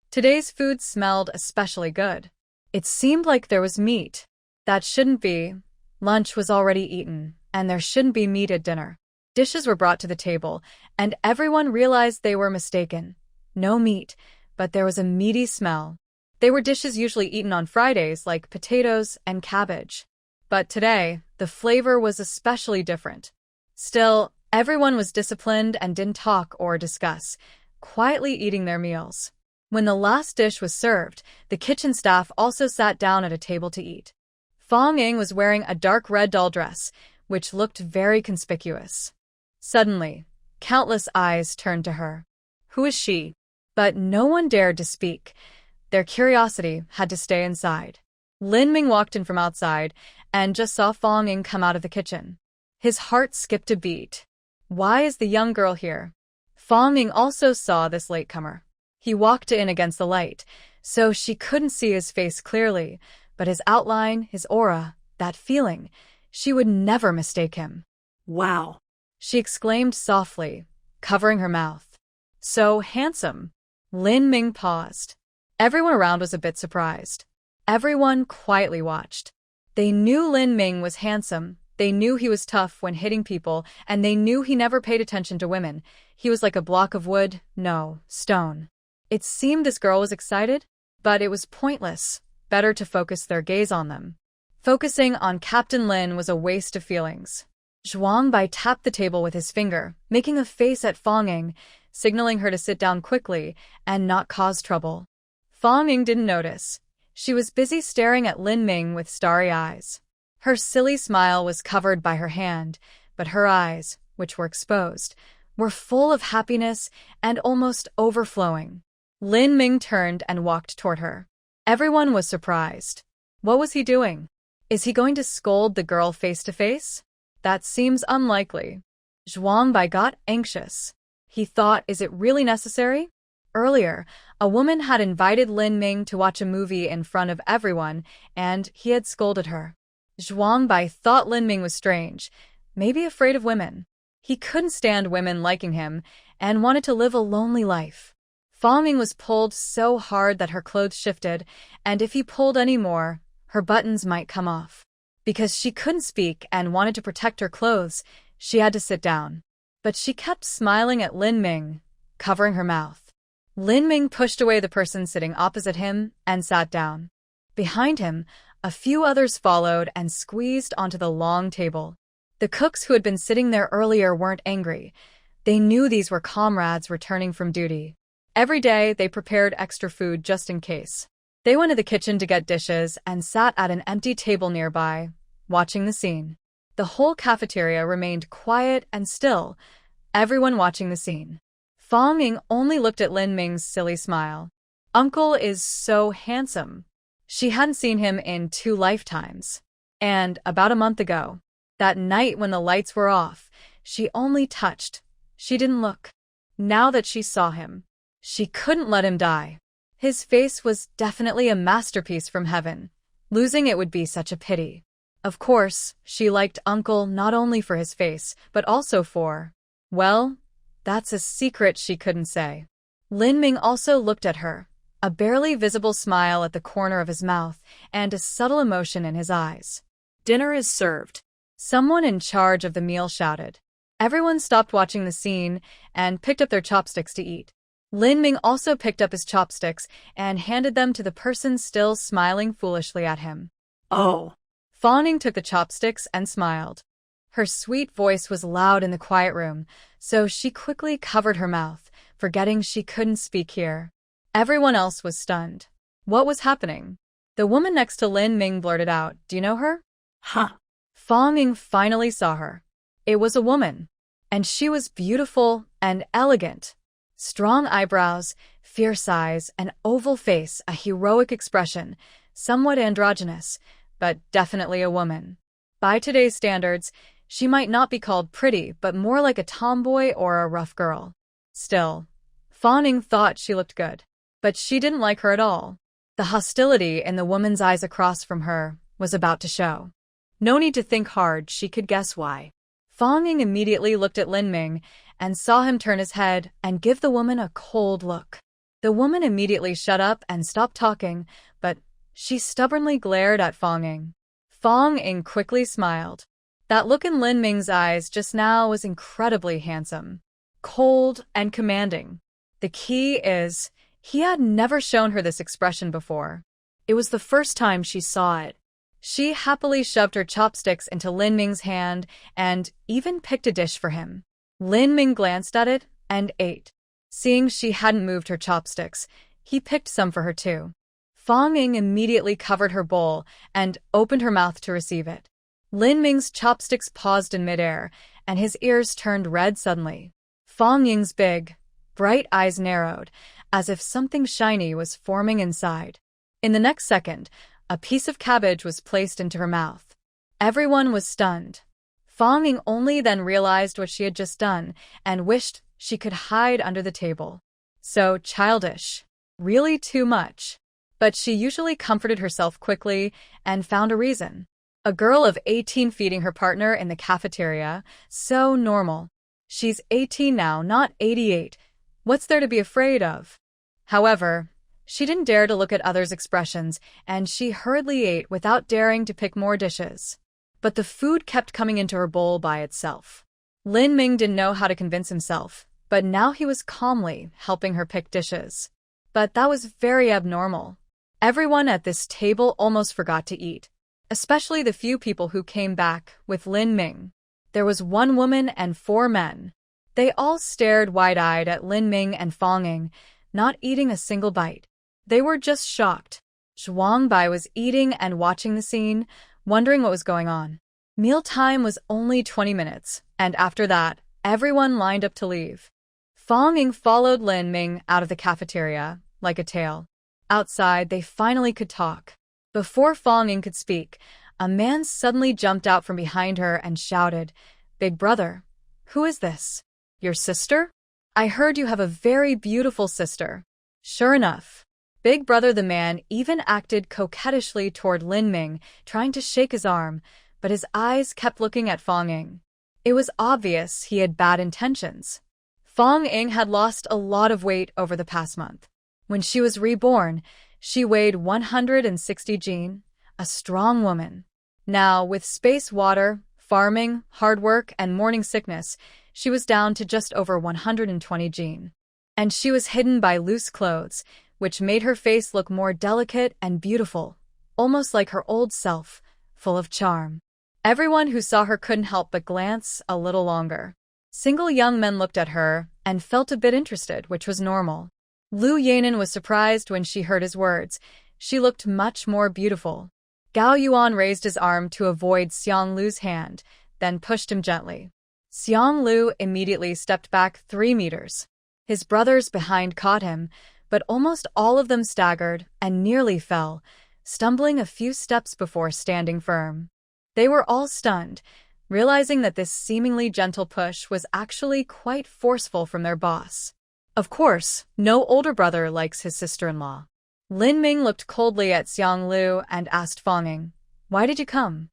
Today's food smelled especially good. It seemed like there was meat. That shouldn't be. Lunch was already eaten, and there shouldn't be meat at dinner. Dishes were brought to the table, and everyone realized they were mistaken. No meat, but there was a meaty smell. They were dishes usually eaten on Fridays like potatoes and cabbage. But today, the flavor was especially different. Still, everyone was disciplined and didn't talk or discuss, quietly eating their meals. When the last dish was served, the kitchen staff also sat down at a table to eat. Fong Ying was wearing a dark red doll dress, which looked very conspicuous. Suddenly, countless eyes turned to her. Who is she? But no one dared to speak. Their curiosity had to stay inside. Lin Ming walked in from outside and just saw Fong Ying come out of the kitchen. His heart skipped a beat. Why is the young girl here? Fong Ying also saw this latecomer. He walked in against the light, so she couldn't see his face clearly, but his outline, his aura, that feeling, she would never mistake him. Wow, she exclaimed softly, covering her mouth. So handsome. Lin Ming paused. Everyone around was a bit surprised. Everyone quietly watched. They knew Lin Ming was handsome, they knew he was tough when hitting people, and they knew he never paid attention to women. He was like a block of wood, no, stone. It seemed this girl was excited, but it was pointless. Better to focus their gaze on them. Focusing on Captain Lin was a waste of feelings. Zhuang Bai tapped the table with his finger, making a face at Fong Ying, signaling her to sit down quickly and not cause trouble. Fong Ying didn't notice. She was busy staring at Lin Ming with starry eyes. Her silly smile was covered by her hand, but her eyes, which were exposed, were full of happiness and almost overflowing. Lin Ming turned and walked toward her. Everyone was surprised. What was he doing? Is he going to scold the girl face to face? That seems unlikely. Zhuang Bai got anxious. He thought, is it really necessary? Earlier, a woman had invited Lin Ming to watch a movie in front of everyone, and he had scolded her. Zhuang Bai thought Lin Ming was strange, maybe afraid of women. He couldn't stand women liking him and wanted to live a lonely life. Fang Ying was pulled so hard that her clothes shifted, and if he pulled any more, her buttons might come off. Because she couldn't speak and wanted to protect her clothes, she had to sit down. But she kept smiling at Lin Ming, covering her mouth. Lin Ming pushed away the person sitting opposite him and sat down. Behind him, a few others followed and squeezed onto the long table. The cooks who had been sitting there earlier weren't angry. They knew these were comrades returning from duty. Every day, they prepared extra food just in case. They went to the kitchen to get dishes and sat at an empty table nearby, watching the scene. The whole cafeteria remained quiet and still, everyone watching the scene. Fang Ying only looked at Lin Ming's silly smile. Uncle is so handsome. She hadn't seen him in 2 lifetimes. And about a month ago, that night when the lights were off, she only touched. She didn't look. Now that she saw him, she couldn't let him die. His face was definitely a masterpiece from heaven. Losing it would be such a pity. Of course, she liked Uncle not only for his face, but also for, well, that's a secret she couldn't say. Lin Ming also looked at her, a barely visible smile at the corner of his mouth and a subtle emotion in his eyes. Dinner is served. Someone in charge of the meal shouted. Everyone stopped watching the scene and picked up their chopsticks to eat. Lin Ming also picked up his chopsticks and handed them to the person still smiling foolishly at him. Oh. Fang Ying took the chopsticks and smiled. Her sweet voice was loud in the quiet room, so she quickly covered her mouth, forgetting she couldn't speak here. Everyone else was stunned. What was happening? The woman next to Lin Ming blurted out, "Do you know her?" Huh. Fang Ying finally saw her. It was a woman, and she was beautiful and elegant. Strong eyebrows, fierce eyes, an oval face, a heroic expression, somewhat androgynous, but definitely a woman. By today's standards, she might not be called pretty, but more like a tomboy or a rough girl. Still, Fang Ying thought she looked good, but she didn't like her at all. The hostility in the woman's eyes across from her was about to show. No need to think hard, she could guess why. Fang Ying immediately looked at Lin Ming and saw him turn his head and give the woman a cold look. The woman immediately shut up and stopped talking, but she stubbornly glared at Fang Ying. Fang Ying quickly smiled. That look in Lin Ming's eyes just now was incredibly handsome, cold and commanding. The key is, he had never shown her this expression before. It was the first time she saw it. She happily shoved her chopsticks into Lin Ming's hand and even picked a dish for him. Lin Ming glanced at it and ate. Seeing she hadn't moved her chopsticks, he picked some for her too. Fang Ying immediately covered her bowl and opened her mouth to receive it. Lin Ming's chopsticks paused in midair, and his ears turned red suddenly. Fang Ying's big, bright eyes narrowed, as if something shiny was forming inside. In the next second, a piece of cabbage was placed into her mouth. Everyone was stunned. Fang Ying only then realized what she had just done and wished she could hide under the table. So childish. Really too much. But she usually comforted herself quickly and found a reason. A girl of 18 feeding her partner in the cafeteria, so normal. She's 18 now, not 88. What's there to be afraid of? However, she didn't dare to look at others' expressions, and she hurriedly ate without daring to pick more dishes. But the food kept coming into her bowl by itself. Lin Ming didn't know how to convince himself, but now he was calmly helping her pick dishes. But that was very abnormal. Everyone at this table almost forgot to eat, especially the few people who came back with Lin Ming. There was 1 woman and 4 men. They all stared wide-eyed at Lin Ming and Fang Ying, not eating a single bite. They were just shocked. Zhuang Bai was eating and watching the scene, wondering what was going on. Mealtime was only 20 minutes, and after that, everyone lined up to leave. Fong Ying followed Lin Ming out of the cafeteria, like a tail. Outside, they finally could talk. Before Fong Ying could speak, a man suddenly jumped out from behind her and shouted, "Big brother, who is this? Your sister? I heard you have a very beautiful sister." Sure enough, Big brother the man even acted coquettishly toward Lin Ming, trying to shake his arm, but his eyes kept looking at Fong Ying. It was obvious he had bad intentions. Fong Ying had lost a lot of weight over the past month. When she was reborn, she weighed 160 jin, a strong woman. Now, with space water, farming, hard work, and morning sickness, she was down to just over 120 jin. And she was hidden by loose clothes, which made her face look more delicate and beautiful, almost like her old self, full of charm. Everyone who saw her couldn't help but glance a little longer. Single young men looked at her and felt a bit interested, which was normal. Lu Yanan was surprised when she heard his words. She looked much more beautiful. Gao Yuan raised his arm to avoid Xiang Lu's hand, then pushed him gently. Xiang Lu immediately stepped back 3 meters. His brothers behind caught him, but almost all of them staggered and nearly fell, stumbling a few steps before standing firm. They were all stunned, realizing that this seemingly gentle push was actually quite forceful from their boss. Of course, no older brother likes his sister-in-law. Lin Ming looked coldly at Xiang Lu and asked Fong Ying, "Why did you come?"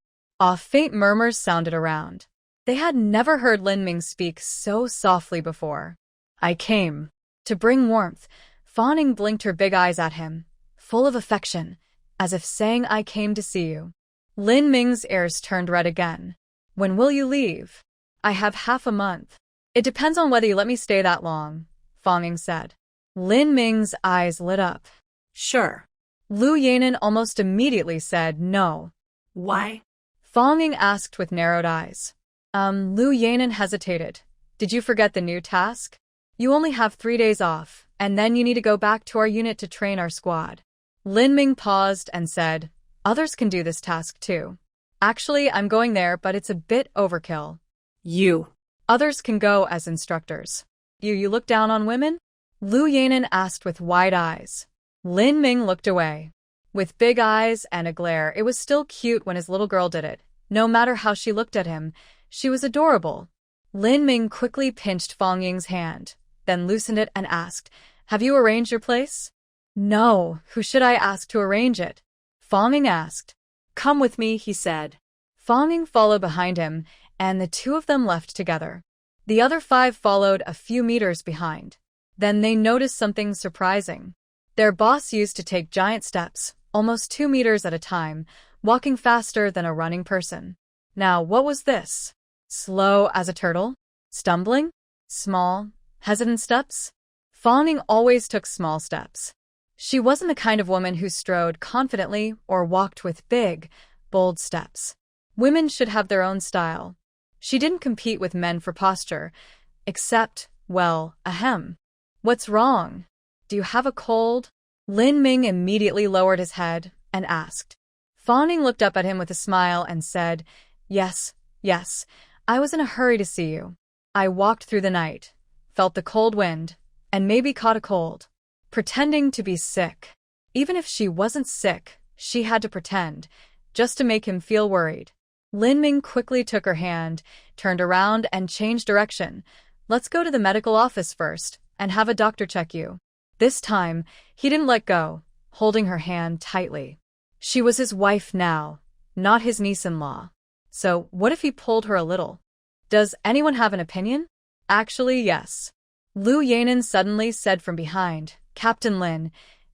Faint murmurs sounded around. They had never heard Lin Ming speak so softly before. "I came to bring warmth." Fong Ying blinked her big eyes at him, full of affection, as if saying, "I came to see you." Lin Ming's ears turned red again. "When will you leave?" "I have half a month." "It depends on whether you let me stay that long," Fong Ying said. Lin Ming's eyes lit up. "Sure." Lu Yanan almost immediately said no. "Why?" Fong Ying asked with narrowed eyes. Lu Yanan hesitated. "Did you forget the new task? You only have 3 days off, and then you need to go back to our unit to train our squad." Lin Ming paused and said, "Others can do this task too. Actually, I'm going there, but it's a bit overkill." "You." "Others can go as instructors." You look down on women?" Lu Yanan asked with wide eyes. Lin Ming looked away. With big eyes and a glare, it was still cute when his little girl did it. No matter how she looked at him, she was adorable. Lin Ming quickly pinched Fong Ying's hand, then loosened it and asked, "Have you arranged your place?" "No, who should I ask to arrange it?" Fong Ying asked. "Come with me," he said. Fong Ying followed behind him, and the two of them left together. The other 5 followed a few meters behind. Then they noticed something surprising. Their boss used to take giant steps, almost 2 meters at a time, walking faster than a running person. Now, what was this? Slow as a turtle? Stumbling? Small, hesitant steps? Fong Ying always took small steps. She wasn't the kind of woman who strode confidently or walked with big, bold steps. Women should have their own style. She didn't compete with men for posture, except, well, ahem. "What's wrong? Do you have a cold?" Lin Ming immediately lowered his head and asked. Fong Ying looked up at him with a smile and said, Yes, I was in a hurry to see you. I walked through the night, felt the cold wind, and maybe caught a cold. Pretending to be sick. Even if she wasn't sick, she had to pretend, just to make him feel worried. Lin Ming quickly took her hand, turned around, and changed direction. "Let's go to the medical office first, and have a doctor check you." This time, he didn't let go, holding her hand tightly. She was his wife now, not his niece-in-law. So, what if he pulled her a little? Does anyone have an opinion? Actually, yes. Lu Yanan suddenly said from behind, "Captain Lin,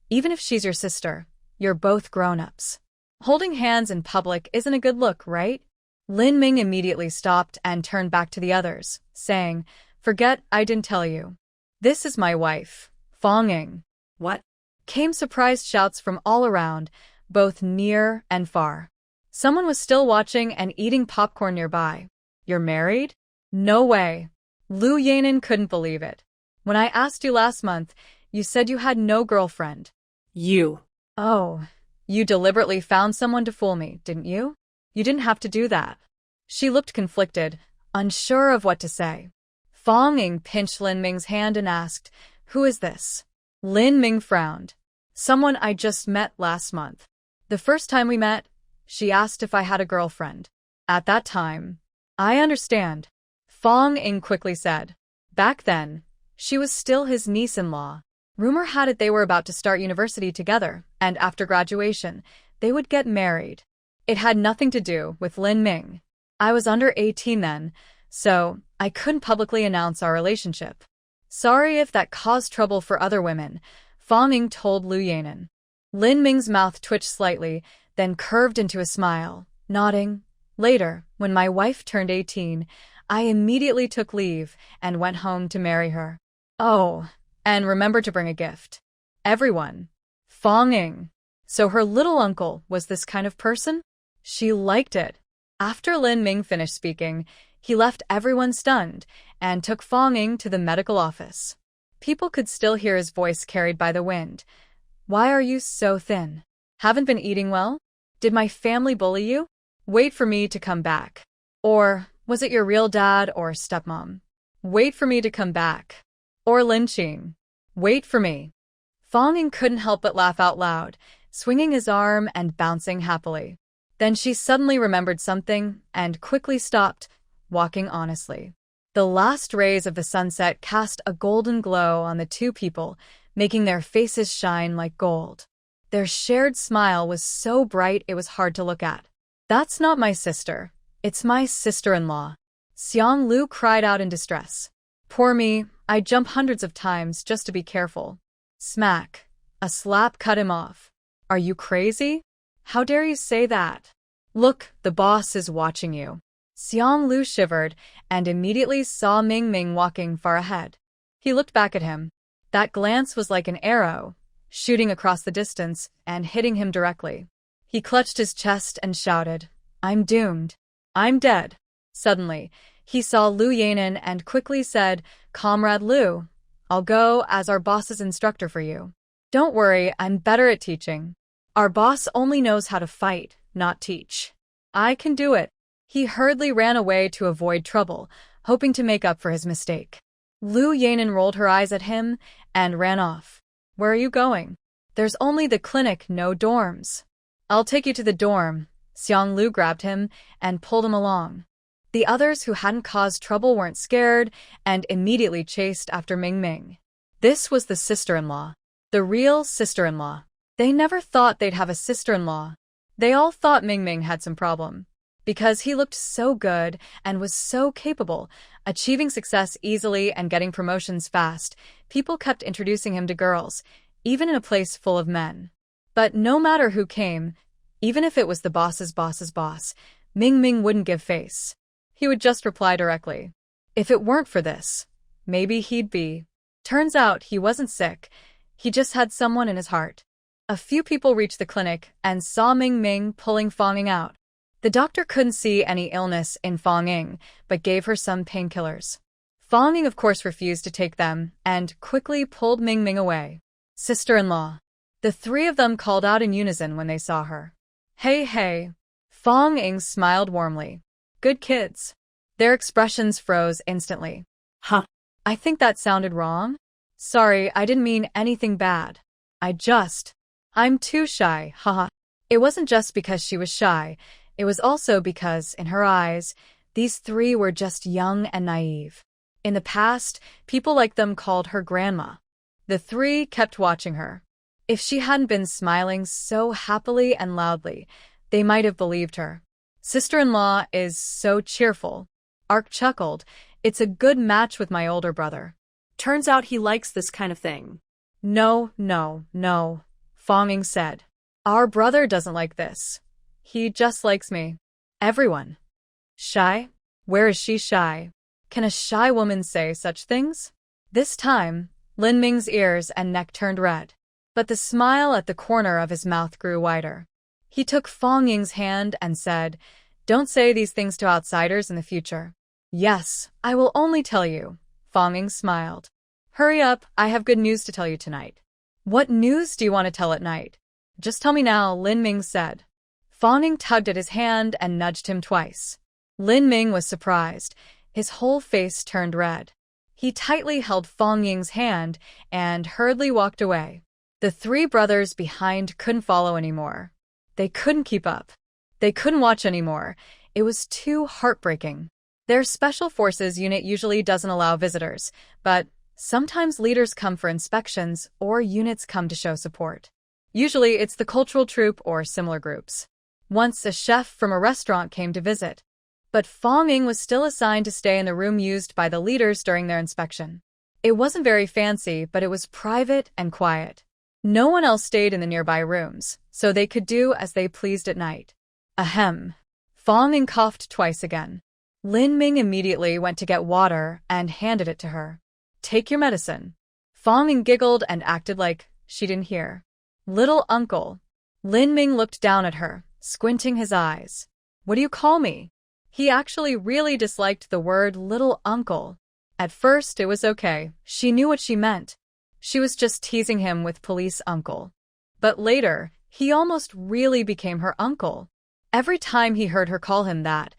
even if she's your sister, you're both grown-ups. Holding hands in public isn't a good look, right?" Lin Ming immediately stopped and turned back to the others, saying, "Forget I didn't tell you. This is my wife, Fong Ying." "What?" Came surprised shouts from all around, both near and far. Someone was still watching and eating popcorn nearby. "You're married?" "No way." Lu Yanan couldn't believe it. "When I asked you last month, you said you had no girlfriend." "You." "Oh, you deliberately found someone to fool me, didn't you?" You didn't have to do that. She looked conflicted, unsure of what to say. Fong Ying pinched Lin Ming's hand and asked, "Who is this?" Lin Ming frowned. "Someone I just met last month. The first time we met, she asked if I had a girlfriend. At that time, I understand," Fong Ying quickly said. Back then, she was still his niece-in-law. Rumor had it they were about to start university together, and after graduation, they would get married. It had nothing to do with Lin Ming. I was under 18 then, so I couldn't publicly announce our relationship. Sorry if that caused trouble for other women, Fong Ying told Lu Yanan. Lin Ming's mouth twitched slightly, then curved into a smile, nodding. Later, when my wife turned 18, I immediately took leave and went home to marry her. Oh, and remember to bring a gift. Everyone. Fong Ying. So her little uncle was this kind of person? She liked it. After Lin Ming finished speaking, he left everyone stunned and took Fong Ying to the medical office. People could still hear his voice carried by the wind. "Why are you so thin? Haven't been eating well? Did my family bully you? Wait for me to come back. Or was it your real dad or stepmom? Wait for me to come back. Or Lin Qing. Wait for me." Fong Ying couldn't help but laugh out loud, swinging his arm and bouncing happily. Then she suddenly remembered something and quickly stopped, walking honestly. The last rays of the sunset cast a golden glow on the two people, making their faces shine like gold. Their shared smile was so bright it was hard to look at. "That's not my sister. It's my sister-in-law." Xiang Lu cried out in distress. "Poor me, I jump hundreds of times just to be careful." Smack. A slap cut him off. "Are you crazy? How dare you say that? Look, the boss is watching you." Xiang Lu shivered and immediately saw Ming Ming walking far ahead. He looked back at him. That glance was like an arrow, shooting across the distance and hitting him directly. He clutched his chest and shouted, "I'm doomed. I'm dead." Suddenly, he saw Lu Yanan and quickly said, "Comrade Lu, I'll go as our boss's instructor for you. Don't worry, I'm better at teaching. Our boss only knows how to fight, not teach. I can do it." He hurriedly ran away to avoid trouble, hoping to make up for his mistake. Lu Yanan rolled her eyes at him and ran off. "Where are you going?" "There's only the clinic, no dorms." "I'll take you to the dorm." Xiang Lu grabbed him and pulled him along. The others who hadn't caused trouble weren't scared and immediately chased after Ming Ming. This was the sister-in-law. The real sister-in-law. They never thought they'd have a sister-in-law. They all thought Ming Ming had some problem. Because he looked so good and was so capable, achieving success easily and getting promotions fast, people kept introducing him to girls, even in a place full of men. But no matter who came, even if it was the boss's boss's boss, Ming Ming wouldn't give face. He would just reply directly. If it weren't for this, maybe he'd be. Turns out he wasn't sick, he just had someone in his heart. A few people reached the clinic and saw Ming Ming pulling Fong Ying out. The doctor couldn't see any illness in Fong Ying, but gave her some painkillers. Fong Ying of course refused to take them and quickly pulled Ming Ming away. Sister-in-law. The three of them called out in unison when they saw her. "Hey, hey." Fong Ying smiled warmly. "Good kids." Their expressions froze instantly. Huh. "I think that sounded wrong. Sorry, I didn't mean anything bad. I'm too shy, haha." It wasn't just because she was shy. It was also because, in her eyes, these three were just young and naive. In the past, people like them called her grandma. The three kept watching her. If she hadn't been smiling so happily and loudly, they might have believed her. "Sister-in-law is so cheerful." Ark chuckled. "It's a good match with my older brother." Turns out he likes this kind of thing. No, Fong Ying said. "Our brother doesn't like this. He just likes me." Everyone. Shy? Where is she shy? Can a shy woman say such things? This time, Lin Ming's ears and neck turned red. But the smile at the corner of his mouth grew wider. He took Fong Ying's hand and said, "Don't say these things to outsiders in the future." "Yes, I will only tell you." Fong Ying smiled. "Hurry up, I have good news to tell you tonight." "What news do you want to tell at night?" "Just tell me now," Lin Ming said. Fang Ying tugged at his hand and nudged him twice. Lin Ming was surprised. His whole face turned red. He tightly held Fang Ying's hand and hurriedly walked away. The three brothers behind couldn't follow anymore. They couldn't keep up. They couldn't watch anymore. It was too heartbreaking. Their special forces unit usually doesn't allow visitors, but sometimes leaders come for inspections or units come to show support. Usually it's the cultural troupe or similar groups. Once a chef from a restaurant came to visit, but Fang Ying was still assigned to stay in the room used by the leaders during their inspection. It wasn't very fancy, but it was private and quiet. No one else stayed in the nearby rooms, so they could do as they pleased at night. Ahem. Fang Ying coughed twice again. Lin Ming immediately went to get water and handed it to her. Take your medicine. Fang Ying giggled and acted like she didn't hear. Little uncle. Lin Ming looked down at her, squinting his eyes. What do you call me? He actually really disliked the word little uncle. At first, it was okay. She knew what she meant. She was just teasing him with police uncle. But later, he almost really became her uncle. Every time he heard her call him that,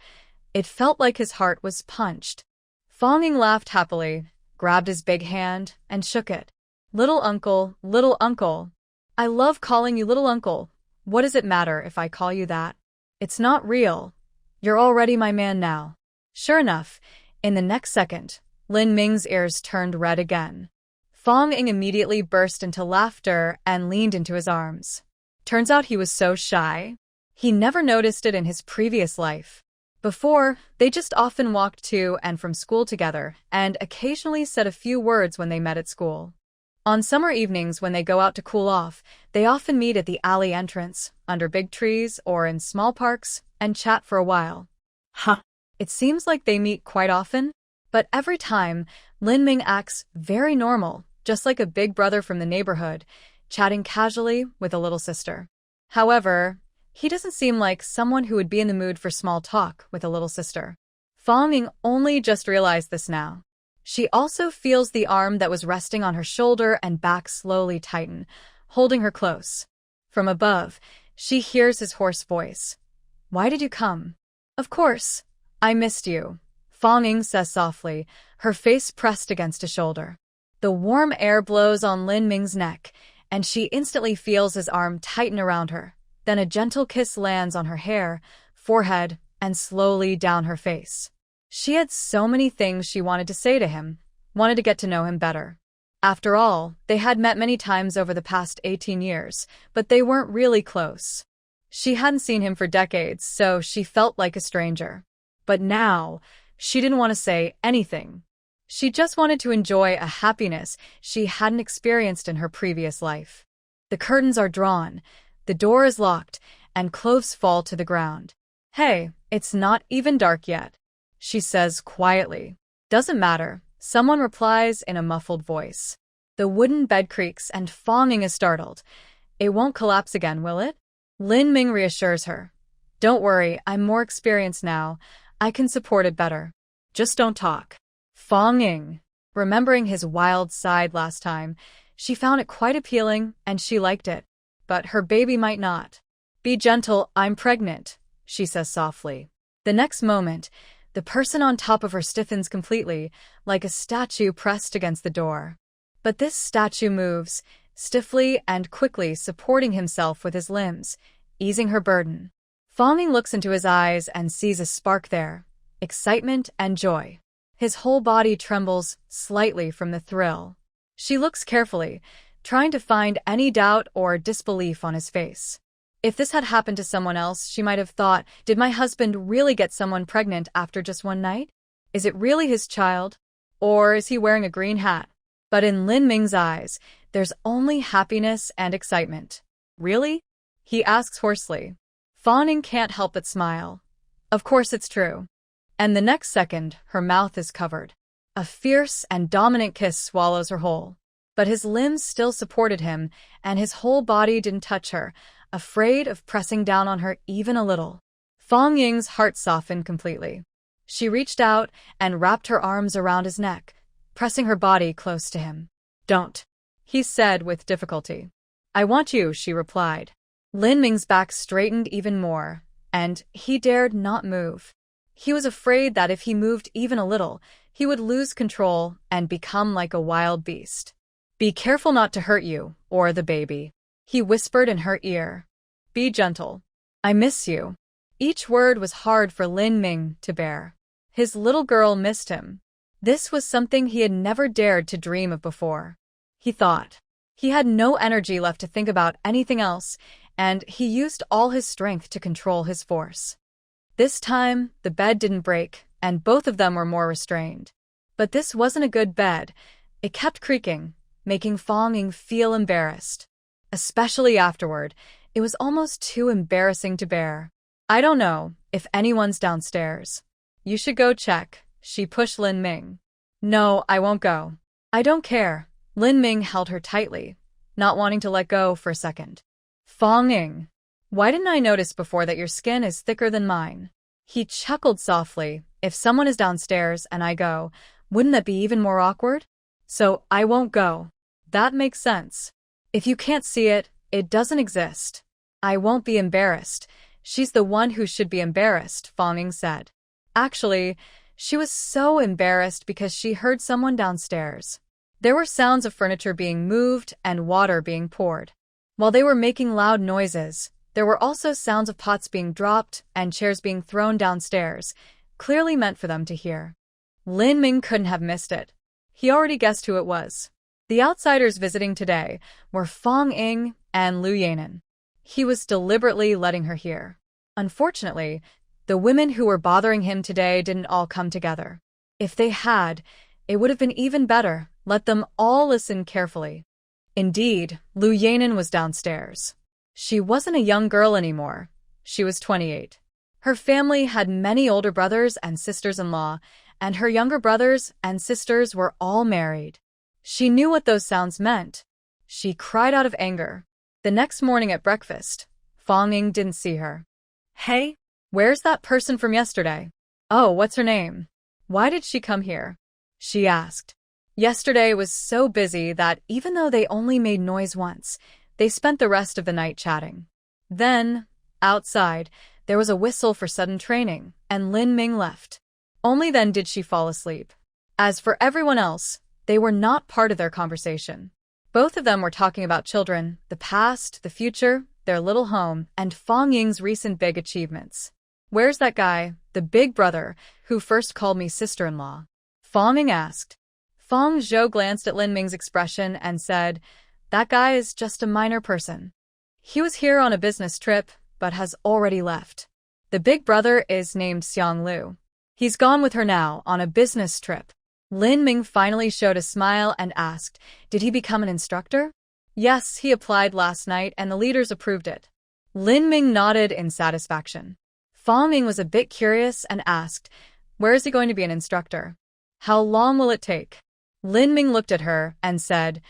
it felt like his heart was punched. Fang Ying laughed happily, grabbed his big hand, and shook it. Little uncle, little uncle. I love calling you little uncle. What does it matter if I call you that? It's not real. You're already my man now. Sure enough, in the next second, Lin Ming's ears turned red again. Fang Ying immediately burst into laughter and leaned into his arms. Turns out he was so shy. He never noticed it in his previous life. Before, they just often walked to and from school together and occasionally said a few words when they met at school. On summer evenings when they go out to cool off, they often meet at the alley entrance, under big trees or in small parks, and chat for a while. It seems like they meet quite often, but every time, Lin Ming acts very normal, just like a big brother from the neighborhood, chatting casually with a little sister. However, he doesn't seem like someone who would be in the mood for small talk with a little sister. Fang Ying only just realized this now. She also feels the arm that was resting on her shoulder and back slowly tighten, holding her close. From above, she hears his hoarse voice. Why did you come? Of course. I missed you, Fang Ying says softly, her face pressed against a shoulder. The warm air blows on Lin Ming's neck, and she instantly feels his arm tighten around her. Then a gentle kiss lands on her hair, forehead, and slowly down her face. She had so many things she wanted to say to him, wanted to get to know him better. After all, they had met many times over the past 18 years, but they weren't really close. She hadn't seen him for decades, so she felt like a stranger. But now, she didn't want to say anything. She just wanted to enjoy a happiness she hadn't experienced in her previous life. The curtains are drawn, the door is locked, and clothes fall to the ground. Hey, it's not even dark yet, she says quietly. Doesn't matter, someone replies in a muffled voice. The wooden bed creaks and Fang Ying is startled. It won't collapse again, will it? Lin Ming reassures her. Don't worry, I'm more experienced now. I can support it better. Just don't talk. Fang Ying, remembering his wild side last time, she found it quite appealing and she liked it. But her baby might not. Be gentle, I'm pregnant, she says softly. The next moment, the person on top of her stiffens completely, like a statue pressed against the door. But this statue moves, stiffly and quickly supporting himself with his limbs, easing her burden. Fang Ying looks into his eyes and sees a spark there, excitement and joy. His whole body trembles slightly from the thrill. She looks carefully, trying to find any doubt or disbelief on his face. If this had happened to someone else, she might have thought, did my husband really get someone pregnant after just one night? Is it really his child? Or is he wearing a green hat? But in Lin Ming's eyes, there's only happiness and excitement. Really? He asks hoarsely. Fang Ying can't help but smile. Of course it's true. And the next second, her mouth is covered. A fierce and dominant kiss swallows her whole. But his limbs still supported him, and his whole body didn't touch her, afraid of pressing down on her even a little. Fang Ying's heart softened completely. She reached out and wrapped her arms around his neck, pressing her body close to him. Don't, he said with difficulty. I want you, she replied. Lin Ming's back straightened even more, and he dared not move. He was afraid that if he moved even a little, he would lose control and become like a wild beast. Be careful not to hurt you, or the baby, he whispered in her ear. Be gentle. I miss you. Each word was hard for Lin Ming to bear. His little girl missed him. This was something he had never dared to dream of before. He thought. He had no energy left to think about anything else, and he used all his strength to control his force. This time, the bed didn't break, and both of them were more restrained. But this wasn't a good bed. It kept creaking, making Fong Ying feel embarrassed. Especially afterward, it was almost too embarrassing to bear. I don't know if anyone's downstairs. You should go check, she pushed Lin Ming. No, I won't go. I don't care. Lin Ming held her tightly, not wanting to let go for a second. Fong Ying, why didn't I notice before that your skin is thicker than mine? He chuckled softly. If someone is downstairs and I go, wouldn't that be even more awkward? So I won't go. That makes sense. If you can't see it, it doesn't exist. I won't be embarrassed. She's the one who should be embarrassed, Fong Ying said. Actually, she was so embarrassed because she heard someone downstairs. There were sounds of furniture being moved and water being poured. While they were making loud noises, there were also sounds of pots being dropped and chairs being thrown downstairs, clearly meant for them to hear. Lin Ming couldn't have missed it. He already guessed who it was. The outsiders visiting today were Fong Ying and Liu Yanan. He was deliberately letting her hear. Unfortunately, the women who were bothering him today didn't all come together. If they had, it would have been even better. Let them all listen carefully. Indeed, Liu Yanan was downstairs. She wasn't a young girl anymore. She was 28. Her family had many older brothers and sisters-in-law, and her younger brothers and sisters were all married. She knew what those sounds meant. She cried out of anger. The next morning at breakfast, Fong Ying didn't see her. Hey, where's that person from yesterday? Oh, what's her name? Why did she come here? She asked. Yesterday was so busy that even though they only made noise once, they spent the rest of the night chatting. Then, outside, there was a whistle for sudden training, and Lin Ming left. Only then did she fall asleep. As for everyone else, they were not part of their conversation. Both of them were talking about children, the past, the future, their little home, and Fong Ying's recent big achievements. Where's that guy, the big brother, who first called me sister-in-law? Fong Ying asked. Fong Zhou glanced at Lin Ming's expression and said, that guy is just a minor person. He was here on a business trip, but has already left. The big brother is named Xiang Lu. He's gone with her now on a business trip. Lin Ming finally showed a smile and asked, did he become an instructor? Yes, he applied last night and the leaders approved it. Lin Ming nodded in satisfaction. Fong Ying was a bit curious and asked, where is he going to be an instructor? How long will it take? Lin Ming looked at her and said,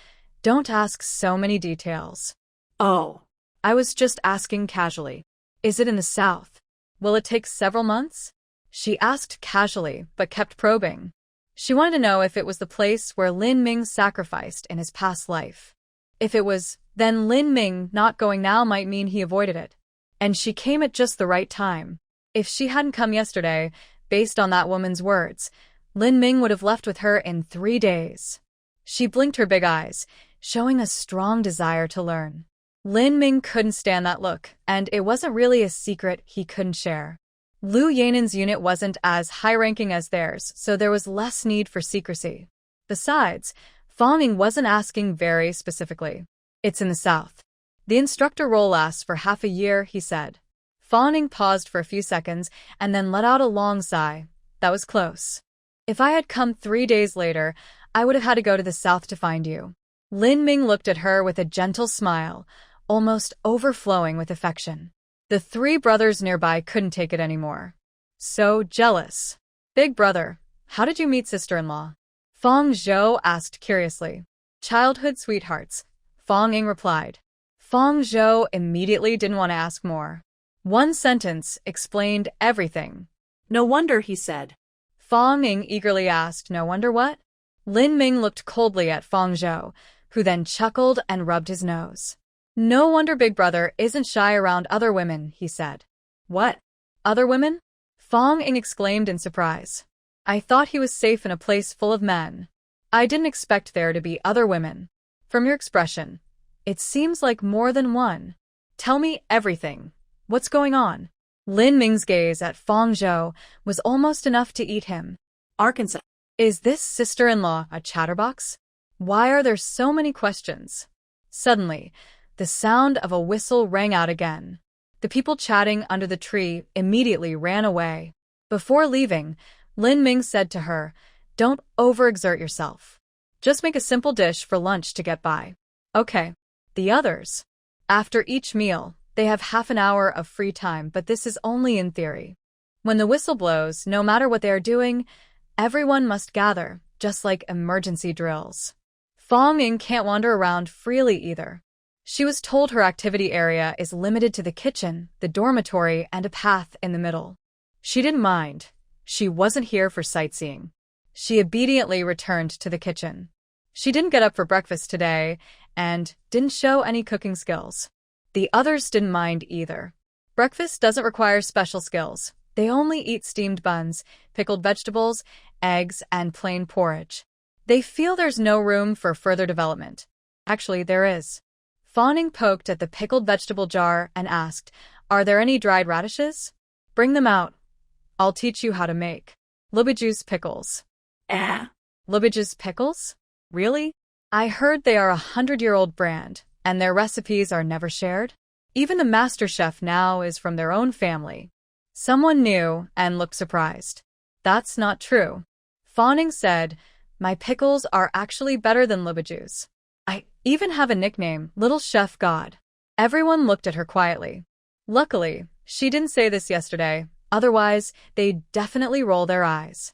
don't ask so many details. Oh, I was just asking casually. Is it in the south? Will it take several months? She asked casually, but kept probing. She wanted to know if it was the place where Lin Ming sacrificed in his past life. If it was, then Lin Ming not going now might mean he avoided it. And she came at just the right time. If she hadn't come yesterday, based on that woman's words, Lin Ming would have left with her in 3 days. She blinked her big eyes, showing a strong desire to learn. Lin Ming couldn't stand that look, and it wasn't really a secret he couldn't share. Liu Yanan's unit wasn't as high-ranking as theirs, so there was less need for secrecy. Besides, Fong Ying wasn't asking very specifically. It's in the south. The instructor role lasts for half a year, he said. Fong Ying paused for a few seconds and then let out a long sigh. That was close. If I had come 3 days later, I would have had to go to the south to find you. Lin Ming looked at her with a gentle smile, almost overflowing with affection. The 3 brothers nearby couldn't take it anymore. So jealous. Big brother, how did you meet sister-in-law? Fong Zhou asked curiously. Childhood sweethearts, Fong Ying replied. Fong Zhou immediately didn't want to ask more. One sentence explained everything. No wonder, he said. Fong Ying eagerly asked, no wonder what? Lin Ming looked coldly at Fong Zhou, who then chuckled and rubbed his nose. No wonder Big Brother isn't shy around other women, he said. What? Other women? Fong Ying exclaimed in surprise. I thought he was safe in a place full of men. I didn't expect there to be other women. From your expression, it seems like more than one. Tell me everything. What's going on? Lin Ming's gaze at Fong Zhou was almost enough to eat him. Arkansas. Is this sister-in-law a chatterbox? Why are there so many questions? Suddenly, the sound of a whistle rang out again. The people chatting under the tree immediately ran away. Before leaving, Lin Ming said to her, "Don't overexert yourself. Just make a simple dish for lunch to get by." Okay. The others. After each meal, they have half an hour of free time, but this is only in theory. When the whistle blows, no matter what they are doing, everyone must gather, just like emergency drills. Fong Ying can't wander around freely either. She was told her activity area is limited to the kitchen, the dormitory, and a path in the middle. She didn't mind. She wasn't here for sightseeing. She obediently returned to the kitchen. She didn't get up for breakfast today and didn't show any cooking skills. The others didn't mind either. Breakfast doesn't require special skills. They only eat steamed buns, pickled vegetables, eggs, and plain porridge. They feel there's no room for further development. Actually, there is. Fawning poked at the pickled vegetable jar and asked, "Are there any dried radishes? Bring them out. I'll teach you how to make Lubiju's pickles." Lubiju's pickles? Really? I heard they are a 100-year-old brand, and their recipes are never shared. Even the master chef now is from their own family. Someone new and looked surprised. That's not true. Fawning said, "My pickles are actually better than Lubiju's. I even have a nickname, Little Chef God." Everyone looked at her quietly. Luckily, she didn't say this yesterday, otherwise they'd definitely roll their eyes.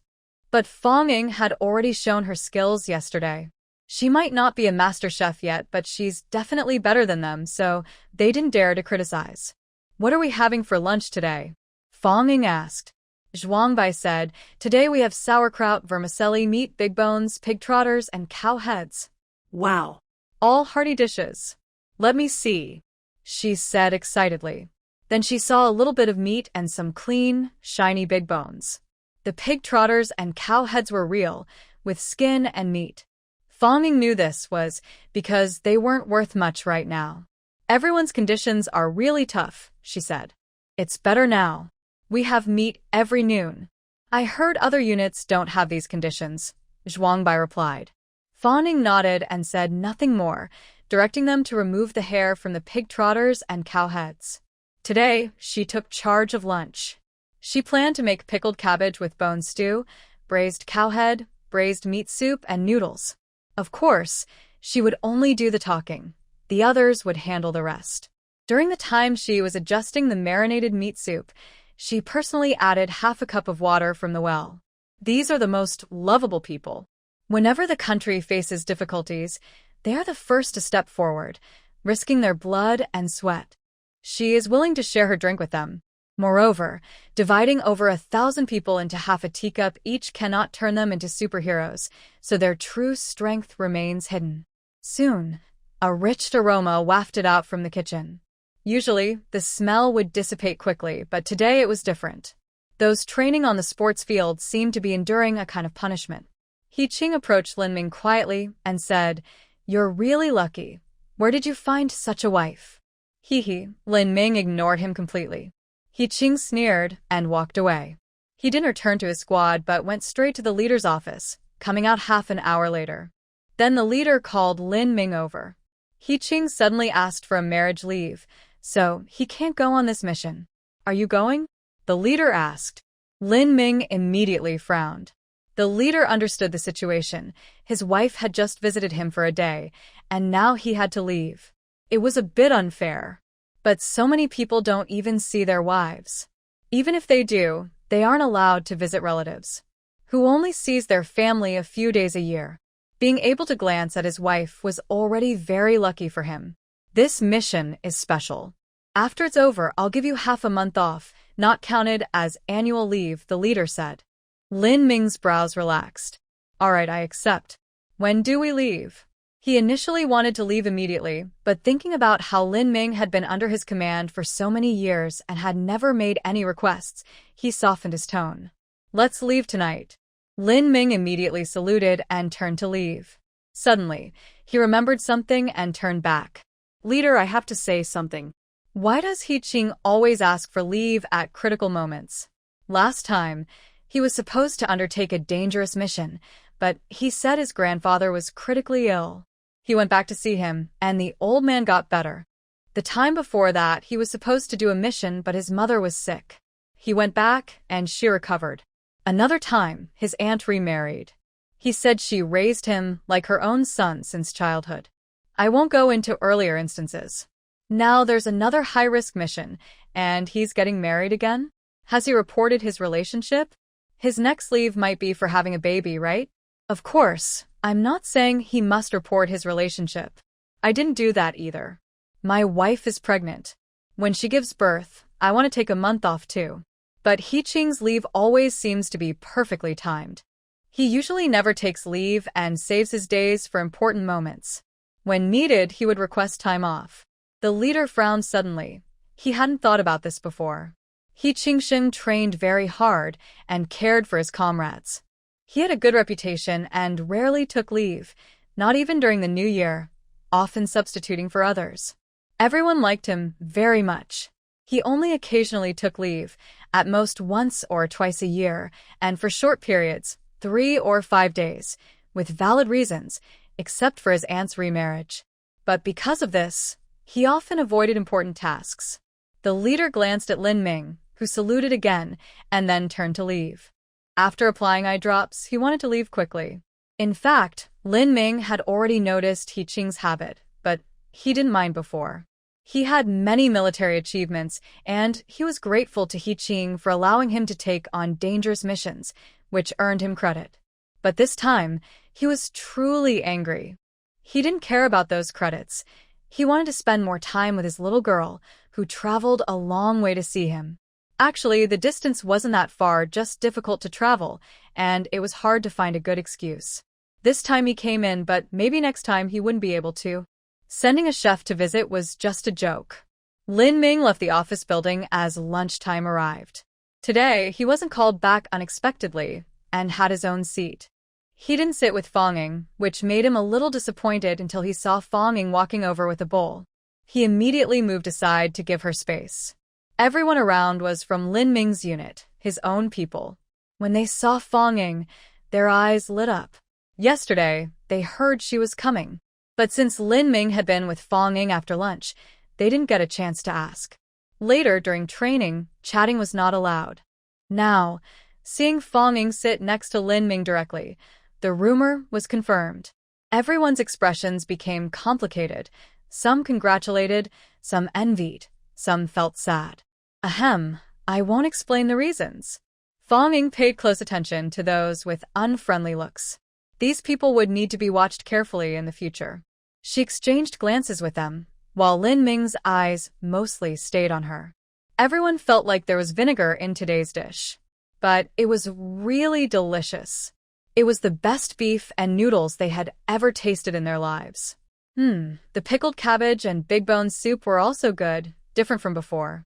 But Fong Ying had already shown her skills yesterday. She might not be a master chef yet, but she's definitely better than them, so they didn't dare to criticize. "What are we having for lunch today?" Fong Ying asked. Zhuangbai said, "Today we have sauerkraut, vermicelli, meat, big bones, pig trotters, and cow heads." Wow. All hearty dishes. "Let me see," she said excitedly. Then she saw a little bit of meat and some clean, shiny big bones. The pig trotters and cow heads were real, with skin and meat. Fong Ying knew this was because they weren't worth much right now. "Everyone's conditions are really tough," she said. "It's better now. We have meat every noon." "I heard other units don't have these conditions," Zhuangbai replied. Fong Ying nodded and said nothing more, directing them to remove the hair from the pig trotters and cow heads. Today, she took charge of lunch. She planned to make pickled cabbage with bone stew, braised cowhead, braised meat soup, and noodles. Of course, she would only do the talking. The others would handle the rest. During the time she was adjusting the marinated meat soup, she personally added half a cup of water from the well. These are the most lovable people. Whenever the country faces difficulties, they are the first to step forward, risking their blood and sweat. She is willing to share her drink with them. Moreover, dividing over 1,000 people into half a teacup each cannot turn them into superheroes, so their true strength remains hidden. Soon, a rich aroma wafted out from the kitchen. Usually, the smell would dissipate quickly, but today it was different. Those training on the sports field seemed to be enduring a kind of punishment. He Qing approached Lin Ming quietly and said, "You're really lucky. Where did you find such a wife?" He. Lin Ming ignored him completely. He Qing sneered and walked away. He didn't return to his squad but went straight to the leader's office, coming out half an hour later. Then the leader called Lin Ming over. He Qing suddenly asked for a marriage leave, so he can't go on this mission. "Are you going?" the leader asked. Lin Ming immediately frowned. The leader understood the situation. His wife had just visited him for a day, and now he had to leave. It was a bit unfair. But so many people don't even see their wives. Even if they do, they aren't allowed to visit relatives, who only sees their family a few days a year. Being able to glance at his wife was already very lucky for him. "This mission is special. After it's over, I'll give you half a month off, not counted as annual leave," the leader said. Lin Ming's brows relaxed. "All right, I accept. When do we leave?" He initially wanted to leave immediately, but thinking about how Lin Ming had been under his command for so many years and had never made any requests, he softened his tone. Let's leave tonight. Lin Ming immediately saluted and turned to leave. Suddenly, he remembered something and turned back. Leader, I have to say something. Why does He Qing always ask for leave at critical moments? Last time, he was supposed to undertake a dangerous mission, but he said his grandfather was critically ill. He went back to see him, and the old man got better. The time before that, he was supposed to do a mission, but his mother was sick. He went back, and she recovered. Another time, his aunt remarried. He said she raised him like her own son since childhood. I won't go into earlier instances. Now there's another high-risk mission, and he's getting married again? Has he reported his relationship? His next leave might be for having a baby, right? Of course, I'm not saying he must report his relationship. I didn't do that either. My wife is pregnant. When she gives birth, I want to take a month off too. But He Qing's leave always seems to be perfectly timed. He usually never takes leave and saves his days for important moments. When needed, he would request time off. The leader frowned suddenly. He hadn't thought about this before. He Qingsheng trained very hard and cared for his comrades. He had a good reputation and rarely took leave, not even during the New Year, often substituting for others. Everyone liked him very much. He only occasionally took leave, at most once or twice a year, and for short periods, 3 or 5 days, with valid reasons, except for his aunt's remarriage. But because of this, he often avoided important tasks. The leader glanced at Lin Ming, who saluted again, and then turned to leave. After applying eye drops, he wanted to leave quickly. In fact, Lin Ming had already noticed He Qing's habit, but he didn't mind before. He had many military achievements, and he was grateful to He Qing for allowing him to take on dangerous missions, which earned him credit. But this time, he was truly angry. He didn't care about those credits. He wanted to spend more time with his little girl, who traveled a long way to see him. Actually, the distance wasn't that far, just difficult to travel, and it was hard to find a good excuse. This time he came in, but maybe next time he wouldn't be able to. Sending a chef to visit was just a joke. Lin Ming left the office building as lunchtime arrived. Today, he wasn't called back unexpectedly and had his own seat. He didn't sit with Fanging, which made him a little disappointed until he saw Fanging walking over with a bowl. He immediately moved aside to give her space. Everyone around was from Lin Ming's unit, his own people. When they saw Fanging, their eyes lit up. Yesterday, they heard she was coming. But since Lin Ming had been with Fanging after lunch, they didn't get a chance to ask. Later, during training, chatting was not allowed. Now, seeing Fanging sit next to Lin Ming directly, the rumor was confirmed. Everyone's expressions became complicated. Some congratulated, some envied, some felt sad. Ahem, I won't explain the reasons. Fanging paid close attention to those with unfriendly looks. These people would need to be watched carefully in the future. She exchanged glances with them, while Lin Ming's eyes mostly stayed on her. Everyone felt like there was vinegar in today's dish. But it was really delicious. It was the best beef and noodles they had ever tasted in their lives. The pickled cabbage and big bone soup were also good, different from before.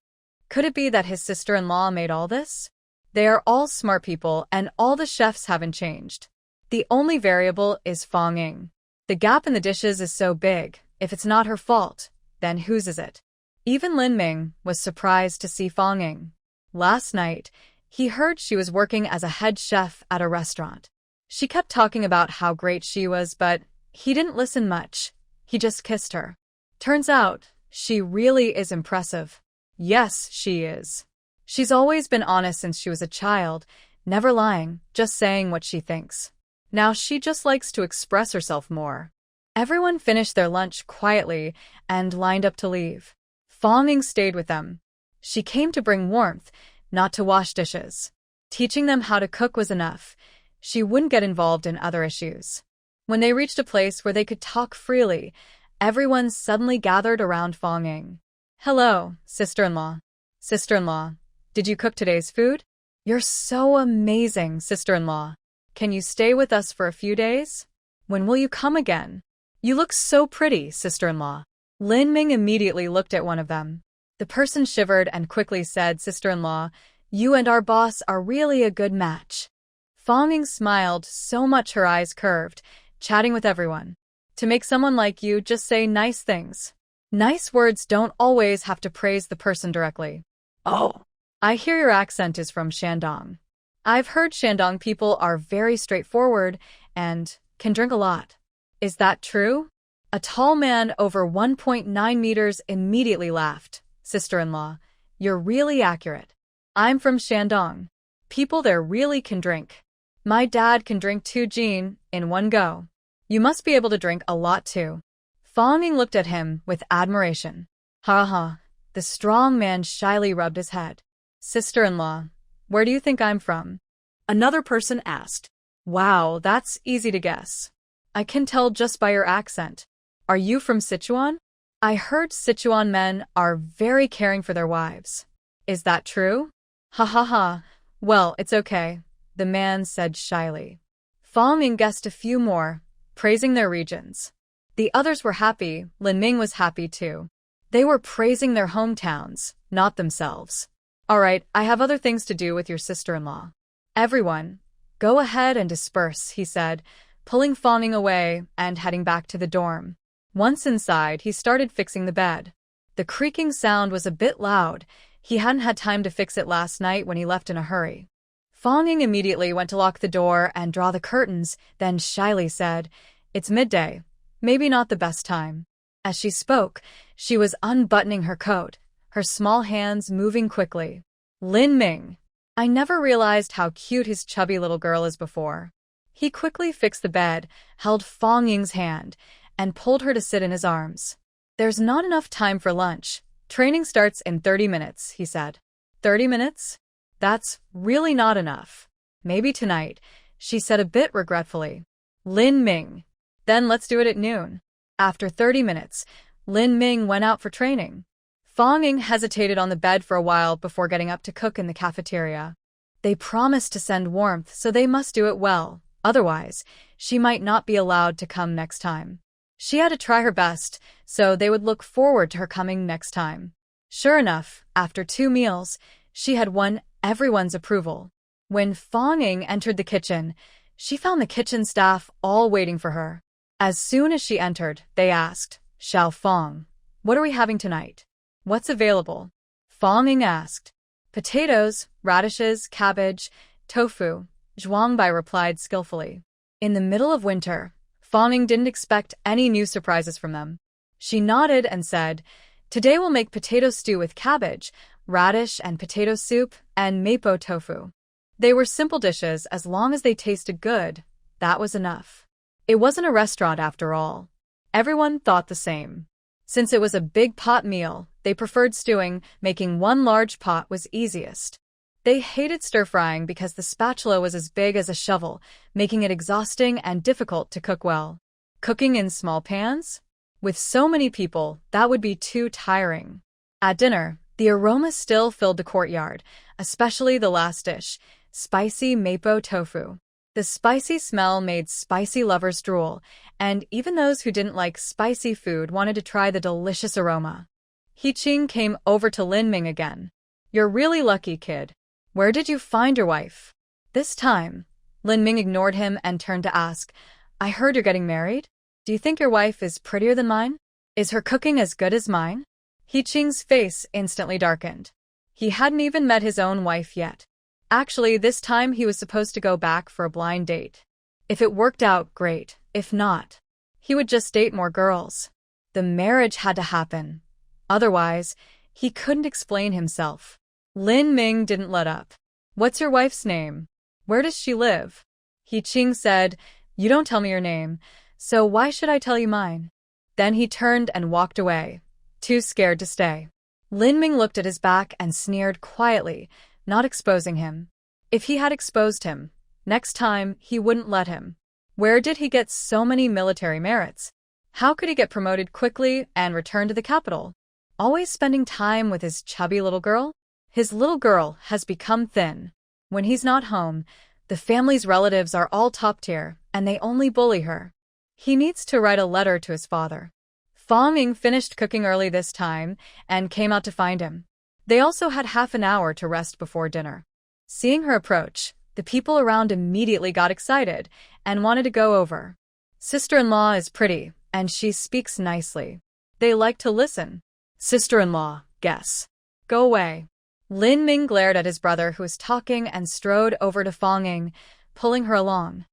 Could it be that his sister-in-law made all this? They are all smart people, and all the chefs haven't changed. The only variable is Fanging. The gap in the dishes is so big. If it's not her fault, then whose is it? Even Lin Ming was surprised to see Fanging. Last night, he heard she was working as a head chef at a restaurant. She kept talking about how great she was, but he didn't listen much. He just kissed her. Turns out, she really is impressive. Yes, she is. She's always been honest since she was a child, never lying, just saying what she thinks. Now she just likes to express herself more. Everyone finished their lunch quietly and lined up to leave. Fanging stayed with them. She came to bring warmth, not to wash dishes. Teaching them how to cook was enough. She wouldn't get involved in other issues. When they reached a place where they could talk freely, everyone suddenly gathered around Fanging. Hello, sister-in-law. Sister-in-law, did you cook today's food? You're so amazing, sister-in-law. Can you stay with us for a few days? When will you come again? You look so pretty, sister-in-law. Lin Ming immediately looked at one of them. The person shivered and quickly said, Sister-in-law, you and our boss are really a good match. Fang Ying smiled so much her eyes curved, chatting with everyone. To make someone like you just say nice things. Nice words don't always have to praise the person directly. Oh, I hear your accent is from Shandong. I've heard Shandong people are very straightforward and can drink a lot. Is that true? A tall man over 1.9 meters immediately laughed. Sister-in-law, you're really accurate. I'm from Shandong. People there really can drink. My dad can drink 2 gin in one go. You must be able to drink a lot too. Fang Ying looked at him with admiration. Ha ha. The strong man shyly rubbed his head. Sister-in-law, where do you think I'm from? Another person asked. Wow, that's easy to guess. I can tell just by your accent. Are you from Sichuan? I heard Sichuan men are very caring for their wives. Is that true? Ha ha ha. Well, it's okay, the man said shyly. Fang Ying guessed a few more, praising their regions. The others were happy, Lin Ming was happy too. They were praising their hometowns, not themselves. All right, I have other things to do with your sister-in-law. Everyone, go ahead and disperse, he said, pulling Fang Ying away and heading back to the dorm. Once inside, he started fixing the bed. The creaking sound was a bit loud. He hadn't had time to fix it last night when he left in a hurry. Fang Ying immediately went to lock the door and draw the curtains, then shyly said, It's midday. Maybe not the best time. As she spoke, she was unbuttoning her coat, her small hands moving quickly. Lin Ming. I never realized how cute his chubby little girl is before. He quickly fixed the bed, held Fang Ying's hand, and pulled her to sit in his arms. There's not enough time for lunch. Training starts in 30 minutes, he said. 30 minutes? That's really not enough. Maybe tonight, she said a bit regretfully. Lin Ming. Then let's do it at noon. After 30 minutes, Lin Ming went out for training. Fang Ying hesitated on the bed for a while before getting up to cook in the cafeteria. They promised to send warmth, so they must do it well. Otherwise, she might not be allowed to come next time. She had to try her best, so they would look forward to her coming next time. Sure enough, after 2 meals, she had won everyone's approval. When Fang Ying entered the kitchen, she found the kitchen staff all waiting for her. As soon as she entered, they asked, Xiao Fang, what are we having tonight? What's available? Fang Ying asked. Potatoes, radishes, cabbage, tofu, Zhuang Bai replied skillfully. In the middle of winter, Fang Ying didn't expect any new surprises from them. She nodded and said, Today we'll make potato stew with cabbage, radish and potato soup, and mapo tofu. They were simple dishes as long as they tasted good. That was enough. It wasn't a restaurant after all. Everyone thought the same. Since it was a big pot meal, they preferred stewing, making one large pot was easiest. They hated stir-frying because the spatula was as big as a shovel, making it exhausting and difficult to cook well. Cooking in small pans? With so many people, that would be too tiring. At dinner, the aroma still filled the courtyard, especially the last dish, spicy mapo tofu. The spicy smell made spicy lovers drool, and even those who didn't like spicy food wanted to try the delicious aroma. He Qing came over to Lin Ming again. You're really lucky, kid. Where did you find your wife? This time, Lin Ming ignored him and turned to ask, I heard you're getting married? Do you think your wife is prettier than mine? Is her cooking as good as mine? He Qing's face instantly darkened. He hadn't even met his own wife yet. Actually, this time he was supposed to go back for a blind date. If it worked out, great. If not, he would just date more girls. The marriage had to happen. Otherwise, he couldn't explain himself. Lin Ming didn't let up. What's your wife's name? Where does she live? He Qing said, You don't tell me your name, so why should I tell you mine? Then he turned and walked away, too scared to stay. Lin Ming looked at his back and sneered quietly, not exposing him. If he had exposed him, next time he wouldn't let him. Where did he get so many military merits? How could he get promoted quickly and return to the capital? Always spending time with his chubby little girl? His little girl has become thin. When he's not home, the family's relatives are all top tier, and they only bully her. He needs to write a letter to his father. Fang Ying finished cooking early this time and came out to find him. They also had half an hour to rest before dinner. Seeing her approach, the people around immediately got excited and wanted to go over. Sister-in-law is pretty, and she speaks nicely. They like to listen. Sister-in-law, guess. Go away. Lin Ming glared at his brother who was talking and strode over to Fang Ying, pulling her along.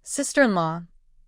Sister-in-law,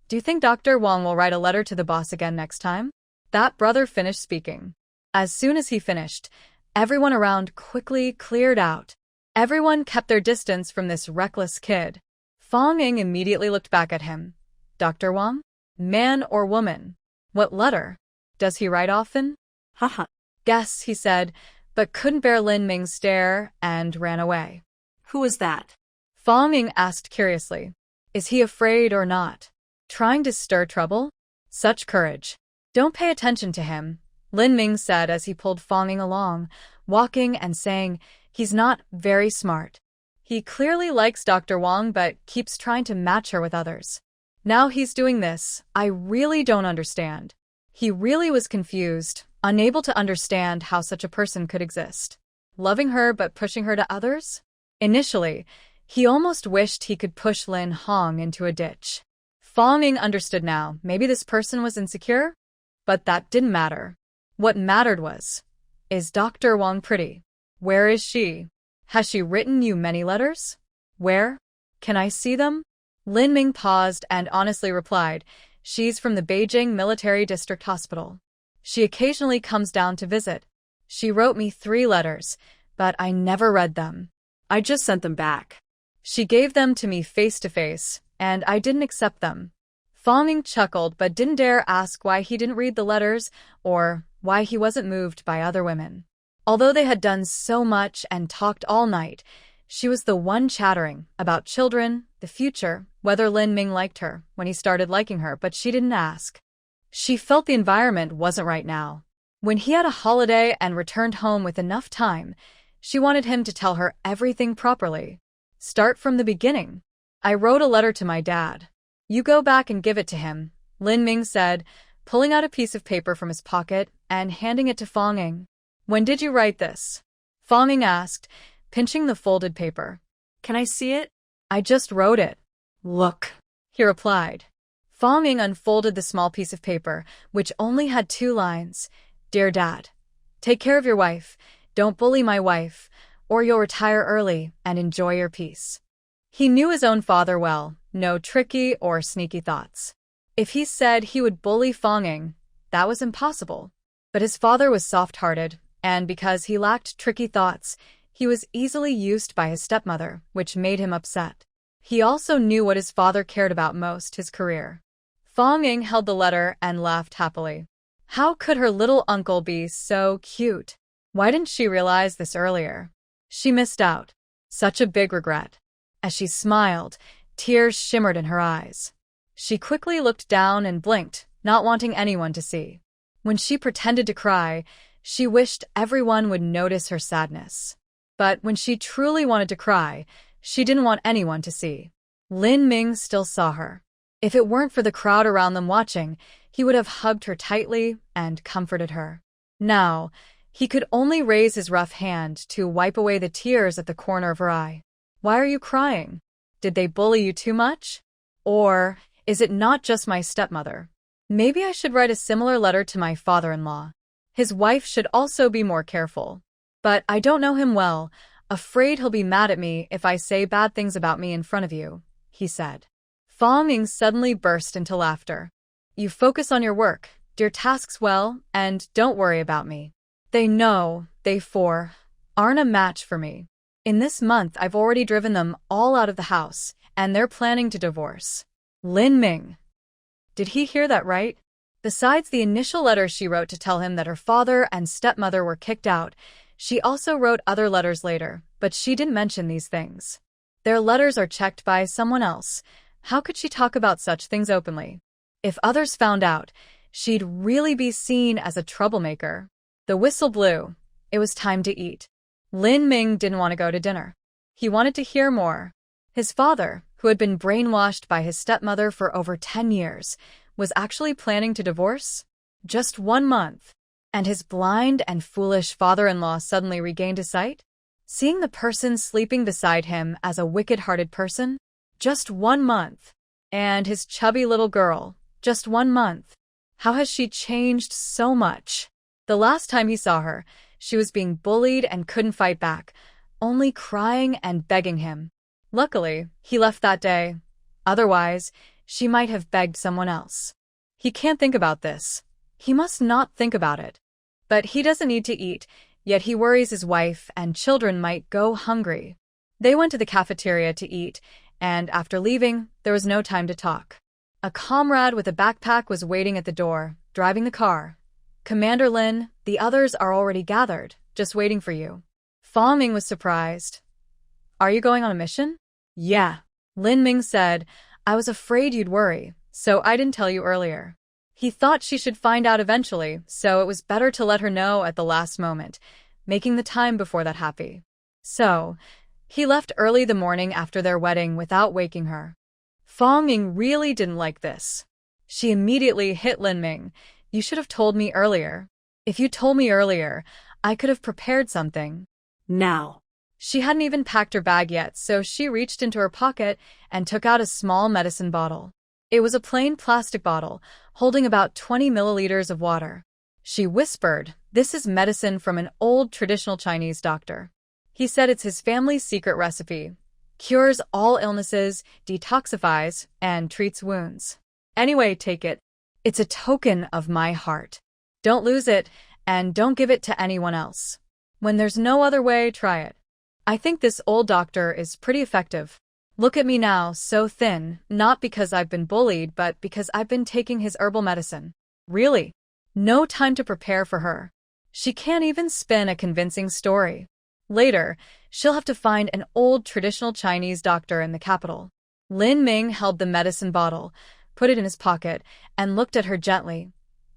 do you think Dr. Wang will write a letter to the boss again next time? That brother finished speaking. As soon as he finished, everyone around quickly cleared out. Everyone kept their distance from this reckless kid. Fang Ying immediately looked back at him. Dr. Wang? Man or woman? What letter? Does he write often? Haha. Guess, he said, but couldn't bear Lin Ming's stare and ran away. Who is that? Fang Ying asked curiously. Is he afraid or not? Trying to stir trouble? Such courage. Don't pay attention to him, Lin Ming said as he pulled Fang Ying along, walking and saying, he's not very smart. He clearly likes Dr. Wang but keeps trying to match her with others. Now he's doing this, I really don't understand. He really was confused, unable to understand how such a person could exist. Loving her but pushing her to others? Initially, he almost wished he could push Lin Hong into a ditch. Fang Ying understood now, maybe this person was insecure? But that didn't matter. What mattered was, is Dr. Wang pretty? Where is she? Has she written you many letters? Where? Can I see them? Lin Ming paused and honestly replied, she's from the Beijing Military District Hospital. She occasionally comes down to visit. She wrote me 3 letters, but I never read them. I just sent them back. She gave them to me face to face, and I didn't accept them. Fang Ying chuckled but didn't dare ask why he didn't read the letters or why he wasn't moved by other women. Although they had done so much and talked all night, she was the one chattering about children, the future, whether Lin Ming liked her when he started liking her, but she didn't ask. She felt the environment wasn't right now. When he had a holiday and returned home with enough time, she wanted him to tell her everything properly. Start from the beginning. I wrote a letter to my dad. You go back and give it to him, Lin Ming said, pulling out a piece of paper from his pocket and handing it to Fang Ying. When did you write this? Fang Ying asked, pinching the folded paper. Can I see it? I just wrote it. Look, he replied. Fang Ying unfolded the small piece of paper, which only had 2 lines. Dear Dad, take care of your wife, don't bully my wife, or you'll retire early and enjoy your peace. He knew his own father well, no tricky or sneaky thoughts. If he said he would bully Fang Ying, that was impossible. But his father was soft-hearted, and because he lacked tricky thoughts, he was easily used by his stepmother, which made him upset. He also knew what his father cared about most, his career. Fang Ying held the letter and laughed happily. How could her little uncle be so cute? Why didn't she realize this earlier? She missed out. Such a big regret. As she smiled, tears shimmered in her eyes. She quickly looked down and blinked, not wanting anyone to see. When she pretended to cry, she wished everyone would notice her sadness. But when she truly wanted to cry, she didn't want anyone to see. Lin Ming still saw her. If it weren't for the crowd around them watching, he would have hugged her tightly and comforted her. Now, he could only raise his rough hand to wipe away the tears at the corner of her eye. Why are you crying? Did they bully you too much? Or is it not just my stepmother? Maybe I should write a similar letter to my father-in-law. His wife should also be more careful. But I don't know him well, afraid he'll be mad at me if I say bad things about me in front of you, he said. Fang Ying suddenly burst into laughter. You focus on your work, do your tasks well, and don't worry about me. They know, they aren't a match for me. In this month I've already driven them all out of the house, and they're planning to divorce. Lin Ming. Did he hear that right? Besides the initial letter she wrote to tell him that her father and stepmother were kicked out, she also wrote other letters later, but she didn't mention these things. Their letters are checked by someone else. How could she talk about such things openly? If others found out, she'd really be seen as a troublemaker. The whistle blew. It was time to eat. Lin Ming didn't want to go to dinner. He wanted to hear more. His father, who had been brainwashed by his stepmother for over 10 years, was actually planning to divorce? Just 1 month. And his blind and foolish father-in-law suddenly regained his sight? Seeing the person sleeping beside him as a wicked-hearted person? Just 1 month. And his chubby little girl? Just 1 month. How has she changed so much? The last time he saw her, she was being bullied and couldn't fight back, only crying and begging him. Luckily, he left that day. Otherwise, she might have begged someone else. He can't think about this. He must not think about it. But he doesn't need to eat, yet he worries his wife and children might go hungry. They went to the cafeteria to eat, and after leaving, there was no time to talk. A comrade with a backpack was waiting at the door, driving the car. Commander Lin, the others are already gathered, just waiting for you. Fa Ming was surprised. Are you going on a mission? Yeah. Lin Ming said, I was afraid you'd worry, so I didn't tell you earlier. He thought she should find out eventually, so it was better to let her know at the last moment, making the time before that happy. So, he left early the morning after their wedding without waking her. Fa Ming really didn't like this. She immediately hit Lin Ming. You should have told me earlier. If you told me earlier, I could have prepared something. Now. She hadn't even packed her bag yet, so she reached into her pocket and took out a small medicine bottle. It was a plain plastic bottle, holding about 20 milliliters of water. She whispered, this is medicine from an old traditional Chinese doctor. He said it's his family's secret recipe. Cures all illnesses, detoxifies, and treats wounds. Anyway, take it. It's a token of my heart. Don't lose it, and don't give it to anyone else. When there's no other way, try it. I think this old doctor is pretty effective. Look at me now, so thin, not because I've been bullied, but because I've been taking his herbal medicine. Really? No time to prepare for her. She can't even spin a convincing story. Later, she'll have to find an old traditional Chinese doctor in the capital. Lin Ming held the medicine bottle, put it in his pocket, and looked at her gently.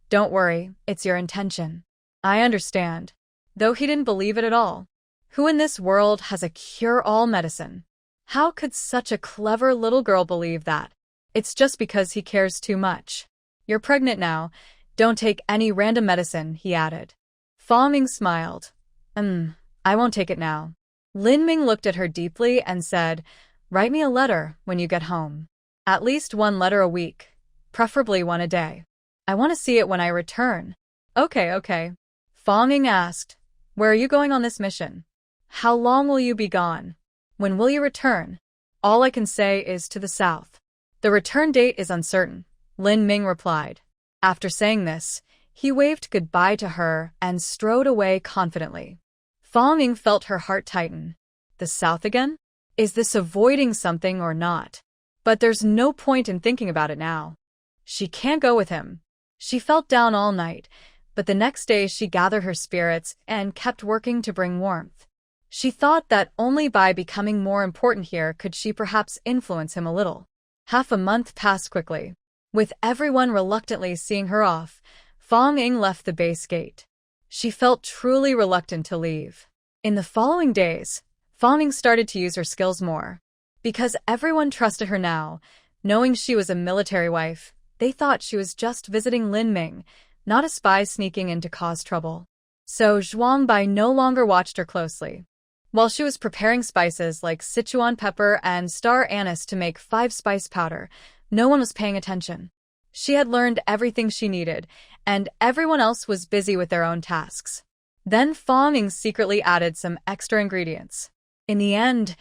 Don't worry, it's your intention. I understand. Though he didn't believe it at all. Who in this world has a cure-all medicine? How could such a clever little girl believe that? It's just because he cares too much. You're pregnant now. Don't take any random medicine, he added. Fa Ming smiled. I won't take it now. Lin Ming looked at her deeply and said, write me a letter when you get home. At least 1 letter a week, preferably 1 a day. I want to see it when I return. Okay. Fa Ming asked, where are you going on this mission? How long will you be gone? When will you return? All I can say is to the south. The return date is uncertain, Lin Ming replied. After saying this, he waved goodbye to her and strode away confidently. Fa Ming felt her heart tighten. The south again? Is this avoiding something or not? But there's no point in thinking about it now. She can't go with him. She felt down all night, but the next day she gathered her spirits and kept working to bring warmth. She thought that only by becoming more important here could she perhaps influence him a little. Half a month passed quickly. With everyone reluctantly seeing her off, Fa Ming left the base gate. She felt truly reluctant to leave. In the following days, Fa Ming started to use her skills more. Because everyone trusted her now, knowing she was a military wife, they thought she was just visiting Lin Ming, not a spy sneaking in to cause trouble. So Zhuang Bai no longer watched her closely. While she was preparing spices like Sichuan pepper and star anise to make 5-spice powder, no one was paying attention. She had learned everything she needed, and everyone else was busy with their own tasks. Then Fa Ming secretly added some extra ingredients. In the end,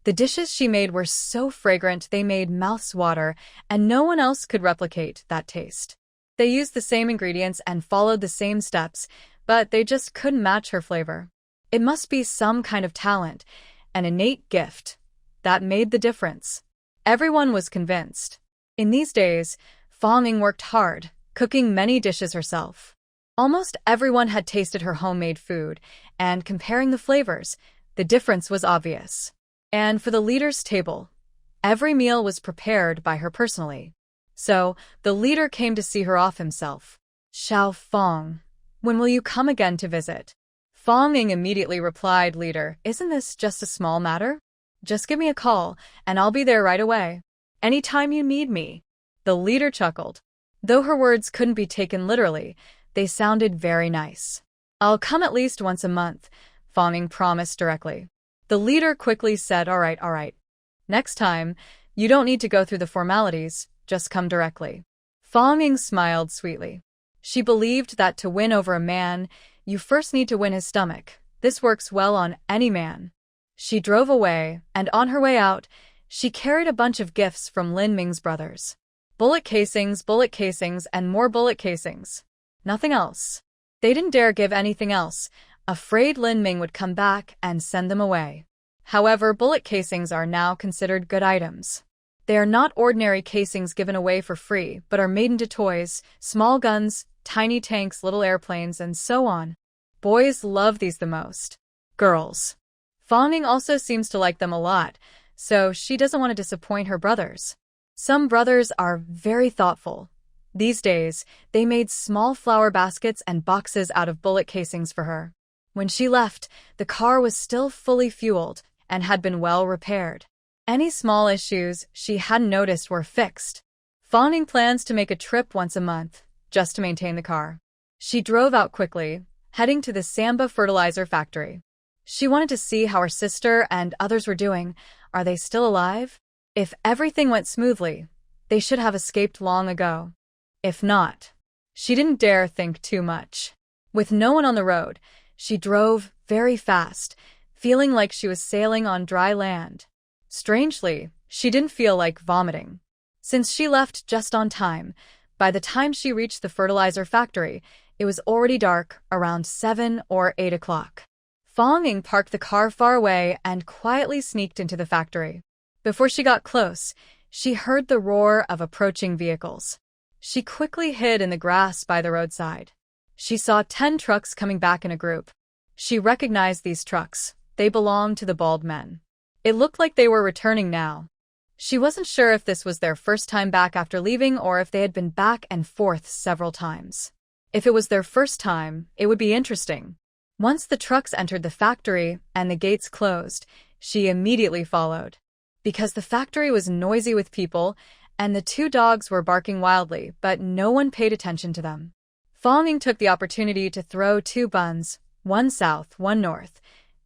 the dishes she made were so fragrant they made mouths water, and no one else could replicate that taste. They used the same ingredients and followed the same steps, but they just couldn't match her flavor. It must be some kind of talent, an innate gift, that made the difference. Everyone was convinced. In these days, Fa Ming worked hard, cooking many dishes herself. Almost everyone had tasted her homemade food, and comparing the flavors, the difference was obvious. And for the leader's table, every meal was prepared by her personally. So, the leader came to see her off himself. Xiao Fong, when will you come again to visit? Fa Ming immediately replied, Leader, isn't this just a small matter? Just give me a call, and I'll be there right away. Anytime you need me. The leader chuckled. Though her words couldn't be taken literally, they sounded very nice. I'll come at least once a month, Fong promised directly. The leader quickly said, all right. Next time, you don't need to go through the formalities, just come directly. Fong smiled sweetly. She believed that to win over a man, you first need to win his stomach. This works well on any man. She drove away, and on her way out, she carried a bunch of gifts from Lin Ming's brothers. Bullet casings, and more bullet casings. Nothing else. They didn't dare give anything else, afraid Lin Ming would come back and send them away. However, bullet casings are now considered good items. They are not ordinary casings given away for free, but are made into toys, small guns, tiny tanks, little airplanes, and so on. Boys love these the most. Girls. Fong also seems to like them a lot, so she doesn't want to disappoint her brothers. Some brothers are very thoughtful. These days, they made small flower baskets and boxes out of bullet casings for her. When she left, the car was still fully fueled and had been well repaired. Any small issues she hadn't noticed were fixed. Fong plans to make a trip once a month, just to maintain the car. She drove out quickly, heading to the Samba fertilizer factory. She wanted to see how her sister and others were doing. Are they still alive? If everything went smoothly, they should have escaped long ago. If not, she didn't dare think too much. With no one on the road, she drove very fast, feeling like she was sailing on dry land. Strangely, she didn't feel like vomiting. Since she left just on time, by the time she reached the fertilizer factory, it was already dark, around 7 or 8 o'clock. Fong parked the car far away and quietly sneaked into the factory. Before she got close, she heard the roar of approaching vehicles. She quickly hid in the grass by the roadside. She saw 10 trucks coming back in a group. She recognized these trucks. They belonged to the bald men. It looked like they were returning now. She wasn't sure if this was their first time back after leaving or if they had been back and forth several times. If it was their first time, it would be interesting. Once the trucks entered the factory and the gates closed, she immediately followed. Because the factory was noisy with people, and the 2 dogs were barking wildly, but no one paid attention to them. Fong took the opportunity to throw 2 buns, one south, one north.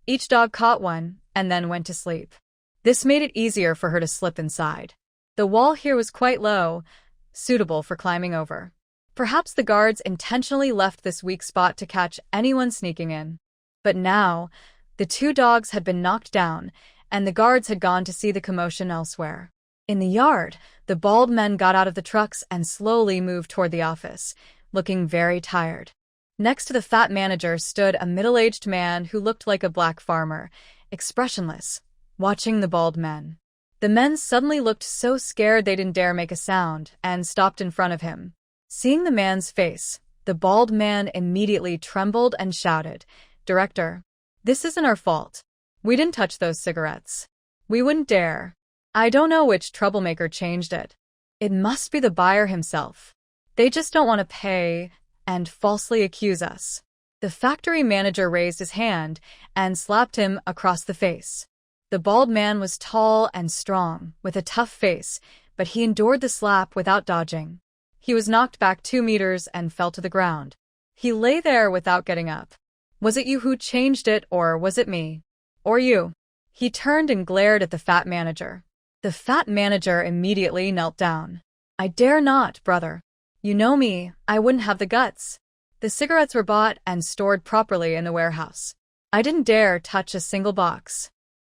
Each dog caught one, and then went to sleep. This made it easier for her to slip inside. The wall here was quite low, suitable for climbing over. Perhaps the guards intentionally left this weak spot to catch anyone sneaking in. But now, the 2 dogs had been knocked down, and the guards had gone to see the commotion elsewhere. In the yard, the bald men got out of the trucks and slowly moved toward the office, looking very tired. Next to the fat manager stood a middle-aged man who looked like a black farmer, expressionless, watching the bald men. The men suddenly looked so scared they didn't dare make a sound and stopped in front of him. Seeing the man's face, the bald man immediately trembled and shouted, "Director, this isn't our fault. We didn't touch those cigarettes. We wouldn't dare. I don't know which troublemaker changed it. It must be the buyer himself. They just don't want to pay and falsely accuse us." The factory manager raised his hand and slapped him across the face. The bald man was tall and strong, with a tough face, but he endured the slap without dodging. He was knocked back 2 meters and fell to the ground. He lay there without getting up. "Was it you who changed it, or was it me? Or you?" He turned and glared at the fat manager. The fat manager immediately knelt down. "I dare not, brother. You know me, I wouldn't have the guts. The cigarettes were bought and stored properly in the warehouse. I didn't dare touch a single box.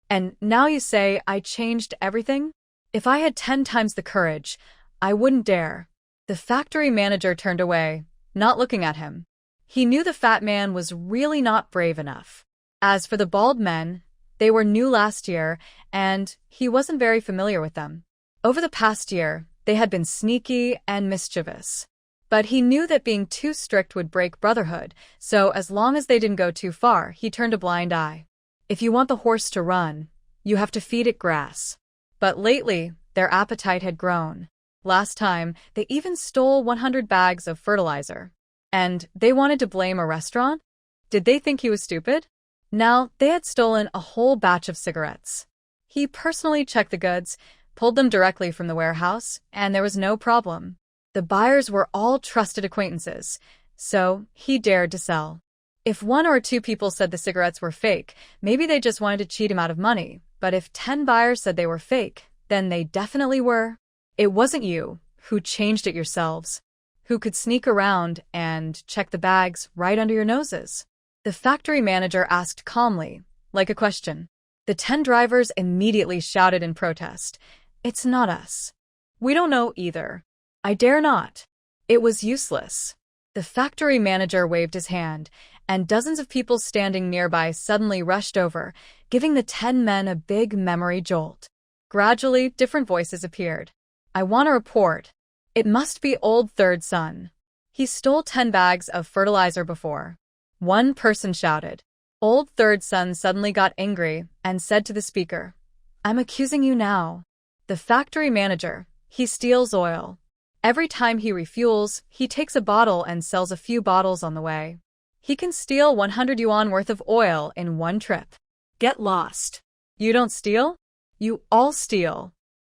And now you say I changed everything? If I had 10 times the courage, I wouldn't dare." The factory manager turned away, not looking at him. He knew the fat man was really not brave enough. As for the bald men, they were new last year, and he wasn't very familiar with them. Over the past year, they had been sneaky and mischievous. But he knew that being too strict would break brotherhood, so as long as they didn't go too far, he turned a blind eye. If you want the horse to run, you have to feed it grass. But lately, their appetite had grown. Last time, they even stole 100 bags of fertilizer. And they wanted to blame a restaurant? Did they think he was stupid? Now, they had stolen a whole batch of cigarettes. He personally checked the goods, pulled them directly from the warehouse, and there was no problem. The buyers were all trusted acquaintances, so he dared to sell. If 1 or 2 people said the cigarettes were fake, maybe they just wanted to cheat him out of money, but if 10 buyers said they were fake, then they definitely were. It wasn't you who changed it yourselves, who could sneak around and check the bags right under your noses. The factory manager asked calmly, like a question. The 10 drivers immediately shouted in protest, "It's not us. We don't know either. I dare not." It was useless. The factory manager waved his hand, and dozens of people standing nearby suddenly rushed over, giving the 10 men a big memory jolt. Gradually, different voices appeared. "I want to report. It must be old third son. He stole 10 bags of fertilizer before." One person shouted. Old third son suddenly got angry and said to the speaker, "I'm accusing you now. The factory manager, he steals oil. Every time he refuels, he takes a bottle and sells a few bottles on the way. He can steal 100 yuan worth of oil in one trip. Get lost. You don't steal? You all steal.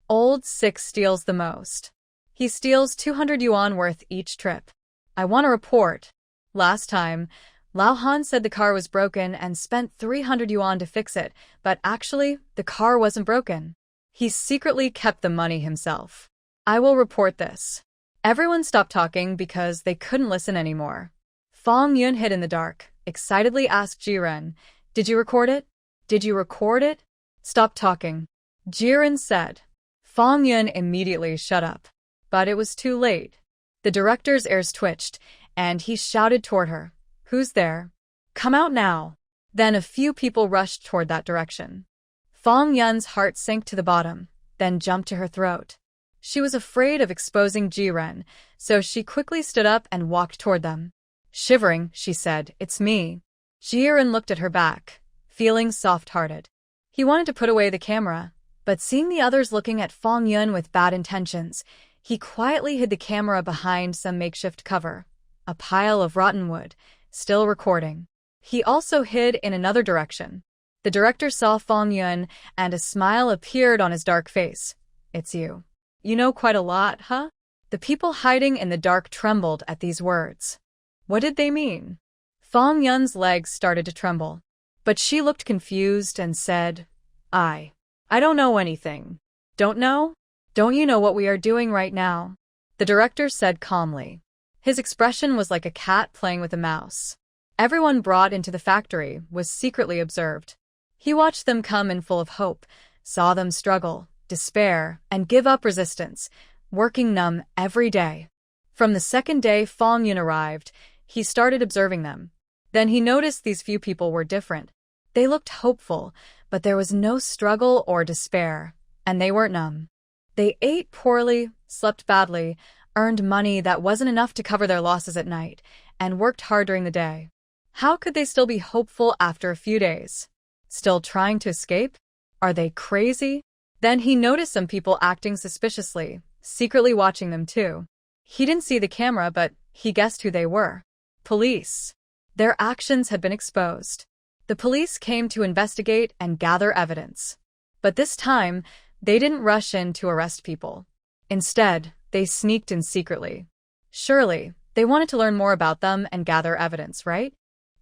Old 6 steals the most. He steals 200 yuan worth each trip. I want to report. Last time, Lao Han said the car was broken and spent 300 yuan to fix it, but actually, the car wasn't broken. He secretly kept the money himself. I will report this." Everyone stopped talking because they couldn't listen anymore. Fong Yun hid in the dark, excitedly asked Jiren, "Did you record it? Did you record it?" "Stop talking," Jiren said. Fong Yun immediately shut up. But it was too late. The director's ears twitched, and he shouted toward her, "Who's there? Come out now." Then a few people rushed toward that direction. Fong Yun's heart sank to the bottom, then jumped to her throat. She was afraid of exposing Jiren, so she quickly stood up and walked toward them. Shivering, she said, "It's me." Jiren looked at her back, feeling soft-hearted. He wanted to put away the camera, but seeing the others looking at Fong Yun with bad intentions, he quietly hid the camera behind some makeshift cover, a pile of rotten wood, still recording. He also hid in another direction. The director saw Fong Yun, and a smile appeared on his dark face. "It's you. You know quite a lot, huh?" The people hiding in the dark trembled at these words. What did they mean? Fong Yun's legs started to tremble, but she looked confused and said, I don't know anything." "Don't know? Don't you know what we are doing right now?" The director said calmly. His expression was like a cat playing with a mouse. Everyone brought into the factory was secretly observed. He watched them come in full of hope, saw them struggle, despair, and give up resistance, working numb every day. From the second day Fong Yun arrived, he started observing them. Then he noticed these few people were different. They looked hopeful, but there was no struggle or despair, and they weren't numb. They ate poorly, slept badly, earned money that wasn't enough to cover their losses at night, and worked hard during the day. How could they still be hopeful after a few days? Still trying to escape? Are they crazy? Then he noticed some people acting suspiciously, secretly watching them too. He didn't see the camera, but he guessed who they were. Police. Their actions had been exposed. The police came to investigate and gather evidence. But this time, they didn't rush in to arrest people. Instead, they sneaked in secretly. Surely, they wanted to learn more about them and gather evidence, right?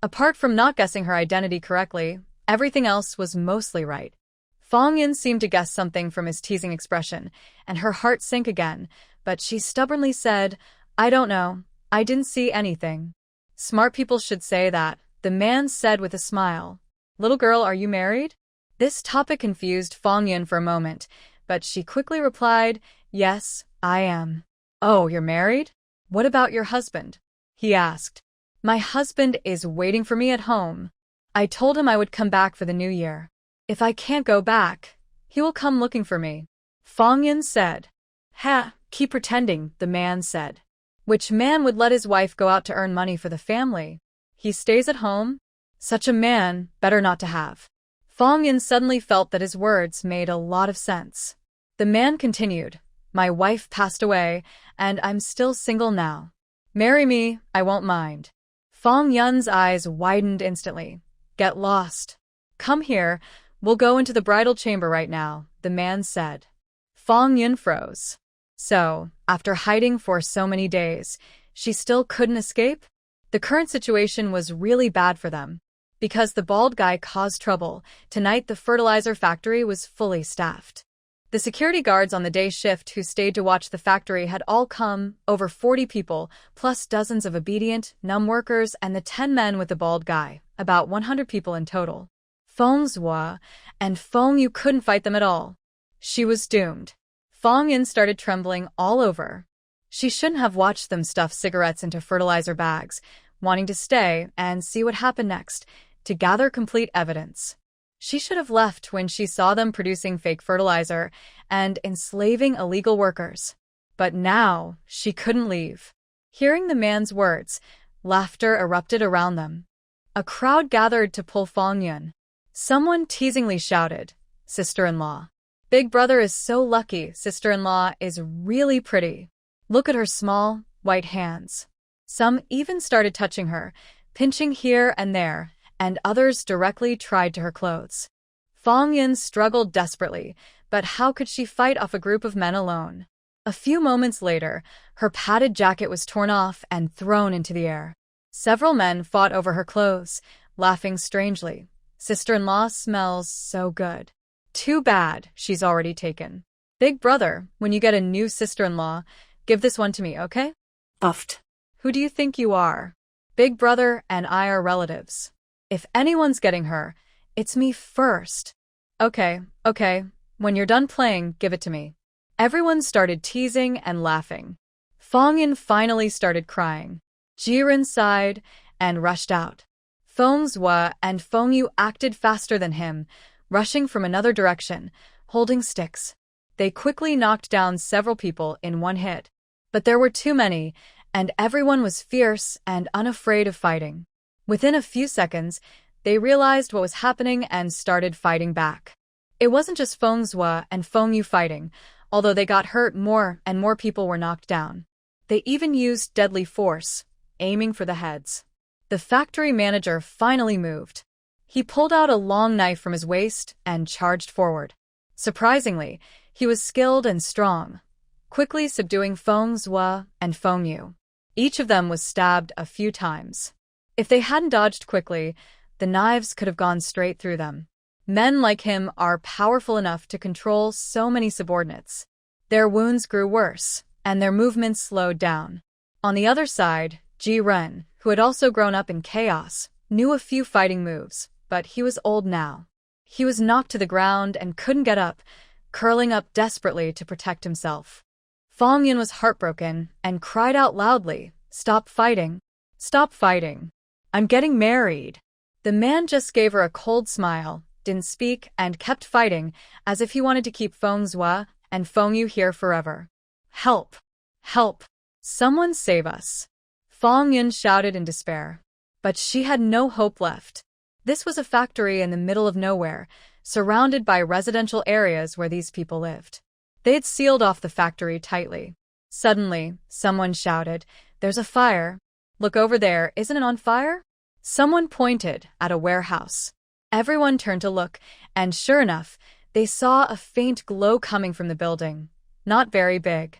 Apart from not guessing her identity correctly, everything else was mostly right. Fong Yun seemed to guess something from his teasing expression, and her heart sank again, but she stubbornly said, "I don't know. I didn't see anything." "Smart people should say that," the man said with a smile. "Little girl, are you married?" This topic confused Fong Yun for a moment, but she quickly replied, "Yes, I am." "Oh, you're married? What about your husband?" he asked. "My husband is waiting for me at home. I told him I would come back for the new year. If I can't go back, he will come looking for me," Fong Yun said. "Ha, keep pretending," the man said. Which man would let his wife go out to earn money for the family? He stays at home? Such a man, better not to have. Fong Yun suddenly felt that his words made a lot of sense. The man continued, "My wife passed away, and I'm still single now. Marry me, I won't mind." Fong Yun's eyes widened instantly. "Get lost. Come here, we'll go into the bridal chamber right now," the man said. Fong Yun froze. So, after hiding for so many days, she still couldn't escape? The current situation was really bad for them. Because the bald guy caused trouble, tonight the fertilizer factory was fully staffed. The security guards on the day shift who stayed to watch the factory had all come, over 40 people, plus dozens of obedient, numb workers and the 10 men with the bald guy, about 100 people in total. Feng Zhua and Feng Yu couldn't fight them at all. She was doomed. Feng Yin started trembling all over. She shouldn't have watched them stuff cigarettes into fertilizer bags, wanting to stay and see what happened next, to gather complete evidence. She should have left when she saw them producing fake fertilizer and enslaving illegal workers. But now, she couldn't leave. Hearing the man's words, laughter erupted around them. A crowd gathered to pull Feng Yun. Someone teasingly shouted, "Sister-in-law. Big brother is so lucky, sister-in-law is really pretty. Look at her small, white hands." Some even started touching her, pinching here and there, and others directly tried to her clothes. Feng Yin struggled desperately, but how could she fight off a group of men alone? A few moments later, her padded jacket was torn off and thrown into the air. Several men fought over her clothes, laughing strangely. "Sister-in-law smells so good. Too bad she's already taken. Big brother, when you get a new sister-in-law, give this one to me, okay?" Puffed. "Who do you think you are? Big brother and I are relatives. If anyone's getting her, it's me first." Okay, when you're done playing, give it to me." Everyone started teasing and laughing. Feng Yin finally started crying. Jiren sighed and rushed out. Feng Zhua and Feng Yu acted faster than him, rushing from another direction, holding sticks. They quickly knocked down several people in one hit. But there were too many, and everyone was fierce and unafraid of fighting. Within a few seconds, they realized what was happening and started fighting back. It wasn't just Feng Zhua and Feng Yu fighting, although they got hurt more and more people were knocked down. They even used deadly force, aiming for the heads. The factory manager finally moved. He pulled out a long knife from his waist and charged forward. Surprisingly, he was skilled and strong, quickly subduing Feng Zhua and Feng Yu. Each of them was stabbed a few times. If they hadn't dodged quickly, the knives could have gone straight through them. Men like him are powerful enough to control so many subordinates. Their wounds grew worse, and their movements slowed down. On the other side, Ji Ren, who had also grown up in chaos, knew a few fighting moves, but he was old now. He was knocked to the ground and couldn't get up, curling up desperately to protect himself. Feng Yin was heartbroken and cried out loudly, "Stop fighting! Stop fighting! I'm getting married!" The man just gave her a cold smile, didn't speak, and kept fighting, as if he wanted to keep Feng Zhua and Feng Yu here forever. "Help! Help! Someone save us!" Feng Yin shouted in despair. But she had no hope left. This was a factory in the middle of nowhere, surrounded by residential areas where these people lived. They had sealed off the factory tightly. Suddenly, someone shouted, "There's a fire! Look over there, isn't it on fire?" Someone pointed at a warehouse. Everyone turned to look, and sure enough, they saw a faint glow coming from the building. Not very big.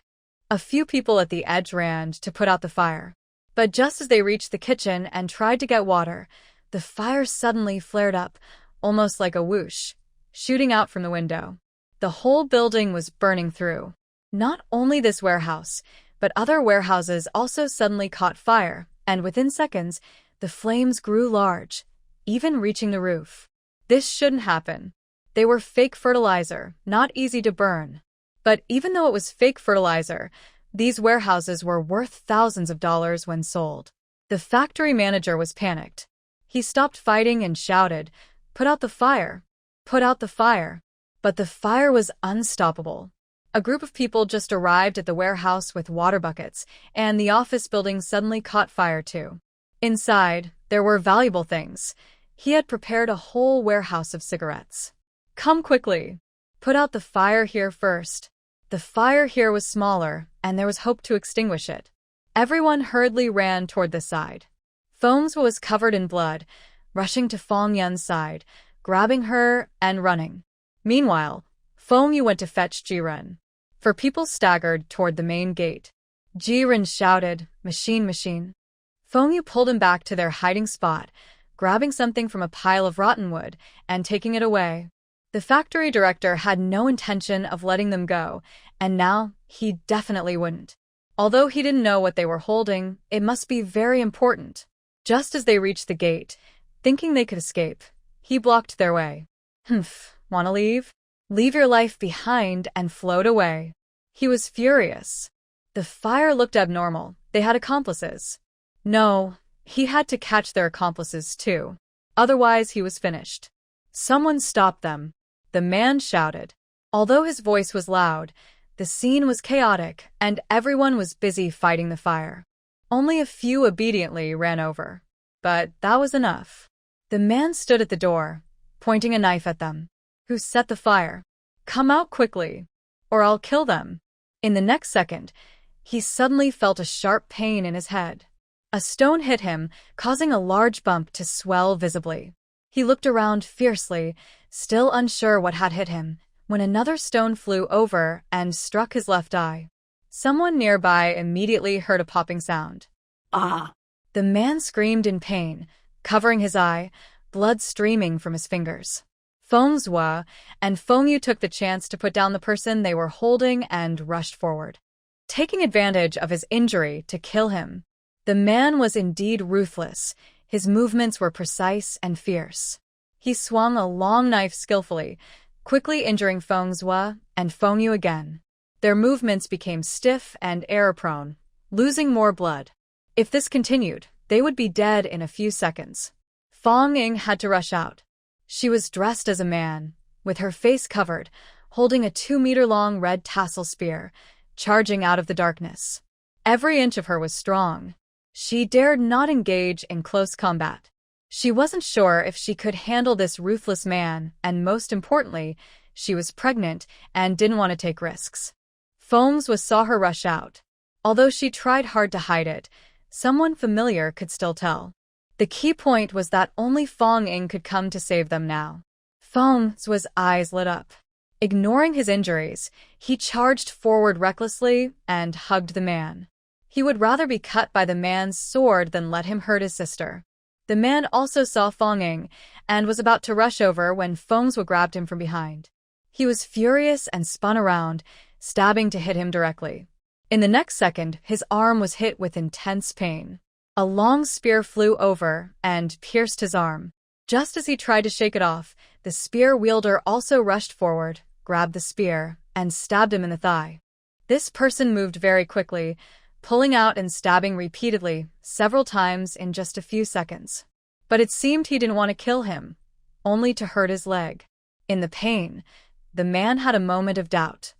A few people at the edge ran to put out the fire. But just as they reached the kitchen and tried to get water, the fire suddenly flared up, almost like a whoosh, shooting out from the window. The whole building was burning through. Not only this warehouse, but other warehouses also suddenly caught fire, and within seconds, the flames grew large, even reaching the roof. This shouldn't happen. They were fake fertilizer, not easy to burn. But even though it was fake fertilizer, these warehouses were worth thousands of dollars when sold. The factory manager was panicked. He stopped fighting and shouted, "Put out the fire! Put out the fire!" But the fire was unstoppable. A group of people just arrived at the warehouse with water buckets, and the office building suddenly caught fire too. Inside, there were valuable things. He had prepared a whole warehouse of cigarettes. "Come quickly! Put out the fire here first." The fire here was smaller, and there was hope to extinguish it. Everyone hurriedly ran toward the side. Feng Zhua was covered in blood, rushing to Feng Yun's side, grabbing her and running. Meanwhile, Feng Yu went to fetch Jiren. for people staggered toward the main gate. Jiren shouted, "Machine, machine." Fengyu pulled him back to their hiding spot, grabbing something from a pile of rotten wood and taking it away. The factory director had no intention of letting them go, and now he definitely wouldn't. Although he didn't know what they were holding, it must be very important. Just as they reached the gate, thinking they could escape, he blocked their way. "Humph, wanna leave? Leave your life behind and float away." He was furious. The fire looked abnormal. They had accomplices. No, he had to catch their accomplices too. Otherwise, he was finished. "Someone stop them," the man shouted. Although his voice was loud, the scene was chaotic and everyone was busy fighting the fire. Only a few obediently ran over. But that was enough. The man stood at the door, pointing a knife at them. "Who set the fire? Come out quickly, or I'll kill them." In the next second, he suddenly felt a sharp pain in his head. A stone hit him, causing a large bump to swell visibly. He looked around fiercely, still unsure what had hit him, when another stone flew over and struck his left eye. Someone nearby immediately heard a popping sound. "Ah!" The man screamed in pain, covering his eye, blood streaming from his fingers. Fengzhua and Fengyu took the chance to put down the person they were holding and rushed forward, taking advantage of his injury to kill him. The man was indeed ruthless. His movements were precise and fierce. He swung a long knife skillfully, quickly injuring Fengzhua and Fengyu again. Their movements became stiff and error-prone, losing more blood. If this continued, they would be dead in a few seconds. Feng Ying had to rush out. She was dressed as a man, with her face covered, holding a 2-meter-long red tassel spear, charging out of the darkness. Every inch of her was strong. She dared not engage in close combat. She wasn't sure if she could handle this ruthless man, and most importantly, she was pregnant and didn't want to take risks. Fengzhua saw her rush out. Although she tried hard to hide it, someone familiar could still tell. The key point was that only Feng Ying could come to save them now. Fengzhua's eyes lit up. Ignoring his injuries, he charged forward recklessly and hugged the man. He would rather be cut by the man's sword than let him hurt his sister. The man also saw Feng Ying and was about to rush over when Fengzhua grabbed him from behind. He was furious and spun around, stabbing to hit him directly. In the next second, his arm was hit with intense pain. A long spear flew over and pierced his arm. Just as he tried to shake it off, the spear wielder also rushed forward, grabbed the spear, and stabbed him in the thigh. This person moved very quickly, pulling out and stabbing repeatedly, several times in just a few seconds. But it seemed he didn't want to kill him, only to hurt his leg. In the pain, the man had a moment of doubt.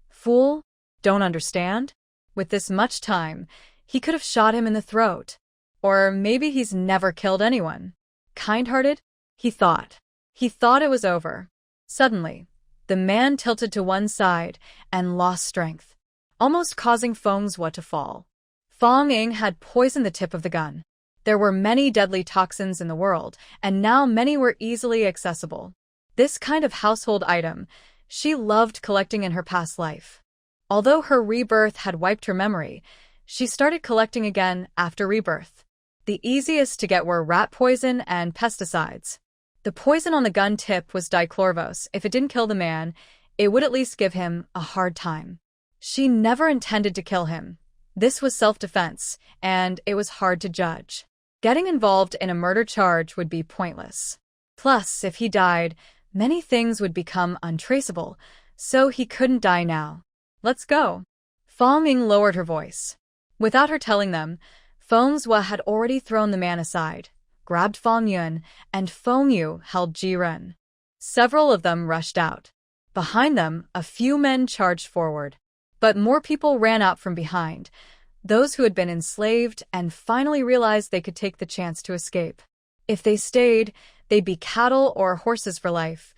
Fool? Don't understand? With this much time, he could have shot him in the throat. Or maybe he's never killed anyone. Kind-hearted? He thought. He thought it was over. Suddenly, the man tilted to one side and lost strength, almost causing Fengzhua to fall. Feng Ying had poisoned the tip of the gun. There were many deadly toxins in the world, and now many were easily accessible. This kind of household item she loved collecting in her past life. Although her rebirth had wiped her memory, she started collecting again after rebirth. The easiest to get were rat poison and pesticides. The poison on the gun tip was dichlorvos. If it didn't kill the man, it would at least give him a hard time. She never intended to kill him. This was self-defense, and it was hard to judge. Getting involved in a murder charge would be pointless. Plus, if he died, many things would become untraceable, so he couldn't die now. Let's go. Feng Ying lowered her voice. Without her telling them, Fengzhua had already thrown the man aside, grabbed Feng Yun, and Fengyu held Jiren. Several of them rushed out. Behind them, a few men charged forward. But more people ran out from behind, those who had been enslaved and finally realized they could take the chance to escape. If they stayed, they'd be cattle or horses for life,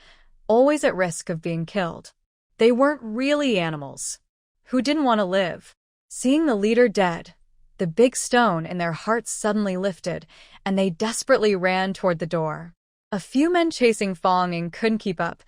always at risk of being killed. They weren't really animals. Who didn't want to live? Seeing the leader dead, the big stone in their hearts suddenly lifted, and they desperately ran toward the door. A few men chasing Feng Ying couldn't keep up.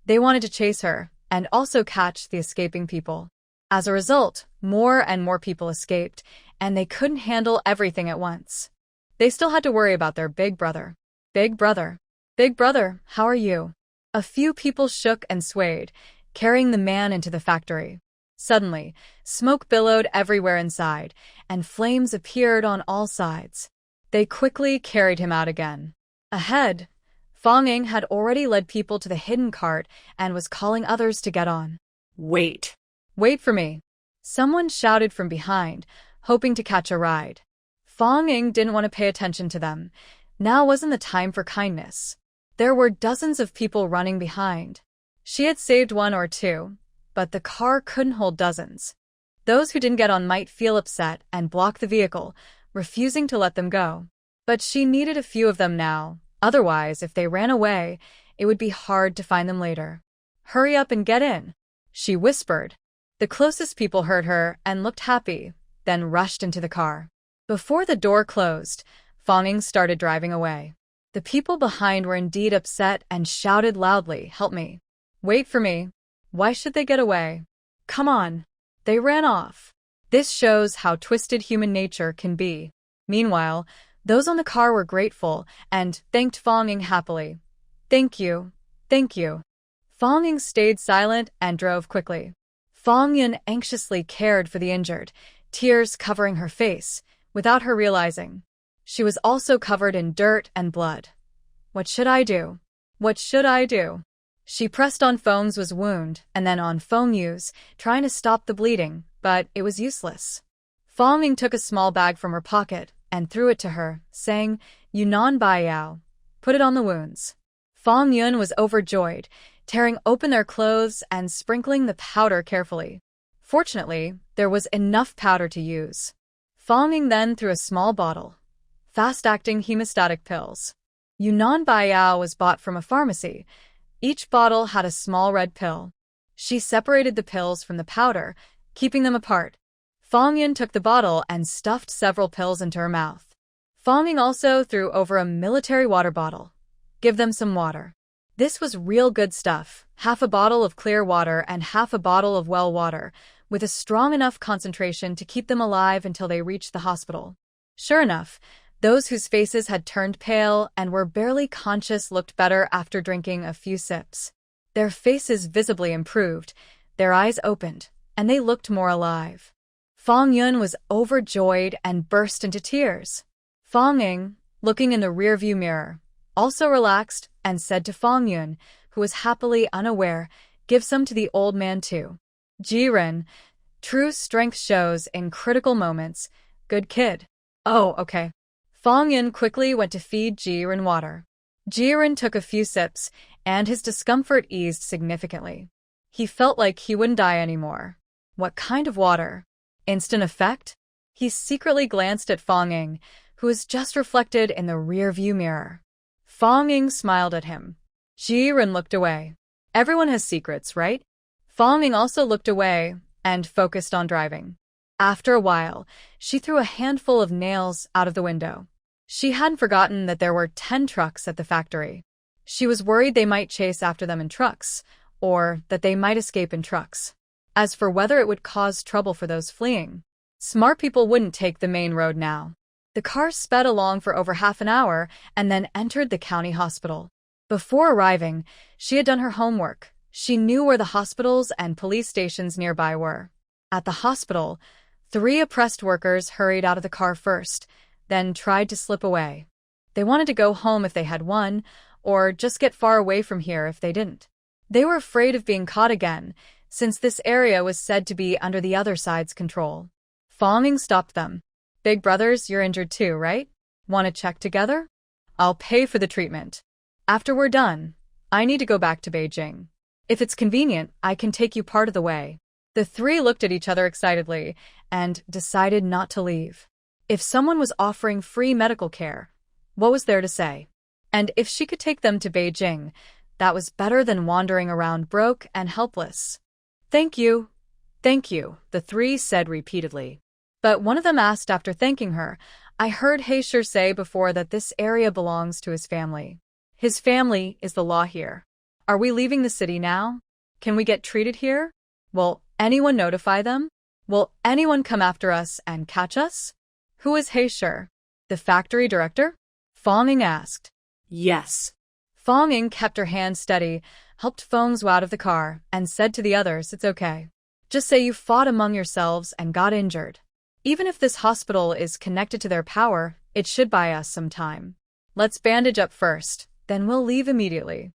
They wanted to chase her, and also catch the escaping people. As a result, more and more people escaped, and they couldn't handle everything at once. They still had to worry about their big brother. Big brother. Big brother, how are you? A few people shook and swayed, carrying the man into the factory. Suddenly, smoke billowed everywhere inside, and flames appeared on all sides. They quickly carried him out again. Ahead, Fong Ying had already led people to the hidden cart and was calling others to get on. Wait. Wait for me. Someone shouted from behind, hoping to catch a ride. Fong Ying didn't want to pay attention to them. Now wasn't the time for kindness. There were dozens of people running behind. She had saved one or two, but the car couldn't hold dozens. Those who didn't get on might feel upset and block the vehicle, refusing to let them go. But she needed a few of them now. Otherwise, if they ran away, it would be hard to find them later. Hurry up and get in, she whispered. The closest people heard her and looked happy, then rushed into the car. Before the door closed, Fong Ying started driving away. The people behind were indeed upset and shouted loudly, "Help me. Wait for me." Why should they get away? Come on. They ran off. This shows how twisted human nature can be. Meanwhile, those on the car were grateful and thanked Fong Ying happily. Thank you. Thank you. Fong Ying stayed silent and drove quickly. Fong Ying anxiously cared for the injured, tears covering her face, without her realizing. She was also covered in dirt and blood. What should I do? What should I do? She pressed on Feng's wound and then on Feng Yu's, trying to stop the bleeding, but it was useless. Fong Ying took a small bag from her pocket and threw it to her, saying, "Yunnan Bai Yao. Put it on the wounds." Fong Yun was overjoyed, tearing open their clothes and sprinkling the powder carefully. Fortunately, there was enough powder to use. Fong Ying then threw a small bottle. Fast-acting hemostatic pills. Yunnan Bai Yao was bought from a pharmacy. Each bottle had a small red pill. She separated the pills from the powder, keeping them apart. Fong Ying took the bottle and stuffed several pills into her mouth. Fong Ying also threw over a military water bottle. Give them some water. This was real good stuff, half a bottle of clear water and half a bottle of well water, with a strong enough concentration to keep them alive until they reached the hospital. Sure enough, those whose faces had turned pale and were barely conscious looked better after drinking a few sips. Their faces visibly improved, their eyes opened, and they looked more alive. Fong Yun was overjoyed and burst into tears. Fong Ying, looking in the rearview mirror, also relaxed and said to Fong Yun, who was happily unaware, "Give some to the old man too." Jiren, true strength shows in critical moments. Good kid. Oh, okay. Fong Yun quickly went to feed Jiren water. Jiren took a few sips, and his discomfort eased significantly. He felt like he wouldn't die anymore. What kind of water? Instant effect? He secretly glanced at Fong Ying, who was just reflected in the rear-view mirror. Fong Ying smiled at him. Jiren looked away. Everyone has secrets, right? Fong Ying also looked away and focused on driving. After a while, she threw a handful of nails out of the window. She hadn't forgotten that there were 10 trucks at the factory. She was worried they might chase after them in trucks, or that they might escape in trucks. As for whether it would cause trouble for those fleeing, smart people wouldn't take the main road now. The car sped along for over half an hour and then entered the county hospital. Before arriving, she had done her homework. She knew where the hospitals and police stations nearby were. At the hospital, 3 oppressed workers hurried out of the car first, then tried to slip away. They wanted to go home if they had won, or just get far away from here if they didn't. They were afraid of being caught again, since this area was said to be under the other side's control. Fong Ying stopped them. "Big brothers, you're injured too, right? Want to check together? I'll pay for the treatment. After we're done, I need to go back to Beijing. If it's convenient, I can take you part of the way." The 3 looked at each other excitedly and decided not to leave. If someone was offering free medical care, what was there to say? And if she could take them to Beijing, that was better than wandering around broke and helpless. "Thank you. Thank you," the 3 said repeatedly. But one of them asked after thanking her, "I heard Heisher say before that this area belongs to his family. His family is the law here. Are we leaving the city now? Can we get treated here?" "Well, anyone notify them? Will anyone come after us and catch us? Who is He? The factory director? Fong Ying asked. Yes. Fong Ying kept her hand steady, helped Feng Zhu out of the car, and said to the others, it's okay. Just say you fought among yourselves and got injured. Even if this hospital is connected to their power, it should buy us some time. Let's bandage up first, then we'll leave immediately.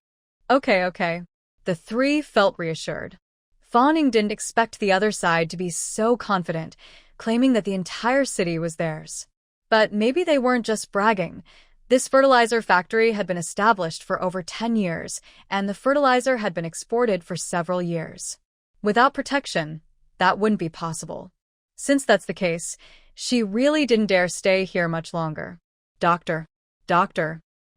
Okay. The three felt reassured. Fong Ying didn't expect the other side to be so confident, claiming that the entire city was theirs. But maybe they weren't just bragging. This fertilizer factory had been established for over 10 years, and the fertilizer had been exported for several years. Without protection, that wouldn't be possible. Since that's the case, she really didn't dare stay here much longer. Doctor,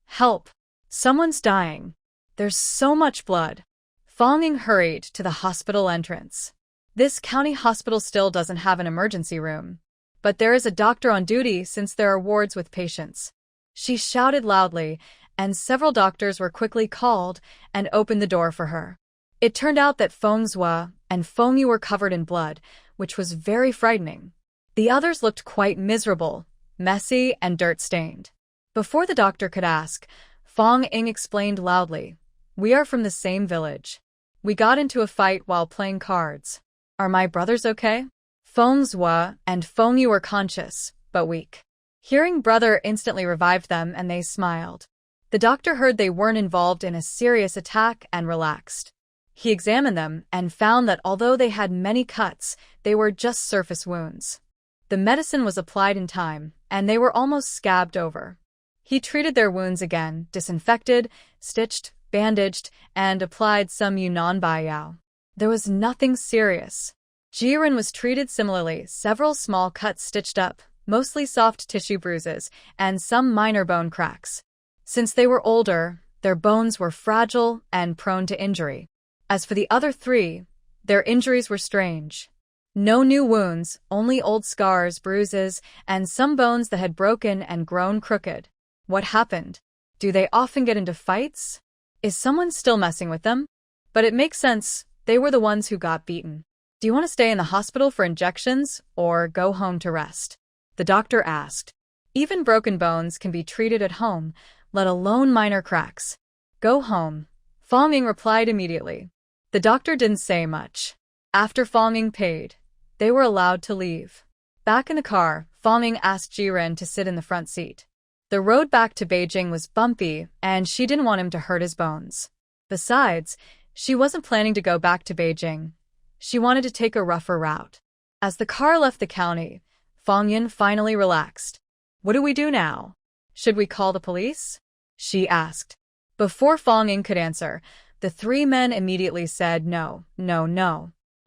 help. Someone's dying. There's so much blood. Fong Ying hurried to the hospital entrance. This county hospital still doesn't have an emergency room, but there is a doctor on duty since there are wards with patients. She shouted loudly, and several doctors were quickly called and opened the door for her. It turned out that Feng Zhu and Feng Yu were covered in blood, which was very frightening. The others looked quite miserable, messy, and dirt-stained. Before the doctor could ask, Fong Ying explained loudly, "We are from the same village. We got into a fight while playing cards. Are my brothers okay?" Feng Zhu and Feng Yu were conscious, but weak. Hearing brother instantly revived them, and they smiled. The doctor heard they weren't involved in a serious attack and relaxed. He examined them and found that although they had many cuts, they were just surface wounds. The medicine was applied in time, and they were almost scabbed over. He treated their wounds again, disinfected, stitched, bandaged, and applied some Yunnan Baiyao. There was nothing serious. Jiren was treated similarly, several small cuts stitched up, mostly soft tissue bruises, and some minor bone cracks. Since they were older, their bones were fragile and prone to injury. As for the other three, their injuries were strange. No new wounds, only old scars, bruises, and some bones that had broken and grown crooked. What happened? Do they often get into fights? Is someone still messing with them? But it makes sense, they were the ones who got beaten. Do you want to stay in the hospital for injections, or go home to rest? The doctor asked. Even broken bones can be treated at home, let alone minor cracks. Go home. Fong Ying replied immediately. The doctor didn't say much. After Fong Ying paid, they were allowed to leave. Back in the car, Fong Ying asked Jiren to sit in the front seat. The road back to Beijing was bumpy, and she didn't want him to hurt his bones. Besides, she wasn't planning to go back to Beijing. She wanted to take a rougher route. As the car left the county, Fong Ying finally relaxed. What do we do now? Should we call the police? She asked. Before Fong Ying could answer, the three men immediately said no.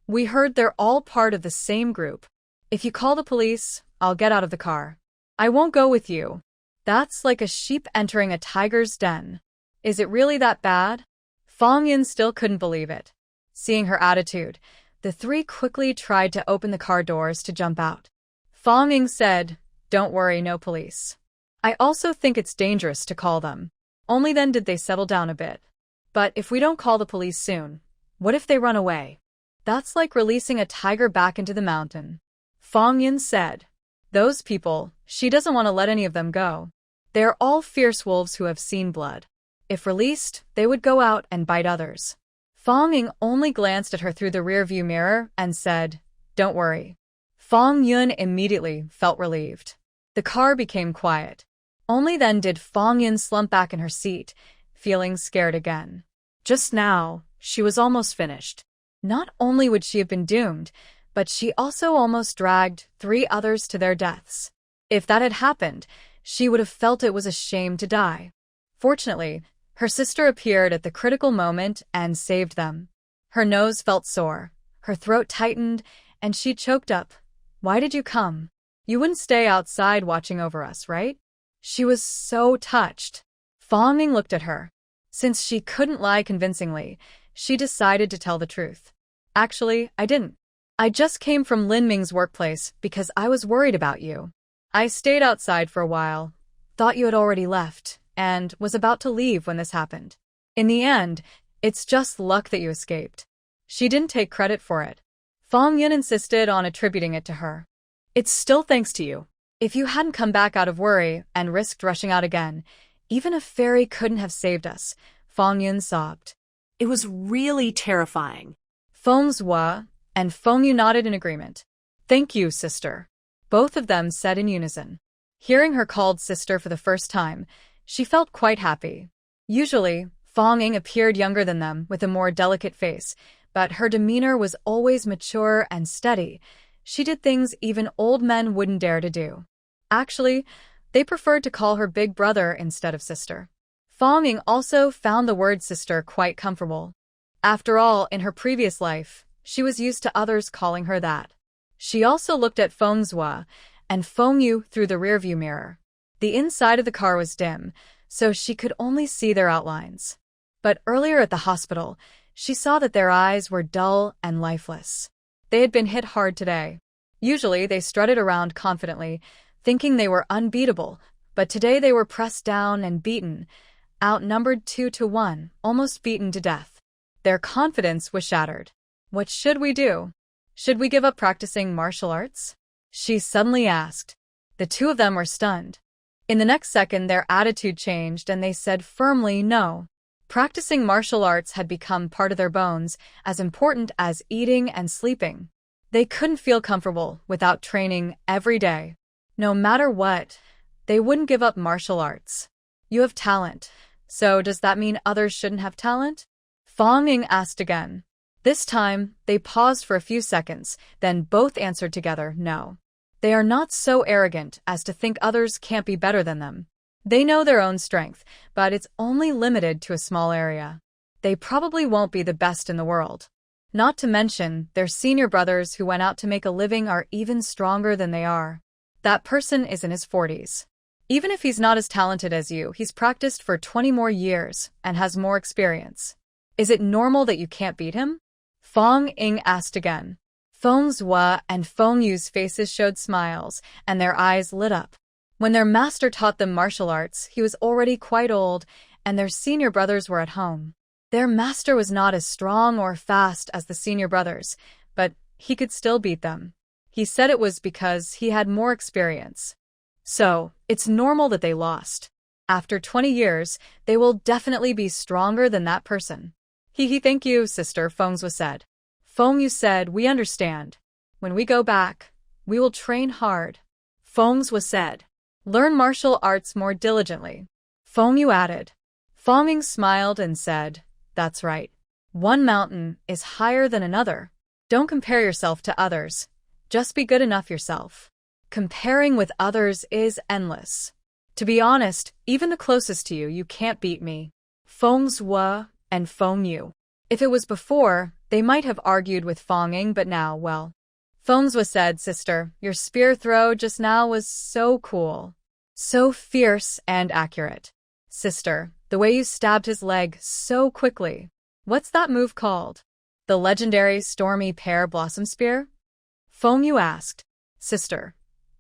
We heard they're all part of the same group. If you call the police, I'll get out of the car. I won't go with you. That's like a sheep entering a tiger's den. Is it really that bad? Fong Ying still couldn't believe it. Seeing her attitude, the three quickly tried to open the car doors to jump out. Fong Ying said, "Don't worry, no police. I also think it's dangerous to call them." Only then did they settle down a bit. But if we don't call the police soon, what if they run away? That's like releasing a tiger back into the mountain. Fong Ying said. Those people, she doesn't want to let any of them go. They're all fierce wolves who have seen blood. If released, they would go out and bite others. Fong Ying only glanced at her through the rearview mirror and said, "Don't worry." Fong Yun immediately felt relieved. The car became quiet. Only then did Fong Yun slump back in her seat, feeling scared again. Just now, she was almost finished. Not only would she have been doomed, but she also almost dragged 3 others to their deaths. If that had happened, she would have felt it was a shame to die. Fortunately, her sister appeared at the critical moment and saved them. Her nose felt sore, her throat tightened, and she choked up. "Why did you come? You wouldn't stay outside watching over us, right?" She was so touched. Fong Ying looked at her. Since she couldn't lie convincingly, she decided to tell the truth. "Actually, I didn't. I just came from Lin Ming's workplace because I was worried about you. I stayed outside for a while, thought you had already left, and was about to leave when this happened. In the end, it's just luck that you escaped." She didn't take credit for it. Fong Yun insisted on attributing it to her. It's still thanks to you. If you hadn't come back out of worry and risked rushing out again, even a fairy couldn't have saved us, Fong Yun sobbed. It was really terrifying. Fong Zhua and Fong Yu nodded in agreement. Thank you, sister. Both of them said in unison. Hearing her called sister for the first time, she felt quite happy. Usually, Fong Ying appeared younger than them with a more delicate face, but her demeanor was always mature and steady. She did things even old men wouldn't dare to do. Actually, they preferred to call her big brother instead of sister. Fong Ying also found the word sister quite comfortable. After all, in her previous life, she was used to others calling her that. She also looked at Fong Zhua and Fong Yu through the rearview mirror. The inside of the car was dim, so she could only see their outlines. But earlier at the hospital, she saw that their eyes were dull and lifeless. They had been hit hard today. Usually they strutted around confidently, thinking they were unbeatable, but today they were pressed down and beaten, outnumbered 2-1, almost beaten to death. Their confidence was shattered. What should we do? Should we give up practicing martial arts? She suddenly asked. The two of them were stunned. In the next second, their attitude changed and they said firmly no. Practicing martial arts had become part of their bones, as important as eating and sleeping. They couldn't feel comfortable without training every day. No matter what, they wouldn't give up martial arts. You have talent, so does that mean others shouldn't have talent? Fong Ying asked again. This time, they paused for a few seconds, then both answered together, no. They are not so arrogant as to think others can't be better than them. They know their own strength, but it's only limited to a small area. They probably won't be the best in the world. Not to mention, their senior brothers who went out to make a living are even stronger than they are. That person is in his 40s. Even if he's not as talented as you, he's practiced for 20 more years and has more experience. Is it normal that you can't beat him? Fong Ying asked again. Fong Zhua and Fong Yu's faces showed smiles, and their eyes lit up. When their master taught them martial arts, he was already quite old, and their senior brothers were at home. Their master was not as strong or fast as the senior brothers, but he could still beat them. He said it was because he had more experience. So, it's normal that they lost. After 20 years, they will definitely be stronger than that person. Thank you, sister, Fong Zhua said. Fong Yu said, we understand. When we go back, we will train hard. Fong Zhua said. Learn martial arts more diligently. Fong Yu added. Fong Ying smiled and said, that's right. One mountain is higher than another. Don't compare yourself to others. Just be good enough yourself. Comparing with others is endless. To be honest, even the closest to you, you can't beat me. Fong Zhua and Fong Yu. If it was before, they might have argued with Fong Ying, but now, well. Fong Zhua said, sister, your spear throw just now was so cool. So fierce and accurate. Sister, the way you stabbed his leg so quickly. What's that move called? The legendary Stormy Pear Blossom Spear? Fong Yu asked. Sister,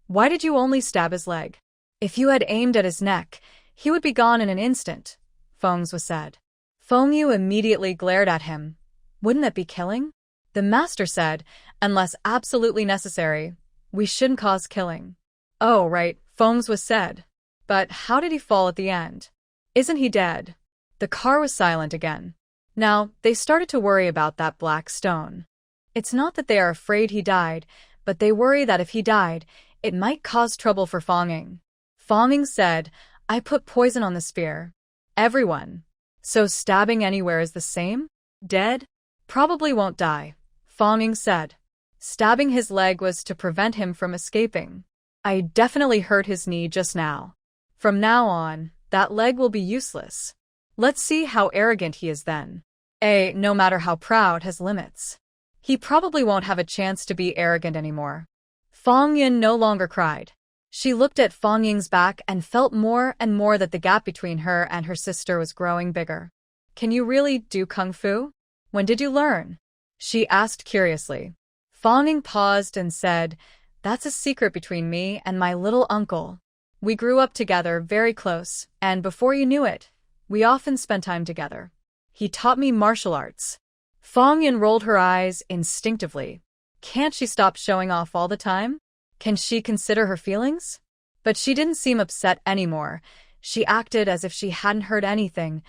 why did you only stab his leg? If you had aimed at his neck, he would be gone in an instant, Fong Zhua said. Fong Yu immediately glared at him. Wouldn't that be killing? The master said, unless absolutely necessary, we shouldn't cause killing. Oh, right, Fong Zhua said. But how did he fall at the end? Isn't he dead? The car was silent again. Now, they started to worry about that black stone. It's not that they are afraid he died, but they worry that if he died, it might cause trouble for Fong Ying. Fong Ying said, I put poison on the spear. Everyone. So stabbing anywhere is the same? Dead? Probably won't die, Fong Ying said. Stabbing his leg was to prevent him from escaping. I definitely hurt his knee just now. From now on, that leg will be useless. Let's see how arrogant he is then. No matter how proud, has limits. He probably won't have a chance to be arrogant anymore. Fong Yin no longer cried. She looked at Fong Ying's back and felt more and more that the gap between her and her sister was growing bigger. Can you really do kung fu? When did you learn? She asked curiously. Fong Ying paused and said, that's a secret between me and my little uncle. We grew up together very close, and before you knew it, we often spent time together. He taught me martial arts. Fong Yin rolled her eyes instinctively. Can't she stop showing off all the time? Can she consider her feelings? But she didn't seem upset anymore. She acted as if she hadn't heard anything,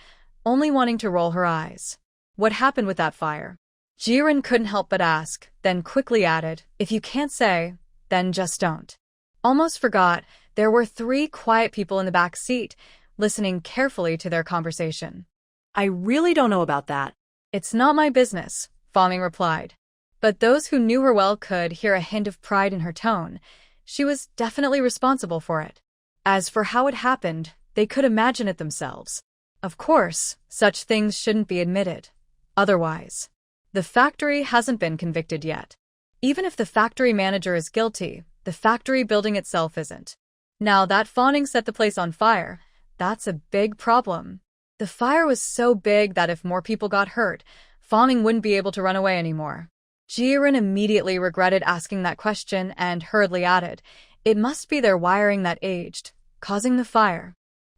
only wanting to roll her eyes. What happened with that fire? Jiren couldn't help but ask, then quickly added, if you can't say, then just don't. Almost forgot, there were 3 quiet people in the back seat, listening carefully to their conversation. I really don't know about that. It's not my business, Fanging replied. But those who knew her well could hear a hint of pride in her tone. She was definitely responsible for it. As for how it happened, they could imagine it themselves. Of course, such things shouldn't be admitted. Otherwise, the factory hasn't been convicted yet. Even if the factory manager is guilty, the factory building itself isn't. Now that Fawning set the place on fire, that's a big problem. The fire was so big that if more people got hurt, Fawning wouldn't be able to run away anymore. Jiren immediately regretted asking that question and hurriedly added, it must be their wiring that aged, causing the fire.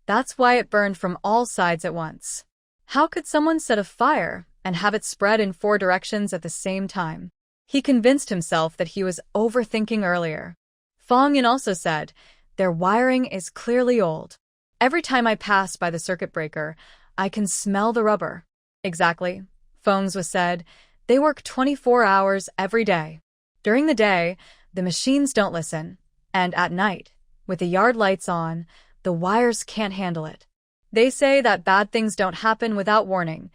That's why it burned from all sides at once. How could someone set a fire and have it spread in 4 directions at the same time? He convinced himself that he was overthinking earlier. Fang Yun also said, their wiring is clearly old. Every time I pass by the circuit breaker, I can smell the rubber. Exactly, Feng's was said. They work 24 hours every day. During the day, the machines don't listen, and at night, with the yard lights on, the wires can't handle it. They say that bad things don't happen without warning.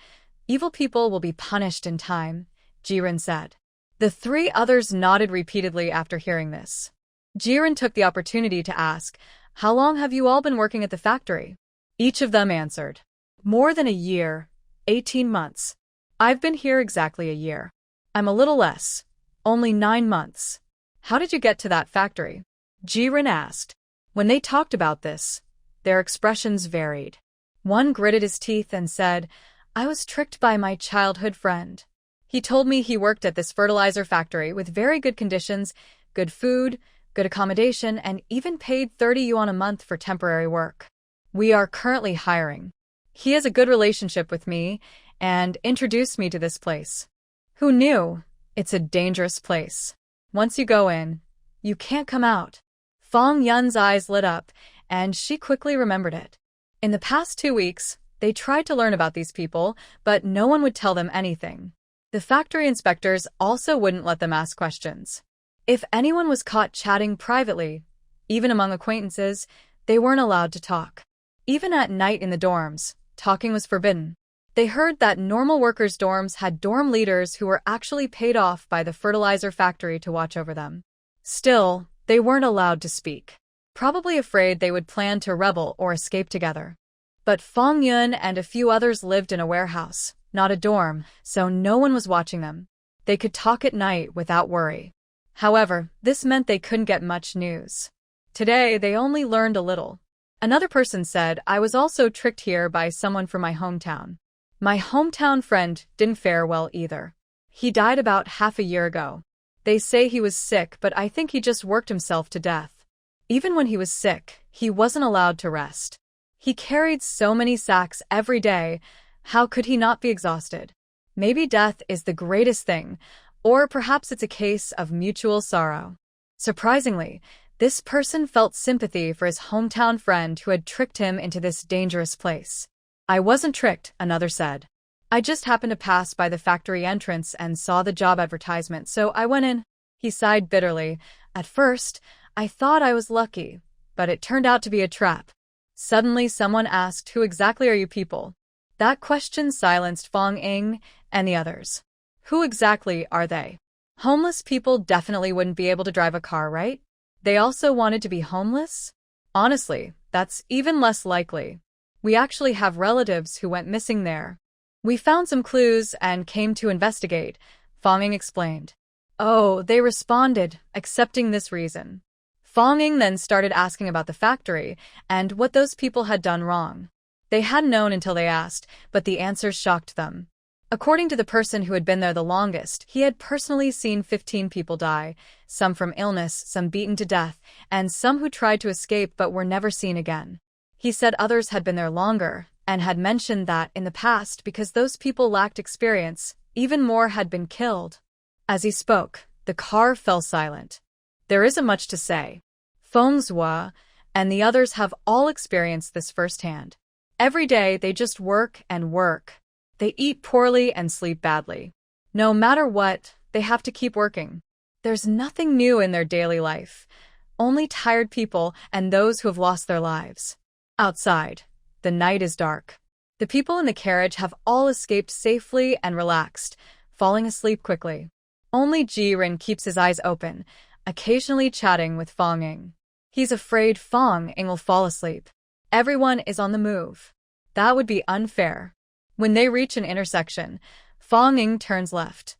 Evil people will be punished in time, Jiren said. The 3 others nodded repeatedly after hearing this. Jiren took the opportunity to ask, how long have you all been working at the factory? Each of them answered, more than a year, 18 months. I've been here exactly a year. I'm a little less, only 9 months. How did you get to that factory? Jiren asked. When they talked about this, their expressions varied. One gritted his teeth and said, I was tricked by my childhood friend. He told me he worked at this fertilizer factory with very good conditions, good food, good accommodation, and even paid 30 yuan a month for temporary work. We are currently hiring. He has a good relationship with me and introduced me to this place. Who knew? It's a dangerous place. Once you go in, you can't come out. Fang Yun's eyes lit up, and she quickly remembered it. In the past 2 weeks, they tried to learn about these people, but no one would tell them anything. The factory inspectors also wouldn't let them ask questions. If anyone was caught chatting privately, even among acquaintances, they weren't allowed to talk. Even at night in the dorms, talking was forbidden. They heard that normal workers' dorms had dorm leaders who were actually paid off by the fertilizer factory to watch over them. Still, they weren't allowed to speak, probably afraid they would plan to rebel or escape together. But Fang Yun and a few others lived in a warehouse, not a dorm, so no one was watching them. They could talk at night without worry. However, this meant they couldn't get much news. Today, they only learned a little. Another person said, I was also tricked here by someone from my hometown. My hometown friend didn't fare well either. He died about half a year ago. They say he was sick, but I think he just worked himself to death. Even when he was sick, he wasn't allowed to rest. He carried so many sacks every day. How could he not be exhausted? Maybe death is the greatest thing, or perhaps it's a case of mutual sorrow. Surprisingly, this person felt sympathy for his hometown friend who had tricked him into this dangerous place. I wasn't tricked, another said. I just happened to pass by the factory entrance and saw the job advertisement, so I went in. He sighed bitterly. At first, I thought I was lucky, but it turned out to be a trap. Suddenly, someone asked, who exactly are you people? That question silenced Fang Ying and the others. Who exactly are they? Homeless people definitely wouldn't be able to drive a car, right? They also wanted to be homeless? Honestly, that's even less likely. We actually have relatives who went missing there. We found some clues and came to investigate, Fang Ying explained. Oh, they responded, accepting this reason. Fang Ying then started asking about the factory and what those people had done wrong. They hadn't known until they asked, but the answers shocked them. According to the person who had been there the longest, he had personally seen 15 people die, some from illness, some beaten to death, and some who tried to escape but were never seen again. He said others had been there longer, and had mentioned that in the past because those people lacked experience, even more had been killed. As he spoke, The car fell silent. There isn't much to say. Manhwa and the others have all experienced this firsthand. Every day they just work and work. They eat poorly and sleep badly. No matter what, they have to keep working. There's nothing new in their daily life. Only tired people and those who have lost their lives. Outside, the night is dark. The people in the carriage have all escaped safely and relaxed, falling asleep quickly. Only Jiren keeps his eyes open, occasionally chatting with Fong Ying. He's afraid Fong Ying will fall asleep. Everyone is on the move. That would be unfair. When they reach an intersection, Fong Ying turns left.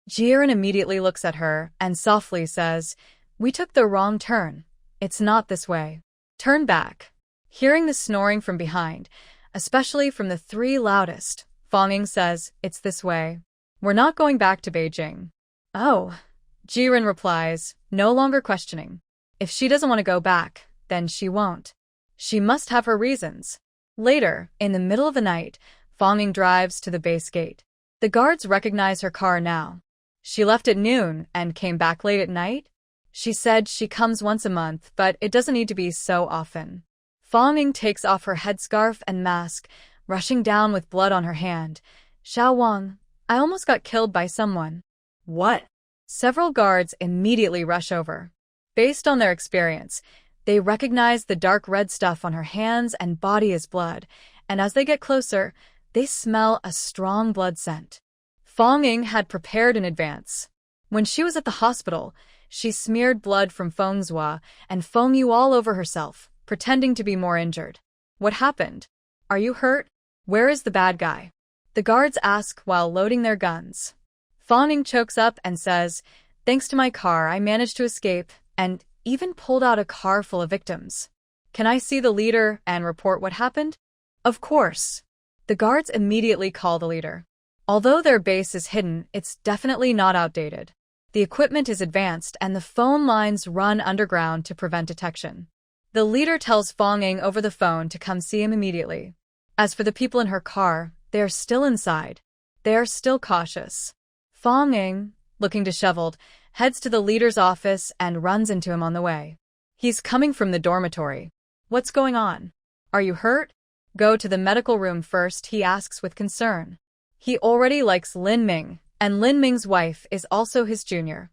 Jiren immediately looks at her and softly says, "We took the wrong turn. It's not this way. Turn back." Hearing the snoring from behind, especially from the three loudest, Fong Ying says, "It's this way. We're not going back to Beijing." "Oh," Jiren replies, no longer questioning. If she doesn't want to go back, then she won't. She must have her reasons. Later, in the middle of the night, Fong Ying drives to the base gate. The guards recognize her car now. She left at noon and came back late at night? She said she comes once a month, but it doesn't need to be so often. Fong Ying takes off her headscarf and mask, rushing down with blood on her hand. "Xiao Wang, I almost got killed by someone." What? Several guards immediately rush over. Based on their experience, they recognize the dark red stuff on her hands and body as blood, and as they get closer, they smell a strong blood scent. Fong Ying had prepared in advance. When she was at the hospital, she smeared blood from Manhwa and Fong Yu all over herself, pretending to be more injured. "What happened? Are you hurt? Where is the bad guy?" The guards ask while loading their guns. Fong Ying chokes up and says, "Thanks to my car, I managed to escape and even pulled out a car full of victims. Can I see the leader and report what happened?" "Of course." The guards immediately call the leader. Although their base is hidden, it's definitely not outdated. The equipment is advanced and the phone lines run underground to prevent detection. The leader tells Fong Ying over the phone to come see him immediately. As for the people in her car, they are still inside. They are still cautious. Fong Ying, looking disheveled, heads to the leader's office and runs into him on the way. He's coming from the dormitory. "What's going on? Are you hurt?" "Go to the medical room first," he asks with concern. He already likes Lin Ming, and Lin Ming's wife is also his junior.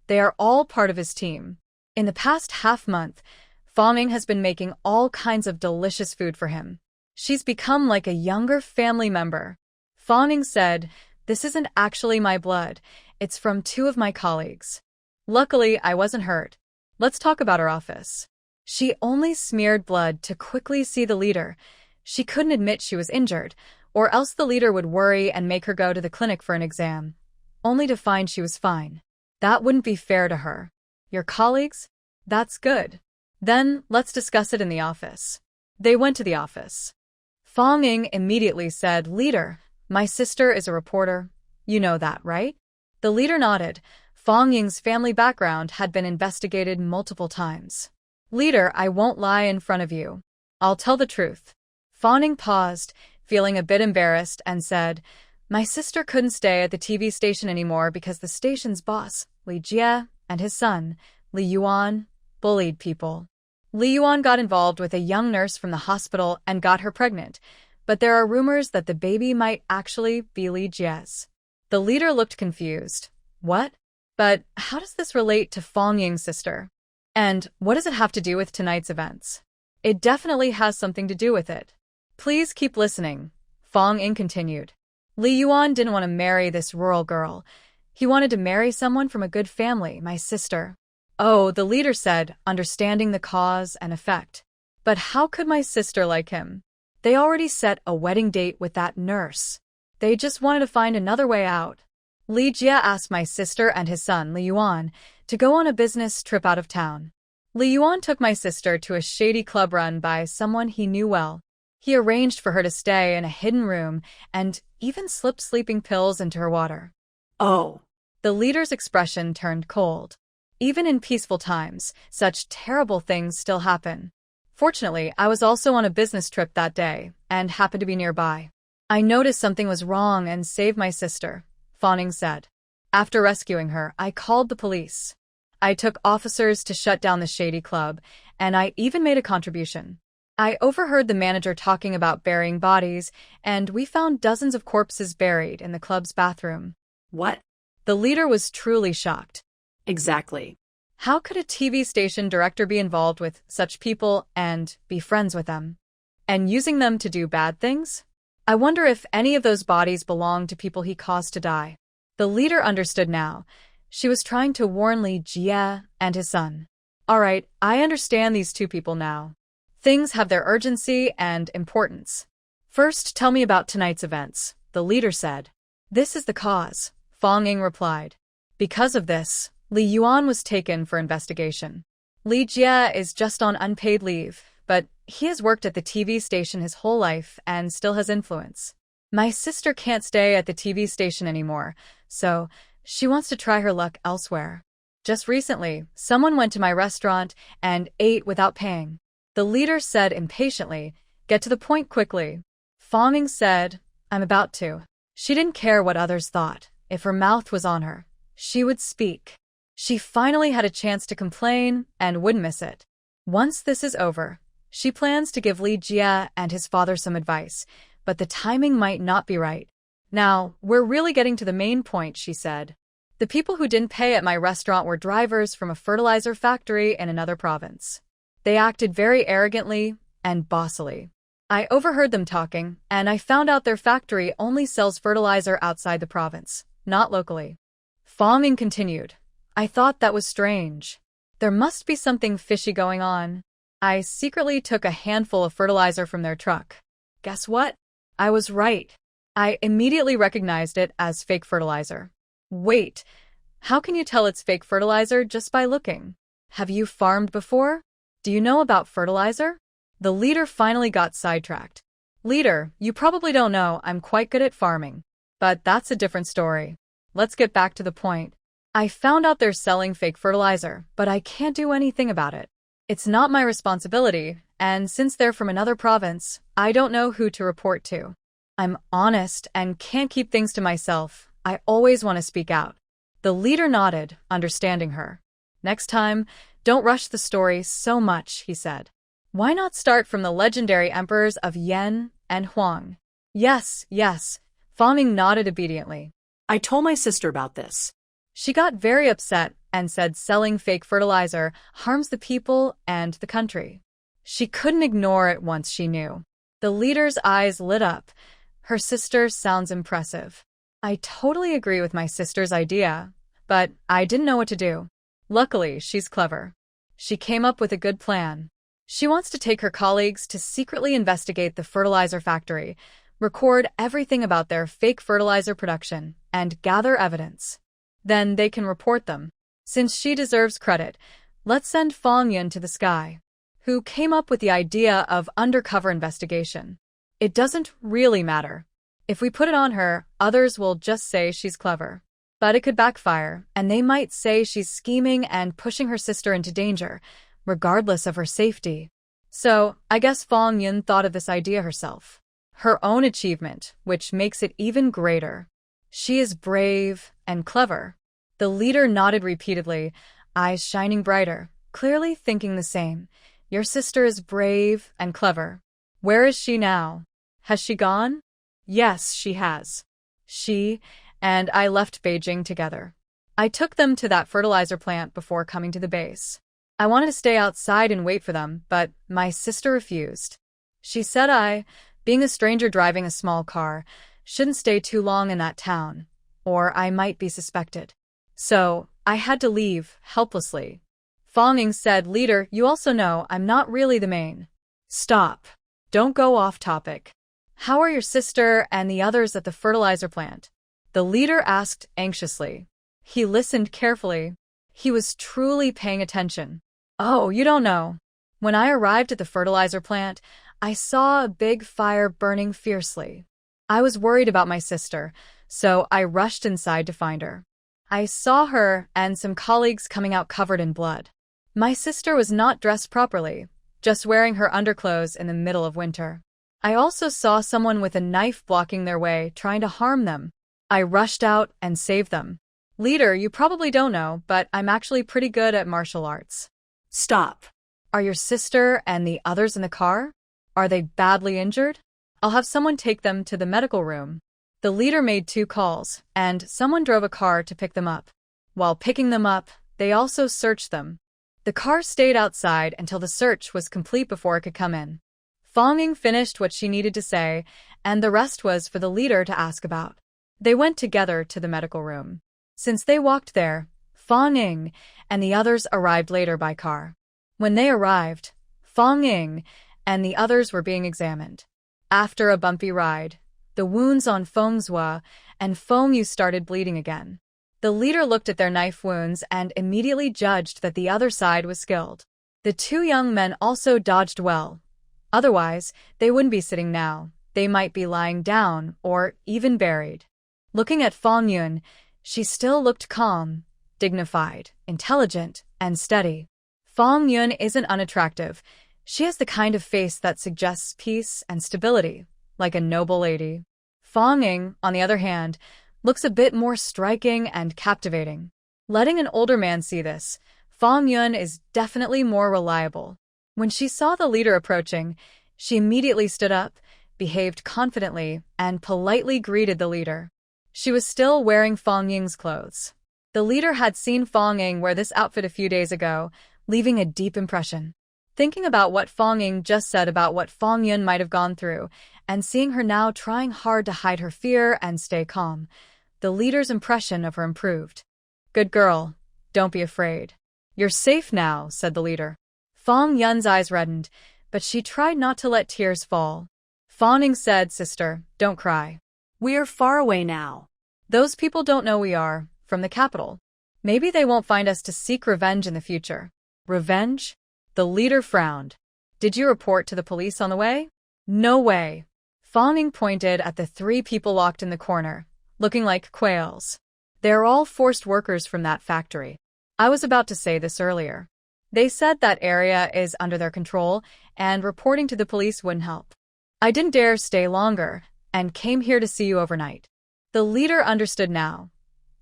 They are all part of his team. In the past half-month, Fong Ying has been making all kinds of delicious food for him. She's become like a younger family member. Fong Ying said, "This isn't actually my blood. It's from two of my colleagues. Luckily, I wasn't hurt. Let's talk about her office." She only smeared blood to quickly see the leader. She couldn't admit she was injured, or else the leader would worry and make her go to the clinic for an exam, only to find she was fine. That wouldn't be fair to her. "Your colleagues? That's good. Then, let's discuss it in the office." They went to the office. Fong Ying immediately said, "Leader, my sister is a reporter. You know that, right?" The leader nodded. Fong Ying's family background had been investigated multiple times. "Leader, I won't lie in front of you. I'll tell the truth." Fong Ying paused, feeling a bit embarrassed, and said, "My sister couldn't stay at the TV station anymore because the station's boss, Li Jie, and his son, Li Yuan, bullied people. Li Yuan got involved with a young nurse from the hospital and got her pregnant, but there are rumors that the baby might actually be Li Jie's." The leader looked confused. "What? But how does this relate to Fong Ying's sister? And what does it have to do with tonight's events?" "It definitely has something to do with it. Please keep listening," Fong Ying continued. "Li Yuan didn't want to marry this rural girl. He wanted to marry someone from a good family, my sister." "Oh," the leader said, understanding the cause and effect. "But how could my sister like him? They already set a wedding date with that nurse. They just wanted to find another way out." Li Jie asked my sister and his son, Li Yuan, to go on a business trip out of town. Li Yuan took my sister to a shady club run by someone he knew well. He arranged for her to stay in a hidden room and even slipped sleeping pills into her water. Oh. The leader's expression turned cold. Even in peaceful times, such terrible things still happen. Fortunately, I was also on a business trip that day and happened to be nearby. I noticed something was wrong and saved my sister, Fong Ying said. After rescuing her, I called the police. I took officers to shut down the shady club, and I even made a contribution. I overheard the manager talking about burying bodies, and we found dozens of corpses buried in the club's bathroom. What? The leader was truly shocked. Exactly. How could a TV station director be involved with such people and be friends with them? And using them to do bad things? I wonder if any of those bodies belonged to people he caused to die. The leader understood now. She was trying to warn Li Jie and his son. All right, I understand these two people now. Things have their urgency and importance. First, tell me about tonight's events, the leader said. This is the cause, Fang Ying replied. Because of this, Li Yuan was taken for investigation. Li Jie is just on unpaid leave, but he has worked at the TV station his whole life and still has influence. My sister can't stay at the TV station anymore, so she wants to try her luck elsewhere. Just recently, someone went to my restaurant and ate without paying. The leader said impatiently, "Get to the point quickly." Fang Ying said, "I'm about to." She didn't care what others thought. If her mouth was on her, she would speak. She finally had a chance to complain and wouldn't miss it. Once this is over, she plans to give Li Jie and his father some advice, but the timing might not be right. Now, we're really getting to the main point, she said. The people who didn't pay at my restaurant were drivers from a fertilizer factory in another province. They acted very arrogantly and bossily. I overheard them talking, and I found out their factory only sells fertilizer outside the province, not locally. Fang Ying continued. I thought that was strange. There must be something fishy going on. I secretly took a handful of fertilizer from their truck. Guess what? I was right. I immediately recognized it as fake fertilizer. Wait, how can you tell it's fake fertilizer just by looking? Have you farmed before? Do you know about fertilizer? The leader finally got sidetracked. Leader, you probably don't know I'm quite good at farming. But that's a different story. Let's get back to the point. I found out they're selling fake fertilizer, but I can't do anything about it. It's not my responsibility, and since they're from another province, I don't know who to report to. I'm honest and can't keep things to myself. I always want to speak out. The leader nodded, understanding her. Next time, don't rush the story so much, he said. Why not start from the legendary emperors of Yan and Huang? Yes, Fang Ying nodded obediently. I told my sister about this. She got very upset and said selling fake fertilizer harms the people and the country. She couldn't ignore it once she knew. The leader's eyes lit up. Her sister sounds impressive. I totally agree with my sister's idea, but I didn't know what to do. Luckily, she's clever. She came up with a good plan. She wants to take her colleagues to secretly investigate the fertilizer factory, record everything about their fake fertilizer production, and gather evidence. Then they can report them. Since she deserves credit, let's send Fang Ying to the sky, who came up with the idea of undercover investigation. It doesn't really matter. If we put it on her, others will just say she's clever. But it could backfire, and they might say she's scheming and pushing her sister into danger, regardless of her safety. So, I guess Fang Ying thought of this idea herself. Her own achievement, which makes it even greater. She is brave and clever. The leader nodded repeatedly, eyes shining brighter, clearly thinking the same. Your sister is brave and clever. Where is she now? Has she gone? Yes, she has. She and I left Beijing together. I took them to that fertilizer plant before coming to the base. I wanted to stay outside and wait for them, but my sister refused. She said I, being a stranger driving a small car, shouldn't stay too long in that town, or I might be suspected. So, I had to leave, helplessly. Fang Ying said, Leader, you also know I'm not really the main. Stop. Don't go off topic. How are your sister and the others at the fertilizer plant? The leader asked anxiously. He listened carefully. He was truly paying attention. Oh, you don't know. When I arrived at the fertilizer plant, I saw a big fire burning fiercely. I was worried about my sister, so I rushed inside to find her. I saw her and some colleagues coming out covered in blood. My sister was not dressed properly, just wearing her underclothes in the middle of winter. I also saw someone with a knife blocking their way, trying to harm them. I rushed out and saved them. Leader, you probably don't know, but I'm actually pretty good at martial arts. Stop. Are your sister and the others in the car? Are they badly injured? I'll have someone take them to the medical room. The leader made 2 calls, and someone drove a car to pick them up. While picking them up, they also searched them. The car stayed outside until the search was complete before it could come in. Fong Ying finished what she needed to say, and the rest was for the leader to ask about. They went together to the medical room. Since they walked there, Fong Ying and the others arrived later by car. When they arrived, Fong Ying and the others were being examined. After a bumpy ride, the wounds on Feng Zhua and Feng Yu started bleeding again. The leader looked at their knife wounds and immediately judged that the other side was skilled. The 2 young men also dodged well. Otherwise, they wouldn't be sitting now. They might be lying down or even buried. Looking at Fong Yun, she still looked calm, dignified, intelligent, and steady. Fong Yun isn't unattractive. She has the kind of face that suggests peace and stability, like a noble lady. Fong Ying, on the other hand, looks a bit more striking and captivating. Letting an older man see this, Fong Yun is definitely more reliable. When she saw the leader approaching, she immediately stood up, behaved confidently, and politely greeted the leader. She was still wearing Fong Ying's clothes. The leader had seen Fong Ying wear this outfit a few days ago, leaving a deep impression. Thinking about what Fong Ying just said about what Fong Yun might have gone through, and seeing her now trying hard to hide her fear and stay calm, the leader's impression of her improved. Good girl, don't be afraid. You're safe now, said the leader. Fong Yun's eyes reddened, but she tried not to let tears fall. Fong Ying said, Sister, don't cry. We're far away now. Those people don't know we are from the capital. Maybe they won't find us to seek revenge in the future. Revenge? The leader frowned. Did you report to the police on the way? No way. Fong Ying pointed at the 3 people locked in the corner, looking like quails. They're all forced workers from that factory. I was about to say this earlier. They said that area is under their control, and reporting to the police wouldn't help. I didn't dare stay longer, and came here to see you overnight. The leader understood now.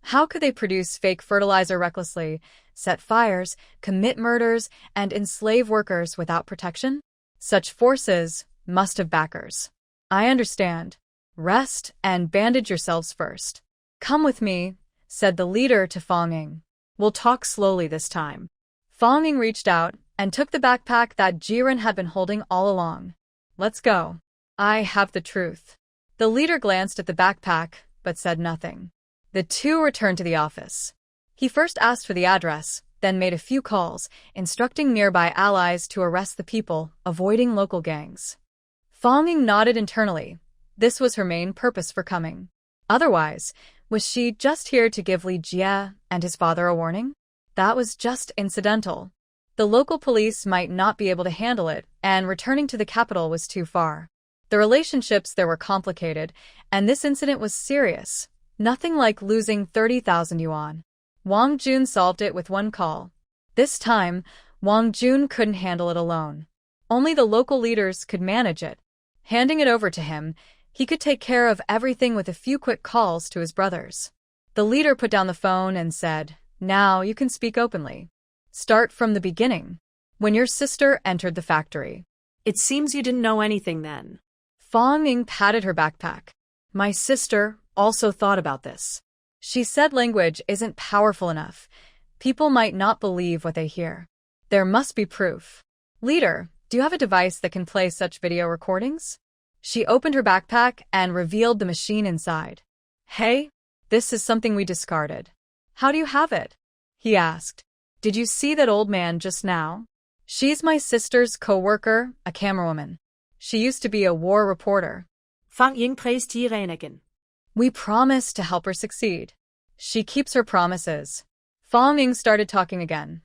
How could they produce fake fertilizer recklessly, set fires, commit murders, and enslave workers without protection? Such forces must have backers. I understand. Rest and bandage yourselves first. Come with me, said the leader to Fong Ying. We'll talk slowly this time. Fong Ying reached out and took the backpack that Jiren had been holding all along. Let's go. I have the truth. The leader glanced at the backpack, but said nothing. The 2 returned to the office. He first asked for the address, then made a few calls, instructing nearby allies to arrest the people, avoiding local gangs. Fong Ying nodded internally. This was her main purpose for coming. Otherwise, was she just here to give Li Jie and his father a warning? That was just incidental. The local police might not be able to handle it, and returning to the capital was too far. The relationships there were complicated, and this incident was serious. Nothing like losing 30,000 yuan. Wang Jun solved it with 1 call. This time, Wang Jun couldn't handle it alone. Only the local leaders could manage it. Handing it over to him, he could take care of everything with a few quick calls to his brothers. The leader put down the phone and said, Now you can speak openly. Start from the beginning. When your sister entered the factory. It seems you didn't know anything then. Fong Ying patted her backpack. My sister also thought about this. She said language isn't powerful enough. People might not believe what they hear. There must be proof. Leader, do you have a device that can play such video recordings? She opened her backpack and revealed the machine inside. Hey, this is something we discarded. How do you have it? He asked. Did you see that old man just now? She's my sister's co-worker, a camerawoman. She used to be a war reporter. Fong Ying praised Jiren again. We promised to help her succeed. She keeps her promises. Fong Ying started talking again.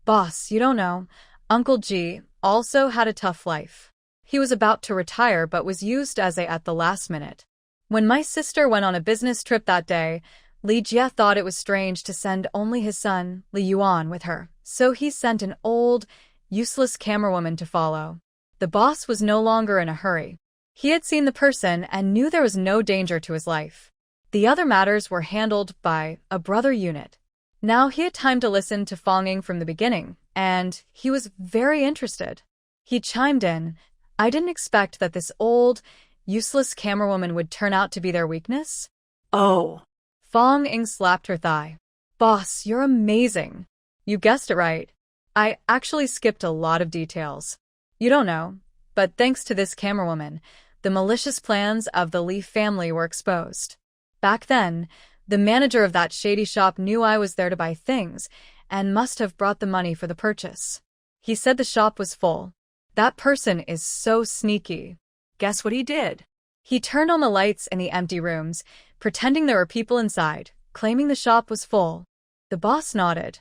Boss, you don't know. Uncle Ji also had a tough life. He was about to retire but was used as at the last minute. When my sister went on a business trip that day, Li Jie thought it was strange to send only his son, Li Yuan, with her, so he sent an old, useless camerawoman to follow. The boss was no longer in a hurry. He had seen the person and knew there was no danger to his life. The other matters were handled by a brother unit. Now he had time to listen to Fong Ying from the beginning, and he was very interested. He chimed in, I didn't expect that this old, useless camerawoman would turn out to be their weakness. Oh. Fong Ying slapped her thigh. Boss, you're amazing. You guessed it right. I actually skipped a lot of details. You don't know, but thanks to this camerawoman, the malicious plans of the Lee family were exposed. Back then, the manager of that shady shop knew I was there to buy things and must have brought the money for the purchase. He said the shop was full. That person is so sneaky. Guess what he did? He turned on the lights in the empty rooms, pretending there were people inside, claiming the shop was full. The boss nodded.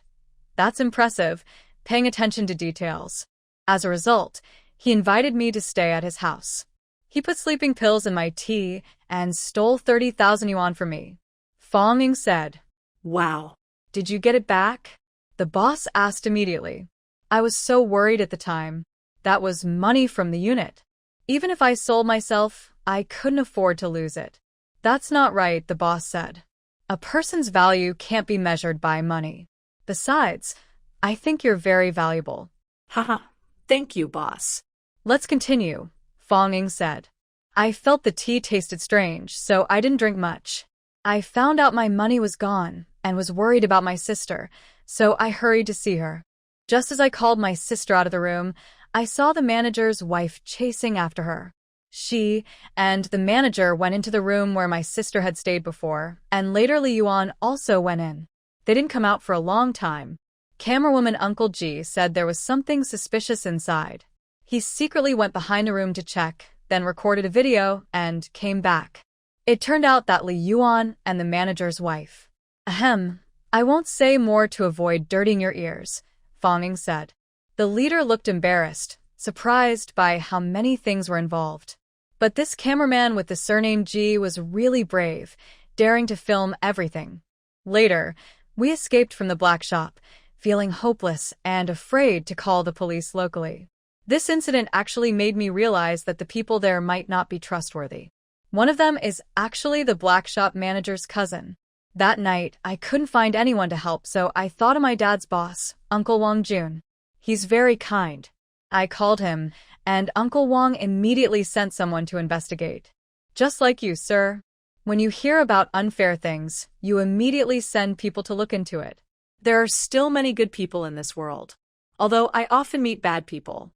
That's impressive, paying attention to details. As a result, he invited me to stay at his house. He put sleeping pills in my tea and stole 30,000 yuan from me. Fong Ying said. Wow. Did you get it back? The boss asked immediately. I was so worried at the time. That was money from the unit. Even if I sold myself, I couldn't afford to lose it. That's not right, the boss said. A person's value can't be measured by money. Besides, I think you're very valuable. Haha. Thank you, boss. Let's continue, Fong Ying said. I felt the tea tasted strange, so I didn't drink much. I found out my money was gone and was worried about my sister, so I hurried to see her. Just as I called my sister out of the room, I saw the manager's wife chasing after her. She and the manager went into the room where my sister had stayed before, and later Li Yuan also went in. They didn't come out for a long time. Camerawoman Uncle Ji said there was something suspicious inside. He secretly went behind a room to check, then recorded a video and came back. It turned out that Li Yuan and the manager's wife. Ahem, I won't say more to avoid dirtying your ears, Fong Ying said. The leader looked embarrassed, surprised by how many things were involved. But this cameraman with the surname Ji was really brave, daring to film everything. Later, we escaped from the black shop, feeling hopeless and afraid to call the police locally. This incident actually made me realize that the people there might not be trustworthy. One of them is actually the black shop manager's cousin. That night, I couldn't find anyone to help, so I thought of my dad's boss, Uncle Wang Jun. He's very kind. I called him, and Uncle Wang immediately sent someone to investigate. Just like you, sir. When you hear about unfair things, you immediately send people to look into it. There are still many good people in this world, although I often meet bad people.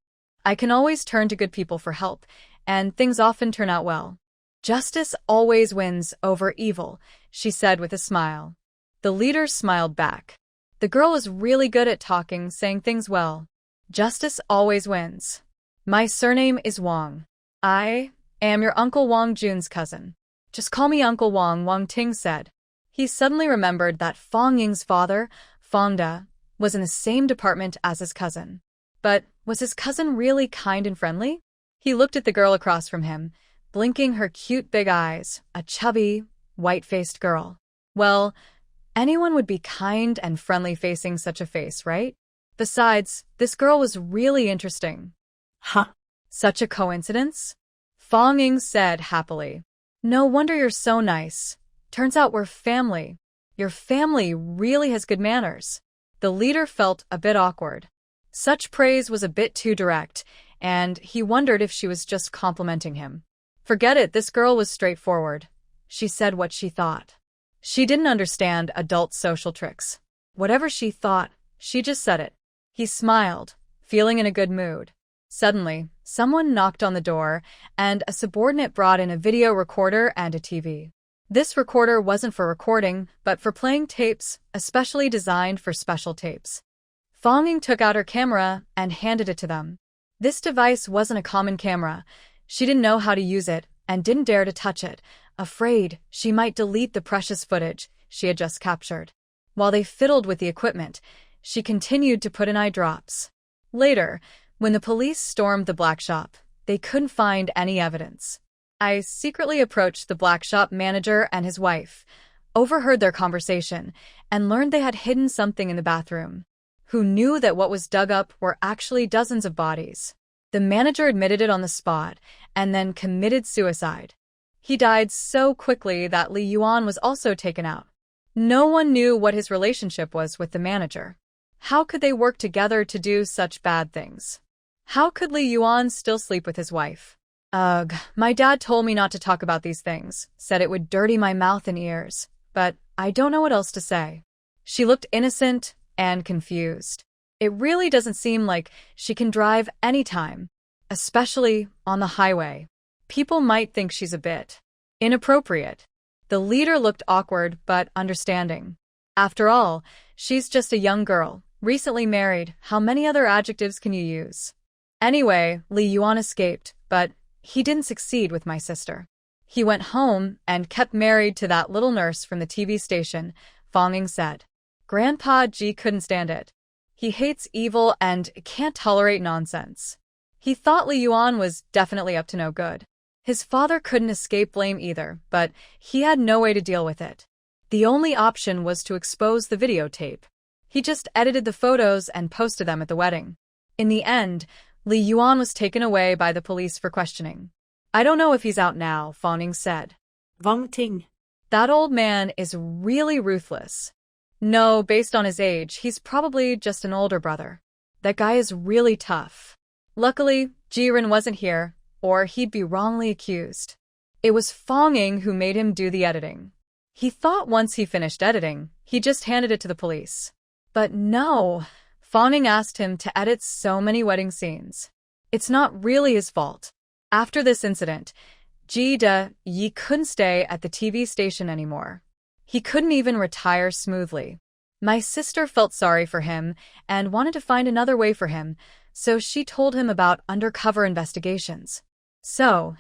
I can always turn to good people for help, and things often turn out well. Justice always wins over evil, she said with a smile. The leader smiled back. The girl was really good at talking, saying things well. Justice always wins. My surname is Wang. I am your Uncle Wang Jun's cousin. Just call me Uncle Wang, Wang Ting said. He suddenly remembered that Fong Ying's father, Fong Da, was in the same department as his cousin. But was his cousin really kind and friendly? He looked at the girl across from him, blinking her cute big eyes, a chubby, white-faced girl. Well, anyone would be kind and friendly facing such a face, right? Besides, this girl was really interesting. Huh? Such a coincidence? Fong Ying said happily. No wonder you're so nice. Turns out we're family. Your family really has good manners. The leader felt a bit awkward. Such praise was a bit too direct, and he wondered if she was just complimenting him. Forget it, this girl was straightforward. She said what she thought. She didn't understand adult social tricks. Whatever she thought, she just said it. He smiled, feeling in a good mood. Suddenly, someone knocked on the door, and a subordinate brought in a video recorder and a TV. This recorder wasn't for recording, but for playing tapes, especially designed for special tapes. Fong Ying took out her camera and handed it to them. This device wasn't a common camera. She didn't know how to use it and didn't dare to touch it, afraid she might delete the precious footage she had just captured. While they fiddled with the equipment, she continued to put in eye drops. Later, when the police stormed the black shop, they couldn't find any evidence. I secretly approached the black shop manager and his wife, overheard their conversation, and learned they had hidden something in the bathroom. Who knew that what was dug up were actually dozens of bodies? The manager admitted it on the spot and then committed suicide. He died so quickly that Li Yuan was also taken out. No one knew what his relationship was with the manager. How could they work together to do such bad things? How could Li Yuan still sleep with his wife? Ugh, my dad told me not to talk about these things, said it would dirty my mouth and ears, but I don't know what else to say. She looked innocent and confused. It really doesn't seem like she can drive anytime, especially on the highway. People might think she's a bit inappropriate. The leader looked awkward but understanding. After all, she's just a young girl, recently married. How many other adjectives can you use? Anyway, Li Yuan escaped, but he didn't succeed with my sister. He went home and kept married to that little nurse from the TV station, Fong Ying said. Grandpa Ji couldn't stand it. He hates evil and can't tolerate nonsense. He thought Li Yuan was definitely up to no good. His father couldn't escape blame either, but he had no way to deal with it. The only option was to expose the videotape. He just edited the photos and posted them at the wedding. In the end, Li Yuan was taken away by the police for questioning. I don't know if he's out now, Fong Ying said. Wang Ting. That old man is really ruthless. No, based on his age, he's probably just an older brother. That guy is really tough. Luckily, Jiren wasn't here, or he'd be wrongly accused. It was Fong Ying who made him do the editing. He thought once he finished editing, he just handed it to the police. But no, Fong Ying asked him to edit so many wedding scenes. It's not really his fault. After this incident, Ji De-yi couldn't stay at the TV station anymore. He couldn't even retire smoothly. My sister felt sorry for him and wanted to find another way for him, so she told him about undercover investigations. So,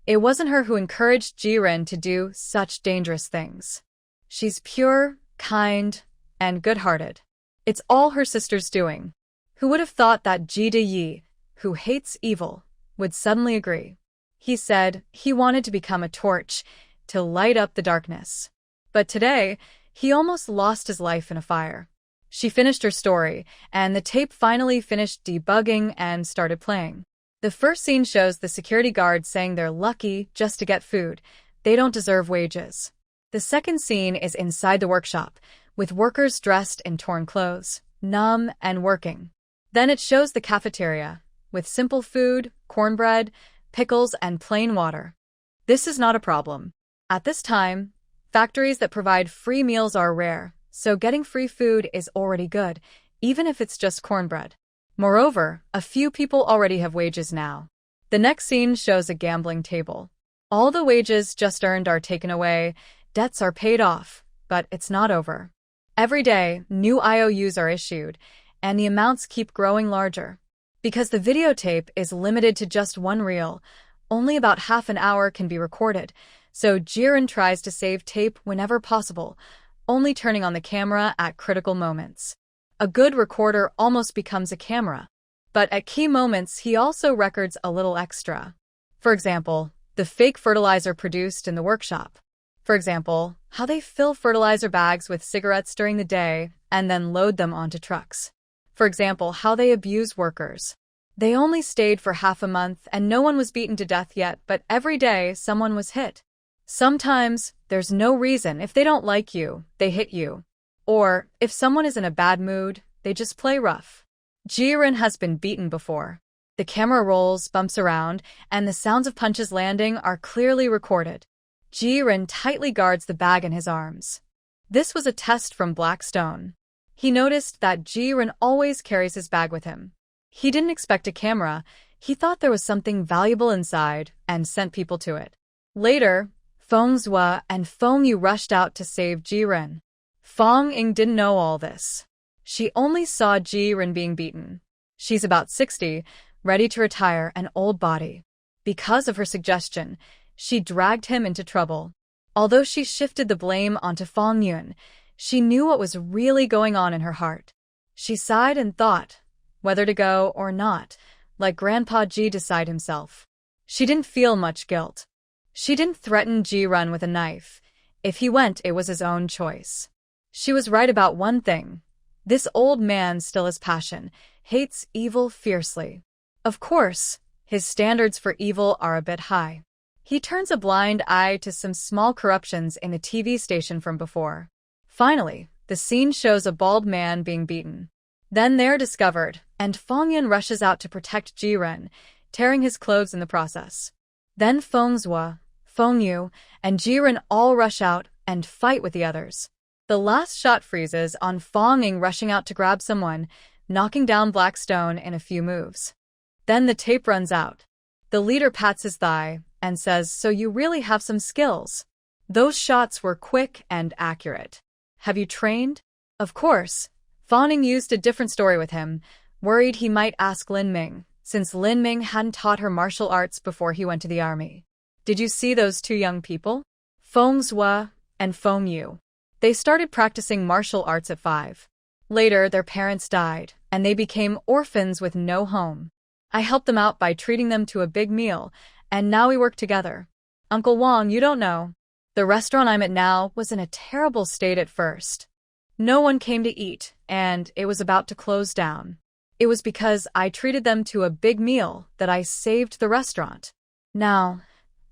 it wasn't her who encouraged Jiren to do such dangerous things. She's pure, kind, and good-hearted. It's all her sister's doing. Who would have thought that Ji De-yi, who hates evil, would suddenly agree? He said he wanted to become a torch to light up the darkness. But today, he almost lost his life in a fire. She finished her story, and the tape finally finished debugging and started playing. The first scene shows the security guards saying they're lucky just to get food. They don't deserve wages. The second scene is inside the workshop, with workers dressed in torn clothes, numb and working. Then it shows the cafeteria, with simple food, cornbread, pickles, and plain water. This is not a problem. At this time, factories that provide free meals are rare, so getting free food is already good, even if it's just cornbread. Moreover, a few people already have wages now. The next scene shows a gambling table. All the wages just earned are taken away, debts are paid off, but it's not over. Every day, new IOUs are issued, and the amounts keep growing larger. Because the videotape is limited to just one reel, only about half an hour can be recorded, so Jiren tries to save tape whenever possible, only turning on the camera at critical moments. A good recorder almost becomes a camera, but at key moments he also records a little extra. For example, the fake fertilizer produced in the workshop. For example, how they fill fertilizer bags with cigarettes during the day and then load them onto trucks. For example, how they abuse workers. They only stayed for half a month and no one was beaten to death yet, but every day someone was hit. Sometimes, there's no reason. If they don't like you, they hit you. Or, if someone is in a bad mood, they just play rough. Jiren has been beaten before. The camera rolls, bumps around, and the sounds of punches landing are clearly recorded. Jiren tightly guards the bag in his arms. This was a test from Blackstone. He noticed that Jiren always carries his bag with him. He didn't expect a camera. He thought there was something valuable inside and sent people to it. Later, Feng Zhua and Feng Yu rushed out to save Jiren. Fong Ying didn't know all this. She only saw Jiren being beaten. She's about 60, ready to retire, an old body. Because of her suggestion, she dragged him into trouble. Although she shifted the blame onto Fong Yun, she knew what was really going on in her heart. She sighed and thought, whether to go or not, like Grandpa Ji decide himself. She didn't feel much guilt. She didn't threaten Jiren with a knife. If he went, it was his own choice. She was right about one thing. This old man still has passion, hates evil fiercely. Of course, his standards for evil are a bit high. He turns a blind eye to some small corruptions in the TV station from before. Finally, the scene shows a bald man being beaten. Then they're discovered, and Fong Yin rushes out to protect Ji-ren, tearing his clothes in the process. Then Feng Zhua, Feng Yu, and Ji-ren all rush out and fight with the others. The last shot freezes on Fong Yin rushing out to grab someone, knocking down Blackstone in a few moves. Then the tape runs out. The leader pats his thigh and says, "So you really have some skills." Those shots were quick and accurate. Have you trained? Of course. Fong Yin used a different story with him, worried he might ask Lin Ming, since Lin Ming hadn't taught her martial arts before he went to the army. Did you see those two young people? Feng Zhua and Feng Yu. They started practicing martial arts at 5. Later, their parents died, and they became orphans with no home. I helped them out by treating them to a big meal, and now we work together. Uncle Wang, you don't know. The restaurant I'm at now was in a terrible state at first. No one came to eat, and it was about to close down. It was because I treated them to a big meal that I saved the restaurant. Now,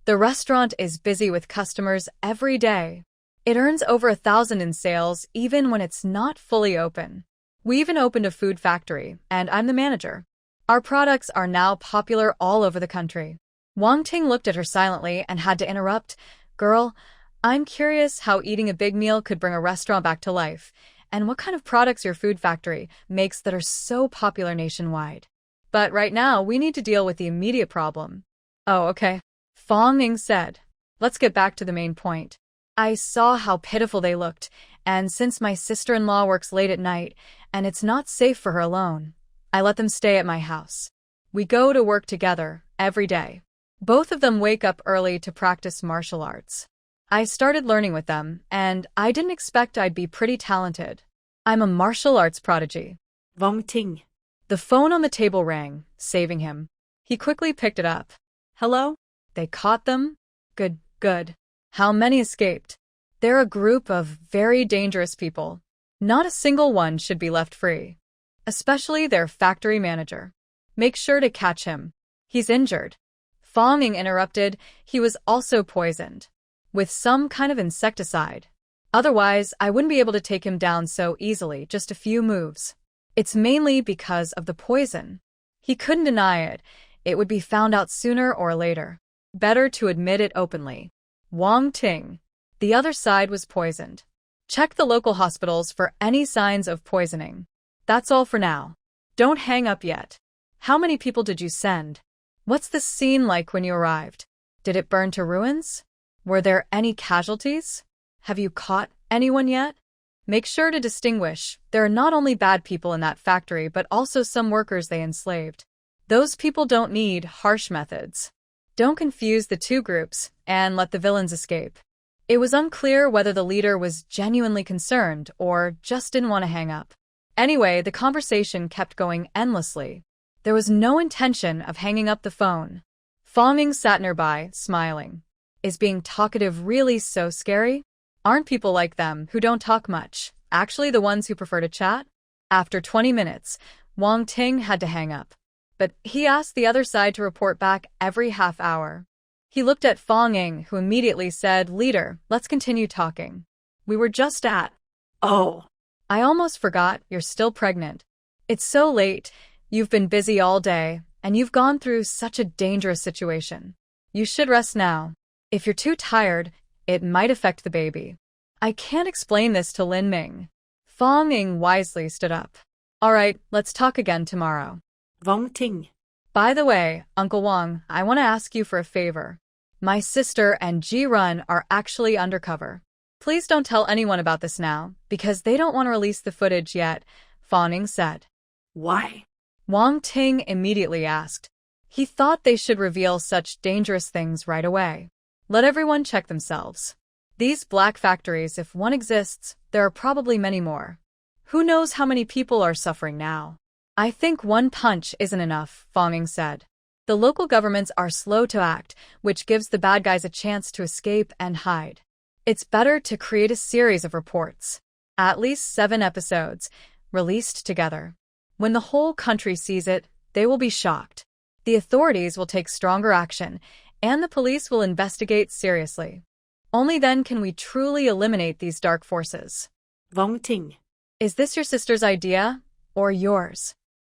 the restaurant is busy with customers every day. It earns over 1,000 in sales even when it's not fully open. We even opened a food factory, and I'm the manager. Our products are now popular all over the country. Wang Ting looked at her silently and had to interrupt. Girl, I'm curious how eating a big meal could bring a restaurant back to life, and what kind of products your food factory makes that are so popular nationwide. But right now, we need to deal with the immediate problem. Oh, okay. Fong Ning said. Let's get back to the main point. I saw how pitiful they looked, and since my sister-in-law works late at night, and it's not safe for her alone, I let them stay at my house. We go to work together, every day. Both of them wake up early to practice martial arts. I started learning with them, and I didn't expect I'd be pretty talented. I'm a martial arts prodigy. Wang Ting. The phone on the table rang, saving him. He quickly picked it up. Hello? They caught them? Good, good. How many escaped? They're a group of very dangerous people. Not a single one should be left free. Especially their factory manager. Make sure to catch him. He's injured. Fong Ning interrupted. He was also poisoned. With some kind of insecticide. Otherwise, I wouldn't be able to take him down so easily, just a few moves. It's mainly because of the poison. He couldn't deny it. It would be found out sooner or later. Better to admit it openly. Wang Ting. The other side was poisoned. Check the local hospitals for any signs of poisoning. That's all for now. Don't hang up yet. How many people did you send? What's the scene like when you arrived? Did it burn to ruins? Were there any casualties? Have you caught anyone yet? Make sure to distinguish. There are not only bad people in that factory, but also some workers they enslaved. Those people don't need harsh methods. Don't confuse the two groups and let the villains escape. It was unclear whether the leader was genuinely concerned or just didn't want to hang up. Anyway, the conversation kept going endlessly. There was no intention of hanging up the phone. Fong Ning sat nearby, smiling. Is being talkative really so scary? Aren't people like them who don't talk much actually the ones who prefer to chat? After 20 minutes, Wang Ting had to hang up. But he asked the other side to report back every half hour. He looked at Fong Ning, who immediately said, Leader, let's continue talking. We were just at... Oh. I almost forgot you're still pregnant. It's so late, you've been busy all day, and you've gone through such a dangerous situation. You should rest now. If you're too tired, it might affect the baby. I can't explain this to Lin Ming. Fong Ning wisely stood up. All right, let's talk again tomorrow. Wang Ting. By the way, Uncle Wang, I want to ask you for a favor. My sister and Ji-run are actually undercover. Please don't tell anyone about this now, because they don't want to release the footage yet, Fong Ning said. Why? Wang Ting immediately asked. He thought they should reveal such dangerous things right away. Let everyone check themselves. These black factories, if one exists, there are probably many more. Who knows how many people are suffering now? I think one punch isn't enough, Fong Ning said. The local governments are slow to act, which gives the bad guys a chance to escape and hide. It's better to create a series of reports. At least 7 episodes, released together. When the whole country sees it, they will be shocked. The authorities will take stronger action, and the police will investigate seriously. Only then can we truly eliminate these dark forces. Vomiting. Is this your sister's idea or yours?